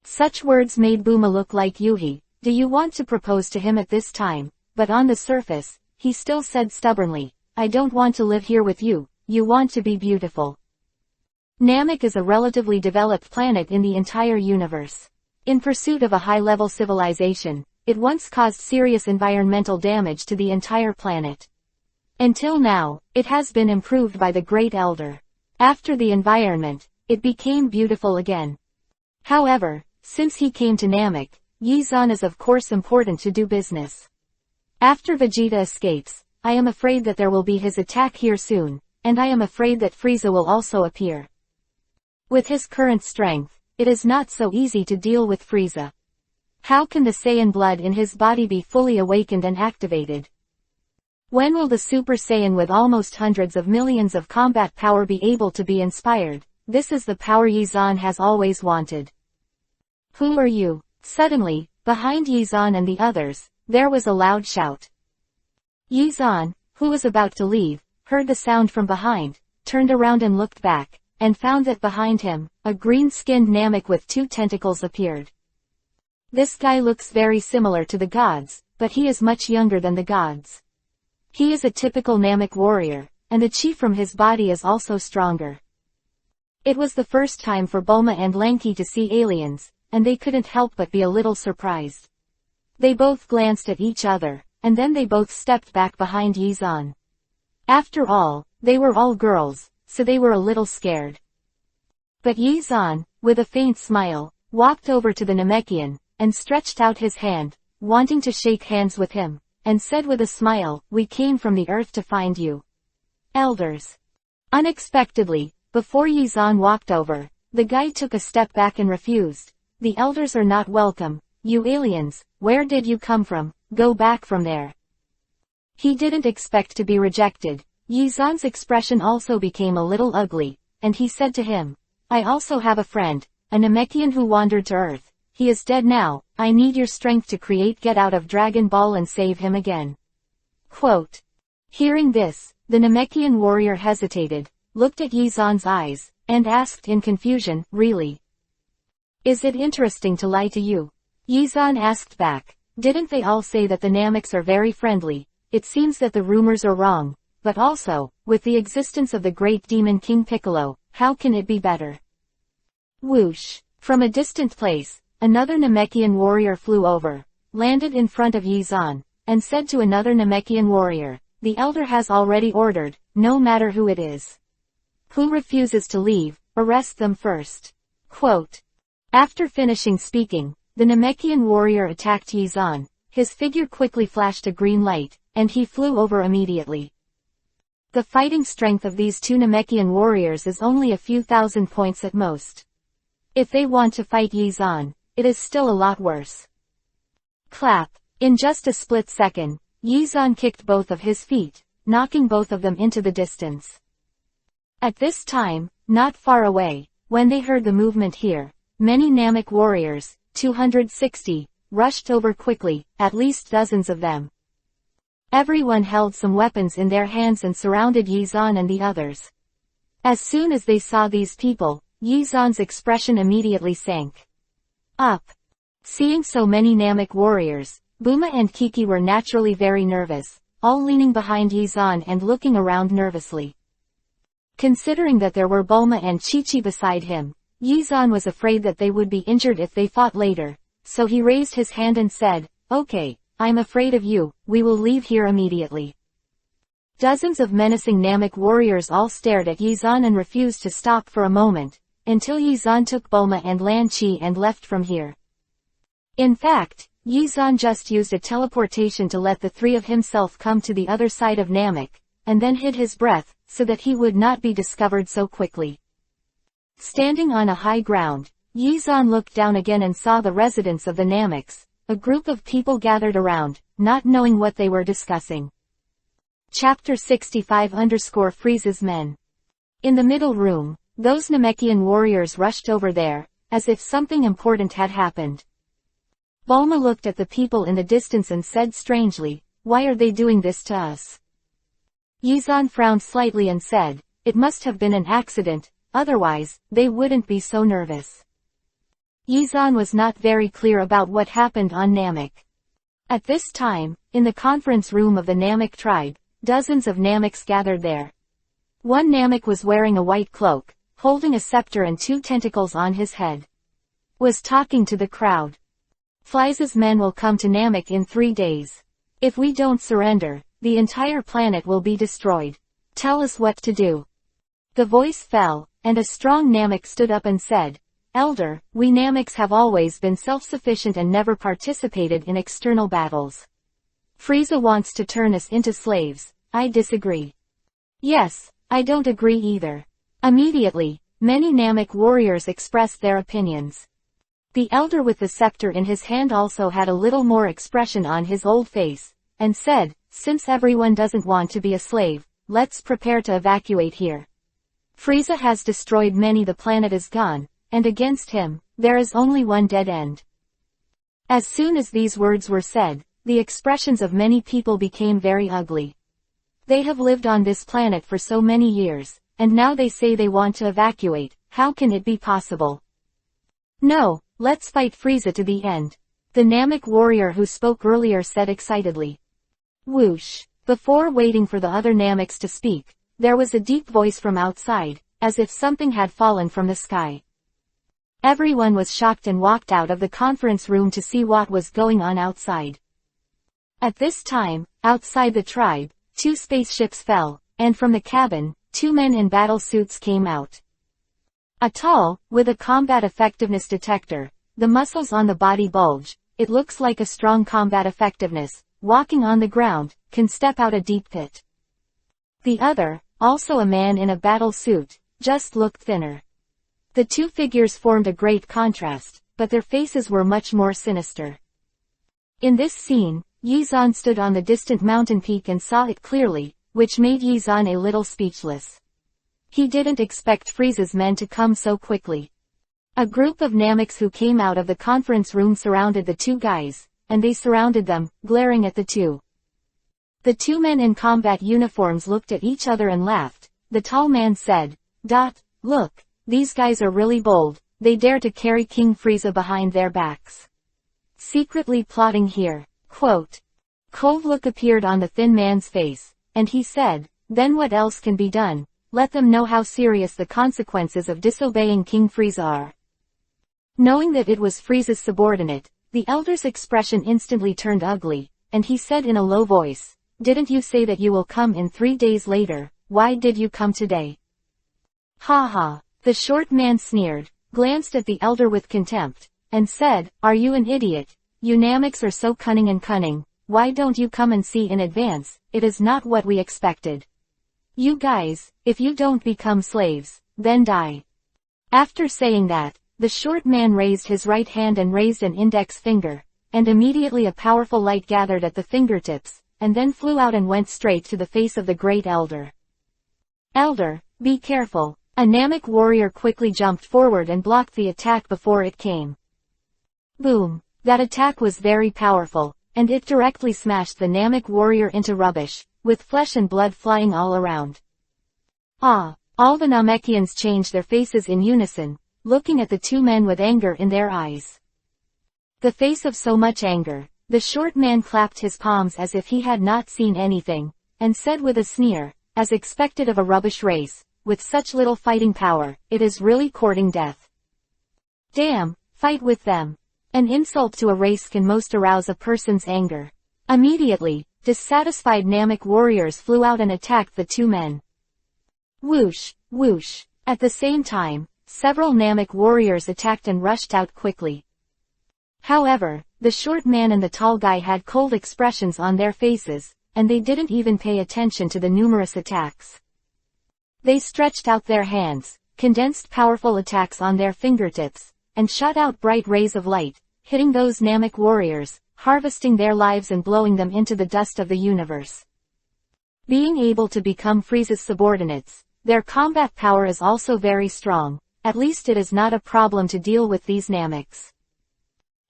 S1: Such words made Bulma look like Yuhi. Do you want to propose to him at this time? But on the surface, he still said stubbornly, "I don't want to live here with you, you want to be beautiful." Namek is a relatively developed planet in the entire universe. In pursuit of a high-level civilization, it once caused serious environmental damage to the entire planet. Until now, it has been improved by the Great Elder. After the environment, it became beautiful again. However, since he came to Namek, Yizan is of course important to do business. After Vegeta escapes, I am afraid that there will be his attack here soon, and I am afraid that Frieza will also appear. With his current strength, it is not so easy to deal with Frieza. How can the Saiyan blood in his body be fully awakened and activated? When will the Super Saiyan with almost hundreds of millions of combat power be able to be inspired? This is the power Yizan has always wanted. Who are you? Suddenly, behind Yizan and the others, there was a loud shout. Yizan, who was about to leave, heard the sound from behind, turned around and looked back, and found that behind him, a green-skinned Namek with 2 tentacles appeared. This guy looks very similar to the gods, but he is much younger than the gods. He is a typical Namek warrior, and the chi from his body is also stronger. It was the first time for Bulma and Lanky to see aliens, and they couldn't help but be a little surprised. They both glanced at each other, and then they both stepped back behind Yizan. After all, they were all girls, so they were a little scared. But Yizan, with a faint smile, walked over to the Namekian, and stretched out his hand, wanting to shake hands with him, and said with a smile, "We came from the earth to find you. Elders." Unexpectedly, before Yizan walked over, the guy took a step back and refused. "The elders are not welcome, you aliens, where did you come from? Go back from there." He didn't expect to be rejected. Yizan's expression also became a little ugly, and he said to him, "I also have a friend, a Namekian who wandered to Earth. He is dead now, I need your strength to get out of Dragon Ball and save him again." Quote. Hearing this, the Namekian warrior hesitated, looked at Yizan's eyes, and asked in confusion, "Really? Is it interesting to lie to you?" Yizan asked back, "Didn't they all say that the Nameks are very friendly? It seems that the rumors are wrong, but also, with the existence of the great demon King Piccolo, how can it be better?" Whoosh! From a distant place, another Namekian warrior flew over, landed in front of Yizan, and said to another Namekian warrior, "The elder has already ordered, no matter who it is. Who refuses to leave, arrest them first." Quote. After finishing speaking, the Namekian warrior attacked Yizan. His figure quickly flashed a green light, and he flew over immediately. The fighting strength of these two Namekian warriors is only a few thousand points at most. If they want to fight Yizan, it is still a lot worse. Clap. In just a split second, Yizan kicked both of his feet, knocking both of them into the distance. At this time, not far away, when they heard the movement here, many Namek warriors, 260, rushed over quickly, at least dozens of them. Everyone held some weapons in their hands and surrounded Yizan and the others. As soon as they saw these people, Yizan's expression immediately sank. Up. Seeing so many Namek warriors, Bulma and Kiki were naturally very nervous, all leaning behind Yizan and looking around nervously. Considering that there were Bulma and Chi-Chi beside him, Yizan was afraid that they would be injured if they fought later, so he raised his hand and said, "Okay, I'm afraid of you, we will leave here immediately." Dozens of menacing Namek warriors all stared at Yizan and refused to stop for a moment, until Yizan took Bulma and Lan Chi and left from here. In fact, Yizan just used a teleportation to let the three of himself come to the other side of Namek, and then hid his breath, so that he would not be discovered so quickly. Standing on a high ground, Yizan looked down again and saw the residents of the Nameks, a group of people gathered around, not knowing what they were discussing. Chapter 65_Frieza's Men. In the middle room, those Namekian warriors rushed over there, as if something important had happened. Bulma looked at the people in the distance and said strangely, "Why are they doing this to us?" Yizan frowned slightly and said, "It must have been an accident, otherwise, they wouldn't be so nervous." Yizan was not very clear about what happened on Namek. At this time, in the conference room of the Namek tribe, dozens of Nameks gathered there. One Namek was wearing a white cloak, holding a scepter and two tentacles on his head. Was talking to the crowd. "Frieza's men will come to Namek in 3 days. If we don't surrender, the entire planet will be destroyed. Tell us what to do." The voice fell, and a strong Namek stood up and said, "Elder, we Nameks have always been self-sufficient and never participated in external battles. Frieza wants to turn us into slaves. I disagree." "Yes, I don't agree either." Immediately, many Namek warriors expressed their opinions. The elder with the scepter in his hand also had a little more expression on his old face, and said, "Since everyone doesn't want to be a slave, let's prepare to evacuate here. Frieza has destroyed many, the planet is gone, and against him, there is only one dead end." As soon as these words were said, the expressions of many people became very ugly. They have lived on this planet for so many years, and now they say they want to evacuate. How can it be possible? "No, let's fight Frieza to the end." the Namek warrior who spoke earlier said excitedly. Whoosh! Before waiting for the other Nameks to speak, there was a deep voice from outside, as if something had fallen from the sky. Everyone was shocked and walked out of the conference room to see what was going on outside. At this time, outside the tribe, 2 spaceships fell, and from the cabin, 2 men in battle suits came out. A tall, with a combat effectiveness detector, the muscles on the body bulge, it looks like a strong combat effectiveness, walking on the ground, can step out a deep pit. The other, also a man in a battle suit, just looked thinner. The 2 figures formed a great contrast, but their faces were much more sinister. In this scene, Yizan stood on the distant mountain peak and saw it clearly, which made Yizan a little speechless. He didn't expect Frieza's men to come so quickly. A group of Nameks who came out of the conference room surrounded the 2 guys, and they surrounded them, glaring at the 2. The 2 men in combat uniforms looked at each other and laughed. The tall man said, Look, these guys are really bold, they dare to carry King Frieza behind their backs. Secretly plotting here. Quote. Cold look appeared on the thin man's face, and he said, then what else can be done? Let them know how serious the consequences of disobeying King Frieza are. Knowing that it was Frieza's subordinate, the elder's expression instantly turned ugly, and he said in a low voice, didn't you say that you will come in 3 days later, why did you come today? Ha ha. The short man sneered, glanced at the elder with contempt, and said, are you an idiot? You Nameks are so cunning, why don't you come and see in advance? It is not what we expected. You guys, if you don't become slaves, then die. After saying that, the short man raised his right hand and raised an index finger, and immediately a powerful light gathered at the fingertips, and then flew out and went straight to the face of the great elder. Elder, be careful. A Namek warrior quickly jumped forward and blocked the attack before it came. Boom! That attack was very powerful, and it directly smashed the Namek warrior into rubbish, with flesh and blood flying all around. Ah! All the Namekians changed their faces in unison, looking at the 2 men with anger in their eyes. The face of so much anger, the short man clapped his palms as if he had not seen anything, and said with a sneer, as expected of a rubbish race, with such little fighting power, it is really courting death. Damn, fight with them. An insult to a race can most arouse a person's anger. Immediately, dissatisfied Namek warriors flew out and attacked the 2 men. Whoosh, whoosh. At the same time, several Namek warriors attacked and rushed out quickly. However, the short man and the tall guy had cold expressions on their faces, and they didn't even pay attention to the numerous attacks. They stretched out their hands, condensed powerful attacks on their fingertips, and shot out bright rays of light, hitting those Namek warriors, harvesting their lives and blowing them into the dust of the universe. Being able to become Frieza's subordinates, their combat power is also very strong, at least it is not a problem to deal with these Nameks.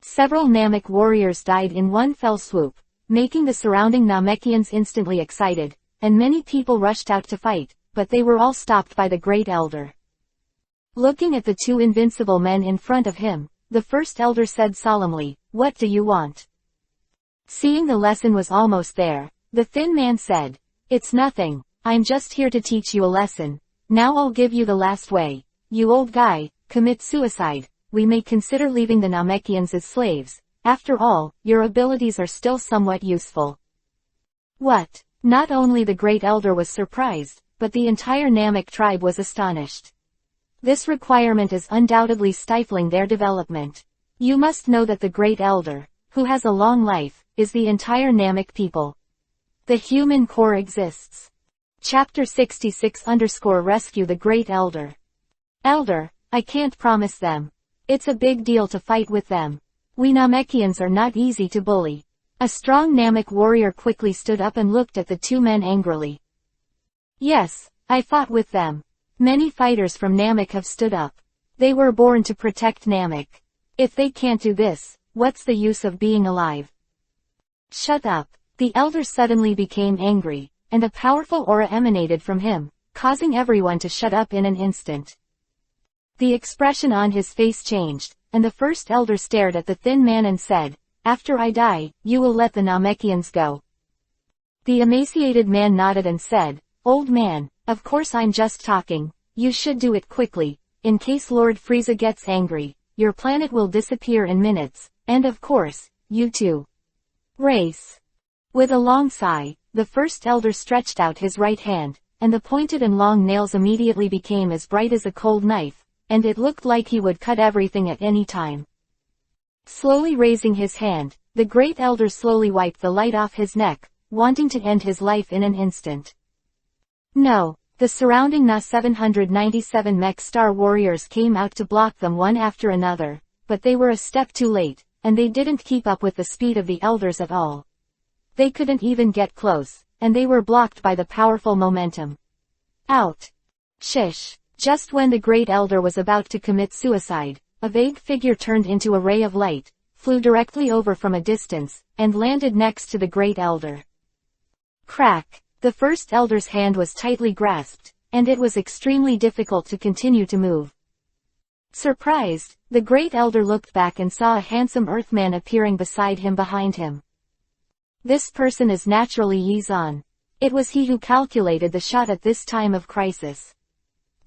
S1: Several Namek warriors died in one fell swoop, making the surrounding Namekians instantly excited, and many people rushed out to fight, but they were all stopped by the Great Elder. Looking at the 2 invincible men in front of him, the first elder said solemnly, what do you want? Seeing the lesson was almost there, the thin man said, it's nothing, I'm just here to teach you a lesson. Now I'll give you the last way. You old guy, commit suicide. We may consider leaving the Namekians as slaves. After all, your abilities are still somewhat useful. What? Not only the Great Elder was surprised, but the entire Namek tribe was astonished. This requirement is undoubtedly stifling their development. You must know that the Great Elder, who has a long life, is the entire Namek people. The human core exists. Chapter 66_Rescue the Great Elder. Elder, I can't promise them. It's a big deal to fight with them. We Namekians are not easy to bully. A strong Namek warrior quickly stood up and looked at the 2 men angrily. Yes, I fought with them. Many fighters from Namek have stood up. They were born to protect Namek. If they can't do this, what's the use of being alive? Shut up. The elder suddenly became angry, and a powerful aura emanated from him, causing everyone to shut up in an instant. The expression on his face changed, and the first elder stared at the thin man and said, after I die, you will let the Namekians go." The emaciated man nodded and said, "Old man, of course I'm just talking, you should do it quickly, in case Lord Frieza gets angry, your planet will disappear in minutes, and of course, you too." Race. With a long sigh, the first elder stretched out his right hand, and the pointed and long nails immediately became as bright as a cold knife, and it looked like he would cut everything at any time. Slowly raising his hand, the great elder slowly wiped the light off his neck, wanting to end his life in an instant. No, the surrounding Na-797 mech star warriors came out to block them one after another, but they were a step too late, and they didn't keep up with the speed of the elders at all. They couldn't even get close, and they were blocked by the powerful momentum. Out. Shish. Just when the great elder was about to commit suicide, a vague figure turned into a ray of light, flew directly over from a distance, and landed next to the great elder. Crack! The first elder's hand was tightly grasped, and it was extremely difficult to continue to move. Surprised, the great elder looked back and saw a handsome earthman appearing beside him behind him. This person is naturally Yizan. It was he who calculated the shot at this time of crisis.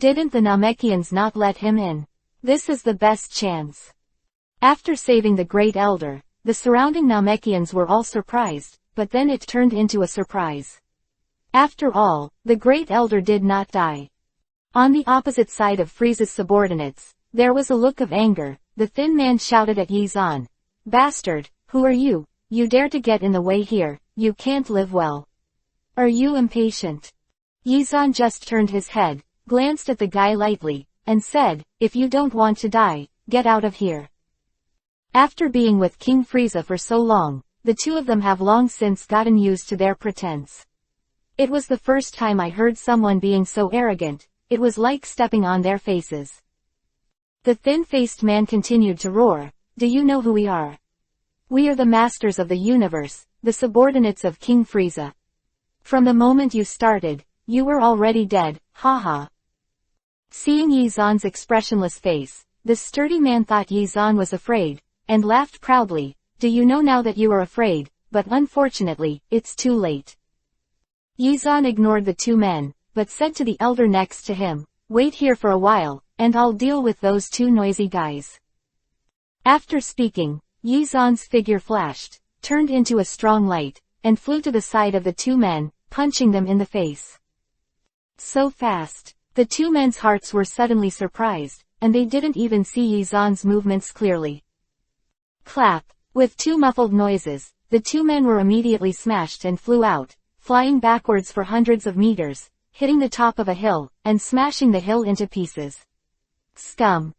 S1: Didn't the Namekians not let him in? This is the best chance. After saving the great elder, the surrounding Namekians were all surprised, but then it turned into a surprise. After all, the great elder did not die. On the opposite side of Frieza's subordinates, there was a look of anger. The thin man shouted at Yizan, "Bastard, who are you? You dare to get in the way here, you can't live well. Are you impatient?" Yizan just turned his head, glanced at the guy lightly, and said, "If you don't want to die, get out of here." After being with King Frieza for so long, the two of them have long since gotten used to their pretense. It was the first time I heard someone being so arrogant, it was like stepping on their faces. The thin-faced man continued to roar, "Do you know who we are? We are the masters of the universe, the subordinates of King Frieza. From the moment you started, you were already dead, haha." Seeing Yizan's expressionless face, the sturdy man thought Yizan was afraid, and laughed proudly, "Do you know now that you are afraid, but unfortunately, it's too late." Yizan ignored the two men, but said to the elder next to him, "Wait here for a while, and I'll deal with those two noisy guys." After speaking, Yizan's figure flashed, turned into a strong light, and flew to the side of the two men, punching them in the face. So fast. The two men's hearts were suddenly surprised, and they didn't even see Yizan's movements clearly. Clap! With two muffled noises, the two men were immediately smashed and flew out, flying backwards for hundreds of meters, hitting the top of a hill, and smashing the hill into pieces. Scum!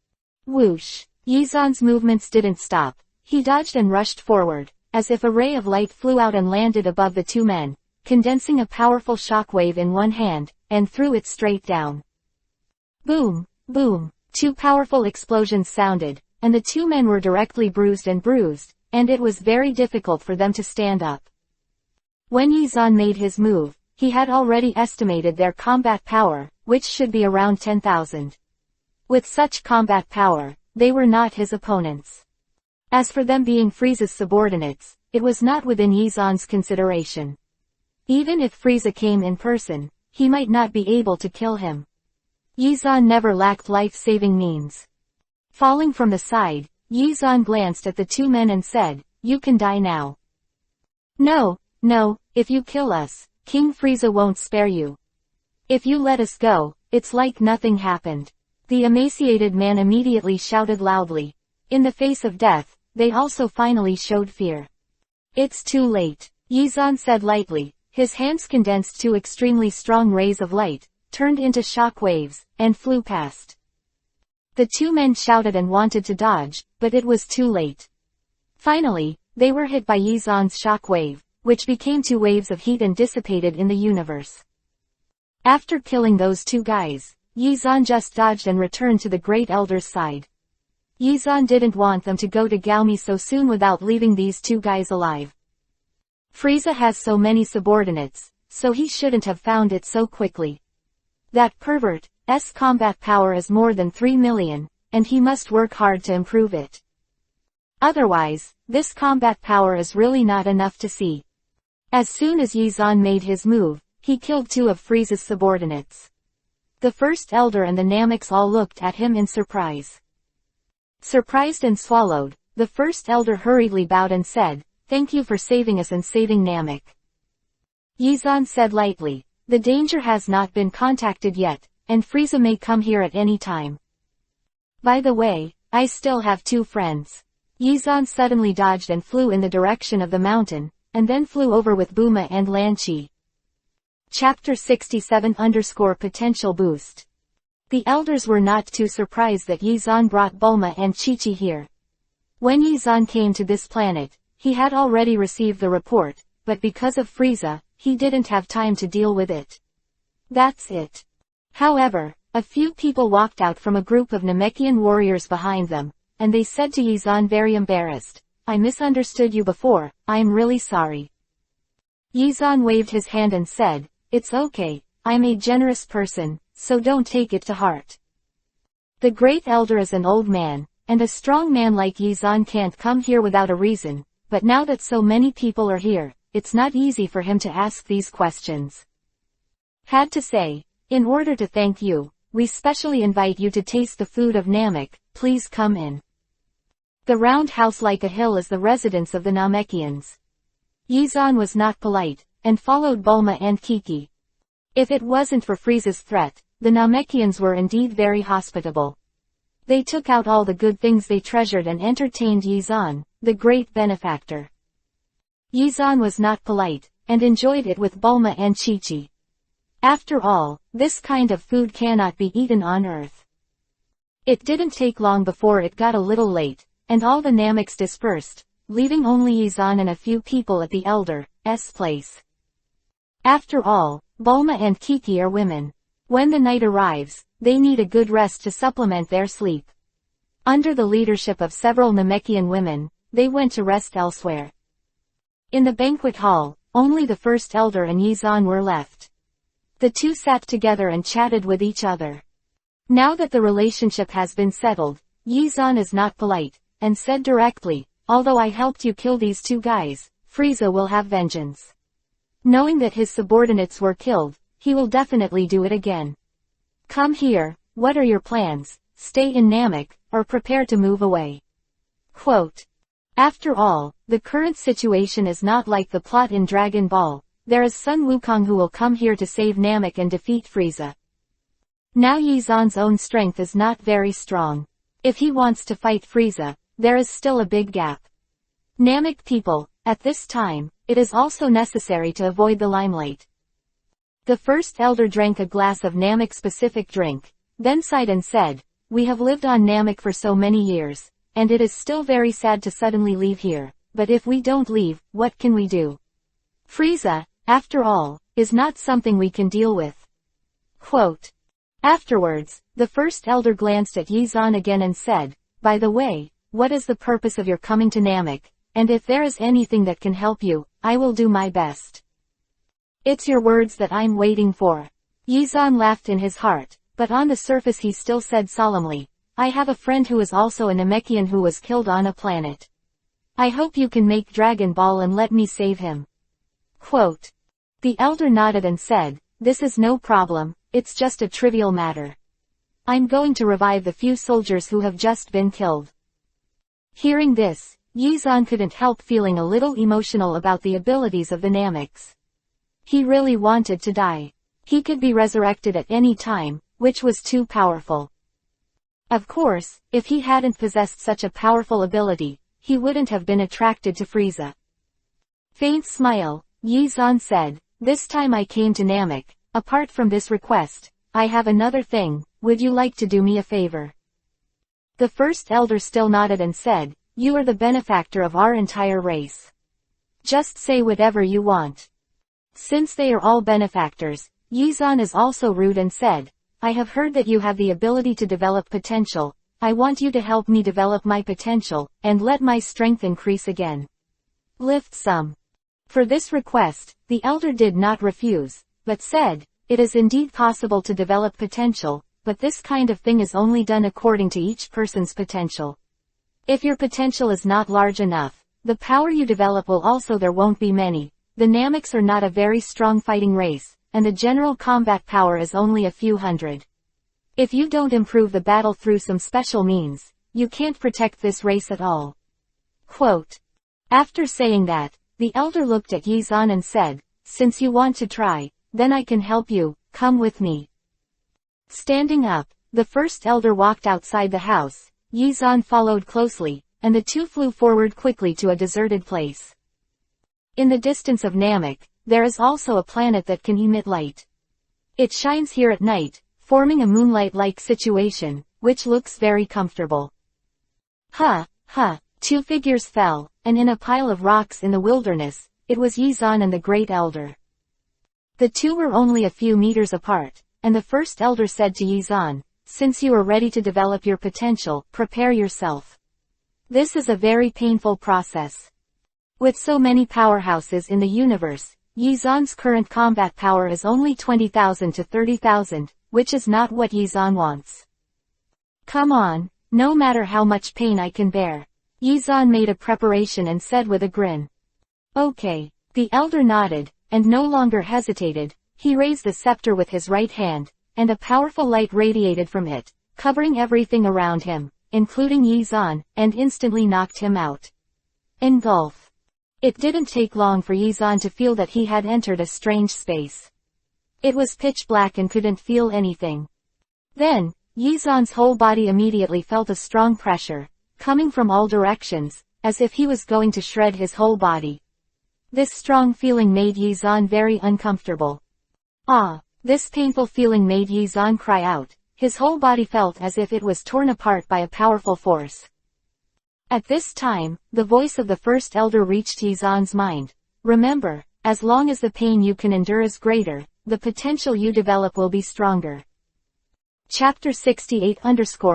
S1: Whoosh! Yizan's movements didn't stop. He dodged and rushed forward, as if a ray of light flew out and landed above the two men, condensing a powerful shockwave in one hand, and threw it straight down. Boom! Boom! Two powerful explosions sounded, and the two men were directly bruised, and it was very difficult for them to stand up. When Yizan made his move, he had already estimated their combat power, which should be around 10,000. With such combat power, they were not his opponents. As for them being Frieza's subordinates, it was not within Yizan's consideration. Even if Frieza came in person, he might not be able to kill him. Yizan never lacked life-saving means. Falling from the side, Yizan glanced at the two men and said, "You can die now." No, if you kill us, King Frieza won't spare you. If you let us go, it's like nothing happened." The emaciated man immediately shouted loudly. In the face of death, they also finally showed fear. "It's too late," Yizan said lightly. His hands condensed two extremely strong rays of light, turned into shock waves, and flew past. The two men shouted and wanted to dodge, but it was too late. Finally, they were hit by Yizan's shock wave, which became two waves of heat and dissipated in the universe. After killing those two guys, Yizan just dodged and returned to the Great Elder's side. Yizan didn't want them to go to Galmi so soon without leaving these two guys alive. Frieza has so many subordinates, so he shouldn't have found it so quickly. That pervert's combat power is more than 3 million, and he must work hard to improve it. Otherwise, this combat power is really not enough to see. As soon as Yizan made his move, he killed 2 of Frieza's subordinates. The first elder and the Nameks all looked at him in surprise. Surprised and swallowed, the first elder hurriedly bowed and said, "Thank you for saving us and saving Namek." Yizan said lightly, "The danger has not been contacted yet, and Frieza may come here at any time. By the way, I still have 2 friends." Yizan suddenly dodged and flew in the direction of the mountain, and then flew over with Buma and Lanchi. Chapter 67 Potential Boost. The elders were not too surprised that Yizan brought Bulma and Chi-Chi here. When Yizan came to this planet, he had already received the report, but because of Frieza, he didn't have time to deal with it. That's it. However, a few people walked out from a group of Namekian warriors behind them, and they said to Yizan very embarrassed, "I misunderstood you before, I'm really sorry." Yizan waved his hand and said, "It's okay, I'm a generous person, so don't take it to heart. The great elder is an old man, and a strong man like Yizan can't come here without a reason, but now that so many people are here, it's not easy for him to ask these questions. Had to say, in order to thank you, we specially invite you to taste the food of Namek, please come in." The round house like a hill is the residence of the Namekians. Yizan was not polite, and followed Bulma and Kiki. If it wasn't for Frieza's threat, the Namekians were indeed very hospitable. They took out all the good things they treasured and entertained Yizan, the great benefactor. Yizan was not polite, and enjoyed it with Bulma and Chi-Chi. After all, this kind of food cannot be eaten on Earth. It didn't take long before it got a little late, and all the Nameks dispersed, leaving only Yizan and a few people at the elder's place. After all, Bulma and Kiki are women. When the night arrives, they need a good rest to supplement their sleep. Under the leadership of several Namekian women, they went to rest elsewhere. In the banquet hall, only the first elder and Yizan were left. The 2 sat together and chatted with each other. Now that the relationship has been settled, Yizan is not polite, and said directly, "Although I helped you kill these 2 guys, Frieza will have vengeance. Knowing that his subordinates were killed, he will definitely do it again. Come here, what are your plans, stay in Namek, or prepare to move away?" Quote. After all, the current situation is not like the plot in Dragon Ball. There is Sun Wukong who will come here to save Namek and defeat Frieza. Now Yizan's own strength is not very strong. If he wants to fight Frieza, there is still a big gap. Namek people, at this time, it is also necessary to avoid the limelight. The first elder drank a glass of Namek-specific drink, then sighed and said, "We have lived on Namek for so many years, and it is still very sad to suddenly leave here, but if we don't leave, what can we do? Frieza, after all, is not something we can deal with." Quote. Afterwards, the first elder glanced at Yizan again and said, "By the way, what is the purpose of your coming to Namek, and if there is anything that can help you, I will do my best." "It's your words that I'm waiting for." Yizan laughed in his heart, but on the surface he still said solemnly, "I have a friend who is also a Namekian who was killed on a planet. I hope you can make Dragon Ball and let me save him." Quote. The elder nodded and said, "This is no problem, it's just a trivial matter. I'm going to revive the few soldiers who have just been killed." Hearing this, Yizan couldn't help feeling a little emotional about the abilities of the Nameks. He really wanted to die. He could be resurrected at any time, which was too powerful. Of course, if he hadn't possessed such a powerful ability, he wouldn't have been attracted to Frieza. Faint smile, Yizan said, "This time I came to Namek, apart from this request, I have another thing, would you like to do me a favor?" The first elder still nodded and said, "You are the benefactor of our entire race. Just say whatever you want." Since they are all benefactors, Yizan is also rude and said, "I have heard that you have the ability to develop potential. I want you to help me develop my potential, and let my strength increase again. Lift some." For this request, the elder did not refuse, but said, "It is indeed possible to develop potential, but this kind of thing is only done according to each person's potential. If your potential is not large enough, the power you develop will also there won't be many. The Namaks are not a very strong fighting race, and the general combat power is only a few hundred. If you don't improve the battle through some special means, you can't protect this race at all. Quote. After saying that, the elder looked at Yizan and said, since you want to try, then I can help you, come with me. Standing up, the first elder walked outside the house, Yizan followed closely, and the two flew forward quickly to a deserted place. In the distance of Namek, there is also a planet that can emit light. It shines here at night, forming a moonlight-like situation, which looks very comfortable. Two figures fell, and in a pile of rocks in the wilderness, it was Yizan and the Great Elder. The two were only a few meters apart, and the first elder said to Yizan, since you are ready to develop your potential, prepare yourself. This is a very painful process. With so many powerhouses in the universe, Yizan's current combat power is only 20,000 to 30,000, which is not what Yizan wants. Come on, no matter how much pain I can bear. Yizan made a preparation and said with a grin. Okay. The elder nodded, and no longer hesitated. He raised the scepter with his right hand, and a powerful light radiated from it, covering everything around him, including Yizan, and instantly knocked him out. Engulf. It didn't take long for Yizan to feel that he had entered a strange space. It was pitch black and couldn't feel anything. Then, Yizan's whole body immediately felt a strong pressure, coming from all directions, as if he was going to shred his whole body. This strong feeling made Yizan very uncomfortable. This painful feeling made Yizan cry out. His whole body felt as if it was torn apart by a powerful force. At this time, the voice of the first elder reached Yizan's mind. Remember, as long as the pain you can endure is greater, the potential you develop will be stronger. Chapter 68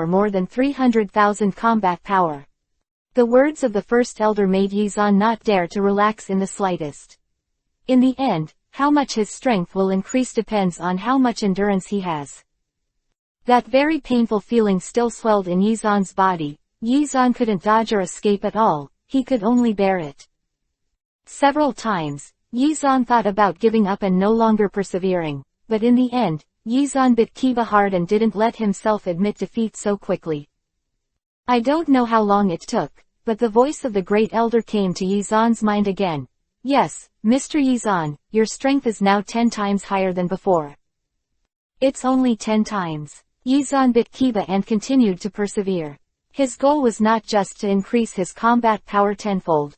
S1: More than 300,000 combat power. The words of the first elder made Yizan not dare to relax in the slightest. In the end, how much his strength will increase depends on how much endurance he has. That very painful feeling still swelled in Yizan's body. Yizan couldn't dodge or escape at all, he could only bear it. Several times, Yizan thought about giving up and no longer persevering, but in the end, Yizan bit Kiba hard and didn't let himself admit defeat so quickly. I don't know how long it took, but the voice of the Great Elder came to Yizan's mind again. Yes, Mr. Yizan, your strength is now 10 times higher than before. It's only 10 times. Yizan bit Kiba and continued to persevere. His goal was not just to increase his combat power tenfold.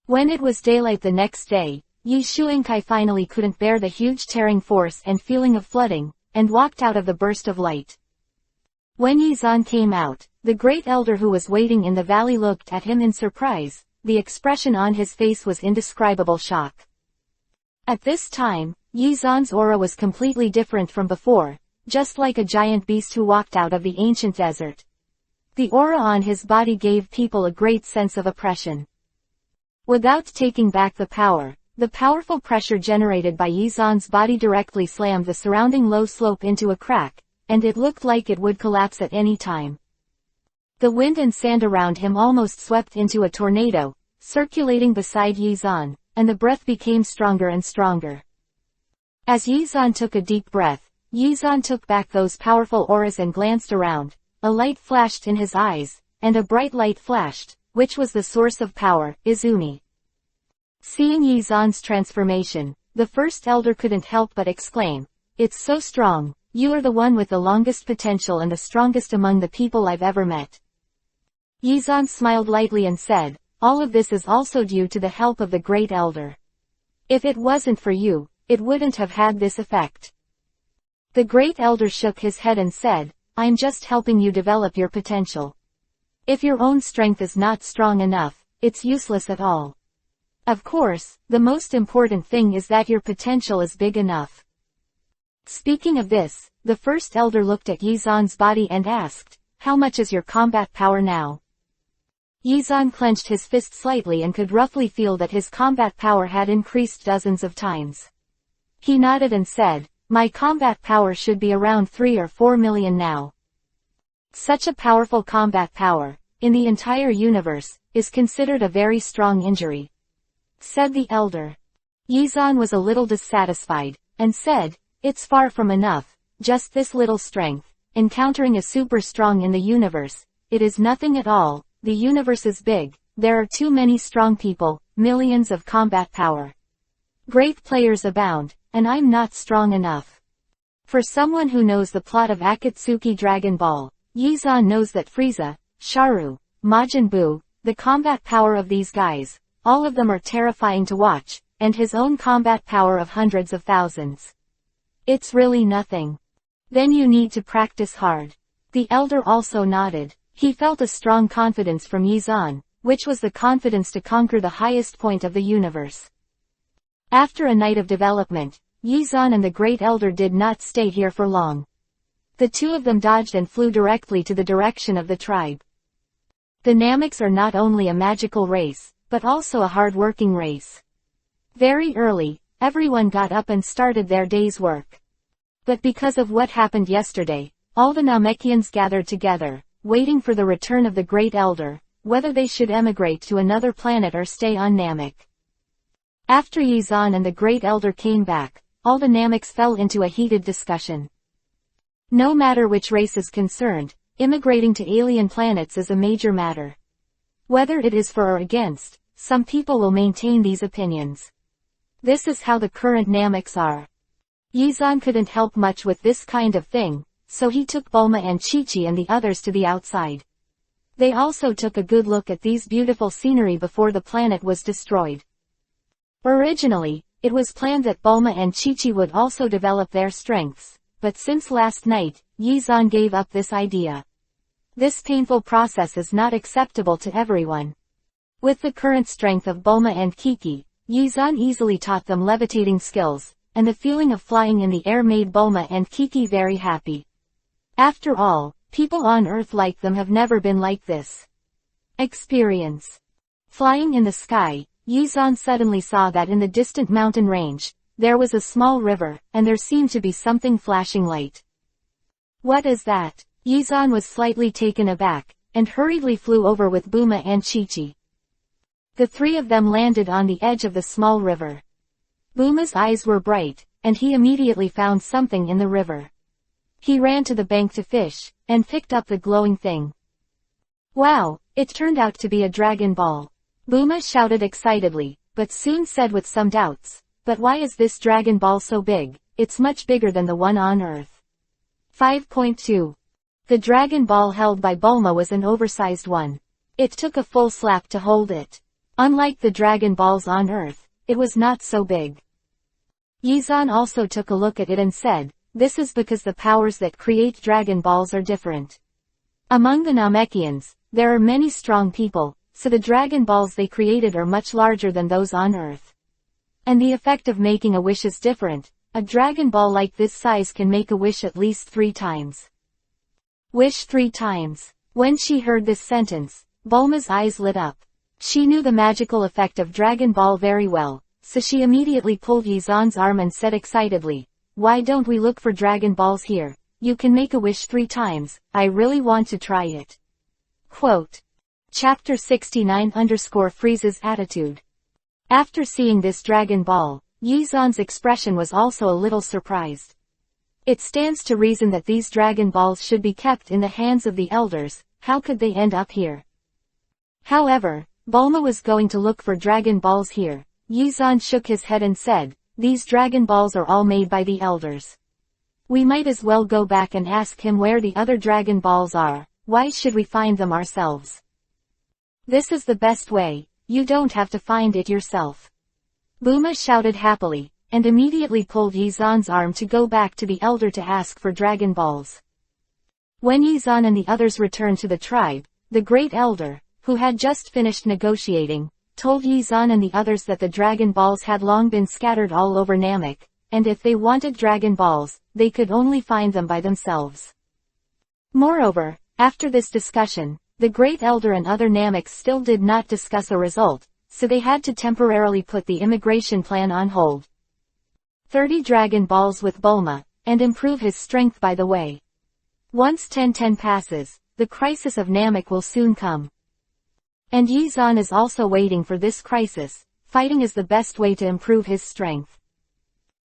S1: When it was daylight the next day, Yi Shuingkai finally couldn't bear the huge tearing force and feeling of flooding, and walked out of the burst of light. When Yizan came out, the Great Elder who was waiting in the valley looked at him in surprise. The expression on his face was indescribable shock. At this time, Yizan's aura was completely different from before, just like a giant beast who walked out of the ancient desert. The aura on his body gave people a great sense of oppression. Without taking back the powerful pressure generated by Yizan's body directly slammed the surrounding low slope into a crack, and it looked like it would collapse at any time. The wind and sand around him almost swept into a tornado, circulating beside Yizan, and the breath became stronger and stronger. As Yizan took a deep breath, Yizan took back those powerful auras and glanced around. A light flashed in his eyes, and a bright light flashed, which was the source of power, Izumi. Seeing Yizan's transformation, the first elder couldn't help but exclaim, "It's so strong, you are the one with the longest potential and the strongest among the people I've ever met." Yizan smiled lightly and said, "All of this is also due to the help of the Great Elder. If it wasn't for you, it wouldn't have had this effect." The Great Elder shook his head and said, "I'm just helping you develop your potential. If your own strength is not strong enough, it's useless at all. Of course, the most important thing is that your potential is big enough." Speaking of this, the first elder looked at Yizan's body and asked, "How much is your combat power now?" Yizan clenched his fist slightly and could roughly feel that his combat power had increased dozens of times. He nodded and said, "My combat power should be around 3 or 4 million now." Such a powerful combat power. in the entire universe, is considered a very strong injury," said the elder. Yizan was a little dissatisfied, and said, "It's far from enough, just this little strength, encountering a super strong in the universe, it is nothing at all, the universe is big, there are too many strong people, millions of combat power. Great players abound, and I'm not strong enough." For someone who knows the plot of Akatsuki Dragon Ball, Yizan knows that Frieza, Sharu, Majin Buu, the combat power of these guys, all of them are terrifying to watch, and his own combat power of hundreds of thousands. It's really nothing. Then you need to practice hard. The elder also nodded. He felt a strong confidence from Yizan, which was the confidence to conquer the highest point of the universe. After a night of development, Yizan and the great elder did not stay here for long. The two of them dodged and flew directly to the direction of the tribe. The Nameks are not only a magical race, but also a hard-working race. Very early, everyone got up and started their day's work. But because of what happened yesterday, all the Namekians gathered together, waiting for the return of the Great Elder, whether they should emigrate to another planet or stay on Namek. After Yizan and the Great Elder came back, all the Nameks fell into a heated discussion. No matter which race is concerned, immigrating to alien planets is a major matter. Whether it is for or against, some people will maintain these opinions. This is how the current Nameks are. Yizan couldn't help much with this kind of thing, so he took Bulma and Chi-Chi and the others to the outside. They also took a good look at these beautiful scenery before the planet was destroyed. Originally, it was planned that Bulma and Chi-Chi would also develop their strengths, but since last night, Yizan gave up this idea. This painful process is not acceptable to everyone. With the current strength of Bulma and Kiki, Yizan easily taught them levitating skills, and the feeling of flying in the air made Bulma and Kiki very happy. After all, people on Earth like them have never been like this. Experience. Flying in the sky, Yizan suddenly saw that in the distant mountain range, there was a small river, and there seemed to be something flashing light. What is that? Yizan was slightly taken aback, and hurriedly flew over with Bulma and Chi-Chi. The three of them landed on the edge of the small river. Bulma's eyes were bright, and he immediately found something in the river. He ran to the bank to fish, and picked up the glowing thing. Wow, it turned out to be a Dragon Ball. Bulma shouted excitedly, but soon said with some doubts, "But why is this Dragon Ball so big? It's much bigger than the one on Earth." 5.2. The Dragon Ball held by Bulma was an oversized one. It took a full slap to hold it. Unlike the Dragon Balls on Earth, it was not so big. Yizan also took a look at it and said, "This is because the powers that create Dragon Balls are different. Among the Namekians, there are many strong people, so the Dragon Balls they created are much larger than those on Earth. And the effect of making a wish is different. A Dragon Ball like this size can make a wish at least 3 times. Wish 3 times. When she heard this sentence, Bulma's eyes lit up. She knew the magical effect of Dragon Ball very well, so she immediately pulled Yizan's arm and said excitedly, "Why don't we look for Dragon Balls here? You can make a wish 3 times, I really want to try it." Quote. Chapter 69 Frieza's attitude. After seeing this Dragon Ball, Yizan's expression was also a little surprised. It stands to reason that these Dragon Balls should be kept in the hands of the elders, how could they end up here? However, Bulma was going to look for Dragon Balls here. Yizan shook his head and said, "These Dragon Balls are all made by the elders. We might as well go back and ask him where the other Dragon Balls are. Why should we find them ourselves? This is the best way, you don't have to find it yourself." Bulma shouted happily, and immediately pulled Yizan's arm to go back to the elder to ask for Dragon Balls. When Yizan and the others returned to the tribe, the Great Elder, who had just finished negotiating, told Yizan and the others that the Dragon Balls had long been scattered all over Namek, and if they wanted Dragon Balls, they could only find them by themselves. Moreover, after this discussion, the Great Elder and other Nameks still did not discuss a result, so they had to temporarily put the immigration plan on hold. 30 Dragon Balls with Bulma, and improve his strength by the way. Once 10-10 passes, the crisis of Namek will soon come. And Yi Zan is also waiting for this crisis. Fighting is the best way to improve his strength.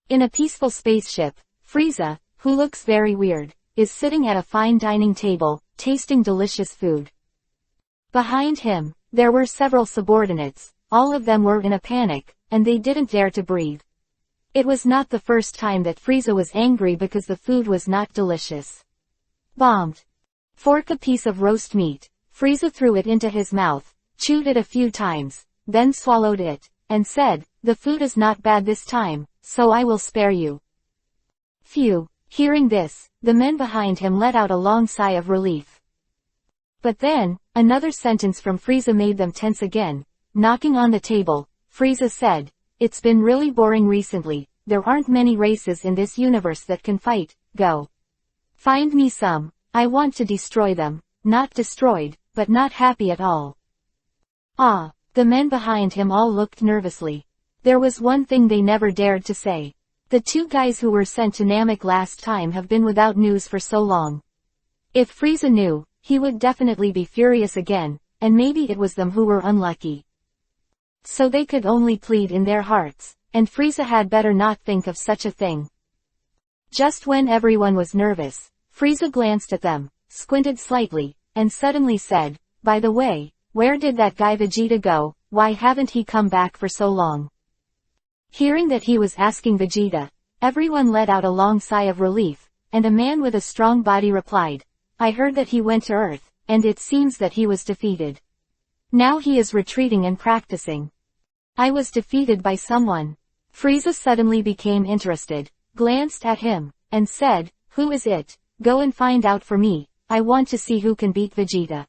S1: In a peaceful spaceship, Frieza, who looks very weird, is sitting at a fine dining table, tasting delicious food. Behind him, there were several subordinates. All of them were in a panic, and they didn't dare to breathe. It was not the first time that Frieza was angry because the food was not delicious. Bombed. Fork a piece of roast meat. Frieza threw it into his mouth, chewed it a few times, then swallowed it, and said, "The food is not bad this time, so I will spare you." Phew. Hearing this, the men behind him let out a long sigh of relief. But then, another sentence from Frieza made them tense again. Knocking on the table, Frieza said, "It's been really boring recently. There aren't many races in this universe that can fight. Go. Find me some. I want to destroy them." Not destroyed, but not happy at all. Ah, the men behind him all looked nervously. There was one thing they never dared to say. The two guys who were sent to Namek last time have been without news for so long. If Frieza knew, he would definitely be furious again, and maybe it was them who were unlucky. So they could only plead in their hearts, and Frieza had better not think of such a thing. Just when everyone was nervous, Frieza glanced at them, squinted slightly, and suddenly said, "By the way, where did that guy Vegeta go? Why haven't he come back for so long?" Hearing that he was asking Vegeta, everyone let out a long sigh of relief, and a man with a strong body replied, "I heard that he went to Earth, and it seems that he was defeated. Now he is retreating and practicing." "I was defeated by someone." Frieza suddenly became interested, glanced at him, and said, "Who is it? Go and find out for me. I want to see who can beat Vegeta."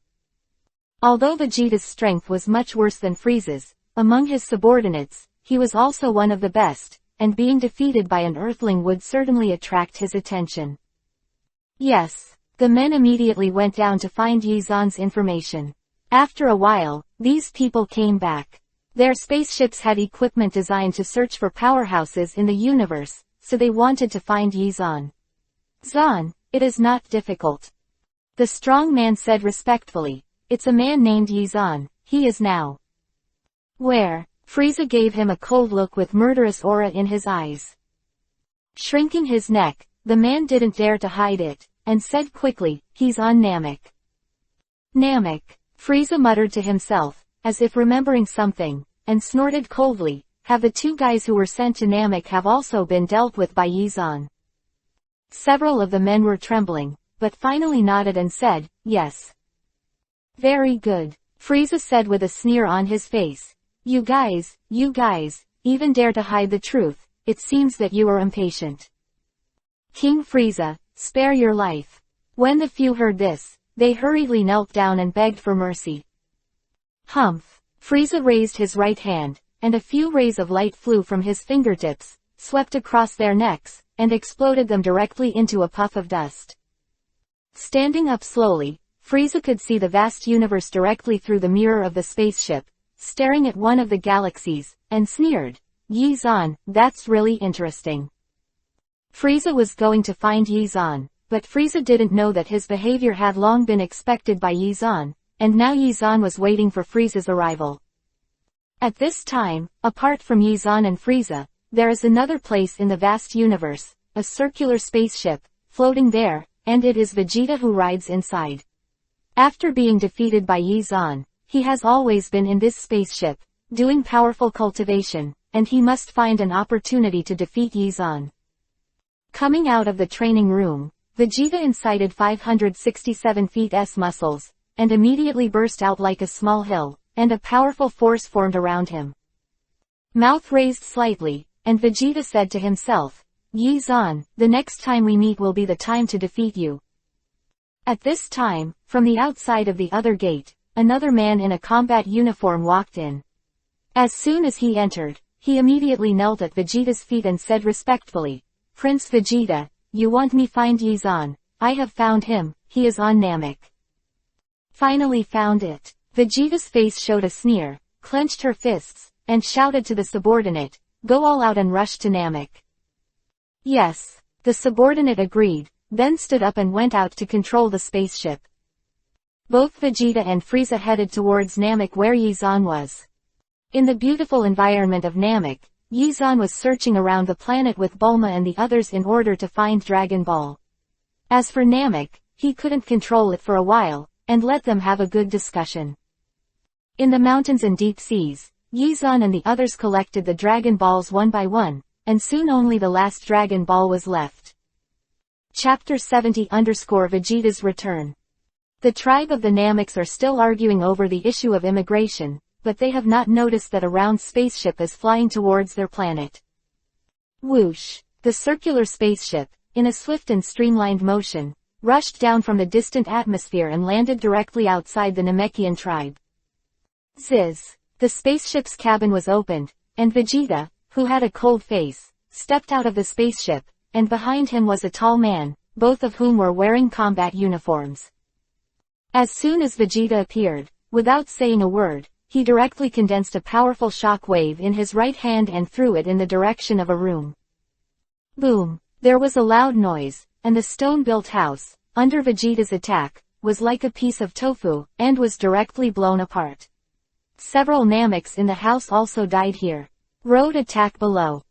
S1: Although Vegeta's strength was much worse than Frieza's, among his subordinates, he was also one of the best, and being defeated by an Earthling would certainly attract his attention. Yes. The men immediately went down to find Yi Zan's information. After a while, these people came back. Their spaceships had equipment designed to search for powerhouses in the universe, so they wanted to find Yi Zan. "Zan, it is not difficult." The strong man said respectfully, "It's a man named Yi Zan. He is now." "Where?" Frieza gave him a cold look with murderous aura in his eyes. Shrinking his neck, the man didn't dare to hide it, and said quickly, "He's on Namek." "Namek," Frieza muttered to himself, as if remembering something, and snorted coldly, "Have the two guys who were sent to Namek have also been dealt with by Yi Zan?" Several of the men were trembling, but finally nodded and said, "Yes." "Very good," Frieza said with a sneer on his face. You guys, even dare to hide the truth. It seems that you are impatient." "King Frieza, spare your life." When the few heard this, they hurriedly knelt down and begged for mercy. "Humph." Frieza raised his right hand, and a few rays of light flew from his fingertips, swept across their necks, and exploded them directly into a puff of dust. Standing up slowly, Frieza could see the vast universe directly through the mirror of the spaceship, staring at one of the galaxies, and sneered, "Yi Zan, that's really interesting." Frieza was going to find Yi Zan, but Frieza didn't know that his behavior had long been expected by Yi Zan, and now Yi Zan was waiting for Frieza's arrival. At this time, apart from Yi Zan and Frieza, there is another place in the vast universe, a circular spaceship, floating there, and it is Vegeta who rides inside. After being defeated by Yi Zan, he has always been in this spaceship, doing powerful cultivation, and he must find an opportunity to defeat Yi Zan. Coming out of the training room, Vegeta incited 567 feet S muscles, and immediately burst out like a small hill, and a powerful force formed around him. Mouth raised slightly, and Vegeta said to himself, "Yi Zan, the next time we meet will be the time to defeat you." At this time, from the outside of the other gate, another man in a combat uniform walked in. As soon as he entered, he immediately knelt at Vegeta's feet and said respectfully, "Prince Vegeta, you want me find Yi Zan? I have found him, he is on Namek." "Finally found it." Vegeta's face showed a sneer, clenched her fists, and shouted to the subordinate, "Go all out and rush to Namek." "Yes." The subordinate agreed, then stood up and went out to control the spaceship. Both Vegeta and Frieza headed towards Namek where Yizan was. In the beautiful environment of Namek, Yizan was searching around the planet with Bulma and the others in order to find Dragon Ball. As for Namek, he couldn't control it for a while, and let them have a good discussion. In the mountains and deep seas, Yizan and the others collected the Dragon Balls one by one, and soon only the last Dragon Ball was left. Chapter 70_Vegeta's Return. The tribe of the Nameks are still arguing over the issue of immigration, but they have not noticed that a round spaceship is flying towards their planet. Whoosh! The circular spaceship, in a swift and streamlined motion, rushed down from the distant atmosphere and landed directly outside the Namekian tribe. Ziz! The spaceship's cabin was opened, and Vegeta, who had a cold face, stepped out of the spaceship, and behind him was a tall man, both of whom were wearing combat uniforms. As soon as Vegeta appeared, without saying a word, he directly condensed a powerful shock wave in his right hand and threw it in the direction of a room. Boom! There was a loud noise, and the stone-built house, under Vegeta's attack, was like a piece of tofu, and was directly blown apart. Several Nameks in the house also died here. Road attack below.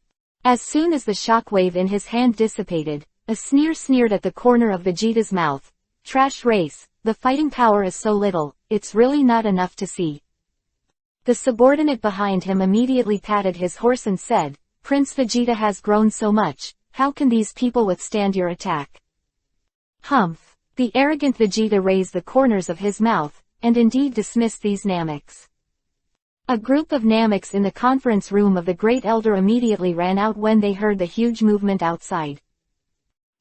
S1: As soon as the shockwave in his hand dissipated, a sneer sneered at the corner of Vegeta's mouth. Trash race, the fighting power is so little, it's really not enough to see. The subordinate behind him immediately patted his horse and said, Prince Vegeta has grown so much, how can these people withstand your attack? Humph! The arrogant Vegeta raised the corners of his mouth, and indeed dismissed these Nameks. A group of Nameks in the conference room of the Great Elder immediately ran out when they heard the huge movement outside.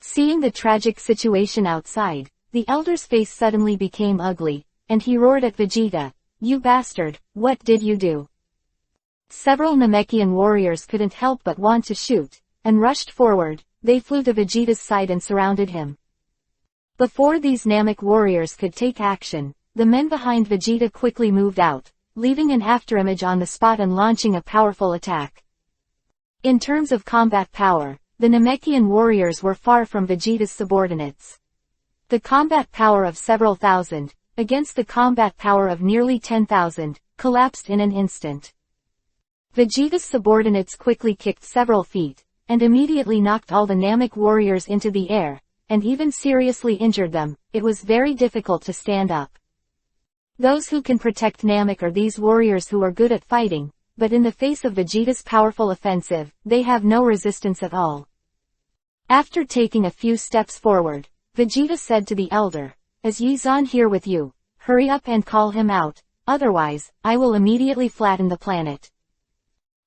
S1: Seeing the tragic situation outside, the Elder's face suddenly became ugly, and he roared at Vegeta, You bastard, what did you do? Several Namekian warriors couldn't help but want to shoot, and rushed forward. They flew to Vegeta's side and surrounded him. Before these Namek warriors could take action, the men behind Vegeta quickly moved out, leaving an afterimage on the spot and launching a powerful attack. In terms of combat power, the Namekian warriors were far from Vegeta's subordinates. The combat power of several thousand, against the combat power of nearly 10,000, collapsed in an instant. Vegeta's subordinates quickly kicked several feet, and immediately knocked all the Namek warriors into the air, and even seriously injured them. It was very difficult to stand up. Those who can protect Namek are these warriors who are good at fighting, but in the face of Vegeta's powerful offensive, they have no resistance at all. After taking a few steps forward, Vegeta said to the elder, Is Yizan here with you? Hurry up and call him out, otherwise, I will immediately flatten the planet.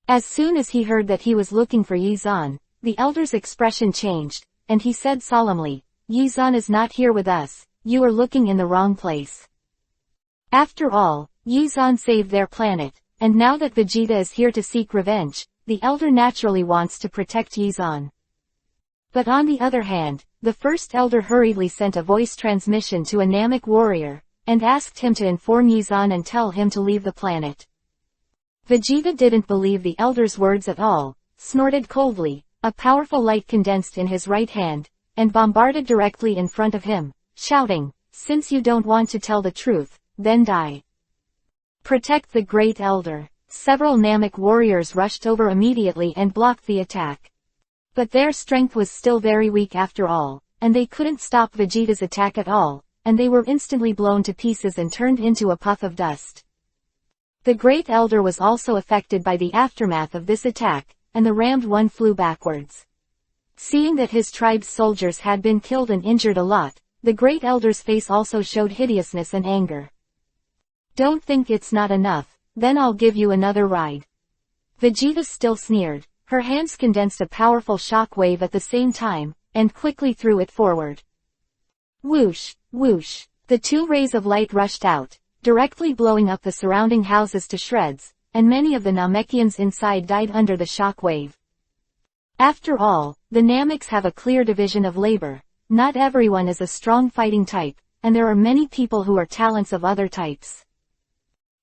S1: As soon as he heard that he was looking for Yizan, the elder's expression changed, and he said solemnly, Yizan is not here with us, you are looking in the wrong place. After all, Yizan saved their planet, and now that Vegeta is here to seek revenge, the elder naturally wants to protect Yizan. But on the other hand, the first elder hurriedly sent a voice transmission to a Namek warrior, and asked him to inform Yizan and tell him to leave the planet. Vegeta didn't believe the elder's words at all, snorted coldly, a powerful light condensed in his right hand, and bombarded directly in front of him, shouting, Since you don't want to tell the truth, then die. Protect the Great Elder. Several Namek warriors rushed over immediately and blocked the attack. But their strength was still very weak after all, and they couldn't stop Vegeta's attack at all, and they were instantly blown to pieces and turned into a puff of dust. The Great Elder was also affected by the aftermath of this attack, and the rammed one flew backwards. Seeing that his tribe's soldiers had been killed and injured a lot, the Great Elder's face also showed hideousness and anger. Don't think it's not enough, then I'll give you another ride. Vegeta still sneered. Her hands condensed a powerful shock wave at the same time, and quickly threw it forward. Whoosh, whoosh, the two rays of light rushed out, directly blowing up the surrounding houses to shreds, and many of the Namekians inside died under the shock wave. After all, the Nameks have a clear division of labor. Not everyone is a strong fighting type, and there are many people who are talents of other types.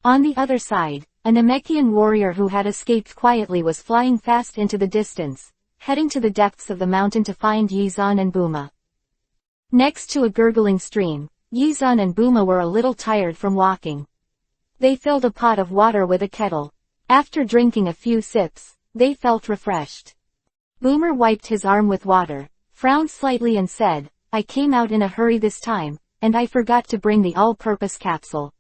S1: On the other side, a Namekian warrior who had escaped quietly was flying fast into the distance, heading to the depths of the mountain to find Yizan and Bulma. Next to a gurgling stream, Yizan and Buma were a little tired from walking. They filled a pot of water with a kettle. After drinking a few sips, they felt refreshed. Boomer wiped his arm with water, frowned slightly and said, I came out in a hurry this time, and I forgot to bring the all-purpose capsule.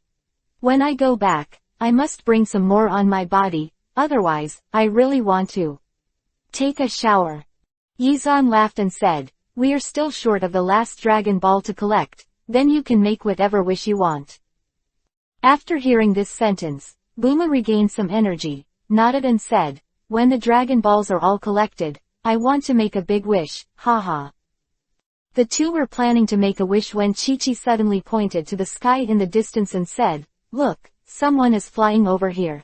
S1: When I go back, I must bring some more on my body, otherwise, I really want to take a shower. Yizan laughed and said, we are still short of the last Dragon Ball to collect, then you can make whatever wish you want. After hearing this sentence, Buma regained some energy, nodded and said, when the Dragon Balls are all collected, I want to make a big wish, haha. The two were planning to make a wish when Chi-Chi suddenly pointed to the sky in the distance and said, look, someone is flying over here.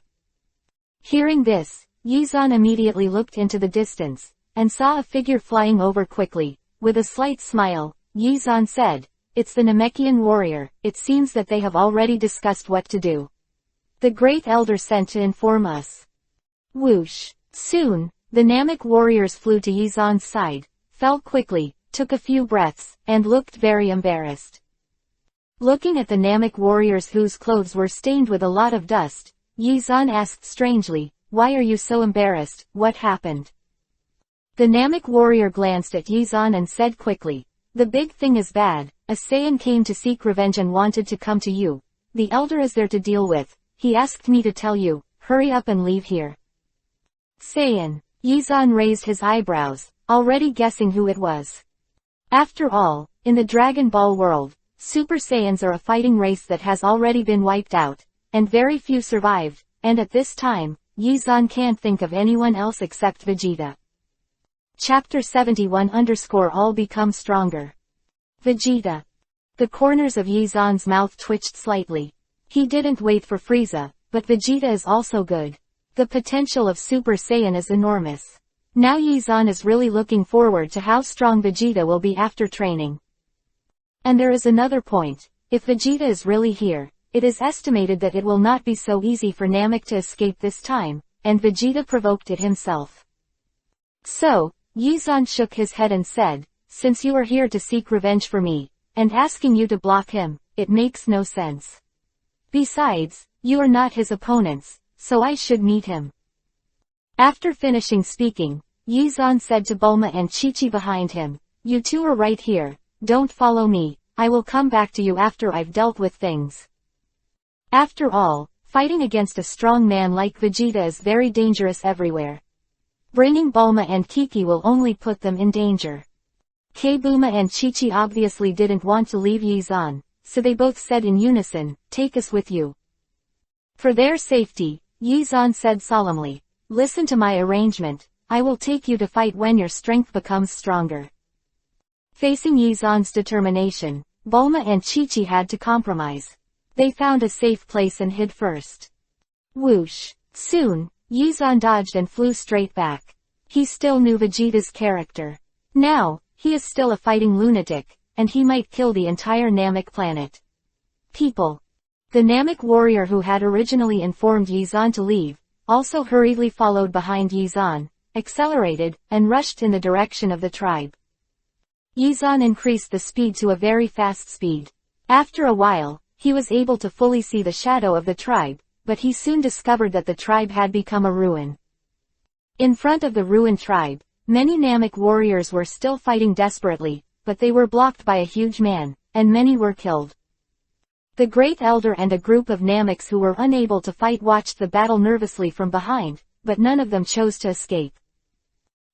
S1: Hearing this, Yizan immediately looked into the distance, and saw a figure flying over quickly. With a slight smile, Yizan said, it's the Namekian warrior, it seems that they have already discussed what to do. The Great Elder sent to inform us. Whoosh! Soon, the Namek warriors flew to Yizan's side, fell quickly, took a few breaths, and looked very embarrassed. Looking at the Namek warriors whose clothes were stained with a lot of dust, Yizan asked strangely, why are you so embarrassed, what happened? The Namek warrior glanced at Yizan and said quickly, the big thing is bad, a Saiyan came to seek revenge and wanted to come to you. The elder is there to deal with, he asked me to tell you, hurry up and leave here. Saiyan. Yizan raised his eyebrows, already guessing who it was. After all, in the Dragon Ball world, Super Saiyans are a fighting race that has already been wiped out, and very few survived, and at this time, Yizan can't think of anyone else except Vegeta. Chapter 71 All become stronger. Vegeta. The corners of Yizan's mouth twitched slightly. He didn't wait for Frieza, but Vegeta is also good. The potential of Super Saiyan is enormous. Now Yizan is really looking forward to how strong Vegeta will be after training. And there is another point. If Vegeta is really here, it is estimated that it will not be so easy for Namek to escape this time, and Vegeta provoked it himself. So, Yizan shook his head and said, since you are here to seek revenge for me, and asking you to block him, it makes no sense. Besides, you are not his opponents, so I should meet him. After finishing speaking, Yizan said to Bulma and Chi-Chi behind him, you two are right here, don't follow me, I will come back to you after I've dealt with things. After all, fighting against a strong man like Vegeta is very dangerous everywhere. Bringing Bulma and Kiki will only put them in danger. Bulma and Chi-Chi obviously didn't want to leave Yizan, so they both said in unison, take us with you. For their safety, Yizan said solemnly, listen to my arrangement, I will take you to fight when your strength becomes stronger. Facing Yizan's determination, Bulma and Chi-Chi had to compromise. They found a safe place and hid first. Whoosh! Soon, Yizan dodged and flew straight back. He still knew Vegeta's character. Now, he is still a fighting lunatic, and he might kill the entire Namek planet. People. The Namek warrior who had originally informed Yizan to leave, also hurriedly followed behind Yizan, accelerated, and rushed in the direction of the tribe. Yizan increased the speed to a very fast speed. After a while, he was able to fully see the shadow of the tribe, but he soon discovered that the tribe had become a ruin. In front of the ruined tribe, many Namek warriors were still fighting desperately, but they were blocked by a huge man, and many were killed. The Great Elder and a group of Nameks who were unable to fight watched the battle nervously from behind, but none of them chose to escape.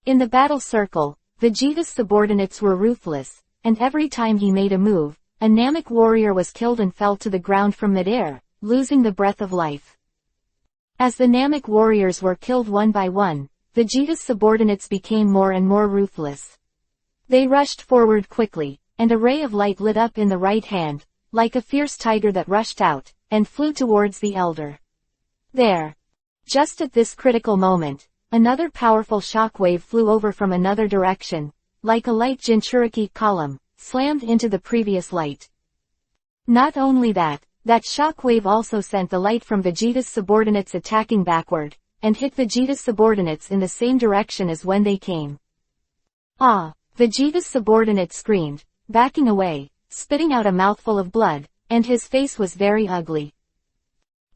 S1: In the battle circle, Vegeta's subordinates were ruthless, and every time he made a move, a Namek warrior was killed and fell to the ground from midair, losing the breath of life. As the Namek warriors were killed one by one, Vegeta's subordinates became more and more ruthless. They rushed forward quickly, and a ray of light lit up in the right hand, like a fierce tiger that rushed out, and flew towards the elder. There. Just at this critical moment, another powerful shockwave flew over from another direction, like a light Jinchuriki column, slammed into the previous light. Not only that shockwave also sent the light from Vegeta's subordinates attacking backward, and hit Vegeta's subordinates in the same direction as when they came. Ah! Vegeta's subordinate screamed, backing away, spitting out a mouthful of blood, and his face was very ugly.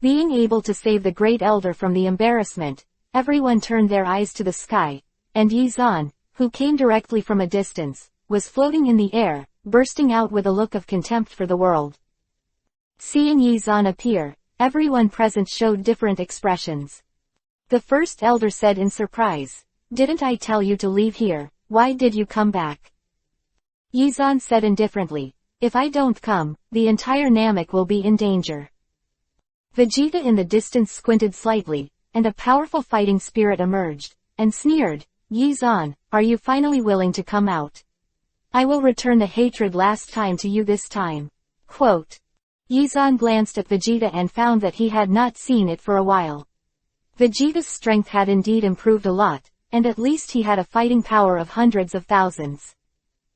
S1: Being able to save the great elder from the embarrassment, everyone turned their eyes to the sky, and Yi Zan, who came directly from a distance, was floating in the air, bursting out with a look of contempt for the world. Seeing Yi Zan appear, everyone present showed different expressions. The first elder said in surprise, "Didn't I tell you to leave here? Why did you come back?" Yi Zan said indifferently, "If I don't come, the entire Namek will be in danger." Vegeta in the distance squinted slightly, and a powerful fighting spirit emerged, and sneered, "Yi Zan, are you finally willing to come out? I will return the hatred last time to you this time." Quote. Yi Zan glanced at Vegeta and found that he had not seen it for a while. Vegeta's strength had indeed improved a lot, and at least he had a fighting power of hundreds of thousands.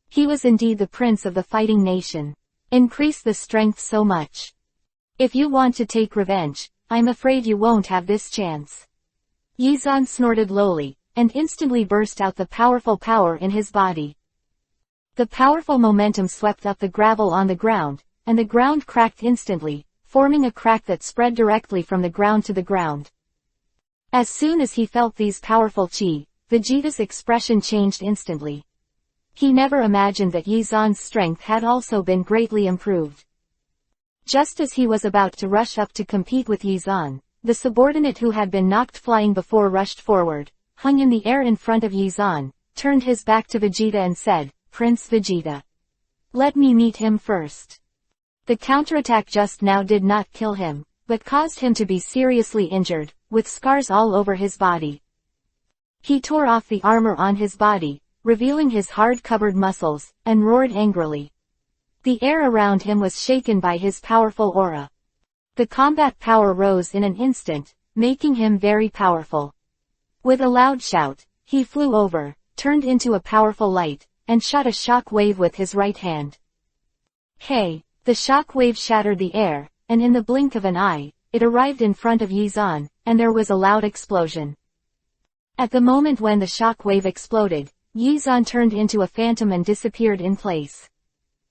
S1: He was indeed the prince of the fighting nation. Increase the strength so much. If you want to take revenge, I'm afraid you won't have this chance. Yi Zan snorted lowly, and instantly burst out the powerful power in his body. The powerful momentum swept up the gravel on the ground, and the ground cracked instantly, forming a crack that spread directly from the ground to the ground. As soon as he felt these powerful chi, Vegeta's expression changed instantly. He never imagined that Yi Zan's strength had also been greatly improved. Just as he was about to rush up to compete with Yi Zan, the subordinate who had been knocked flying before rushed forward, hung in the air in front of Yi Zan, turned his back to Vegeta and said, "Prince Vegeta. Let me meet him first." The counterattack just now did not kill him, but caused him to be seriously injured, with scars all over his body. He tore off the armor on his body, revealing his hard-covered muscles, and roared angrily. The air around him was shaken by his powerful aura. The combat power rose in an instant, making him very powerful. With a loud shout, he flew over, turned into a powerful light, and shot a shock wave with his right hand. Hey! The shock wave shattered the air, and in the blink of an eye, it arrived in front of Yi Zan, and there was a loud explosion. At the moment when the shock wave exploded, Yi Zan turned into a phantom and disappeared in place.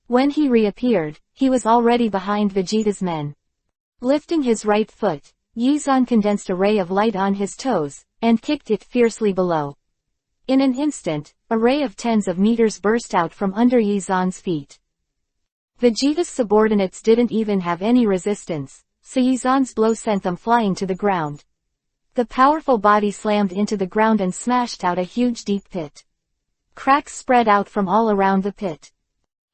S1: When he reappeared, he was already behind Vegeta's men. Lifting his right foot, Yi Zan condensed a ray of light on his toes, and kicked it fiercely below. In an instant, a ray of tens of meters burst out from under Yi Zan's feet. Vegeta's subordinates didn't even have any resistance, so Yi Zan's blow sent them flying to the ground. The powerful body slammed into the ground and smashed out a huge deep pit. Cracks spread out from all around the pit.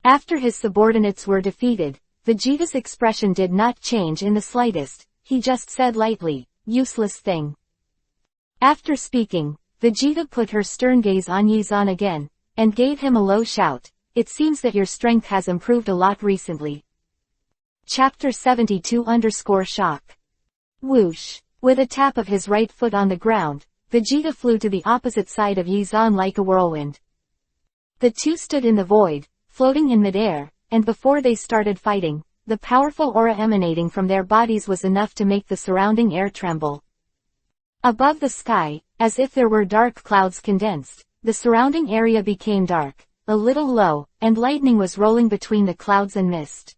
S1: After his subordinates were defeated, Vegeta's expression did not change in the slightest, he just said lightly, "Useless thing." After speaking, Vegeta put her stern gaze on Yi Zan again, and gave him a low shout, "It seems that your strength has improved a lot recently." Chapter 72_Shock. Whoosh! With a tap of his right foot on the ground, Vegeta flew to the opposite side of Yi Zan like a whirlwind. The two stood in the void, floating in midair, and before they started fighting, the powerful aura emanating from their bodies was enough to make the surrounding air tremble. Above the sky, as if there were dark clouds condensed, the surrounding area became dark, a little low, and lightning was rolling between the clouds and mist.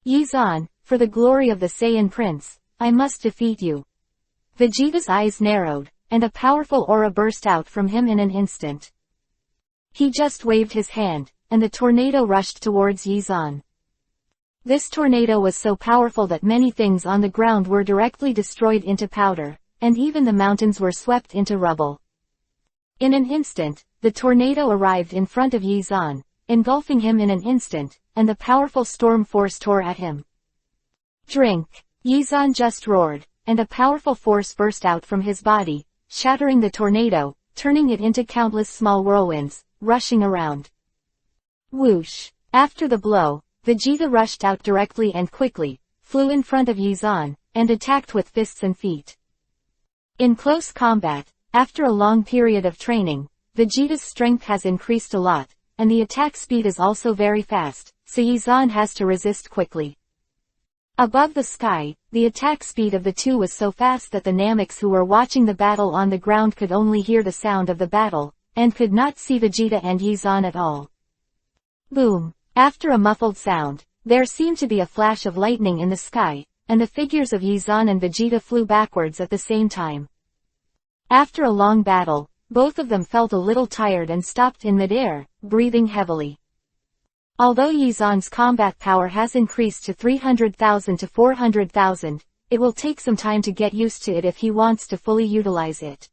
S1: "Yi Zan, for the glory of the Saiyan Prince, I must defeat you." Vegeta's eyes narrowed, and a powerful aura burst out from him in an instant. He just waved his hand, and the tornado rushed towards Yi Zan. This tornado was so powerful that many things on the ground were directly destroyed into powder, and even the mountains were swept into rubble. In an instant, the tornado arrived in front of Yi Zan, engulfing him in an instant, and the powerful storm force tore at him. "Drink!" Yi Zan just roared, and a powerful force burst out from his body, shattering the tornado, turning it into countless small whirlwinds, rushing around. Whoosh! After the blow, Vegeta rushed out directly and quickly, flew in front of Yi Zan, and attacked with fists and feet. In close combat, after a long period of training, Vegeta's strength has increased a lot, and the attack speed is also very fast, so Yi Zan has to resist quickly. Above the sky, the attack speed of the two was so fast that the Nameks who were watching the battle on the ground could only hear the sound of the battle, and could not see Vegeta and Yi Zan at all. Boom! After a muffled sound, there seemed to be a flash of lightning in the sky, and the figures of Yizan and Vegeta flew backwards at the same time. After a long battle, both of them felt a little tired and stopped in midair, breathing heavily. Although Yizan's combat power has increased to 300,000 to 400,000, it will take some time to get used to it if he wants to fully utilize it.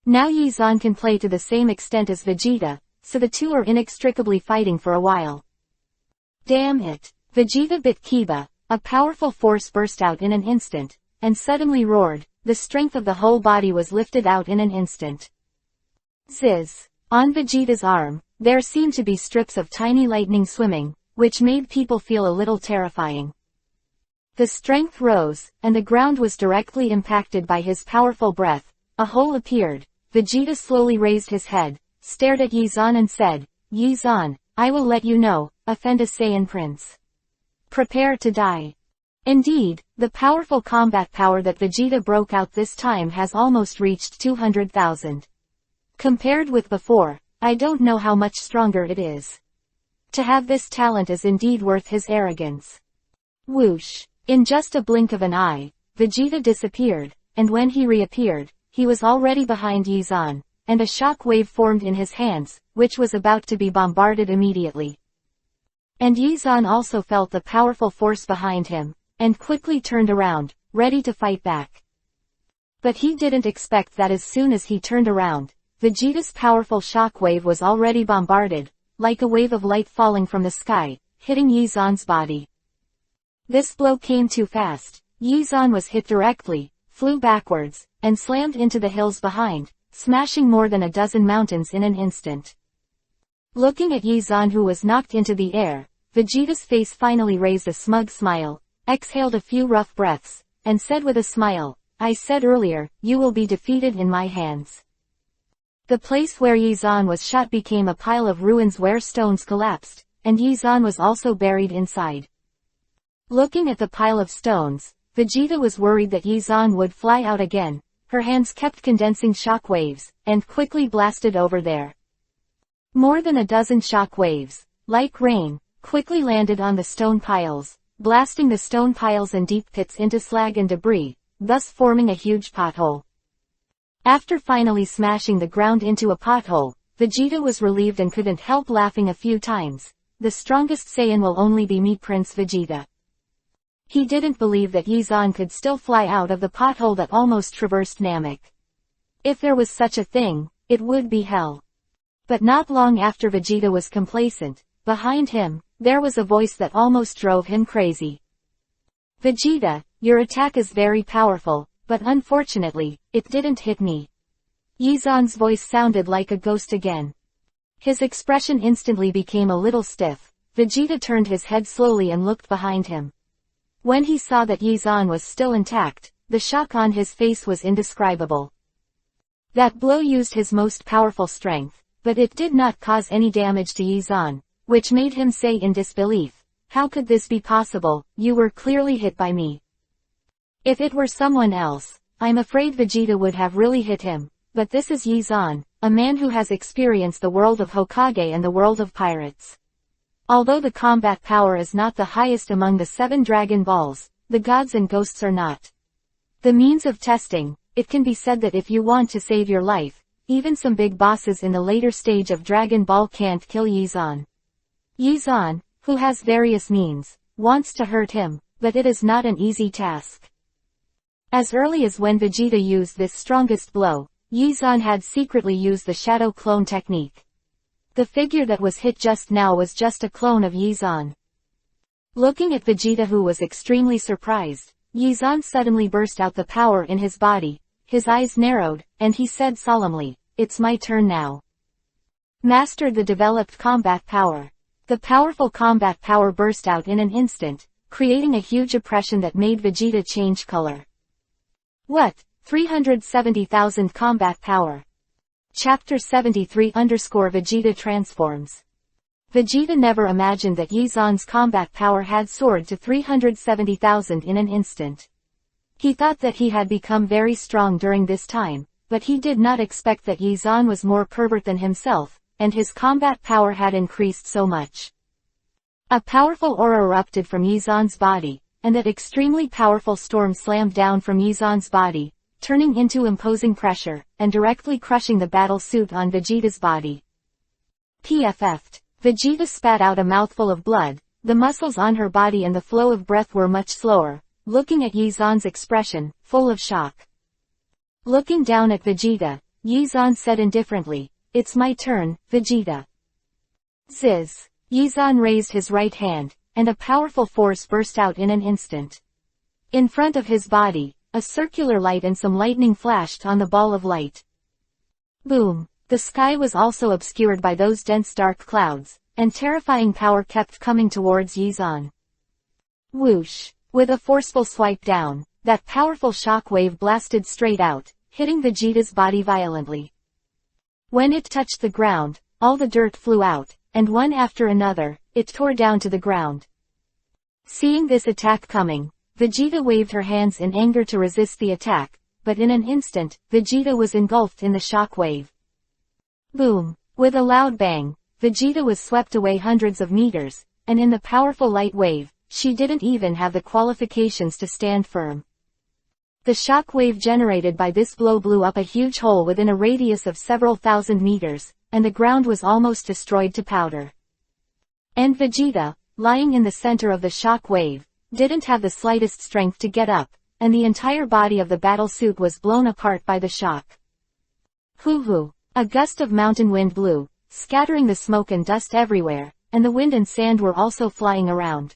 S1: Now Yizan can play to the same extent as Vegeta, so the two are inextricably fighting for a while. Damn it! Vegeta bit Kiba. A powerful force burst out in an instant, and suddenly roared. The strength of the whole body was lifted out in an instant. Ziz! On Vegeta's arm, there seemed to be strips of tiny lightning swimming, which made people feel a little terrifying. The strength rose, and the ground was directly impacted by his powerful breath. A hole appeared. Vegeta slowly raised his head, stared at Yizan and said, "Yizan, I will let you know, offend a Saiyan prince. Prepare to die." Indeed, the powerful combat power that Vegeta broke out this time has almost reached 200,000. Compared with before, I don't know how much stronger it is. To have this talent is indeed worth his arrogance. Whoosh! In just a blink of an eye, Vegeta disappeared, and when he reappeared, he was already behind Yizan, and a shock wave formed in his hands, which was about to be bombarded immediately. And Yizan also felt the powerful force behind him, and quickly turned around, ready to fight back. But he didn't expect that as soon as he turned around, Vegeta's powerful shock wave was already bombarded, like a wave of light falling from the sky, hitting Yizan's body. This blow came too fast. Yizan was hit directly, flew backwards, and slammed into the hills behind, smashing more than a dozen mountains in an instant. Looking at Yizan, who was knocked into the air, Vegeta's face finally raised a smug smile, exhaled a few rough breaths, and said with a smile, "I said earlier, you will be defeated in my hands." The place where Yizan was shot became a pile of ruins where stones collapsed, and Yizan was also buried inside. Looking at the pile of stones, Vegeta was worried that Yizan would fly out again. Her hands kept condensing shock waves, and quickly blasted over there. More than a dozen shock waves, like rain, quickly landed on the stone piles, blasting the stone piles and deep pits into slag and debris, thus forming a huge pothole. After finally smashing the ground into a pothole, Vegeta was relieved and couldn't help laughing a few times. The strongest Saiyan will only be me, Prince Vegeta. He didn't believe that Yizan could still fly out of the pothole that almost traversed Namek. If there was such a thing, it would be hell. But not long after Vegeta was complacent, behind him, there was a voice that almost drove him crazy. "Vegeta, your attack is very powerful, but unfortunately, it didn't hit me." Yizan's voice sounded like a ghost again. His expression instantly became a little stiff. Vegeta turned his head slowly and looked behind him. When he saw that Yizan was still intact, the shock on his face was indescribable. That blow used his most powerful strength, but it did not cause any damage to Yizan, which made him say in disbelief, "How could this be possible? You were clearly hit by me." If it were someone else, I'm afraid Vegeta would have really hit him, but this is Yizan, a man who has experienced the world of Hokage and the world of pirates. Although the combat power is not the highest among the 7 Dragon Balls, the gods and ghosts are not. The means of testing, it can be said that if you want to save your life, even some big bosses in the later stage of Dragon Ball can't kill Yizan. Yizan, who has various means, wants to hurt him, but it is not an easy task. As early as when Vegeta used this strongest blow, Yizan had secretly used the shadow clone technique. The figure that was hit just now was just a clone of Yizan. Looking at Vegeta, who was extremely surprised, Yizan suddenly burst out the power in his body. His eyes narrowed, and he said solemnly, "It's my turn now." Mastered the developed combat power. The powerful combat power burst out in an instant, creating a huge impression that made Vegeta change color. What? 370,000 combat power. Chapter 73 Vegeta transforms. Vegeta never imagined that Yizan's combat power had soared to 370,000 in an instant. He thought that he had become very strong during this time, but he did not expect that Yizan was more pervert than himself, and his combat power had increased so much. A powerful aura erupted from Yizan's body, and that extremely powerful storm slammed down from Yizan's body, turning into imposing pressure, and directly crushing the battle suit on Vegeta's body. PFF'd. Vegeta spat out a mouthful of blood. The muscles on her body and the flow of breath were much slower, looking at Yizan's expression, full of shock. Looking down at Vegeta, Yizan said indifferently, "It's my turn, Vegeta." Ziz. Yizan raised his right hand, and a powerful force burst out in an instant. In front of his body, a circular light and some lightning flashed on the ball of light. Boom! The sky was also obscured by those dense dark clouds, and terrifying power kept coming towards Yizan. Whoosh! With a forceful swipe down, that powerful shock wave blasted straight out, hitting Vegeta's body violently. When it touched the ground, all the dirt flew out, and one after another, it tore down to the ground. Seeing this attack coming, Vegeta waved her hands in anger to resist the attack, but in an instant, Vegeta was engulfed in the shock wave. Boom! With a loud bang, Vegeta was swept away hundreds of meters, and in the powerful light wave, she didn't even have the qualifications to stand firm. The shock wave generated by this blow blew up a huge hole within a radius of several thousand meters, and the ground was almost destroyed to powder. And Vegeta, lying in the center of the shock wave, didn't have the slightest strength to get up, and the entire body of the battle suit was blown apart by the shock. Hoo-hoo! A gust of mountain wind blew, scattering the smoke and dust everywhere, and the wind and sand were also flying around.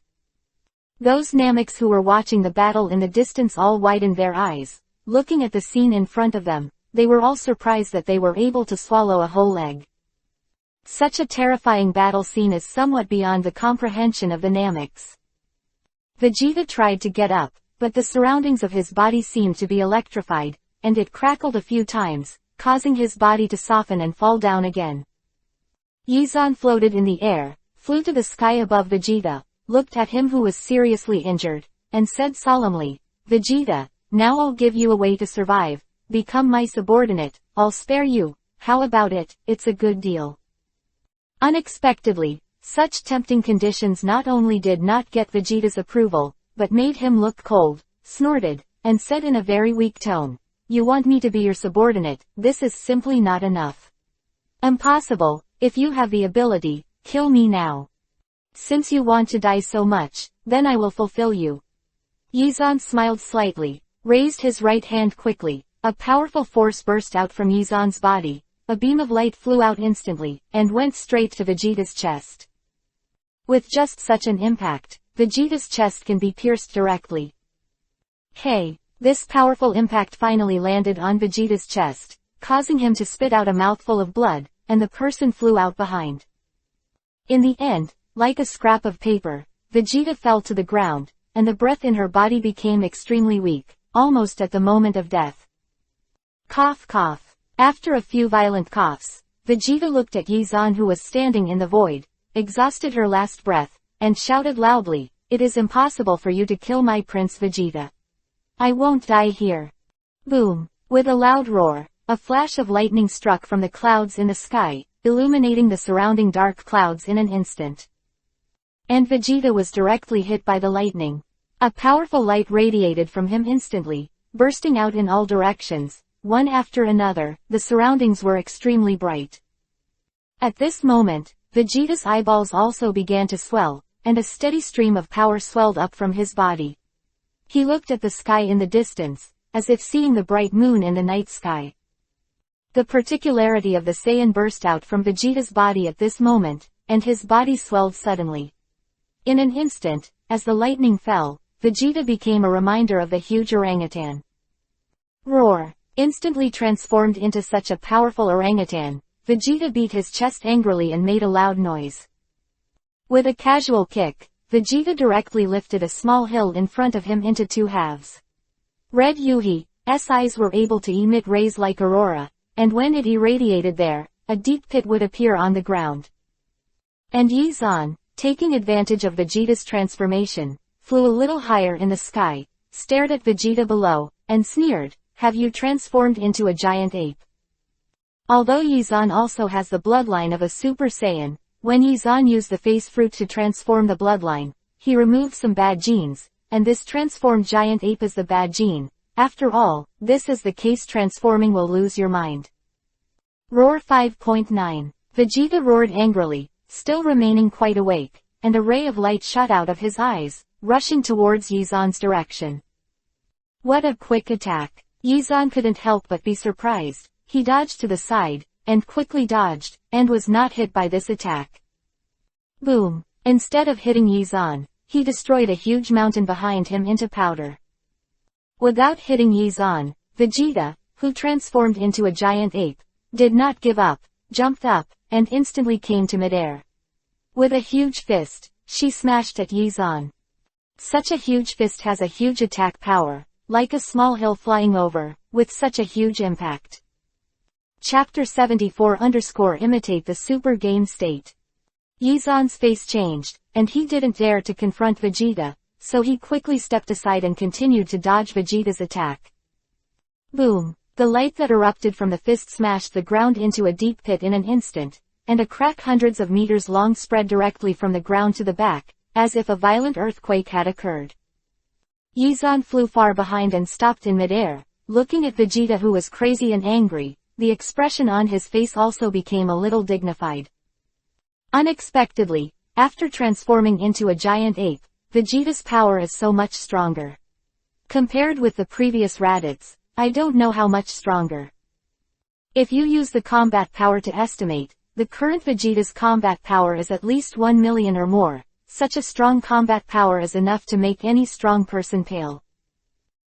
S1: Those Nameks who were watching the battle in the distance all widened their eyes, looking at the scene in front of them. They were all surprised that they were able to swallow a whole egg. Such a terrifying battle scene is somewhat beyond the comprehension of the Nameks. Vegeta tried to get up, but the surroundings of his body seemed to be electrified, and it crackled a few times, causing his body to soften and fall down again. Yizan floated in the air, flew to the sky above Vegeta, looked at him who was seriously injured, and said solemnly, "Vegeta, now I'll give you a way to survive. Become my subordinate, I'll spare you. How about it? It's a good deal." Unexpectedly, such tempting conditions not only did not get Vegeta's approval, but made him look cold, snorted, and said in a very weak tone, "You want me to be your subordinate? This is simply not enough. Impossible. If you have the ability, kill me now. Since you want to die so much, then I will fulfill you." Yizan smiled slightly, raised his right hand quickly. A powerful force burst out from Yizan's body. A beam of light flew out instantly, and went straight to Vegeta's chest. With just such an impact, Vegeta's chest can be pierced directly. Hey! This powerful impact finally landed on Vegeta's chest, causing him to spit out a mouthful of blood, and the person flew out behind. In the end, like a scrap of paper, Vegeta fell to the ground, and the breath in her body became extremely weak, almost at the moment of death. Cough cough. After a few violent coughs, Vegeta looked at Yizan who was standing in the void, exhausted her last breath, and shouted loudly, "It is impossible for you to kill my Prince Vegeta. I won't die here." Boom! With a loud roar, a flash of lightning struck from the clouds in the sky, illuminating the surrounding dark clouds in an instant. And Vegeta was directly hit by the lightning. A powerful light radiated from him instantly, bursting out in all directions. One after another, the surroundings were extremely bright. At this moment, Vegeta's eyeballs also began to swell, and a steady stream of power swelled up from his body. He looked at the sky in the distance, as if seeing the bright moon in the night sky. The particularity of the Saiyan burst out from Vegeta's body at this moment, and his body swelled suddenly. In an instant, as the lightning fell, Vegeta became a reminder of the huge orangutan. Roar! Instantly transformed into such a powerful orangutan, Vegeta beat his chest angrily and made a loud noise. With a casual kick, Vegeta directly lifted a small hill in front of him into two halves. Red Yuhi's eyes were able to emit rays like aurora, and when it irradiated there, a deep pit would appear on the ground. And Yizan, taking advantage of Vegeta's transformation, flew a little higher in the sky, stared at Vegeta below, and sneered, "Have you transformed into a giant ape?" Although Yizan also has the bloodline of a Super Saiyan, when Yizan used the face fruit to transform the bloodline, he removed some bad genes, and this transformed giant ape is the bad gene. After all, this is the case, transforming will lose your mind. Roar 5.9. Vegeta roared angrily, still remaining quite awake, and a ray of light shot out of his eyes, rushing towards Yizan's direction. What a quick attack! Yizan couldn't help but be surprised. He dodged to the side, and quickly dodged, and was not hit by this attack. Boom! Instead of hitting Yizan, he destroyed a huge mountain behind him into powder. Without hitting Yizan, Vegeta, who transformed into a giant ape, did not give up, jumped up, and instantly came to midair. With a huge fist, she smashed at Yizan. Such a huge fist has a huge attack power, like a small hill flying over, with such a huge impact. Chapter 74 _ Imitate the Super Game State. Yizan's face changed, and he didn't dare to confront Vegeta, so he quickly stepped aside and continued to dodge Vegeta's attack. Boom! The light that erupted from the fist smashed the ground into a deep pit in an instant, and a crack hundreds of meters long spread directly from the ground to the back, as if a violent earthquake had occurred. Yizan flew far behind and stopped in midair, looking at Vegeta, who was crazy and angry. The expression on his face also became a little dignified. Unexpectedly, after transforming into a giant ape, Vegeta's power is so much stronger. Compared with the previous Raditz, I don't know how much stronger. If you use the combat power to estimate, the current Vegeta's combat power is at least 1 million or more. Such a strong combat power is enough to make any strong person pale.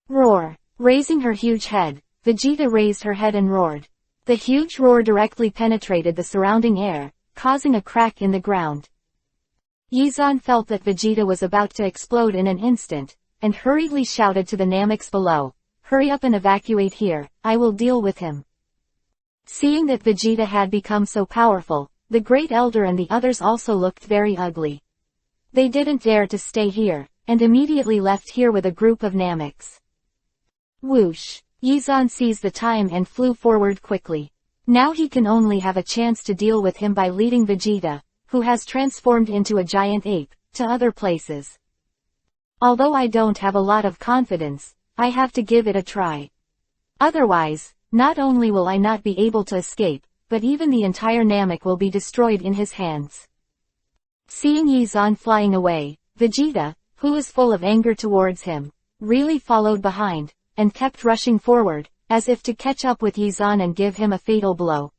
S1: Roar! Raising her huge head, Vegeta raised her head and roared. The huge roar directly penetrated the surrounding air, causing a crack in the ground. Yizan felt that Vegeta was about to explode in an instant, and hurriedly shouted to the Nameks below, "Hurry up and evacuate here, I will deal with him." Seeing that Vegeta had become so powerful, the Great Elder and the others also looked very ugly. They didn't dare to stay here, and immediately left here with a group of Nameks. Whoosh! Yizan seized the time and flew forward quickly. Now he can only have a chance to deal with him by leading Vegeta, who has transformed into a giant ape, to other places. Although I don't have a lot of confidence, I have to give it a try. Otherwise, not only will I not be able to escape, but even the entire Namek will be destroyed in his hands. Seeing Yizan flying away, Vegeta, who was full of anger towards him, really followed behind, and kept rushing forward, as if to catch up with Yizan and give him a fatal blow.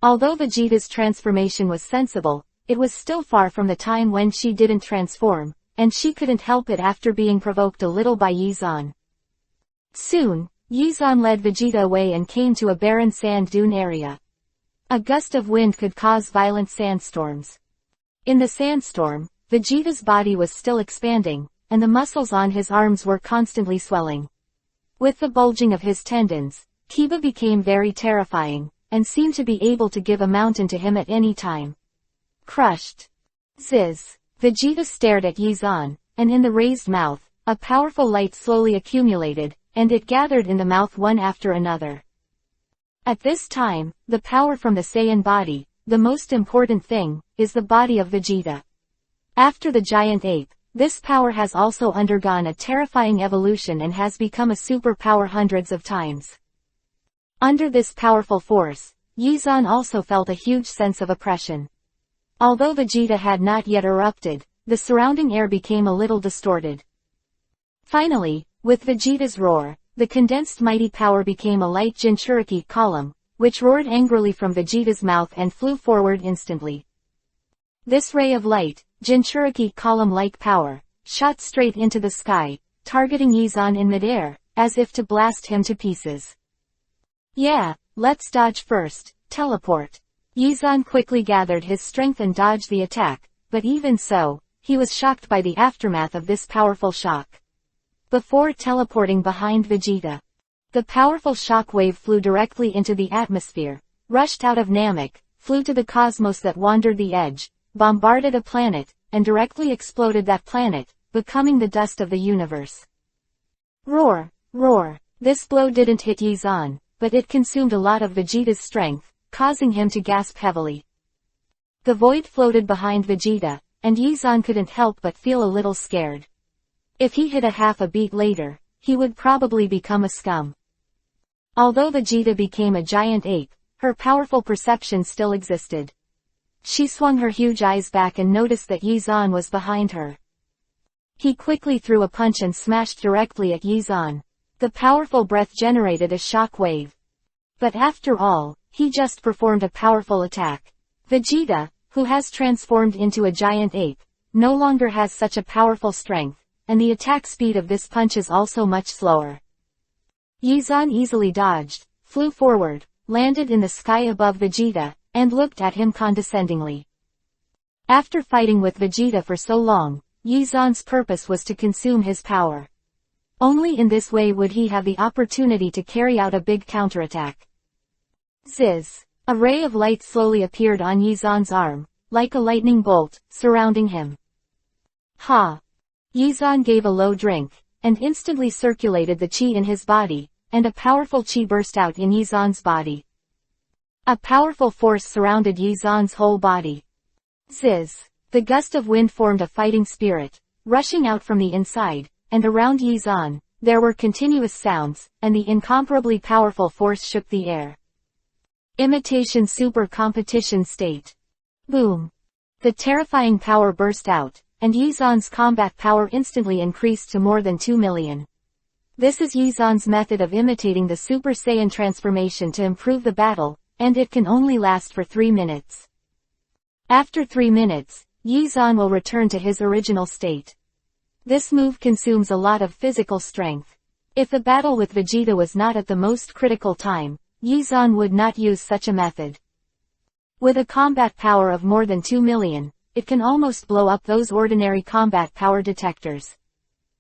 S1: Although Vegeta's transformation was sensible, it was still far from the time when she didn't transform, and she couldn't help it after being provoked a little by Yizan. Soon, Yizan led Vegeta away and came to a barren sand dune area. A gust of wind could cause violent sandstorms. In the sandstorm, Vegeta's body was still expanding, and the muscles on his arms were constantly swelling. With the bulging of his tendons, Kobo became very terrifying, and seemed to be able to give a mountain to him at any time. Crushed. Ziz. Vegeta stared at Yizan, and in the raised mouth, a powerful light slowly accumulated, and it gathered in the mouth one after another. At this time, the power from the Saiyan body, the most important thing, is the body of Vegeta. After the giant ape, this power has also undergone a terrifying evolution and has become a superpower hundreds of times. Under this powerful force, Yizan also felt a huge sense of oppression. Although Vegeta had not yet erupted, the surrounding air became a little distorted. Finally, with Vegeta's roar, the condensed mighty power became a light Jinchuriki column, which roared angrily from Vegeta's mouth and flew forward instantly. This ray of light, Jinchuriki column-like power, shot straight into the sky, targeting Yizan in midair, as if to blast him to pieces. Yeah, let's dodge first, teleport. Yizan quickly gathered his strength and dodged the attack, but even so, he was shocked by the aftermath of this powerful shock. Before teleporting behind Vegeta, the powerful shock wave flew directly into the atmosphere, rushed out of Namek, flew to the cosmos that wandered the edge, bombarded a planet, and directly exploded that planet, becoming the dust of the universe. Roar! Roar! This blow didn't hit Yizan, but it consumed a lot of Vegeta's strength, causing him to gasp heavily. The void floated behind Vegeta, and Yizan couldn't help but feel a little scared. If he hit a half a beat later, he would probably become a scum. Although Vegeta became a giant ape, her powerful perception still existed. She swung her huge eyes back and noticed that Yizan was behind her. He quickly threw a punch and smashed directly at Yizan. The powerful breath generated a shock wave. But after all, he just performed a powerful attack. Vegeta, who has transformed into a giant ape, no longer has such a powerful strength, and the attack speed of this punch is also much slower. Yizan easily dodged, flew forward, landed in the sky above Vegeta, and looked at him condescendingly. After fighting with Vegeta for so long, Yizan's purpose was to consume his power. Only in this way would he have the opportunity to carry out a big counterattack. Ziz! A ray of light slowly appeared on Yizan's arm, like a lightning bolt, surrounding him. Ha! Yizan gave a low drink, and instantly circulated the chi in his body, and a powerful chi burst out in Yizan's body. A powerful force surrounded Yizan's whole body. Ziz! The gust of wind formed a fighting spirit, rushing out from the inside, and around Yizan, there were continuous sounds, and the incomparably powerful force shook the air. Imitation super competition state. Boom! The terrifying power burst out, and Yizan's combat power instantly increased to more than 2 million. This is Yizan's method of imitating the Super Saiyan transformation to improve the battle, and it can only last for 3 minutes. After 3 minutes, Yizan will return to his original state. This move consumes a lot of physical strength. If the battle with Vegeta was not at the most critical time, Yizan would not use such a method. With a combat power of more than 2 million, it can almost blow up those ordinary combat power detectors.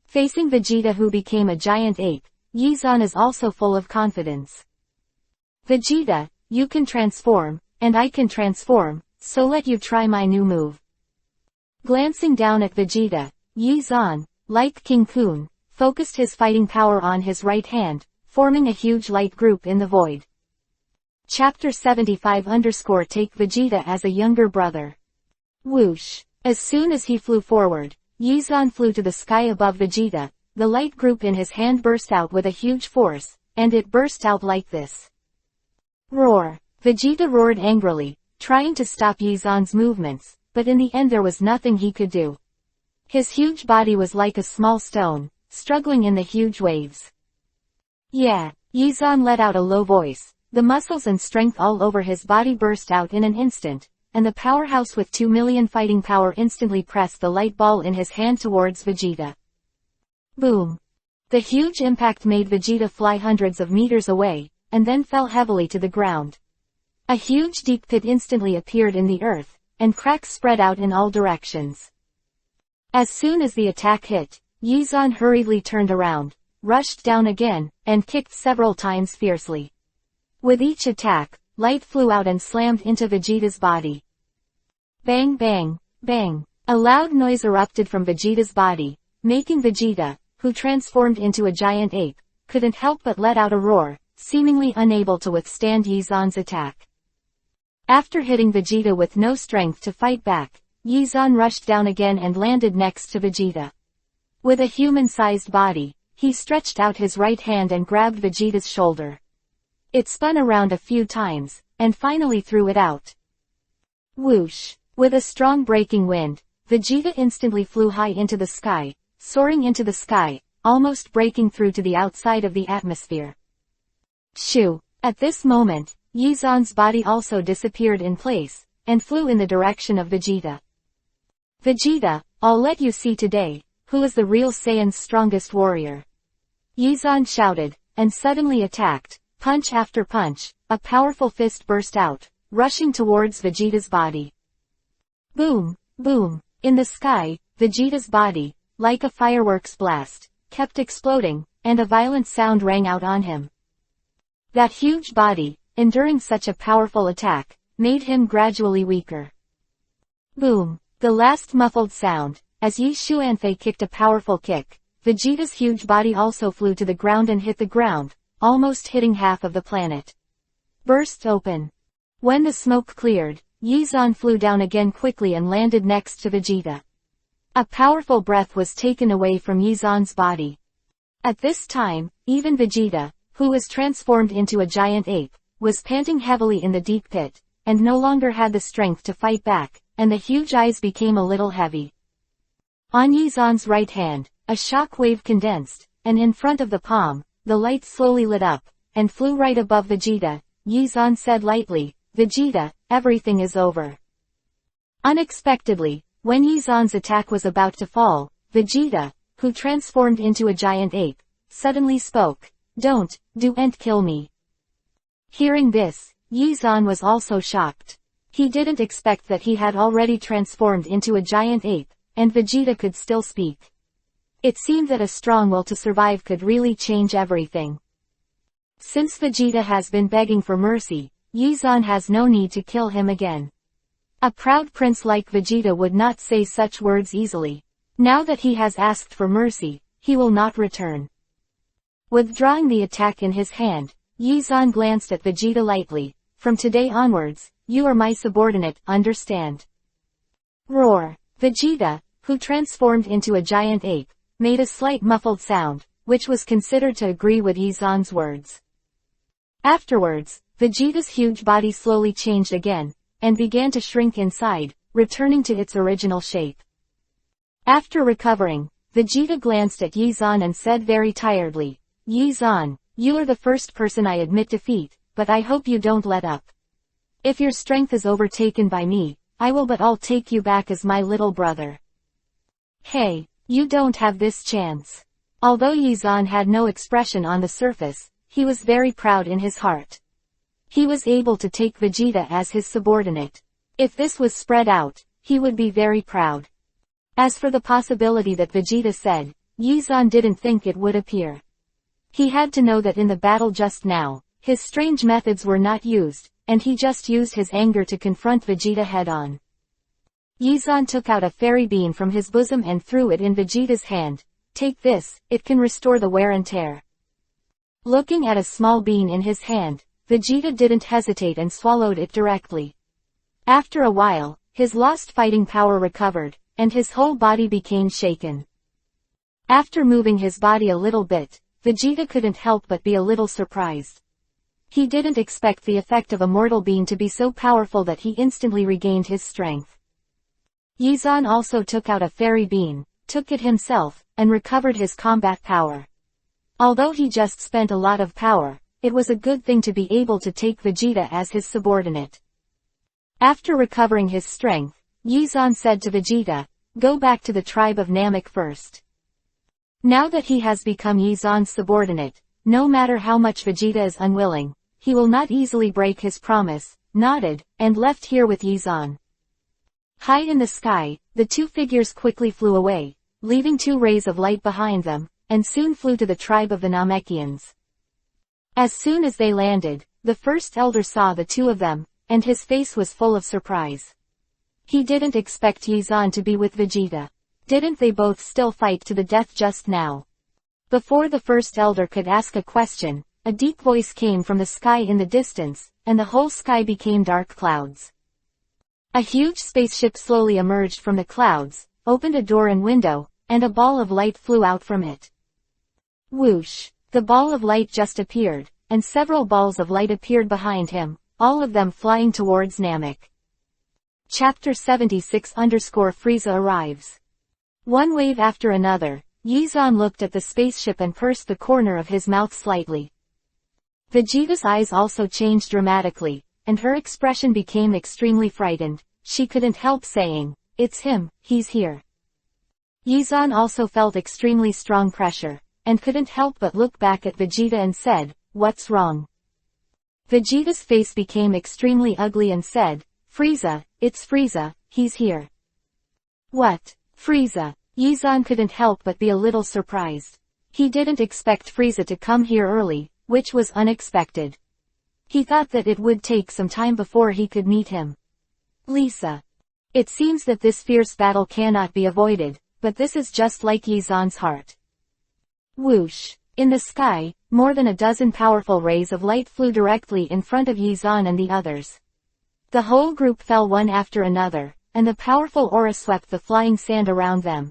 S1: Facing Vegeta, who became a giant ape, Yizan is also full of confidence. Vegeta, you can transform, and I can transform, so let you try my new move. Glancing down at Vegeta, Yizan, like King Kun, focused his fighting power on his right hand, forming a huge light group in the void. Chapter 75 _ Take Vegeta as a younger brother. Whoosh! As soon as he flew forward, Yizan flew to the sky above Vegeta. The light group in his hand burst out with a huge force, and it burst out like this. Roar! Vegeta roared angrily, trying to stop Yizan's movements, but in the end there was nothing he could do. His huge body was like a small stone, struggling in the huge waves. Yeah! Yizan let out a low voice. The muscles and strength all over his body burst out in an instant, and the powerhouse with 2 million fighting power instantly pressed the light ball in his hand towards Vegeta. Boom! The huge impact made Vegeta fly hundreds of meters away, and then fell heavily to the ground. A huge deep pit instantly appeared in the earth, and cracks spread out in all directions. As soon as the attack hit, Yizan hurriedly turned around, rushed down again, and kicked several times fiercely. With each attack, light flew out and slammed into Vegeta's body. Bang bang, bang! A loud noise erupted from Vegeta's body, making Vegeta, who transformed into a giant ape, couldn't help but let out a roar, seemingly unable to withstand Yizan's attack. After hitting Vegeta with no strength to fight back, Yizan rushed down again and landed next to Vegeta. With a human-sized body, he stretched out his right hand and grabbed Vegeta's shoulder. It spun around a few times, and finally threw it out. Whoosh! With a strong breaking wind, Vegeta instantly flew high into the sky, soaring into the sky, almost breaking through to the outside of the atmosphere. Shoo! At this moment, Yizan's body also disappeared in place, and flew in the direction of Vegeta. Vegeta, I'll let you see today, who is the real Saiyan's strongest warrior. Yizan shouted, and suddenly attacked. Punch after punch, a powerful fist burst out, rushing towards Vegeta's body. Boom! Boom! In the sky, Vegeta's body, like a fireworks blast, kept exploding, and a violent sound rang out on him. That huge body, enduring such a powerful attack, made him gradually weaker. Boom! The last muffled sound, as Yi Xuanfei kicked a powerful kick, Vegeta's huge body also flew to the ground and hit the ground, almost hitting half of the planet. Burst open. When the smoke cleared, Yizan flew down again quickly and landed next to Vegeta. A powerful breath was taken away from Yizan's body. At this time, even Vegeta, who was transformed into a giant ape, was panting heavily in the deep pit, and no longer had the strength to fight back, and the huge eyes became a little heavy. On Yizan's right hand, a shock wave condensed, and in front of the palm, the light slowly lit up, and flew right above Vegeta. Yizan said lightly, "Vegeta, everything is over." Unexpectedly, when Yizan's attack was about to fall, Vegeta, who transformed into a giant ape, suddenly spoke, "Don't kill me." Hearing this, Yizan was also shocked. He didn't expect that he had already transformed into a giant ape, and Vegeta could still speak. It seemed that a strong will to survive could really change everything. Since Vegeta has been begging for mercy, Yizan has no need to kill him again. A proud prince like Vegeta would not say such words easily. Now that he has asked for mercy, he will not return. Withdrawing the attack in his hand, Yizan glanced at Vegeta lightly. "From today onwards, you are my subordinate, understand?" Roar! Vegeta, who transformed into a giant ape, made a slight muffled sound, which was considered to agree with Yizan's words. Afterwards, Vegeta's huge body slowly changed again, and began to shrink inside, returning to its original shape. After recovering, Vegeta glanced at Yizan and said very tiredly, "Yizan, you are the first person I admit defeat, but I hope you don't let up. If your strength is overtaken by me, I will but I'll take you back as my little brother." "Hey, you don't have this chance." Although Yizan had no expression on the surface, he was very proud in his heart. He was able to take Vegeta as his subordinate. If this was spread out, he would be very proud. As for the possibility that Vegeta said, Yizan didn't think it would appear. He had to know that in the battle just now, his strange methods were not used, and he just used his anger to confront Vegeta head-on. Yizan took out a fairy bean from his bosom and threw it in Vegeta's hand. "Take this, it can restore the wear and tear." Looking at a small bean in his hand, Vegeta didn't hesitate and swallowed it directly. After a while, his lost fighting power recovered, and his whole body became shaken. After moving his body a little bit, Vegeta couldn't help but be a little surprised. He didn't expect the effect of a mortal bean to be so powerful that he instantly regained his strength. Yizan also took out a fairy bean, took it himself, and recovered his combat power. Although he just spent a lot of power, it was a good thing to be able to take Vegeta as his subordinate. After recovering his strength, Yizan said to Vegeta, "Go back to the tribe of Namek first." Now that he has become Yizan's subordinate, no matter how much Vegeta is unwilling, he will not easily break his promise, nodded, and left here with Yizan. High in the sky, the two figures quickly flew away, leaving 2 rays of light behind them, and soon flew to the tribe of the Namekians. As soon as they landed, the first elder saw the 2 of them, and his face was full of surprise. He didn't expect Yizan to be with Vegeta. Didn't they both still fight to the death just now? Before the first elder could ask a question, a deep voice came from the sky in the distance, and the whole sky became dark clouds. A huge spaceship slowly emerged from the clouds, opened a door and window, and a ball of light flew out from it. Whoosh! The ball of light just appeared, and several balls of light appeared behind him, all of them flying towards Namek. Chapter 76_Frieza arrives. One wave after another, Yizan looked at the spaceship and pursed the corner of his mouth slightly. Vegeta's eyes also changed dramatically, and her expression became extremely frightened. She couldn't help saying, "It's him, he's here." Yizan also felt extremely strong pressure, and couldn't help but look back at Vegeta and said, "What's wrong?" Vegeta's face became extremely ugly and said, "Frieza, it's Frieza, he's here." "What? Frieza?" Yizan couldn't help but be a little surprised. He didn't expect Frieza to come here early, which was unexpected. He thought that it would take some time before he could meet him. Lisa. It seems that this fierce battle cannot be avoided, but this is just like Yizan's heart. Whoosh! In the sky, more than a dozen powerful rays of light flew directly in front of Yizan and the others. The whole group fell one after another, and the powerful aura swept the flying sand around them.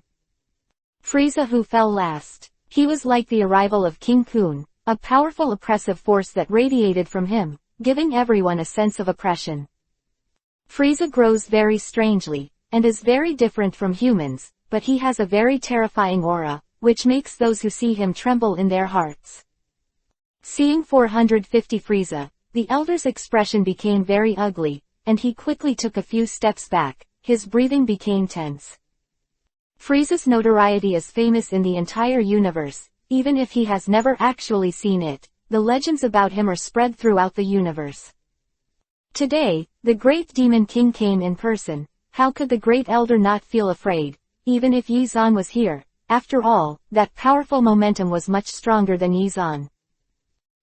S1: Frieza who fell last. He was like the arrival of King Kun, a powerful oppressive force that radiated from him, giving everyone a sense of oppression. Frieza grows very strangely, and is very different from humans, but he has a very terrifying aura, which makes those who see him tremble in their hearts. Seeing 450 Frieza, the elder's expression became very ugly, and he quickly took a few steps back. His breathing became tense. Frieza's notoriety is famous in the entire universe, even if he has never actually seen it. The legends about him are spread throughout the universe. Today, the great demon king came in person. How could the great elder not feel afraid, even if Yi Zhan was here? After all, that powerful momentum was much stronger than Yi Zhan.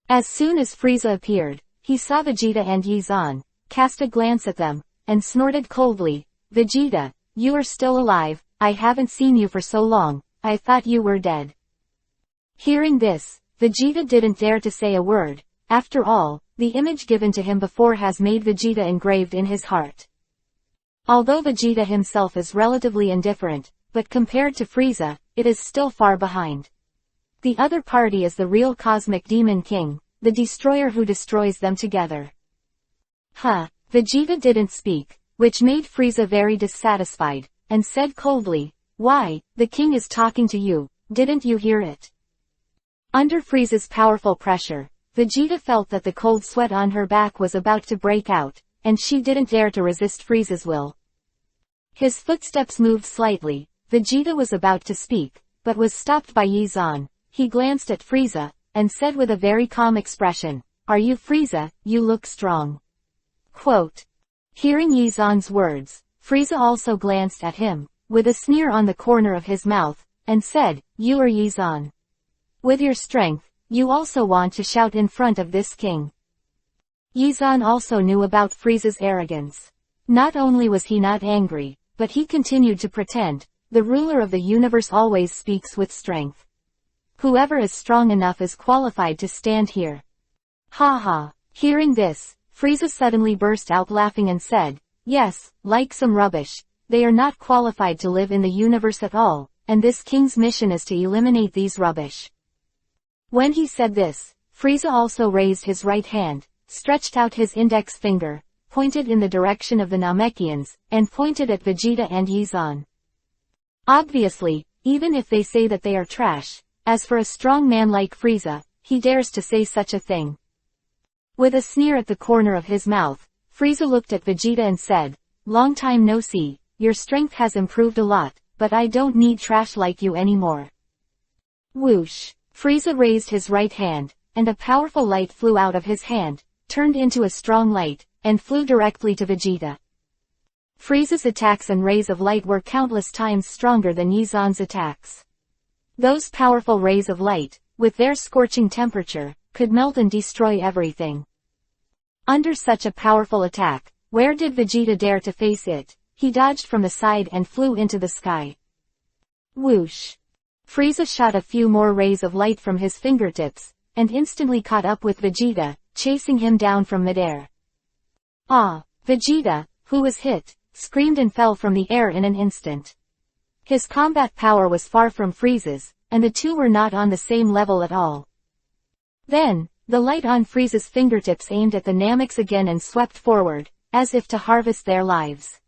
S1: As soon as Frieza appeared, he saw Vegeta and Yi Zhan, cast a glance at them, and snorted coldly, "Vegeta, you are still alive. I haven't seen you for so long, I thought you were dead." Hearing this, Vegeta didn't dare to say a word. After all, the image given to him before has made Vegeta engraved in his heart. Although Vegeta himself is relatively indifferent, but compared to Frieza, it is still far behind. The other party is the real Cosmic Demon King, the destroyer who destroys them together. Vegeta didn't speak, which made Frieza very dissatisfied, and said coldly, "Why, the king is talking to you, didn't you hear it?" Under Frieza's powerful pressure, Vegeta felt that the cold sweat on her back was about to break out, and she didn't dare to resist Frieza's will. His footsteps moved slightly. Vegeta was about to speak, but was stopped by Yi Zhan. He glanced at Frieza, and said with a very calm expression, "Are you Frieza? You look strong." Quote. Hearing Yi Zhan's words, Frieza also glanced at him, with a sneer on the corner of his mouth, and said, "You are Yi Zhan. With your strength, you also want to shout in front of this king." Yi Zhan also knew about Frieza's arrogance. Not only was he not angry, but he continued to pretend, "The ruler of the universe always speaks with strength. Whoever is strong enough is qualified to stand here." Ha. Hearing this, Frieza suddenly burst out laughing and said, "Yes, like some rubbish. They are not qualified to live in the universe at all, and this king's mission is to eliminate these rubbish." When he said this, Frieza also raised his right hand, stretched out his index finger, pointed in the direction of the Namekians, and pointed at Vegeta and Yi Zhan. Obviously, even if they say that they are trash, as for a strong man like Frieza, he dares to say such a thing. With a sneer at the corner of his mouth, Frieza looked at Vegeta and said, "Long time no see, your strength has improved a lot, but I don't need trash like you anymore." Whoosh! Frieza raised his right hand, and a powerful light flew out of his hand, turned into a strong light, and flew directly to Vegeta. Frieza's attacks and rays of light were countless times stronger than Yi Zhan's attacks. Those powerful rays of light, with their scorching temperature, could melt and destroy everything. Under such a powerful attack, where did Vegeta dare to face it? He dodged from the side and flew into the sky. Whoosh! Frieza shot a few more rays of light from his fingertips, and instantly caught up with Vegeta, chasing him down from midair. Vegeta, who was hit, screamed and fell from the air in an instant. His combat power was far from Frieza's, and the two were not on the same level at all. Then, the light on Frieza's fingertips aimed at the Nameks again and swept forward, as if to harvest their lives.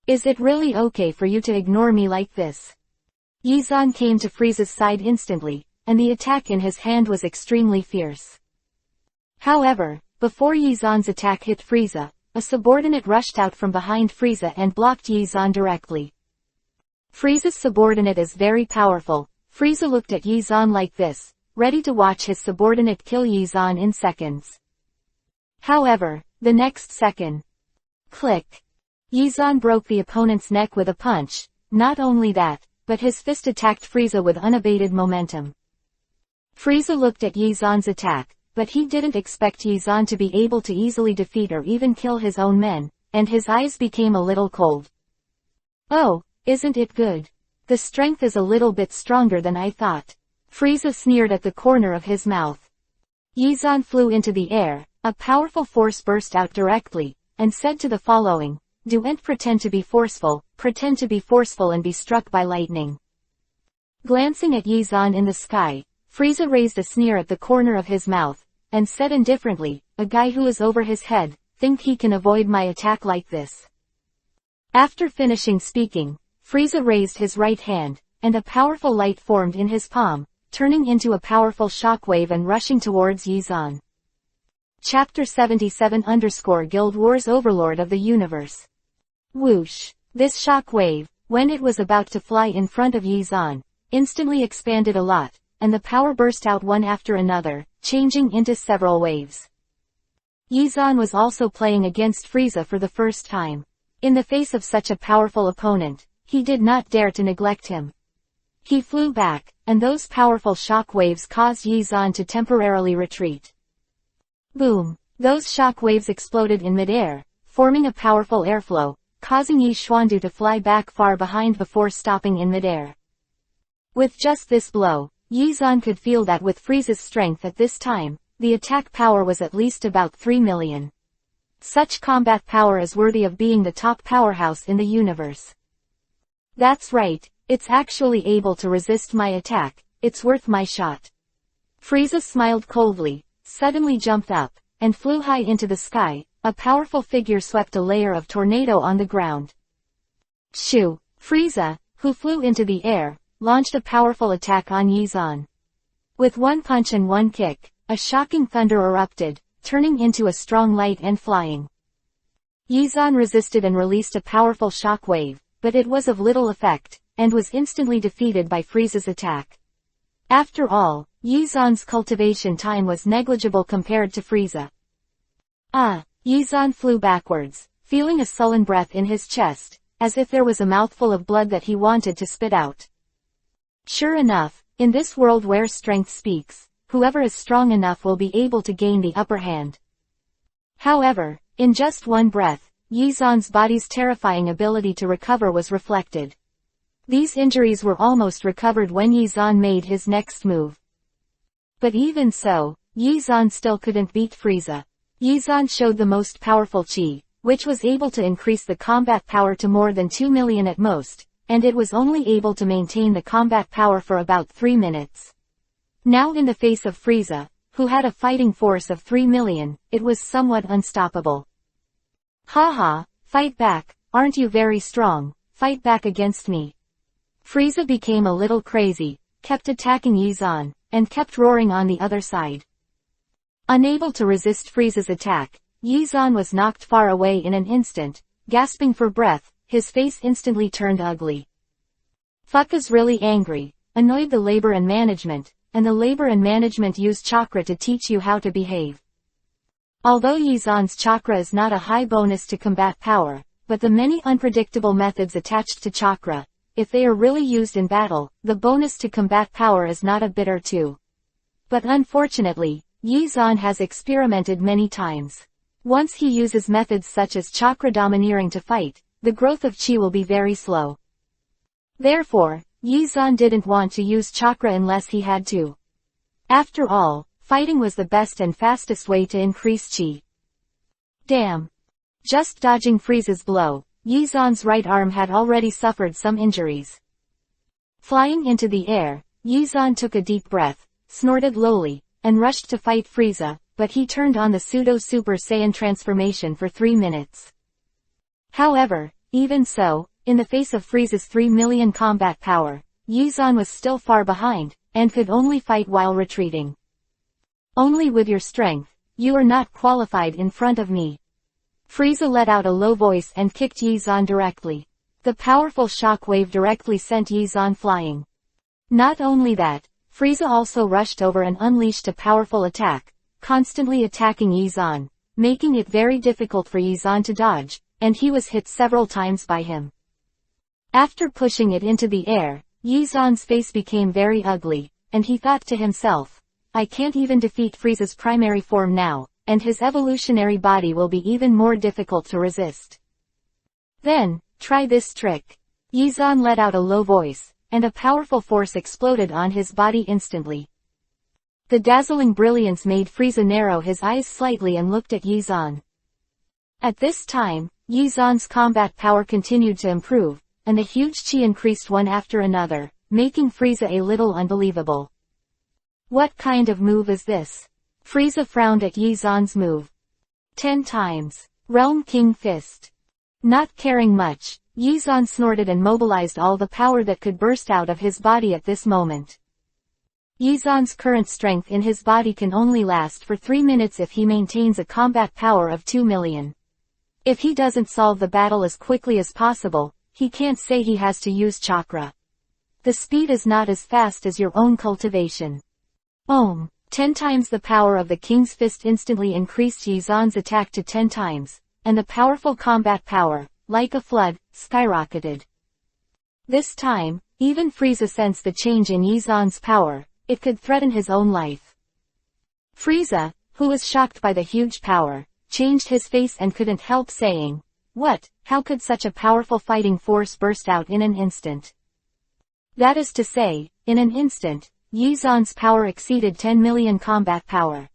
S1: "Is it really okay for you to ignore me like this?" Yi Zhan came to Frieza's side instantly, and the attack in his hand was extremely fierce. However, before Yi Zhan's attack hit Frieza, a subordinate rushed out from behind Frieza and blocked Yi Zhan directly. Frieza's subordinate is very powerful. Frieza looked at Yi Zhan like this, ready to watch his subordinate kill Yi Zhan in seconds. However, the next second, click! Yi Zhan broke the opponent's neck with a punch. Not only that, but his fist attacked Frieza with unabated momentum. Frieza looked at Yi Zhan's attack, but he didn't expect Yi Zhan to be able to easily defeat or even kill his own men, and his eyes became a little cold. "Oh, isn't it good? The strength is a little bit stronger than I thought." Frieza sneered at the corner of his mouth. Yi Zhan flew into the air, a powerful force burst out directly, and said to the following, "Don't pretend to be forceful and be struck by lightning." Glancing at Yizan in the sky, Frieza raised a sneer at the corner of his mouth, and said indifferently, "A guy who is over his head, think he can avoid my attack like this?" After finishing speaking, Frieza raised his right hand, and a powerful light formed in his palm, turning into a powerful shockwave and rushing towards Yizan. Chapter 77 Guild Wars Overlord of the Universe. Whoosh! This shockwave, when it was about to fly in front of Yizan, instantly expanded a lot, and the power burst out one after another, changing into several waves. Yizan was also playing against Frieza for the first time. In the face of such a powerful opponent, he did not dare to neglect him. He flew back, and those powerful shock waves caused Yizan to temporarily retreat. Boom! Those shock waves exploded in midair, forming a powerful airflow, causing Yi Xuandu to fly back far behind before stopping in midair. With just this blow, Yizan could feel that with Frieza's strength at this time, the attack power was at least about 3 million. Such combat power is worthy of being the top powerhouse in the universe. That's right, it's actually able to resist my attack, it's worth my shot. Frieza smiled coldly, suddenly jumped up, and flew high into the sky. A powerful figure swept a layer of tornado on the ground. Shoo! Frieza, who flew into the air, launched a powerful attack on Yizan. With one punch and one kick, a shocking thunder erupted, turning into a strong light and flying. Yizan resisted and released a powerful shock wave, but it was of little effect, and was instantly defeated by Frieza's attack. After all, Yizan's cultivation time was negligible compared to Frieza. Yizan flew backwards, feeling a sullen breath in his chest, as if there was a mouthful of blood that he wanted to spit out. Sure enough, in this world where strength speaks, whoever is strong enough will be able to gain the upper hand. However, in just one breath, Yizan's body's terrifying ability to recover was reflected. These injuries were almost recovered when Yizan made his next move. But even so, Yizan still couldn't beat Frieza. Yizan showed the most powerful chi, which was able to increase the combat power to more than 2 million at most, and it was only able to maintain the combat power for about 3 minutes. Now in the face of Frieza, who had a fighting force of 3 million, it was somewhat unstoppable. Haha, fight back, aren't you very strong, fight back against me. Frieza became a little crazy, kept attacking Yizan, and kept roaring on the other side. Unable to resist Frieza's attack, Yizan was knocked far away in an instant, gasping for breath, his face instantly turned ugly. Fucka's really angry, annoyed the labor and management, and the labor and management use chakra to teach you how to behave. Although Yizan's chakra is not a high bonus to combat power, but the many unpredictable methods attached to chakra, if they are really used in battle, the bonus to combat power is not a bit or two. But unfortunately, Yizan has experimented many times. Once he uses methods such as chakra domineering to fight, the growth of chi will be very slow. Therefore, Yizan didn't want to use chakra unless he had to. After all, fighting was the best and fastest way to increase chi. Damn! Just dodging Frieza's blow, Yizan's right arm had already suffered some injuries. Flying into the air, Yizan took a deep breath, snorted lowly, and rushed to fight Frieza, but he turned on the pseudo-Super Saiyan transformation for 3 minutes. However, even so, in the face of Frieza's 3 million combat power, Yizan was still far behind, and could only fight while retreating. Only with your strength, you are not qualified in front of me. Frieza let out a low voice and kicked Yizan directly. The powerful shock wave directly sent Yizan flying. Not only that, Frieza also rushed over and unleashed a powerful attack, constantly attacking Yizan, making it very difficult for Yizan to dodge, and he was hit several times by him. After pushing it into the air, Yizan's face became very ugly, and he thought to himself, I can't even defeat Frieza's primary form now, and his evolutionary body will be even more difficult to resist. Then, try this trick. Yizan let out a low voice, and a powerful force exploded on his body instantly. The dazzling brilliance made Frieza narrow his eyes slightly and looked at Yizan. At this time, Yizan's combat power continued to improve, and the huge chi increased one after another, making Frieza a little unbelievable. What kind of move is this? Frieza frowned at Yizan's move. 10 times. Realm King Fist. Not caring much, Yizan snorted and mobilized all the power that could burst out of his body at this moment. Yizan's current strength in his body can only last for 3 minutes if he maintains a combat power of 2 million. If he doesn't solve the battle as quickly as possible, he can't say he has to use chakra. The speed is not as fast as your own cultivation. 10 times the power of the King's Fist instantly increased Yizan's attack to 10 times, and the powerful combat power, like a flood, skyrocketed. This time, even Frieza sensed the change in Yizan's power. It could threaten his own life. Frieza, who was shocked by the huge power, changed his face and couldn't help saying, "What? How could such a powerful fighting force burst out in an instant?" That is to say, in an instant, Yizan's power exceeded 10 million combat power.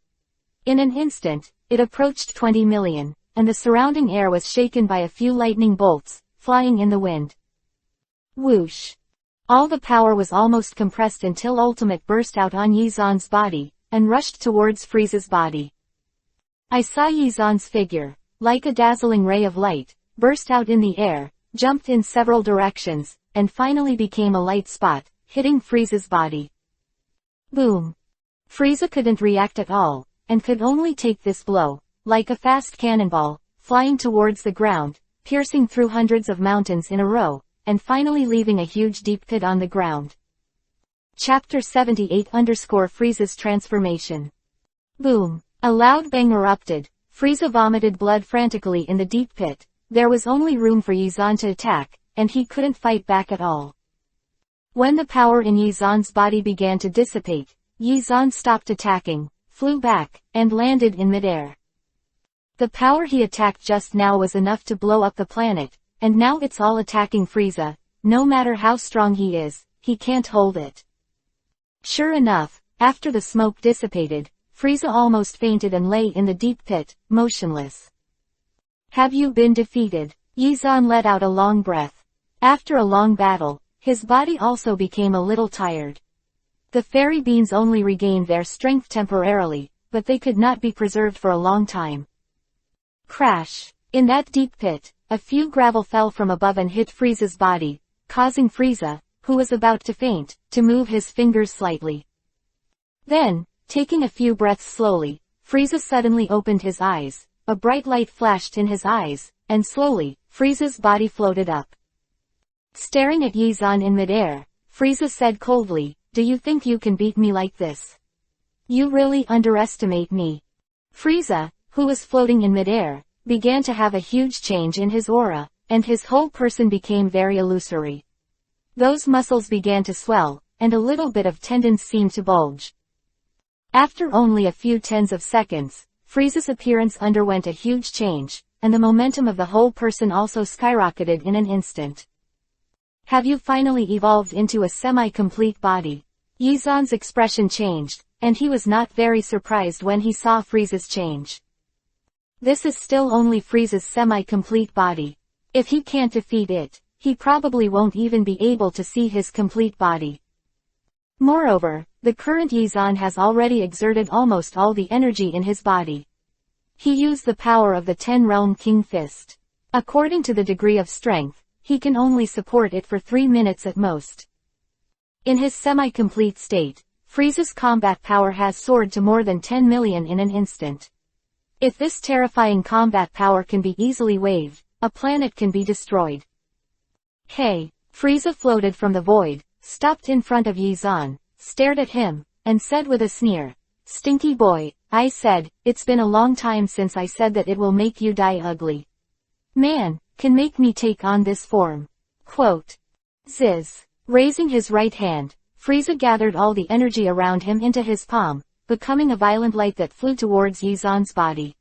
S1: In an instant, it approached 20 million, and the surrounding air was shaken by a few lightning bolts, flying in the wind. Whoosh! All the power was almost compressed until Ultimate burst out on Yizan's body, and rushed towards Frieza's body. I saw Yizan's figure, like a dazzling ray of light, burst out in the air, jumped in several directions, and finally became a light spot, hitting Frieza's body. Boom! Frieza couldn't react at all, and could only take this blow, like a fast cannonball, flying towards the ground, piercing through hundreds of mountains in a row, and finally leaving a huge deep pit on the ground. Chapter 78 Frieza's transformation. Boom! A loud bang erupted. Frieza vomited blood frantically in the deep pit. There was only room for Yizan to attack, and he couldn't fight back at all. When the power in Yizan's body began to dissipate, Yizan stopped attacking, flew back, and landed in midair. The power he attacked just now was enough to blow up the planet, and now it's all attacking Frieza. No matter how strong he is, he can't hold it. Sure enough, after the smoke dissipated, Frieza almost fainted and lay in the deep pit, motionless. Have you been defeated? Yizan let out a long breath. After a long battle, his body also became a little tired. The fairy beans only regained their strength temporarily, but they could not be preserved for a long time. Crash! In that deep pit, a few gravel fell from above and hit Frieza's body, causing Frieza, who was about to faint, to move his fingers slightly. Then, taking a few breaths slowly, Frieza suddenly opened his eyes, a bright light flashed in his eyes, and slowly, Frieza's body floated up. Staring at Yizan in midair, Frieza said coldly, "Do you think you can beat me like this? You really underestimate me." Frieza, who was floating in midair, began to have a huge change in his aura, and his whole person became very illusory. Those muscles began to swell, and a little bit of tendons seemed to bulge. After only a few tens of seconds, Frieza's appearance underwent a huge change, and the momentum of the whole person also skyrocketed in an instant. Have you finally evolved into a semi-complete body? Yizan's expression changed, and he was not very surprised when he saw Frieza's change. This is still only Frieza's semi-complete body. If he can't defeat it, he probably won't even be able to see his complete body. Moreover, the current Yizan has already exerted almost all the energy in his body. He used the power of the 10-realm King Fist. According to the degree of strength, he can only support it for 3 minutes at most. In his semi-complete state, Frieza's combat power has soared to more than 10 million in an instant. If this terrifying combat power can be easily waived, a planet can be destroyed. Hey! Frieza floated from the void, stopped in front of Yizan, stared at him, and said with a sneer, "Stinky boy, I said, it's been a long time since I said that it will make you die ugly. Man, can make me take on this form." Quote. Ziz. Raising his right hand, Frieza gathered all the energy around him into his palm, becoming a violent light that flew towards Yizan's body.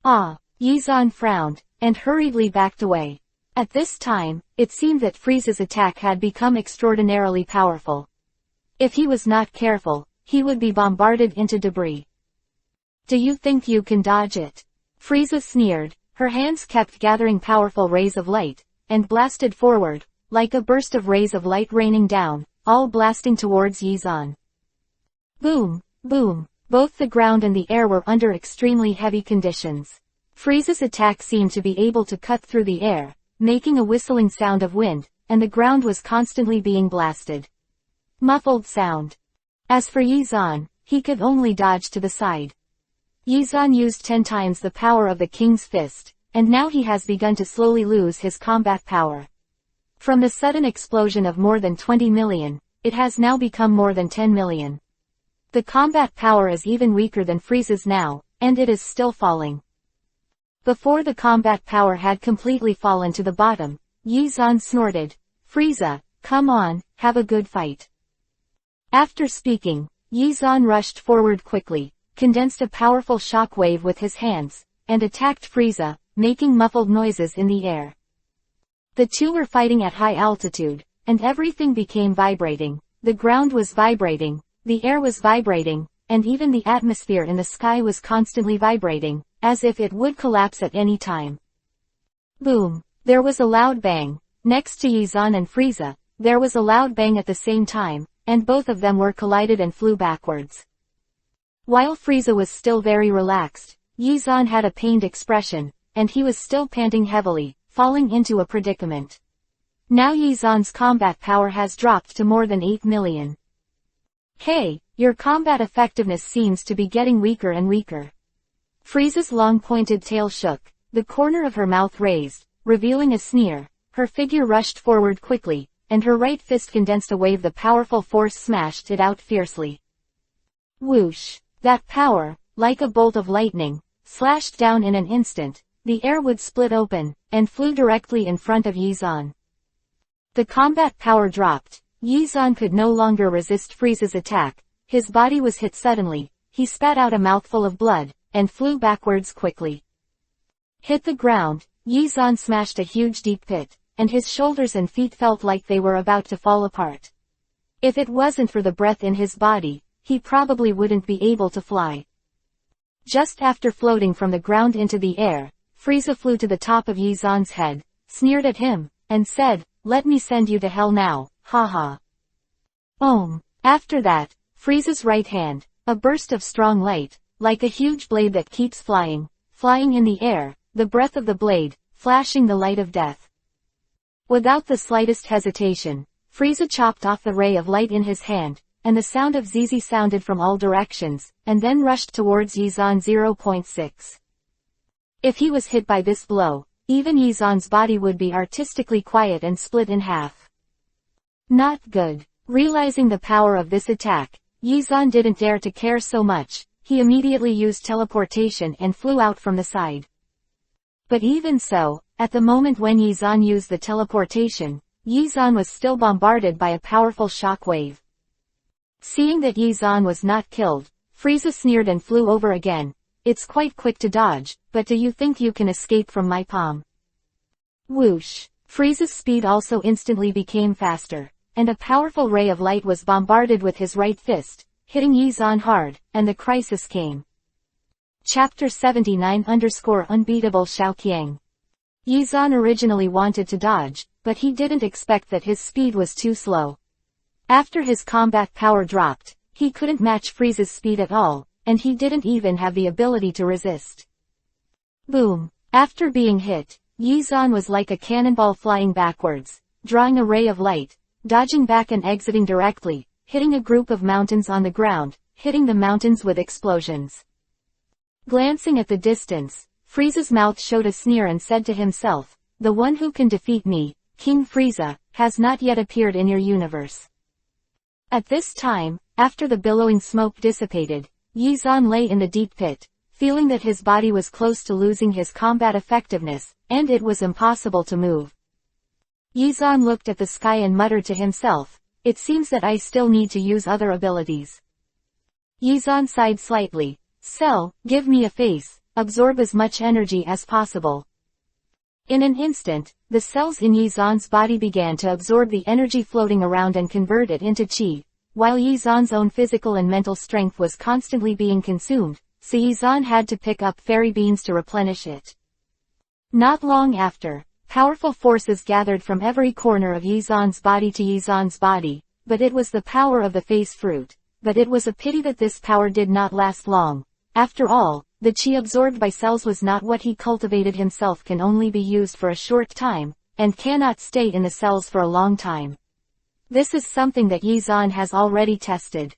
S1: Ah! Yizan frowned, and hurriedly backed away. At this time, it seemed that Frieza's attack had become extraordinarily powerful. If he was not careful, he would be bombarded into debris. Do you think you can dodge it? Frieza sneered, Her hands kept gathering powerful rays of light, and blasted forward, like a burst of rays of light raining down, all blasting towards Yizan. Boom, boom, both the ground and the air were under extremely heavy conditions. Frieza's attack seemed to be able to cut through the air, making a whistling sound of wind, and the ground was constantly being blasted. Muffled sound. As for Yizan, he could only dodge to the side. Yizan used 10 times the power of the king's fist, and now he has begun to slowly lose his combat power. From the sudden explosion of more than 20 million, it has now become more than 10 million. The combat power is even weaker than Frieza's now, and it is still falling. Before the combat power had completely fallen to the bottom, Yizan snorted, "Frieza, come on, have a good fight." After speaking, Yizan rushed forward quickly, condensed a powerful shock wave with his hands, and attacked Frieza, making muffled noises in the air. The two were fighting at high altitude, and everything became vibrating. The ground was vibrating, the air was vibrating, and even the atmosphere in the sky was constantly vibrating, as if it would collapse at any time. Boom! There was a loud bang. Next to Yizan and Frieza, there was a loud bang at the same time, and both of them were collided and flew backwards. While Frieza was still very relaxed, Yizan had a pained expression, and he was still panting heavily, falling into a predicament. Now Yizan's combat power has dropped to more than 8 million. Hey, your combat effectiveness seems to be getting weaker and weaker. Frieza's long pointed tail shook, the corner of her mouth raised, revealing a sneer. Her figure rushed forward quickly, and her right fist condensed a wave. The powerful force smashed it out fiercely. Whoosh! That power, like a bolt of lightning, slashed down in an instant. The air would split open, and flew directly in front of Yizan. The combat power dropped. Yizan could no longer resist Frieza's attack. His body was hit suddenly. He spat out a mouthful of blood, and flew backwards quickly. Hit the ground, Yizan smashed a huge deep pit, and his shoulders and feet felt like they were about to fall apart. If it wasn't for the breath in his body, he probably wouldn't be able to fly. Just after floating from the ground into the air, Frieza flew to the top of Yizan's head, sneered at him, and said, "Let me send you to hell now, haha." After that, Frieza's right hand, a burst of strong light, like a huge blade that keeps flying in the air, the breath of the blade, flashing the light of death. Without the slightest hesitation, Frieza chopped off the ray of light in his hand, and the sound of ZZ sounded from all directions, and then rushed towards Yizan. 0.6. If he was hit by this blow, even Yizan's body would be artistically quiet and split in half. Not good. Realizing the power of this attack, Yizan didn't dare to care so much. He immediately used teleportation and flew out from the side. But even so, at the moment when Yizan used the teleportation, Yizan was still bombarded by a powerful shock wave. Seeing that Yizan was not killed, Frieza sneered and flew over again. "It's quite quick to dodge, but do you think you can escape from my palm?" Whoosh! Frieza's speed also instantly became faster, and a powerful ray of light was bombarded with his right fist, hitting Yizan hard, and the crisis came. Chapter 79_Unbeatable Xiaoqiang. Yizan originally wanted to dodge, but he didn't expect that his speed was too slow. After his combat power dropped, he couldn't match Frieza's speed at all, and he didn't even have the ability to resist. Boom! After being hit, Yizan was like a cannonball flying backwards, drawing a ray of light, dodging back and exiting directly, hitting a group of mountains on the ground, hitting the mountains with explosions. Glancing at the distance, Frieza's mouth showed a sneer and said to himself, "The one who can defeat me, King Frieza, has not yet appeared in your universe." At this time, after the billowing smoke dissipated, Yizan lay in the deep pit, feeling that his body was close to losing his combat effectiveness, and it was impossible to move. Yizan looked at the sky and muttered to himself, "It seems that I still need to use other abilities." Yizan sighed slightly. "Cell, give me a face, absorb as much energy as possible." In an instant, the cells in Yizan's body began to absorb the energy floating around and convert it into chi, while Yizan's own physical and mental strength was constantly being consumed, so Yizan had to pick up fairy beans to replenish it. Not long after, powerful forces gathered from every corner of Yizan's body to Yizan's body, but it was the power of the face fruit. But it was a pity that this power did not last long. After all, the chi absorbed by cells was not what he cultivated himself, can only be used for a short time, and cannot stay in the cells for a long time. This is something that Yizan has already tested.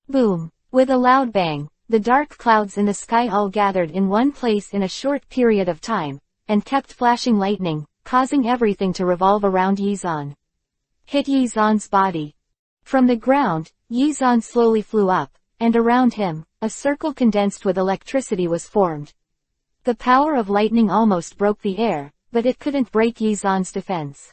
S1: Boom! With a loud bang, the dark clouds in the sky all gathered in one place in a short period of time, and kept flashing lightning, causing everything to revolve around Yizan. Hit Yizan's body. From the ground, Yizan slowly flew up, and around him, a circle condensed with electricity was formed. The power of lightning almost broke the air, but it couldn't break Yizan's defense.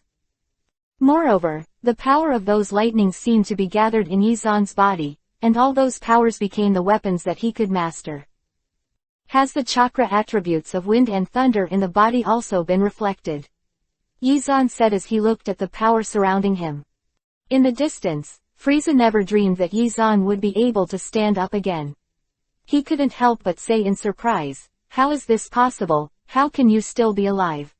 S1: Moreover, the power of those lightnings seemed to be gathered in Yizan's body, and all those powers became the weapons that he could master. Has the chakra attributes of wind and thunder in the body also been reflected? Yizan said as he looked at the power surrounding him. In the distance, Frieza never dreamed that Yizan would be able to stand up again. He couldn't help but say in surprise, "How is this possible? How can you still be alive?"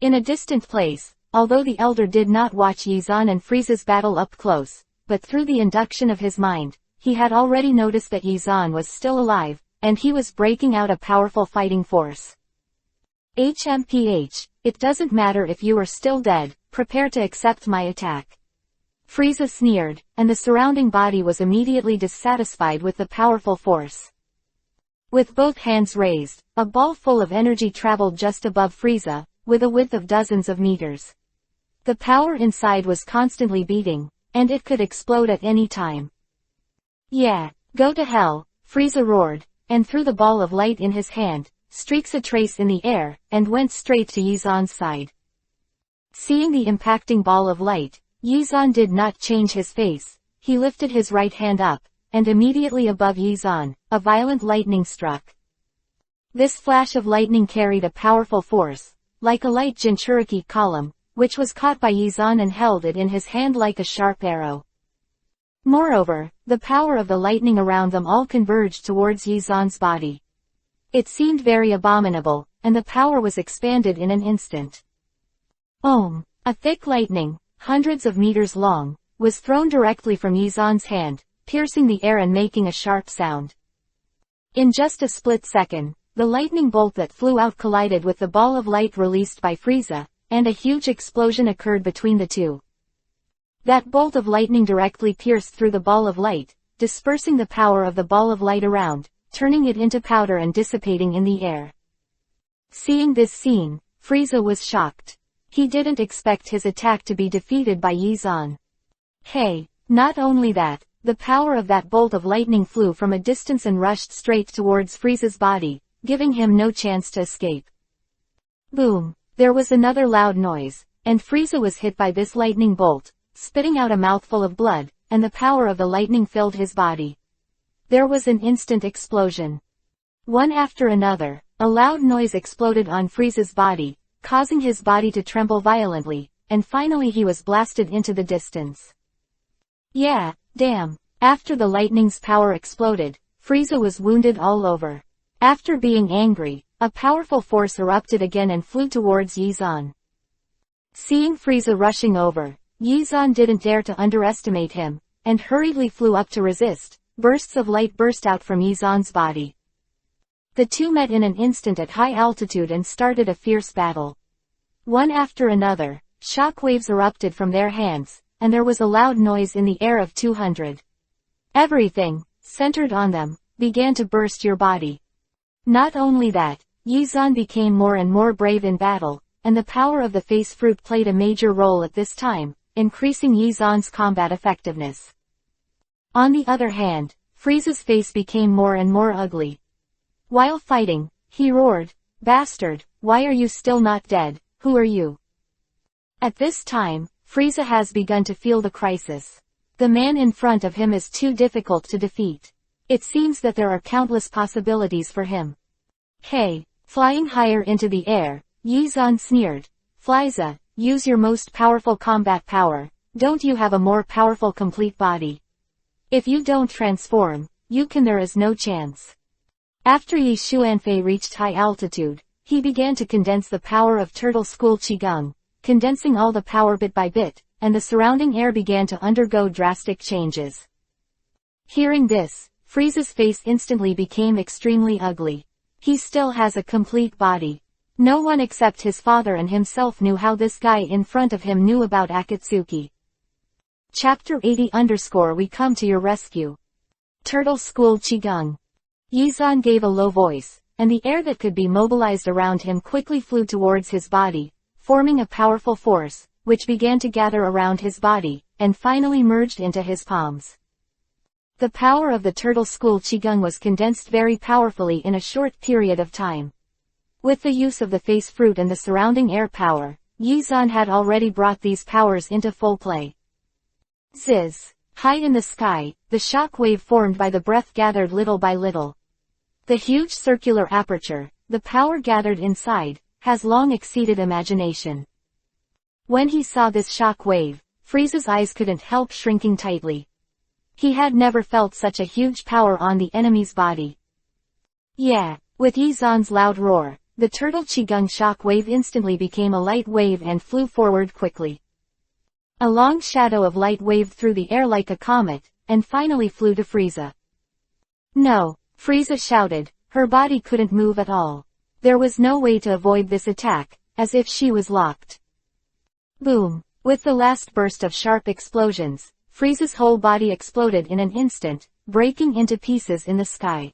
S1: In a distant place, although the elder did not watch Yizan and Frieza's battle up close, but through the induction of his mind, he had already noticed that Yizan was still alive, and he was breaking out a powerful fighting force. HMPH, it doesn't matter if you are still dead, prepare to accept my attack. Frieza sneered, and the surrounding body was immediately dissatisfied with the powerful force. With both hands raised, a ball full of energy traveled just above Frieza, with a width of dozens of meters. The power inside was constantly beating, and it could explode at any time. Yeah, go to hell, Frieza roared, and threw the ball of light in his hand, streaks a trace in the air, and went straight to Yizan's side. Seeing the impacting ball of light, Yizan did not change his face. He lifted his right hand up, and immediately above Yizan, a violent lightning struck. This flash of lightning carried a powerful force, like a light Jinchuriki column, which was caught by Yizan and held it in his hand like a sharp arrow. Moreover, the power of the lightning around them all converged towards Yizan's body. It seemed very abominable, and the power was expanded in an instant. Om! A thick lightning, hundreds of meters long, was thrown directly from Yizan's hand, piercing the air and making a sharp sound. In just a split second, the lightning bolt that flew out collided with the ball of light released by Frieza, and a huge explosion occurred between the two. That bolt of lightning directly pierced through the ball of light, dispersing the power of the ball of light around, turning it into powder and dissipating in the air. Seeing this scene, Frieza was shocked. He didn't expect his attack to be defeated by Yizan. Hey, not only that, the power of that bolt of lightning flew from a distance and rushed straight towards Frieza's body, giving him no chance to escape. Boom! There was another loud noise, and Frieza was hit by this lightning bolt, spitting out a mouthful of blood, and the power of the lightning filled his body. There was an instant explosion. One after another, a loud noise exploded on Frieza's body, causing his body to tremble violently, and finally he was blasted into the distance. Yeah, damn. After the lightning's power exploded, Frieza was wounded all over. After being angry, a powerful force erupted again and flew towards Yizan. Seeing Frieza rushing over, Yizan didn't dare to underestimate him, and hurriedly flew up to resist. Bursts of light burst out from Yizan's body. The two met in an instant at high altitude and started a fierce battle. One after another, shock waves erupted from their hands, and there was a loud noise in the air of 200. Everything, centered on them, began to burst your body. Not only that, Yizan became more and more brave in battle, and the power of the face fruit played a major role at this time, increasing Yizan's combat effectiveness. On the other hand, Frieza's face became more and more ugly. While fighting, he roared, "Bastard, why are you still not dead? Who are you?" At this time, Frieza has begun to feel the crisis. The man in front of him is too difficult to defeat. It seems that there are countless possibilities for him. Hey! Flying higher into the air, Yizan sneered. "Frieza, use your most powerful combat power. Don't you have a more powerful complete body? If you don't transform, there is no chance." After Yi Xuanfei reached high altitude, he began to condense the power of Turtle School Qigong, condensing all the power bit by bit, and the surrounding air began to undergo drastic changes. Hearing this, Frieza's face instantly became extremely ugly. He still has a complete body. No one except his father and himself knew how this guy in front of him knew about Akatsuki. Chapter 80 _ We come to your rescue. Turtle School Qigong. Yizan gave a low voice, and the air that could be mobilized around him quickly flew towards his body, forming a powerful force, which began to gather around his body, and finally merged into his palms. The power of the Turtle School Qigong was condensed very powerfully in a short period of time. With the use of the face fruit and the surrounding air power, Yizan had already brought these powers into full play. Ziz! High in the sky, the shock wave formed by the breath gathered little by little. The huge circular aperture, the power gathered inside, has long exceeded imagination. When he saw this shock wave, Frieza's eyes couldn't help shrinking tightly. He had never felt such a huge power on the enemy's body. Yeah! With Yizan's loud roar, the Turtle Qigong shock wave instantly became a light wave and flew forward quickly. A long shadow of light waved through the air like a comet, and finally flew to Frieza. No! Frieza shouted, her body couldn't move at all. There was no way to avoid this attack, as if she was locked. Boom! With the last burst of sharp explosions, Frieza's whole body exploded in an instant, breaking into pieces in the sky.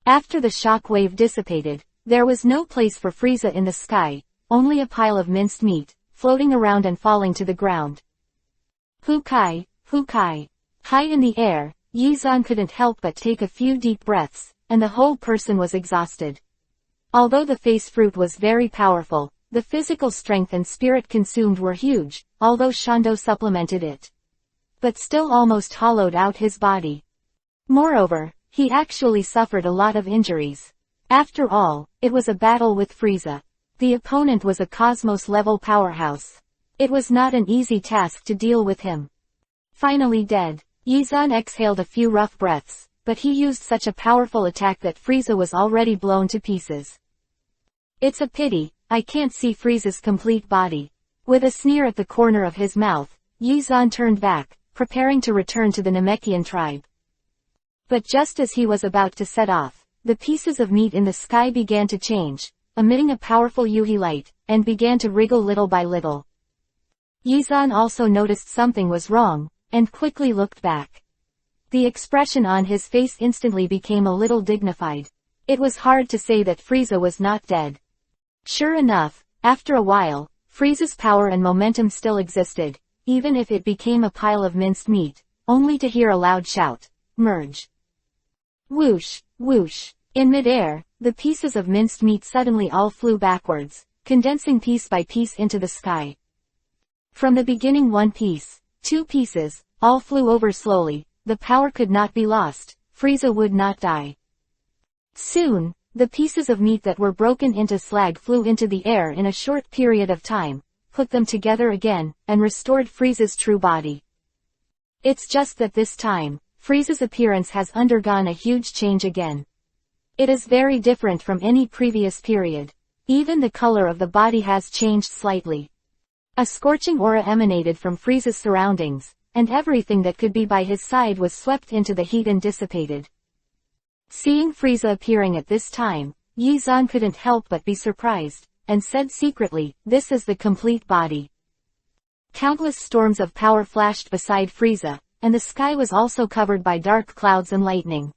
S1: After the shock wave dissipated, there was no place for Frieza in the sky, only a pile of minced meat, floating around and falling to the ground. Hokage, Hokage. High in the air, Yizan couldn't help but take a few deep breaths, and the whole person was exhausted. Although the face fruit was very powerful, the physical strength and spirit consumed were huge, although Shando supplemented it. But still almost hollowed out his body. Moreover, he actually suffered a lot of injuries. After all, it was a battle with Frieza. The opponent was a Cosmos-level powerhouse. It was not an easy task to deal with him. Finally dead, Yizan exhaled a few rough breaths, but he used such a powerful attack that Frieza was already blown to pieces. It's a pity, I can't see Frieza's complete body. With a sneer at the corner of his mouth, Yizan turned back, preparing to return to the Namekian tribe. But just as he was about to set off, the pieces of meat in the sky began to change, emitting a powerful Yuhi light, and began to wriggle little by little. Yizan also noticed something was wrong, and quickly looked back. The expression on his face instantly became a little dignified. It was hard to say that Frieza was not dead. Sure enough, after a while, Frieza's power and momentum still existed, even if it became a pile of minced meat, only to hear a loud shout, merge. Whoosh, whoosh. In mid-air, the pieces of minced meat suddenly all flew backwards, condensing piece by piece into the sky. From the beginning 1 piece, 2 pieces, all flew over slowly, the power could not be lost, Frieza would not die. Soon, the pieces of meat that were broken into slag flew into the air in a short period of time, put them together again, and restored Frieza's true body. It's just that this time, Frieza's appearance has undergone a huge change again. It is very different from any previous period. Even the color of the body has changed slightly. A scorching aura emanated from Frieza's surroundings, and everything that could be by his side was swept into the heat and dissipated. Seeing Frieza appearing at this time, Yizan couldn't help but be surprised, and said secretly, this is the complete body. Countless storms of power flashed beside Frieza, and the sky was also covered by dark clouds and lightning.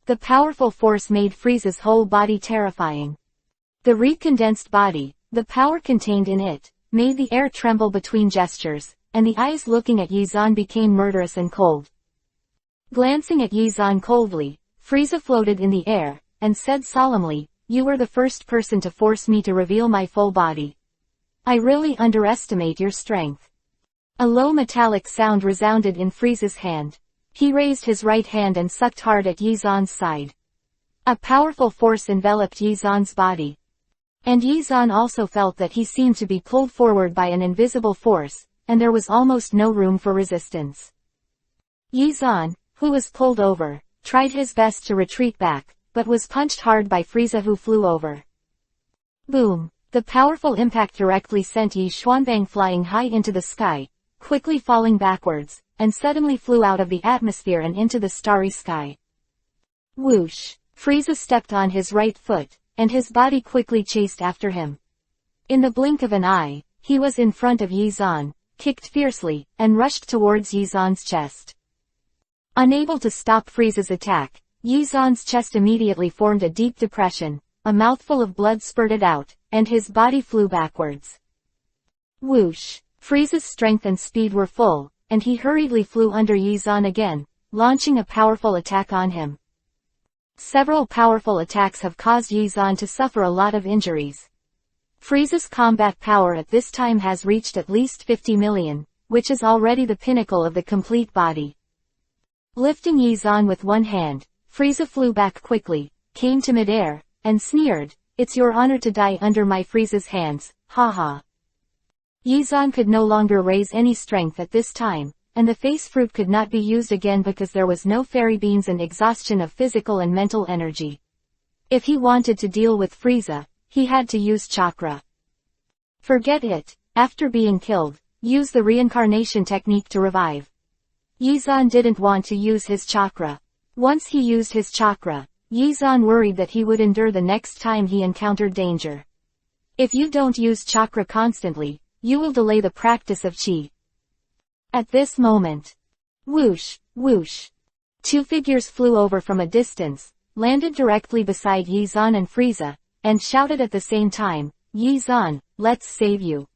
S1: The powerful force made Frieza's whole body terrifying. The recondensed body, the power contained in it, made the air tremble between gestures, and the eyes looking at Yizan became murderous and cold. Glancing at Yizan coldly, Frieza floated in the air, and said solemnly, you were the first person to force me to reveal my full body. I really underestimate your strength. A low metallic sound resounded in Frieza's hand. He raised his right hand and sucked hard at Yizan's side. A powerful force enveloped Yizan's body. And Yizan also felt that he seemed to be pulled forward by an invisible force, and there was almost no room for resistance. Yizan, who was pulled over, tried his best to retreat back, but was punched hard by Frieza who flew over. Boom! The powerful impact directly sent Yi Xuanbang flying high into the sky, quickly falling backwards, and suddenly flew out of the atmosphere and into the starry sky. Whoosh! Frieza stepped on his right foot, and his body quickly chased after him. In the blink of an eye, he was in front of Yi Zan, kicked fiercely, and rushed towards Yi Zan's chest. Unable to stop Frieza's attack, Yi Zan's chest immediately formed a deep depression, a mouthful of blood spurted out, and his body flew backwards. Whoosh! Frieza's strength and speed were full, and he hurriedly flew under Yi Zan again, launching a powerful attack on him. Several powerful attacks have caused Yi Zan to suffer a lot of injuries. Frieza's combat power at this time has reached at least 50 million, which is already the pinnacle of the complete body. Lifting Yi Zan with one hand, Frieza flew back quickly, came to midair, and sneered, "It's your honor to die under my Frieza's hands, haha." Yi Zan could no longer raise any strength at this time, and the face fruit could not be used again because there was no fairy beans and exhaustion of physical and mental energy. If he wanted to deal with Frieza, he had to use chakra. Forget it. After being killed, use the reincarnation technique to revive. Yi Zan didn't want to use his chakra. Once he used his chakra, Yi Zan worried that he would endure the next time he encountered danger. If you don't use chakra constantly, you will delay the practice of chi. At this moment, whoosh, whoosh, two figures flew over from a distance, landed directly beside Yi Zan and Frieza, and shouted at the same time, "Yi Zan, let's save you."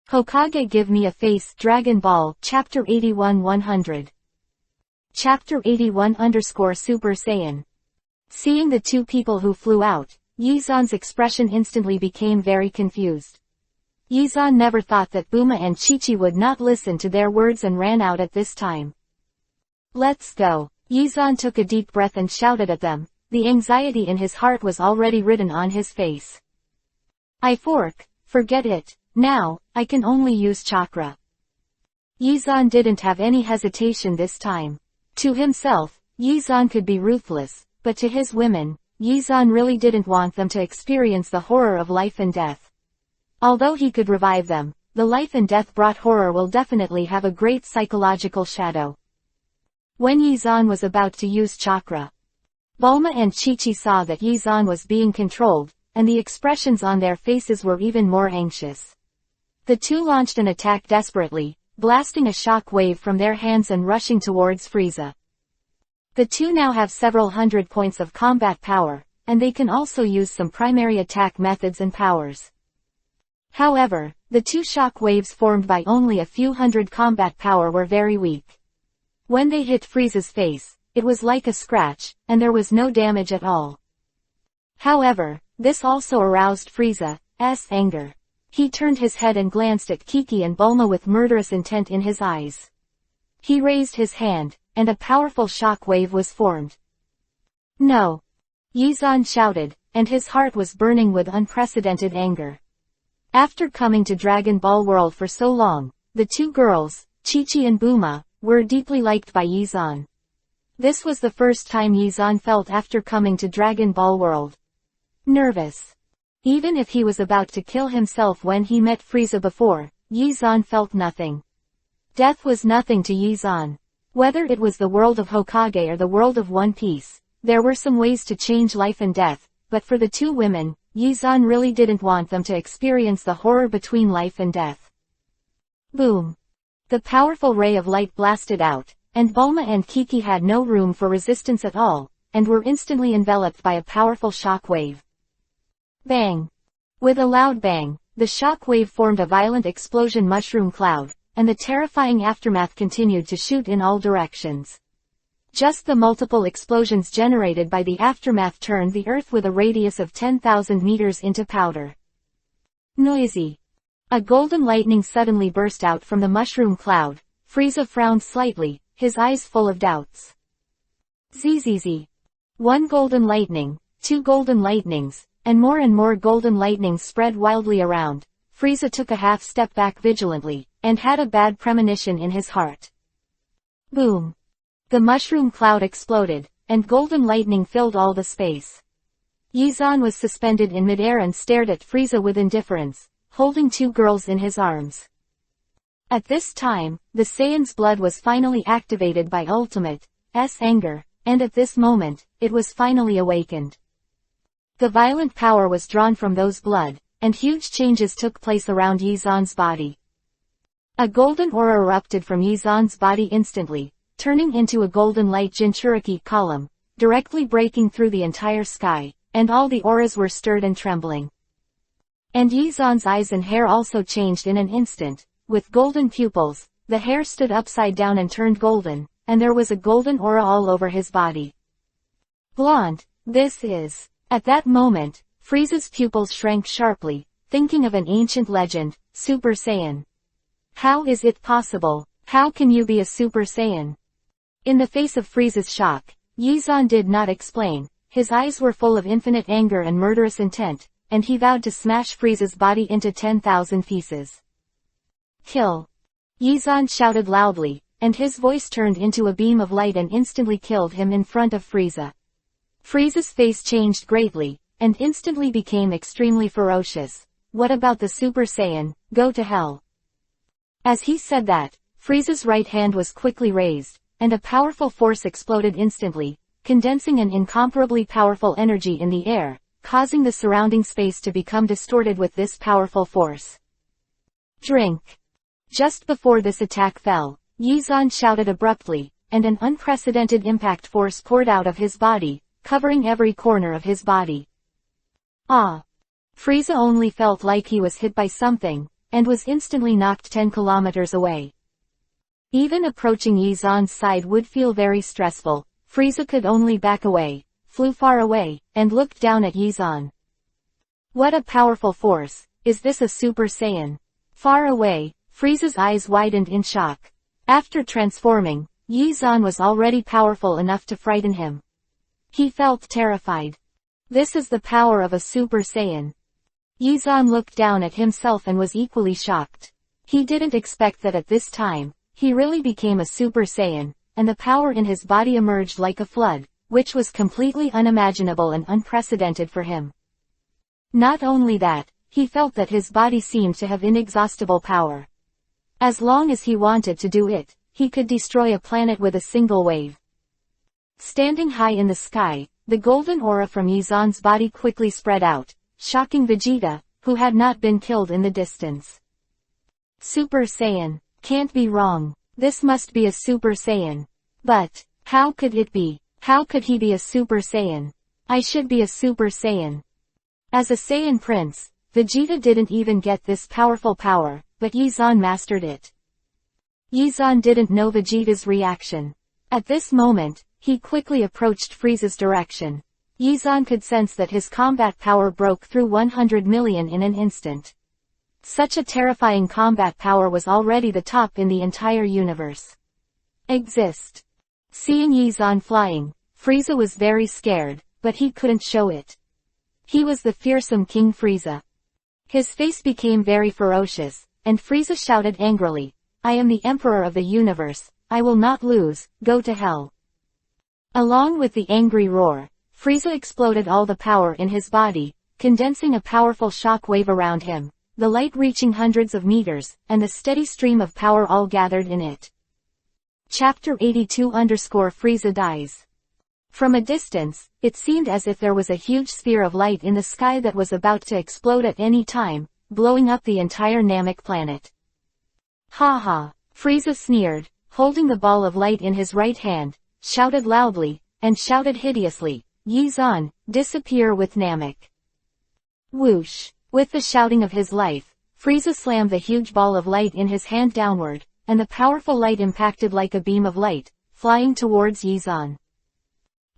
S1: Hokage give me a face. Dragon Ball, Chapter 81-100. Chapter 81_Super Saiyan. Seeing the two people who flew out, Yi Zan's expression instantly became very confused. Yi Zan never thought that Bulma and Chi-Chi would not listen to their words and ran out at this time. "Let's go." Yi Zan took a deep breath and shouted at them. The anxiety in his heart was already written on his face. Forget it. Now, I can only use chakra. Yi Zan didn't have any hesitation this time. To himself, Yi Zan could be ruthless, but to his women, Yi Zan really didn't want them to experience the horror of life and death. Although he could revive them, the life and death brought horror will definitely have a great psychological shadow. When Yi Zan was about to use chakra, Bulma and Chi-Chi saw that Yi Zan was being controlled, and the expressions on their faces were even more anxious. The two launched an attack desperately, blasting a shock wave from their hands and rushing towards Frieza. The two now have several hundred points of combat power, and they can also use some primary attack methods and powers. However, the two shock waves formed by only a few hundred combat power were very weak. When they hit Frieza's face, it was like a scratch, and there was no damage at all. However, this also aroused Frieza's anger. He turned his head and glanced at Kiki and Bulma with murderous intent in his eyes. He raised his hand, and a powerful shock wave was formed. "No!" Yi Zan shouted, and his heart was burning with unprecedented anger. After coming to Dragon Ball World for so long, the two girls, Chi-Chi and Bulma, were deeply liked by Yi Zan. This was the first time Yi Zan felt after coming to Dragon Ball World. Nervous. Even if he was about to kill himself when he met Frieza before, Yi Zan felt nothing. Death was nothing to Yi Zan. Whether it was the world of Hokage or the world of One Piece, there were some ways to change life and death, but for the two women, Yi Zan really didn't want them to experience the horror between life and death. Boom! The powerful ray of light blasted out, and Bulma and Kiki had no room for resistance at all, and were instantly enveloped by a powerful shock wave. Bang! With a loud bang, the shock wave formed a violent explosion mushroom cloud, and the terrifying aftermath continued to shoot in all directions. Just the multiple explosions generated by the aftermath turned the earth with a radius of 10,000 meters into powder. Noisy. A golden lightning suddenly burst out from the mushroom cloud. Frieza frowned slightly, his eyes full of doubts. Zzz. One golden lightning, two golden lightnings, and more golden lightnings spread wildly around. Frieza took a half step back vigilantly, and had a bad premonition in his heart. Boom! The mushroom cloud exploded, and golden lightning filled all the space. Yizan was suspended in midair and stared at Frieza with indifference, holding two girls in his arms. At this time, the Saiyan's blood was finally activated by Ultimate's anger, and at this moment, it was finally awakened. The violent power was drawn from those blood, and huge changes took place around Yizan's body. A golden aura erupted from Yizan's body instantly, turning into a golden light Jinchuriki column, directly breaking through the entire sky, and all the auras were stirred and trembling. And Yizan's eyes and hair also changed in an instant. With golden pupils, the hair stood upside down and turned golden, and there was a golden aura all over his body. Blonde, this is. At that moment, Frieza's pupils shrank sharply, thinking of an ancient legend, Super Saiyan. How is it possible? How can you be a Super Saiyan? In the face of Frieza's shock, Yizan did not explain. His eyes were full of infinite anger and murderous intent, and he vowed to smash Frieza's body into 10,000 pieces. Kill! Yizan shouted loudly, and his voice turned into a beam of light and instantly killed him in front of Frieza. Frieza's face changed greatly, and instantly became extremely ferocious. What about the Super Saiyan? Go to hell. As he said that, Frieza's right hand was quickly raised, and a powerful force exploded instantly, condensing an incomparably powerful energy in the air, causing the surrounding space to become distorted with this powerful force. Drink! Just before this attack fell, Yizan shouted abruptly, and an unprecedented impact force poured out of his body, covering every corner of his body. Ah! Frieza only felt like he was hit by something, and was instantly knocked 10 kilometers away. Even approaching Yizan's side would feel very stressful. Frieza could only back away, flew far away, and looked down at Yizan. What a powerful force! Is this a Super Saiyan? Far away, Frieza's eyes widened in shock. After transforming, Yizan was already powerful enough to frighten him. He felt terrified. This is the power of a Super Saiyan. Yizan looked down at himself and was equally shocked. He didn't expect that at this time, he really became a Super Saiyan, and the power in his body emerged like a flood, which was completely unimaginable and unprecedented for him. Not only that, he felt that his body seemed to have inexhaustible power. As long as he wanted to do it, he could destroy a planet with a single wave. Standing high in the sky, the golden aura from Yizan's body quickly spread out, shocking Vegeta, who had not been killed in the distance. Super Saiyan. Can't be wrong. This must be a Super Saiyan. But, how could it be? How could he be a Super Saiyan? I should be a Super Saiyan. As a Saiyan prince, Vegeta didn't even get this powerful power, but Yizan mastered it. Yizan didn't know Vegeta's reaction. At this moment, he quickly approached Frieza's direction. Yizan could sense that his combat power broke through 100 million in an instant. Such a terrifying combat power was already the top in the entire universe. Exist. Seeing Yizan flying, Frieza was very scared, but he couldn't show it. He was the fearsome King Frieza. His face became very ferocious, and Frieza shouted angrily, I am the Emperor of the universe, I will not lose, go to hell. Along with the angry roar, Frieza exploded all the power in his body, condensing a powerful shock wave around him, the light reaching hundreds of meters, and the steady stream of power all gathered in it. Chapter 82_Frieza dies. From a distance, it seemed as if there was a huge sphere of light in the sky that was about to explode at any time, blowing up the entire Namek planet. Ha ha! Frieza sneered, holding the ball of light in his right hand, shouted loudly, and shouted hideously, Yizan, disappear with Namek. Whoosh! With the shouting of his life, Frieza slammed the huge ball of light in his hand downward, and the powerful light impacted like a beam of light, flying towards Yizan.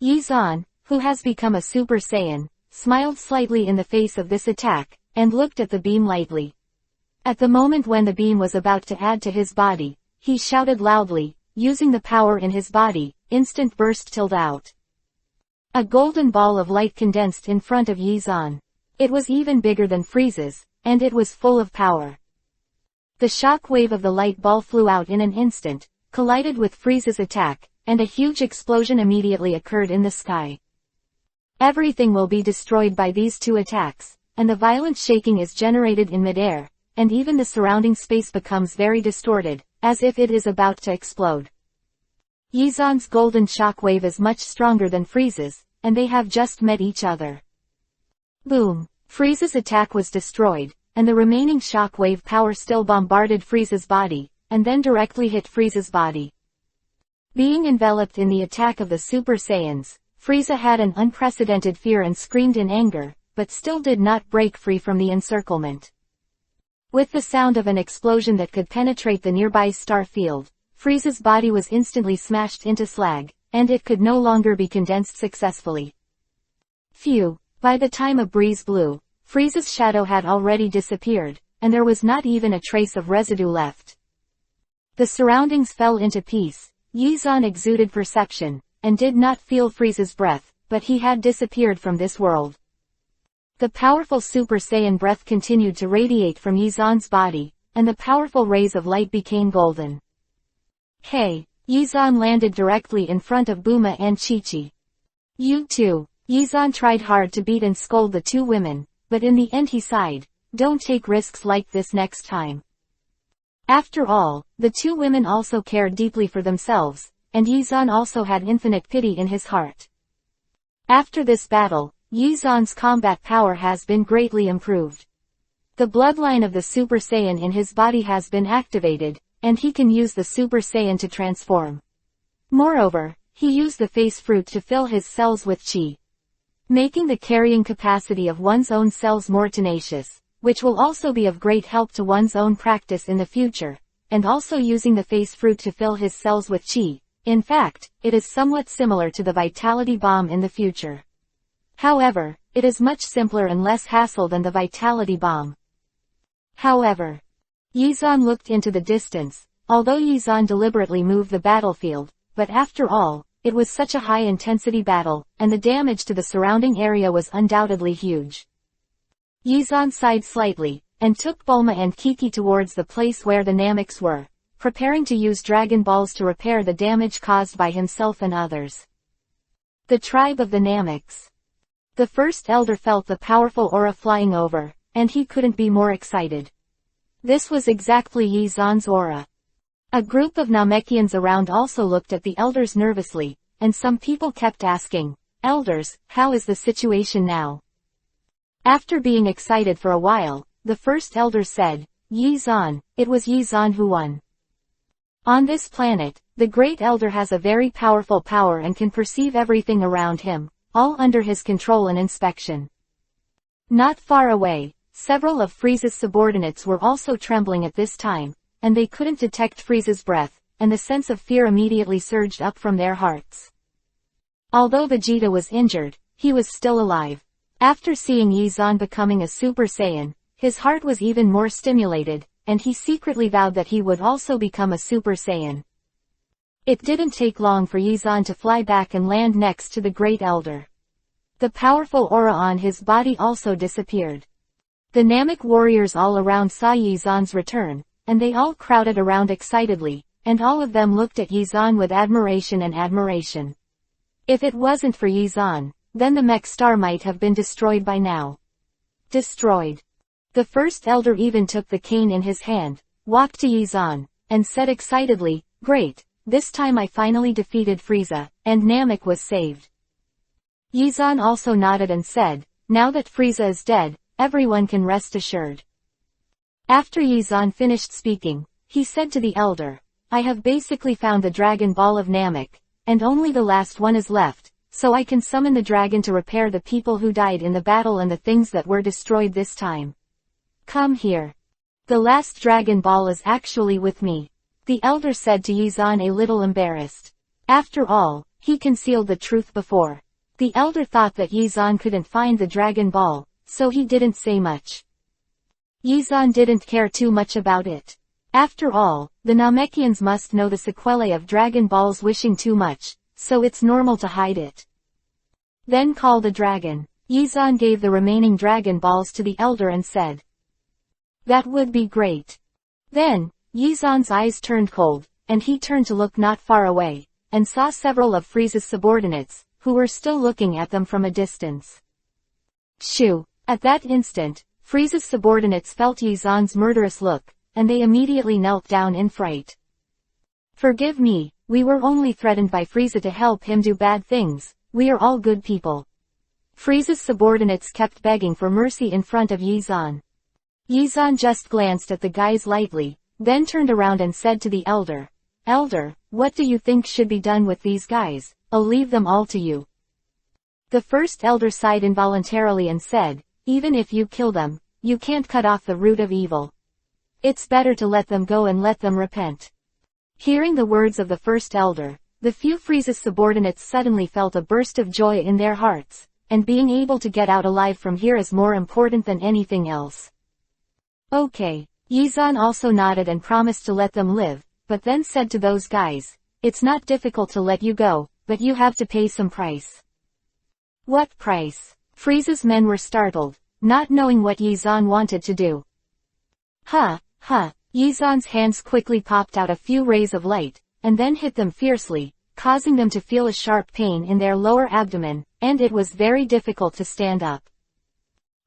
S1: Yizan, who has become a Super Saiyan, smiled slightly in the face of this attack, and looked at the beam lightly. At the moment when the beam was about to add to his body, he shouted loudly, using the power in his body, instant burst tilled out. A golden ball of light condensed in front of Yizan. It was even bigger than Frieza's, and it was full of power. The shock wave of the light ball flew out in an instant, collided with Frieza's attack, and a huge explosion immediately occurred in the sky. Everything will be destroyed by these two attacks, and the violent shaking is generated in midair, and even the surrounding space becomes very distorted, as if it is about to explode. Yizan's golden shockwave is much stronger than Frieza's, and they have just met each other. Boom! Frieza's attack was destroyed, and the remaining shockwave power still bombarded Frieza's body, and then directly hit Frieza's body. Being enveloped in the attack of the Super Saiyans, Frieza had an unprecedented fear and screamed in anger, but still did not break free from the encirclement. With the sound of an explosion that could penetrate the nearby star field, Frieza's body was instantly smashed into slag, and it could no longer be condensed successfully. Phew! By the time a breeze blew, Frieza's shadow had already disappeared, and there was not even a trace of residue left. The surroundings fell into peace. Yizan exuded perception, and did not feel Frieza's breath, but he had disappeared from this world. The powerful Super Saiyan breath continued to radiate from Yizan's body, and the powerful rays of light became golden. Hey! Yizan landed directly in front of Bulma and Chi-Chi. You too! Yizan tried hard to beat and scold the two women, but in the end he sighed, don't take risks like this next time. After all, the two women also cared deeply for themselves, and Yizan also had infinite pity in his heart. After this battle, Yizan's combat power has been greatly improved. The bloodline of the Super Saiyan in his body has been activated, and he can use the Super Saiyan to transform. Moreover, he used the face fruit to fill his cells with chi, making the carrying capacity of one's own cells more tenacious, which will also be of great help to one's own practice in the future, and also using the face fruit to fill his cells with chi. In fact, it is somewhat similar to the Vitality Bomb in the future. However, it is much simpler and less hassle than the Vitality Bomb. However, Yizan looked into the distance, although Yizan deliberately moved the battlefield, but after all, it was such a high-intensity battle, and the damage to the surrounding area was undoubtedly huge. Yizan sighed slightly, and took Bulma and Kiki towards the place where the Nameks were, preparing to use Dragon Balls to repair the damage caused by himself and others. The tribe of the Nameks. The first elder felt the powerful aura flying over, and he couldn't be more excited. This was exactly Yizan's aura. A group of Namekians around also looked at the elders nervously, and some people kept asking, "Elders, how is the situation now?" After being excited for a while, the first elder said, "Yizan, it was Yizan who won. On this planet, the great elder has a very powerful power and can perceive everything around him, all under his control and inspection." Not far away, several of Frieza's subordinates were also trembling at this time, and they couldn't detect Frieza's breath, and the sense of fear immediately surged up from their hearts. Although Vegeta was injured, he was still alive. After seeing Yizan becoming a Super Saiyan, his heart was even more stimulated, and he secretly vowed that he would also become a Super Saiyan. It didn't take long for Yizan to fly back and land next to the Great Elder. The powerful aura on his body also disappeared. The Namek warriors all around saw Yizan's return, and they all crowded around excitedly, and all of them looked at Yizan with admiration and admiration. If it wasn't for Yizan, then the mech star might have been destroyed by now. Destroyed. The first elder even took the cane in his hand, walked to Yizan, and said excitedly, "Great, this time I finally defeated Frieza, and Namek was saved." Yizan also nodded and said, "Now that Frieza is dead, everyone can rest assured." After Yizan finished speaking, he said to the elder, "I have basically found the Dragon Ball of Namek, and only the last one is left, so I can summon the dragon to repair the people who died in the battle and the things that were destroyed this time. Come here. The last Dragon Ball is actually with me," the elder said to Yizan, a little embarrassed. After all, he concealed the truth before. The elder thought that Yizan couldn't find the Dragon Ball, so he didn't say much. Yizan didn't care too much about it. After all, the Namekians must know the sequelae of Dragon Ball's wishing too much, so it's normal to hide it. Then call the dragon. Yizan gave the remaining Dragon Balls to the elder and said, "That would be great." Then, Yizan's eyes turned cold, and he turned to look not far away, and saw several of Frieza's subordinates, who were still looking at them from a distance. Shoo! At that instant, Frieza's subordinates felt Yizan's murderous look, and they immediately knelt down in fright. Forgive me, we were only threatened by Frieza to help him do bad things, we are all good people. Frieza's subordinates kept begging for mercy in front of Yizan. Yizan just glanced at the guys lightly, then turned around and said to the elder, "Elder, what do you think should be done with these guys? I'll leave them all to you." The first elder sighed involuntarily and said, "Even if you kill them, you can't cut off the root of evil. It's better to let them go and let them repent." Hearing the words of the first elder, the few Frieza's subordinates suddenly felt a burst of joy in their hearts, and being able to get out alive from here is more important than anything else. Okay. Yizan also nodded and promised to let them live, but then said to those guys, "It's not difficult to let you go, but you have to pay some price." What price? Frieza's men were startled, not knowing what Yizan wanted to do. Yizan's hands quickly popped out a few rays of light, and then hit them fiercely, causing them to feel a sharp pain in their lower abdomen, and it was very difficult to stand up.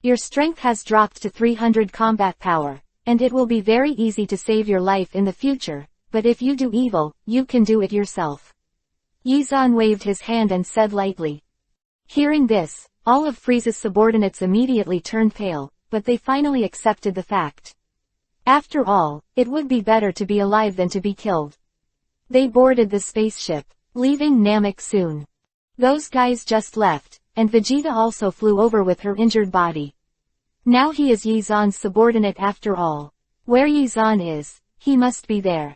S1: Your strength has dropped to 300 combat power, and it will be very easy to save your life in the future, but if you do evil, you can do it yourself. Yizan waved his hand and said lightly. Hearing this, all of Frieza's subordinates immediately turned pale, but they finally accepted the fact. After all, it would be better to be alive than to be killed. They boarded the spaceship, leaving Namek soon. Those guys just left, and Vegeta also flew over with her injured body. Now he is Yizan's subordinate after all. Where Yizan is, he must be there.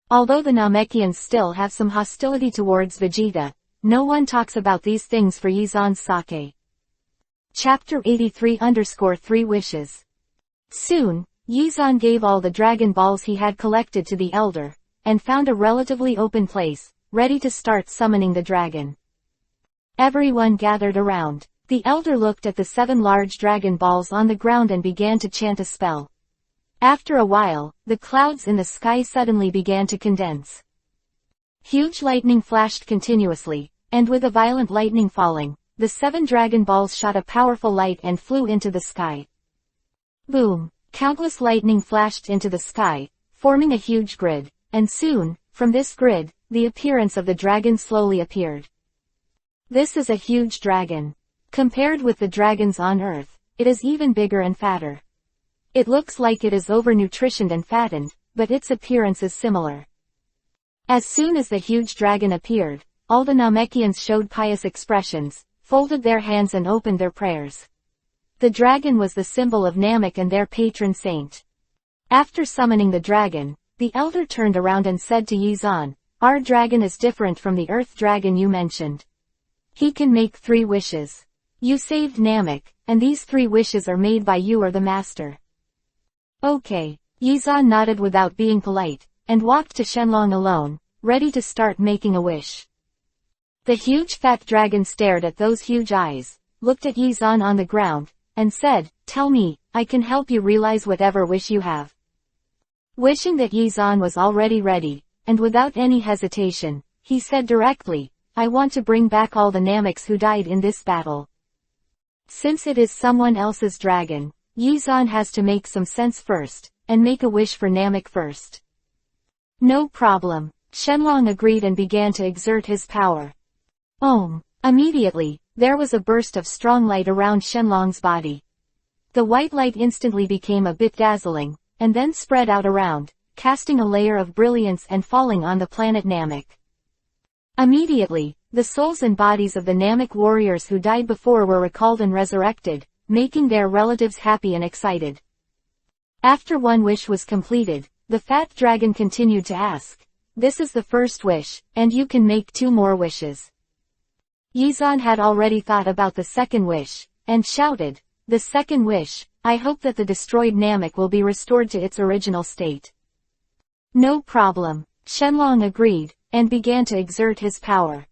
S1: Although the Namekians still have some hostility towards Vegeta, no one talks about these things for Yizan's sake. Chapter 83_3 Wishes. Soon, Yizan gave all the Dragon Balls he had collected to the Elder, and found a relatively open place, ready to start summoning the dragon. Everyone gathered around. The Elder looked at the 7 large Dragon Balls on the ground and began to chant a spell. After a while, the clouds in the sky suddenly began to condense. Huge lightning flashed continuously, and with a violent lightning falling, the 7 Dragon Balls shot a powerful light and flew into the sky. Boom! Countless lightning flashed into the sky, forming a huge grid, and soon, from this grid, the appearance of the dragon slowly appeared. This is a huge dragon. Compared with the dragons on Earth, it is even bigger and fatter. It looks like it is overnutritioned and fattened, but its appearance is similar. As soon as the huge dragon appeared, all the Namekians showed pious expressions, folded their hands and opened their prayers. The dragon was the symbol of Namek and their patron saint. After summoning the dragon, the Elder turned around and said to Yizan, "Our dragon is different from the Earth dragon you mentioned. He can make 3 wishes. You saved Namek, and these 3 wishes are made by you or the master." Okay. Yizan nodded without being polite, and walked to Shenlong alone, ready to start making a wish. The huge fat dragon stared at those huge eyes, looked at Yizan on the ground, and said, "Tell me, I can help you realize whatever wish you have." Wishing that Yizan was already ready, and without any hesitation, he said directly, "I want to bring back all the Nameks who died in this battle." Since it is someone else's dragon, Yizan has to make some sense first, and make a wish for Namek first. No problem. Shenlong agreed and began to exert his power. Immediately, there was a burst of strong light around Shenlong's body. The white light instantly became a bit dazzling, and then spread out around, casting a layer of brilliance and falling on the planet Namek. Immediately, the souls and bodies of the Namek warriors who died before were recalled and resurrected, making their relatives happy and excited. After one wish was completed, the fat dragon continued to ask, "This is the first wish, and you can make 2 more wishes." Yizan had already thought about the second wish, and shouted, "The second wish, I hope that the destroyed Namek will be restored to its original state." No problem. Shenlong agreed, and began to exert his power.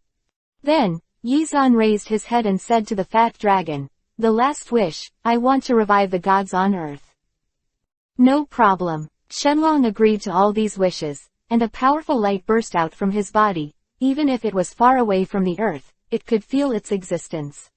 S1: Then, Yizan raised his head and said to the fat dragon, "The last wish, I want to revive the gods on Earth." No problem. Shenlong agreed to all these wishes, and a powerful light burst out from his body. Even if it was far away from the Earth, it could feel its existence.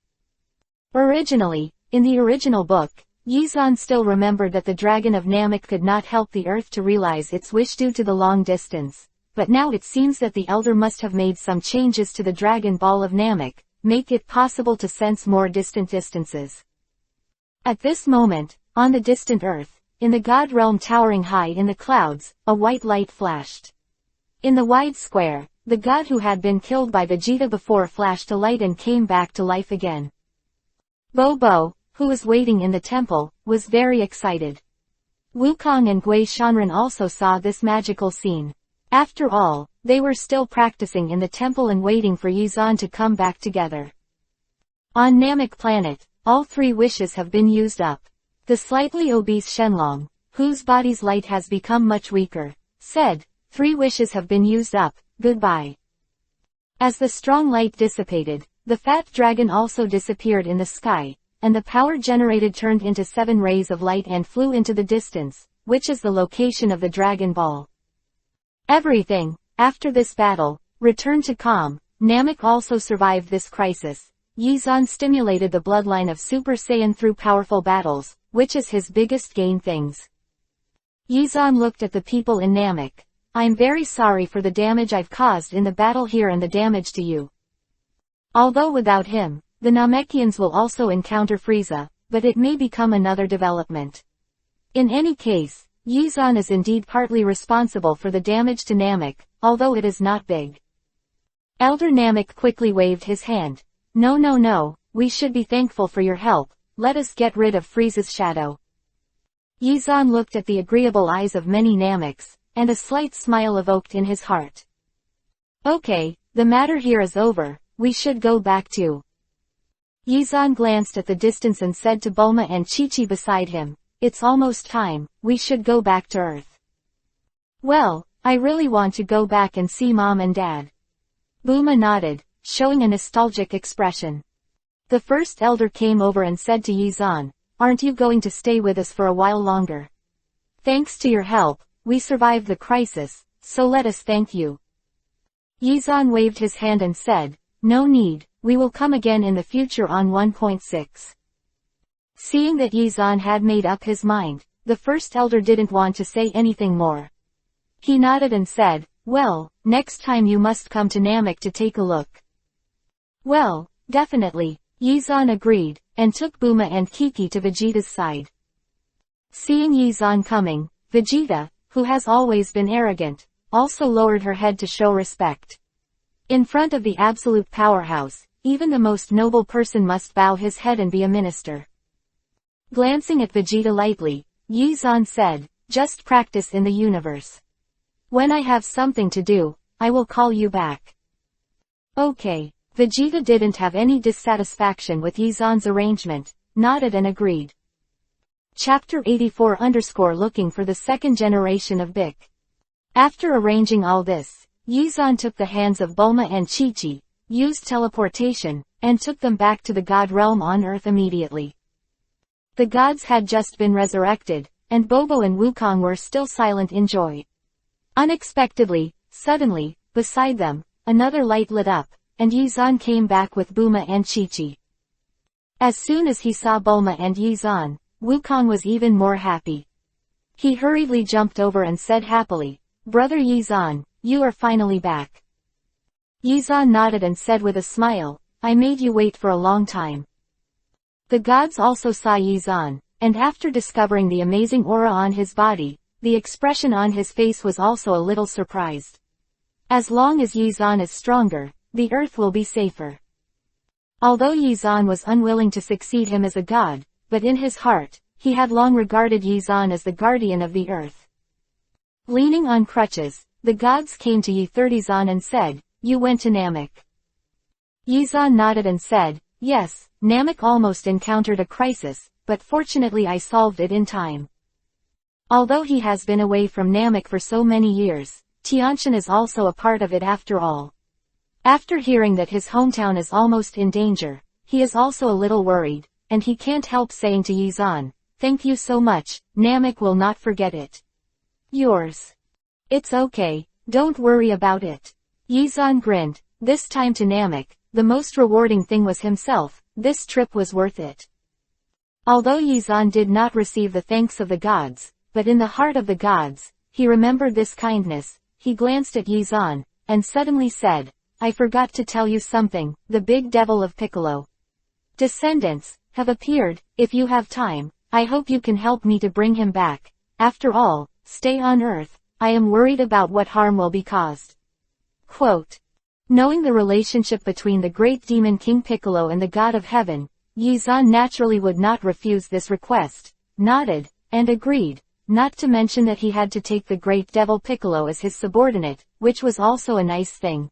S1: Originally, in the original book, Yizan still remembered that the dragon of Namek could not help the earth to realize its wish due to the long distance, but now it seems that the elder must have made some changes to the Dragon Ball of Namek, make it possible to sense more distant distances. At this moment, on the distant earth, in the god realm towering high in the clouds, a white light flashed. In the wide square, the god who had been killed by Vegeta before flashed a light and came back to life again. Bobo, who was waiting in the temple, was very excited. Wukong and Gui Shanren also saw this magical scene. After all, they were still practicing in the temple and waiting for Yizan to come back together. On Namek planet, all 3 wishes have been used up. The slightly obese Shenlong, whose body's light has become much weaker, said, 3 wishes have been used up, goodbye. As the strong light dissipated, the fat dragon also disappeared in the sky, and the power generated turned into 7 rays of light and flew into the distance, which is the location of the Dragon Ball. Everything, after this battle, returned to calm. Namek also survived this crisis. Yizan stimulated the bloodline of Super Saiyan through powerful battles, which is his biggest gain things. Yizan looked at the people in Namek. I'm very sorry for the damage I've caused in the battle here and the damage to you. Although without him, the Namekians will also encounter Frieza, but it may become another development. In any case, Yizan is indeed partly responsible for the damage to Namek, although it is not big. Elder Namek quickly waved his hand. No, we should be thankful for your help, let us get rid of Frieza's shadow. Yizan looked at the agreeable eyes of many Nameks, and a slight smile evoked in his heart. Okay, the matter here is over, we should go back to. Yizan glanced at the distance and said to Bulma and Chi-Chi beside him, it's almost time, we should go back to Earth. Well, I really want to go back and see Mom and Dad. Bulma nodded, showing a nostalgic expression. The first elder came over and said to Yizan, aren't you going to stay with us for a while longer? Thanks to your help, we survived the crisis, so let us thank you. Yizan waved his hand and said, no need, we will come again in the future on 1.6. Seeing that Yizan had made up his mind, the first elder didn't want to say anything more. He nodded and said, well, next time you must come to Namek to take a look. Well, definitely, Yizan agreed, and took Bulma and Kiki to Vegeta's side. Seeing Yizan coming, Vegeta, who has always been arrogant, also lowered her head to show respect. In front of the absolute powerhouse, even the most noble person must bow his head and be a minister. Glancing at Vegeta lightly, Yizan said, just practice in the universe. When I have something to do, I will call you back. Okay. Vegeta didn't have any dissatisfaction with Yizan's arrangement, nodded and agreed. Chapter 84 Looking for the second generation of Bic. After arranging all this, Yizan took the hands of Bulma and Chi-Chi, used teleportation, and took them back to the God realm on Earth immediately. The gods had just been resurrected, and Bobo and Wukong were still silent in joy. Unexpectedly, suddenly, beside them, another light lit up, and Yizan came back with Bulma and Chi-Chi. As soon as he saw Bulma and Yizan, Wukong was even more happy. He hurriedly jumped over and said happily, Brother Yizan, you are finally back. Yizan nodded and said with a smile, I made you wait for a long time. The gods also saw Yizan, and after discovering the amazing aura on his body, the expression on his face was also a little surprised. As long as Yizan is stronger, the earth will be safer. Although Yizan was unwilling to succeed him as a god, but in his heart, he had long regarded Yizan as the guardian of the earth. Leaning on crutches, the gods came to Yizan and said, you went to Namek. Yizan nodded and said, yes, Namek almost encountered a crisis, but fortunately I solved it in time. Although he has been away from Namek for so many years, Tianshan is also a part of it after all. After hearing that his hometown is almost in danger, he is also a little worried, and he can't help saying to Yizan, thank you so much, Namek will not forget it. Yours. It's okay, don't worry about it. Yizan grinned, this time to Namek, the most rewarding thing was himself. This trip was worth it. Although Yizan did not receive the thanks of the gods, but in the heart of the gods, he remembered this kindness. He glanced at Yizan, and suddenly said, "I forgot to tell you something, the big devil of Piccolo. Descendants have appeared. If you have time, I hope you can help me to bring him back. After all, stay on Earth. I am worried about what harm will be caused." Quote. Knowing the relationship between the great demon King Piccolo and the god of heaven, Yizan naturally would not refuse this request, nodded, and agreed, not to mention that he had to take the great devil Piccolo as his subordinate, which was also a nice thing.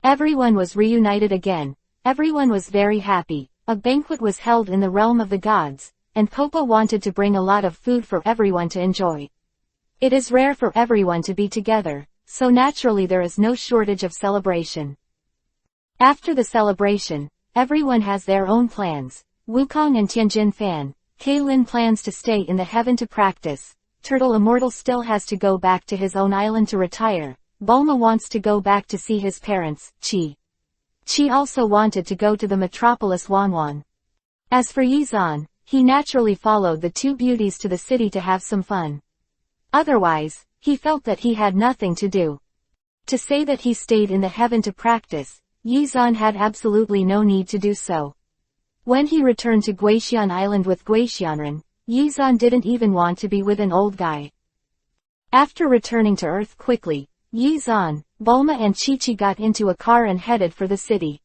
S1: Everyone was reunited again. Everyone was very happy. A banquet was held in the realm of the gods, and Kobo wanted to bring a lot of food for everyone to enjoy. It is rare for everyone to be together, so naturally there is no shortage of celebration. After the celebration, everyone has their own plans. Wukong and Tianjin Fan, Kaylin plans to stay in the heaven to practice. Turtle Immortal still has to go back to his own island to retire. Bulma wants to go back to see his parents. Chi also wanted to go to the metropolis Wanwan. As for Yizan, he naturally followed the two beauties to the city to have some fun. Otherwise, he felt that he had nothing to do. To say that he stayed in the heaven to practice, Yizan had absolutely no need to do so. When he returned to Guixian Island with Guixianren, Yizan didn't even want to be with an old guy. After returning to Earth quickly, Yizan, Bulma and Chi-Chi got into a car and headed for the city.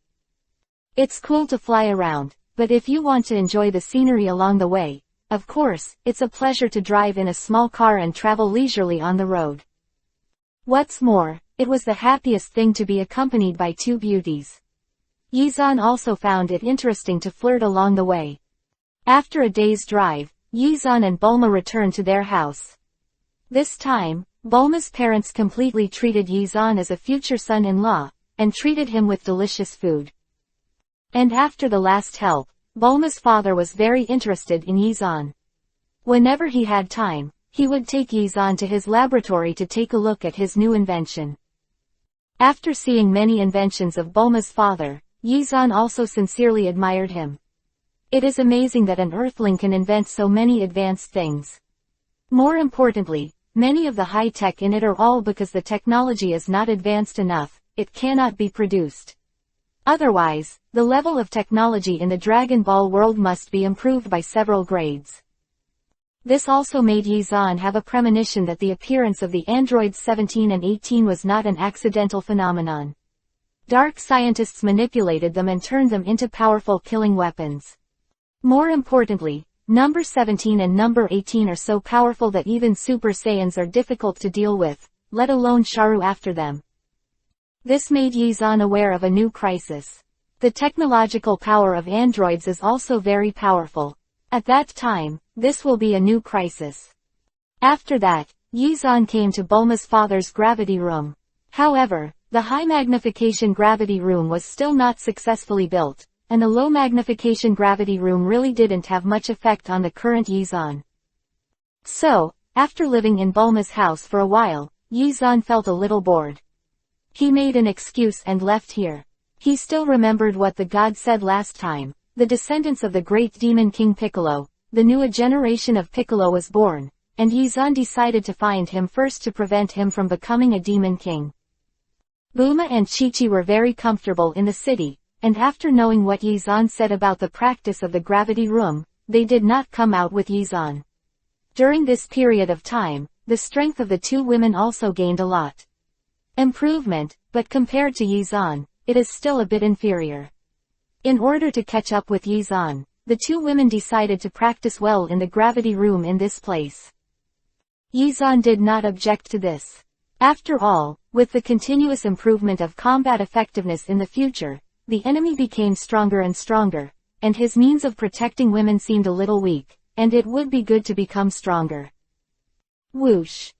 S1: It's cool to fly around, but if you want to enjoy the scenery along the way, of course, it's a pleasure to drive in a small car and travel leisurely on the road. What's more, it was the happiest thing to be accompanied by two beauties. Yizan also found it interesting to flirt along the way. After a day's drive, Yizan and Bulma returned to their house. This time, Bulma's parents completely treated Yizan as a future son-in-law, and treated him with delicious food. And after the last help, Bulma's father was very interested in Yizan. Whenever he had time, he would take Yizan to his laboratory to take a look at his new invention. After seeing many inventions of Bulma's father, Yizan also sincerely admired him. It is amazing that an Earthling can invent so many advanced things. More importantly, many of the high-tech in it are all because the technology is not advanced enough, it cannot be produced. Otherwise, the level of technology in the Dragon Ball world must be improved by several grades. This also made Yizan have a premonition that the appearance of the androids 17 and 18 was not an accidental phenomenon. Dark scientists manipulated them and turned them into powerful killing weapons. More importantly, number 17 and number 18 are so powerful that even Super Saiyans are difficult to deal with, let alone Sharu after them. This made Yizan aware of a new crisis. The technological power of androids is also very powerful. At that time, this will be a new crisis. After that, Yizan came to Bulma's father's gravity room. However, the high magnification gravity room was still not successfully built, and the low magnification gravity room really didn't have much effect on the current Yizan. So, after living in Bulma's house for a while, Yizan felt a little bored. He made an excuse and left here. He still remembered what the god said last time. The descendants of the great demon King Piccolo, the new generation of Piccolo was born, and Yizan decided to find him first to prevent him from becoming a demon king. Bulma and Chi-Chi were very comfortable in the city, and after knowing what Yizan said about the practice of the gravity room, they did not come out with Yizan. During this period of time, the strength of the two women also gained a lot. Improvement, but compared to Yizan, it is still a bit inferior. In order to catch up with Yizan, the two women decided to practice well in the gravity room in this place. Yizan did not object to this. After all, with the continuous improvement of combat effectiveness in the future, the enemy became stronger and stronger, and his means of protecting women seemed a little weak, and it would be good to become stronger. Whoosh!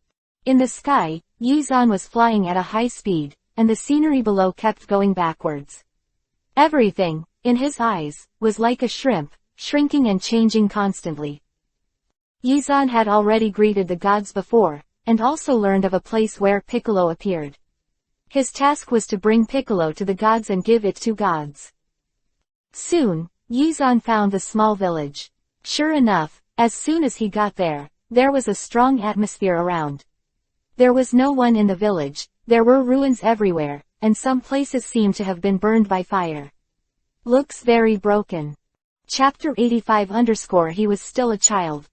S1: In the sky, Yizan was flying at a high speed, and the scenery below kept going backwards. Everything, in his eyes, was like a shrimp, shrinking and changing constantly. Yizan had already greeted the gods before, and also learned of a place where Piccolo appeared. His task was to bring Piccolo to the gods and give it to gods. Soon, Yizan found the small village. Sure enough, as soon as he got there, there was a strong atmosphere around. There was no one in the village, there were ruins everywhere, and some places seemed to have been burned by fire. Looks very broken. Chapter 85 _ He was still a child.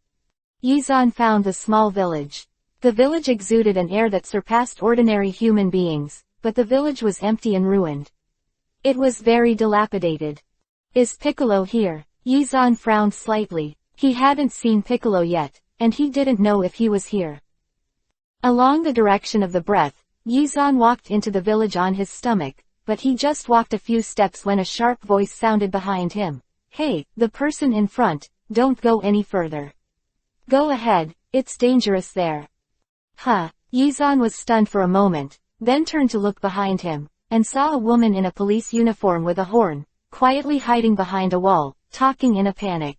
S1: Yizan found the small village. The village exuded an air that surpassed ordinary human beings, but the village was empty and ruined. It was very dilapidated. Is Piccolo here? Yizan frowned slightly. He hadn't seen Piccolo yet, and he didn't know if he was here. Along the direction of the breath, Yizan walked into the village on his stomach, but he just walked a few steps when a sharp voice sounded behind him. Hey, the person in front, don't go any further. Go ahead, it's dangerous there. Huh. Yizan was stunned for a moment, then turned to look behind him, and saw a woman in a police uniform with a horn, quietly hiding behind a wall, talking in a panic.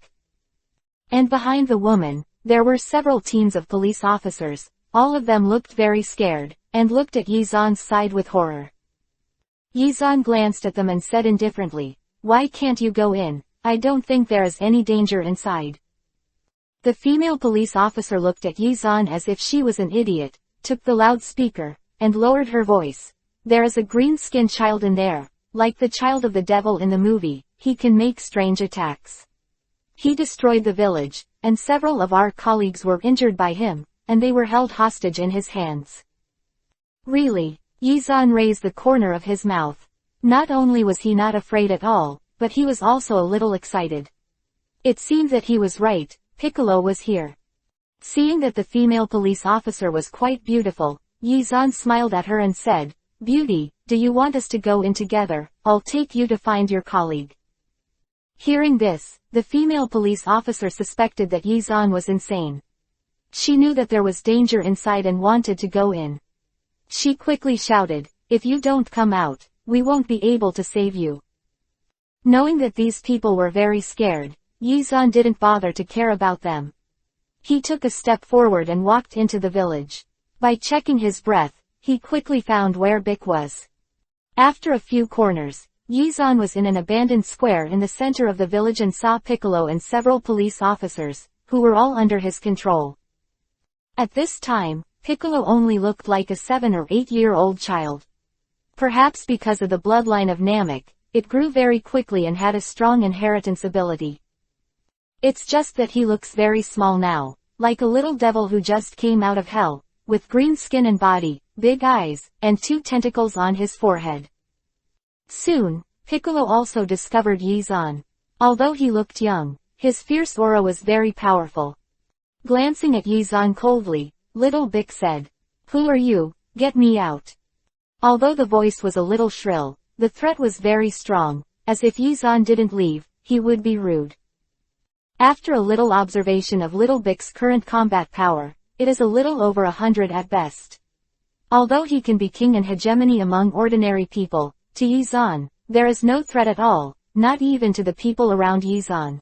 S1: And behind the woman, there were several teams of police officers, all of them looked very scared, and looked at Yizan's side with horror. Yizan glanced at them and said indifferently, "Why can't you go in? I don't think there is any danger inside." The female police officer looked at Yizan as if she was an idiot, took the loudspeaker, and lowered her voice. "There is a green-skinned child in there, like the child of the devil in the movie. He can make strange attacks. He destroyed the village, and several of our colleagues were injured by him, and they were held hostage in his hands." Really? Yizan raised the corner of his mouth. Not only was he not afraid at all, but he was also a little excited. It seemed that he was right, Piccolo was here. Seeing that the female police officer was quite beautiful, Yizan smiled at her and said, "Beauty, do you want us to go in together? I'll take you to find your colleague." Hearing this, the female police officer suspected that Yizan was insane. She knew that there was danger inside and wanted to go in. She quickly shouted, "If you don't come out, we won't be able to save you." Knowing that these people were very scared, Yizan didn't bother to care about them. He took a step forward and walked into the village. By checking his breath, he quickly found where Bic was. After a few corners, Yizan was in an abandoned square in the center of the village and saw Piccolo and several police officers, who were all under his control. At this time, Piccolo only looked like a 7 or 8-year-old child. Perhaps because of the bloodline of Namek, it grew very quickly and had a strong inheritance ability. It's just that he looks very small now, like a little devil who just came out of hell, with green skin and body, big eyes, and 2 tentacles on his forehead. Soon, Piccolo also discovered Yizan. Although he looked young, his fierce aura was very powerful. Glancing at Yizan coldly, Little Bic said, "Who are you? Get me out." Although the voice was a little shrill, the threat was very strong, as if Yizan didn't leave, he would be rude. After a little observation of Little Bic's current combat power, it is a little over 100 at best. Although he can be king and hegemony among ordinary people, to Yizan, there is no threat at all, not even to the people around Yizan.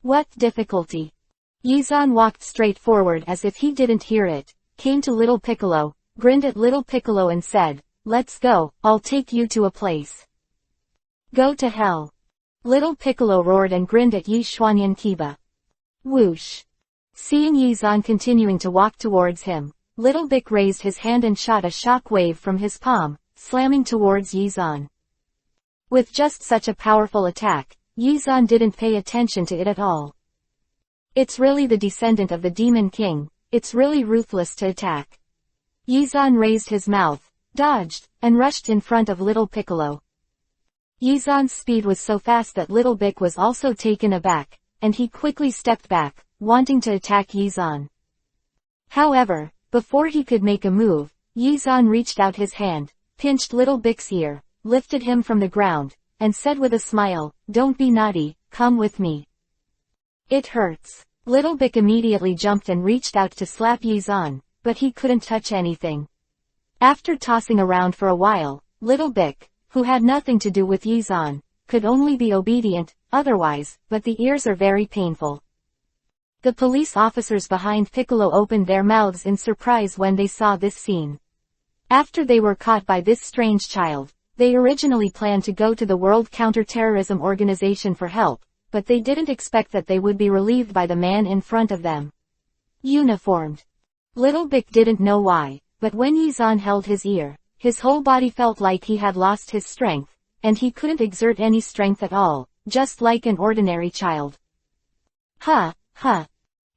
S1: What difficulty? Yizan walked straight forward as if he didn't hear it, came to Little Piccolo, grinned at Little Piccolo and said, "Let's go, I'll take you to a place." "Go to hell." Little Piccolo roared and grinned at Yi Xuanyan Kiba. Whoosh. Seeing Yizan continuing to walk towards him, Little Bic raised his hand and shot a shock wave from his palm, slamming towards Yizan. With just such a powerful attack, Yizan didn't pay attention to it at all. It's really the descendant of the Demon King, it's really ruthless to attack. Yizan raised his mouth, dodged, and rushed in front of Little Piccolo. Yizan's speed was so fast that Little Bic was also taken aback, and he quickly stepped back, wanting to attack Yizan. However, before he could make a move, Yizan reached out his hand, pinched Little Bic's ear, lifted him from the ground, and said with a smile, "Don't be naughty, come with me. It hurts." Little Bic immediately jumped and reached out to slap Yizan, but he couldn't touch anything. After tossing around for a while, Little Bic, who had nothing to do with Yizan, could only be obedient, otherwise, but the ears are very painful. The police officers behind Piccolo opened their mouths in surprise when they saw this scene. After they were caught by this strange child, they originally planned to go to the World Counterterrorism Organization for help, but they didn't expect that they would be relieved by the man in front of them. Uniformed. Little Bick didn't know why, but when Yizan held his ear, his whole body felt like he had lost his strength, and he couldn't exert any strength at all, just like an ordinary child. Ha, ha.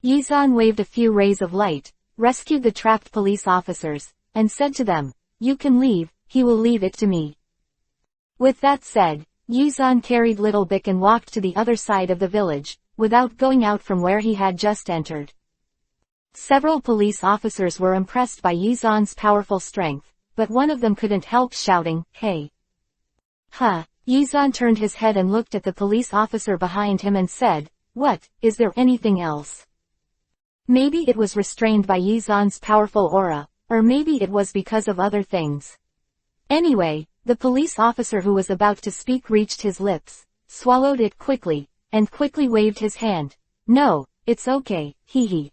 S1: Yizan waved a few rays of light, rescued the trapped police officers, and said to them, "You can leave, he will leave it to me." With that said, Yizan carried Little Bick and walked to the other side of the village, without going out from where he had just entered. Several police officers were impressed by Yizan's powerful strength, but one of them couldn't help shouting, "Hey!" Huh! Yizan turned his head and looked at the police officer behind him and said, "What, is there anything else?" Maybe it was restrained by Yizan's powerful aura, or maybe it was because of other things. Anyway, the police officer who was about to speak reached his lips, swallowed it quickly, and quickly waved his hand. "No, it's okay, hee.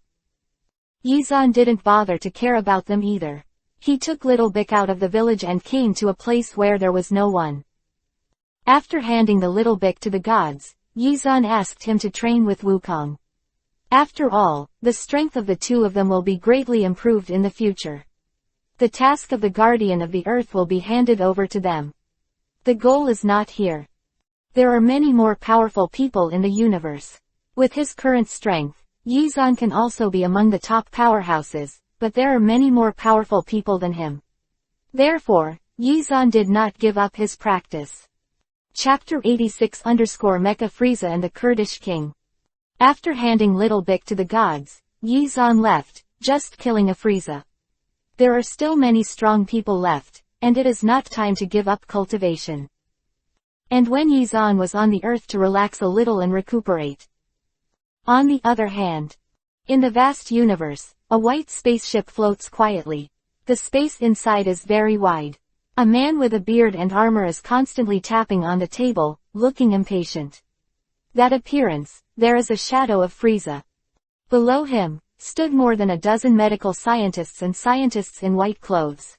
S1: Yizan didn't bother to care about them either. He took Little Bick out of the village and came to a place where there was no one. After handing the Little Bick to the gods, Yizan asked him to train with Wukong. After all, the strength of the two of them will be greatly improved in the future. The task of the Guardian of the Earth will be handed over to them. The goal is not here. There are many more powerful people in the universe. With his current strength, Yizan can also be among the top powerhouses, but there are many more powerful people than him. Therefore, Yizan did not give up his practice. Chapter 86_Mecha Frieza and the Kurdish King. After handing Little Bick to the gods, Yizan left, just killing a Frieza. There are still many strong people left, and it is not time to give up cultivation. And when Yizan was on the earth to relax a little and recuperate. On the other hand, in the vast universe, a white spaceship floats quietly. The space inside is very wide. A man with a beard and armor is constantly tapping on the table, looking impatient. That appearance, there is a shadow of Frieza. Below him, stood more than a dozen medical scientists and scientists in white clothes.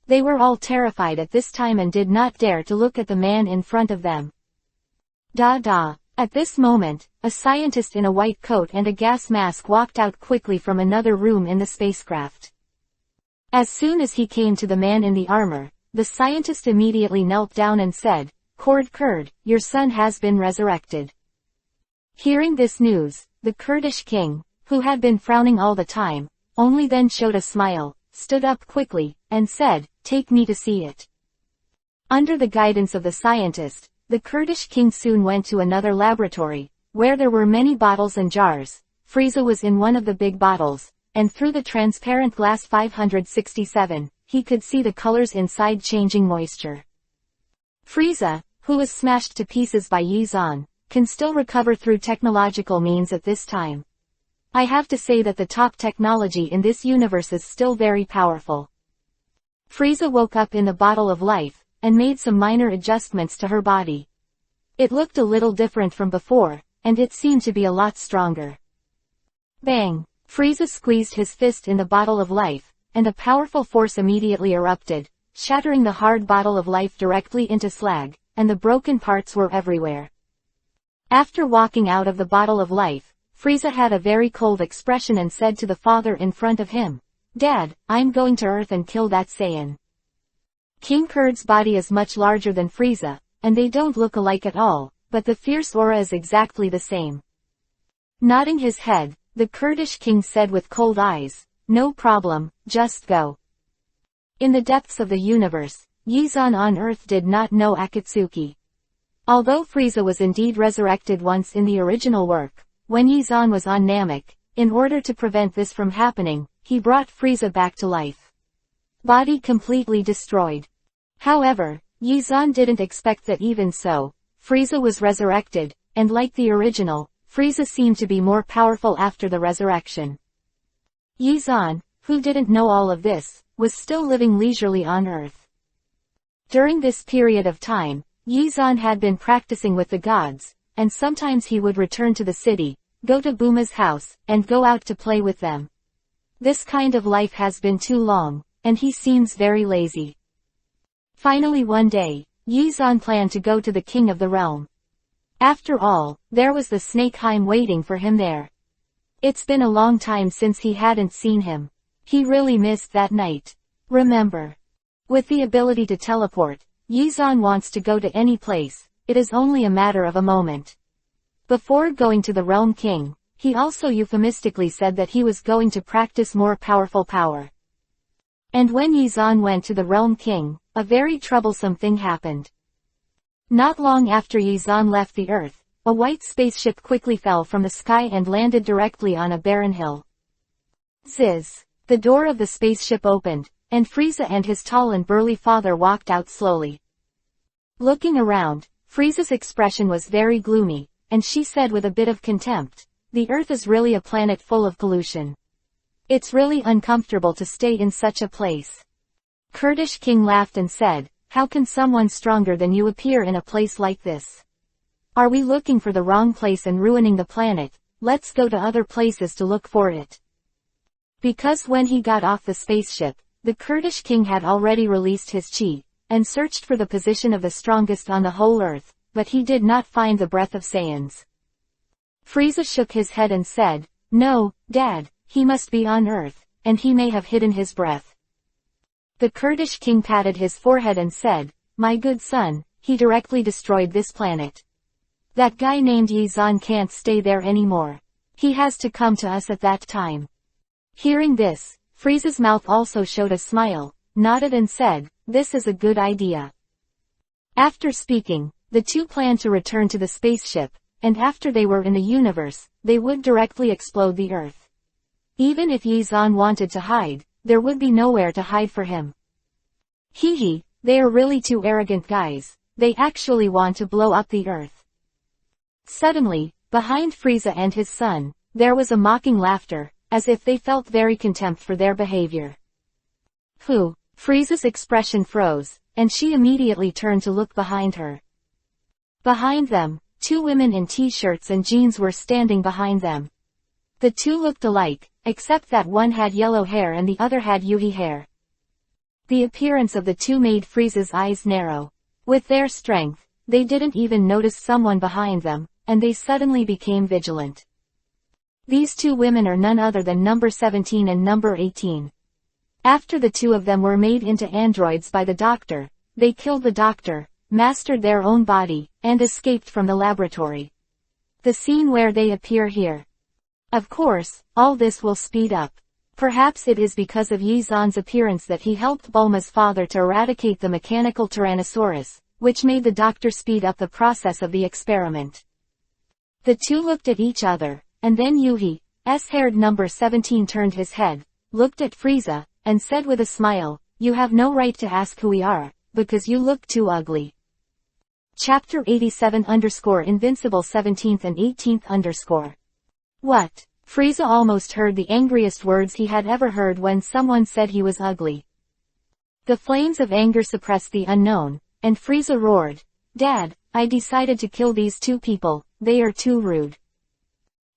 S1: They were all terrified at this time and did not dare to look at the man in front of them. At this moment, a scientist in a white coat and a gas mask walked out quickly from another room in the spacecraft. As soon as he came to the man in the armor, the scientist immediately knelt down and said, Kurd, your son has been resurrected." Hearing this news, the Kurdish king, who had been frowning all the time, only then showed a smile, stood up quickly, and said, "Take me to see it." Under the guidance of the scientist, the Kurdish king soon went to another laboratory, where there were many bottles and jars. Frieza was in one of the big bottles, and through the transparent glass 567, he could see the colors inside changing moisture. Frieza, who was smashed to pieces by Yizan, can still recover through technological means at this time. I have to say that the top technology in this universe is still very powerful. Frieza woke up in the bottle of life, and made some minor adjustments to her body. It looked a little different from before, and it seemed to be a lot stronger. Bang! Frieza squeezed his fist in the bottle of life, and a powerful force immediately erupted, shattering the hard bottle of life directly into slag, and the broken parts were everywhere. After walking out of the bottle of life, Frieza had a very cold expression and said to the father in front of him, "Dad, I'm going to Earth and kill that Saiyan." King Kurd's body is much larger than Frieza, and they don't look alike at all, but the fierce aura is exactly the same. Nodding his head, the Kurdish king said with cold eyes, "No problem, just go." In the depths of the universe, Yizan on Earth did not know Akatsuki. Although Frieza was indeed resurrected once in the original work, when Yizan was on Namek, in order to prevent this from happening, he brought Frieza back to life. Body completely destroyed. However, Yizan didn't expect that even so, Frieza was resurrected, and like the original, Frieza seemed to be more powerful after the resurrection. Yizan, who didn't know all of this, was still living leisurely on Earth. During this period of time, Yizan had been practicing with the gods, and sometimes he would return to the city, go to Buma's house, and go out to play with them. This kind of life has been too long, and he seems very lazy. Finally one day, Yizan planned to go to the king of the realm. After all, there was the Snakeheim waiting for him there. It's been a long time since he hadn't seen him. He really missed that night. Remember. With the ability to teleport, Yizan wants to go to any place, it is only a matter of a moment. Before going to the Realm King, he also euphemistically said that he was going to practice more powerful power. And when Yizan went to the Realm King, a very troublesome thing happened. Not long after Yizan left the Earth, a white spaceship quickly fell from the sky and landed directly on a barren hill. Ziz! The door of the spaceship opened, and Frieza and his tall and burly father walked out slowly. Looking around, Frieza's expression was very gloomy, and she said with a bit of contempt, "The Earth is really a planet full of pollution. It's really uncomfortable to stay in such a place." Kurdish King laughed and said, "How can someone stronger than you appear in a place like this? Are we looking for the wrong place and ruining the planet? Let's go to other places to look for it." Because when he got off the spaceship, the Kurdish King had already released his chi, and searched for the position of the strongest on the whole Earth, but he did not find the breath of Saiyans. Frieza shook his head and said, "No, Dad, he must be on Earth, and he may have hidden his breath." The Kurdish King patted his forehead and said, "My good son, he directly destroyed this planet. That guy named Yizan can't stay there anymore. He has to come to us at that time." Hearing this, Frieza's mouth also showed a smile, nodded and said, "This is a good idea." After speaking, the two planned to return to the spaceship, and after they were in the universe, they would directly explode the Earth. Even if Yizan wanted to hide, there would be nowhere to hide for him. Hee, they are really two arrogant guys, they actually want to blow up the Earth. Suddenly, behind Frieza and his son, there was a mocking laughter, as if they felt very contempt for their behavior. Who? Frieza's expression froze, and she immediately turned to look behind her. Behind them, two women in t-shirts and jeans were standing behind them. The two looked alike, except that one had yellow hair and the other had Yuhi hair. The appearance of the two made Frieza's eyes narrow. With their strength, they didn't even notice someone behind them, and they suddenly became vigilant. These two women are none other than number 17 and number 18. After the two of them were made into androids by the doctor, they killed the doctor, mastered their own body, and escaped from the laboratory. The scene where they appear here. Of course, all this will speed up. Perhaps it is because of Yizan's appearance that he helped Bulma's father to eradicate the mechanical Tyrannosaurus, which made the doctor speed up the process of the experiment. The two looked at each other, and then Yuhi's haired number 17 turned his head, looked at Frieza, and said with a smile, "You have no right to ask who we are, because you look too ugly." Chapter 87_Invincible 17th and 18th_. What? Frieza almost heard the angriest words he had ever heard when someone said he was ugly. The flames of anger suppressed the unknown, and Frieza roared, "Dad, I decided to kill these two people, they are too rude."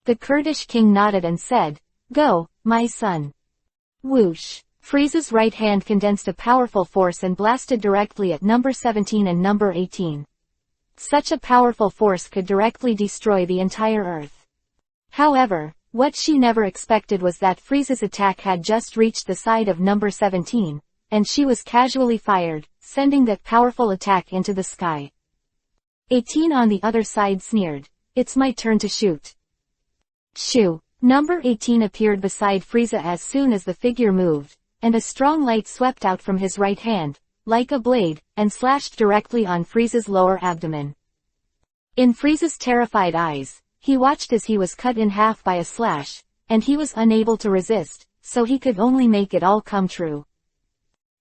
S1: The Kurdish King nodded and said, "Go, my son." Whoosh! Frieza's right hand condensed a powerful force and blasted directly at number 17 and number 18. Such a powerful force could directly destroy the entire Earth. However, what she never expected was that Frieza's attack had just reached the side of number 17, and she was casually fired, sending that powerful attack into the sky. 18 on the other side sneered, "It's my turn to shoot." Shoo! Number 18 appeared beside Frieza as soon as the figure moved, and a strong light swept out from his right hand, like a blade, and slashed directly on Frieza's lower abdomen. In Frieza's terrified eyes, he watched as he was cut in half by a slash, and he was unable to resist, so he could only make it all come true.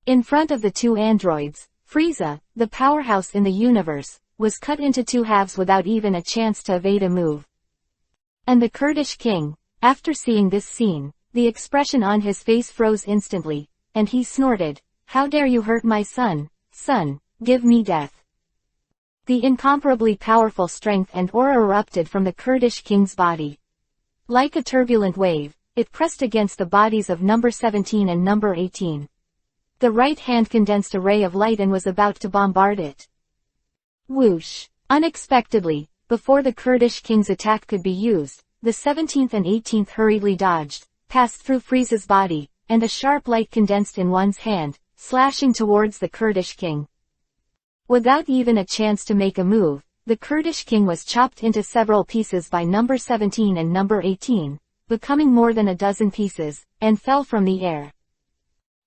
S1: In front of the two androids, Frieza, the powerhouse in the universe, was cut into two halves without even a chance to evade a move. And the Kurdish King, after seeing this scene, the expression on his face froze instantly, and he snorted, "How dare you hurt my son? Son, give me death." The incomparably powerful strength and aura erupted from the Kurdish King's body. Like a turbulent wave, it pressed against the bodies of number 17 and number 18. The right hand condensed a ray of light and was about to bombard it. Whoosh! Unexpectedly, before the Kurdish king's attack could be used, the 17th and 18th hurriedly dodged, passed through Frieza's body, and a sharp light condensed in one's hand, slashing towards the Kurdish king. Without even a chance to make a move, the Kurdish king was chopped into several pieces by number 17 and number 18, becoming more than a dozen pieces, and fell from the air.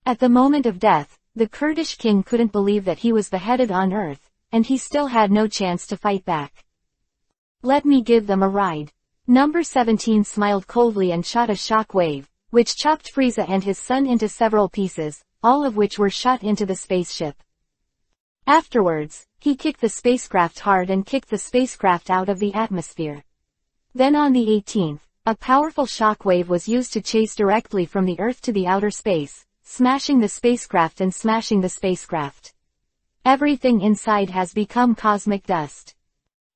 S1: At the moment of death, the Kurdish king couldn't believe that he was beheaded on earth, and he still had no chance to fight back. Let me give them a ride. Number 17 smiled coldly and shot a shock wave, which chopped Frieza and his son into several pieces, all of which were shot into the spaceship. Afterwards, he kicked the spacecraft hard and kicked the spacecraft out of the atmosphere. Then on the 18th, a powerful shock wave was used to chase directly from the Earth to the outer space, smashing the spacecraft and smashing the spacecraft. Everything inside has become cosmic dust.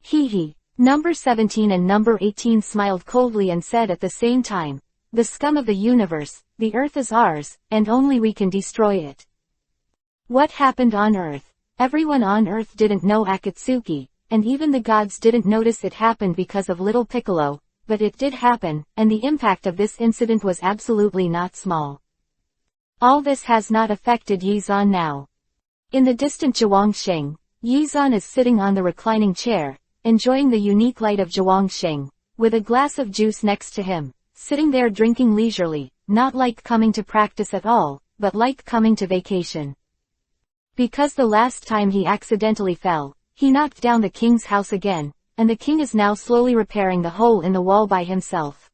S1: Hee hee. Number 17 and number 18 smiled coldly and said at the same time, "The scum of the universe, the Earth is ours, and only we can destroy it." What happened on Earth? Everyone on Earth didn't know Akatsuki, and even the gods didn't notice it happened because of little Piccolo, but it did happen, and the impact of this incident was absolutely not small. All this has not affected Yizan now. In the distant Zhuangsheng, Yizan is sitting on the reclining chair, enjoying the unique light of Zhuangsheng, with a glass of juice next to him, sitting there drinking leisurely, not like coming to practice at all, but like coming to vacation. Because the last time he accidentally fell, he knocked down the king's house again, and the king is now slowly repairing the hole in the wall by himself.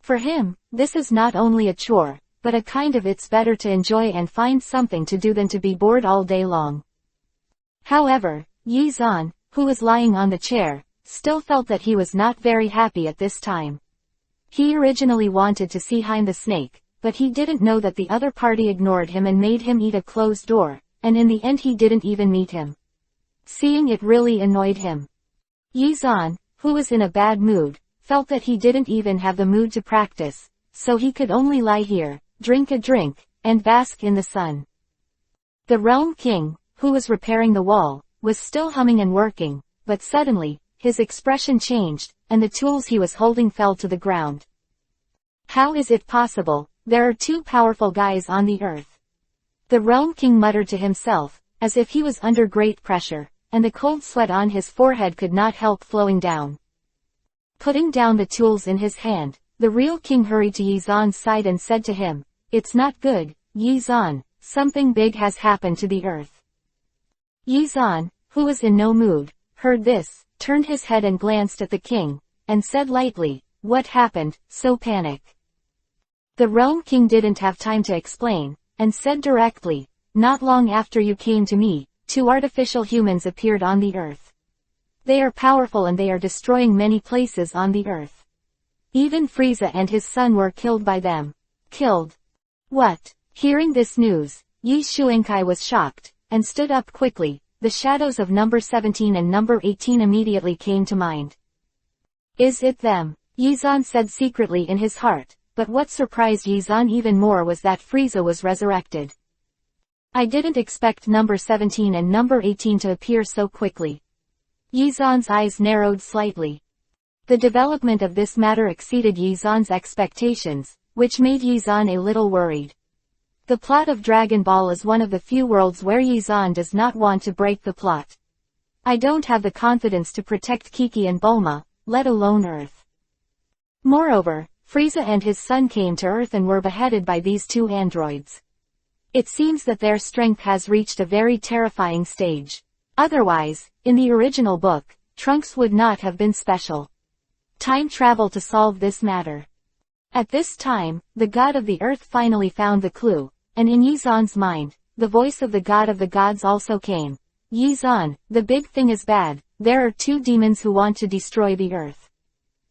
S1: For him, this is not only a chore, but a kind of it's better to enjoy and find something to do than to be bored all day long. However, Yizan, who was lying on the chair, still felt that he was not very happy at this time. He originally wanted to see Hein the snake, but he didn't know that the other party ignored him and made him eat a closed door, and in the end he didn't even meet him. Seeing it really annoyed him. Yizan, who was in a bad mood, felt that he didn't even have the mood to practice, so he could only lie here, drink a drink, and bask in the sun. The Realm King, who was repairing the wall, was still humming and working, but suddenly, his expression changed, and the tools he was holding fell to the ground. How is it possible? There are two powerful guys on the earth. The Realm King muttered to himself, as if he was under great pressure, and the cold sweat on his forehead could not help flowing down. Putting down the tools in his hand, the real king hurried to Yizan's side and said to him, "It's not good, Yizan, something big has happened to the earth." Yizan, who was in no mood, heard this, turned his head and glanced at the king, and said lightly, "What happened, so panic?" The Realm King didn't have time to explain, and said directly, "Not long after you came to me, two artificial humans appeared on the earth. They are powerful and they are destroying many places on the earth. Even Frieza and his son were killed by them." Killed? What? Hearing this news, Yi Xuankai was shocked, and stood up quickly. The shadows of number 17 and number 18 immediately came to mind. "Is it them?" Yizan said secretly in his heart, but what surprised Yizan even more was that Frieza was resurrected. "I didn't expect number 17 and number 18 to appear so quickly." Yizan's eyes narrowed slightly. The development of this matter exceeded Yizan's expectations, which made Yizan a little worried. The plot of Dragon Ball is one of the few worlds where Yizan does not want to break the plot. I don't have the confidence to protect Kiki and Bulma, let alone Earth. Moreover, Frieza and his son came to Earth and were beheaded by these two androids. It seems that their strength has reached a very terrifying stage. Otherwise, in the original book, Trunks would not have been special. Time travel to solve this matter. At this time, the god of the earth finally found the clue, and in Yizan's mind, the voice of the god of the gods also came. "Yizan, the big thing is bad, there are two demons who want to destroy the earth.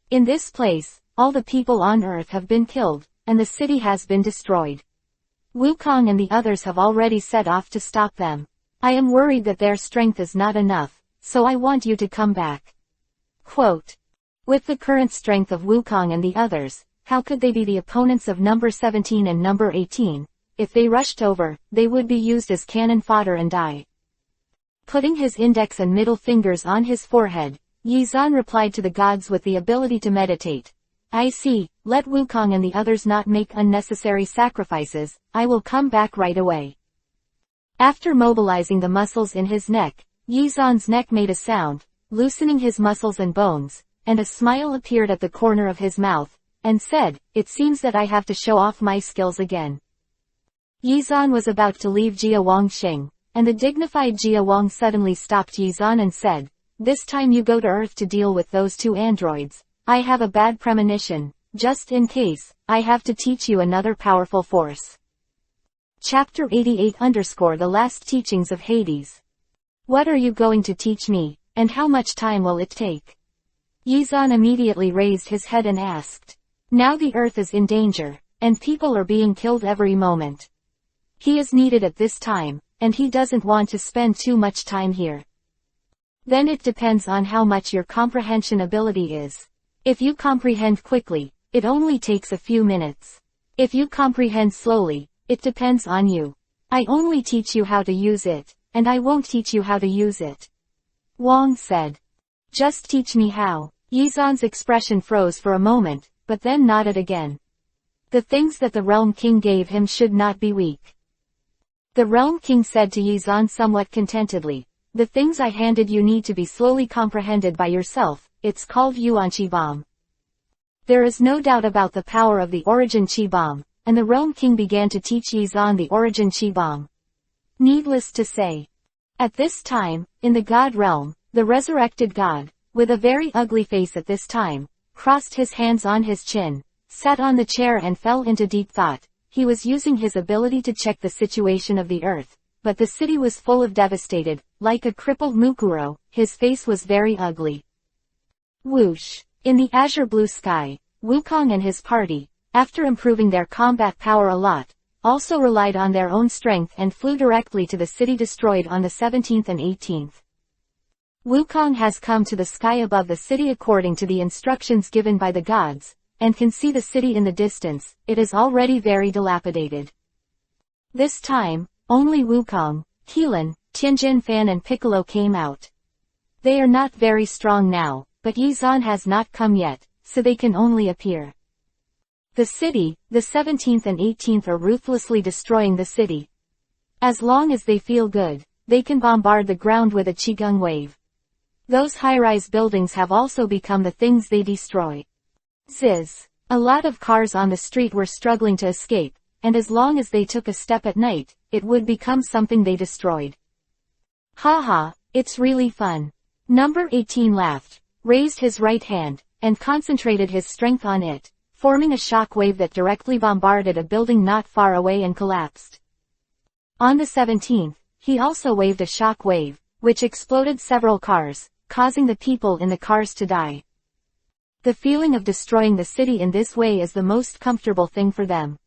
S1: In this place, all the people on earth have been killed, and the city has been destroyed. Wukong and the others have already set off to stop them. I am worried that their strength is not enough, so I want you to come back." Quote. With the current strength of Wukong and the others, how could they be the opponents of number 17 and number 18? if they rushed over, they would be used as cannon fodder and die. Putting his index and middle fingers on his forehead, Yizan replied to the gods with the ability to meditate. I see, let Wukong and the others not make unnecessary sacrifices, I will come back right away. After mobilizing the muscles in his neck, Yizan's neck made a sound, loosening his muscles and bones, and a smile appeared at the corner of his mouth, and said, it seems that I have to show off my skills again. Yizan was about to leave Jia Wangxing, and the dignified Jia Wang suddenly stopped Yizan and said, this time you go to Earth to deal with those two androids. I have a bad premonition, just in case, I have to teach you another powerful force. Chapter 88 _ The Last Teachings of Hades. What are you going to teach me, and how much time will it take? Yizan immediately raised his head and asked. Now the Earth is in danger, and people are being killed every moment. He is needed at this time, and he doesn't want to spend too much time here. Then it depends on how much your comprehension ability is. If you comprehend quickly, it only takes a few minutes. If you comprehend slowly, it depends on you. I only teach you how to use it, and I won't teach you how to use it. Wang said. Just teach me how. Yizan's expression froze for a moment, but then nodded again. The things that the Realm King gave him should not be weak. The Realm King said to Yizan somewhat contentedly, the things I handed you need to be slowly comprehended by yourself. It's called Yuan Qi Bomb. There is no doubt about the power of the Origin Qi Bomb, and the Realm King began to teach Yizan the Origin Qi Bomb. Needless to say, at this time, in the God realm, the resurrected god, with a very ugly face at this time, crossed his hands on his chin, sat on the chair and fell into deep thought. He was using his ability to check the situation of the earth, but the city was full of devastated, like a crippled Mukuro, his face was very ugly. Whoosh! In the azure blue sky, Wukong and his party, after improving their combat power a lot, also relied on their own strength and flew directly to the city destroyed on the 17th and 18th. Wukong has come to the sky above the city according to the instructions given by the gods, and can see the city in the distance. It is already very dilapidated. This time, only Wukong, Keelan, Tianjin Fan and Piccolo came out. They are not very strong now, but Yizan has not come yet, so they can only appear. The city, the 17th and 18th are ruthlessly destroying the city. As long as they feel good, they can bombard the ground with a Qigong wave. Those high-rise buildings have also become the things they destroy. Ziz. A lot of cars on the street were struggling to escape, and as long as they took a step at night, it would become something they destroyed. Haha, it's really fun. Number 18 laughed, raised his right hand, and concentrated his strength on it, forming a shock wave that directly bombarded a building not far away and collapsed. On the 17th, he also waved a shock wave, which exploded several cars, causing the people in the cars to die. The feeling of destroying the city in this way is the most comfortable thing for them.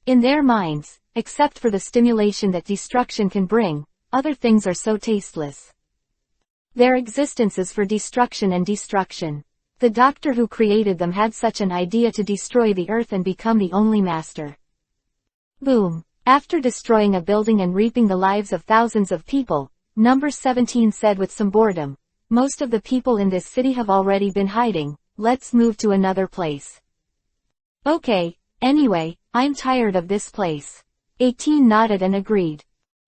S1: In their minds, except for the stimulation that destruction can bring, other things are so tasteless. Their existence is for destruction and destruction. The doctor who created them had such an idea to destroy the earth and become the only master. Boom! After destroying a building and reaping the lives of thousands of people, number 17 said with some boredom, most of the people in this city have already been hiding, let's move to another place. Okay, anyway, I'm tired of this place. 18 nodded and agreed.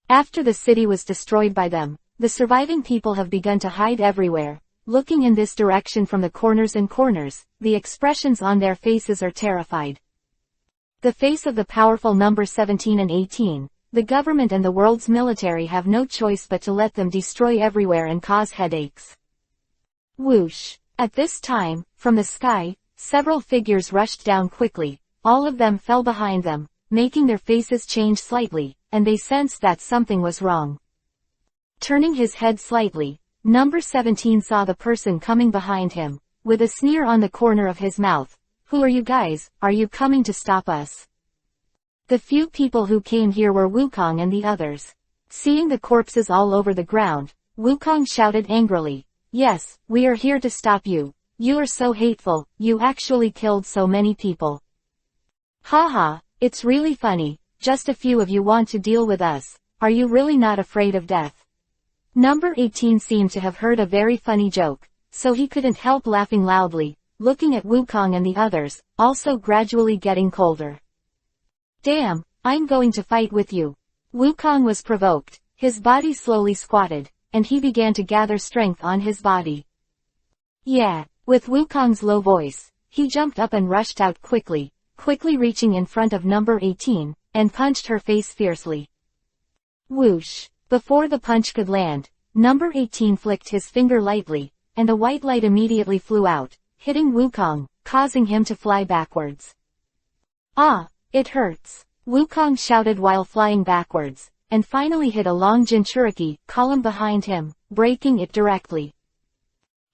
S1: After the city was destroyed by them, the surviving people have begun to hide everywhere, looking in this direction from the corners and corners, the expressions on their faces are terrified. The face of the powerful number 17 and 18, the government and the world's military have no choice but to let them destroy everywhere and cause headaches. Whoosh! At this time, from the sky, several figures rushed down quickly, all of them fell behind them, making their faces change slightly, and they sensed that something was wrong. Turning his head slightly, number 17 saw the person coming behind him, with a sneer on the corner of his mouth. Who are you guys? Are you coming to stop us? The few people who came here were Wukong and the others. Seeing the corpses all over the ground, Wukong shouted angrily, yes, we are here to stop you. You are so hateful, you actually killed so many people. Haha, it's really funny, just a few of you want to deal with us, are you really not afraid of death? Number 18 seemed to have heard a very funny joke, so he couldn't help laughing loudly, looking at Wukong and the others, also gradually getting colder. Damn, I'm going to fight with you. Wukong was provoked, his body slowly squatted, and he began to gather strength on his body. Yeah, with Wukong's low voice, he jumped up and rushed out quickly reaching in front of number 18, and punched her face fiercely. Whoosh! Before the punch could land, number 18 flicked his finger lightly, and a white light immediately flew out, hitting Wukong, causing him to fly backwards. Ah, it hurts! Wukong shouted while flying backwards, and finally hit a long Jinchuriki column behind him, breaking it directly.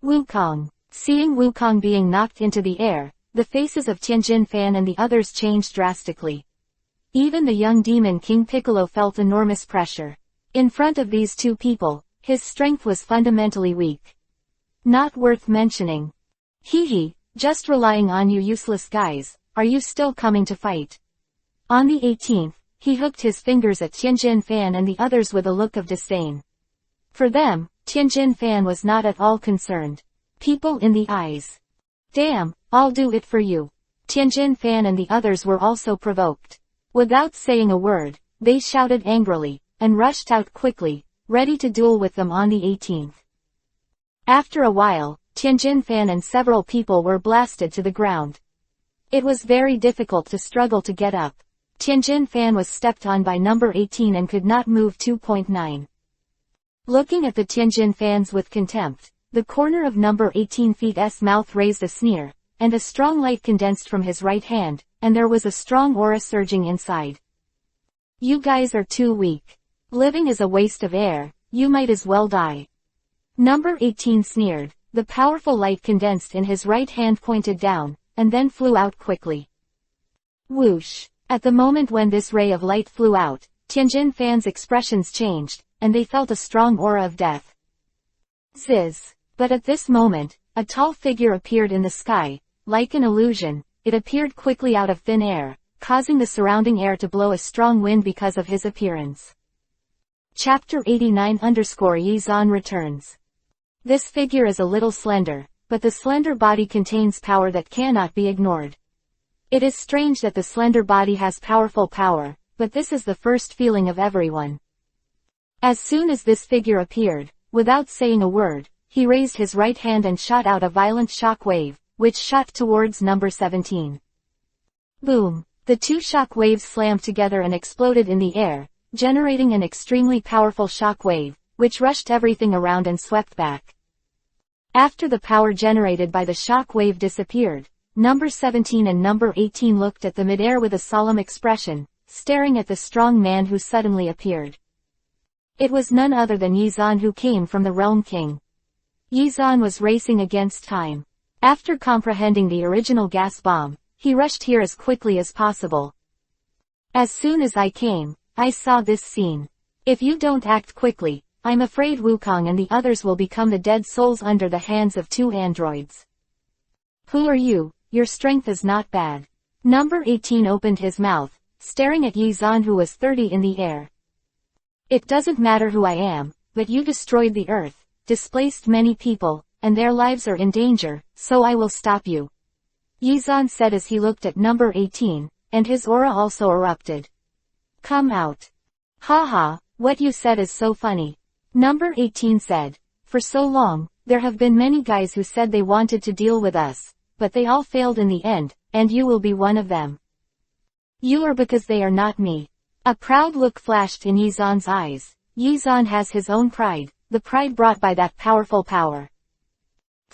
S1: Wukong! Seeing Wukong being knocked into the air, the faces of Tianjin Fan and the others changed drastically. Even the young demon King Piccolo felt enormous pressure. In front of these two people, his strength was fundamentally weak. Not worth mentioning. Hee, just relying on you useless guys, are you still coming to fight? On the 18th, he hooked his fingers at Tianjin Fan and the others with a look of disdain. For them, Tianjin Fan was not at all concerned. People in the eyes. Damn, I'll do it for you. Tianjin Fan and the others were also provoked. Without saying a word, they shouted angrily, and rushed out quickly, ready to duel with them on the 18th. After a while, Tianjin Fan and several people were blasted to the ground. It was very difficult to struggle to get up. Tianjin Fan was stepped on by number 18 and could not move 2.9. Looking at the Tianjin Fans with contempt, the corner of number 18 feet's mouth raised a sneer, and a strong light condensed from his right hand, and there was a strong aura surging inside. You guys are too weak. Living is a waste of air, you might as well die. Number 18 sneered, the powerful light condensed in his right hand pointed down, and then flew out quickly. Whoosh! At the moment when this ray of light flew out, Tianjin Fan's expressions changed, and they felt a strong aura of death. Ziz! But at this moment, a tall figure appeared in the sky. Like an illusion, it appeared quickly out of thin air, causing the surrounding air to blow a strong wind because of his appearance. Chapter 89 Yizan returns. This figure is a little slender, but the slender body contains power that cannot be ignored. It is strange that the slender body has powerful power, but this is the first feeling of everyone. As soon as this figure appeared, without saying a word, he raised his right hand and shot out a violent shock wave, which shot towards number 17. Boom! The two shock waves slammed together and exploded in the air, generating an extremely powerful shock wave, which rushed everything around and swept back. After the power generated by the shock wave disappeared, number 17 and number 18 looked at the midair with a solemn expression, staring at the strong man who suddenly appeared. It was none other than Yizan, who came from the Realm King. Yizan was racing against time. After comprehending the original gas bomb, he rushed here as quickly as possible. As soon as I came, I saw this scene. If you don't act quickly, I'm afraid Wukong and the others will become the dead souls under the hands of two androids. Who are you? Your strength is not bad. Number 18 opened his mouth, staring at Yizan, who was 30 in the air. It doesn't matter who I am, but you destroyed the earth, displaced many people, and their lives are in danger, so I will stop you. Yizan said as he looked at number 18, and his aura also erupted. Come out. Haha, what you said is so funny. Number 18 said. For so long, there have been many guys who said they wanted to deal with us, but they all failed in the end, and you will be one of them. You are, because they are not me. A proud look flashed in Yizan's eyes. Yizan has his own pride, the pride brought by that powerful power.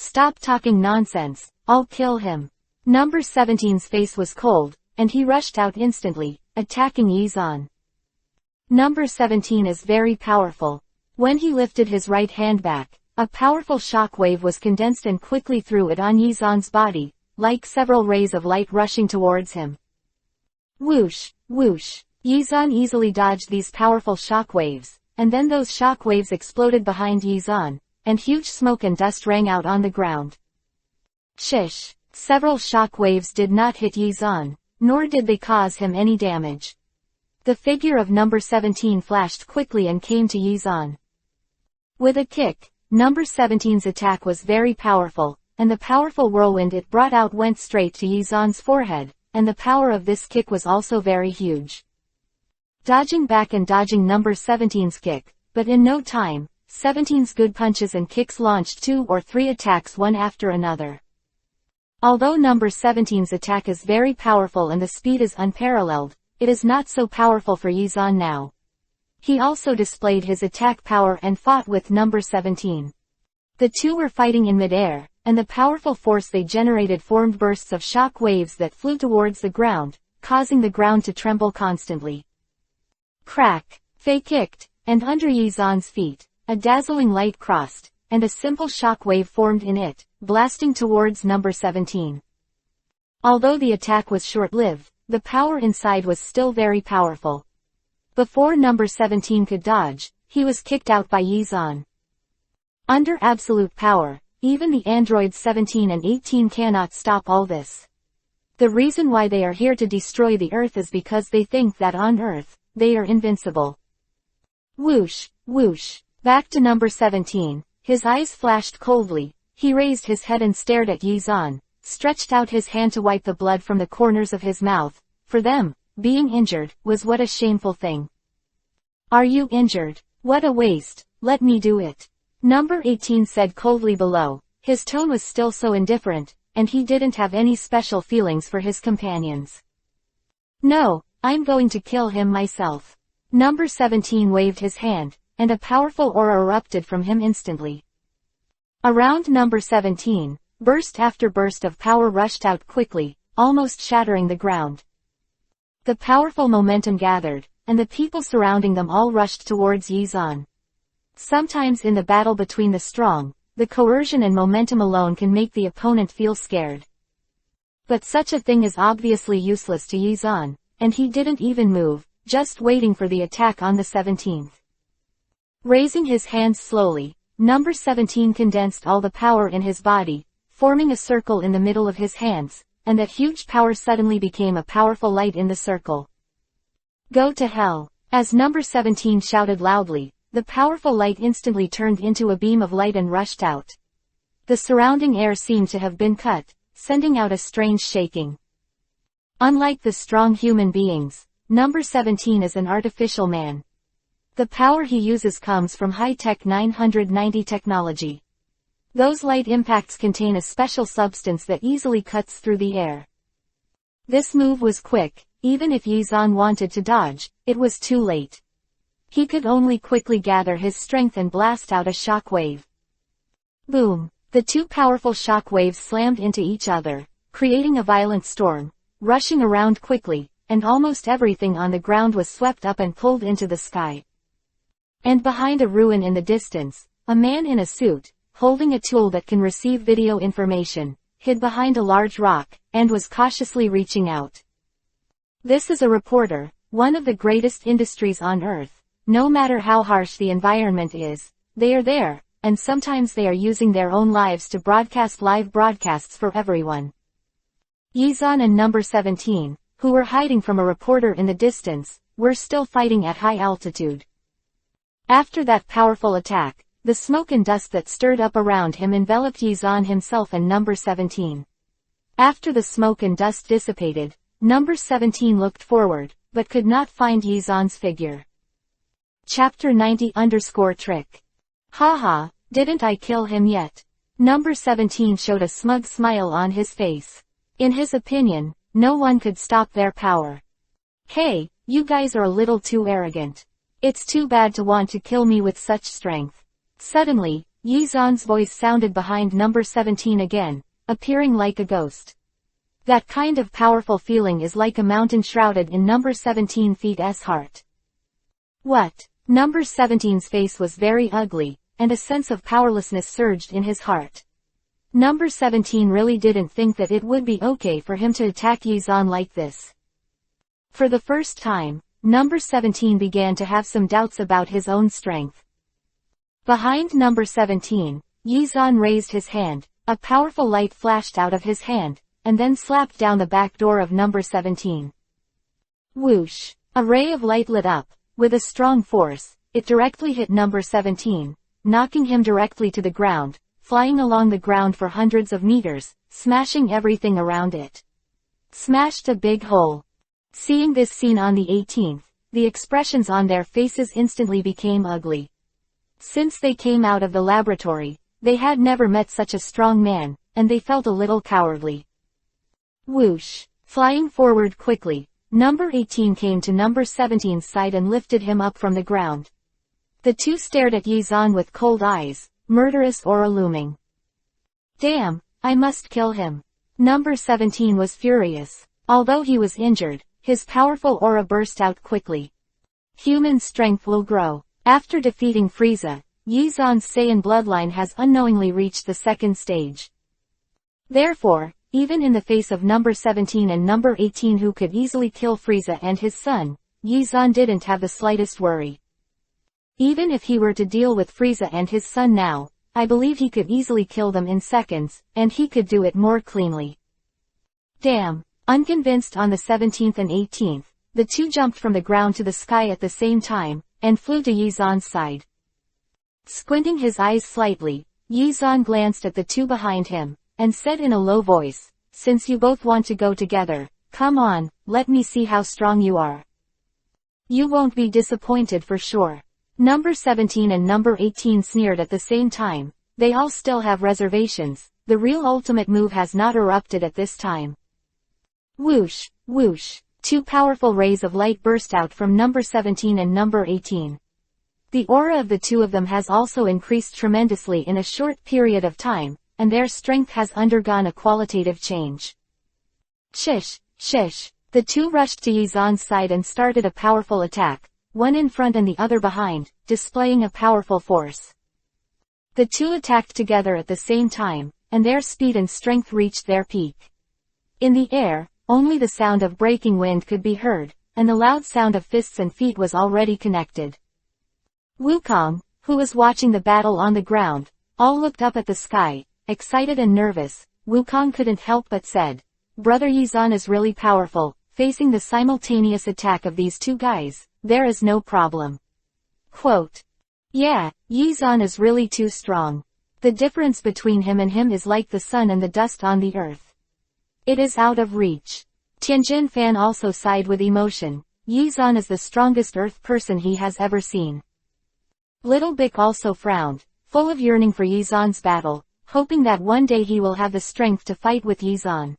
S1: Stop talking nonsense, I'll kill him. Number 17's face was cold, and he rushed out instantly, attacking Yizan. Number 17 is very powerful. When he lifted his right hand back, a powerful shock wave was condensed and quickly threw it on Yizan's body, like several rays of light rushing towards him. Whoosh, whoosh. Yizan easily dodged these powerful shock waves, and then those shock waves exploded behind Yizan, and huge smoke and dust rang out on the ground. Shish! Several shock waves did not hit Yizan, nor did they cause him any damage. The figure of number 17 flashed quickly and came to Yizan. With a kick, number 17's attack was very powerful, and the powerful whirlwind it brought out went straight to Yizan's forehead, and the power of this kick was also very huge. Dodging back and dodging number 17's kick, but in no time, 17's good punches and kicks launched 2 or 3 attacks one after another. Although number 17's attack is very powerful and the speed is unparalleled, it is not so powerful for Yizan now. He also displayed his attack power and fought with number 17. The two were fighting in midair, and the powerful force they generated formed bursts of shock waves that flew towards the ground, causing the ground to tremble constantly. Crack! Fei kicked, and under Yizan's feet, a dazzling light crossed, and a simple shock wave formed in it, blasting towards number 17. Although the attack was short-lived, the power inside was still very powerful. Before number 17 could dodge, he was kicked out by Yizan. Under absolute power, even the androids 17 and 18 cannot stop all this. The reason why they are here to destroy the Earth is because they think that on Earth, they are invincible. Whoosh, whoosh, back to number 17, his eyes flashed coldly, he raised his head and stared at Yizan, stretched out his hand to wipe the blood from the corners of his mouth. For them, being injured, was what a shameful thing. Are you injured? What a waste, let me do it. Number 18 said coldly below, his tone was still so indifferent, and he didn't have any special feelings for his companions. No, I'm going to kill him myself. Number 17 waved his hand, and a powerful aura erupted from him instantly. Around number 17, burst after burst of power rushed out quickly, almost shattering the ground. The powerful momentum gathered, and the people surrounding them all rushed towards Yizan. Sometimes in the battle between the strong, the coercion and momentum alone can make the opponent feel scared. But such a thing is obviously useless to Yizan, and he didn't even move, just waiting for the attack on the 17th. Raising his hands slowly, number 17 condensed all the power in his body, forming a circle in the middle of his hands, and that huge power suddenly became a powerful light in the circle. Go to hell! As number 17 shouted loudly, the powerful light instantly turned into a beam of light and rushed out. The surrounding air seemed to have been cut, sending out a strange shaking. Unlike the strong human beings, number 17 is an artificial man. The power he uses comes from high-tech 990 technology. Those light impacts contain a special substance that easily cuts through the air. This move was quick, even if Yizan wanted to dodge, it was too late. He could only quickly gather his strength and blast out a shock wave. Boom! The two powerful shock waves slammed into each other, creating a violent storm, rushing around quickly, and almost everything on the ground was swept up and pulled into the sky. And behind a ruin in the distance, a man in a suit, holding a tool that can receive video information, hid behind a large rock, and was cautiously reaching out. This is a reporter, one of the greatest industries on Earth. No matter how harsh the environment is, they are there, and sometimes they are using their own lives to broadcast live broadcasts for everyone. Yizan and number 17, who were hiding from a reporter in the distance, were still fighting at high altitude. After that powerful attack, the smoke and dust that stirred up around him enveloped Yizan himself and number 17. After the smoke and dust dissipated, number 17 looked forward, but could not find Yizan's figure. Chapter 90_trick. Haha, didn't I kill him yet? Number 17 showed a smug smile on his face. In his opinion, no one could stop their power. Hey, you guys are a little too arrogant. It's too bad to want to kill me with such strength. Suddenly, Yizan's voice sounded behind number 17 again, appearing like a ghost. That kind of powerful feeling is like a mountain shrouded in number 17 feet's heart. What? Number 17's face was very ugly, and a sense of powerlessness surged in his heart. Number 17 really didn't think that it would be okay for him to attack Yizan like this. For the first time, number 17 began to have some doubts about his own strength. Behind number 17, Yizan raised his hand, a powerful light flashed out of his hand, and then slapped down the back door of number 17. Whoosh! A ray of light lit up. With a strong force, it directly hit number 17, knocking him directly to the ground, flying along the ground for hundreds of meters, smashing everything around it. Smashed a big hole. Seeing this scene on the 18th, the expressions on their faces instantly became ugly. Since they came out of the laboratory, they had never met such a strong man, and they felt a little cowardly. Whoosh! Flying forward quickly, number 18 came to number 17's side and lifted him up from the ground. The two stared at Yizan with cold eyes, murderous aura looming. Damn, I must kill him. Number 17 was furious. Although he was injured, his powerful aura burst out quickly. Human strength will grow. After defeating Frieza, Yizan's Saiyan bloodline has unknowingly reached the second stage. Therefore, even in the face of number 17 and number 18 who could easily kill Frieza and his son, Yizan didn't have the slightest worry. Even if he were to deal with Frieza and his son now, I believe he could easily kill them in seconds, and he could do it more cleanly. Damn! Unconvinced on the 17th and 18th, the two jumped from the ground to the sky at the same time, and flew to Yizan's side. Squinting his eyes slightly, Yizan glanced at the two behind him, and said in a low voice, "Since you both want to go together, come on, let me see how strong you are. You won't be disappointed for sure." Number 17 and number 18 sneered at the same time. They all still have reservations. The real ultimate move has not erupted at this time. Whoosh, whoosh. Two powerful rays of light burst out from number 17 and number 18. The aura of the two of them has also increased tremendously in a short period of time, and their strength has undergone a qualitative change. Shish, shish. The two rushed to Yizan's side and started a powerful attack, one in front and the other behind, displaying a powerful force. The two attacked together at the same time, and their speed and strength reached their peak. In the air, only the sound of breaking wind could be heard, and the loud sound of fists and feet was already connected. Wukong, who was watching the battle on the ground, all looked up at the sky, excited and nervous. Wukong couldn't help but said, "Brother Yizan is really powerful. Facing the simultaneous attack of these two guys, there is no problem." Quote. Yeah, Yizan is really too strong. The difference between him and him is like the sun and the dust on the earth. It is out of reach. Tianjin Fan also sighed with emotion. Yizan is the strongest earth person he has ever seen. Little Bic also frowned, full of yearning for Yizan's battle, hoping that one day he will have the strength to fight with Yizan.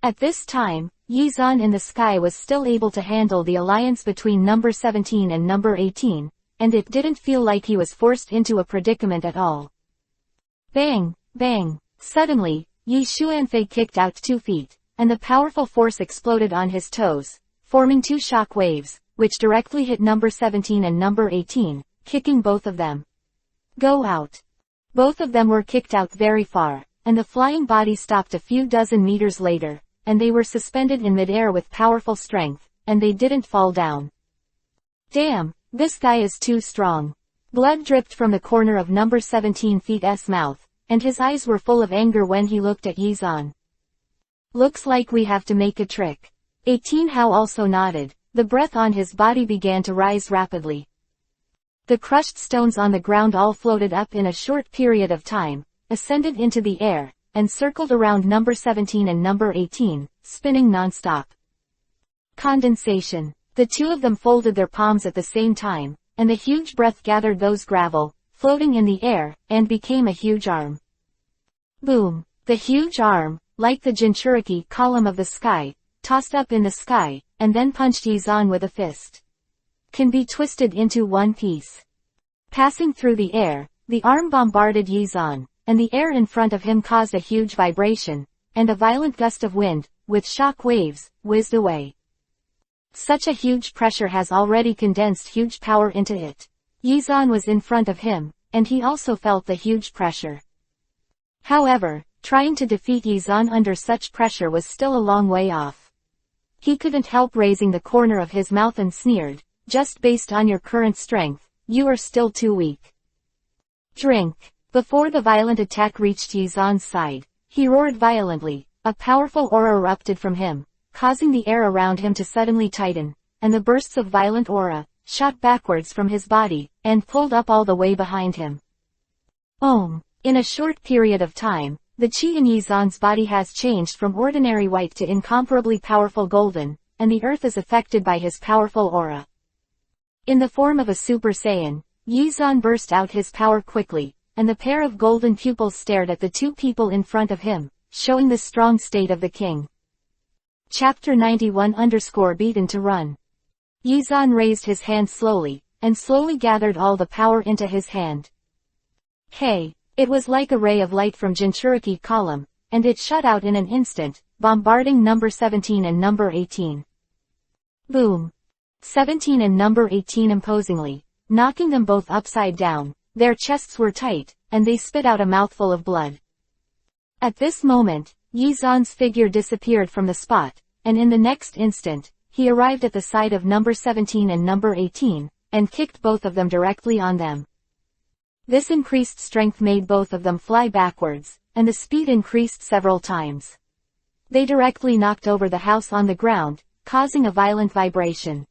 S1: At this time, Yizan in the sky was still able to handle the alliance between number 17 and number 18, and it didn't feel like he was forced into a predicament at all. Bang, bang. Suddenly, Yi Xuanfei kicked out 2 feet, and the powerful force exploded on his toes, forming 2 shock waves, which directly hit number 17 and number 18, kicking both of them. Go out. Both of them were kicked out very far, and the flying body stopped a few dozen meters later, and they were suspended in midair with powerful strength, and they didn't fall down. Damn, this guy is too strong. Blood dripped from the corner of number 17 feet's mouth, and his eyes were full of anger when he looked at Yizan. Looks like we have to make a trick. 18 Hao also nodded. The breath on his body began to rise rapidly. The crushed stones on the ground all floated up in a short period of time, ascended into the air, and circled around number 17 and number 18, spinning non-stop. Condensation. The two of them folded their palms at the same time, and the huge breath gathered those gravel, floating in the air, and became a huge arm. Boom! The huge arm, like the Jinchuriki column of the sky, tossed up in the sky, and then punched Yizan with a fist. Can be twisted into one piece. Passing through the air, the arm bombarded Yizan, and the air in front of him caused a huge vibration, and a violent gust of wind, with shock waves, whizzed away. Such a huge pressure has already condensed huge power into it. Yizan was in front of him, and he also felt the huge pressure. However, trying to defeat Yizan under such pressure was still a long way off. He couldn't help raising the corner of his mouth and sneered, "Just based on your current strength, you are still too weak." Drink. Before the violent attack reached Yizan's side, he roared violently. A powerful aura erupted from him, causing the air around him to suddenly tighten, and the bursts of violent aura shot backwards from his body, and pulled up all the way behind him. In a short period of time, the chi in Yizan's body has changed from ordinary white to incomparably powerful golden, and the earth is affected by his powerful aura. In the form of a Super Saiyan, Yizan burst out his power quickly, and the pair of golden pupils stared at the two people in front of him, showing the strong state of the king. Chapter 91_Beaten to Run. Yizan raised his hand slowly, and slowly gathered all the power into his hand. Hey! It was like a ray of light from Jinchuriki column, and it shot out in an instant, bombarding number 17 and number 18. Boom! 17 and number 18 imposingly, knocking them both upside down. Their chests were tight, and they spit out a mouthful of blood. At this moment, Yizan's figure disappeared from the spot, and in the next instant, he arrived at the side of number 17 and number 18, and kicked both of them directly on them. This increased strength made both of them fly backwards, and the speed increased several times. They directly knocked over the house on the ground, causing a violent vibration.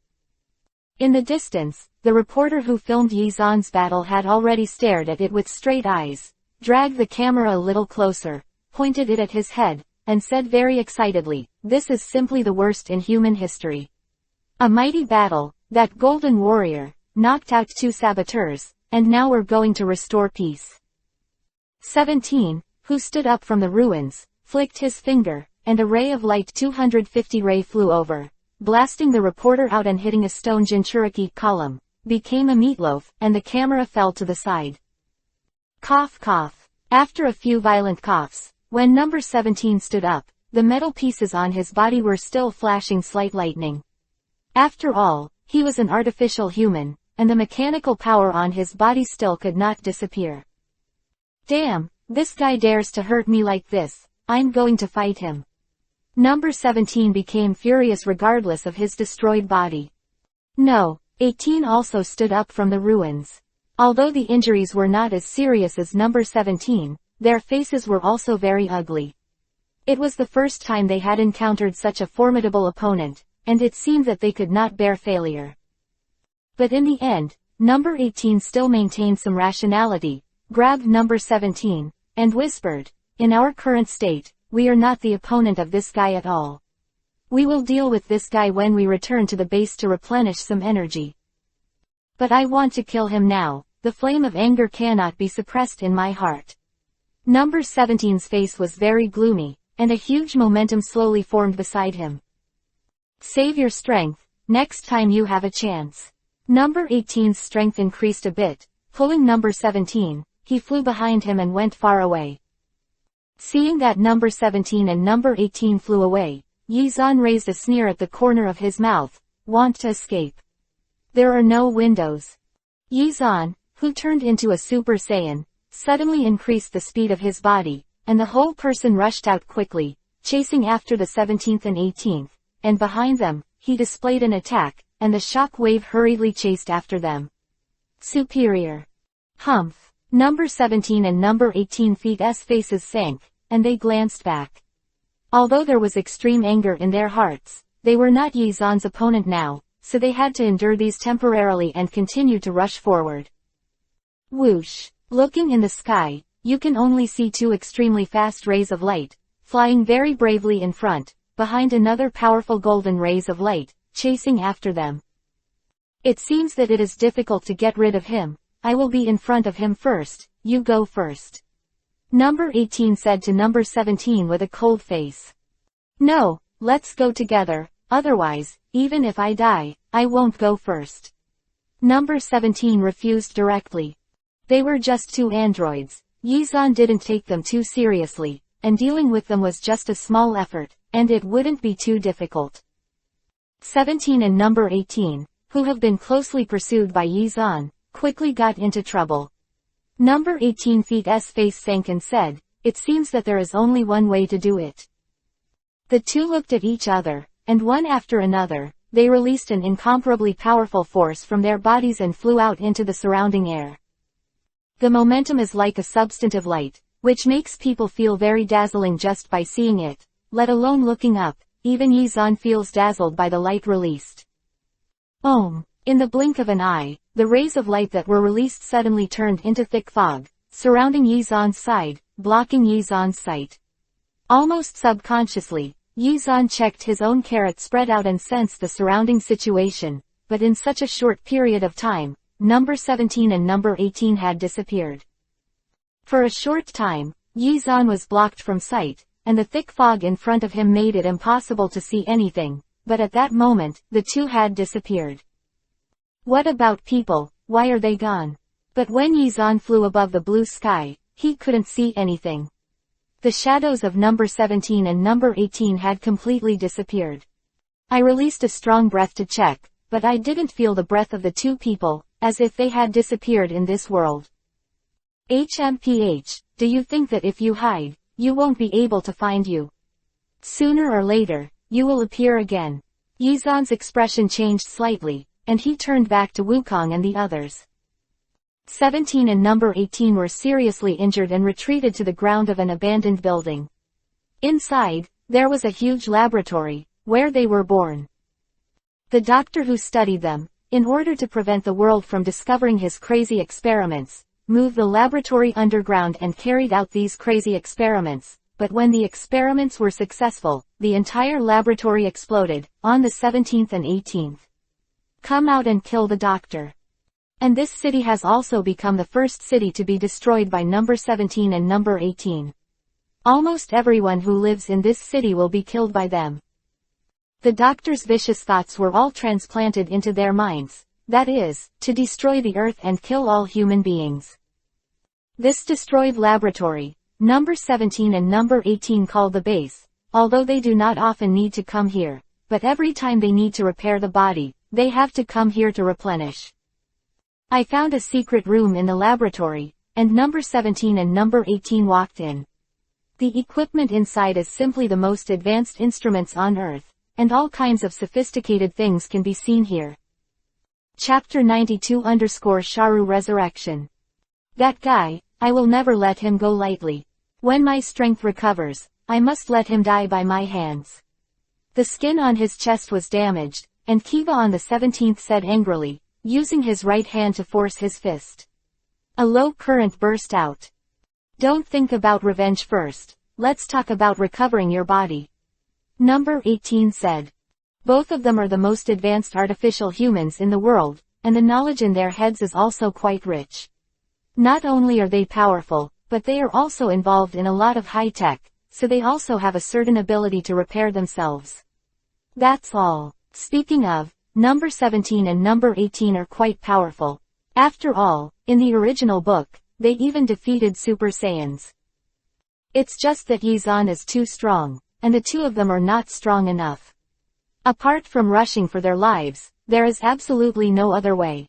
S1: In the distance, the reporter who filmed Yizan's battle had already stared at it with straight eyes, dragged the camera a little closer, pointed it at his head, and said very excitedly, "This is simply the worst in human history. A mighty battle, that golden warrior, knocked out two saboteurs, and now we're going to restore peace." 17, who stood up from the ruins, flicked his finger, and a ray of light 250 ray flew over, blasting the reporter out and hitting a stone Jinchuriki column, became a meatloaf, and the camera fell to the side. Cough cough. After a few violent coughs, when number 17 stood up, the metal pieces on his body were still flashing slight lightning. After all, he was an artificial human, and the mechanical power on his body still could not disappear. Damn, this guy dares to hurt me like this, I'm going to fight him. Number 17 became furious regardless of his destroyed body. No, 18 also stood up from the ruins. Although the injuries were not as serious as number 17, their faces were also very ugly. It was the first time they had encountered such a formidable opponent, and it seemed that they could not bear failure. But in the end, number 18 still maintained some rationality, grabbed number 17, and whispered, "In our current state, we are not the opponent of this guy at all. We will deal with this guy when we return to the base to replenish some energy. But I want to kill him now, the flame of anger cannot be suppressed in my heart." Number 17's face was very gloomy, and a huge momentum slowly formed beside him. Save your strength, next time you have a chance. Number 18's strength increased a bit, pulling number 17, he flew behind him and went far away. Seeing that number 17 and number 18 flew away, Yizan raised a sneer at the corner of his mouth. Want to escape? There are no windows. Yizan, who turned into a Super Saiyan, suddenly increased the speed of his body, and the whole person rushed out quickly, chasing after the 17th and 18th, and behind them, he displayed an attack, and the shock wave hurriedly chased after them. Superior. Humph. Number 17 and number 18 feet's faces sank, and they glanced back. Although there was extreme anger in their hearts, they were not Yizan's opponent now, so they had to endure these temporarily and continue to rush forward. Whoosh. Looking in the sky, you can only see two extremely fast rays of light, flying very bravely in front, behind another powerful golden rays of light, chasing after them. It seems that it is difficult to get rid of him. I will be in front of him first, you go first. Number 18 said to number 17 with a cold face. No, let's go together, otherwise, even if I die, I won't go first. Number 17 refused directly. They were just two androids. Yizan didn't take them too seriously, and dealing with them was just a small effort, and it wouldn't be too difficult. 17 and number 18, who have been closely pursued by Yizan, quickly got into trouble. Number 18 feet's face sank and said, "It seems that there is only one way to do it." The two looked at each other, and one after another, they released an incomparably powerful force from their bodies and flew out into the surrounding air. The momentum is like a substantive light, which makes people feel very dazzling just by seeing it, let alone looking up. Even Yizan feels dazzled by the light released. Ohm! In the blink of an eye, the rays of light that were released suddenly turned into thick fog, surrounding Yizan's side, blocking Yizan's sight. Almost subconsciously, Yizan checked his own carrot spread out and sensed the surrounding situation, but in such a short period of time, number 17 and number 18 had disappeared. For a short time, Yizan was blocked from sight, and the thick fog in front of him made it impossible to see anything, but at that moment, the two had disappeared. What about people, why are they gone? But when Yizan flew above the blue sky, he couldn't see anything. The shadows of number 17 and number 18 had completely disappeared. I released a strong breath to check, but I didn't feel the breath of the two people, as if they had disappeared in this world. HMPH, do you think that if you hide, you won't be able to find you? Sooner or later, you will appear again. Yizan's expression changed slightly, and he turned back to Wukong and the others. 17 and number 18 were seriously injured and retreated to the ground of an abandoned building. Inside, there was a huge laboratory, where they were born. The doctor who studied them, in order to prevent the world from discovering his crazy experiments, moved the laboratory underground and carried out these crazy experiments, but when the experiments were successful, the entire laboratory exploded, on the 17th and 18th. Come out and kill the doctor. And this city has also become the first city to be destroyed by number 17 and number 18. Almost everyone who lives in this city will be killed by them. The doctor's vicious thoughts were all transplanted into their minds, that is, to destroy the earth and kill all human beings. This destroyed laboratory, number 17 and number 18 call the base, although they do not often need to come here, but every time they need to repair the body, they have to come here to replenish. I found a secret room in the laboratory, and number 17 and number 18 walked in. The equipment inside is simply the most advanced instruments on Earth, and all kinds of sophisticated things can be seen here. Chapter 92_Sharu Resurrection. That guy, I will never let him go lightly. When my strength recovers, I must let him die by my hands. The skin on his chest was damaged, and Kiba on the 17th said angrily, using his right hand to force his fist. A low current burst out. Don't think about revenge first, let's talk about recovering your body. Number 18 said. Both of them are the most advanced artificial humans in the world, and the knowledge in their heads is also quite rich. Not only are they powerful, but they are also involved in a lot of high tech, so they also have a certain ability to repair themselves. That's all. Speaking of, number 17 and number 18 are quite powerful. After all, in the original book, they even defeated Super Saiyans. It's just that Yizan is too strong, and the two of them are not strong enough. Apart from rushing for their lives, there is absolutely no other way.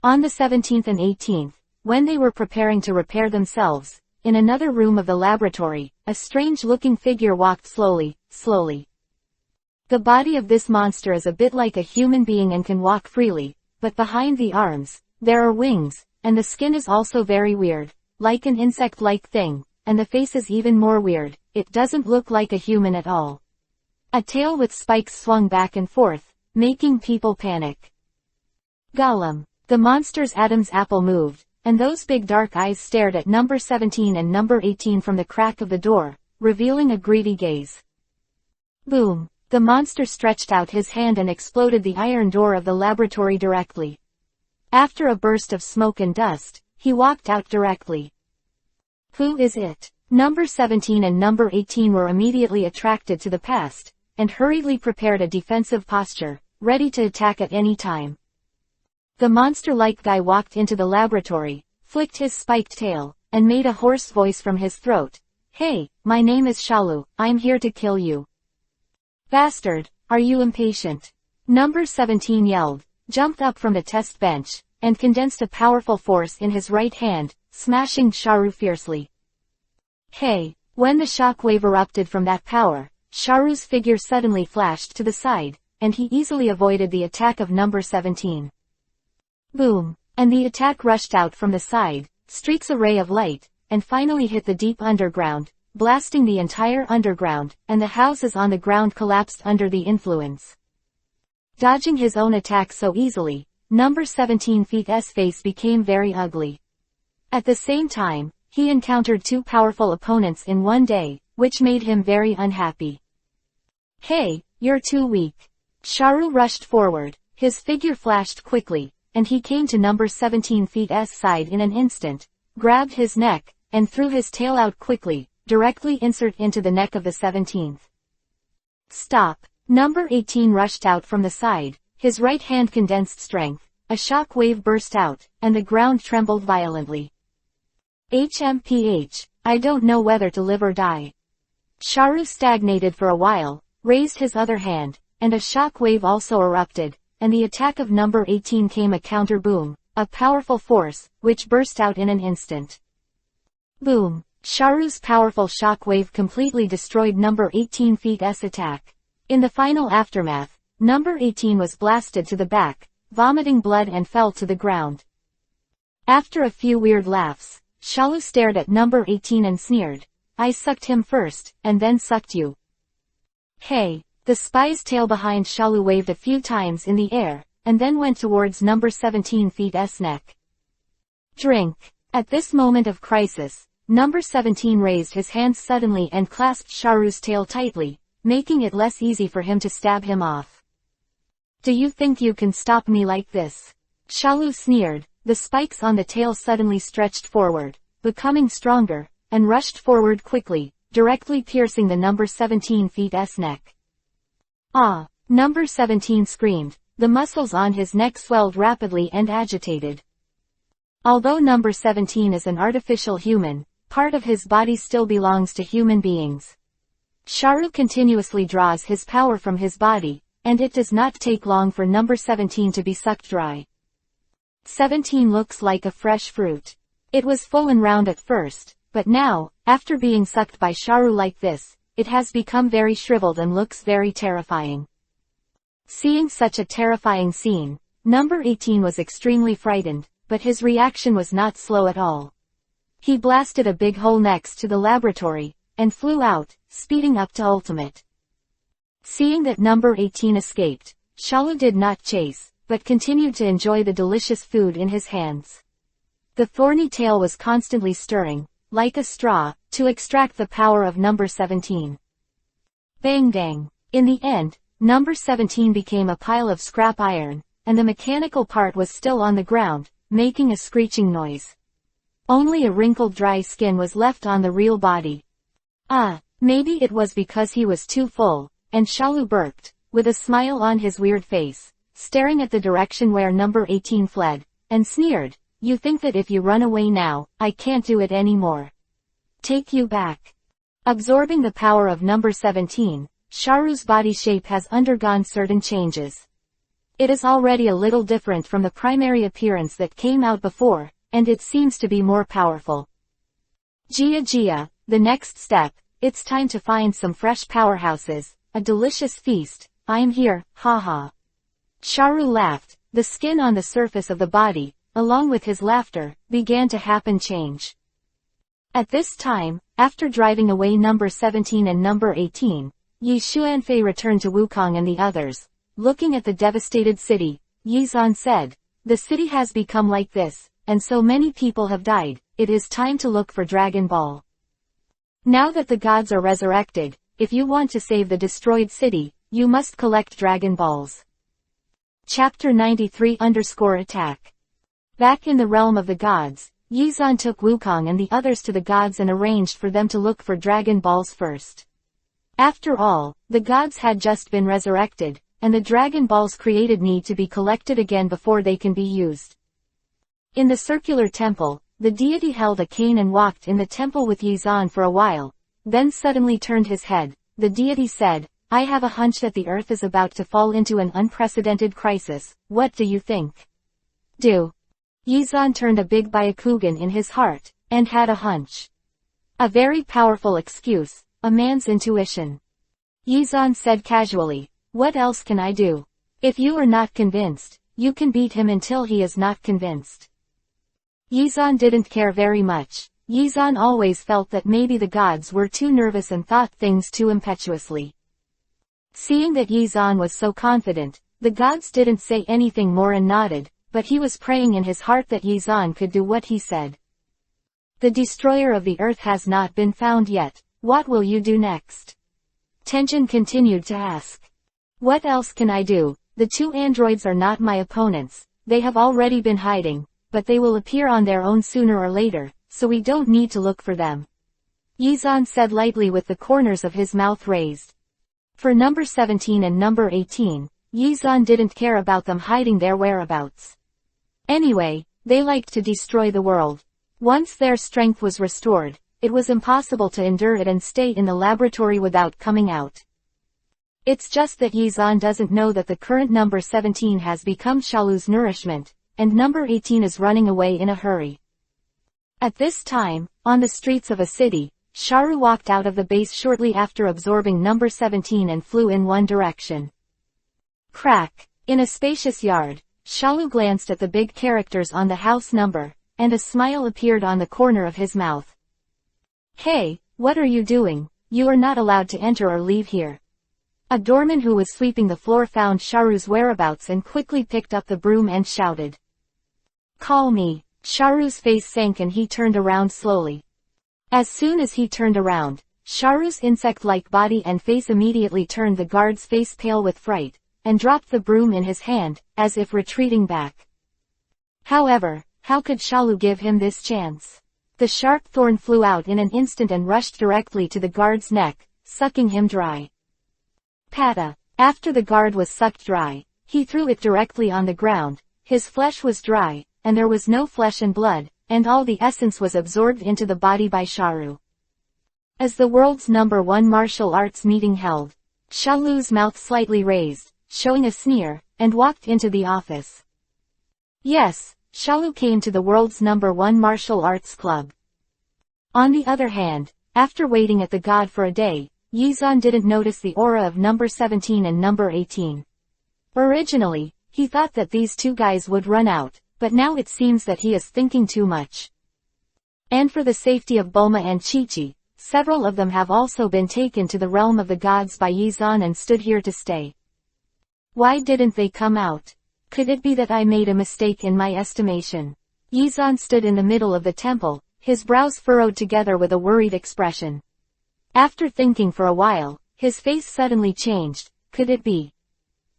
S1: On the 17th and 18th, when they were preparing to repair themselves, in another room of the laboratory, a strange-looking figure walked slowly. The body of this monster is a bit like a human being and can walk freely, but behind the arms, there are wings, and the skin is also very weird, like an insect-like thing, and the face is even more weird, it doesn't look like a human at all. A tail with spikes swung back and forth, making people panic. Gollum. The monster's Adam's apple moved, and those big dark eyes stared at number 17 and number 18 from the crack of the door, revealing a greedy gaze. Boom. The monster stretched out his hand and exploded the iron door of the laboratory directly. After a burst of smoke and dust, he walked out directly. Who is it? Number 17 and number 18 were immediately attracted to the past, and hurriedly prepared a defensive posture, ready to attack at any time. The monster-like guy walked into the laboratory, flicked his spiked tail, and made a hoarse voice from his throat. Hey, my name is Shalu, I'm here to kill you. Bastard, are you impatient? Number 17 yelled, jumped up from the test bench, and condensed a powerful force in his right hand, smashing Sharu fiercely. Hey, when the shockwave erupted from that power, Sharu's figure suddenly flashed to the side, and he easily avoided the attack of number 17. Boom, and the attack rushed out from the side, streaks a ray of light, and finally hit the deep underground, blasting the entire underground, and the houses on the ground collapsed under the influence. Dodging his own attack so easily, number 17 feet's face became very ugly. At the same time, he encountered two powerful opponents in one day, which made him very unhappy. Hey, you're too weak. Sharu rushed forward, his figure flashed quickly, and he came to number 17 feet's side in an instant, grabbed his neck, and threw his tail out quickly, directly insert into the neck of the 17th. Stop! Number 18 rushed out from the side, his right hand condensed strength, a shock wave burst out, and the ground trembled violently. HMPH, I don't know whether to live or die. Sharu stagnated for a while, raised his other hand, and a shock wave also erupted, and the attack of number 18 came a counter boom, a powerful force, which burst out in an instant. Boom! Sharu's powerful shock wave completely destroyed number 18 feet's attack. In the final aftermath, number 18 was blasted to the back, vomiting blood and fell to the ground. After a few weird laughs, Shalu stared at number 18 and sneered, I sucked him first, and then sucked you. Hey! The spy's tail behind Shalu waved a few times in the air, and then went towards number 17 feet's neck. Drink! At this moment of crisis, number 17 raised his hands suddenly and clasped Sharu's tail tightly, making it less easy for him to stab him off. Do you think you can stop me like this? Shalu sneered, the spikes on the tail suddenly stretched forward, becoming stronger, and rushed forward quickly, directly piercing the number 17 feet's neck. Ah! Number 17 screamed, the muscles on his neck swelled rapidly and agitated. Although number 17 is an artificial human, part of his body still belongs to human beings. Sharu continuously draws his power from his body, and it does not take long for number 17 to be sucked dry. 17 looks like a fresh fruit. It was full and round at first, but now, after being sucked by Sharu like this, it has become very shriveled and looks very terrifying. Seeing such a terrifying scene, number 18 was extremely frightened, but his reaction was not slow at all. He blasted a big hole next to the laboratory, and flew out, speeding up to ultimate. Seeing that number 18 escaped, Shalu did not chase, but continued to enjoy the delicious food in his hands. The thorny tail was constantly stirring, like a straw, to extract the power of number 17. Bang dang! In the end, number 17 became a pile of scrap iron, and the mechanical part was still on the ground, making a screeching noise. Only a wrinkled dry skin was left on the real body. Ah, maybe it was because he was too full, and Shalu burped, with a smile on his weird face, staring at the direction where number 18 fled, and sneered, you think that if you run away now, I can't do it anymore. Take you back. Absorbing the power of number 17, Sharu's body shape has undergone certain changes. It is already a little different from the primary appearance that came out before, and it seems to be more powerful. Gia, the next step, it's time to find some fresh powerhouses, a delicious feast, I'm here, haha. Sharu laughed, the skin on the surface of the body, along with his laughter, began to happen change. At this time, after driving away number 17 and number 18, Yi Xuanfei returned to Wukong and the others. Looking at the devastated city, Yi Zan said, the city has become like this, and so many people have died, it is time to look for Dragon Ball. Now that the gods are resurrected, if you want to save the destroyed city, you must collect Dragon Balls. Chapter 93_Attack. Back in the realm of the gods, Yi Zan took Wukong and the others to the gods and arranged for them to look for Dragon Balls first. After all, the gods had just been resurrected, and the Dragon Balls created need to be collected again before they can be used. In the circular temple, the deity held a cane and walked in the temple with Yi Zan for a while, then suddenly turned his head. The deity said, I have a hunch that the earth is about to fall into an unprecedented crisis, what do you think? Do. Yi Zan turned a big Byakugan in his heart, and had a hunch. A very powerful excuse, a man's intuition. Yi Zan said casually, what else can I do? If you are not convinced, you can beat him until he is not convinced. Yi Zan didn't care very much. Yi Zan always felt that maybe the gods were too nervous and thought things too impetuously. Seeing that Yi Zan was so confident, The gods didn't say anything more and nodded, but he was praying in his heart that Yizan could do what he said. The destroyer of the earth has not been found yet. What will you do next? Tenjin continued to ask. What else can I do? The two androids are not my opponents. They have already been hiding, but they will appear on their own sooner or later, so we don't need to look for them. Yizan said lightly with the corners of his mouth raised. For number 17 and number 18, Yizan didn't care about them hiding their whereabouts. Anyway, they liked to destroy the world. Once their strength was restored, it was impossible to endure it and stay in the laboratory without coming out. It's just that Yizan doesn't know that the current number 17 has become Shalu's nourishment, and number 18 is running away in a hurry. At this time, on the streets of a city, Sharu walked out of the base shortly after absorbing number 17 and flew in one direction. Crack. In a spacious yard, Shalu glanced at the big characters on the house number, and a smile appeared on the corner of his mouth. Hey, what are you doing? You are not allowed to enter or leave here. A doorman who was sweeping the floor found Sharu's whereabouts and quickly picked up the broom and shouted. Call me. Sharu's face sank and he turned around slowly. As soon as he turned around, Sharu's insect-like body and face immediately turned the guard's face pale with fright, and dropped the broom in his hand, as if retreating back. However, how could Shalu give him this chance? The sharp thorn flew out in an instant and rushed directly to the guard's neck, sucking him dry. Pata. After the guard was sucked dry, he threw it directly on the ground. His flesh was dry, and there was no flesh and blood, and all the essence was absorbed into the body by Sharu. As the world's number 1 martial arts meeting held, Shalu's mouth slightly raised, showing a sneer, and walked into the office. Yes, Shalu came to the world's number 1 martial arts club. On the other hand, after waiting at the god for a day, Yizan didn't notice the aura of number 17 and number 18. Originally, he thought that these two guys would run out, but now it seems that he is thinking too much. And for the safety of Bulma and Chi-Chi, several of them have also been taken to the realm of the gods by Yizan and stood here to stay. Why didn't they come out? Could it be that I made a mistake in my estimation? Yizan stood in the middle of the temple, his brows furrowed together with a worried expression. After thinking for a while, his face suddenly changed. Could it be?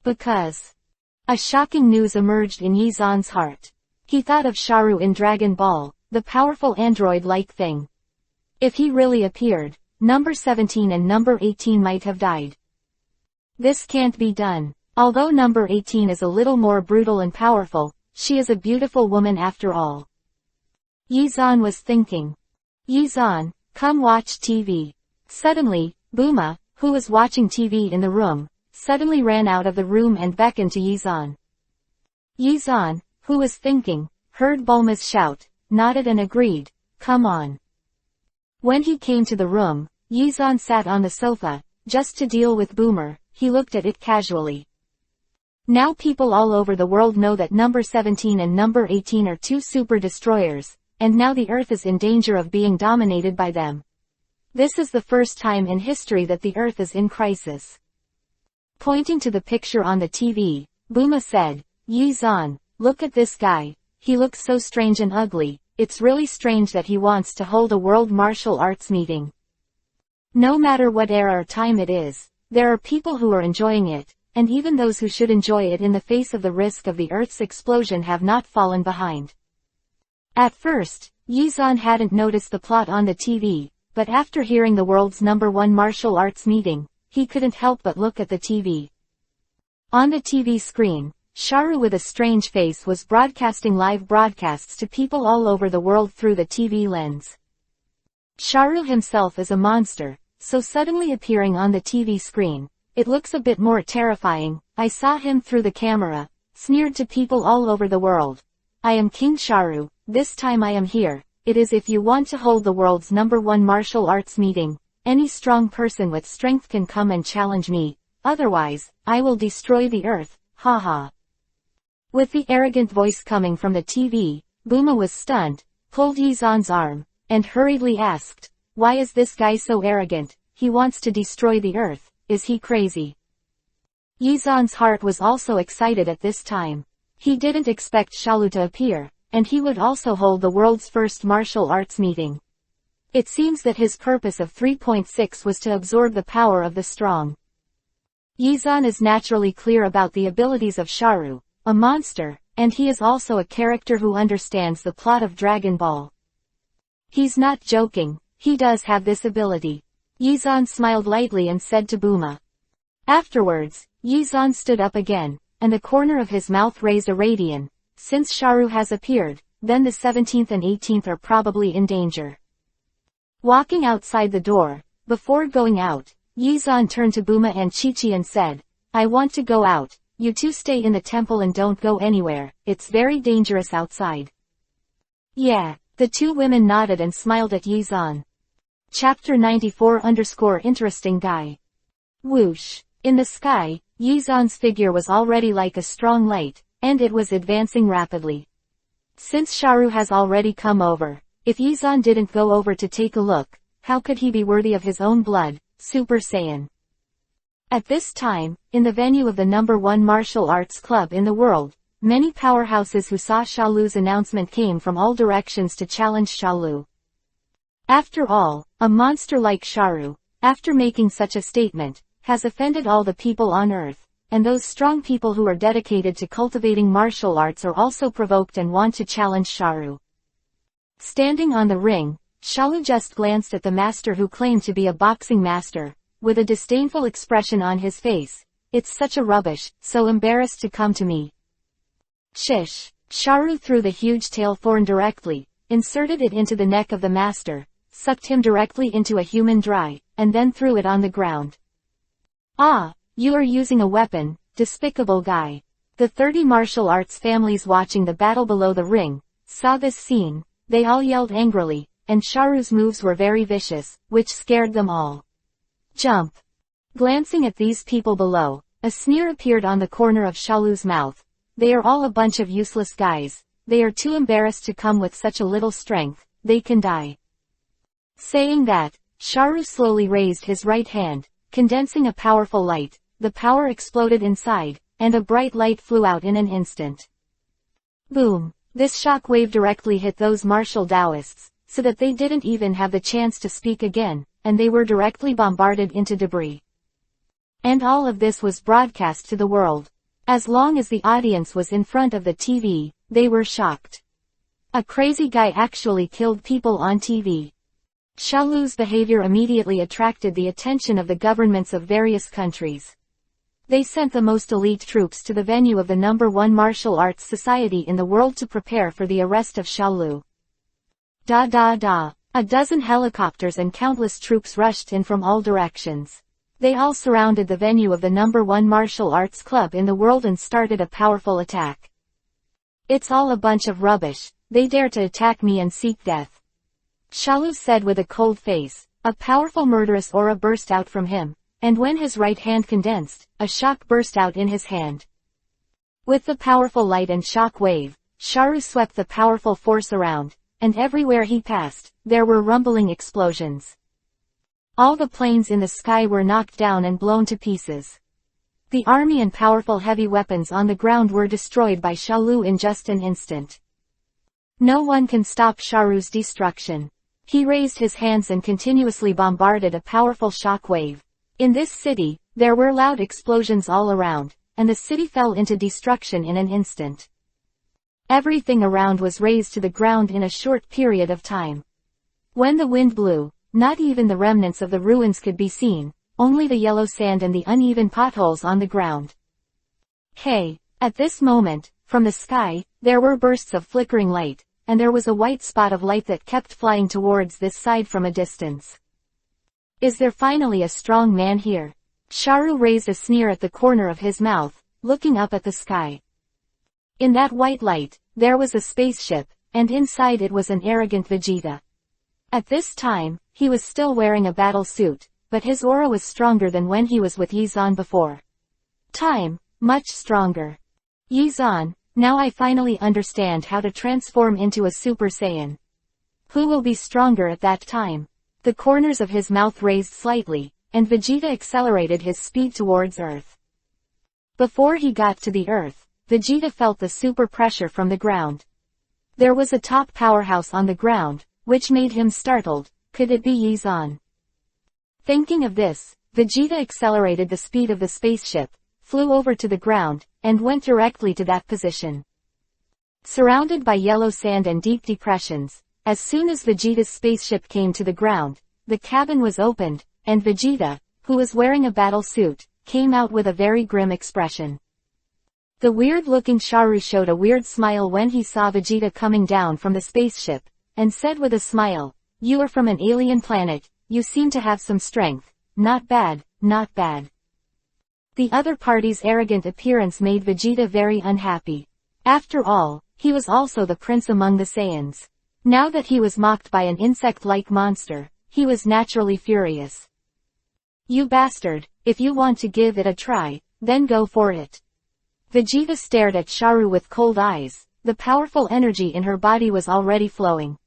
S1: Because a shocking news emerged in Yizan's heart. He thought of Sharu in Dragon Ball, the powerful android-like thing. If he really appeared, number 17 and number 18 might have died. This can't be done. Although number 18 is a little more brutal and powerful, she is a beautiful woman after all. Yizan was thinking. Yizan, come watch TV. Suddenly, Bulma, who was watching TV in the room, suddenly ran out of the room and beckoned to Yizan. Yizan, who was thinking, heard Bulma's shout, nodded and agreed, come on. When he came to the room, Yizan sat on the sofa, just to deal with Boomer. He looked at it casually. Now people all over the world know that number 17 and number 18 are two super destroyers, and now the Earth is in danger of being dominated by them. This is the first time in history that the Earth is in crisis. Pointing to the picture on the TV, Bulma said, Yizan, look at this guy. He looks so strange and ugly. It's really strange that he wants to hold a world martial arts meeting. No matter what era or time it is, there are people who are enjoying it, and even those who should enjoy it in the face of the risk of the Earth's explosion have not fallen behind. At first, Yizan hadn't noticed the plot on the TV, but after hearing the world's number 1 martial arts meeting, he couldn't help but look at the TV. On the TV screen, Sharu with a strange face was broadcasting live broadcasts to people all over the world through the TV lens. Sharu himself is a monster, so suddenly appearing on the TV screen, it looks a bit more terrifying. I saw him through the camera, sneered to people all over the world. I am King Sharu, this time I am here. It is if you want to hold the world's number 1 martial arts meeting, any strong person with strength can come and challenge me, otherwise, I will destroy the Earth, haha. With the arrogant voice coming from the TV, Bulma was stunned, pulled Yizan's arm, and hurriedly asked, why is this guy so arrogant? He wants to destroy the Earth, is he crazy? Yizan's heart was also excited at this time. He didn't expect Xiaolu to appear, and he would also hold the world's first martial arts meeting. It seems that his purpose of 3.6 was to absorb the power of the strong. Yizan is naturally clear about the abilities of Xiaolu, a monster, and he is also a character who understands the plot of Dragon Ball. He's not joking, he does have this ability. Yizan smiled lightly and said to Buma. Afterwards, Yizan stood up again, and the corner of his mouth raised a radian. Since Xiaolu has appeared, then the 17th and 18th are probably in danger. Walking outside the door, before going out, Yizan turned to Buma and Chi-Chi and said, I want to go out, you two stay in the temple and don't go anywhere, it's very dangerous outside. Yeah, the two women nodded and smiled at Yizan. Chapter 94_Interesting guy. Whoosh. In the sky, Yizan's figure was already like a strong light, and it was advancing rapidly. Since Xiaolu has already come over, if Yizan didn't go over to take a look, how could he be worthy of his own blood, Super Saiyan? At this time, in the venue of the #1 martial arts club in the world, many powerhouses who saw Xiaolu's announcement came from all directions to challenge Xiaolu. After all, a monster like Xiaolu, after making such a statement, has offended all the people on earth, and those strong people who are dedicated to cultivating martial arts are also provoked and want to challenge Xiaolu. Standing on the ring, Xiaolu just glanced at the master who claimed to be a boxing master, with a disdainful expression on his face. It's such a rubbish, so embarrassed to come to me. Shish. Xiaolu threw the huge tail thorn directly, inserted it into the neck of the master, sucked him directly into a human dry, and then threw it on the ground. Ah, you are using a weapon, despicable guy. The 30 martial arts families watching the battle below the ring saw this scene. They all yelled angrily, and Xiaolu's moves were very vicious, which scared them all. Jump. Glancing at these people below, a sneer appeared on the corner of Xiaolu's mouth. They are all a bunch of useless guys. They are too embarrassed to come with such a little strength. They can die. Saying that, Xiaolu slowly raised his right hand, condensing a powerful light. The power exploded inside, and a bright light flew out in an instant. Boom. This shock wave directly hit those martial Taoists, so that they didn't even have the chance to speak again, and they were directly bombarded into debris. And all of this was broadcast to the world. As long as the audience was in front of the TV, they were shocked. A crazy guy actually killed people on TV. Xiaolu's behavior immediately attracted the attention of the governments of various countries. They sent the most elite troops to the venue of the #1 martial arts society in the world to prepare for the arrest of Xiaolu. A dozen helicopters and countless troops rushed in from all directions. They all surrounded the venue of the #1 martial arts club in the world and started a powerful attack. It's all a bunch of rubbish. They dare to attack me and seek death. Xiaolu said with a cold face. A powerful murderous aura burst out from him, and when his right hand condensed, a shock burst out in his hand. With the powerful light and shock wave, Xiaolu swept the powerful force around, and everywhere he passed, there were rumbling explosions. All the planes in the sky were knocked down and blown to pieces. The army and powerful heavy weapons on the ground were destroyed by Xiaolu in just an instant. No one can stop Xiaolu's destruction. He raised his hands and continuously bombarded a powerful shock wave. In this city, there were loud explosions all around, and the city fell into destruction in an instant. Everything around was razed to the ground in a short period of time. When the wind blew, not even the remnants of the ruins could be seen, only the yellow sand and the uneven potholes on the ground. Hey! At this moment, from the sky, there were bursts of flickering light, and there was a white spot of light that kept flying towards this side from a distance. Is there finally a strong man here? Xiaolu raised a sneer at the corner of his mouth, looking up at the sky. In that white light, there was a spaceship, and inside it was an arrogant Vegeta. At this time, he was still wearing a battle suit, but his aura was stronger than when he was with Yizan before. Much stronger. Yizan, now I finally understand how to transform into a Super Saiyan. Who will be stronger at that time? The corners of his mouth raised slightly, and Vegeta accelerated his speed towards Earth. Before he got to the earth, Vegeta felt the super pressure from the ground. There was a top powerhouse on the ground, which made him startled. Could it be Yizan? Thinking of this, Vegeta accelerated the speed of the spaceship, flew over to the ground, and went directly to that position. Surrounded by yellow sand and deep depressions, as soon as Vegeta's spaceship came to the ground, the cabin was opened, and Vegeta, who was wearing a battle suit, came out with a very grim expression. The weird-looking Sharu showed a weird smile when he saw Vegeta coming down from the spaceship, and said with a smile, "You are from an alien planet, you seem to have some strength. Not bad, not bad." The other party's arrogant appearance made Vegeta very unhappy. After all, he was also the prince among the Saiyans. Now that he was mocked by an insect-like monster, he was naturally furious. "You bastard, if you want to give it a try, then go for it." Vegeta stared at Sharu with cold eyes. The powerful energy in her body was already flowing.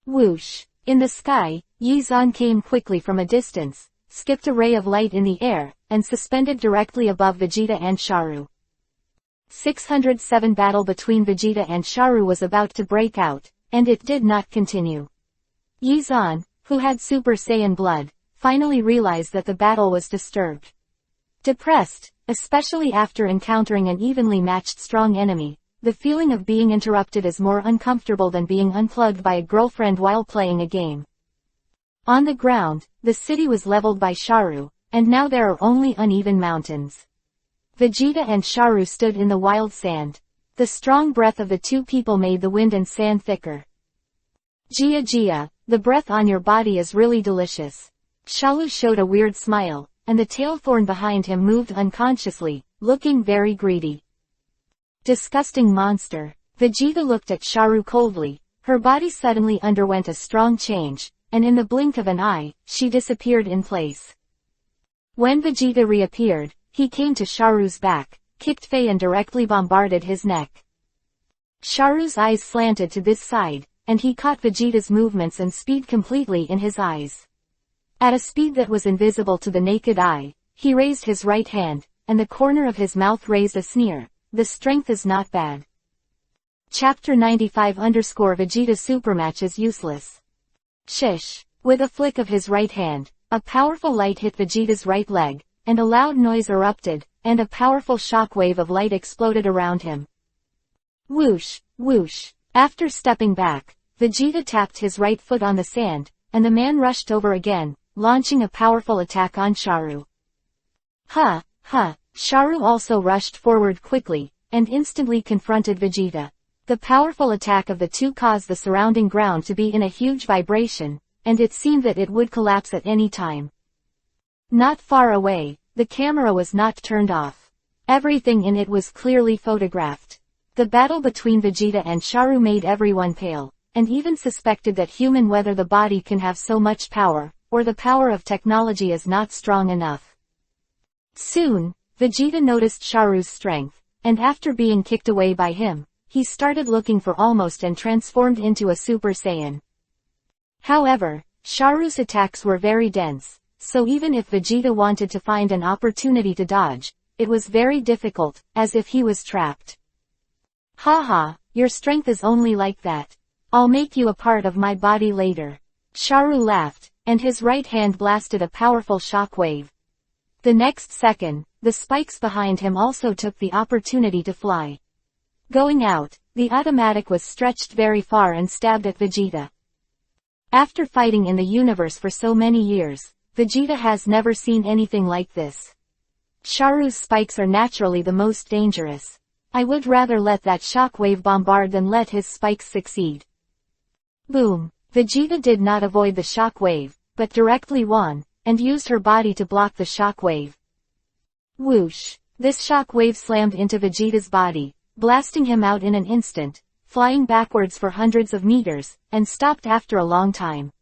S1: Whoosh! In the sky, Yizan came quickly from a distance, skipped a ray of light in the air, and suspended directly above Vegeta and Sharu. 607 battle between Vegeta and Sharu was about to break out, and it did not continue. Yizan, who had Super Saiyan blood, finally realized that the battle was disturbed. Depressed, especially after encountering an evenly matched strong enemy, the feeling of being interrupted is more uncomfortable than being unplugged by a girlfriend while playing a game. On the ground, the city was leveled by Sharu, and now there are only uneven mountains. Vegeta and Sharu stood in the wild sand. The strong breath of the two people made the wind and sand thicker. "Gia Gia, the breath on your body is really delicious." Shalu showed a weird smile, and the tailthorn behind him moved unconsciously, looking very greedy. "Disgusting monster." Vegeta looked at Sharu coldly. Her body suddenly underwent a strong change, and in the blink of an eye, she disappeared in place. When Vegeta reappeared, he came to Sharu's back, kicked Fei and directly bombarded his neck. Sharu's eyes slanted to this side, and he caught Vegeta's movements and speed completely in his eyes. At a speed that was invisible to the naked eye, he raised his right hand, and the corner of his mouth raised a sneer. "The strength is not bad." Chapter 95 Vegeta supermatch is useless. Shish. With a flick of his right hand, a powerful light hit Vegeta's right leg, and a loud noise erupted, and a powerful shockwave of light exploded around him. Whoosh, whoosh. After stepping back, Vegeta tapped his right foot on the sand, and the man rushed over again, launching a powerful attack on Sharu. Ha, ha. Sharu also rushed forward quickly, and instantly confronted Vegeta. The powerful attack of the two caused the surrounding ground to be in a huge vibration, and it seemed that it would collapse at any time. Not far away, the camera was not turned off. Everything in it was clearly photographed. The battle between Vegeta and Sharu made everyone pale, and even suspected that whether the body can have so much power, or the power of technology is not strong enough. Soon, Vegeta noticed Sharu's strength, and after being kicked away by him, he started looking for almost and transformed into a Super Saiyan. However, Sharu's attacks were very dense, so even if Vegeta wanted to find an opportunity to dodge, it was very difficult, as if he was trapped. "Haha, your strength is only like that. I'll make you a part of my body later." Sharu laughed, and his right hand blasted a powerful shock wave. The next second, the spikes behind him also took the opportunity to fly. Going out, the automatic was stretched very far and stabbed at Vegeta. After fighting in the universe for so many years, Vegeta has never seen anything like this. Sharu's spikes are naturally the most dangerous. I would rather let that shockwave bombard than let his spikes succeed. Boom! Vegeta did not avoid the shockwave, but directly won, and used her body to block the shockwave. Whoosh! This shockwave slammed into Vegeta's body, blasting him out in an instant, flying backwards for hundreds of meters, and stopped after a long time.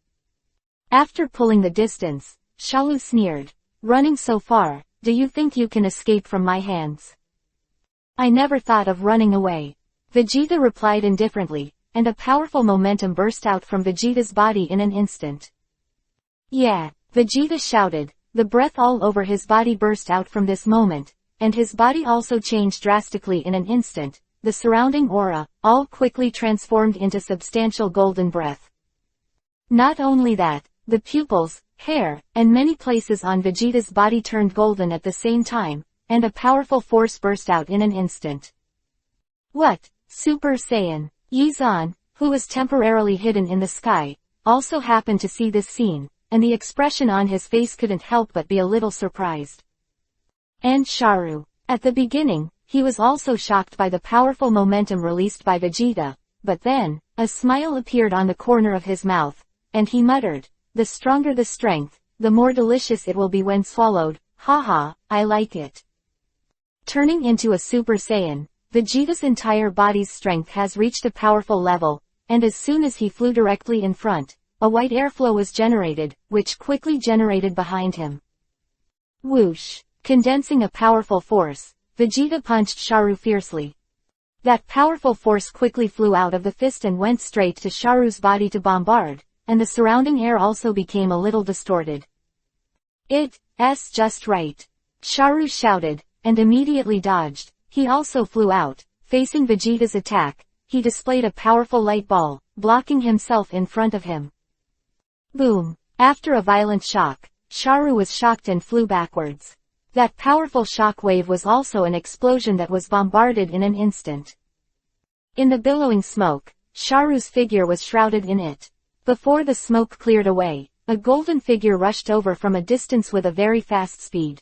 S1: After pulling the distance, Shalu sneered, "Running so far, do you think you can escape from my hands?" "I never thought of running away." Vegeta replied indifferently, and a powerful momentum burst out from Vegeta's body in an instant. "Yeah!" Vegeta shouted, the breath all over his body burst out from this moment, and his body also changed drastically in an instant. The surrounding aura, all quickly transformed into substantial golden breath. Not only that, the pupils, hair, and many places on Vegeta's body turned golden at the same time, and a powerful force burst out in an instant. What? Super Saiyan! Yizan, who was temporarily hidden in the sky, also happened to see this scene, and the expression on his face couldn't help but be a little surprised. And Sharu. At the beginning, he was also shocked by the powerful momentum released by Vegeta, but then, a smile appeared on the corner of his mouth, and he muttered, "The stronger the strength, the more delicious it will be when swallowed, haha, I like it." Turning into a Super Saiyan, Vegeta's entire body's strength has reached a powerful level, and as soon as he flew directly in front, a white airflow was generated, which quickly generated behind him. Whoosh! Condensing a powerful force, Vegeta punched Sharu fiercely. That powerful force quickly flew out of the fist and went straight to Sharu's body to bombard, and the surrounding air also became a little distorted. It's just right. Sharu shouted, and immediately dodged. He also flew out, facing Vegeta's attack. He displayed a powerful light ball, blocking himself in front of him. Boom! After a violent shock, Sharu was shocked and flew backwards. That powerful shock wave was also an explosion that was bombarded in an instant. In the billowing smoke, Sharu's figure was shrouded in it. Before the smoke cleared away, a golden figure rushed over from a distance with a very fast speed.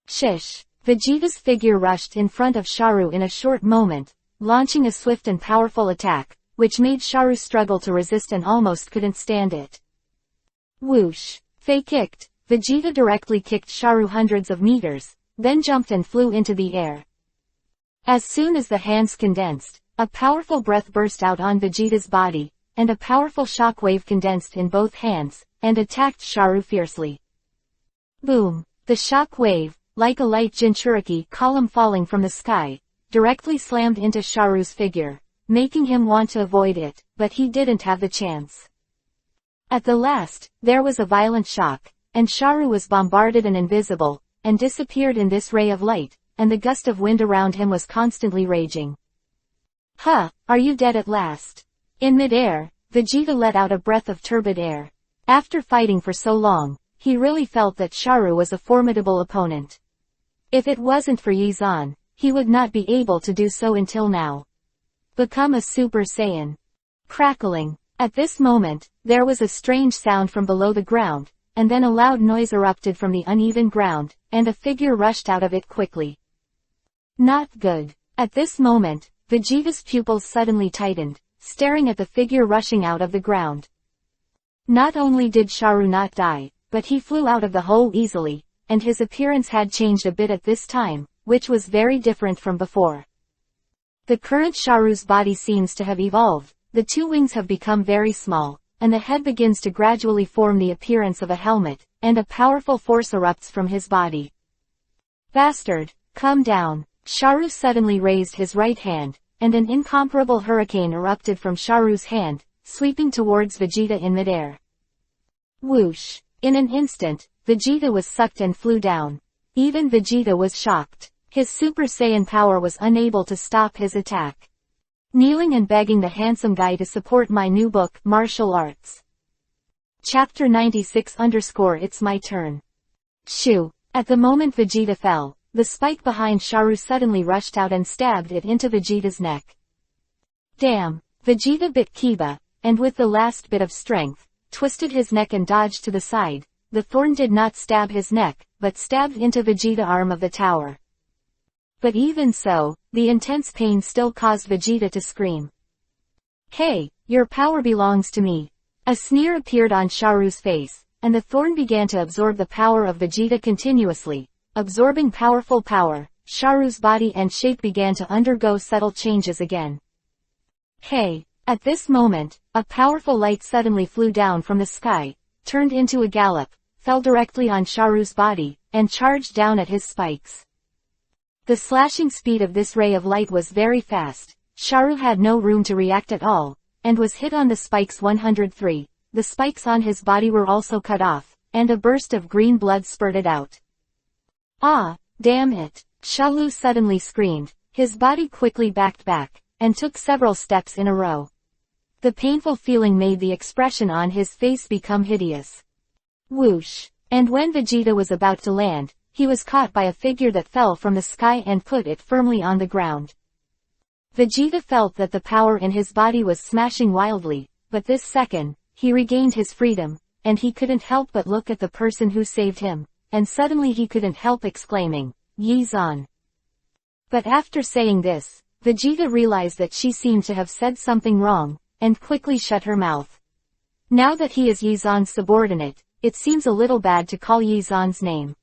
S1: Shish! Vegeta's figure rushed in front of Sharu in a short moment, launching a swift and powerful attack, which made Sharu struggle to resist and almost couldn't stand it. Whoosh! Fei kicked. Vegeta directly kicked Sharu hundreds of meters, then jumped and flew into the air. As soon as the hands condensed, a powerful breath burst out on Vegeta's body, and a powerful shock wave condensed in both hands, and attacked Sharu fiercely. Boom! The shock wave, like a light Jinchuriki column falling from the sky, directly slammed into Sharu's figure, making him want to avoid it, but he didn't have the chance. At the last, there was a violent shock, and Sharu was bombarded and invisible, and disappeared in this ray of light, and the gust of wind around him was constantly raging. Huh, are you dead at last? In mid-air, Vegeta let out a breath of turbid air. After fighting for so long, he really felt that Sharu was a formidable opponent. If it wasn't for Yizan, he would not be able to do so until now. Become a Super Saiyan. Crackling. At this moment, there was a strange sound from below the ground, and then a loud noise erupted from the uneven ground, and a figure rushed out of it quickly. Not good. At this moment, Vegeta's pupils suddenly tightened, staring at the figure rushing out of the ground. Not only did Sharu not die, but he flew out of the hole easily, and his appearance had changed a bit at this time, which was very different from before. The current Sharu's body seems to have evolved, the two wings have become very small, and the head begins to gradually form the appearance of a helmet, and a powerful force erupts from his body. Bastard, come down! Sharu suddenly raised his right hand, and an incomparable hurricane erupted from Sharu's hand, sweeping towards Vegeta in midair. Whoosh! In an instant, Vegeta was sucked and flew down. Even Vegeta was shocked. His Super Saiyan power was unable to stop his attack. Kneeling and begging the handsome guy to support my new book, Martial Arts. Chapter 96 _ It's my turn. Shoo! At the moment Vegeta fell, the spike behind Sharu suddenly rushed out and stabbed it into Vegeta's neck. Damn! Vegeta bit Kiba, and with the last bit of strength, twisted his neck and dodged to the side. The thorn did not stab his neck, but stabbed into Vegeta's arm of the tower. But even so, the intense pain still caused Vegeta to scream. Hey, your power belongs to me. A sneer appeared on Sharu's face, and the thorn began to absorb the power of Vegeta continuously. Absorbing powerful power, Sharu's body and shape began to undergo subtle changes again. Hey! At this moment, a powerful light suddenly flew down from the sky, turned into a gallop, fell directly on Sharu's body, and charged down at his spikes. The slashing speed of this ray of light was very fast. Sharu had no room to react at all, and was hit on the spikes 103. The spikes on his body were also cut off, and a burst of green blood spurted out. Ah, damn it! Shalu suddenly screamed, his body quickly backed back, and took several steps in a row. The painful feeling made the expression on his face become hideous. Whoosh! And when Vegeta was about to land, he was caught by a figure that fell from the sky and put it firmly on the ground. Vegeta felt that the power in his body was smashing wildly, but this second, he regained his freedom, and he couldn't help but look at the person who saved him, and suddenly he couldn't help exclaiming, "Yi-zan." But after saying this, Vegeta realized that she seemed to have said something wrong, and quickly shut her mouth. Now that he is Yi-zan's subordinate, it seems a little bad to call Yi-zan's name.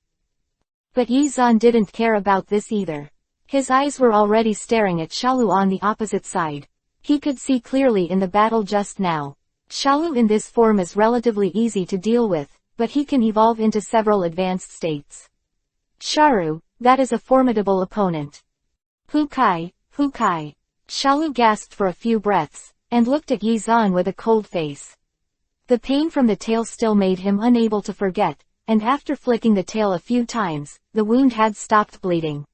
S1: But Yi-zan didn't care about this either. His eyes were already staring at Shalu on the opposite side. He could see clearly in the battle just now. Shalu in this form is relatively easy to deal with, but he can evolve into several advanced states. Sharu, that is a formidable opponent. Hokage, Hokage. Shalu gasped for a few breaths, and looked at Yi-zan with a cold face. The pain from the tail still made him unable to forget, and after flicking the tail a few times, the wound had stopped bleeding.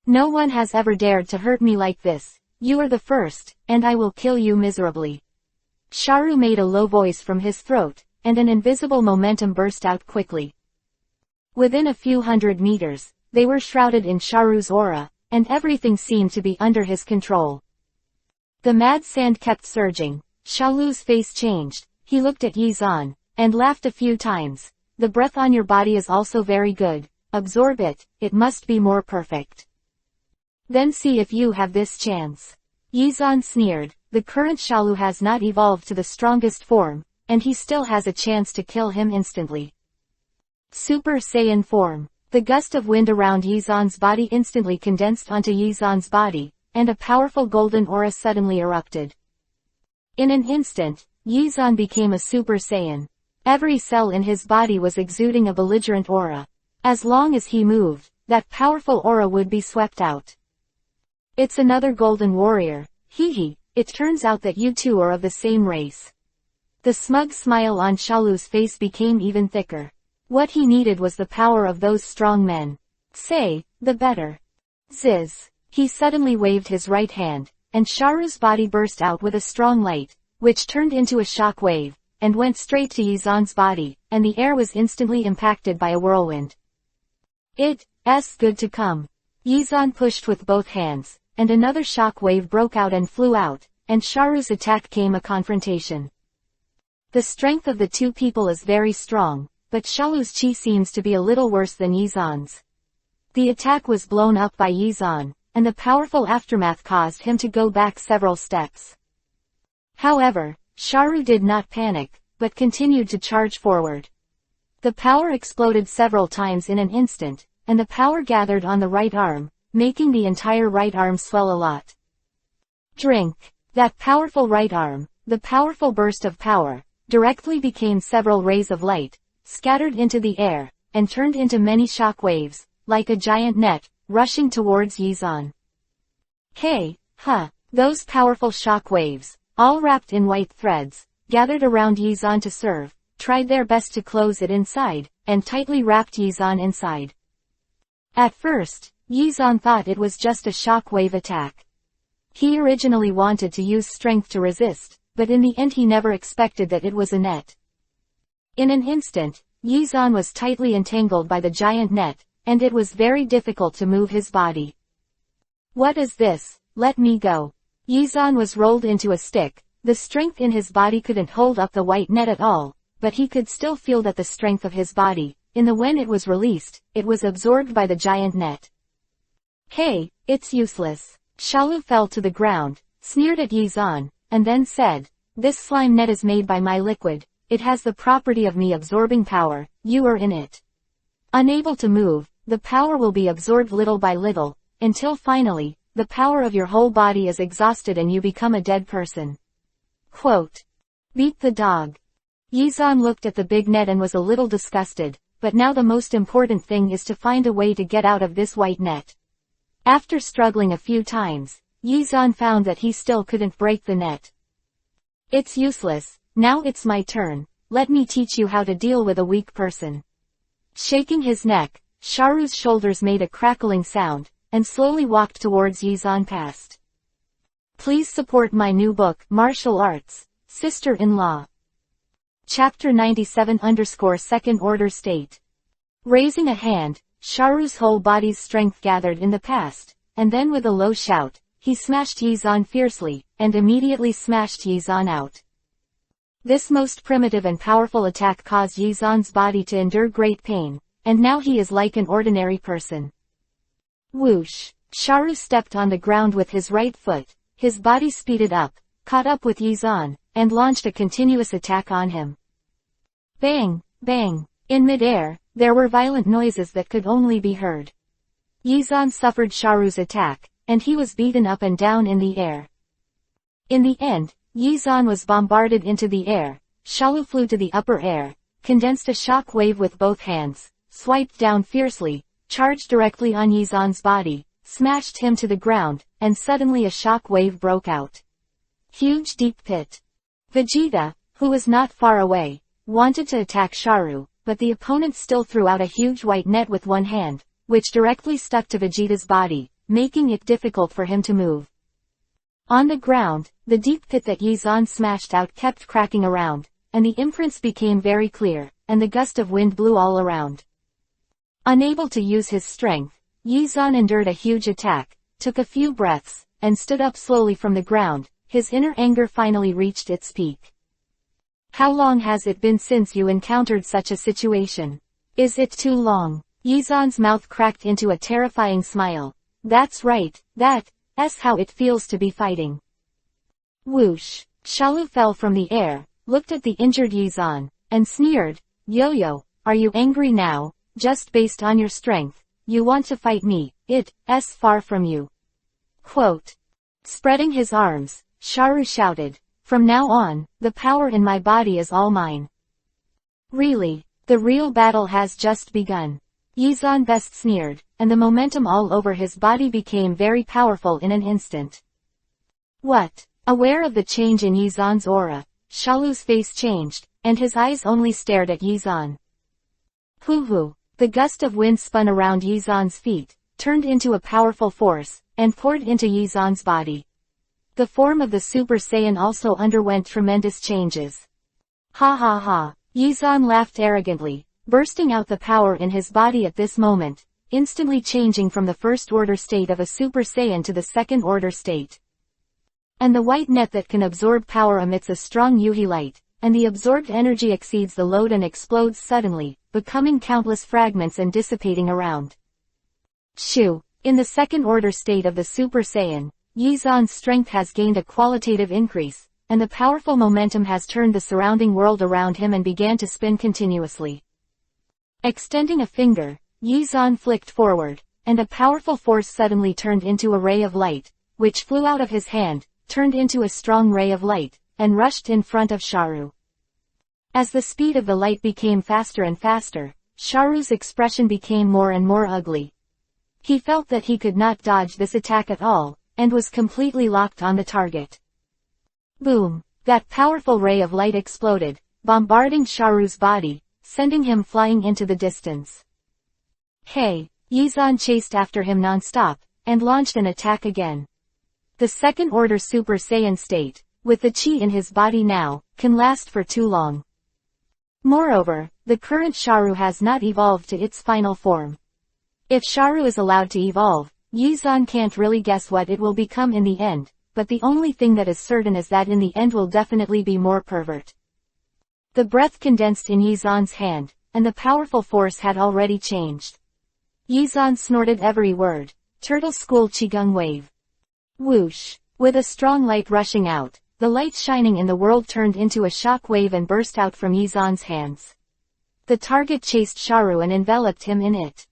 S1: "No one has ever dared to hurt me like this. You are the first, and I will kill you miserably." Sharu made a low voice from his throat, and an invisible momentum burst out quickly. Within a few hundred meters, they were shrouded in Sharu's aura, and everything seemed to be under his control. The mad sand kept surging. Shalu's face changed, he looked at Yi-zan, and laughed a few times. "The breath on your body is also very good. Absorb it, it must be more perfect. Then see if you have this chance." Yi-zan sneered, the current Shalu has not evolved to the strongest form, and he still has a chance to kill him instantly. Super Saiyan form. The gust of wind around Yi-zan's body instantly condensed onto Yi-zan's body, and a powerful golden aura suddenly erupted. In an instant, Yi-zan became a Super Saiyan. Every cell in his body was exuding a belligerent aura. As long as he moved, that powerful aura would be swept out. "It's another golden warrior. Hee, it turns out that you two are of the same race." The smug smile on Shalu's face became even thicker. What he needed was the power of those strong men. Say, the better. Ziz. He suddenly waved his right hand, and Sharu's body burst out with a strong light, which turned into a shock wave, and went straight to Yi-zan's body, and the air was instantly impacted by a whirlwind. It's good to come. Yi-zan pushed with both hands, and another shock wave broke out and flew out, and Sharu's attack came a confrontation. The strength of the two people is very strong, but Shalu's chi seems to be a little worse than Yi-zan's. The attack was blown up by Yi-zan, and the powerful aftermath caused him to go back several steps. However, Sharu did not panic, but continued to charge forward. The power exploded several times in an instant, and the power gathered on the right arm, making the entire right arm swell a lot. Drink. That powerful right arm, the powerful burst of power, directly became several rays of light, scattered into the air, and turned into many shock waves, like a giant net, rushing towards Yi-zan. Hey, those powerful shock waves, all wrapped in white threads, gathered around Yi-zan to serve, tried their best to close it inside, and tightly wrapped Yi-zan inside. At first, Yi-zan thought it was just a shock wave attack. He originally wanted to use strength to resist, but in the end he never expected that it was a net. In an instant, Yi-zan was tightly entangled by the giant net, and it was very difficult to move his body. "What is this? Let me go." Yi-zan was rolled into a stick. The strength in his body couldn't hold up the white net at all, but he could still feel that the strength of his body, when it was released, it was absorbed by the giant net. "Hey, it's useless." Shalu fell to the ground, sneered at Yi-zan, and then said, "This slime net is made by my liquid. It has the property of me absorbing power. You are in it. Unable to move, the power will be absorbed little by little, until finally, the power of your whole body is exhausted and you become a dead person." Quote. Beat the dog. Yi-zan looked at the big net and was a little disgusted, but now the most important thing is to find a way to get out of this white net. After struggling a few times, Yi-zan found that he still couldn't break the net. "It's useless. Now it's my turn. Let me teach you how to deal with a weak person." Shaking his neck, Sharu's shoulders made a crackling sound, and slowly walked towards Yizan past. Please support my new book, Martial Arts, Sister-in-Law. Chapter 97_Second Order State. Raising a hand, Sharu's whole body's strength gathered in the past, and then with a low shout, he smashed Yizan fiercely, and immediately smashed Yizan out. This most primitive and powerful attack caused Yizan's body to endure great pain, and now he is like an ordinary person. Whoosh! Sharu stepped on the ground with his right foot, his body speeded up, caught up with Yizan, and launched a continuous attack on him. Bang! Bang! In mid-air, there were violent noises that could only be heard. Yizan suffered Sharu's attack, and he was beaten up and down in the air. In the end, Yizan was bombarded into the air. Shalu flew to the upper air, condensed a shock wave with both hands, swiped down fiercely, charged directly on Yizan's body, smashed him to the ground, and suddenly a shock wave broke out. Huge deep pit. Vegeta, who was not far away, wanted to attack Sharu, but the opponent still threw out a huge white net with one hand, which directly stuck to Vegeta's body, making it difficult for him to move. On the ground, the deep pit that Yizan smashed out kept cracking around, and the imprints became very clear, and the gust of wind blew all around. Unable to use his strength, Yizan endured a huge attack, took a few breaths, and stood up slowly from the ground. His inner anger finally reached its peak. How long has it been since you encountered such a situation? Is it too long? Yizan's mouth cracked into a terrifying smile. That's right, that's how it feels to be fighting. Whoosh! Shalu fell from the air, looked at the injured Yizan, and sneered, Yo-yo, are you angry now? Just based on your strength, you want to fight me, it's far from you. Quote. Spreading his arms, Sharu shouted, from now on, the power in my body is all mine. Really, the real battle has just begun. Yizan best sneered, and the momentum all over his body became very powerful in an instant. What? Aware of the change in Yizan's aura, Shalu's face changed, and his eyes only stared at Yizan. Hoo-hoo! The gust of wind spun around Yizan's feet, turned into a powerful force, and poured into Yizan's body. The form of the Super Saiyan also underwent tremendous changes. Ha ha ha! Yizan laughed arrogantly, bursting out the power in his body at this moment, instantly changing from the first order state of a Super Saiyan to the second order state. And the white net that can absorb power emits a strong UV light, and the absorbed energy exceeds the load and explodes suddenly, becoming countless fragments and dissipating around. Shoo! In the second order state of the Super Saiyan, Yizan's strength has gained a qualitative increase, and the powerful momentum has turned the surrounding world around him and began to spin continuously. Extending a finger, Yizan flicked forward, and a powerful force suddenly turned into a ray of light, which flew out of his hand, turned into a strong ray of light, and rushed in front of Sharu. As the speed of the light became faster and faster, Sharu's expression became more and more ugly. He felt that he could not dodge this attack at all, and was completely locked on the target. Boom! That powerful ray of light exploded, bombarding Sharu's body, sending him flying into the distance. Hey! Yizan chased after him non-stop, and launched an attack again. The second order Super Saiyan state, with the chi in his body now, can last for too long. Moreover, the current Sharu has not evolved to its final form. If Sharu is allowed to evolve, Yizan can't really guess what it will become in the end, but the only thing that is certain is that in the end will definitely be more pervert. The breath condensed in Yizan's hand, and the powerful force had already changed. Yizan snorted every word. Turtle School Qigong Wave. Whoosh! With a strong light rushing out, the light shining in the world turned into a shock wave and burst out from Yizan's hands. The target chased Sharu and enveloped him in it.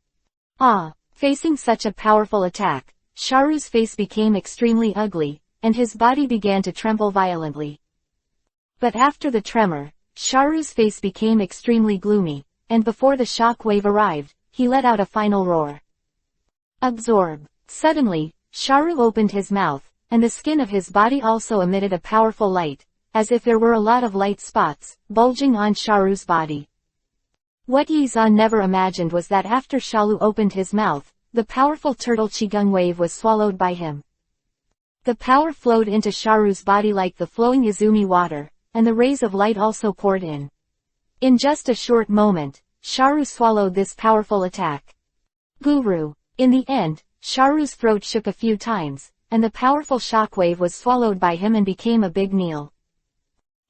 S1: Ah! Facing such a powerful attack, Sharu's face became extremely ugly, and his body began to tremble violently. But after the tremor, Sharu's face became extremely gloomy, and before the shock wave arrived, he let out a final roar. Absorb! Suddenly, Sharu opened his mouth, and the skin of his body also emitted a powerful light, as if there were a lot of light spots, bulging on Sharu's body. What Yizan never imagined was that after Shalu opened his mouth, the powerful turtle Qigong wave was swallowed by him. The power flowed into Sharu's body like the flowing Izumi water, and the rays of light also poured in. In just a short moment, Sharu swallowed this powerful attack. Guru. In the end, Sharu's throat shook a few times, and the powerful shockwave was swallowed by him and became a big meal.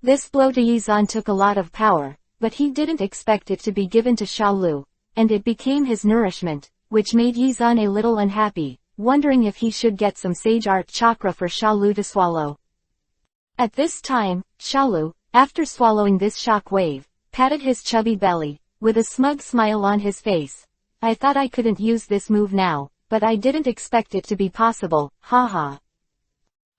S1: This blow to Yizan took a lot of power, but he didn't expect it to be given to Shaolu, and it became his nourishment, which made Yizan a little unhappy, wondering if he should get some sage art chakra for Shaolu to swallow. At this time, Shaolu, after swallowing this shock wave, patted his chubby belly, with a smug smile on his face. I thought I couldn't use this move now, but I didn't expect it to be possible, haha.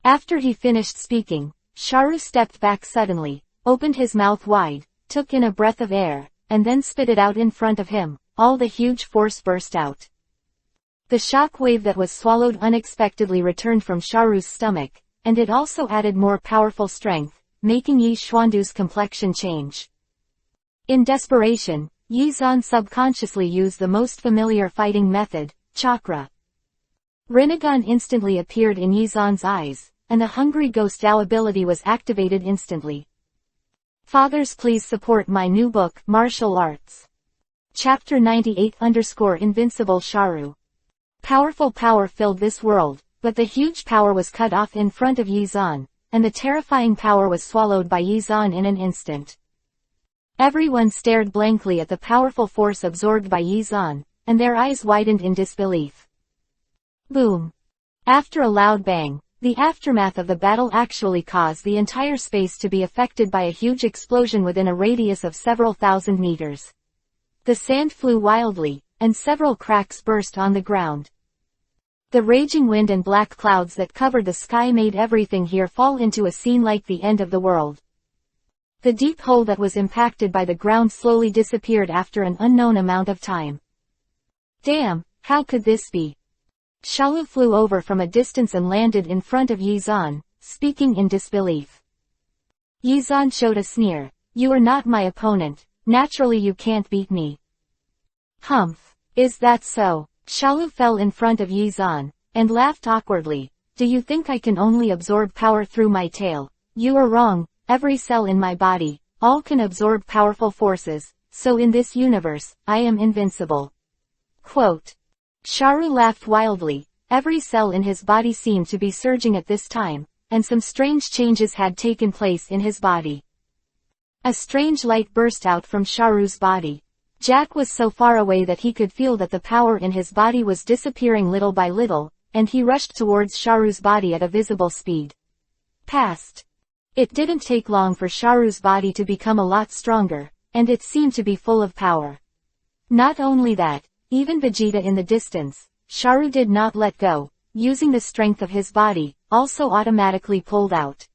S1: After he finished speaking, Sharu stepped back suddenly, opened his mouth wide, took in a breath of air, and then spit it out in front of him. All the huge force burst out. The shock wave that was swallowed unexpectedly returned from Sharu's stomach, and it also added more powerful strength, making Yi Xuandu's complexion change. In desperation, Yizan subconsciously used the most familiar fighting method, chakra. Rinnegan instantly appeared in Yizan's eyes, and the Hungry Ghost Dao ability was activated instantly. Fathers, please support my new book, Martial Arts. Chapter 98_Invincible Sharu. Powerful power filled this world, but the huge power was cut off in front of Yizan, and the terrifying power was swallowed by Yizan in an instant. Everyone stared blankly at the powerful force absorbed by Yizan, and their eyes widened in disbelief. Boom! After a loud bang, the aftermath of the battle actually caused the entire space to be affected by a huge explosion within a radius of several thousand meters. The sand flew wildly, and several cracks burst on the ground. The raging wind and black clouds that covered the sky made everything here fall into a scene like the end of the world. The deep hole that was impacted by the ground slowly disappeared after an unknown amount of time. Damn, how could this be? Shalu flew over from a distance and landed in front of Yizan, speaking in disbelief. Yizan showed a sneer. You are not my opponent, naturally you can't beat me. Humph, is that so? Shalu fell in front of Yizan, and laughed awkwardly. Do you think I can only absorb power through my tail? You are wrong. Every cell in my body, all can absorb powerful forces, so in this universe, I am invincible. Quote. Sharu laughed wildly. Every cell in his body seemed to be surging at this time, and some strange changes had taken place in his body. A strange light burst out from Sharu's body. Jack was so far away that he could feel that the power in his body was disappearing little by little, and he rushed towards Sharu's body at a visible speed. Past. It didn't take long for Sharu's body to become a lot stronger, and it seemed to be full of power. Not only that, even Vegeta in the distance, Sharu did not let go, using the strength of his body, also automatically pulled out.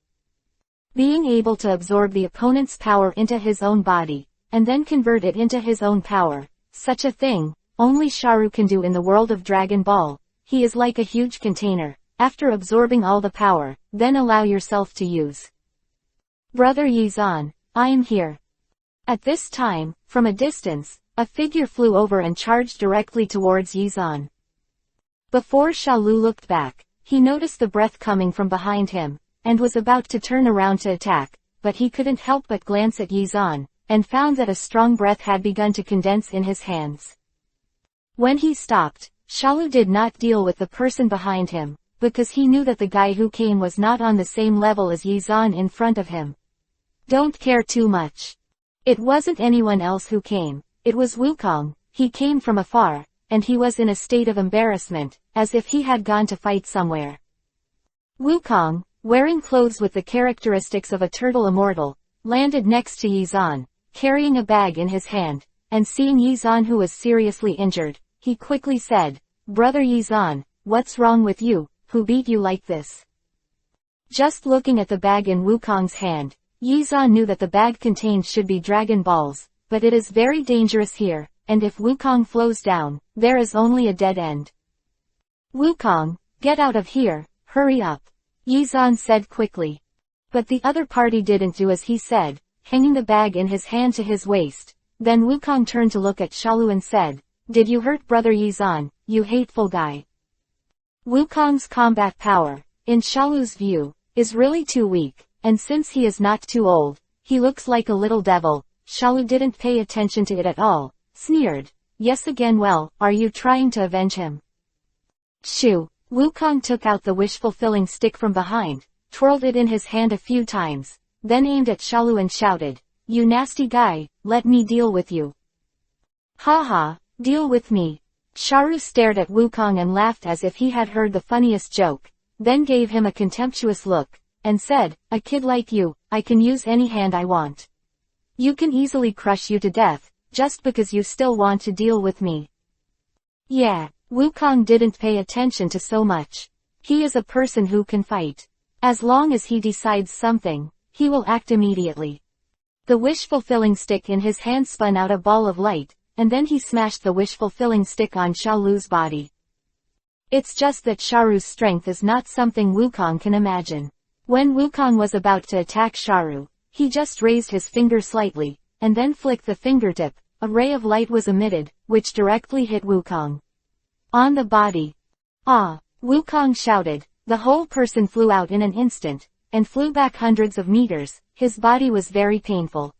S1: Being able to absorb the opponent's power into his own body, and then convert it into his own power, such a thing, only Sharu can do in the world of Dragon Ball. He is like a huge container. After absorbing all the power, then allow yourself to use. Brother Yizan, I am here. At this time, from a distance, a figure flew over and charged directly towards Yizan. Before Shalu looked back, he noticed the breath coming from behind him, and was about to turn around to attack, but he couldn't help but glance at Yizan, and found that a strong breath had begun to condense in his hands. When he stopped, Shalu did not deal with the person behind him, because he knew that the guy who came was not on the same level as Yizan in front of him. Don't care too much. It wasn't anyone else who came, it was Wukong. He came from afar, and he was in a state of embarrassment, as if he had gone to fight somewhere. Wukong, wearing clothes with the characteristics of a turtle immortal, landed next to Yizan, carrying a bag in his hand, and seeing Yizan who was seriously injured, he quickly said, Brother Yizan, what's wrong with you, who beat you like this? Just looking at the bag in Wukong's hand, Yizan knew that the bag contained should be Dragon Balls, but it is very dangerous here, and if Wukong flows down, there is only a dead end. Wukong, get out of here, hurry up, Yizan said quickly. But the other party didn't do as he said, hanging the bag in his hand to his waist, Then Wukong turned to look at Shalu and said, "Did you hurt Brother Yizan, you hateful guy?" Wukong's combat power, in Shalu's view, is really too weak, and since he is not too old, he looks like a little devil. Shalu didn't pay attention to it at all, sneered, "Yes again, well, are you trying to avenge him?" Shoo! Wukong took out the wish-fulfilling stick from behind, twirled it in his hand a few times, then aimed at Shalu and shouted, "You nasty guy, let me deal with you." "Ha ha, deal with me." Sharu stared at Wukong and laughed as if he had heard the funniest joke, then gave him a contemptuous look, and said, "A kid like you, I can use any hand I want. You can easily crush you to death, just because you still want to deal with me." Yeah, Wukong didn't pay attention to so much. He is a person who can fight. As long as he decides something, he will act immediately. The wish-fulfilling stick in his hand spun out a ball of light, and then he smashed the wish-fulfilling stick on Shalu's body. It's just that Sharu's strength is not something Wukong can imagine. When Wukong was about to attack Sharu, he just raised his finger slightly, and then flicked the fingertip. A ray of light was emitted, which directly hit Wukong on the body. "Ah!" Wukong shouted. The whole person flew out in an instant, and flew back hundreds of meters. His body was very painful.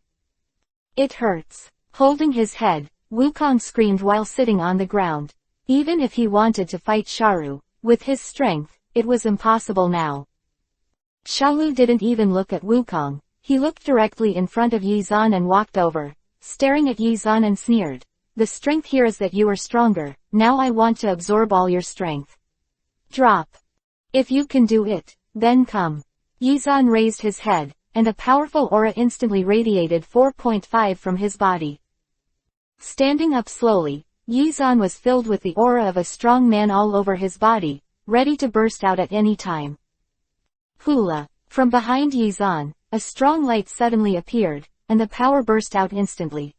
S1: "It hurts." Holding his head, Wukong screamed while sitting on the ground. Even if he wanted to fight Sharu, with his strength, it was impossible now. Shalu didn't even look at Wukong. He looked directly in front of Yizan and walked over, staring at Yizan and sneered. "The strength here is that you are stronger, now I want to absorb all your strength. Drop. If you can do it, then come." Yizan raised his head, and a powerful aura instantly radiated 4.5 from his body. Standing up slowly, Yizan was filled with the aura of a strong man all over his body, ready to burst out at any time. Hula! From behind Yizan, a strong light suddenly appeared, and the power burst out instantly.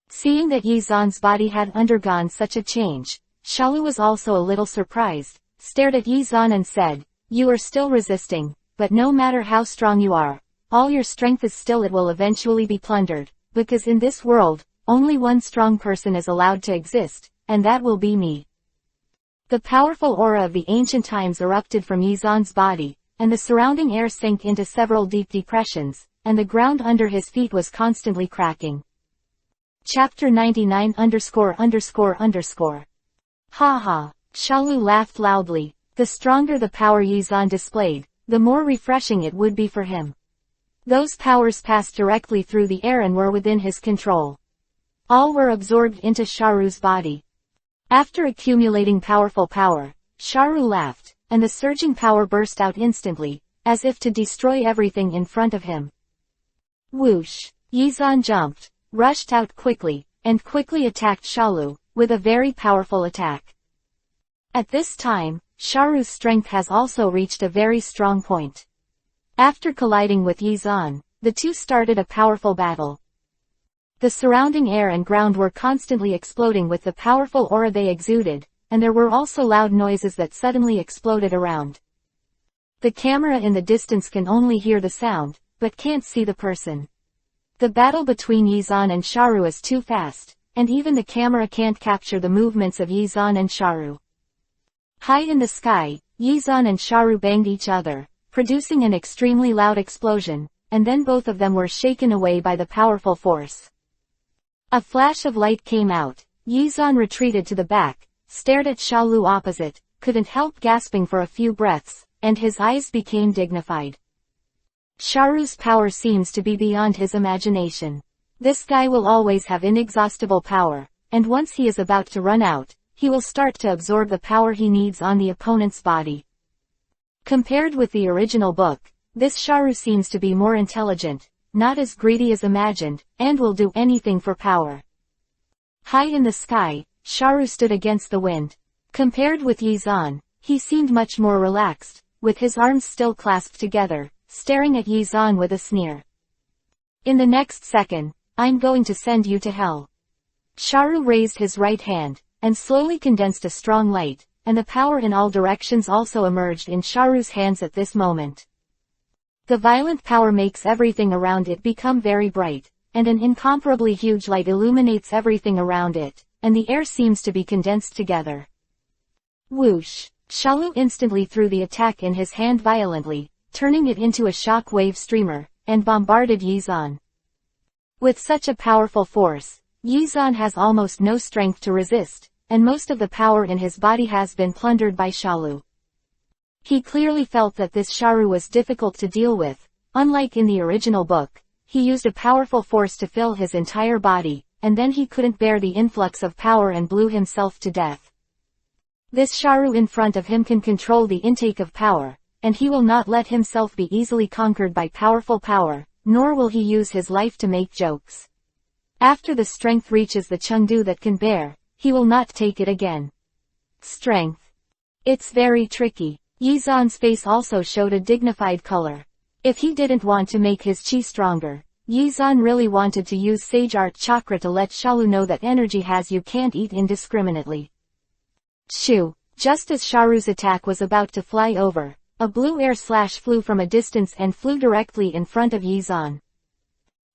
S1: Seeing that Yizan's body had undergone such a change, Shalu was also a little surprised, stared at Yizan and said, "You are still resisting, but no matter how strong you are, all your strength is still, it will eventually be plundered, because in this world, only one strong person is allowed to exist, and that will be me." The powerful aura of the ancient times erupted from Yizan's body, and the surrounding air sank into several deep depressions, and the ground under his feet was constantly cracking. Chapter 99 _____. Ha ha! Shalu laughed loudly. The stronger the power Yizan displayed, the more refreshing it would be for him. Those powers passed directly through the air and were within his control. All were absorbed into Sharu's body. After accumulating powerful power, Sharu laughed, and the surging power burst out instantly, as if to destroy everything in front of him. Whoosh! Yizan jumped, rushed out quickly, and quickly attacked Shalu, with a very powerful attack. At this time, Sharu's strength has also reached a very strong point. After colliding with Yizan, the two started a powerful battle. The surrounding air and ground were constantly exploding with the powerful aura they exuded, and there were also loud noises that suddenly exploded around. The camera in the distance can only hear the sound, but can't see the person. The battle between Yizan and Sharu is too fast, and even the camera can't capture the movements of Yizan and Sharu. High in the sky, Yizan and Sharu banged each other, producing an extremely loud explosion, and then both of them were shaken away by the powerful force. A flash of light came out. Yizan retreated to the back, stared at Shalu opposite, couldn't help gasping for a few breaths, and his eyes became dignified. Sharu's power seems to be beyond his imagination. This guy will always have inexhaustible power, and once he is about to run out, he will start to absorb the power he needs on the opponent's body. Compared with the original book, this Sharu seems to be more intelligent, not as greedy as imagined, and will do anything for power. High in the sky, Sharu stood against the wind. Compared with Yizan, he seemed much more relaxed, with his arms still clasped together, staring at Yizan with a sneer. In the next second, "I'm going to send you to hell." Sharu raised his right hand, and slowly condensed a strong light, and the power in all directions also emerged in Sharu's hands at this moment. The violent power makes everything around it become very bright, and an incomparably huge light illuminates everything around it, and the air seems to be condensed together. Whoosh! Shalu instantly threw the attack in his hand violently, turning it into a shock wave streamer, and bombarded Yizan. With such a powerful force, Yizan has almost no strength to resist, and most of the power in his body has been plundered by Shalu. He clearly felt that this Sharu was difficult to deal with. Unlike in the original book, he used a powerful force to fill his entire body, and then he couldn't bear the influx of power and blew himself to death. This Sharu in front of him can control the intake of power, and he will not let himself be easily conquered by powerful power, nor will he use his life to make jokes. After the strength reaches the Chengdu that can bear, he will not take it again. Strength. It's very tricky. Yizan's face also showed a dignified color. If he didn't want to make his chi stronger, Yizan really wanted to use Sage Art Chakra to let Shalu know that energy has you can't eat indiscriminately. Shoo! Just as Sharu's attack was about to fly over, a blue air slash flew from a distance and flew directly in front of Yizan.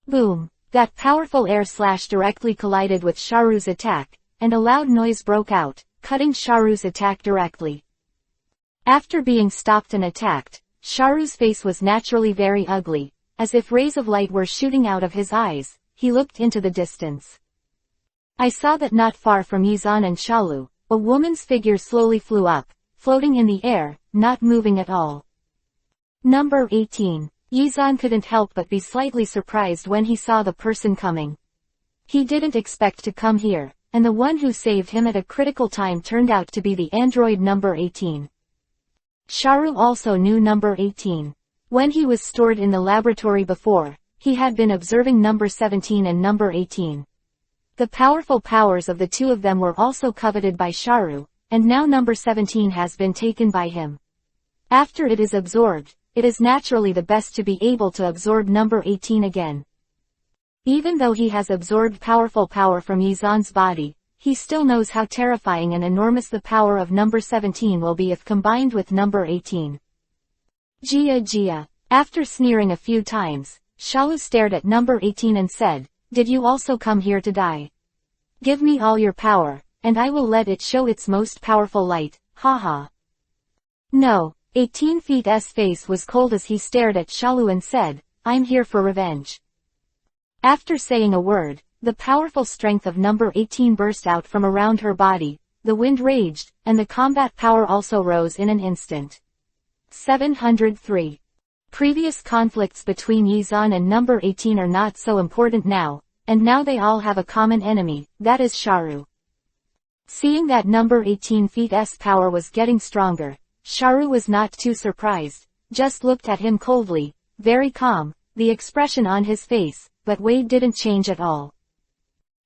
S1: Boom! That powerful air slash directly collided with Sharu's attack, and a loud noise broke out, cutting Sharu's attack directly. After being stopped and attacked, Sharu's face was naturally very ugly, as if rays of light were shooting out of his eyes. He looked into the distance. I saw that not far from Yizan and Shalu, a woman's figure slowly flew up, floating in the air, not moving at all. Number 18. Yizan couldn't help but be slightly surprised when he saw the person coming. He didn't expect to come here, and the one who saved him at a critical time turned out to be the android number 18. Sharu also knew number 18. When he was stored in the laboratory before, he had been observing number 17 and number 18. The powerful powers of the two of them were also coveted by Sharu, and now number 17 has been taken by him. After it is absorbed, it is naturally the best to be able to absorb number 18 again. Even though he has absorbed powerful power from Yizan's body, he still knows how terrifying and enormous the power of number 17 will be if combined with number 18. Jia Jia. After sneering a few times, Shalu stared at number 18 and said, "Did you also come here to die? Give me all your power, and I will let it show its most powerful light, haha." No, 18 Feet's face was cold as he stared at Shalu and said, "I'm here for revenge." After saying a word, the powerful strength of number 18 burst out from around her body, the wind raged, and the combat power also rose in an instant. 703. Previous conflicts between Yizan and number 18 are not so important now, and now they all have a common enemy, that is Sharu. Seeing that number 18 Feet's power was getting stronger, Sharu was not too surprised, just looked at him coldly, very calm, the expression on his face, but Wade didn't change at all.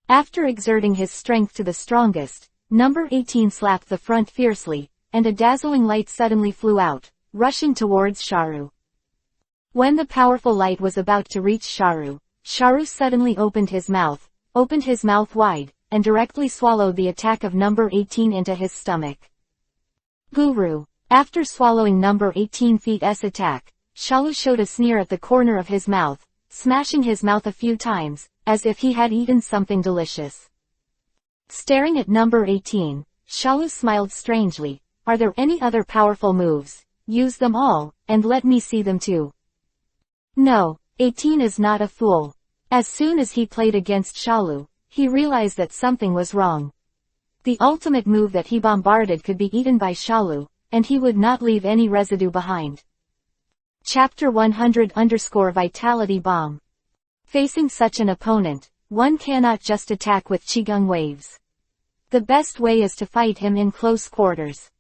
S1: After exerting his strength to the strongest, number 18 slapped the front fiercely, and a dazzling light suddenly flew out, rushing towards Sharu. When the powerful light was about to reach Sharu, Sharu suddenly opened his mouth wide, and directly swallowed the attack of number 18 into his stomach. Guru. After swallowing number 18 Feet's attack, Shalu showed a sneer at the corner of his mouth, smashing his mouth a few times, as if he had eaten something delicious. Staring at number 18, Shalu smiled strangely. "Are there any other powerful moves? Use them all, and let me see them too." No, 18 is not a fool. As soon as he played against Shalu, he realized that something was wrong. The ultimate move that he bombarded could be eaten by Shalu, and he would not leave any residue behind. Chapter 100_Vitality Bomb. Facing such an opponent, one cannot just attack with Qigong waves. The best way is to fight him in close quarters.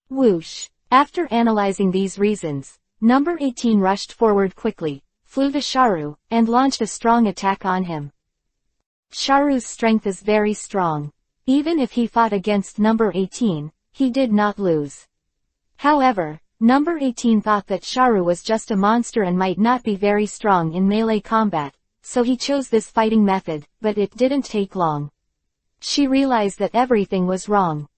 S1: Whoosh! After analyzing these reasons, number 18 rushed forward quickly, flew to Sharu, and launched a strong attack on him. Sharu's strength is very strong. Even if he fought against number 18, he did not lose. However, number 18 thought that Sharu was just a monster and might not be very strong in melee combat, so he chose this fighting method, but it didn't take long. She realized that everything was wrong.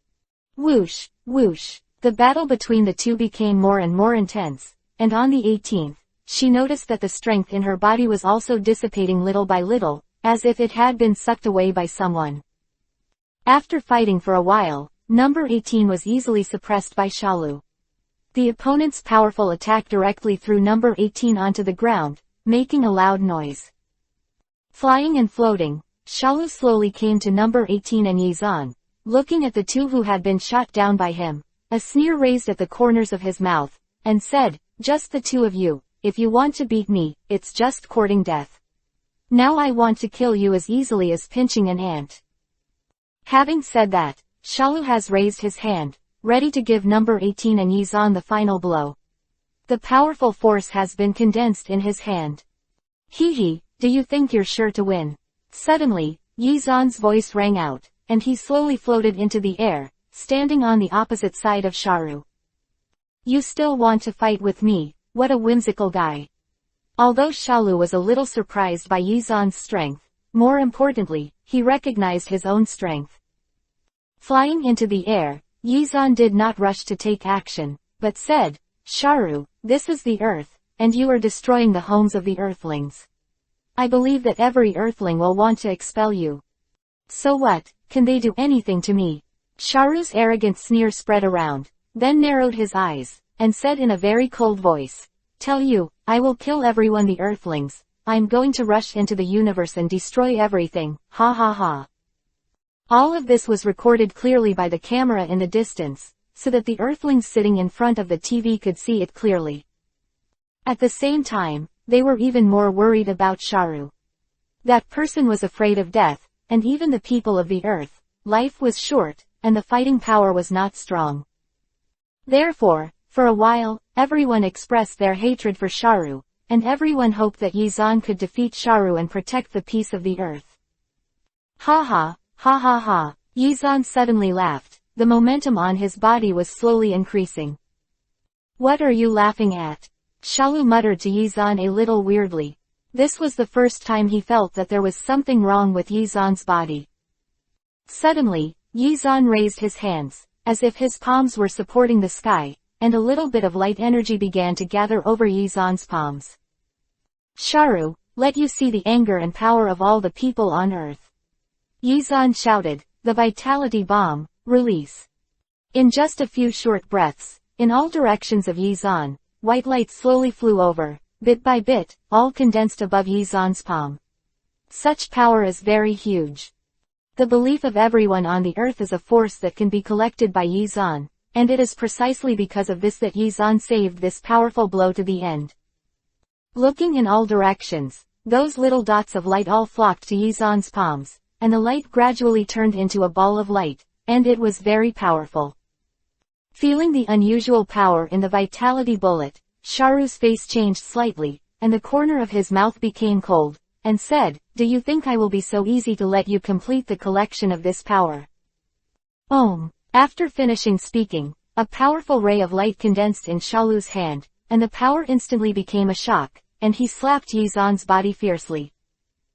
S1: Whoosh, whoosh. The battle between the two became more and more intense, and on the 18th, she noticed that the strength in her body was also dissipating little by little, as if it had been sucked away by someone. After fighting for a while, number 18 was easily suppressed by Shalu. The opponent's powerful attack directly threw number 18 onto the ground, making a loud noise. Flying and floating, Shalu slowly came to number 18 and Yizan, looking at the two who had been shot down by him, a sneer raised at the corners of his mouth, and said, "Just the two of you, if you want to beat me, it's just courting death. Now I want to kill you as easily as pinching an ant." Having said that, Shalu has raised his hand, ready to give number 18 and Yizan the final blow. The powerful force has been condensed in his hand. "Hee, do you think you're sure to win?" Suddenly, Yizan's voice rang out, and he slowly floated into the air, standing on the opposite side of Sharu. "You still want to fight with me? What a whimsical guy." Although Shalu was a little surprised by Yizan's strength, more importantly, he recognized his own strength. Flying into the air, Yizan did not rush to take action, but said, "Sharu, this is the earth, and you are destroying the homes of the earthlings. I believe that every earthling will want to expel you. So what, can they do anything to me?" Sharu's arrogant sneer spread around, then narrowed his eyes, and said in a very cold voice, "Tell you, I will kill everyone the earthlings, I'm going to rush into the universe and destroy everything, ha ha ha." All of this was recorded clearly by the camera in the distance, so that the earthlings sitting in front of the TV could see it clearly. At the same time, they were even more worried about Sharu. That person was afraid of death, and even the people of the earth, life was short, and the fighting power was not strong. Therefore, for a while, everyone expressed their hatred for Sharu, and everyone hoped that Yizan could defeat Sharu and protect the peace of the earth. Ha ha, ha ha ha, Yizan suddenly laughed, the momentum on his body was slowly increasing. "What are you laughing at?" Shalu muttered to Yizan a little weirdly. This was the first time he felt that there was something wrong with Yizan's body. Suddenly, Yizan raised his hands, as if his palms were supporting the sky, and a little bit of light energy began to gather over Yizan's palms. "Sharu, let you see the anger and power of all the people on earth." Yizan shouted, "The vitality bomb, release." In just a few short breaths, in all directions of Yizan, white light slowly flew over, bit by bit, all condensed above Yizan's palm. Such power is very huge. The belief of everyone on the earth is a force that can be collected by Yizan, and it is precisely because of this that Yizan saved this powerful blow to the end. Looking in all directions, those little dots of light all flocked to Yizan's palms, and the light gradually turned into a ball of light, and it was very powerful. Feeling the unusual power in the vitality bullet, Sharu's face changed slightly, and the corner of his mouth became cold, and said, "Do you think I will be so easy to let you complete the collection of this power?" After finishing speaking, a powerful ray of light condensed in Shalu's hand, and the power instantly became a shock, and he slapped Yizan's body fiercely.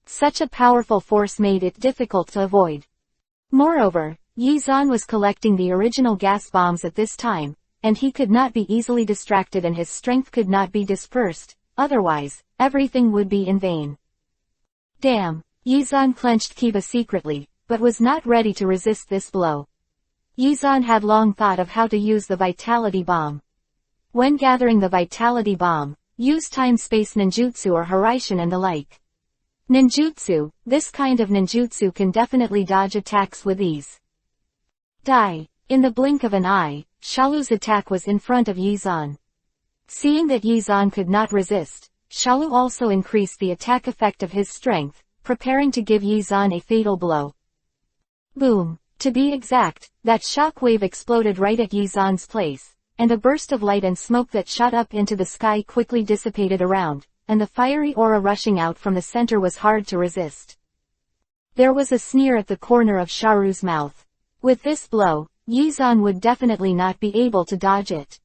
S1: Such a powerful force made it difficult to avoid. Moreover, Yizan was collecting the original gas bombs at this time, and he could not be easily distracted and his strength could not be dispersed, otherwise, everything would be in vain. Damn, Yizan clenched Kiba secretly, but was not ready to resist this blow. Yizan had long thought of how to use the vitality bomb. When gathering the vitality bomb, use time-space ninjutsu or Haraishin and the like. Ninjutsu, this kind of ninjutsu can definitely dodge attacks with ease. Die. In the blink of an eye, Shalu's attack was in front of Yizan. Seeing that Yizan could not resist, Shalu also increased the attack effect of his strength, preparing to give Yizan a fatal blow. Boom. To be exact, that shock wave exploded right at Yizan's place, and a burst of light and smoke that shot up into the sky quickly dissipated around, and the fiery aura rushing out from the center was hard to resist. There was a sneer at the corner of Sharu's mouth. With this blow, Yizan would definitely not be able to dodge it.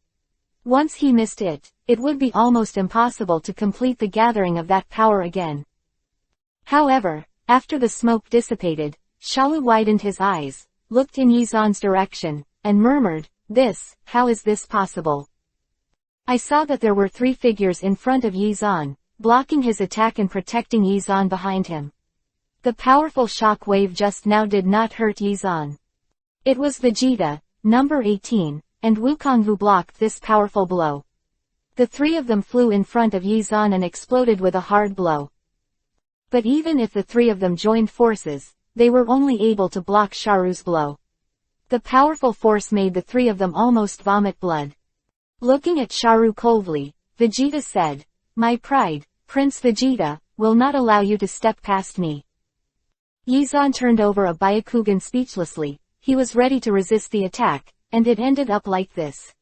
S1: Once he missed it, it would be almost impossible to complete the gathering of that power again. However, after the smoke dissipated, Shalu widened his eyes, looked in Yizan's direction, and murmured, how is this possible? I saw that there were 3 figures in front of Yizan, blocking his attack and protecting Yizan behind him. The powerful shock wave just now did not hurt Yizan. It was Vegeta, number 18, and Wukong who blocked this powerful blow. The 3 of them flew in front of Yizan and exploded with a hard blow. But even if the 3 of them joined forces, they were only able to block Sharu's blow. The powerful force made the 3 of them almost vomit blood. Looking at Sharu coldly, Vegeta said, "My pride, Prince Vegeta, will not allow you to step past me." Yizan turned over a Byakugan speechlessly. He was ready to resist the attack, and it ended up like this.